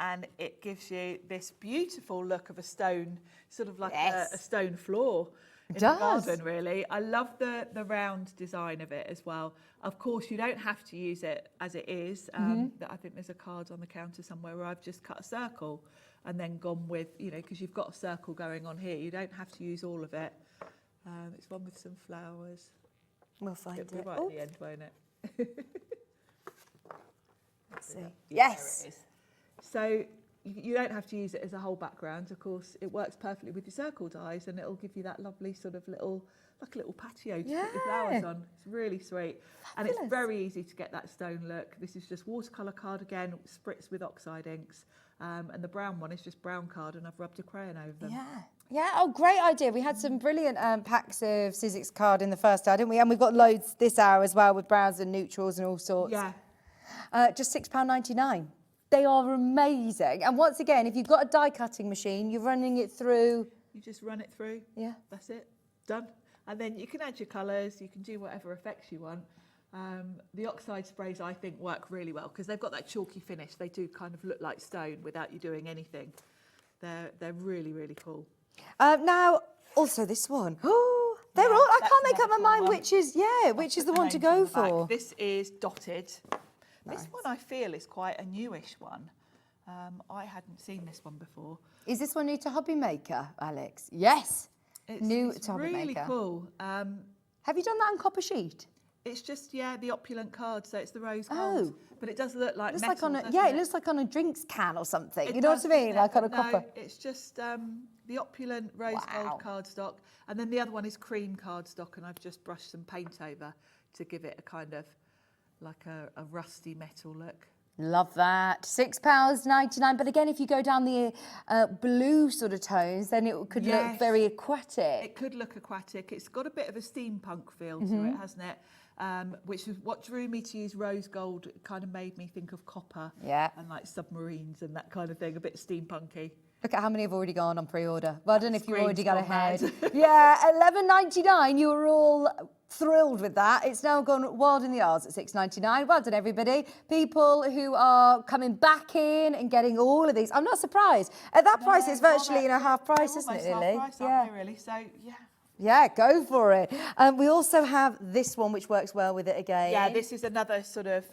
and it gives you this beautiful look of a stone, sort of like a stone floor in the garden, really. I love the round design of it as well. Of course, you don't have to use it as it is. I think there's a card on the counter somewhere where I've just cut a circle and then gone with, you know, because you've got a circle going on here. You don't have to use all of it. It's one with some flowers. We'll find it. It'll be right at the end, won't it? Let's see. Yeah, Yes. there it is. So you don't have to use it as a whole background. Of course, it works perfectly with your circle dies, and it'll give you that lovely sort of little, like a little patio to put your flowers on. It's really sweet. And it's very easy to get that stone look. This is just watercolour card again, spritzed with oxide inks. And the brown one is just brown card, and I've rubbed a crayon over them. Yeah. Yeah, oh, great idea. We had some brilliant packs of Sizzix card in the first hour, didn't we? And we've got loads this hour as well with browns and neutrals and all sorts. Yeah. Just £6.99. They are amazing. And once again, if you've got a die cutting machine, you're running it through. You just run it through. Yeah. That's it. Done. And then you can add your colours. You can do whatever effects you want. The oxide sprays, I think, work really well because they've got that chalky finish. They do kind of look like stone without you doing anything. They're really, really cool. Now, also this one. Oh, they're all. I can't make up my mind which is the one to go for. This is dotted. This one I feel is quite a newish one. I hadn't seen this one before. Is this one new to Hobby Maker, Alex? Yes. New to Hobby Maker. Really cool. Have you done that on copper sheet? It's just, the opulent card, so it's the rose gold. But it does look like looks metal, like on it looks like on a drinks can or something. You know what I mean? Like on a copper. It's just the opulent rose gold cardstock. And then the other one is cream cardstock, and I've just brushed some paint over to give it a kind of like a rusty metal look. Love that. £6.99. But again, if you go down the blue sort of tones, then it could look very aquatic. It could look aquatic. It's got a bit of a steampunk feel to it, hasn't it? Which is what drew me to use rose gold. It kind of made me think of copper and like submarines and that kind of thing, a bit steampunky. Look at how many have already gone on pre-order. Well done if you already got ahead. Yeah, £11.99. You were all thrilled with that. It's now gone wild in the R's at £6.99. Well done, everybody. People who are coming back in and getting all of these. I'm not surprised. At that price, it's virtually half price, isn't it, Lily? Half price, aren't they, really? So, yeah. Yeah, go for it. We also have this one, which works well with it again. Yeah, this is another sort of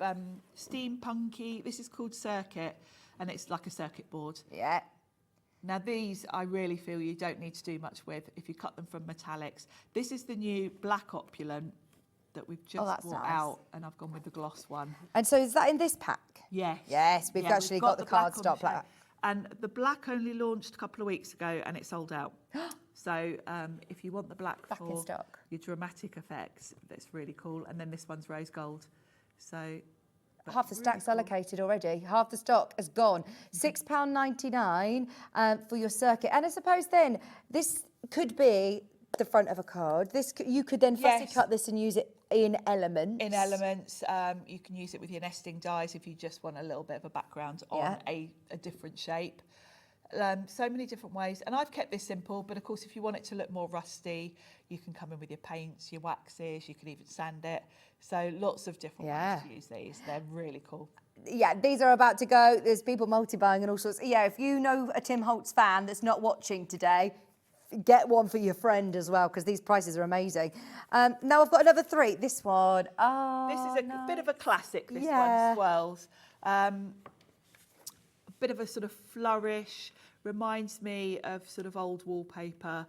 steampunky. This is called Circuit, and it's like a circuit board. Yeah. Now these, I really feel you don't need to do much with if you cut them from metallics. This is the new black opulent that we've just brought out, and I've gone with the gloss one. And so is that in this pack? Yes. Yes, we've actually got the cardstock black. And the black only launched a couple of weeks ago, and it sold out. So if you want the black in for stock. your dramatic effects, that's really cool. And then this one's rose gold. So half the stack's allocated already. Half the stock has gone. £6.99 for your circuit. And I suppose then this could be the front of a card. You could then fussy cut this and use it in elements. In elements, you can use it with your nesting dies if you just want a little bit of a background on a different shape. So many different ways, and I've kept this simple, but of course if you want it to look more rusty, you can come in with your paints, your waxes, you can even sand it. So lots of different ways to use these. They're really cool. Yeah, these are about to go. There's people multi-buying and all sorts. Yeah, if you know a Tim Holtz fan that's not watching today, get one for your friend as well, because these prices are amazing. Now I've got another three. This one, this is a bit of a classic, this one, Swirls. A bit of a sort of flourish, reminds me of sort of old wallpaper.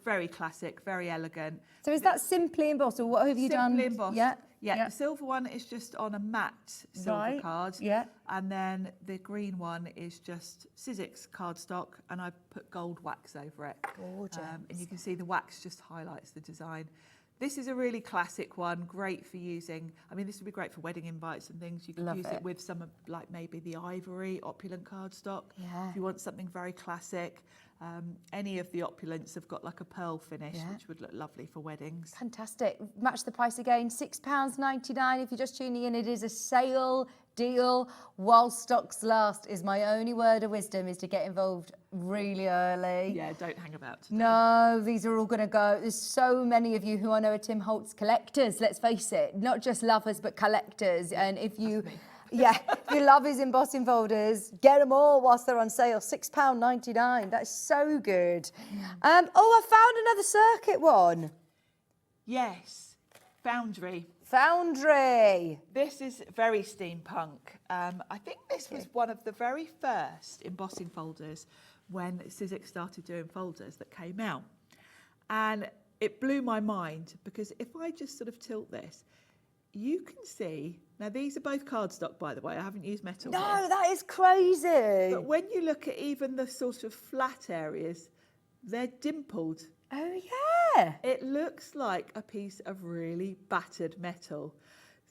Very classic, very elegant. So is that simply embossed, or what have you done? Simply embossed. Yeah. The silver one is just on a matte silver card. Yeah. And then the green one is just Sizzix cardstock, and I put gold wax over it. Gorgeous. And you can see the wax just highlights the design. This is a really classic one, great for using. I mean, this would be great for wedding invites and things. You can use it with some of, like maybe the ivory opulent cardstock. Yeah. If you want something very classic. Any of the opulents have got like a pearl finish, which would look lovely for weddings. Fantastic. Match the price again, £6.99. If you're just tuning in, it is a sale deal while stocks last is my only word of wisdom, is to get involved really early. Yeah, don't hang about today. No, these are all going to go. There's so many of you who I know are Tim Holtz collectors, let's face it. Not just lovers, but collectors. And if you... Yeah, if you love his embossing folders, get them all whilst they're on sale. £6.99. That's so good. Oh, I found another circuit one. Yes, Foundry. Foundry. This is very steampunk. I think this was one of the very first embossing folders when Sizzix started doing folders that came out. And it blew my mind because if I just sort of tilt this, you can see, now these are both cardstock, by the way, I haven't used metal. No, here. that is crazy. But when you look at even the sort of flat areas, they're dimpled. Oh, yeah. It looks like a piece of really battered metal.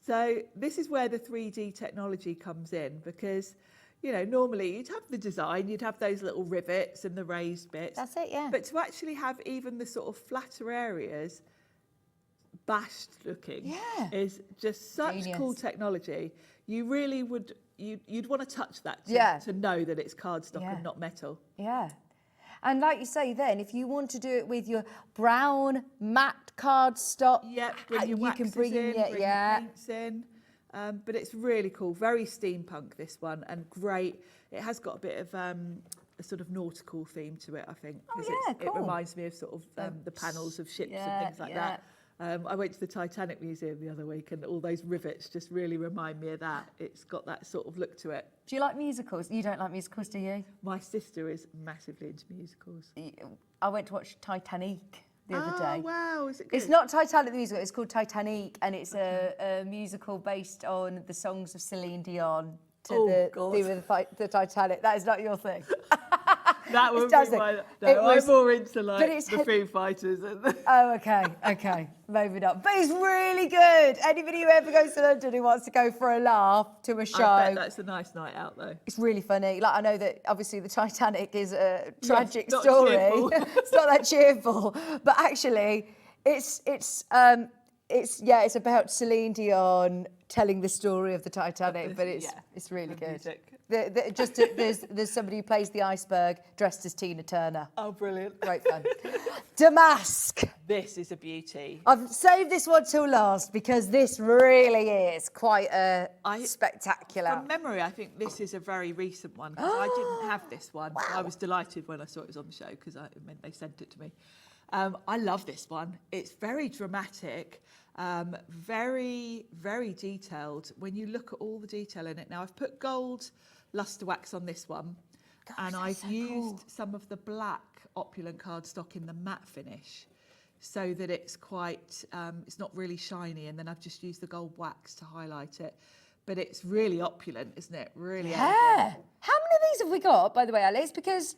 So this is where the 3D technology comes in because, you know, normally you'd have the design, you'd have those little rivets and the raised bits. That's it, yeah. But to actually have even the sort of flatter areas bashed looking is just such cool technology. You really would, you'd want to touch that to know that it's cardstock and not metal. Yeah. And like you say then, if you want to do it with your brown matte cardstock, bring your you can bring in your paints in. But it's really cool, very steampunk this one, and great. It has got a bit of a sort of nautical theme to it, I think, because it reminds me of sort of the panels of ships and things like that. I went to the Titanic Museum the other week and all those rivets just really remind me of that. It's got that sort of look to it. Do you like musicals? You don't like musicals, do you? My sister is massively into musicals. I went to watch Titanic the other day. Oh, wow, is it good? It's not Titanic the musical, it's called Titanic, and it's a musical based on the songs of Celine Dion to the theme of the Titanic. That is not your thing. That would be my... No, I'm more into like the Foo Fighters. Oh, okay, maybe not. But it's really good. Anybody who ever goes to London who wants to go for a laugh to a show. I bet that's a nice night out though. It's really funny. Like, I know that obviously the Titanic is a tragic story. It's not that cheerful. But actually, it's about Celine Dion telling the story of the Titanic, but it's really good. There's somebody who plays the iceberg dressed as Tina Turner. Oh, brilliant. Great fun. Damask. This is a beauty. I've saved this one till last because this really is quite spectacular. From memory, I think this is a very recent one because I didn't have this one. Wow. I was delighted when I saw it was on the show because it meant they sent it to me. I love this one. It's very dramatic, very, very detailed. When you look at all the detail in it. Now, I've put gold luster wax on this one, and I've used some of the black opulent cardstock in the matte finish so that it's quite, it's not really shiny, and then I've just used the gold wax to highlight it. But it's really opulent, isn't it? Really elegant. How many of these have we got, by the way, Alex? Because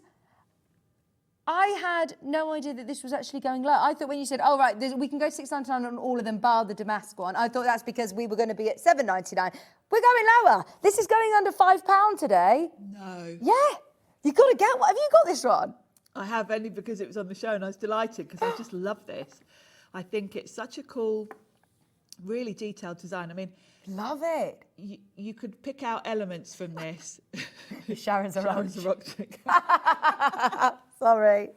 I had no idea that this was actually going low. I thought when you said, oh, right, we can go £6.99 on all of them, bar the damask one, I thought that's because we were going to be at £7.99. We're going lower. This is going under £5 today. No. Yeah. You've got to get one. Have you got this one? I have, only because it was on the show and I was delighted because I just love this. I think it's such a cool, really detailed design. I mean, love it. You could pick out elements from this. Sharon's a rock chick. Sorry.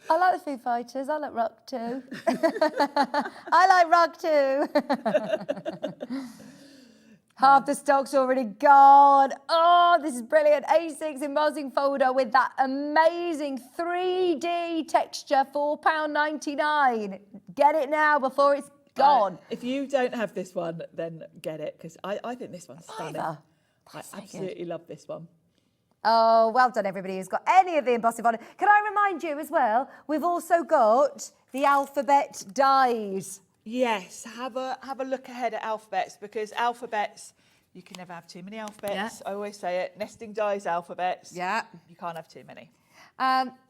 I like the Foo Fighters. I like rock too. I like rock too. Half the stock's already gone. Oh, this is brilliant. A6 embossing folder with that amazing 3D texture, £4.99. Get it now before it's gone. If you don't have this one, then get it, because I think this one's stunning. I absolutely love this one. Oh, well done, everybody who's got any of the embossing folder. Can I remind you as well, we've also got the alphabet dies. Yes, have a look ahead at alphabets, because alphabets, you can never have too many alphabets. I always say it, nesting dies alphabets. Yeah. You can't have too many.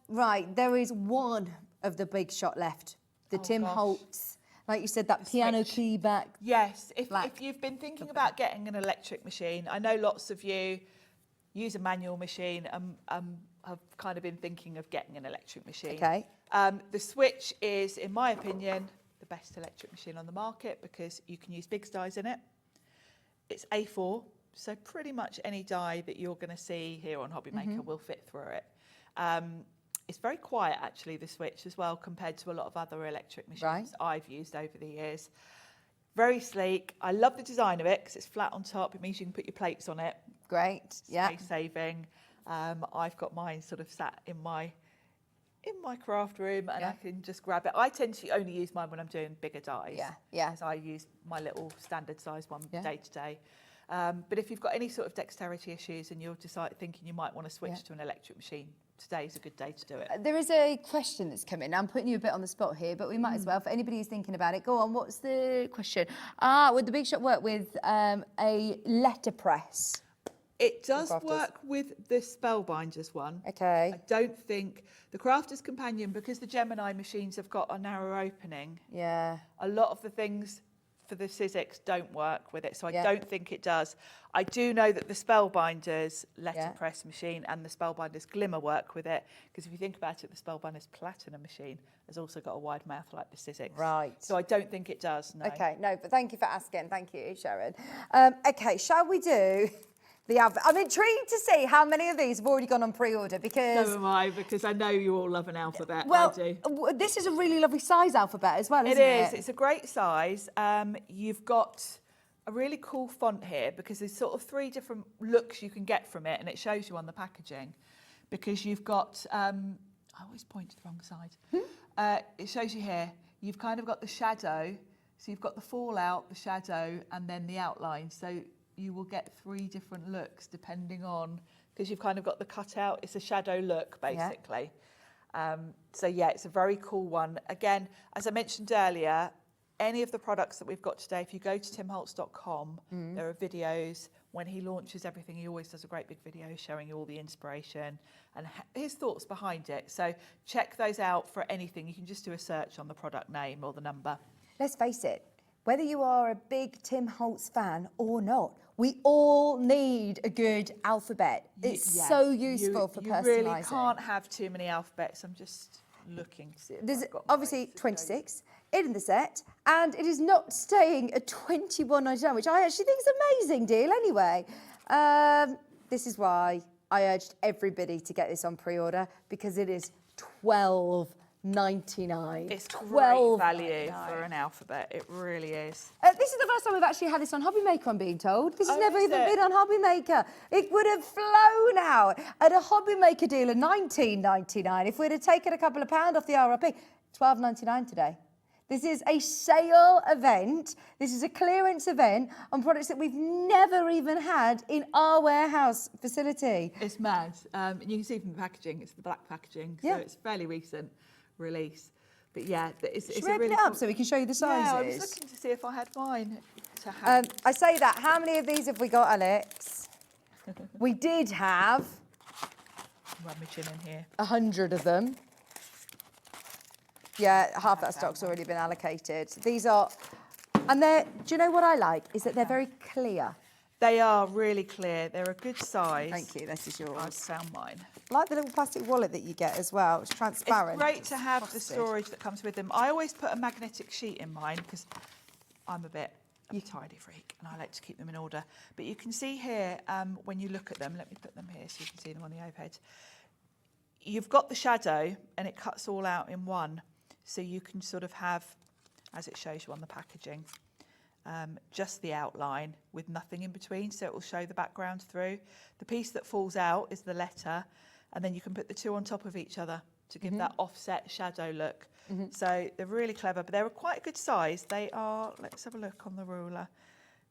Right, there is one of the big shot left. The Tim Holtz, like you said, that piano key back. Yes, if you've been thinking about getting an electric machine, I know lots of you use a manual machine and have kind of been thinking of getting an electric machine. Okay. The Switch is, in my opinion, the best electric machine on the market because you can use big dies in it. It's A4, so pretty much any die that you're going to see here on Hobby Maker will fit through it. It's very quiet, actually, the Switch as well, compared to a lot of other electric machines I've used over the years. Very sleek. I love the design of it because it's flat on top. It means you can put your plates on it. Great, yeah. Space saving. I've got mine sort of sat in my craft room and I can just grab it. I tend to only use mine when I'm doing bigger dies. Yeah. Because I use my little standard size one day to day. But if you've got any sort of dexterity issues and you're thinking you might want to switch to an electric machine, today is a good day to do it. There is a question that's come in. I'm putting you a bit on the spot here, but we might as well. For anybody who's thinking about it, go on. What's the question? Would the Big Shot work with a letterpress? It does work with the Spellbinders one. Okay. I don't think the Crafter's Companion, because the Gemini machines have got a narrow opening. Yeah. A lot of the things for the Sizzix don't work with it, so I don't think it does. I do know that the Spellbinders letterpress machine and the Spellbinders Glimmer work with it, because if you think about it, the Spellbinders Platinum machine has also got a wide mouth like the Sizzix. Right. So I don't think it does, no. Okay, no, but thank you for asking. Thank you, Sharon. Okay, shall we do the alphabet? I'm intrigued to see how many of these have already gone on pre-order because... So am I, because I know you all love an alphabet. Well, I do. This is a really lovely size alphabet as well, isn't it? It is. It's a great size. You've got a really cool font here because there's sort of 3 different looks you can get from it, and it shows you on the packaging. Because you've got, I always point to the wrong side. It shows you here. You've kind of got the shadow. So you've got the fallout, the shadow, and then the outline. So you will get 3 different looks depending on, because you've kind of got the cutout. It's a shadow look, basically. So yeah, it's a very cool one. Again, as I mentioned earlier, any of the products that we've got today, if you go to timholtz.com, there are videos. When he launches everything, he always does a great big video showing you all the inspiration and his thoughts behind it. So check those out for anything. You can just do a search on the product name or the number. Let's face it, whether you are a big Tim Holtz fan or not, we all need a good alphabet. It's so useful for personalising. You really can't have too many alphabets. I'm just looking to see. There's obviously 26 in the set, and it is not staying at $21.99, which I actually think is an amazing deal anyway. This is why I urged everybody to get this on pre-order, because it is $12.99. It's great value for an alphabet. It really is. This is the first time we've actually had this on Hobby Maker, I'm being told. This has never even been on Hobby Maker. It would have flown out at a Hobby Maker deal of $19.99 if we'd have taken a couple of pounds off the RRP. $12.99 today. This is a sale event. This is a clearance event on products that we've never even had in our warehouse facility. It's mad. And you can see from the packaging, it's the black packaging, so it's fairly recent release. But yeah, it's Should we a open really it up cool... so we can show you the sizes? Yeah, I was looking to see if I had mine to have. I say that. How many of these have we got, Alex? We did have... Rummaging in here. 100 of them. Yeah, half that stock's already been allocated. These are... And they're... Do you know what I like? Is that they're very clear. They are really clear. They're a good size. Thank you. This is yours. I've found mine. I like the little plastic wallet that you get as well. It's transparent. It's great to have the storage that comes with them. I always put a magnetic sheet in mine because I'm a bit of a tidy freak and I like to keep them in order. But you can see here, when you look at them, let me put them here so you can see them on the overhead. You've got the shadow and it cuts all out in one. So you can sort of have, as it shows you on the packaging, just the outline with nothing in between, so it will show the background through. The piece that falls out is the letter, and then you can put the 2 on top of each other to give that offset shadow look. So they're really clever, but they're quite a good size. They are, let's have a look on the ruler,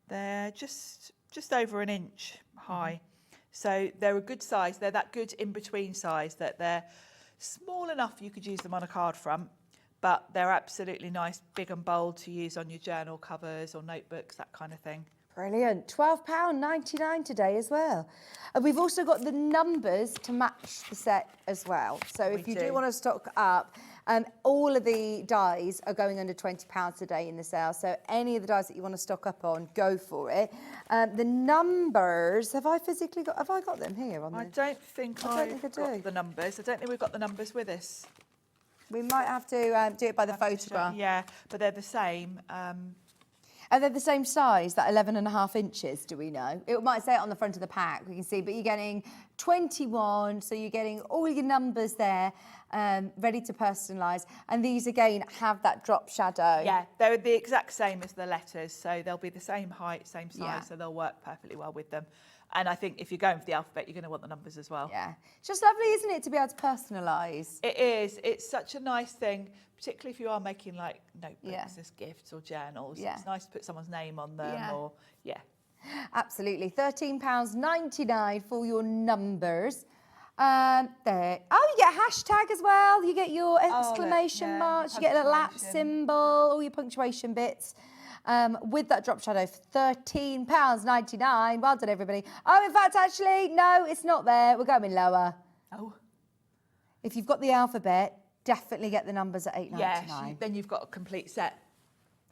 they're just over 1 inch high. So they're a good size. They're that good in-between size that they're small enough you could use them on a card front, but they're absolutely nice, big and bold to use on your journal covers or notebooks, that kind of thing. Brilliant. £12.99 today as well. And we've also got the numbers to match the set as well. So if you do want to stock up, All of the dies are going under £20 today in the sale, so any of the dies that you want to stock up on, go for it. The numbers, have I got them here on I the... don't think I've got the numbers. I don't think we've got the numbers with us. We might have to do it by the photograph. Yeah, but they're the same. Are they the same size, that 11.5 inches, do we know? It might say it on the front of the pack, we can see, but you're getting 21, so you're getting all your numbers there, ready to personalise. And these, again, have that drop shadow. Yeah, they're the exact same as the letters, so they'll be the same height, same size, Yeah. so they'll work perfectly well with them. And I think if you're going for the alphabet, you're going to want the numbers as well. Yeah. It's just lovely, isn't it, to be able to personalise? It is. It's such a nice thing, particularly if you are making like notebooks as gifts or journals. Yeah. It's nice to put someone's name on them or, Absolutely. £13.99 for your numbers. There. Oh, you get a hashtag as well. You get your exclamation marks. You get a little @ symbol, all your punctuation bits. With that drop shadow for £13.99. Well done, everybody. Oh, in fact, actually, no, it's not there. We're going lower. Oh. If you've got the alphabet, definitely get the numbers at £8.99. Yeah, then you've got a complete set.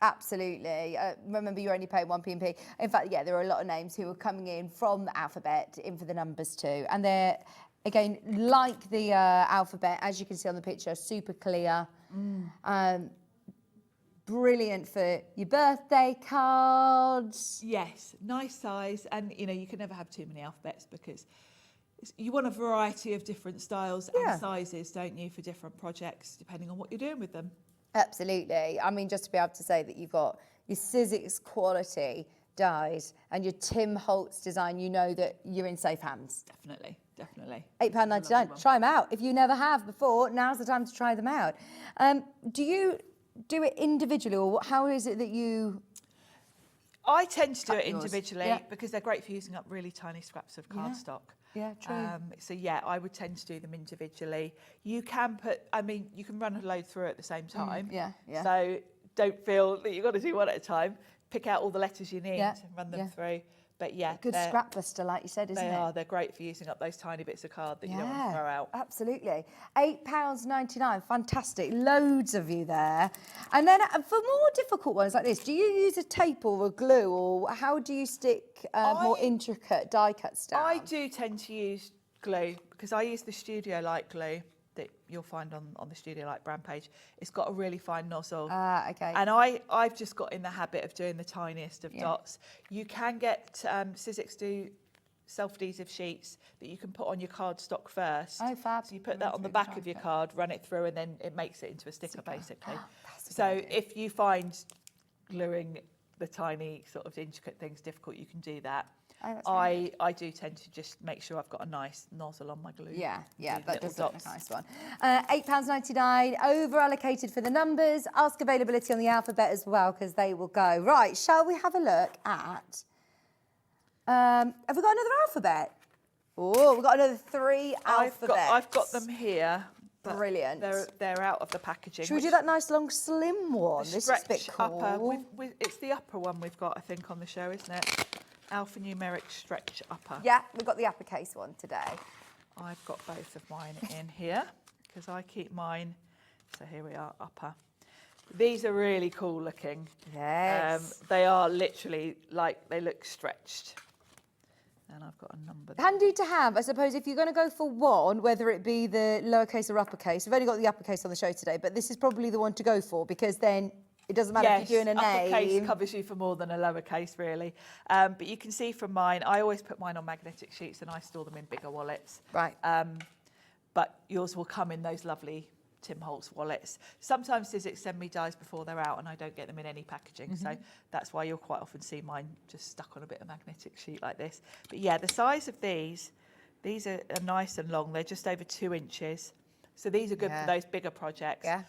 Absolutely. Remember, you're only paying 1p. In fact, yeah, there are a lot of names who are coming in from the alphabet in for the numbers too. And they're, again, like the alphabet, as you can see on the picture, super clear. Brilliant for your birthday cards. Yes, nice size. And, you can never have too many alphabets because you want a variety of different styles and sizes, don't you, for different projects, depending on what you're doing with them. Absolutely. I mean, just to be able to say that you've got your Sizzix quality dies and your Tim Holtz design, you know that you're in safe hands. Definitely, definitely. £8.99. Try them out. If you never have before, now's the time to try them out. Do you do it individually, or how is it that you... I tend to do it yours? individually because they're great for using up really tiny scraps of cardstock. Yeah, true. So yeah, I would tend to do them individually. You can you can run a load through at the same time. yeah. So don't feel that you've got to do one at a time. Pick out all the letters you need and run them through. But yeah, good scrap buster, like you said, isn't it? They are. They're great for using up those tiny bits of card that you don't want to throw out. Absolutely. £8.99. Fantastic. Loads of you there. And then for more difficult ones like this, do you use a tape or a glue, or how do you stick more intricate die cuts down? I do tend to use glue because I use the Studio Light glue that you'll find on the Studio Light brand page. It's got a really fine nozzle. Okay. And I've just got in the habit of doing the tiniest of dots. You can get Sizzix do self-adhesive sheets that you can put on your cardstock first. Oh, fab. So you put that on the back of your card, run it through, and then it makes it into a sticker. Basically. So if you find gluing the tiny sort of intricate things difficult, you can do that. I do tend to just make sure I've got a nice nozzle on my glue. Yeah, that does look a nice one. £8.99, over allocated for the numbers. Ask availability on the alphabet as well, because they will go. Right, shall we have a look at... have we got another alphabet? Oh, we've got another 3 alphabets. I've got them here. Brilliant. They're out of the packaging. Should we do that nice long slim one? This is a bit cool. Upper. It's the upper one we've got, I think, on the show, isn't it? Alphanumeric stretch upper. Yeah, we've got the uppercase one today. I've got both of mine in here because I keep mine. So here we are, upper. These are really cool looking. Yes. They are literally they look stretched. And I've got a number there. Handy to have, I suppose, if you're going to go for one, whether it be the lowercase or uppercase. We've only got the uppercase on the show today, but this is probably the one to go for, because then it doesn't matter if you're doing a name. Uppercase covers you for more than a lowercase, really. But you can see from mine, I always put mine on magnetic sheets and I store them in bigger wallets. Right. But yours will come in those lovely Tim Holtz wallets. Sometimes Sizzix send me dies before they're out and I don't get them in any packaging. So that's why you'll quite often see mine just stuck on a bit of magnetic sheet like this. But yeah, the size of these are nice and long. They're just over 2 inches. So these are good for those bigger projects. Yeah.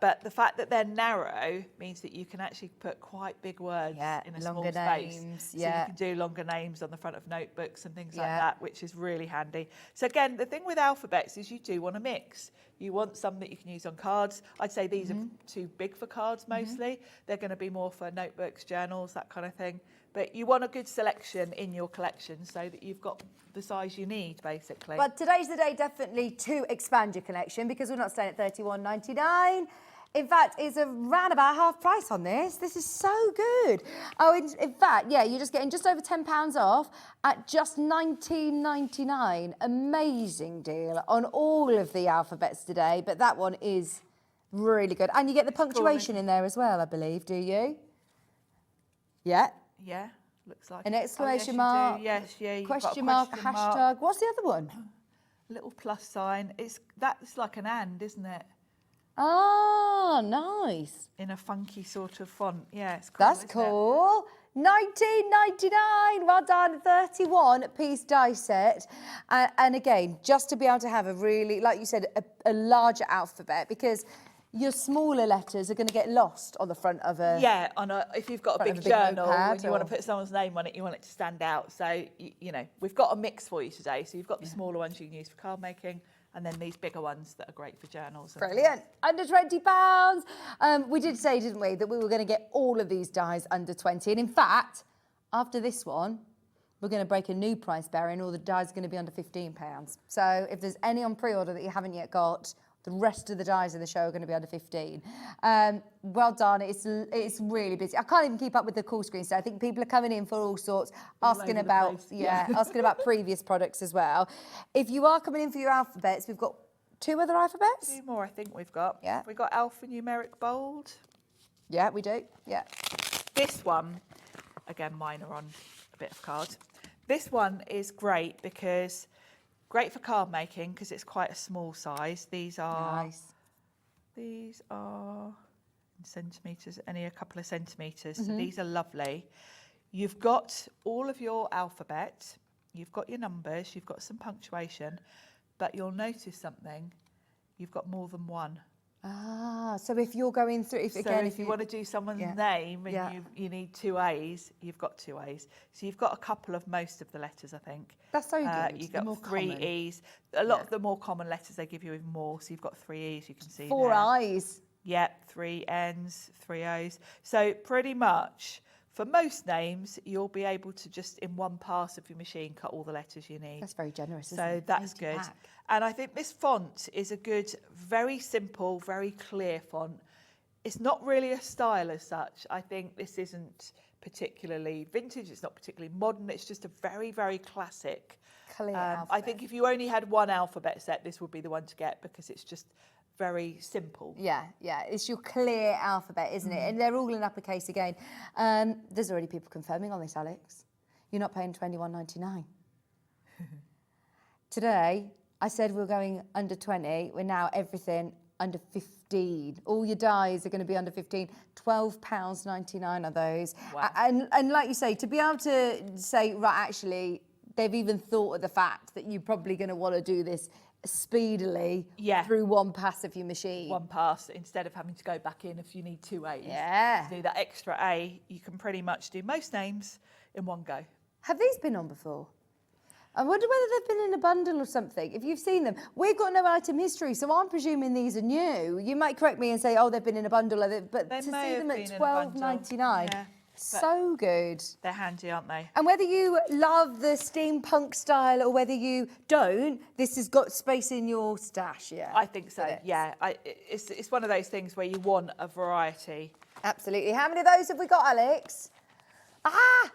But the fact that they're narrow means that you can actually put quite big words in a small space. Names, so you can do longer names on the front of notebooks and things like that, which is really handy. So again, the thing with alphabets is you do want to mix. You want some that you can use on cards. I'd say these are too big for cards mostly. They're going to be more for notebooks, journals, that kind of thing. But you want a good selection in your collection so that you've got the size you need, basically. But today's the day definitely to expand your collection because we're not staying at $31.99. In fact, it's around about half price on this. This is so good. Oh, in fact, yeah, you're just getting just over £10 off at just $19.99. Amazing deal on all of the alphabets today, but that one is really good. And you get the punctuation in there as well, I believe, do you? Yeah. Yeah, looks like An it. exclamation Oh, yes, you mark, do. Yes, yeah, you've question got a mark, a question hashtag. mark. What's the other one? Little plus sign. That's like an and, isn't it? Ah, nice. In a funky sort of font. Yeah, it's cool. That's isn't cool. $19.99. Well done. 31-piece die set. And again, just to be able to have a really, like you said, a larger alphabet, because your smaller letters are going to get lost on the front of a... Yeah, if you've got a front of big a big journal notepad and you want or- to put someone's name on it, you want it to stand out. So, you know, we've got a mix for you today. So you've got the smaller ones you can use for card making, and then these bigger ones that are great for journals. and Brilliant. Under £20. We did say, didn't we, that we were going to get all of these dies under 20. And in fact, after this one, we're going to break a new price barrier and all the dies are going to be under £15. So if there's any on pre-order that you haven't yet got, the rest of the dies in the show are going to be under 15. Well done. It's really busy. I can't even keep up with the call screen. So I think people are coming in for all sorts, asking over the about place, yeah. asking about previous products as well. If you are coming in for your alphabets, we've got 2 other alphabets. 2 more, I think we've got. Yeah. We've got alphanumeric bold. Yeah, we do. Yeah. This one, again, mine are on a bit of card. This one is great because great for card making because it's quite a small size. These are Nice. These are in centimetres, only a couple of centimetres. So Mhm. these are lovely. You've got all of your alphabet, you've got your numbers, you've got some punctuation, but you'll notice something. You've got more than one. Ah, so if you're going through, If you want to do someone's Yeah. name and Yeah. you need 2 A's, you've got 2 A's. So you've got a couple of most of the letters, I think. That's so good. You've They're got more 3 common. E's. A lot of the more common letters, they give you even more. So you've got 3 E's, you can see 4 there. eyes. Yep, 3 N's, 3 O's. So pretty much, for most names, you'll be able to just in one pass of your machine cut all the letters you need. That's very generous, isn't So it? that's 80 good. pack. And I think this font is a good, very simple, very clear font. It's not really a style as such. I think this isn't particularly vintage, it's not particularly modern, it's just a very, very classic. Clear I alphabet. think if you only had one alphabet set, this would be the one to get because it's just very simple. Yeah, yeah. It's your clear alphabet, isn't it? And they're all in uppercase again. There's already people confirming on this, Alex. You're not paying £21.99. Today, I said we're going under 20. We're now everything under 15. All your dies are going to be under 15. £12.99 are those. Wow. And like you say, to be able to say, right, actually, they've even thought of the fact that you're probably going to want to do this speedily through one pass of your machine. One pass instead of having to go back in if you need 2 A's. Yeah. To do that extra A, you can pretty much do most names in one go. Have these been on before? I wonder whether they've been in a bundle or something. If you've seen them, we've got no item history, so I'm presuming these are new. You might correct me and say, oh, they've been in a bundle, but They to may see have them been at in a bundle. £12.99, Yeah, so good. They're handy, aren't they? And whether you love the steampunk style or whether you don't, this has got space in your stash, yeah. I think so, yeah. It's one of those things where you want a variety. Absolutely. How many of those have we got, Alex? Ah!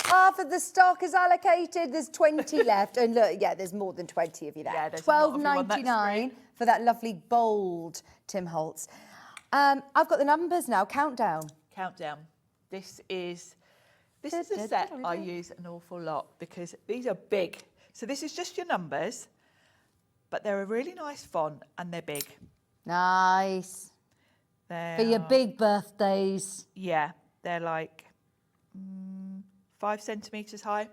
Half of the stock is allocated. There's 20 left. And look, yeah, there's more than 20 of you there. Yeah, there's a lot of you on that £12.99 for that lovely bold Tim Holtz. I've got the numbers now. Countdown. Countdown. This is a set I use an awful lot because these are big. So this is just your numbers, but they're a really nice font and they're big. Nice. For your big birthdays. Yeah, they're like 5 centimetres high.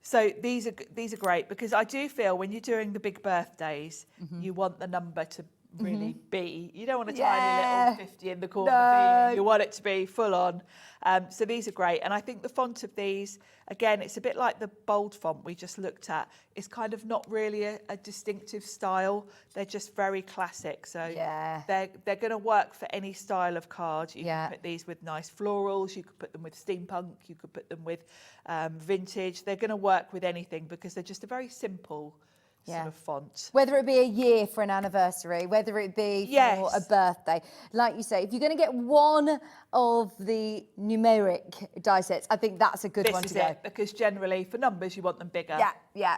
So these are great because I do feel when you're doing the big birthdays, you want the number to really be. You don't want a Yeah. tiny little 50 in the corner, No. do you? You want it to be full on. So these are great. And I think the font of these, again, it's a bit like the bold font we just looked at. It's kind of not really a distinctive style. They're just very classic. So they're going to work for any style of card. You can put these with nice florals. You could put them with steampunk. You could put them with vintage. They're going to work with anything because they're just a very simple sort of font. Whether it be a year for an anniversary, whether it be for a birthday. Like you say, if you're going to get one of the numeric die sets, I think that's a good one to go. This is it, because generally for numbers you want them bigger. Yeah,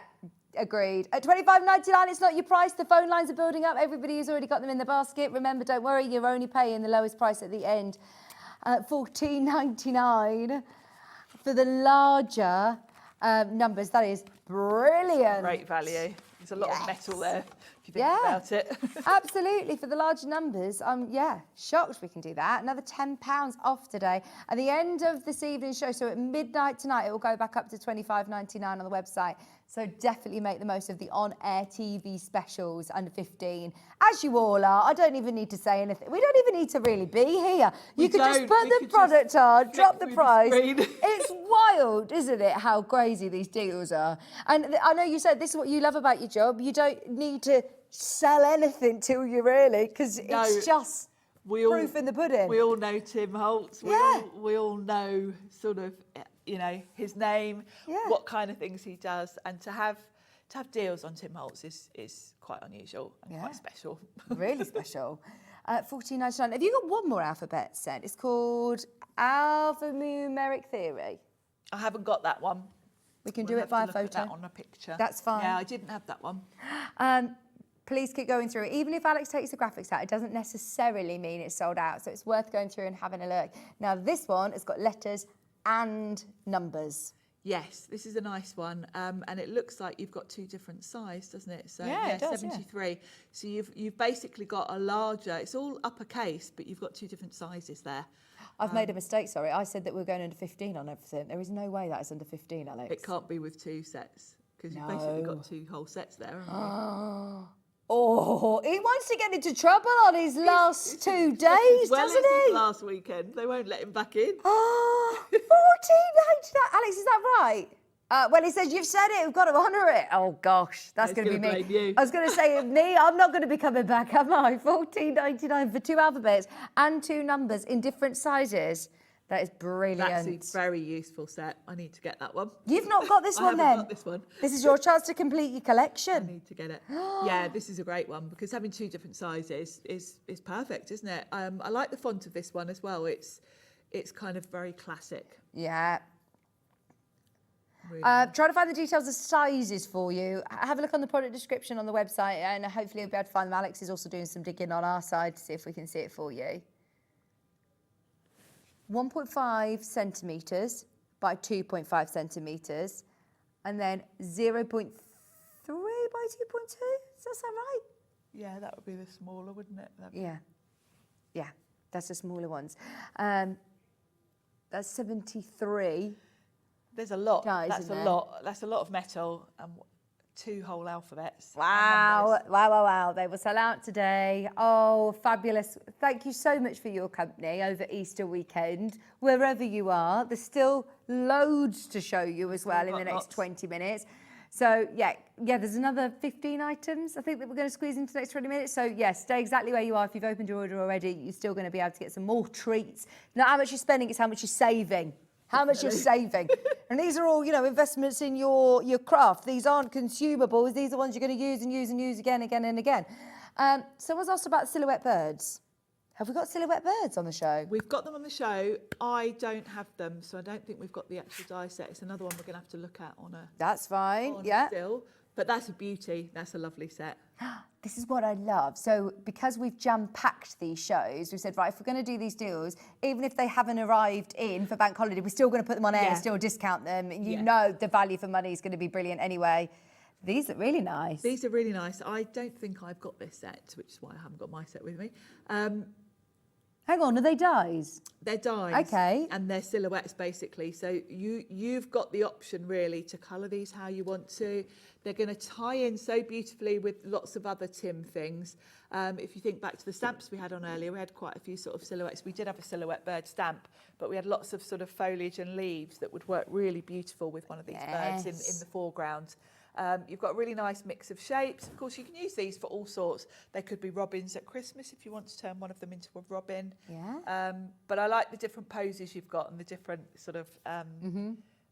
agreed. At $25.99, it's not your price. The phone lines are building up. Everybody who's already got them in the basket. Remember, don't worry, you're only paying the lowest price at the end. $14.99 for the larger numbers. That is brilliant. Great value. There's a lot of metal there, if you think about it. Absolutely. For the larger numbers, shocked we can do that. Another £10 off today. At the end of this evening's show, so at midnight tonight, it will go back up to $25.99 on the website. So definitely make the most of the on-air TV specials under 15, as you all are. I don't even need to say anything. We don't even need to really be here. You could just put the product on, drop the price. It's wild, isn't it, how crazy these deals are. And I know you said this is what you love about your job. You don't need to sell anything till you really, because it's just proof in the pudding. We all know Tim Holtz. We all know sort of, his name, what kind of things he does, and to have deals on Tim Holtz is quite unusual and quite special. Really special. $14.99. Have you got one more alphabet set? It's called Alphanumeric Theory. I haven't got that one. We can do it by photo. That on a picture. That's fine. Yeah, I didn't have that one. Please keep going through it. Even if Alex takes the graphics out, it doesn't necessarily mean it's sold out. So it's worth going through and having a look. Now, this one has got letters and numbers. Yes, this is a nice one, and it looks like you've got two different sizes, doesn't it? So it does, 73. So you've basically got a larger. It's all uppercase, but you've got two different sizes there. I've made a mistake. Sorry, I said that we were going under 15 on everything. There is no way that is under 15, Alex. It can't be with two sets because you've basically got two whole sets there. Oh, he wants to get into trouble on his last 2 days, doesn't he? Last weekend, they won't let him back in. Oh, $14.99. Alex, is that right? Well, he says, you've said it, we've got to honour it. Oh, gosh, that's going to be me. You. I was going to say, me, I'm not going to be coming back, am I? $14.99 for 2 alphabets and 2 numbers in different sizes. That is brilliant. That's a very useful set. I need to get that one. You've not got this one then? I haven't got this one. This is your chance to complete your collection. I need to get it. Yeah, this is a great one because having 2 different sizes is perfect, isn't it? I like the font of this one as well. It's kind of very classic. Yeah. Really Trying to find the details of sizes for you. Have a look on the product description on the website and hopefully you'll be able to find them. Alex is also doing some digging on our side to see if we can see it for you. 1.5 centimetres by 2.5 centimetres and then 0.3 by 2.2. Does that sound right? Yeah, that would be the smaller, wouldn't it? Yeah, that's the smaller ones. That's 73. There's a lot. That's a lot. That's a lot of metal and 2 whole alphabets. Wow. They will sell out today. Oh, fabulous. Thank you so much for your company over Easter weekend, wherever you are. There's still loads to show you as well in the next 20 minutes. So, yeah, there's another 15 items, I think, that we're going to squeeze into the next 20 minutes. So, yes, stay exactly where you are. If you've opened your order already, you're still going to be able to get some more treats. Not how much you're spending, it's how much you're saving. How much you're saving. And these are all, investments in your craft. These aren't consumables. These are ones you're going to use and use and use again and again. Someone's asked about silhouette birds. Have we got silhouette birds on the show? We've got them on the show. I don't have them, so I don't think we've got the actual die set. It's another one we're going to have to look at on a... That's fine, Still. But that's a beauty. That's a lovely set. This is what I love. So because we've jam-packed these shows, we said, right, if we're going to do these deals, even if they haven't arrived in for bank holiday, we're still going to put them on air and still discount them. You know the value for money is going to be brilliant anyway. These look really nice. These are really nice. I don't think I've got this set, which is why I haven't got my set with me. Hang on, are they dies? They're dies. Okay. And they're silhouettes, basically. So you've got the option, really, to colour these how you want to. They're going to tie in so beautifully with lots of other Tim things. If you think back to the stamps we had on earlier, we had quite a few sort of silhouettes. We did have a silhouette bird stamp, but we had lots of sort of foliage and leaves that would work really beautiful with one of these birds in the foreground. You've got a really nice mix of shapes. Of course, you can use these for all sorts. They could be robins at Christmas if you want to turn one of them into a robin. Yeah. But I like the different poses you've got and the different sort of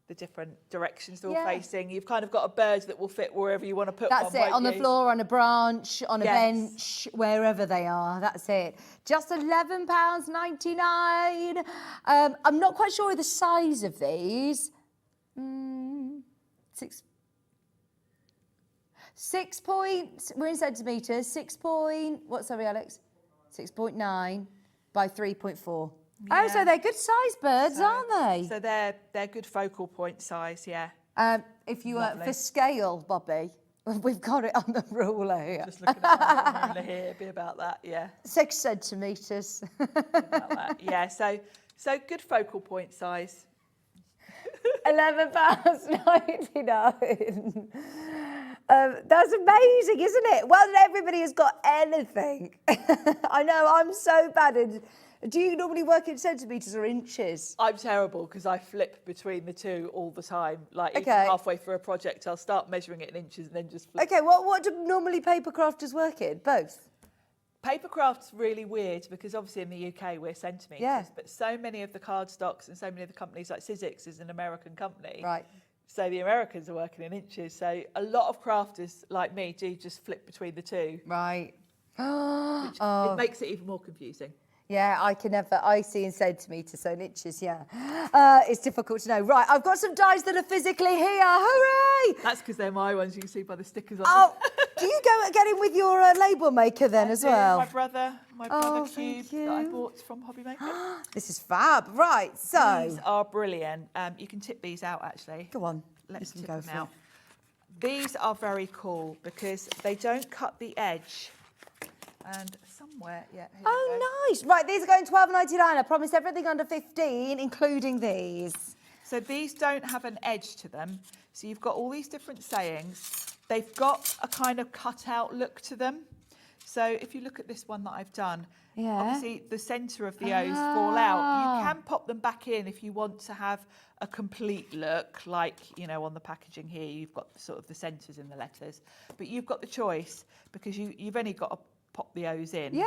the different directions they're all facing. You've kind of got a bird that will fit wherever you want to put one. That's it, on the floor, on a branch, on a bench, wherever they are. That's it. Just £11.99. I'm not quite sure of the size of these. 6 points, we're in centimetres, 6.9 by 3.4. Yeah. Oh, so they're good sized birds, aren't they? So they're good focal point size, yeah. If you were for scale, Bobby, we've got it on the ruler here. Just looking at the ruler here, it'd be about that, yeah. 6 centimetres. About that, yeah. So good focal point size. £11.99. That's amazing, isn't it? Well, everybody has got anything. I know, I'm so bad at... Do you normally work in centimetres or inches? I'm terrible because I flip between the two all the time. Like even halfway through a project, I'll start measuring it in inches and then just flip. Okay, what do normally paper crafters work in? Both? Papercraft's really weird because obviously in the UK we're centimetres, but so many of the cardstocks and so many of the companies like Sizzix is an American company. Right. So the Americans are working in inches. So a lot of crafters like me do just flip between the two. Right. Which it makes it even more confusing. Yeah, I can never, I see in centimetres, so in inches, yeah. It's difficult to know. Right, I've got some dies that are physically here, hooray! That's because they're my ones, you can see by the stickers on them. Do you go get in with your label maker then as well? My brother Cube that I bought from Hobby Maker. This is fab. Right, so. These are brilliant. You can tip these out actually. Go on. Let's tip them out. These are very cool because they don't cut the edge. And somewhere, yeah. Oh, nice. Right, these are going £12.99. I promise everything under 15, including these. So these don't have an edge to them. So you've got all these different sayings. They've got a kind of cut-out look to them. So if you look at this one that I've done, obviously the centre of the O's fall out. You can pop them back in if you want to have a complete look, like, you know, on the packaging here, you've got sort of the centres in the letters. But you've got the choice because you've only got to pop the O's in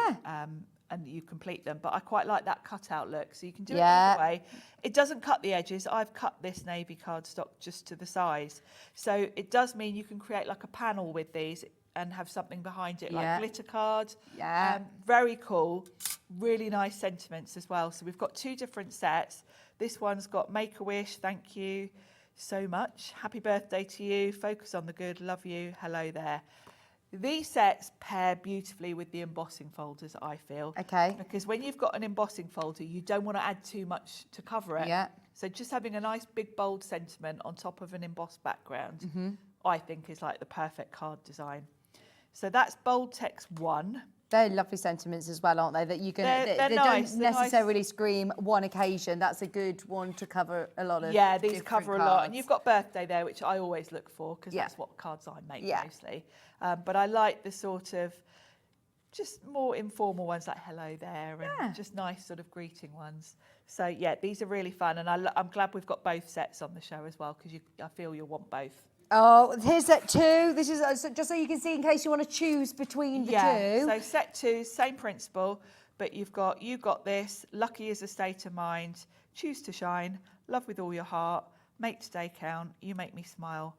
and you complete them. But I quite like that cut-out look, so you can do it either way. It doesn't cut the edges. I've cut this navy cardstock just to the size. So it does mean you can create like a panel with these and have something behind it, like glitter cards. Very cool. Really nice sentiments as well. So we've got 2 different sets. This one's got Make-A-Wish, thank you so much. Happy birthday to you. Focus on the good. Love you. Hello there. These sets pair beautifully with the embossing folders, I feel. Okay. Because when you've got an embossing folder, you don't want to add too much to cover it. Yeah. So just having a nice big bold sentiment on top of an embossed background, I think is like the perfect card design. So that's bold text 1. They're lovely sentiments as well, aren't they? That you can, they nice. don't necessarily scream one occasion. That's a good one to cover a lot of these cover a lot. And you've got birthday there, which I always look for because that's what cards I make mostly. But I like the sort of just more informal ones like hello there and just nice sort of greeting ones. So, yeah, these are really fun. And I'm glad we've got both sets on the show as well because I feel you'll want both. Oh, here's set 2. This is just so you can see in case you want to choose between the two. So set 2, same principle, but you got this, lucky is a state of mind, choose to shine, love with all your heart, make today count, you make me smile,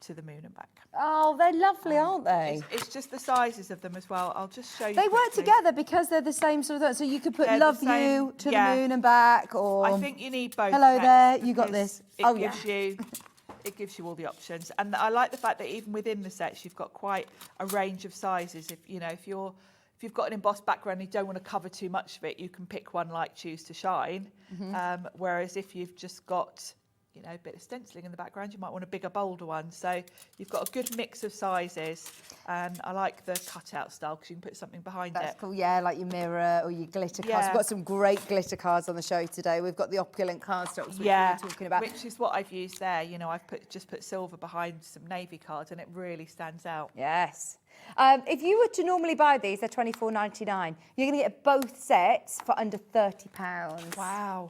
to the moon and back. Oh, they're lovely, aren't they? It's just the sizes of them as well. I'll just show you. They work together because they're the same sort of thing. So you could put love you to the moon and back, or I think you need both. Hello there, you got this. It gives you all the options, and I like the fact that even within the sets you've got quite a range of sizes. If you've got an embossed background and you don't want to cover too much of it, you can pick one like Choose to Shine. Whereas if you've just got you know, a bit of stenciling in the background. You might want a bigger, bolder one. So you've got a good mix of sizes, and I like the cutout style because you can put something behind it. That's cool, yeah, like your mirror or your glitter cards. Yeah. We've got some great glitter cards on the show today. We've got the opulent cardstocks, which we were talking about. Which is what I've used there. You know, I've just put silver behind some navy cards, and it really stands out. Yes. If you were to normally buy these, they're $24.99. You're going to get both sets for under £30. Wow.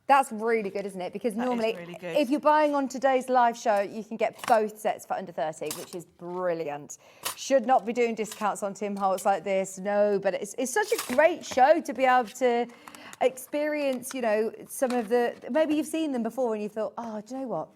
That's really good, isn't it? Because That is normally, really good. if you're buying on today's live show, you can get both sets for under 30, which is brilliant. Should not be doing discounts on Tim Holtz like this, no, but it's such a great show to be able to experience, you know, some of the, maybe you've seen them before and you thought, oh, do you know what?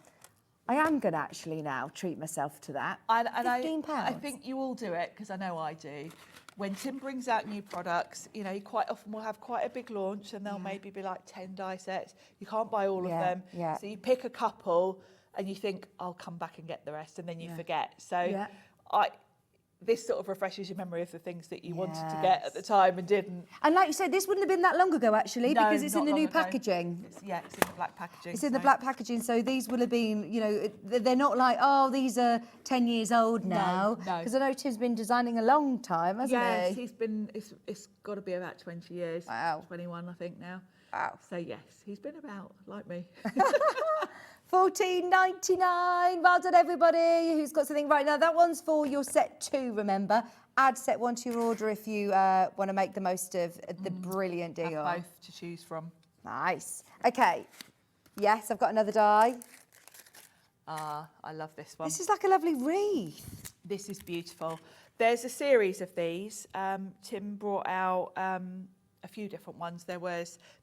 I am going to actually now treat myself to that. And £15. I think you all do it, because I know I do. When Tim brings out new products, you know, he quite often will have quite a big launch, and there'll maybe be like 10 die sets. You can't buy all of them. Yeah. So you pick a couple and you think, I'll come back and get the rest, and then you forget. So this sort of refreshes your memory of the things that you wanted to get at the time and didn't. And like you said, this wouldn't have been that long ago, actually, No, because it's in not the new long ago. packaging. It's in the black packaging. It's in the black packaging, so these will have been, you know, they're not like, oh, these are 10 years old now. No. Because I know Tim's been designing a long time, hasn't Yes, he? he's been, it's got to be about 20 years. Wow. 21, I think, now. Wow. So, yes, he's been about, like me. $14.99. Well done, everybody who's got something right now. That one's for your set 2, remember. Add set 1 to your order if you want to make the most of the brilliant deal. Have both to choose from. Nice. Okay. Yes, I've got another die. I love this one. This is like a lovely wreath. This is beautiful. There's a series of these. Tim brought out a few different ones.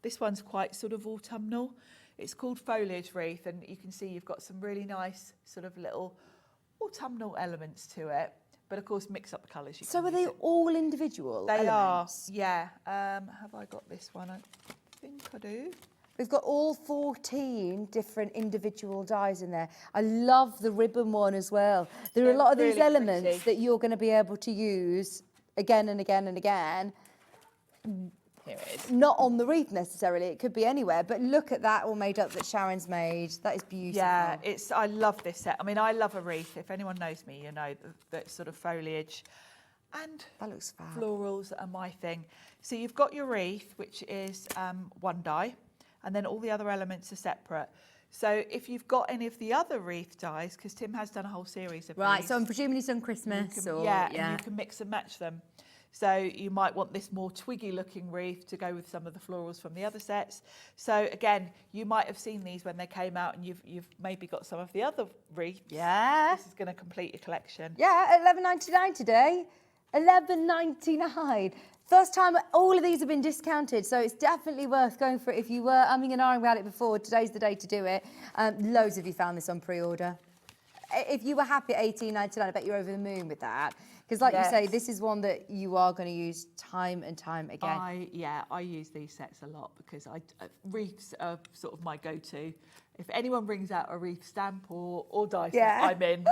This one's quite sort of autumnal. It's called Foliage Wreath, and you can see you've got some really nice sort of little autumnal elements to it. But of course, mix up the colours. So are they all individual They elements? are, yeah. Have I got this one? I think I do. We've got all 14 different individual dies in there. I love the ribbon one as well. There are a lot of these really elements pretty. that you're going to be able to use again and again and again. Here it is. Not on the wreath necessarily, it could be anywhere, but look at that all made up that Sharon's made. That is beautiful. Yeah, I love this set. I mean, I love a wreath. If anyone knows me, you know that sort of foliage and that looks fab. Florals are my thing. So you've got your wreath, which is 1 die, and then all the other elements are separate. So if you've got any of the other wreath dies, because Tim has done a whole series of Right, these, so I'm presuming he's done Christmas. and you can mix and match them. So you might want this more twiggy looking wreath to go with some of the florals from the other sets. So again, you might have seen these when they came out, and you've maybe got some of the other wreaths. Yeah. This is going to complete your collection. Yeah, $11.99 today. $11.99. First time all of these have been discounted, so it's definitely worth going for it. If you were umming and ahhing about it before, today's the day to do it. Loads of you found this on pre-order. If you were happy at $18.99, I bet you're over the moon with that. Because like you say, this is one that you are going to use time and time again. I use these sets a lot because wreaths are sort of my go-to. If anyone brings out a wreath stamp or die set, I'm in.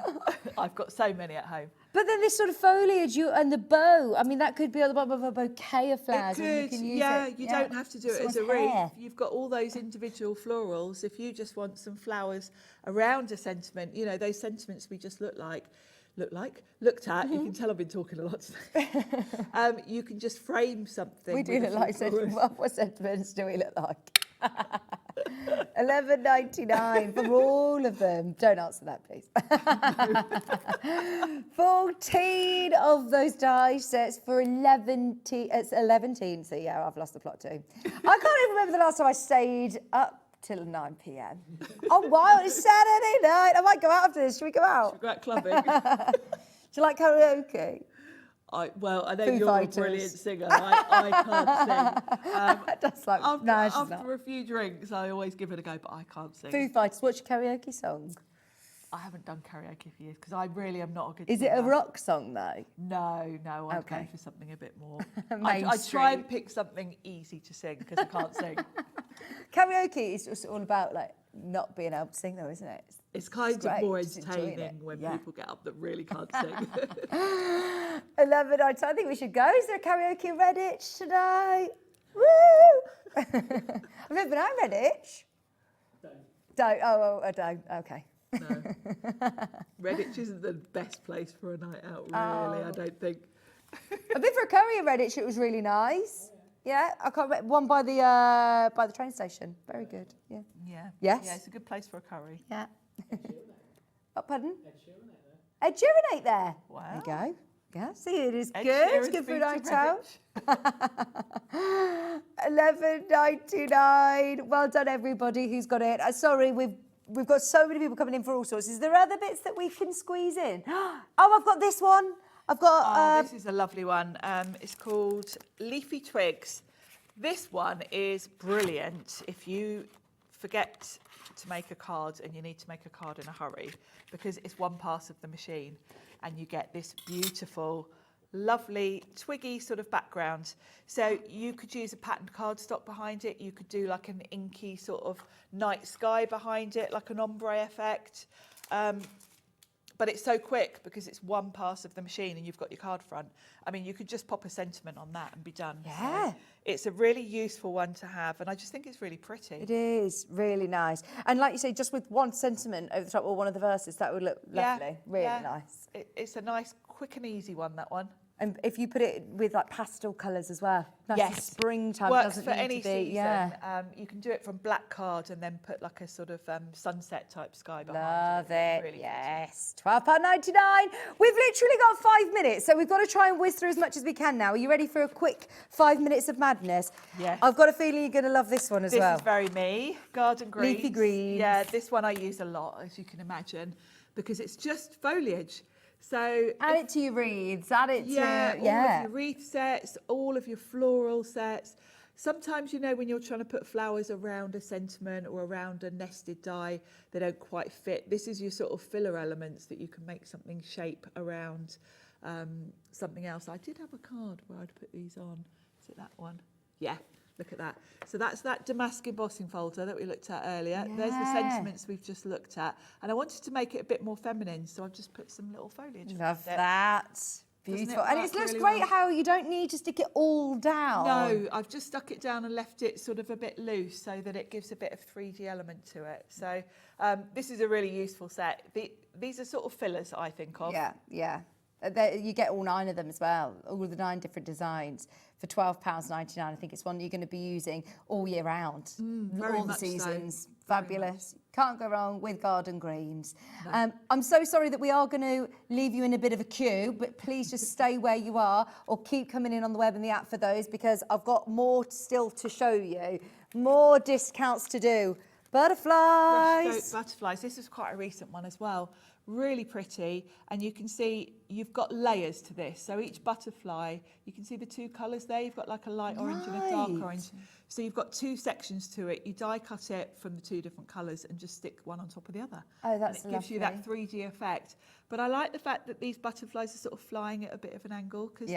I've got so many at home. But then this sort of foliage and the bow, I mean, that could be on the bottom of a bouquet of flowers. It and could, you can use it. you don't have to do it as a Someone's hair. wreath. You've got all those individual florals. If you just want some flowers around a sentiment, you know, those sentiments we just looked at. You can tell I've been talking a lot today. You can just frame something. We do look like sentiments. What sentiments do we look like? $11.99 for all of them. Don't answer that, please. 14 of those die sets for 11. It's 11. So yeah, I've lost the plot too. I can't even remember the last time I stayed up till 9 p.m. Oh wow, it's Saturday night. I might go out after this. Should we go out? Should we go out clubbing? Do you like karaoke? I know Foo you're Fighters. a brilliant singer. I can't sing. That's like, after a few drinks, I always give it a go, but I can't sing. Foo Fighters, what's your karaoke song? I haven't done karaoke for years because I really am not a good Is singer. it a rock song though? No, I'd Okay. go for something a bit more. I try and pick something easy to sing because I can't sing. Karaoke is just all about like not being able to sing though, isn't it? It's kind of great, more just enjoying it. entertaining when people get up that really can't sing. 11 I think we should go. Is there a karaoke in Redditch today? Woo! I've never been out in Redditch. Don't. Oh, I don't. Okay. Redditch isn't the best place for a night out, really. I don't think. I've been for a curry in Redditch. It was really nice. Yeah, I can't remember. One by the train station. Very good. Yeah. Yeah. Yes. Yeah, it's a good place for a curry. Yeah. Oh, pardon? Ed Sheeran ate there. Wow. There you go. Yeah, see, it is Ed good. Sheeran's Good for a been to night out. $11.99. Well done, everybody who's got it. Sorry, we've got so many people coming in for all sorts. Is there other bits that we can squeeze in? Oh, I've got this one. I've got. This is a lovely one. It's called Leafy Twigs. This one is brilliant if you forget to make a card and you need to make a card in a hurry, because it's one pass of the machine and you get this beautiful, lovely, twiggy sort of background. So you could use a patterned cardstock behind it. You could do like an inky sort of night sky behind it, like an ombre effect. But it's so quick because it's one pass of the machine and you've got your card front. I mean, you could just pop a sentiment on that and be done. Yeah. So it's a really useful one to have, and I just think it's really pretty. It is really nice. And like you say, just with one sentiment over the top or one of the verses, that would look lovely. Really nice. It's a nice, quick and easy one, that one. And if you put it with like pastel colours as well, nice and springtime. Works doesn't for need any to be, season. Yeah. You can do it from black card and then put like a sort of sunset type sky behind Love it. Really yes. £12.99. We've literally got 5 minutes, so we've got to try and whiz through as much as we can now. Are you ready for a quick 5 minutes of madness? Yes. I've got a feeling you're going to love this one as well. This is very me. Garden greens. Leafy greens. Yeah, this one I use a lot, as you can imagine, because it's just foliage. So add it to your wreaths, add it to all of your wreath sets, all of your floral sets. Sometimes, you know, when you're trying to put flowers around a sentiment or around a nested die, they don't quite fit. This is your sort of filler elements that you can make something shape around something else. I did have a card where I'd put these on. Is it that one? Yeah. Look at that. So that's that damask embossing folder that we looked at earlier. Yeah. There's the sentiments we've just looked at. And I wanted to make it a bit more feminine, so I've just put some little foliage. Love that. Beautiful. And it work looks really great well? how you don't need to stick it all down. No, I've just stuck it down and left it sort of a bit loose so that it gives a bit of 3D element to it. So this is a really useful set. These are sort of fillers, I think of. Yeah, yeah. You get all 9 of them as well, all of the 9 different designs for £12.99. I think it's one you're going to be using all year round, very all the much so. seasons. Fabulous. Can't go wrong with garden greens. No. I'm so sorry that we are going to leave you in a bit of a queue, but please just stay where you are or keep coming in on the web and the app for those, because I've got more still to show you, more discounts to do. Butterflies. Butterflies. This is quite a recent one as well. Really pretty, and you can see you've got layers to this. So each butterfly, you can see the 2 colours there. You've got like a light orange and a dark orange. So you've got 2 sections to it. You die cut it from the 2 different colours and just stick one on top of the other. Oh, that's and it gives you that 3D effect. But I like the fact that these butterflies are sort of flying at a bit of an angle, because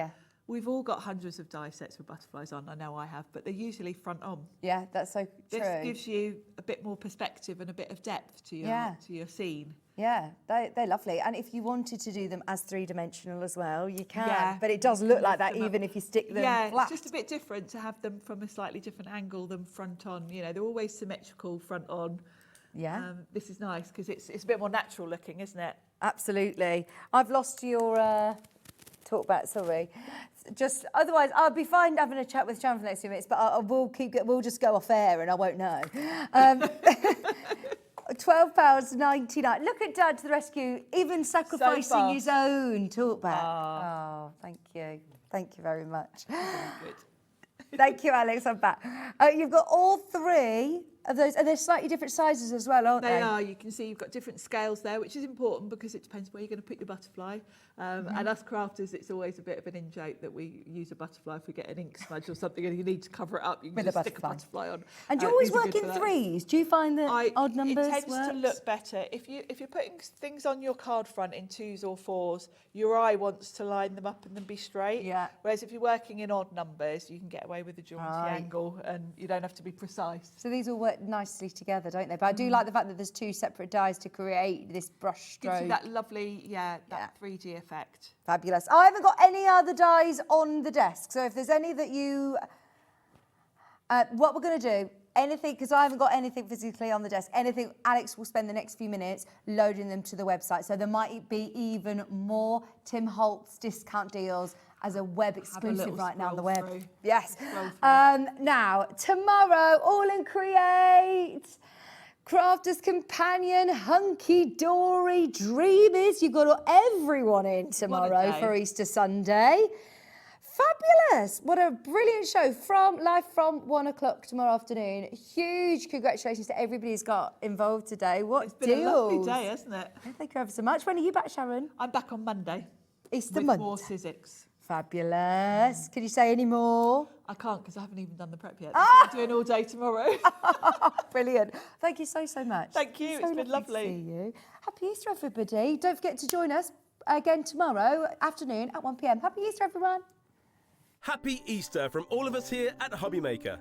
we've all got hundreds of die sets with butterflies on. I know I have, but they're usually front on. Yeah, that's so true. This gives you a bit more perspective and a bit of depth to your scene. Yeah, they're lovely. And if you wanted to do them as 3-dimensional as well, you can. Yeah. But it does look like that even if you stick them flat. It's just a bit different to have them from a slightly different angle than front on. You know, they're always symmetrical front on. Yeah. This is nice because it's a bit more natural looking, isn't it? Absolutely. I've lost your talk back, sorry. Just otherwise, I'll be fine having a chat with Sharon for the next few minutes, but we'll just go off air and I won't know. £12.99. Look at Dad to the rescue, even sacrificing his own talkback. Oh, thank you. Thank you very much. Good. Thank you, Alex. I'm back. You've got all 3 of those, and they're slightly different sizes as well, aren't they? They are. You can see you've got different scales there, which is important because it depends where you're going to put your butterfly. And us crafters, it's always a bit of an in-joke that we use a butterfly if we get an ink smudge or something and you need to cover it up. You can With just a stick a butterfly on. And do you always These are work good in for that. 3s? Do you find that odd numbers It tends works? to look better. If you're putting things on your card front in 2s or 4s, your eye wants to line them up and then be straight. Yeah. Whereas if you're working in odd numbers, you can get away with the jaunty angle and you don't have to be precise. So these all work nicely together, don't they? But I do like the fact that there's 2 separate dies to create this brush stroke. Gives you that lovely, that 3D effect. Fabulous. I haven't got any other dies on the desk, so if there's any that you... what we're going to do anything, because I haven't got anything physically on the desk, anything, Alex will spend the next few minutes loading them to the website. So there might be even more Tim Holtz discount deals as a web exclusive right now on the web. Through. Yes. Now, tomorrow, All in Create. Crafter's Companion, Hunky Dory, Dreamers. You've got everyone in tomorrow for Easter Sunday. Fabulous. What a brilliant show. Live from 1 o'clock tomorrow afternoon. Huge congratulations to everybody who's got involved today. What It's been a lovely day, hasn't it? Thank you ever so much. When are you back, Sharon? I'm back on Monday. Easter with Monday. more Sizzix. Fabulous. Can you say any more? I can't because I haven't even done the prep yet. Ah! I'm doing all day tomorrow. Brilliant. Thank you so much. Thank you. So It's been lovely. to see you. Happy Easter, everybody. Don't forget to join us again tomorrow afternoon at 1 p.m. Happy Easter, everyone. Happy Easter from all of us here at Hobbymaker.